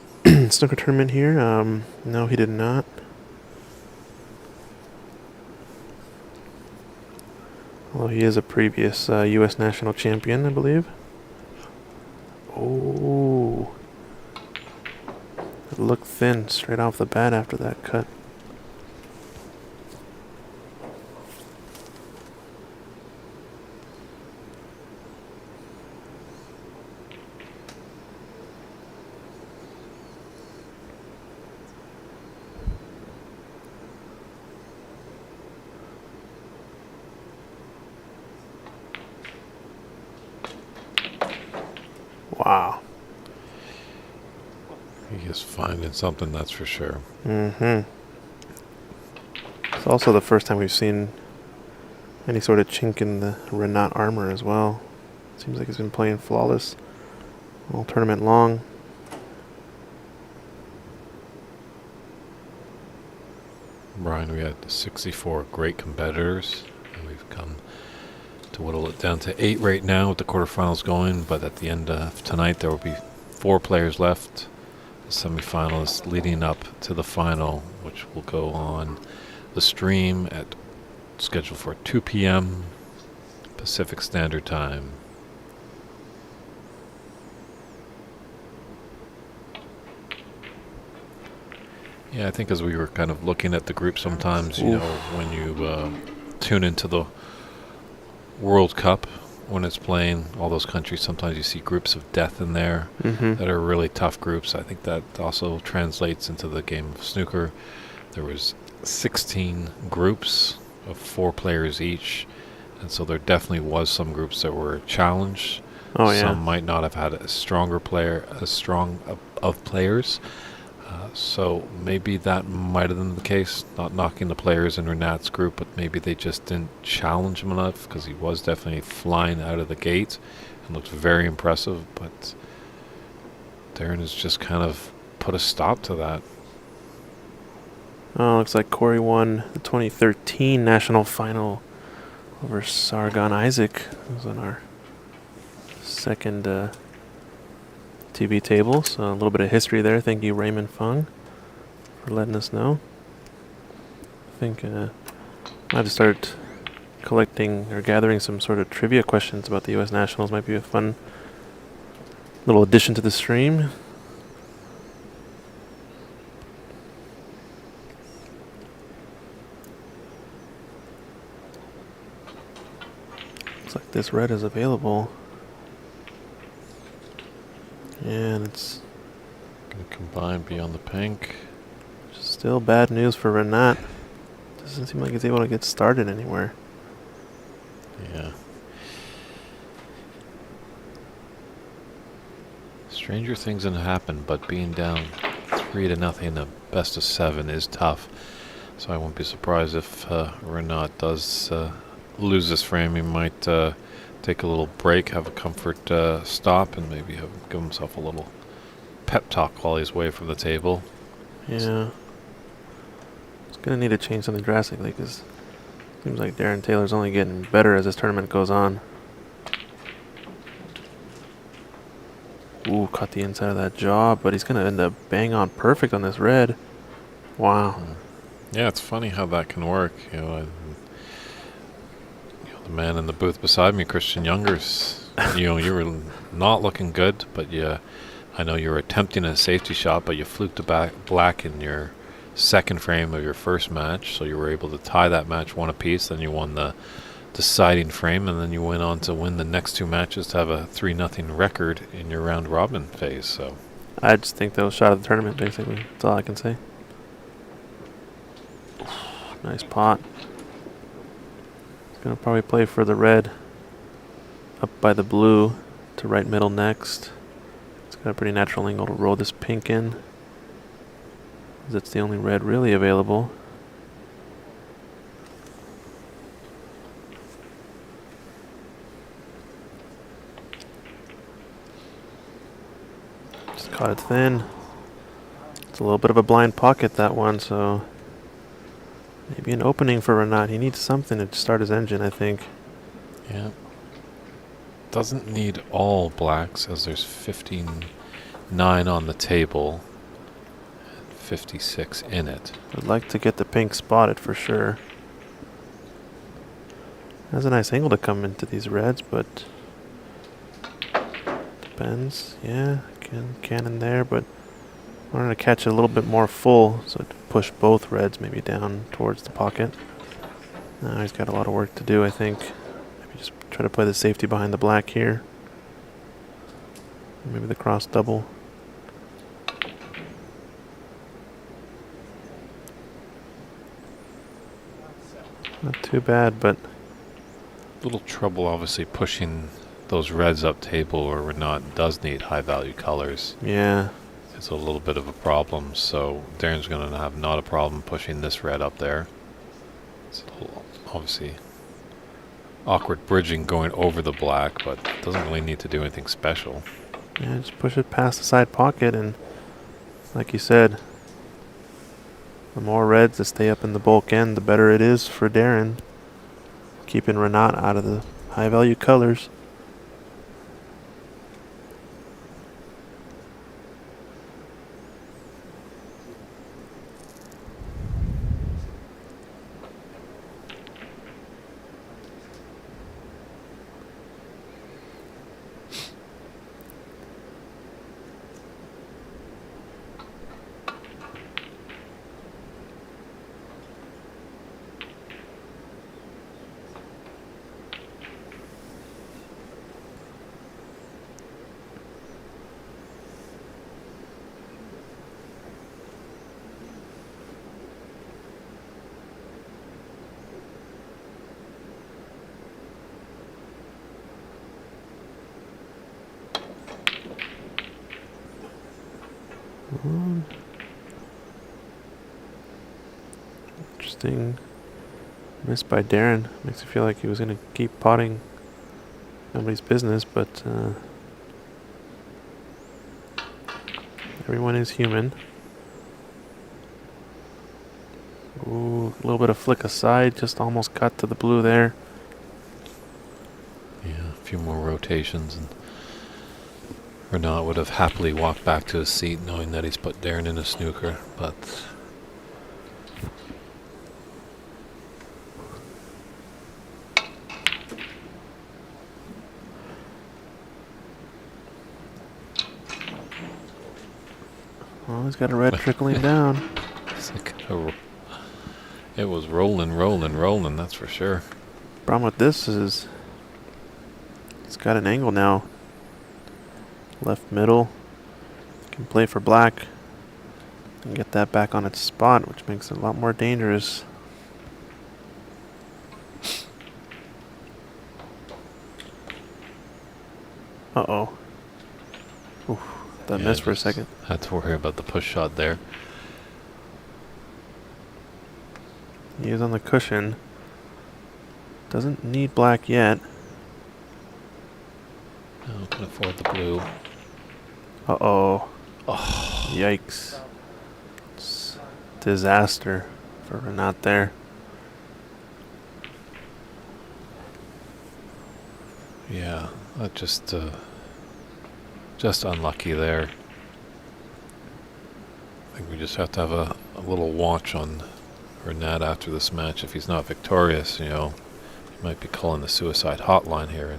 snooker tournament here? No, he did not. Although he is a previous U.S. national champion, I believe. Oh. It looked thin straight off the bat after that cut. Wow. He is finding something, that's for sure. Mm-hmm. It's also the first time we've seen any sort of chink in the Renat armor as well. Seems like he's been playing flawless all tournament long. Brian, we had 64 great competitors, and we've come to whittle it down to 8 right now with the quarterfinals going, but at the end of tonight there will be 4 players left, the semifinalists leading up to the final. which will go on the stream at scheduled for 2 p.m. Pacific Standard Time. Yeah, I think as we were kind of looking at the group sometimes, you know, when you tune into the World Cup, when it's playing all those countries, sometimes you see groups of death in there that are really tough groups. I think that also translates into the game of snooker. There was 16 groups of 4 players each, and so there definitely was some groups that were challenged. Oh yeah. Some might not have had a stronger player, as strong of players. So maybe that might have been the case, not knocking the players in Renat's group, but maybe they just didn't challenge him enough, because he was definitely flying out of the gate and looked very impressive, but Darren has just kind of put a stop to that. Oh, looks like Corey won the 2013 national final over Sargon Isaac. It was on our second TV table, so a little bit of history there. Thank you, Raymond Fung, for letting us know. I think I have to start collecting or gathering some sort of trivia questions about the U.S. Nationals. Might be a fun little addition to the stream. Looks like this red is available. And it's Going to combine beyond the pink. still bad news for Renat. Doesn't seem like he's able to get started anywhere. Yeah. Stranger things can happen, but being down 3-0 in the best of 7 is tough. So I won't be surprised if Renat does lose this frame. He might take a little break, have a comfort stop, and maybe give himself a little pep talk while he's away from the table. Yeah. It's going to need to change something drastically, because it seems like Darren Taylor's only getting better as this tournament goes on. Ooh, caught the inside of that jaw, but he's going to end up bang on perfect on this red. Wow. Yeah, it's funny how that can work. The man in the booth beside me, Christian Youngers, you were not looking good, but I know you were attempting a safety shot, but you fluked to black in your second frame of your first match, so you were able to tie that match 1 apiece. Then you won the deciding frame, and then you went on to win the next 2 matches to have a 3-0 record in your round robin phase. So I just think that was shot of the tournament, basically. That's all I can say. Nice pot. He's going to probably play for the red up by the blue to right middle next. It's got a pretty natural angle to roll this pink in, as it's the only red really available. Just caught it thin. It's a little bit of a blind pocket, that one, so maybe an opening for Renat. He needs something to start his engine, I think. yeah, doesn't need all blacks, as there's 15-9 on the table and 56 in it. I'd like to get the pink spotted for sure. Has a nice angle to come into these reds, but depends. Yeah, can in there, but I wanted to catch it a little bit more full, so to push both reds maybe down towards the pocket. Now he's got a lot of work to do, I think. Maybe just try to play the safety behind the black here. Maybe the cross double. Not too bad, but Little trouble, obviously, pushing those reds up table where Renat does need high value colors. yeah. It's a little bit of a problem, so Darren's going to have not a problem pushing this red up there. It's a little, obviously, awkward bridging going over the black, but doesn't really need to do anything special. Yeah, just push it past the side pocket, and like you said, the more reds that stay up in the bulk end, the better it is for Darren. Keeping Renat out of the high value colors. Interesting miss by Darren. Makes me feel like he was going to keep potting nobody's business, but everyone is human. Ooh, a little bit of flick aside, just almost got to the blue there. Yeah, a few more rotations, and Renaud would have happily walked back to his seat knowing that he's put Darren in a snooker, but Oh, he's got a red trickling down. it's like it was rolling, that's for sure. Problem with this is it's got an angle now. Left middle. Can play for black and get that back on its spot, which makes it a lot more dangerous. Uh-oh. Oof, that Yeah, missed for a just second. Had to worry about the push shot there. He is on the cushion. Doesn't need black yet. No, can afford the blue. Uh-oh. Oh, Yikes. It's disaster for Renaud there. yeah, that just unlucky there. I think we just have to have a little watch on Renaud after this match. If he's not victorious, he might be calling the suicide hotline here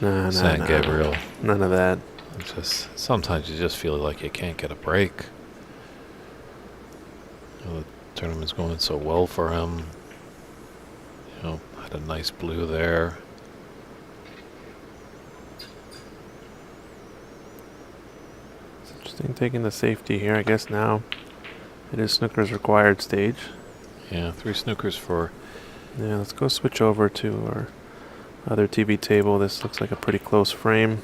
in San Gabriel. None of that. It's just sometimes you just feel like you can't get a break. The tournament's going so well for him. Had a nice blue there. It's interesting taking the safety here. I guess now it is snooker's required stage. Yeah, 3 snookers for. Yeah, let's go switch over to our other TV table. This looks like a pretty close frame.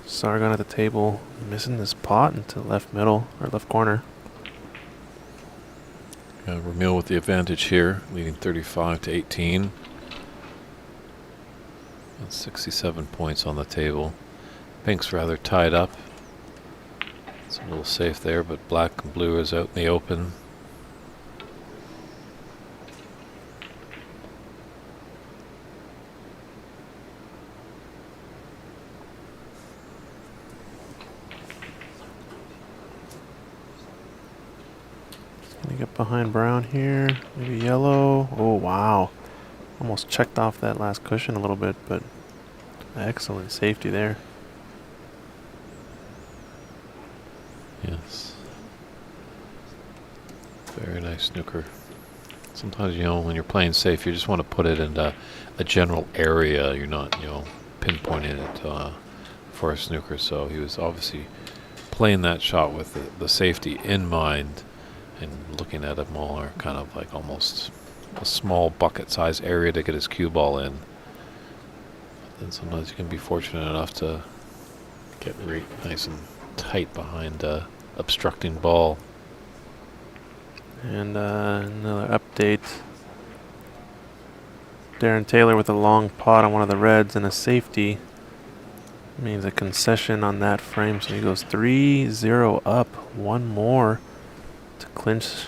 Sargon at the table, missing this pot into left middle, or left corner. Ramil with the advantage here, leading 35-18. That's 67 points on the table. Pink's rather tied up. It's a little safe there, but black and blue is out in the open. Gonna get behind brown here, maybe yellow. Oh wow, almost checked off that last cushion a little bit, but excellent safety there. Yes. Very nice snooker. Sometimes, when you're playing safe, you just want to put it in a general area. You're not, pinpointing it for a snooker. So he was obviously playing that shot with the safety in mind and looking at it more kind of like almost a small bucket size area to get his cue ball in. Then sometimes you can be fortunate enough to get nice and tight behind obstructing ball. And another update. Darren Taylor with a long pot on one of the reds and a safety. Means a concession on that frame, so he goes 3-0 up. One more to clinch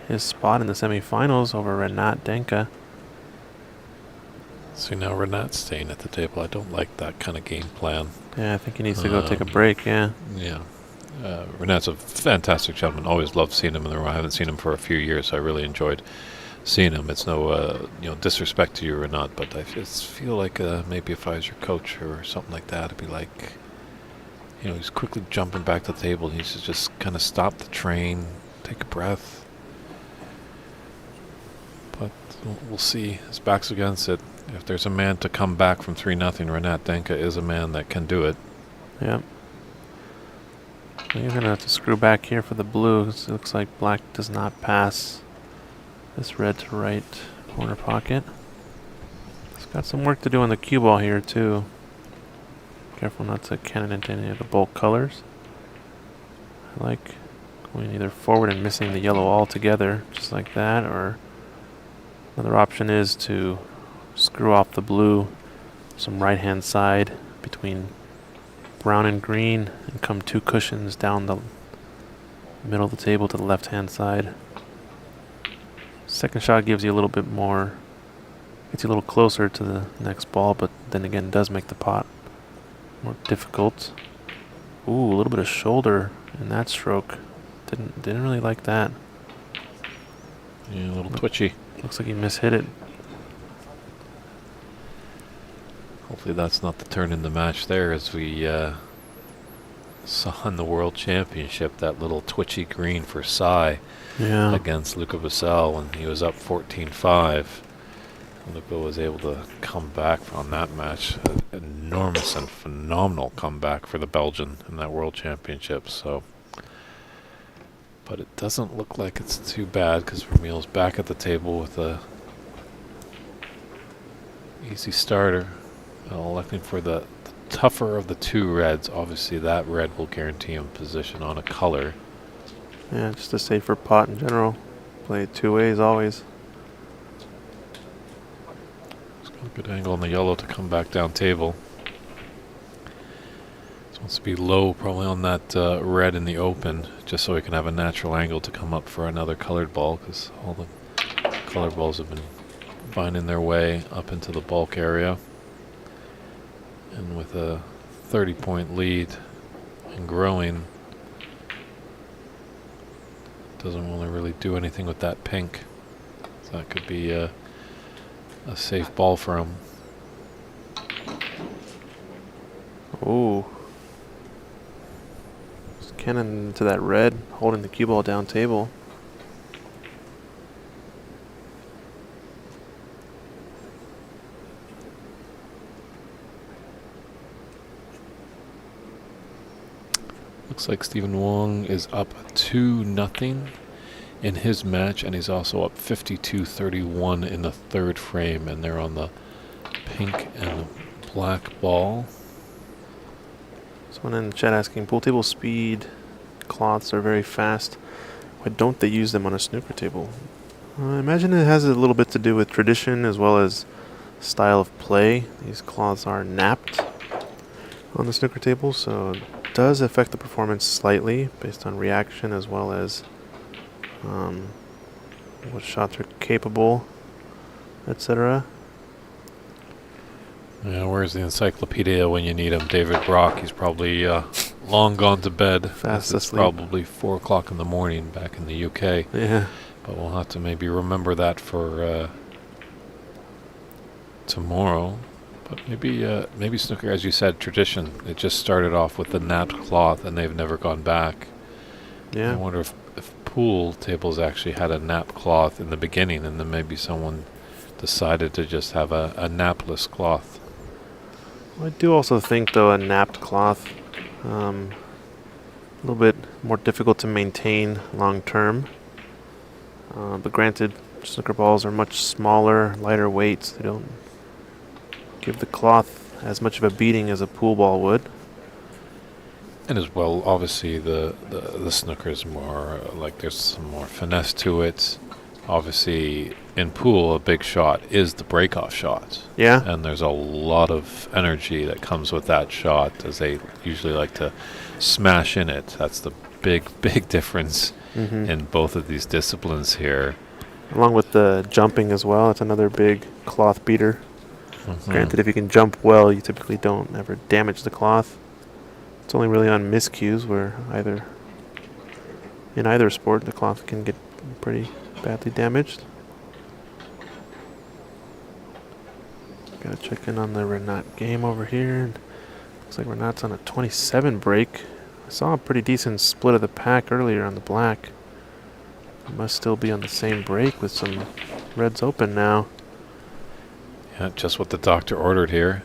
his spot in the semifinals over Renaud Denka. So now Renat's staying at the table. I don't like that kind of game plan. Yeah, I think he needs to go take a break, yeah. Yeah. Renat's a fantastic gentleman. Always loved seeing him in the room. I haven't seen him for a few years. So I really enjoyed seeing him. It's no disrespect to you or not, but I just feel like maybe if I was your coach or something like that, it'd be like, he's quickly jumping back to the table. He needs to just kind of stop the train, take a breath. But we'll see. His back's against it. If there's a man to come back from 3-0, Renaud Denka is a man that can do it. Yep. You're going to have to screw back here for the blue. It looks like black does not pass this red to right corner pocket. It's got some work to do on the cue ball here too. Careful not to cannon into any of the bulk colors. I like going either forward and missing the yellow altogether, just like that, or another option is to screw off the blue some right-hand side between brown and green and come 2 cushions down the middle of the table to the left-hand side. Second shot gives you a little bit more, gets you a little closer to the next ball, but then again does make the pot more difficult. Ooh, a little bit of shoulder in that stroke. Didn't really like that. Yeah, a little twitchy. Looks like he mishit it. Hopefully that's not the turn in the match there, as we saw in the World Championship, that little twitchy green for Sai against Luca Vassell when he was up 14-5. Luca was able to come back on that match. An enormous and phenomenal comeback for the Belgian in that World Championship. So, but it doesn't look like it's too bad, because Vermeil's back at the table with a easy starter. Electing for the tougher of the 2 reds. Obviously that red will guarantee him position on a color. Yeah, just a safer pot in general. Play it 2 ways always. It's got a good angle on the yellow to come back down table. This wants to be low, probably on that red in the open, just so he can have a natural angle to come up for another colored ball, because all the colored balls have been finding their way up into the bulk area. And with a 30-point lead and growing, doesn't want to really do anything with that pink. So that could be a safe ball for him. Ooh. Just cannon to that red, holding the cue ball down table. Looks like Stephen Wong is up 2-0 in his match, and he's also up 52-31 in the 3rd frame, and they're on the pink and black ball. Someone in the chat asking, pool table speed cloths are very fast. Why don't they use them on a snooker table? I imagine it has a little bit to do with tradition as well as style of play. These cloths are napped on the snooker table, so it does affect the performance slightly based on reaction as well as what shots are capable, etc. Yeah, where's the encyclopedia when you need him? David Brock, he's probably long gone to bed. Fast It's asleep. probably 4 o'clock in the morning back in the UK. Yeah. But we'll have to maybe remember that for tomorrow. But maybe snooker, as you said, tradition. It just started off with the napped cloth, and they've never gone back. Yeah. I wonder if pool tables actually had a nap cloth in the beginning, and then maybe someone decided to just have a napless cloth. I do also think, though, a napped cloth a little bit more difficult to maintain long term. But granted, snooker balls are much smaller, lighter weights. They don't give the cloth as much of a beating as a pool ball would. And as well, obviously, the snooker is more like there's some more finesse to it. Obviously, in pool, a big shot is the break-off shot. Yeah. And there's a lot of energy that comes with that shot, as they usually like to smash in it. That's the big difference in both of these disciplines here. Along with the jumping as well. It's another big cloth beater. Granted, if you can jump well, you typically don't ever damage the cloth. It's only really on miscues where in either sport the cloth can get pretty badly damaged. Gotta check in on the Renat game over here. Looks like Renat's on a 27 break. I saw a pretty decent split of the pack earlier on the black. It must still be on the same break with some reds open now. Yeah, just what the doctor ordered here.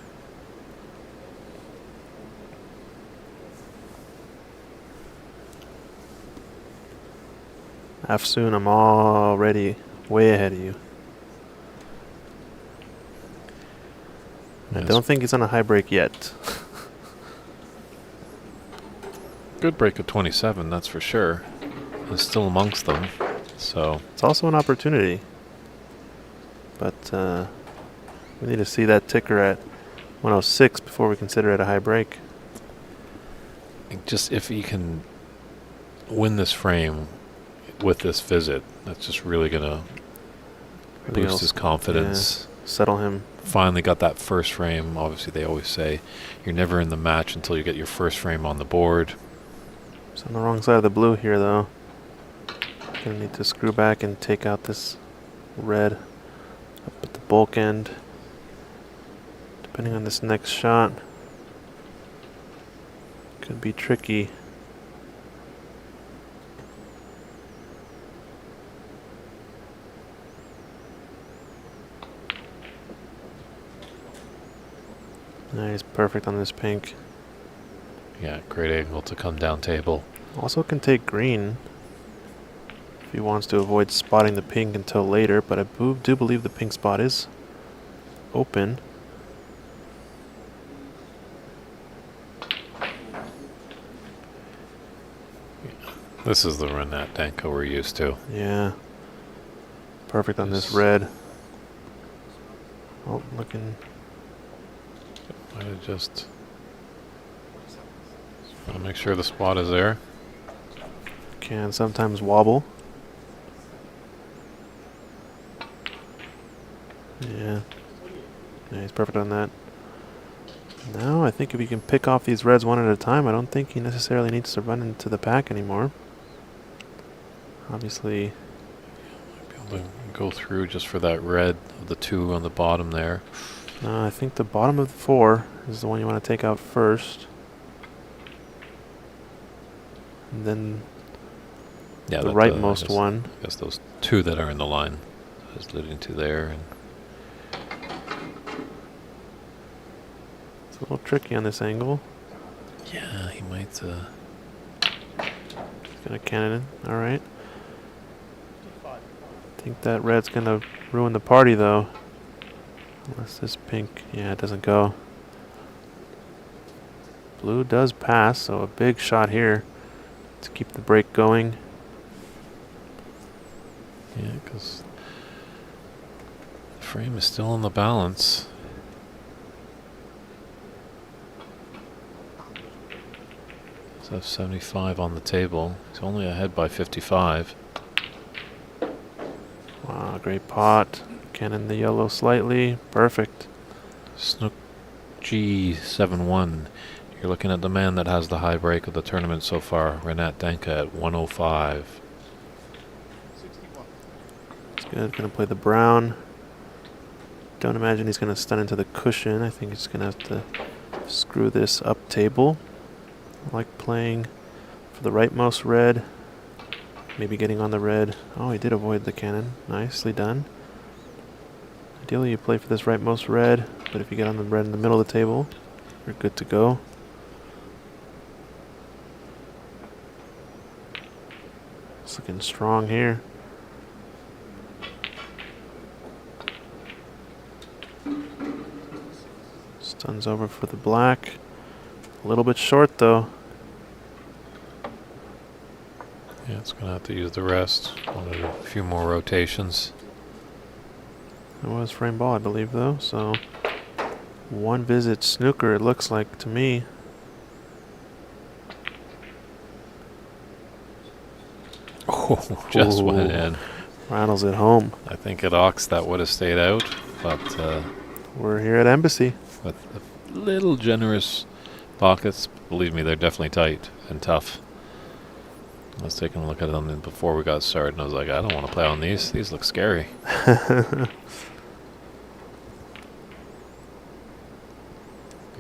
Afsoon, I'm already way ahead of you. I Yes. don't think he's on a high break yet. good break of 27, that's for sure. Is still amongst them, so It's also an opportunity. But we need to see that ticker at 106 before we consider it a high break. just if he can win this frame with this visit, that's just really gonna Everything boost else, his confidence. settle him. Finally got that first frame. Obviously, they always say you're never in the match until you get your first frame on the board. It's on the wrong side of the blue here, though. Gonna need to screw back and take out this red up at the bulk end. Depending on this next shot, could be tricky. Nice, perfect on this pink. Yeah, great angle to come down table. Also can take green if he wants to avoid spotting the pink until later, but I do believe the pink spot is open. This is the Renat Danko we're used to. Yeah. Perfect on this Yes. red. Oh, looking. I just want to make sure the spot is there. Can sometimes wobble. Yeah. Yeah, he's perfect on that. Now I think if he can pick off these reds one at a time, I don't think he necessarily needs to run into the pack anymore. Obviously, Be able to go through just for that red of the two on the bottom there. I think the bottom of the 4 is the one you want to take out first. And then Yeah, the that, rightmost I guess- one. I guess those two that are in the line is leading to there. And It's a little tricky on this angle. yeah, he might. He's gonna cannon it. All right. I think that red's gonna ruin the party though. Unless this pink, yeah, it doesn't go. Blue does pass, so a big shot here to keep the break going. Yeah, because the frame is still in the balance. So 75 on the table. He's only ahead by 55. Wow, great pot. Cannon the yellow slightly. Perfect. Snook G71. You're looking at the man that has the high break of the tournament so far, Renat Danka at 105. 61. He's good. Gonna play the brown. Don't imagine he's gonna stun into the cushion. I think he's gonna have to screw this up table. I like playing for the rightmost red. Maybe getting on the red. Oh, he did avoid the cannon. Nicely done. Ideally, you play for this rightmost red, but if you get on the red in the middle of the table, you're good to go. It's looking strong here. Stuns over for the black. A little bit short though. Yeah, it's going to have to use the rest. Wanted a few more rotations. It was frame ball, I believe, though. So one visit snooker, it looks like to me. Oh, just went Ooh. in. Rattles it home. I think at Ox that would have stayed out, but We're here at Embassy. with a little generous pockets, believe me, they're definitely tight and tough. I was taking a look at them before we got started, and I was like, I don't want to play on these. These look scary.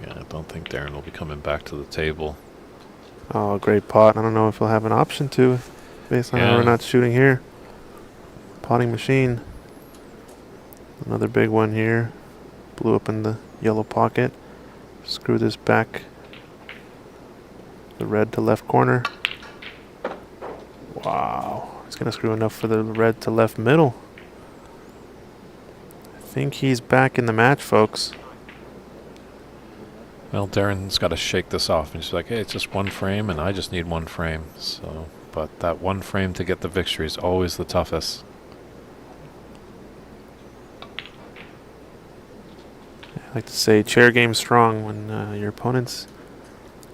Yeah, I don't think Darren will be coming back to the table. Oh, great pot. I don't know if he'll have an option to, based on how we're Yeah. not shooting here. Potting machine. Another big one here. Blew up in the yellow pocket. Screw this back. The red to left corner. Wow. He's going to screw enough for the red to left middle. I think he's back in the match, folks. Well, Darren's got to shake this off, and she's like, "Hey, it's just one frame, and I just need one frame." So, but that one frame to get the victory is always the toughest. I like to say chair game strong. When your opponent's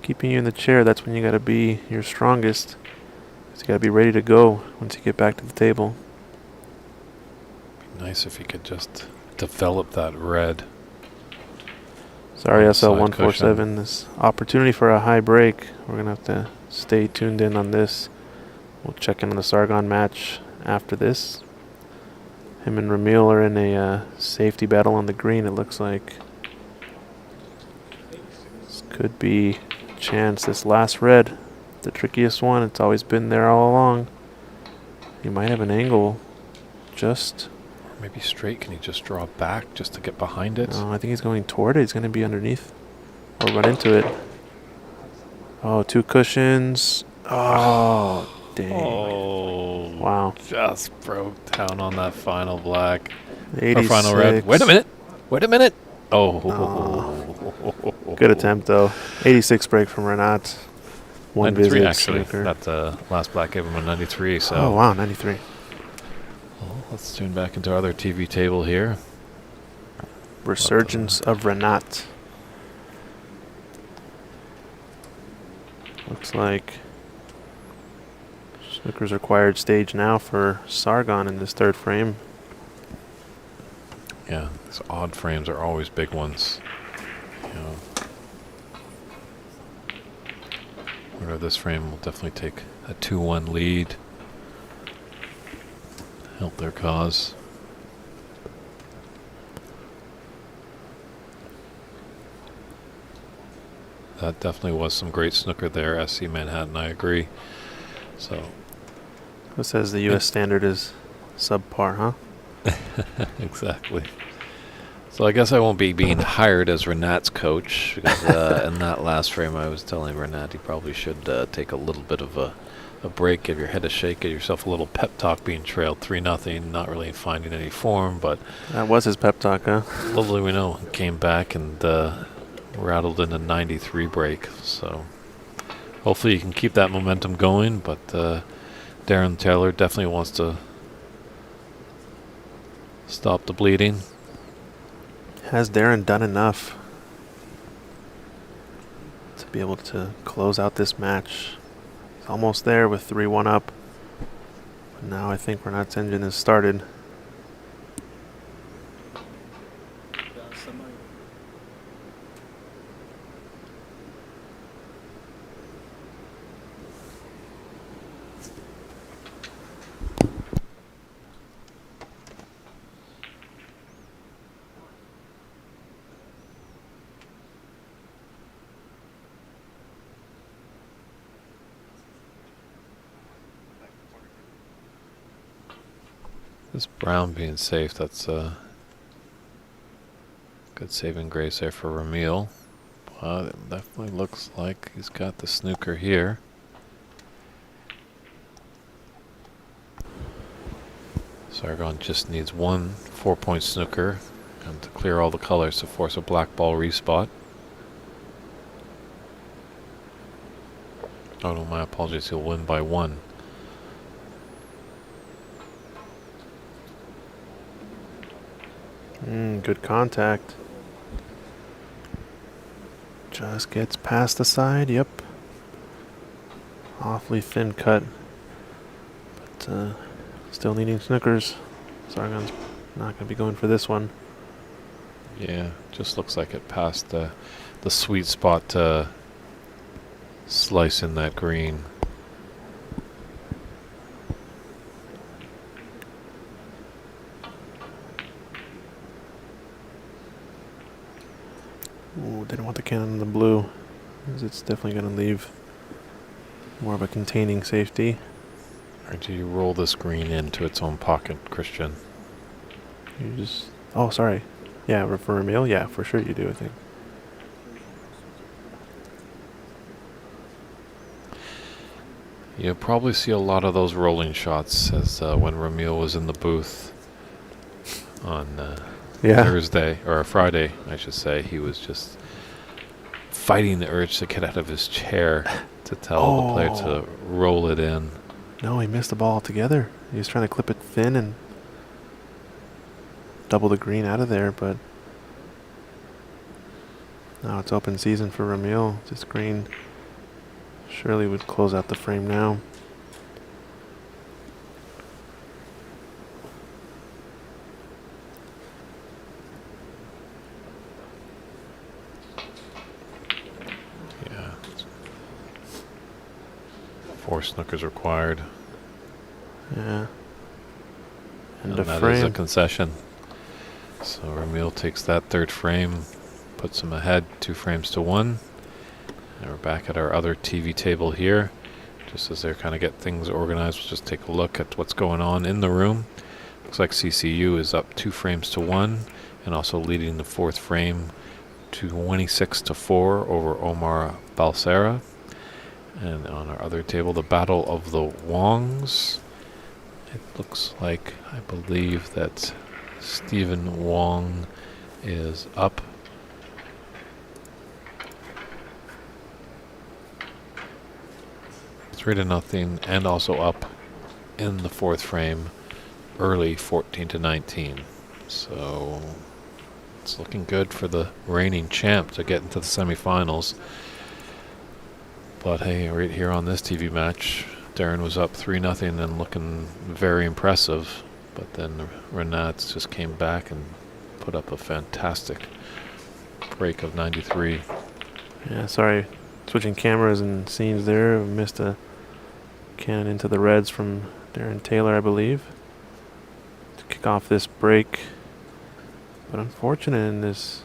keeping you in the chair, that's when you got to be your strongest. So you got to be ready to go once you get back to the table. Be nice if you could just develop that red. Sorry, On the side SL147. This opportunity for a high break. We're going to have to stay tuned in on this. We'll check in on the Sargon match after this. Him and Ramil are in a safety battle on the green, it looks like. This could be a chance. This last red, the trickiest one. It's always been there all along. He might have an angle. Just... Maybe straight. Can he just draw back just to get behind it? No, I think he's going toward it. He's going to be underneath or run into it. Oh, 2 cushions. Oh, dang. Oh, Wow. Just broke down on that final black. 86. Or final red. Wait a minute. Wait a minute. Oh. Good attempt, though. 86 break from Renat. 1 93 visit. actually. Snooker. That last black gave him a 93. So. Oh, wow, 93. Well, let's tune back into our other TV table here. Resurgence of Renat. Looks like Snooker's required stage now for Sargon in this 3rd frame. Yeah, these odd frames are always big ones. You know, winner of this frame will definitely take a 2-1 lead. Help their cause. That definitely was some great snooker there, SC Manhattan, I agree. So, Who says the U.S. standard is subpar, huh? exactly. So I guess I won't be being hired as Renat's coach, because in that last frame I was telling Renat he probably should take a little bit of a break, give your head a shake, give yourself a little pep talk being trailed 3-0, not really finding any form, but... That was his pep talk, huh? Lovely, we know. Came back and rattled in a 93 break, so hopefully you can keep that momentum going, but Darren Taylor definitely wants to stop the bleeding. Has Darren done enough to be able to close out this match? He's almost there with 3-1 up. But now I think Renat's engine has started. This brown being safe, that's a good saving grace there for Ramil. But it definitely looks like he's got the snooker here. Sargon just needs 1 4-point snooker and to clear all the colors to force a black ball respot. Oh no, my apologies, he'll win by 1. Good contact. Just gets past the side, yep. Awfully thin cut. But still needing snookers. Sargon's not going to be going for this one. Yeah, just looks like it passed the sweet spot to slice in that green. Ooh, didn't want the cannon in the blue, because it's definitely going to leave more of a containing safety. Or do you roll this green into its own pocket, Christian? You just... Oh, sorry. Yeah, for a meal? Yeah, for sure you do, I think. You'll probably see a lot of those rolling shots as when Ramil was in the booth on Yeah. Thursday, or Friday, I should say. He was just fighting the urge to get out of his chair to tell the player to roll it in. No, he missed the ball altogether. He was trying to clip it thin and double the green out of there, but now it's open season for Ramil. This green surely would close out the frame now. Yeah. 4 snookers required. Yeah. And a that frame. is a concession. So Ramil takes that third frame, puts him ahead 2 frames to 1. And we're back at our other TV table here. Just as they're kind of get things organized, we'll just take a look at what's going on in the room. Looks like CCU is up 2 frames to 1 and also leading the 4th frame 26 to 4 over Omar Balsera. And on our other table, the Battle of the Wongs. It looks like, I believe that Stephen Wong is up. Three to nothing, and also up in the 4th frame, early 14 to 19. So it's looking good for the reigning champ to get into the semifinals. But hey, right here on this TV match, Darren was up 3-0 and looking very impressive. But then Renats just came back and put up a fantastic break of 93. Yeah, sorry. Switching cameras and scenes there. I missed a cannon into the reds from Darren Taylor, I believe, to kick off this break. But unfortunate in this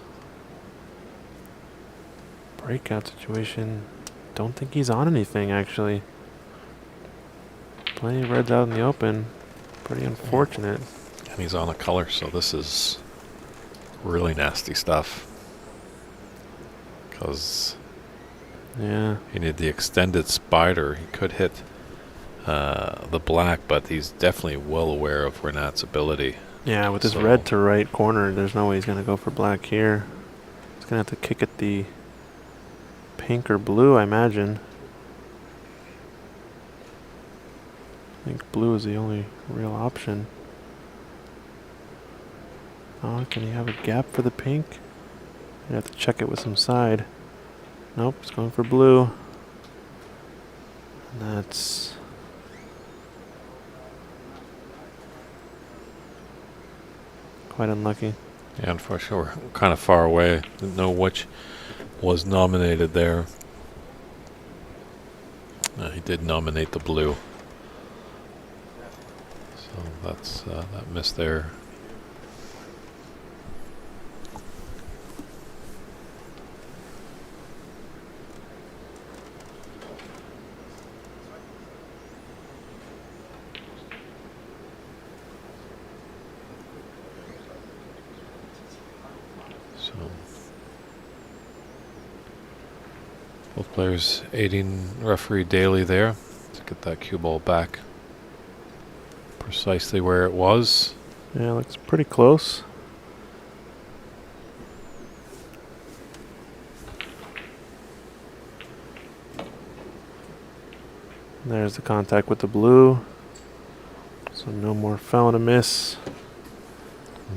breakout situation. Don't think he's on anything, actually. Plenty of reds out in the open. Pretty unfortunate. And he's on a color, so this is really nasty stuff. Because Yeah. he needed the extended spider. He could hit the black, but he's definitely well aware of Renat's ability. Yeah, with this So- red to right corner, there's no way he's going to go for black here. He's going to have to kick at the pink or blue, I imagine. I think blue is the only real option. Oh, can he have a gap for the pink? You have to check it with some side. Nope, it's going for blue. And that's quite unlucky. Yeah, unfortunately, we're kind of far away. Didn't know which was nominated there. He did nominate the blue. So that's that miss there. So both players aiding referee Daly there to get that cue ball back precisely where it was. Yeah, looks pretty close. There's the contact with the blue. So no more foul and a miss.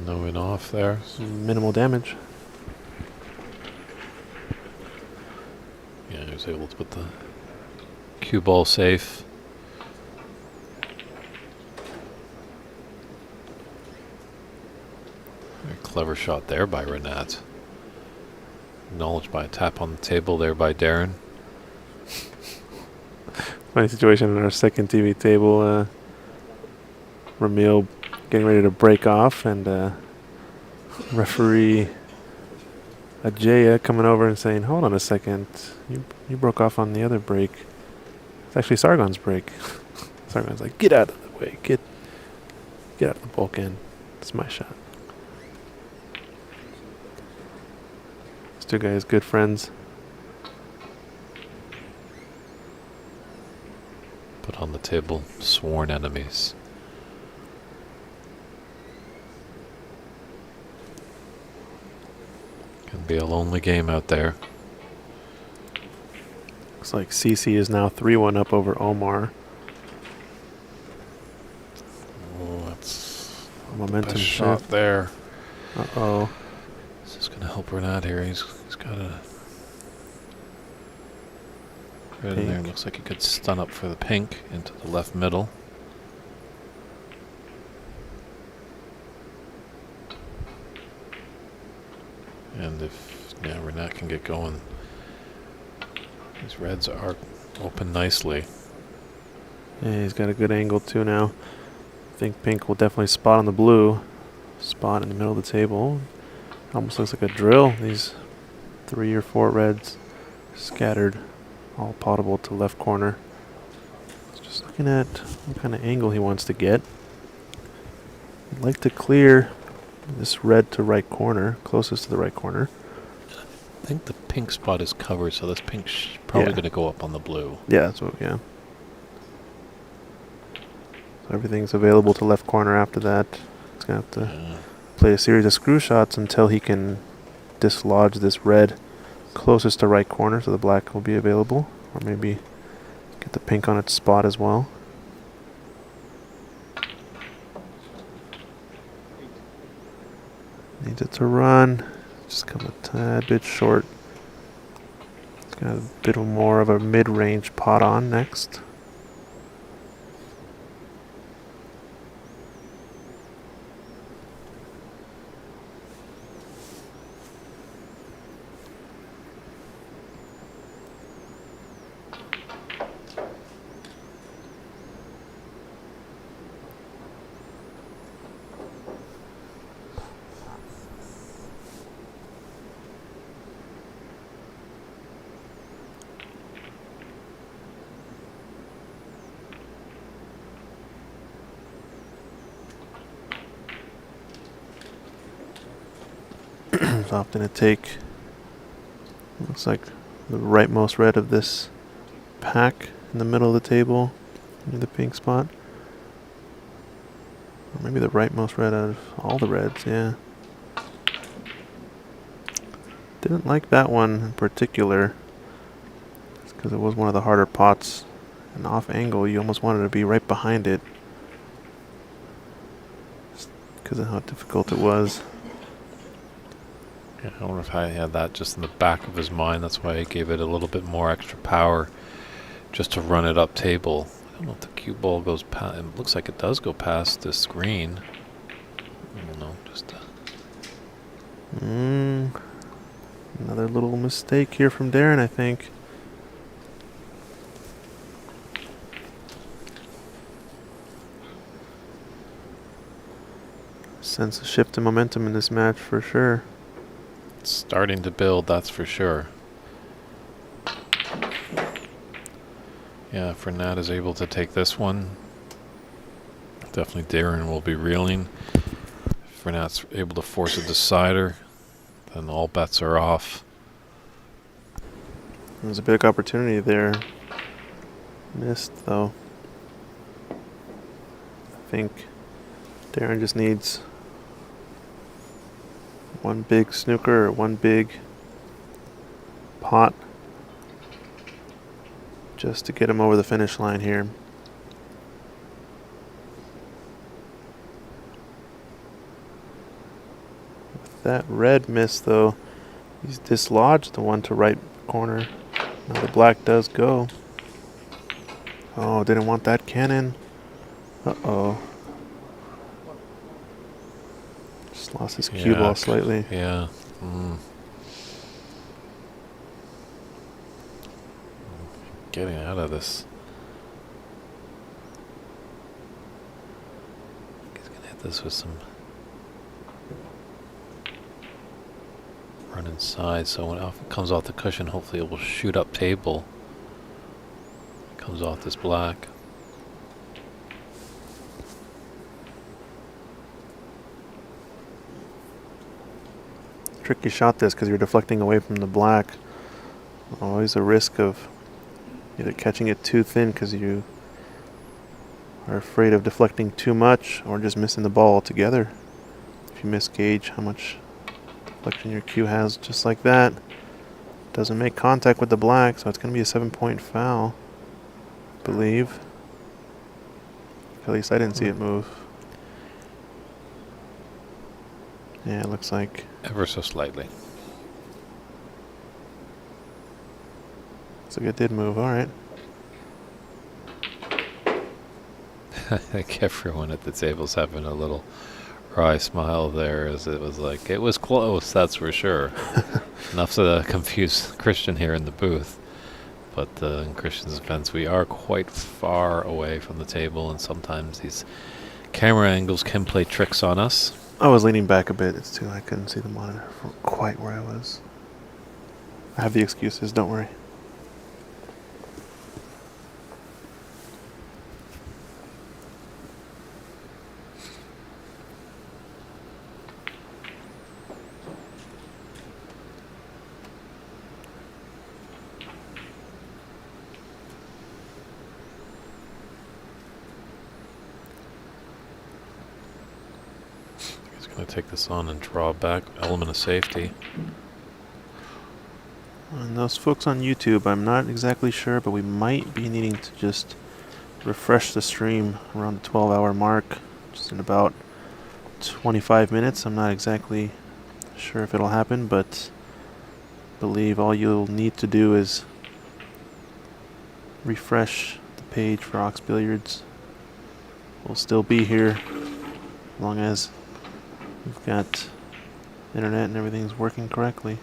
No in off there. Minimal damage. Yeah, he was able to put the cue ball safe. Very clever shot there by Renat. Acknowledged by a tap on the table there by Darren. Funny situation in our second TV table. Ramil getting ready to break off, and referee Ajaya coming over and saying, "Hold on a second, you broke off on the other break. It's actually Sargon's break." Sargon's like, "Get out of the way, get out of the bulk end. It's my shot." These two guys, good friends. Put on the table, sworn enemies. Can be a lonely game out there. Looks like CC is now 3-1 up over Omar. Oh, that's Momentum best shift. shot there. Uh-oh. This is going to help Renat here. He's got a... Right in there. Looks like he could stun up for the pink into the left middle. And if Renat can get going, these reds are open nicely. Yeah, he's got a good angle too now. I think pink will definitely spot on the blue. Spot in the middle of the table. Almost looks like a drill. These 3 or 4 reds scattered, all potable to left corner. Just looking at what kind of angle he wants to get. I'd like to clear this red to right corner, closest to the right corner. I think the pink spot is covered, so this pink's probably going to go up on the blue. Yeah, that's what, yeah. So everything's available to left corner after that. He's going to have to play a series of screw shots until he can dislodge this red closest to right corner, so the black will be available. Or maybe get the pink on its spot as well. Needs it to run. Just come a tad bit short. It's got a bit more of a mid-range pot on next. It's often a take. Looks like the rightmost red of this pack in the middle of the table, near the pink spot. Or maybe the rightmost red out of all the reds, yeah. Didn't like that one in particular. It's because it was one of the harder pots. And off angle, you almost wanted to be right behind it. Just because of how difficult it was. Yeah, I wonder if I had that just in the back of his mind. That's why I gave it a little bit more extra power just to run it up table. I don't know if the cue ball goes past. It looks like it does go past the screen. I don't know. Just another little mistake here from Darren, I think. Sense a shift in momentum in this match for sure. it's starting to build, that's for sure. Yeah, if Renat is able to take this one, definitely Darren will be reeling. If Renat's able to force a decider, then all bets are off. There's a big opportunity there. Missed, though. I think Darren just needs one big snooker or one big pot just to get him over the finish line here. With that red miss, though, he's dislodged the one to right corner. Now the black does go. Oh, didn't want that cannon. Uh-oh. Just lost his cue ball slightly. Yeah. Getting out of this. He's going to hit this with some run inside, so when it comes off the cushion, hopefully it will shoot up table. Comes off this black. Tricky shot this because you're deflecting away from the black. Always a risk of either catching it too thin because you are afraid of deflecting too much or just missing the ball altogether. If you misgauge how much deflection your cue has, just like that, Doesn't make contact with the black, so it's going to be a 7-point foul, I believe. At least I didn't see it move. Yeah, it looks like. Ever so slightly. Looks like it did move. All right. I think everyone at the table's having a little wry smile there, as it was like, it was close, that's for sure. Enough to confuse Christian here in the booth. But in Christian's defense, we are quite far away from the table, and sometimes these camera angles can play tricks on us. I was leaning back a bit. It's too. I couldn't see the monitor from quite where I was. I have the excuses. Don't worry. Going to take this on and draw back, element of safety. And those folks on YouTube, I'm not exactly sure, but we might be needing to just refresh the stream around the 12-hour mark, just in about 25 minutes. I'm not exactly sure if it'll happen, but I believe all you'll need to do is refresh the page for Ox Billiards. We'll still be here as long as we've got internet and everything's working correctly.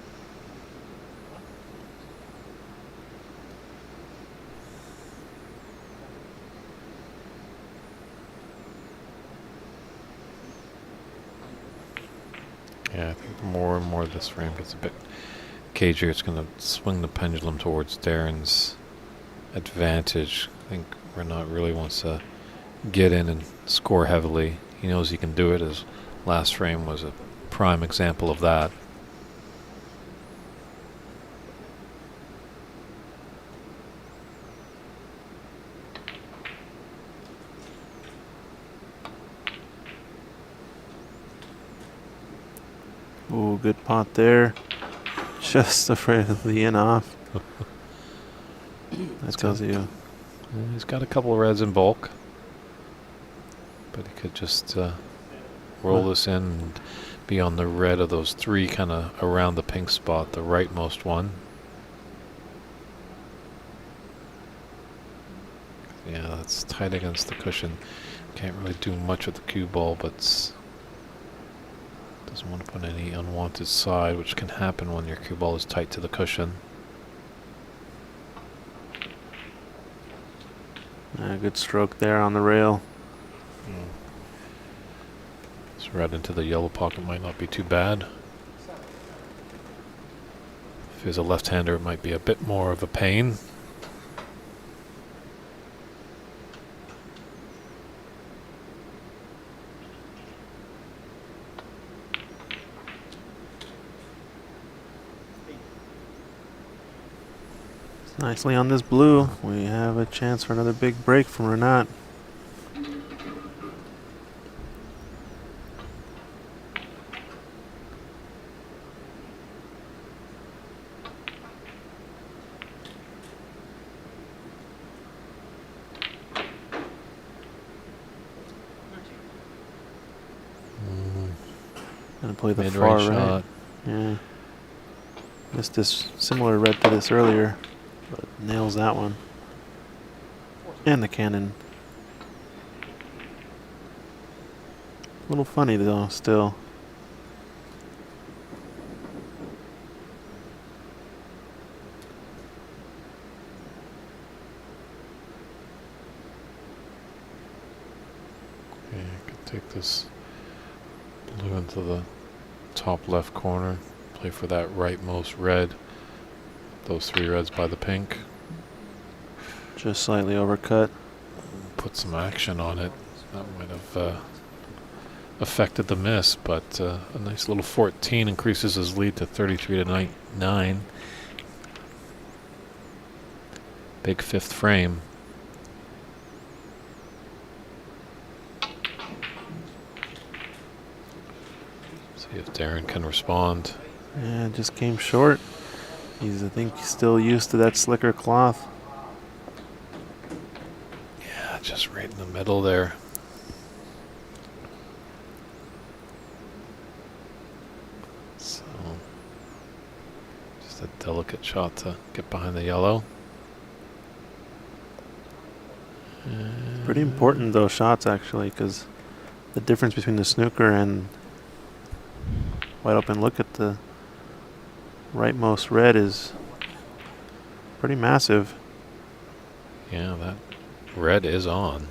Yeah, I think the more and more this frame gets a bit cagier, it's going to swing the pendulum towards Darren's advantage. I think Renat really wants to get in and score heavily. He knows he can do it. His last frame was a prime example of that. Ooh, good pot there. Just afraid of the in off. That tells you. He's got a couple of reds in bulk, but he could just roll this in and be on the red of those three, kind of around the pink spot, the rightmost one. Yeah, that's tight against the cushion. Can't really do much with the cue ball, but doesn't want to put any unwanted side, which can happen when your cue ball is tight to the cushion. Good stroke there on the rail. This red into the yellow pocket might not be too bad. If he's a left-hander, it might be a bit more of a pain. Nicely on this blue. We have a chance for another big break from Renat. Gonna play the Mid-range far right. shot. Yeah. Missed this similar red to this earlier, but nails that one. And the cannon. A little funny though, still. Okay, I could take this blue into the top left corner, play for that rightmost red. Those three reds by the pink. Just slightly overcut. Put some action on it. That might have affected the miss, but a nice little 14 increases his lead to 33 to 9. Big fifth frame. See if Darren can respond. Yeah, just came short. I think, still used to that slicker cloth. Yeah, just right in the middle there. So, just a delicate shot to get behind the yellow. Pretty important, those shots, actually, because the difference between the snooker and wide open look at the rightmost red is pretty massive. Yeah, that red is on.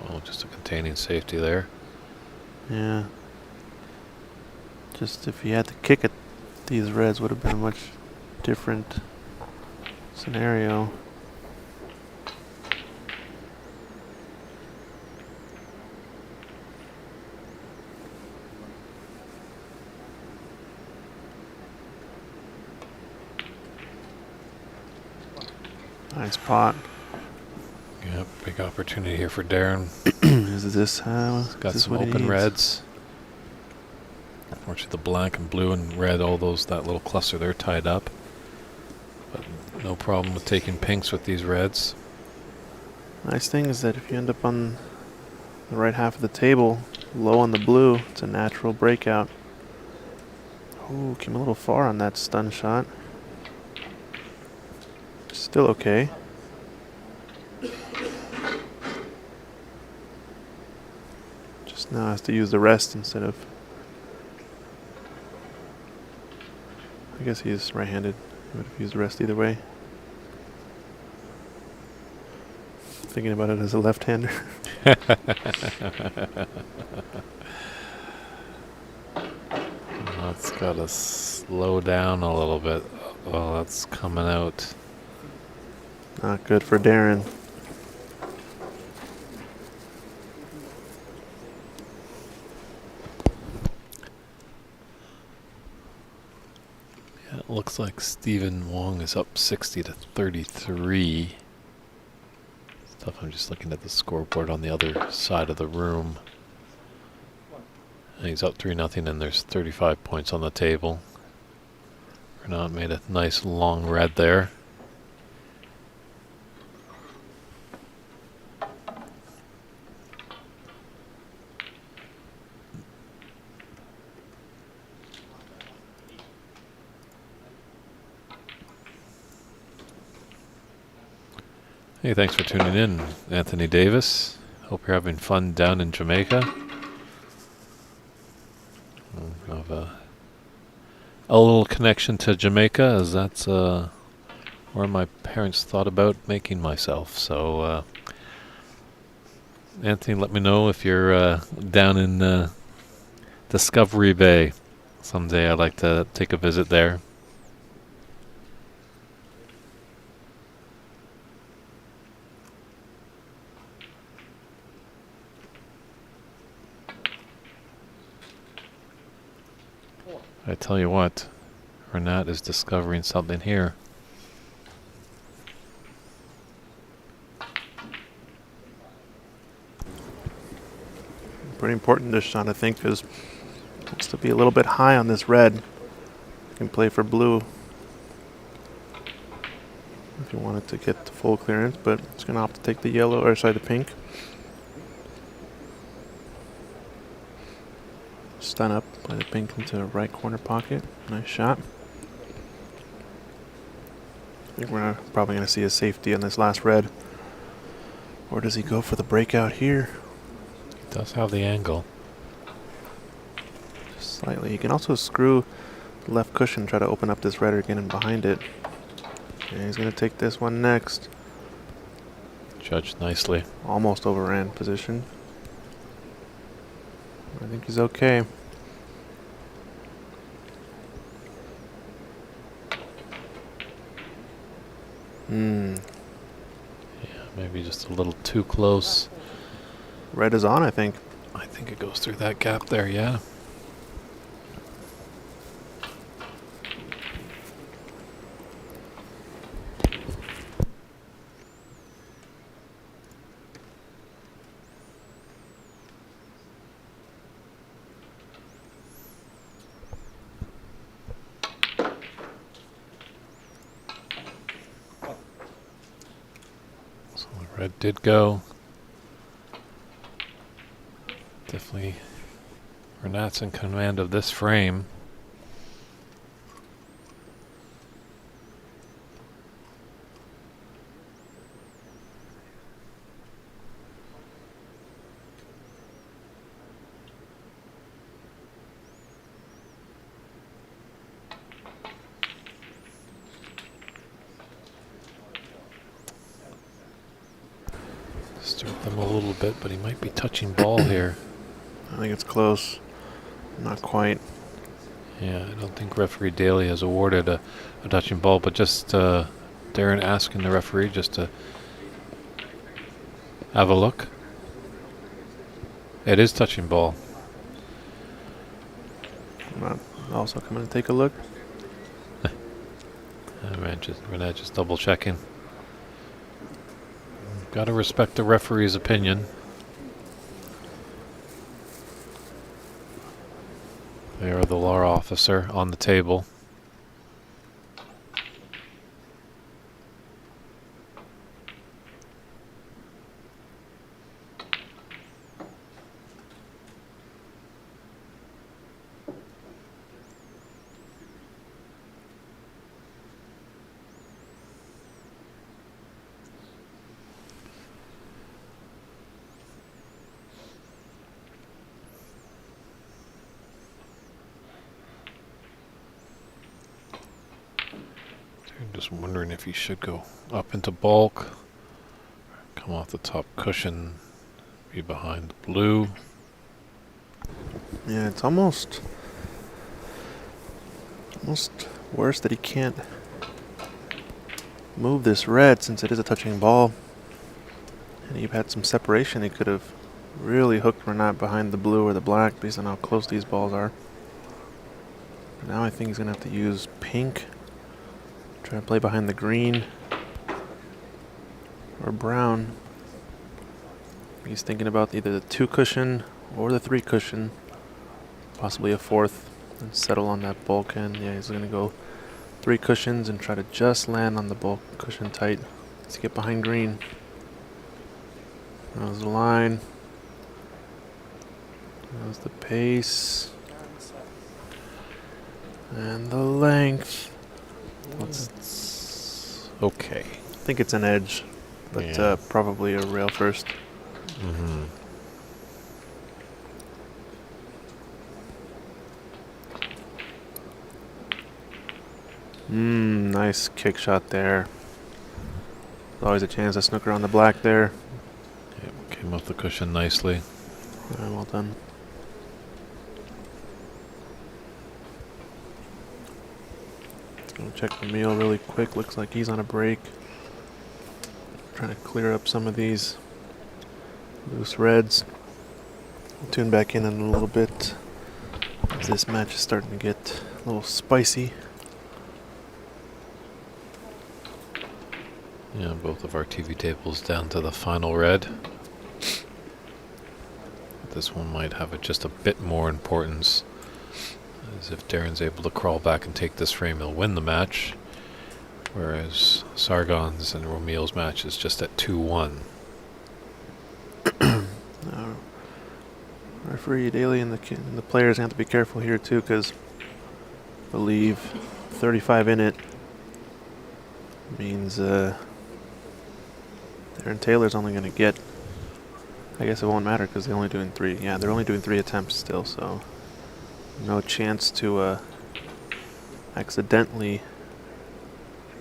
Oh, just a containing safety there. Yeah. Just if you had to kick at these reds would have been a much different scenario. Nice pot. Yep, big opportunity here for Darren. Is this how? He's got is this some what he open needs? reds. Unfortunately, the black and blue and red, all those, that little cluster, they're tied up. But no problem with taking pinks with these reds. Nice thing is that if you end up on the right half of the table, low on the blue, it's a natural breakout. Ooh, came a little far on that stun shot. Still okay. Just now has to use the rest instead of... I guess he's right-handed. He would have used the rest either way. Thinking about it as a left-hander. That's got to slow down a little bit. Oh, that's coming out. Not good for Darren. Yeah, it looks like Stephen Wong is up 60 to 33. Stuff. I'm just looking at the scoreboard on the other side of the room. And he's up 3-0, and there's 35 points on the table. Renaud made a nice long red there. Hey, thanks for tuning in, Anthony Davis. Hope you're having fun down in Jamaica. I have a little connection to Jamaica, as that's where my parents thought about making myself. So, Anthony, let me know if you're down in Discovery Bay. Someday I'd like to take a visit there. I tell you what, Renat is discovering something here. Pretty important this shot, I think, because it wants to be a little bit high on this red. You can play for blue if you wanted to get the full clearance, but it's going to opt to take the yellow, or sorry, the pink. Stun up, play the pink into the right corner pocket. Nice shot. I think we're probably going to see a safety on this last red. Or does he go for the breakout here? He does have the angle. Just slightly. He can also screw the left cushion, try to open up this red again and behind it. And he's going to take this one next. Judged nicely. Almost overran position. I think he's okay. Yeah, maybe just a little too close. Red is on, I think. I think it goes through that gap there, yeah. Red did go. Definitely Renat's in command of this frame. Disturb them a little bit, but he might be touching ball here. I think it's close. Not quite. Yeah, I don't think referee Daly has awarded a touching ball, but just Darren asking the referee just to have a look. It is touching ball. I'm also coming to take a look. Renat just double checking. Gotta respect the referee's opinion. They are the law officer on the table. I'm just wondering if he should go up into bulk, come off the top cushion, be behind the blue. Yeah, it's almost worse that he can't move this red since it is a touching ball. And you've had some separation. He could have really hooked Renat behind the blue or the black based on how close these balls are. Now I think he's going to have to use pink. Try to play behind the green or brown. He's thinking about either the 2 cushion or the 3 cushion, possibly a 4th, and settle on that bulkhead. Yeah, he's going to go 3 cushions and try to just land on the bulk cushion tight. Let's get behind green. That was the line. That was the pace. And the length. It's okay. I think it's an edge, but Yeah. Probably a rail first. Mm-hmm. Nice kick shot there. Always a chance to snooker on the black there. Yep, came off the cushion nicely. Well done. Gonna check the meal really quick. Looks like he's on a break. Trying to clear up some of these loose reds. I'll tune back in a little bit as this match is starting to get a little spicy. Yeah, both of our TV tables down to the final red. This one might have just a bit more importance, as if Darren's able to crawl back and take this frame, he'll win the match, whereas Sargon's and Romeo's match is just at 2-1. Referee Daly and the players have to be careful here too, because I believe 35 in it means Darren Taylor's only going to get, I guess it won't matter because they're only doing 3. Yeah, they're only doing 3 attempts still, so no chance to accidentally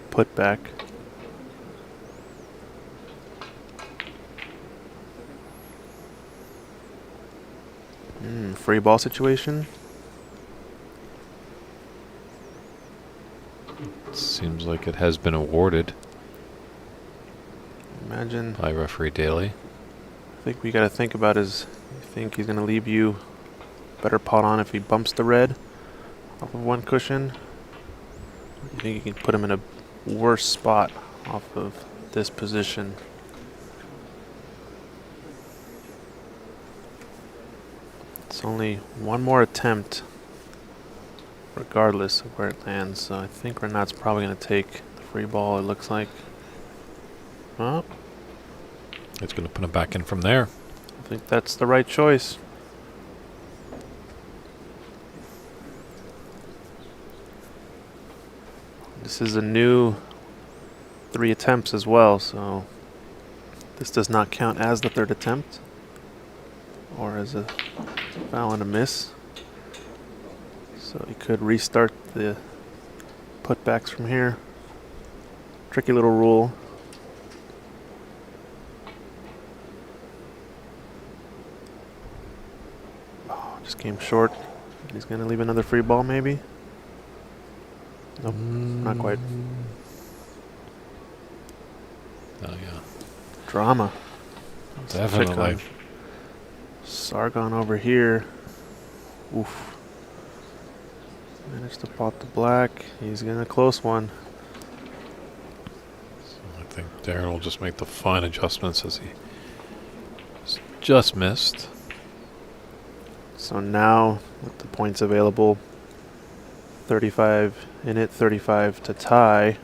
put back. Free ball situation. Seems like it has been awarded Imagine. by referee Daly. I think we got to think about is, you think he's going to leave you better pot on if he bumps the red off of 1 cushion? Or you think you can put him in a worse spot off of this position? It's only 1 more attempt regardless of where it lands, so I think Renat's probably going to take the free ball, it looks like. Oh. It's going to put him back in from there. I think that's the right choice. This is a new 3 attempts as well, so this does not count as the 3rd attempt or as a foul and a miss. So he could restart the putbacks from here. Tricky little rule. Oh, just came short. He's going to leave another free ball maybe. Nope, not quite. Oh, yeah. Drama. Definitely. Sargon over here. Oof. Managed to pot the black. He's getting a close one. So I think Darren will just make the fine adjustments as he just missed. So now, with the points available, 35 in it, 35 to tie.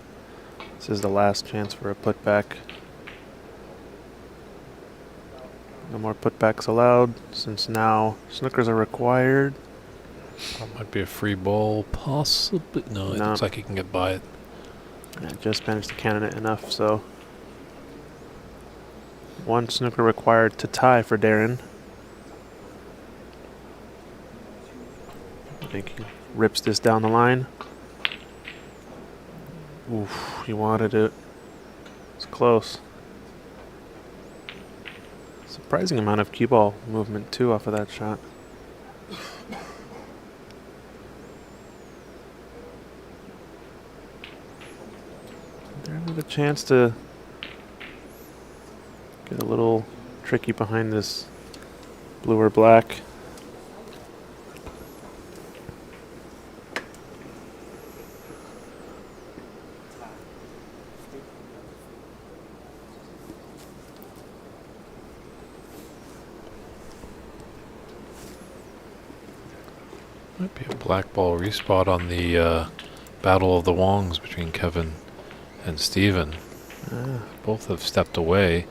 This is the last chance for a putback. No more putbacks allowed, since now snookers are required. That might be a free ball, possibly. No, it No. looks like he can get by it. I just managed to cannon it enough, so 1 snooker required to tie for Darren. I think he rips this down the line. Oof, he wanted it. It's close. Surprising amount of cue ball movement too off of that shot. Darren with a chance to get a little tricky behind this blue or black. Might be a black ball respot on the Battle of the Wongs between Kevin and Steven. Both have stepped away.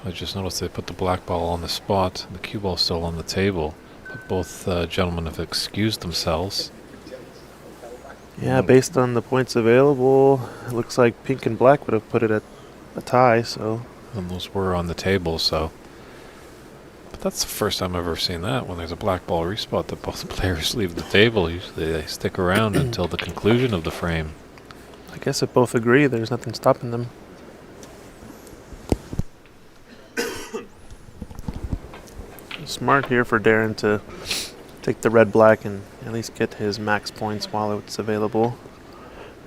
I just noticed they put the black ball on the spot. The cue ball still on the table. But both gentlemen have excused themselves. Yeah, based on the points available, it looks like pink and black would have put it at a tie, so. And those were on the table, so. But that's the first time I've ever seen that. When there's a black ball respot, that both players leave the table. Usually they stick around until the conclusion of the frame. I guess if both agree, there's nothing stopping them. Smart here for Darren to take the red-black and at least get his max points while it's available.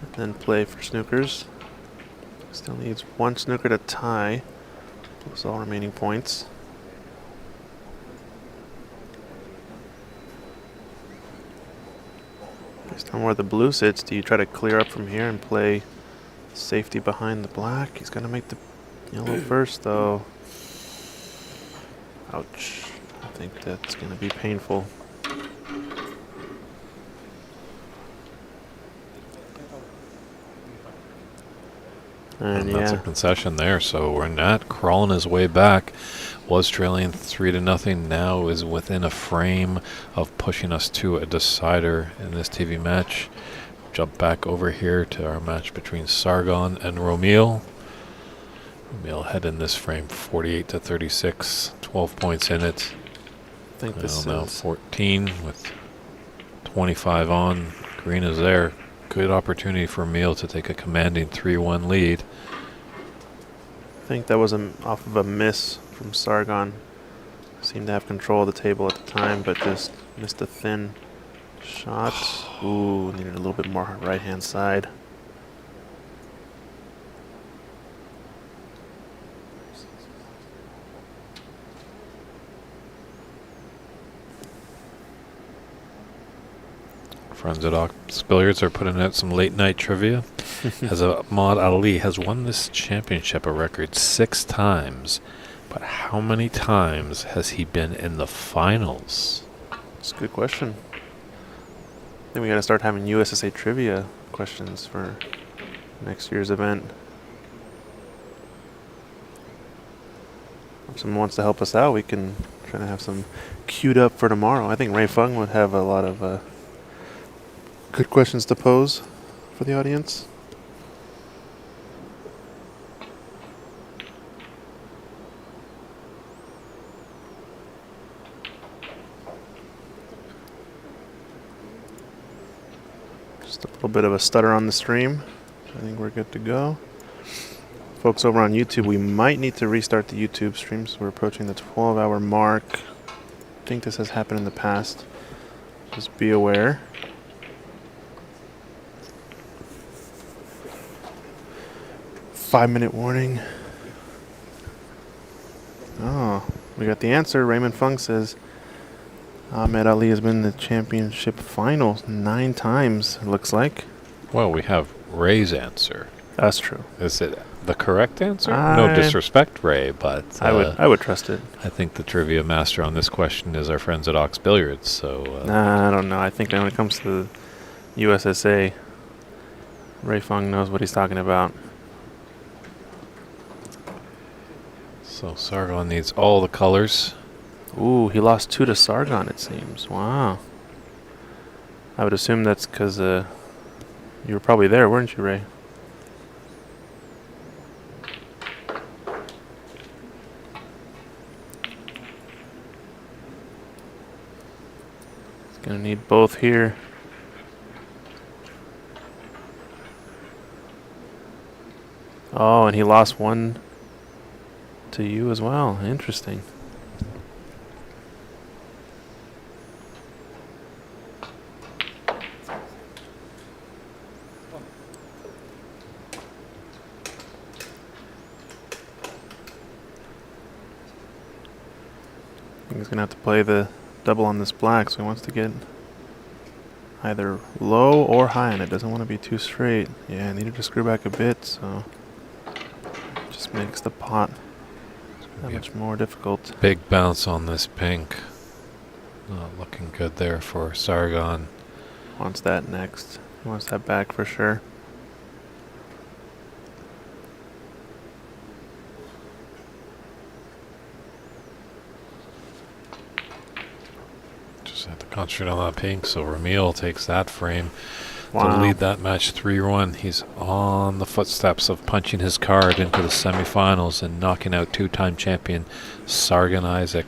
And then play for snookers. Still needs 1 snooker to tie, plus all remaining points. Based on where the blue sits, do you try to clear up from here and play safety behind the black? He's going to make the yellow first, though. Ouch. I think that's going to be painful. And that's a yeah, concession there. So Renat crawling his way back. Was trailing 3-0. Now is within a frame of pushing us to a decider in this TV match. Jump back over here to our match between Sargon and Romil. Romil had in this frame 48-36, 12 points in it. I think this Now is 14 with 25 on. Green is there. Good opportunity for Romil to take a commanding 3-1 lead. I think that was off of a miss from Sargon. Seemed to have control of the table at the time, but just missed a thin shot. Ooh, needed a little bit more right-hand side. Friends at Ox Billiards are putting out some late night trivia. As Ahmad Ali has won this championship a record 6 times, but how many times has he been in the finals? That's a good question. I think we got to start having USSA trivia questions for next year's event. if someone wants to help us out, we can try to have some queued up for tomorrow. I think Ray Fung would have a lot of good questions to pose for the audience. Just a little bit of a stutter on the stream. I think we're good to go. Folks over on YouTube, we might need to restart the YouTube streams. We're approaching the 12-hour mark. I think this has happened in the past. Just be aware. 5-minute warning. Oh, we got the answer. Raymond Fung says Ahmed Ali has been in the championship finals 9 times, it looks like. Well, we have Ray's answer. That's true. Is it the correct answer? No disrespect, Ray, but I would trust it. I think the trivia master on this question is our friends at Ox Billiards. So Nah, I don't know. I think when it comes to the USSA, Ray Fung knows what he's talking about. So Sargon needs all the colors. Ooh, he lost 2 to Sargon, it seems. Wow. I would assume that's because you were probably there, weren't you, Ray? Gonna need both here. Oh, and he lost 1 to you as well. Interesting. He's gonna have to play the double on this black, so he wants to get either low or high, and it doesn't want to be too straight. Yeah, I needed to screw back a bit, so just makes the pot that much more difficult. Big bounce on this pink. Not looking good there for Sargon. Wants that next. He wants that back for sure. Just have to concentrate on that pink, so Ramil takes that frame to Wow. lead that match 3-1. He's on the footsteps of punching his card into the semifinals and knocking out 2-time champion Sargon Isaac.